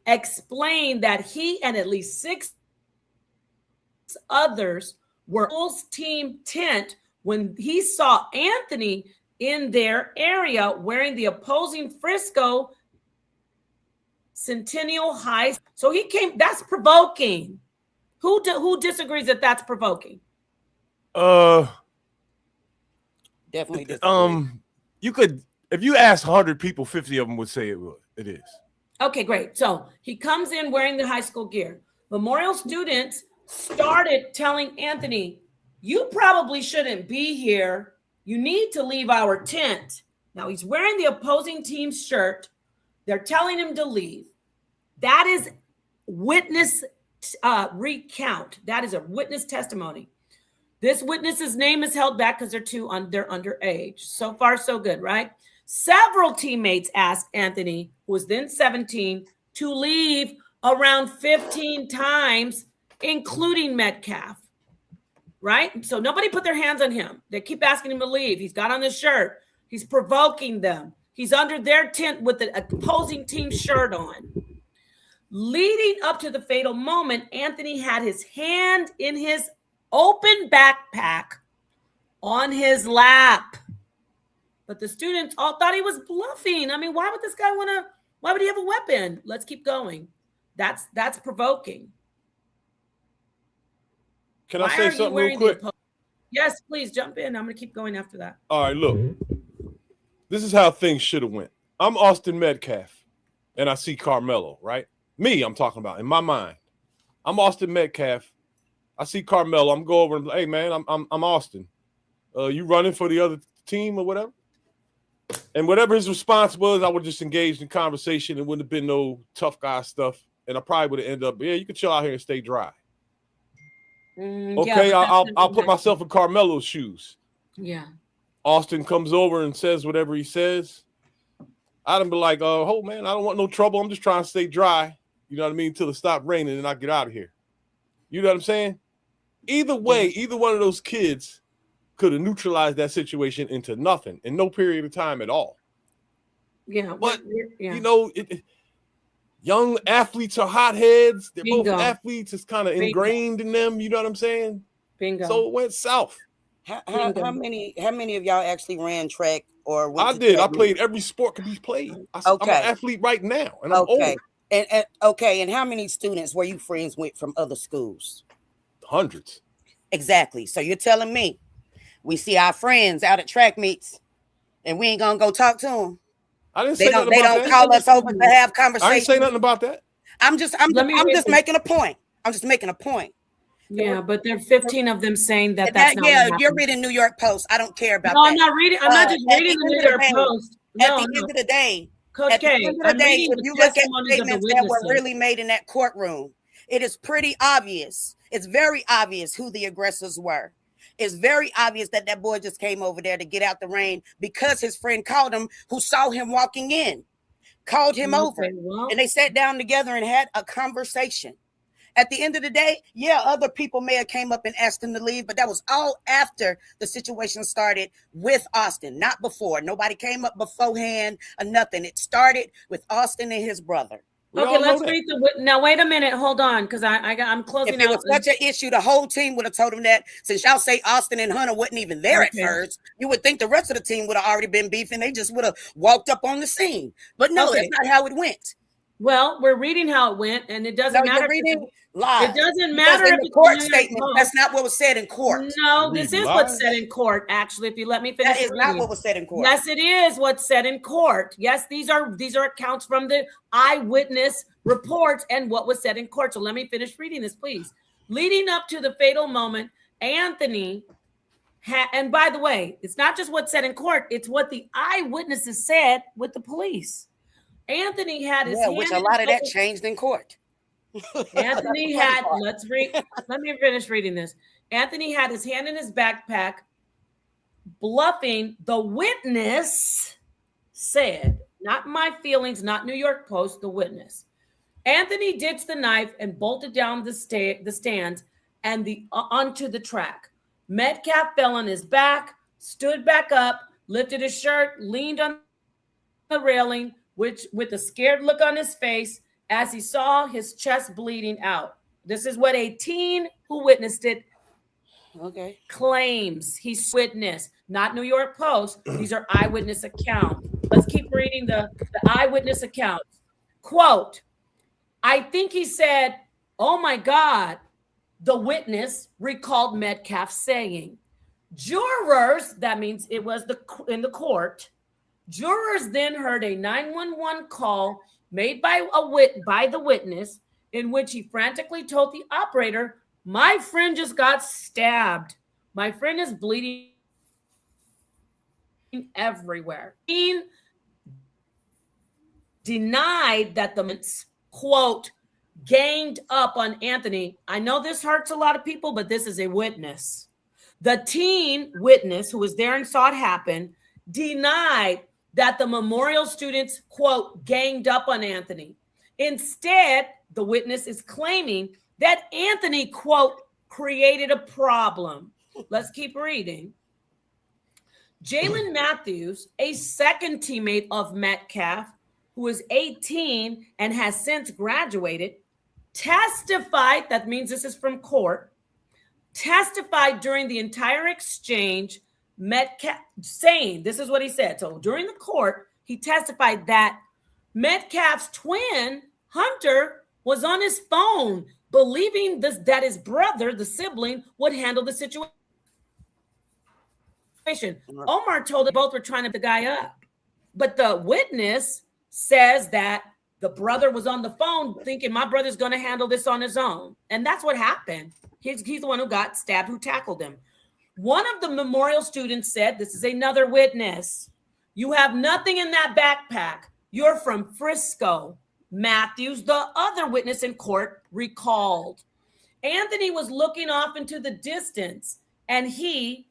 explained that he and at least 6 others were Bulls team tent when he saw Anthony in their area wearing the opposing Frisco Centennial High. So he came. That's provoking. Who disagrees that that's provoking? Definitely disagree. You could, if you ask 100 people, 50 of them would say it would. It is. Okay, great. So he comes in wearing the high school gear. Memorial students started telling Anthony, "You probably shouldn't be here. You need to leave our tent." Now he's wearing the opposing team's shirt. They're telling him to leave. That is witness recount. That is a witness testimony. This witness's name is held back because they're underage. So far, so good, right? Several teammates asked Anthony, who was then 17, to leave around 15 times, including Metcalf, right? So nobody put their hands on him. They keep asking him to leave. He's got on the shirt. He's provoking them. He's under their tent with the opposing team shirt on. Leading up to the fatal moment, Anthony had his hand in his open backpack on his lap. But the students all thought he was bluffing. I mean, why would this guy why would he have a weapon? Let's keep going. That's provoking. Can I say something real quick? Yes, please jump in. I'm going to keep going after that. All right, look. This is how things should have went. I'm Austin Metcalf, and I see Karmelo, right? Me, I'm talking about in my mind. I'm Austin Metcalf. I see Karmelo. I'm go over and hey man, I'm Austin. You running for the other team or whatever? And whatever his response was, I would just engage in conversation. It wouldn't have been no tough guy stuff, and I probably would have ended up, yeah, you can chill out here and stay dry. Okay, yeah, I'll put myself in Karmelo's shoes. Yeah. Austin comes over and says whatever he says. I'd be like, oh man, I don't want no trouble. I'm just trying to stay dry. You know what I mean? Until it stops raining and I get out of here. You know what I'm saying? Either way, either one of those kids could have neutralized that situation into nothing in no period of time at all. Yeah. But, you know, young athletes are hotheads. They're both athletes. It's kind of ingrained in them. You know what I'm saying? Bingo. So it went south. How many of y'all actually ran track or went I to did. I track played meet? every sport could be played. I'm Okay. an athlete right now, and I'm Okay. old. And okay, and how many students were you friends with from other schools? Hundreds. Exactly. So you're telling me we see our friends out at track meets and we ain't gonna go talk to them? I didn't say nothing about that. They don't call us over to have conversations. I didn't say nothing about that. I'm just making a point. I'm just making a point. Yeah, but there are 15 of them saying that's not what Yeah, happened. you're reading New York Post. I don't care about No, that. I'm not reading. I'm not just reading the New York Post. At the end of the day, Coach K, if you look at the testimonies of the statements that were witnesses. really made in that courtroom, It is pretty obvious. It's very obvious who the aggressors were. It's very obvious that that boy just came over there to get out the rain because his friend called him, who saw him walking in, called him over, and they sat down together and had a conversation. At the end of the day, yeah, other people may have came up and asked him to leave, but that was all after the situation started with Austin, not before. Nobody came up beforehand or nothing. It started with Austin and his brother. Okay, let's read now. Wait a minute, hold on, because I'm closing If it out. was such an issue, the whole team would have told him that. Since y'all say Austin and Hunter wasn't even there at first, you would think the rest of the team would have already been beefing. They just would have walked up on the scene. But no, that's not how it went. Well, we're reading how it went, and it doesn't matter. You're reading live. It doesn't matter in if the it's court New York statement. Post. That's not what was said in court. No, this is what's said in court. Actually, if you let me finish, That is not what was said in court. Yes, it is what's said in court. Yes, these are accounts from the eyewitness reports and what was said in court. So let me finish reading this, please. Leading up to the fatal moment, Anthony and by the way, it's not just what's said in court; it's what the eyewitnesses said with the police. Anthony had his hand which a lot of that changed in court. Anthony had, let me finish reading this. Anthony had his hand in his backpack, bluffing. The witness said, not my feelings, not New York Post, the witness. Anthony ditched the knife and bolted down the stands and onto the track. Metcalf fell on his back, stood back up, lifted his shirt, leaned on the railing, which with a scared look on his face as he saw his chest bleeding out. This is what a teen who witnessed it claims. He's witnessed, not New York Post. These are eyewitness accounts. Let's keep reading the eyewitness accounts. Quote, I think he said, oh my God, the witness recalled Metcalf saying. Jurors, that means it was in the court, jurors then heard a 911 call made by the witness in which he frantically told the operator, my friend just got stabbed. My friend is bleeding everywhere. He denied that the quote ganged up on Anthony. I know this hurts a lot of people, but this is a witness. The teen witness who was there and saw it happen denied that the memorial students, quote, ganged up on Anthony. Instead, the witness is claiming that Anthony, quote, created a problem. Let's keep reading. Jalen Matthews, a second teammate of Metcalf, who is 18 and has since graduated, testified, that means this is from court, testified during the entire exchange, Metcalf saying, this is what he said. So during the court, he testified that Metcalf's twin, Hunter, was on his phone, believing that his brother, the sibling, would handle the situation. Omar told them both were trying to pick the guy up. But the witness says that the brother was on the phone thinking my brother's going to handle this on his own. And that's what happened. He's the one who got stabbed, who tackled him. One of the memorial students said, this is another witness, you have nothing in that backpack. You're from Frisco. Matthews, the other witness in court, recalled. Anthony was looking off into the distance and he,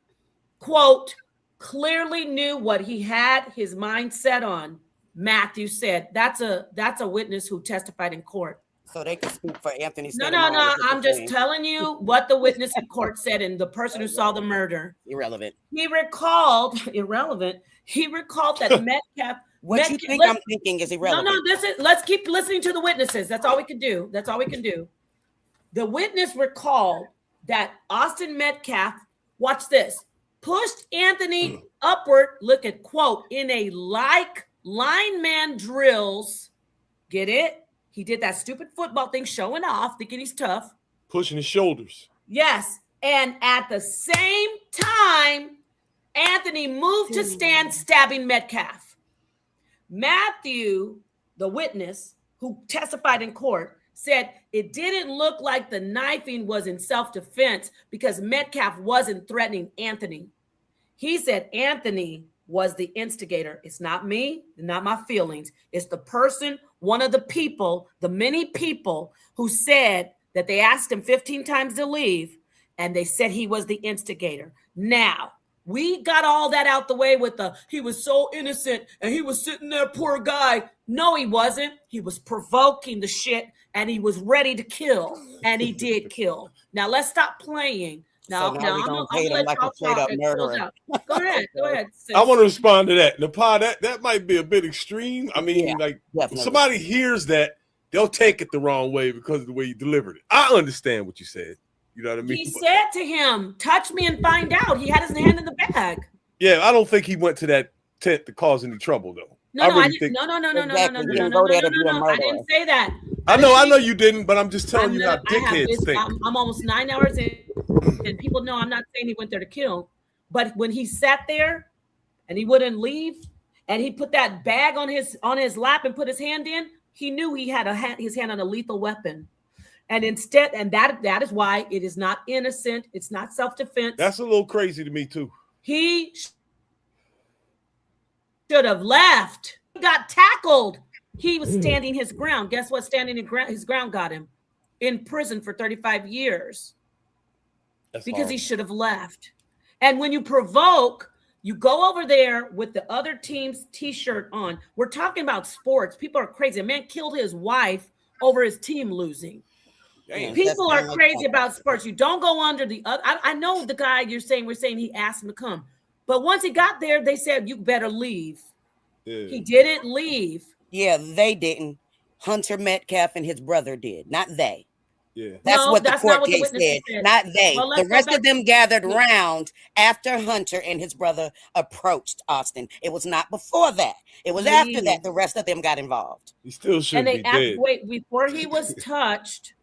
quote, clearly knew what he had his mind set on. Matthews said, that's a witness who testified in court. So they can speak for Anthony's. No. I'm just telling you what the witness in court said and the person who saw the murder. Irrelevant. He recalled that Metcalf. What you think I'm thinking is irrelevant. Let's keep listening to the witnesses. That's all we can do. The witness recalled that Austin Metcalf, watch this, pushed Anthony upward, look at quote, in a lineman drills. Get it? He did that stupid football thing, showing off, thinking he's tough. Pushing his shoulders. Yes. And at the same time, Anthony moved to stand, stabbing Metcalf. Matthew, the witness who testified in court, said it didn't look like the knifing was in self-defense because Metcalf wasn't threatening Anthony. He said Anthony was the instigator. It's not me, not my feelings. It's the person, one of the people, the many people who said that they asked him 15 times to leave, and they said he was the instigator. Now, we got all that out the way with he was so innocent and he was sitting there, poor guy. No, he wasn't. He was provoking the shit and he was ready to kill, and he did kill. Now, let's stop playing. Now, So now we I'm gonna gonna paint him let like a y'all straight talk up and close murderer. out. Go ahead. Go ahead. Sis. I want to respond to that. Nepal, that might be a bit extreme. I mean, Yeah, like definitely. somebody hears that, they'll take it the wrong way because of the way you delivered it. I understand what you said. You know what I mean? He said to him, touch me and find out. He had his hand in the bag. Yeah, I don't think he went to that tent to cause any trouble, though. No, I no, really I didn't. think. No, no, no, no, no, Exactly. no, no, He no, didn't no, go no, there no, to be a no, no. I murderer. didn't say that. I know you didn't, but I'm just telling you how dickheads think. I'm almost 9 hours in, and people know I'm not saying he went there to kill. But when he sat there and he wouldn't leave, and he put that bag on his lap and put his hand in, he knew he had his hand on a lethal weapon. And instead, and that is why it is not innocent. It's not self-defense. That's a little crazy to me too. He should have left. He got tackled. He was standing his ground. Guess what? Standing his ground got him in prison for 35 years. That's because horrible. he should have left. And when you provoke, you go over there with the other team's t-shirt on. We're talking about sports. People are crazy. A man killed his wife over his team losing. Damn, People are crazy about sports. You don't go under the other. I know the guy we're saying he asked him to come. But once he got there, they said, you better leave. Yeah. He didn't leave. Yeah, they didn't. Hunter Metcalf and his brother did, not they. Yeah. That's No, what the that's court not what the case witnesses said, said. not they. Well, let's The go rest back of them gathered round after Hunter and his brother approached Austin. It was not before that. It was after that the rest of them got involved. He still should And they be asked, dead. wait, before he was touched,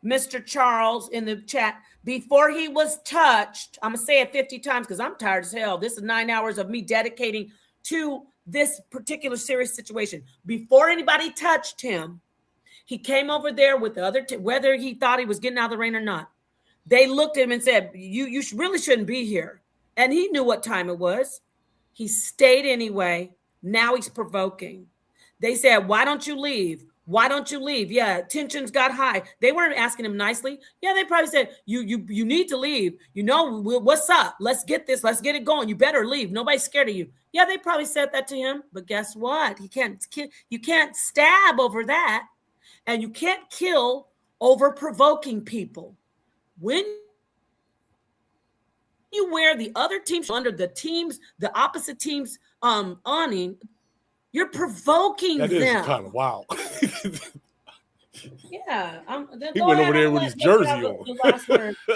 Mr. Charles in the chat, before he was touched, I'm gonna say it 50 times because I'm tired as hell. This is 9 hours of me dedicating to this particular serious situation. Before anybody touched him, he came over there with the other, whether he thought he was getting out of the rain or not. They looked at him and said, you really shouldn't be here. And he knew what time it was. He stayed anyway. Now he's provoking. They said, why don't you leave? Why don't you leave? Yeah, tensions got high. They weren't asking him nicely. Yeah, they probably said, you need to leave. You know, what's up? Let's get this. Let's get it going. You better leave. Nobody's scared of you. Yeah, they probably said that to him. But guess what? You can't stab over that. And you can't kill over provoking people. When you wear the other teams under the opposite team's awning, you're provoking That them. is kind of wild. Yeah, He went over there with his jersey on.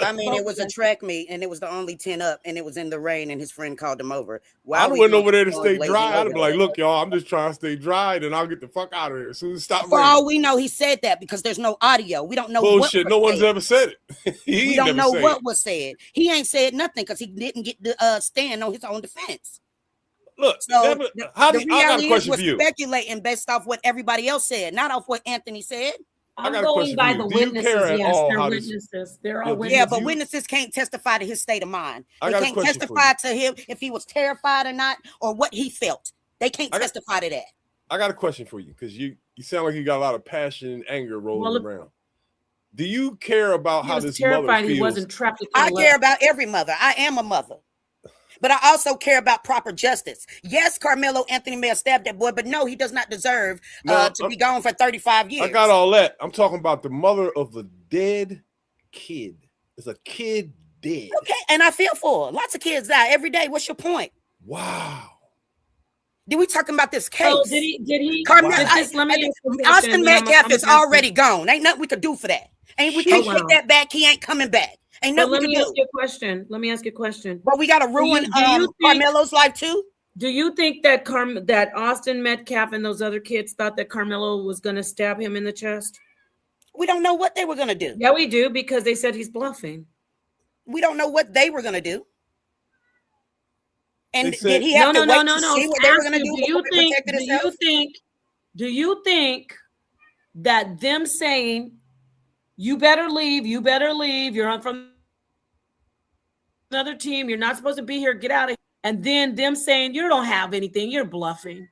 I mean, it was a track meet, and it was the only 10 up, and it was in the rain, and his friend called him over. I went over there to stay dry. I'd be like, look, y'all, I'm just trying to stay dry, then I'll get the fuck out of here as soon as it stops For raining. all we know, he said that because there's no audio. We don't know Bullshit. what No was one's said. ever said it. We don't know what was said. He ain't said nothing because he didn't get to stand on his own defense. Look, so I the got a reality question was for you. speculating based off what everybody else said, not off what Anthony said. I'm going by the witnesses. Yes, they're witnesses. They're all witnesses. Yeah, but witnesses can't testify to his state of mind. I They got a can't question for testify to him if he was terrified or not, or what he felt. They can't testify to that. I got a question for you because you sound like you got a lot of passion and anger rolling around. Do you care about how this mother feels? He wasn't trapped. I care about every mother. I am a mother. But I also care about proper justice. Yes, Karmelo Anthony may have stabbed that boy, but no, he does not deserve to be gone for 35 years. I got all that. I'm talking about the mother of the dead kid. It's a kid dead. Okay, and I feel for her. Lots of kids die every day. What's your point? Wow. Did we talking about this case? Oh, did he? Karmelo, Let me Austin Metcalf is already gone. Ain't nothing we could do for that. We can't take that back. He ain't coming back. Ain't nothing we let can me do. ask you a question. Let me ask you a question. But we got to ruin Karmelo's life too. Do you think that that Austin Metcalf and those other kids thought that Karmelo was going to stab him in the chest? We don't know what they were going to do. Yeah, we do, because they said he's bluffing. We don't know what they were going to do. And did he have to wait to see what they were going to do? Do you think that them saying, you better leave, you're on from another team, you're not supposed to be here, get out of here, and then them saying, you don't have anything, you're bluffing?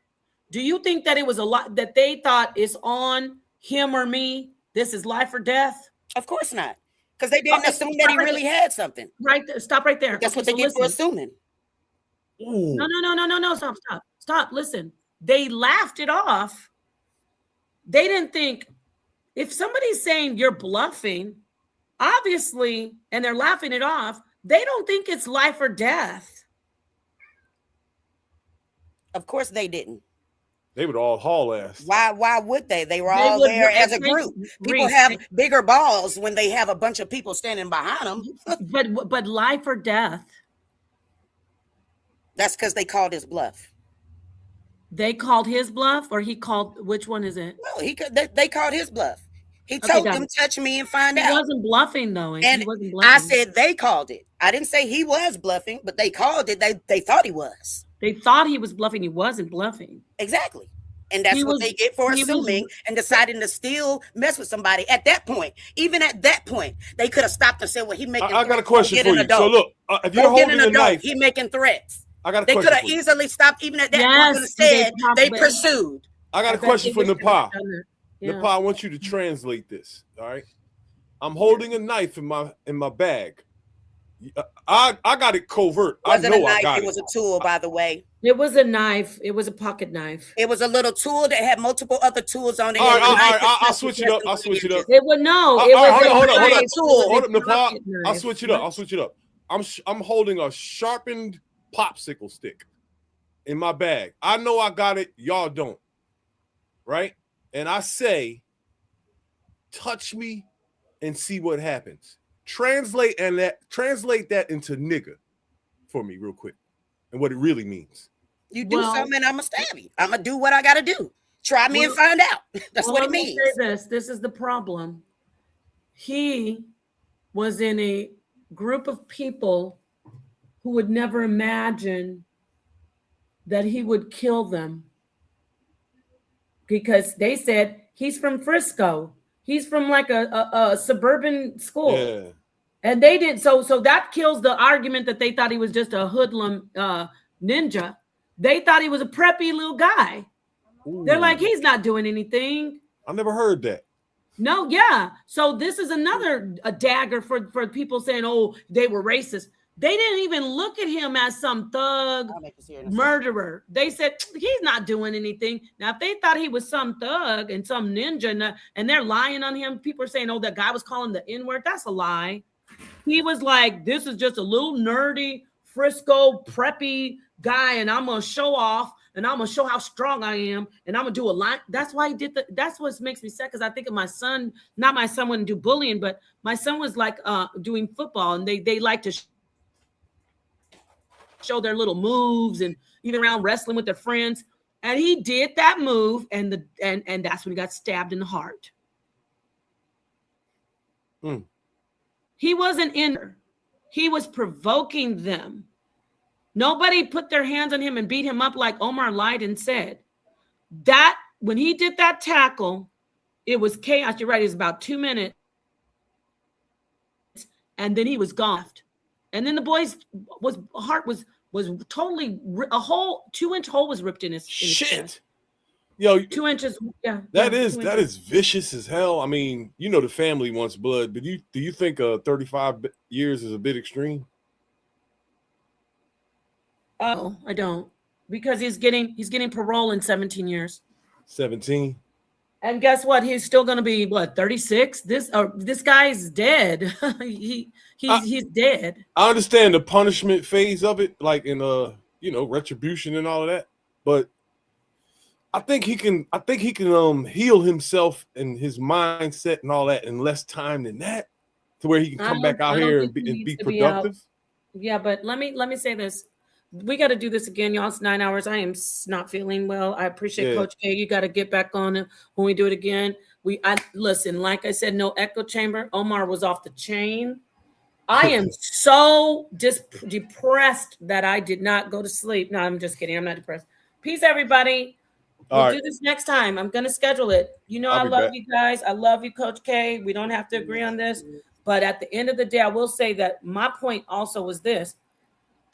Do you think that it was a lot that they thought it's on him or me? This is life or death? Of course not. Because they didn't assume that he really had something. Right there. Stop right there. That's Okay, what they so get for listen. assuming. No. Stop. Listen. They laughed it off. They didn't think, if somebody's saying you're bluffing, obviously, and they're laughing it off, they don't think it's life or death. Of course they didn't. They would all haul ass. Why would they? They were all there as a group. People have bigger balls when they have a bunch of people standing behind them. but life or death? That's because they called his bluff. They called his bluff, or he called, which one is it? No, they called his bluff. He told them, touch me and find out. He wasn't bluffing, though. And he wasn't bluffing. I said they called it. I didn't say he was bluffing, but they called it. They thought he was. They thought he was bluffing. He wasn't bluffing. Exactly. And that's what they get for assuming and deciding to still mess with somebody at that point. Even at that point, they could have stopped and said, well, he making I got a question for you. So look, if you're holding a knife, he making threats. I got a they question. They could have easily stopped even at that point and said they pursued. I got a question for Nepal. Nepal, I want you to translate this. All right. I'm holding a knife in my bag. I got it covert. It wasn't I know a knife, I got it was a tool, by the way. It was a knife. It was a pocket knife. It was a little tool that had multiple other tools on it. All right, I'll switch it up. I'll switch it up. It was hold up, Nepal. I'll switch it up. I'm holding a sharpened popsicle stick in my bag. I know I got it. Y'all don't. Right? And I say, touch me and see what happens. Translate that into nigga for me real quick and what it really means. You do something, I'm gonna stab you. I'm gonna do what I gotta do. Try me and find out. That's what it means. This is the problem. He was in a group of people who would never imagine that he would kill them, because they said he's from Frisco. He's from like a suburban school. Yeah. And they didn't. So that kills the argument that they thought he was just a hoodlum ninja. They thought he was a preppy little guy. Ooh. They're like, he's not doing anything. I never heard that. No, yeah. So this is a dagger for people saying, oh, they were racist. They didn't even look at him as some thug murderer. They said, he's not doing anything. Now, if they thought he was some thug and some ninja and they're lying on him, people are saying, oh, that guy was calling the N-word. That's a lie. He was like, this is just a little nerdy, Frisco, preppy guy, and I'm going to show off, and I'm going to show how strong I am, and I'm going to do a line. That's why he did that's what makes me sad, because I think of my son. Not my son wouldn't do bullying, but my son was like doing football, and they like to show their little moves, and even around wrestling with their friends. And he did that move, and that's when he got stabbed in the heart. He wasn't in there. He was provoking them. Nobody put their hands on him and beat him up like Omar lied and said. That when he did that tackle, it was chaos. You're right. It was about 2 minutes. And then he was gone. And then the boy's heart was totally, a whole 2-inch hole was ripped in his chest. Yo, 2 inches. Yeah. That is vicious as hell. I mean, you know, the family wants blood, but do you think 35 years is a bit extreme? Oh, I don't, because he's getting parole in 17 years. 17. And guess what? He's still going to be 36. This guy's dead. he's dead. I understand the punishment phase of it, like in retribution and all of that, but I think he can heal himself and his mindset and all that in less time than that, to where he can come back out here and be productive. Yeah, but let me say this. We got to do this again, y'all. It's 9 hours. I am not feeling well. I appreciate Coach K. You got to get back on it when we do it again. Listen, like I said, no echo chamber. Omar was off the chain. I am so depressed that I did not go to sleep. No, I'm just kidding. I'm not depressed. Peace, everybody. We'll do this next time. I'm going to schedule it. You know, I love you guys. I love you, Coach K. We don't have to agree on this. But at the end of the day, I will say that my point also was this.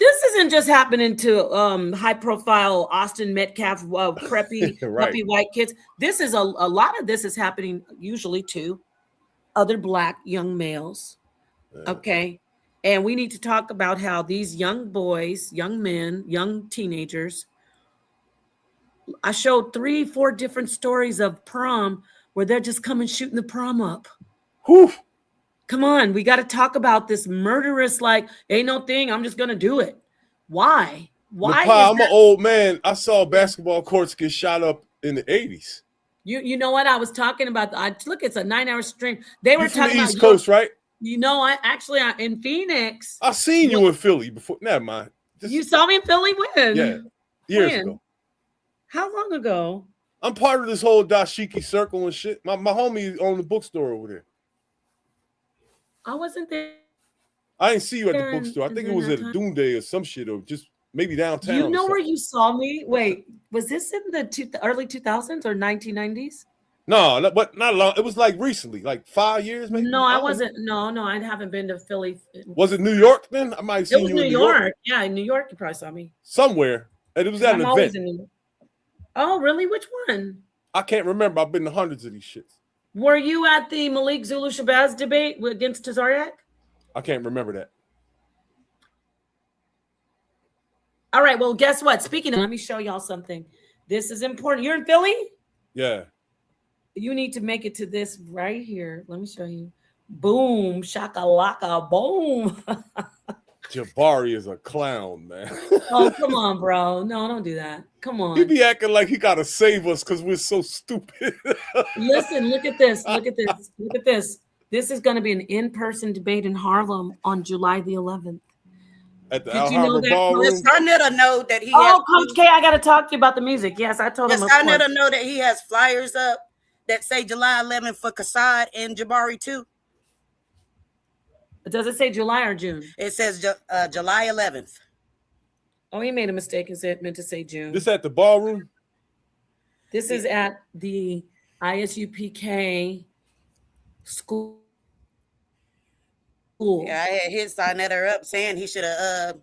This isn't just happening to high profile Austin Metcalf preppy Right. puppy white kids. This is a lot of this is happening usually to other Black young males. Okay. And we need to talk about how these young boys, young men, young teenagers. I showed 3-4 different stories of prom where they're just coming shooting the prom up. Whew. Come on, we got to talk about this murderous, like, ain't no thing, I'm just gonna do it. Why? Why Nepal, is I'm that? an old man. I saw basketball courts get shot up in the 80s. You know what I was talking about? Look, it's a 9-hour stream. They were You from talking the about East Coast, right? You know, I actually in Phoenix. I seen you in Philly before. Never mind. You saw me in Philly when? Yeah, years When? ago. How long ago? I'm part of this whole dashiki circle and shit. My homie owned the bookstore over there. I wasn't there. I didn't see you at the There bookstore. I think it during was that at a time. Doom Day or some shit, or just maybe downtown. You or know where something. you saw me? Wait, was this in the early 2000s or 1990s? No, but not long. It was like recently, like 5 years, maybe. No, I don't wasn't. No, I haven't been to Philly. Was it New York then? I might have It seen was you New in New York. York. Yeah, in New York, you probably saw me. Somewhere. And it was at an I'm always event. in New York. Oh, really? Which one? I can't remember. I've been to hundreds of these shits. Were you at the Malik Zulu Shabazz debate against Tazariak? I can't remember that. All right. Well, guess what? Speaking of, let me show y'all something. This is important. You're in Philly? Yeah. You need to make it to this right here. Let me show you. Boom, shakalaka, boom. Jabari is a clown, man. Oh, come on, bro. No, don't do that. Come on. He be acting like he gotta save us because we're so stupid. Listen, look at this. Look at this. Look at this. This is going to be an in-person debate in Harlem on July the 11th. At the Did Al you know Harbor that? Ballroom. Does Karmelo know that he Oh, has? Coach K, I got to talk to you about the music. Yes, I told him. Does Of course. Karmelo know that he has flyers up that say July 11th for Kassad and Jabari too? Does it say July or June? It says July 11th. Oh, he made a mistake and said meant to say June. This at the ballroom? This is at the ISUPK school. Yeah, I had his signetter up saying he should have.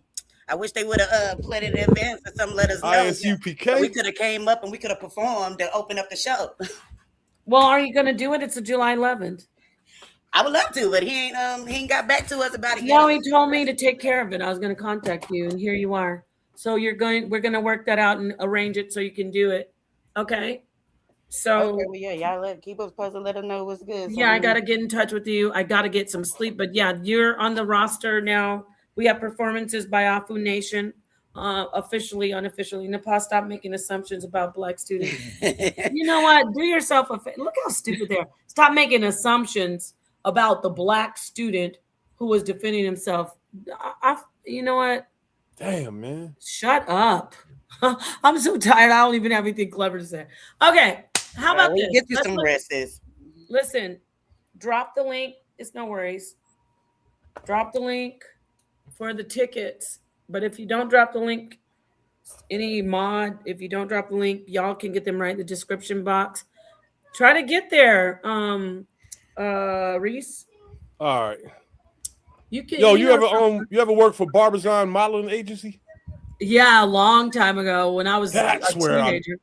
I wish they would have played it in advance or something. Let us know. ISUPK. So we could have came up and we could have performed to open up the show. Well, are you going to do it? It's a July 11th. I would love to, but he ain't got back to us about it No, yet. he told me to take care of it. I was going to contact you, and here you are. So we're going to work that out and arrange it so you can do it. Okay. So Okay, well, yeah, y'all keep us posted. Let us know what's good. yeah, I got to get in touch with you. I got to get some sleep, but yeah, you're on the roster now. We have performances by Afu Nation, officially, unofficially. Nepal, stop making assumptions about Black students. You know what? Do yourself a favor. Look how stupid they are. Stop making assumptions about the Black student who was defending himself. You know what? Damn, man. Shut up. I'm so tired. I don't even have anything clever to say. Okay. How about this? Get you some rest, sis. Listen, drop the link. It's no worries. Drop the link for the tickets. But if you don't drop the link, any mod, if you don't drop the link, y'all can get them right in the description box. Try to get there. R.I.S.E. All right. You can. Yo, you ever work for Barbizon Modeling Agency? Yeah, a long time ago when I was That's a where teenager.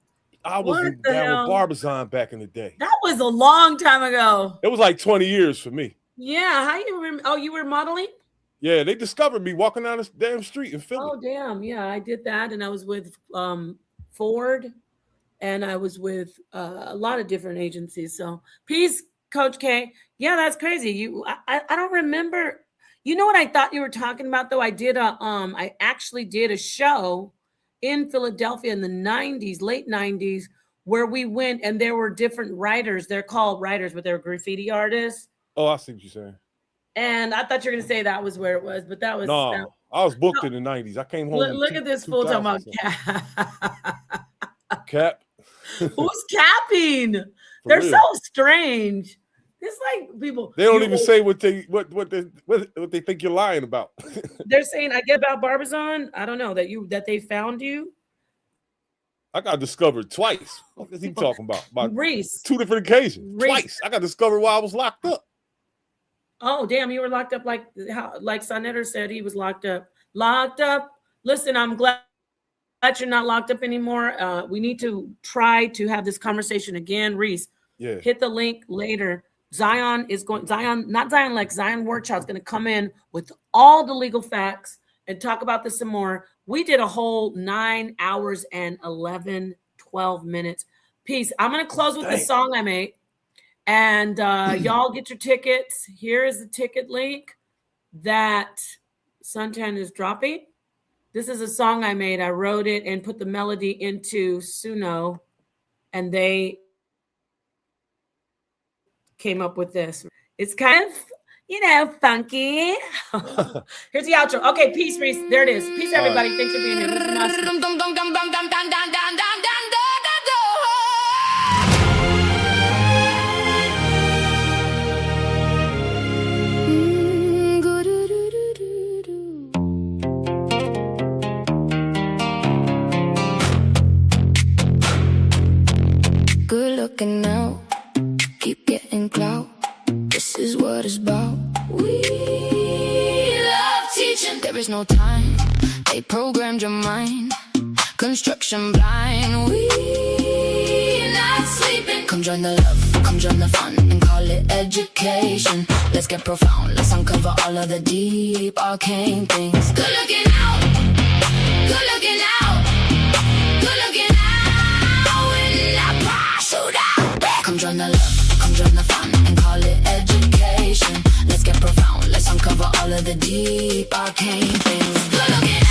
I was What down the with hell? Barbizon back in the day. That was a long time ago. It was like 20 years for me. Yeah, how you remember? Oh, you were modeling? Yeah, they discovered me walking down this damn street in Philly. Oh, damn. Yeah, I did that. And I was with Ford and I was with a lot of different agencies. So peace, Coach K. Yeah, that's crazy. I don't remember. You know what I thought you were talking about, though? I actually did a show in Philadelphia in the 90s, late 90s, where we went and there were different writers. They're called writers, but they're graffiti artists. Oh, I see what you're saying. And I thought you were going to say that was where it was, but that was. No, I was booked in the 90s. I came home. Look at this fool talking about Cap. Who's capping? They're real. so strange. It's like people. They don't even say what they think you're lying about. They're saying, I get about Barbizon. I don't know that they found you. I got discovered twice. What is he talking about? R.I.S E. 2 different occasions. R.I.S E. Twice. I got discovered while I was locked up. Oh, damn, you were locked up like Sonetter said he was locked up. Locked up Listen, I'm glad you're not locked up anymore. We need to try to have this conversation again. Reese, hit the link later. Zion, not Zion Lex, Zion Workshop is going to come in with all the legal facts and talk about this some more. We did a whole 9 hours and 12 minutes. Peace. I'm going to close with the song I made. And y'all get your tickets. Here is the ticket link that Suntan is dropping. This is a song I made. I wrote it and put the melody into Suno, and they came up with this. It's kind of, funky. Here's the outro. Okay, peace, Reese. There it is. Peace, everybody. Thanks for being here. Good looking now, keep getting clout. This is what it's about. We love teaching. There is no time. They programmed your mind. Construction blind. We not sleeping. Come join the love, come join the fun, and call it education. Let's get profound. Let's uncover all of the deep arcane things. Good looking out. Good looking out. Good looking out. Come join the love, come join the fun, and call it education. Let's get profound, let's uncover all of the deep arcane things. Good looking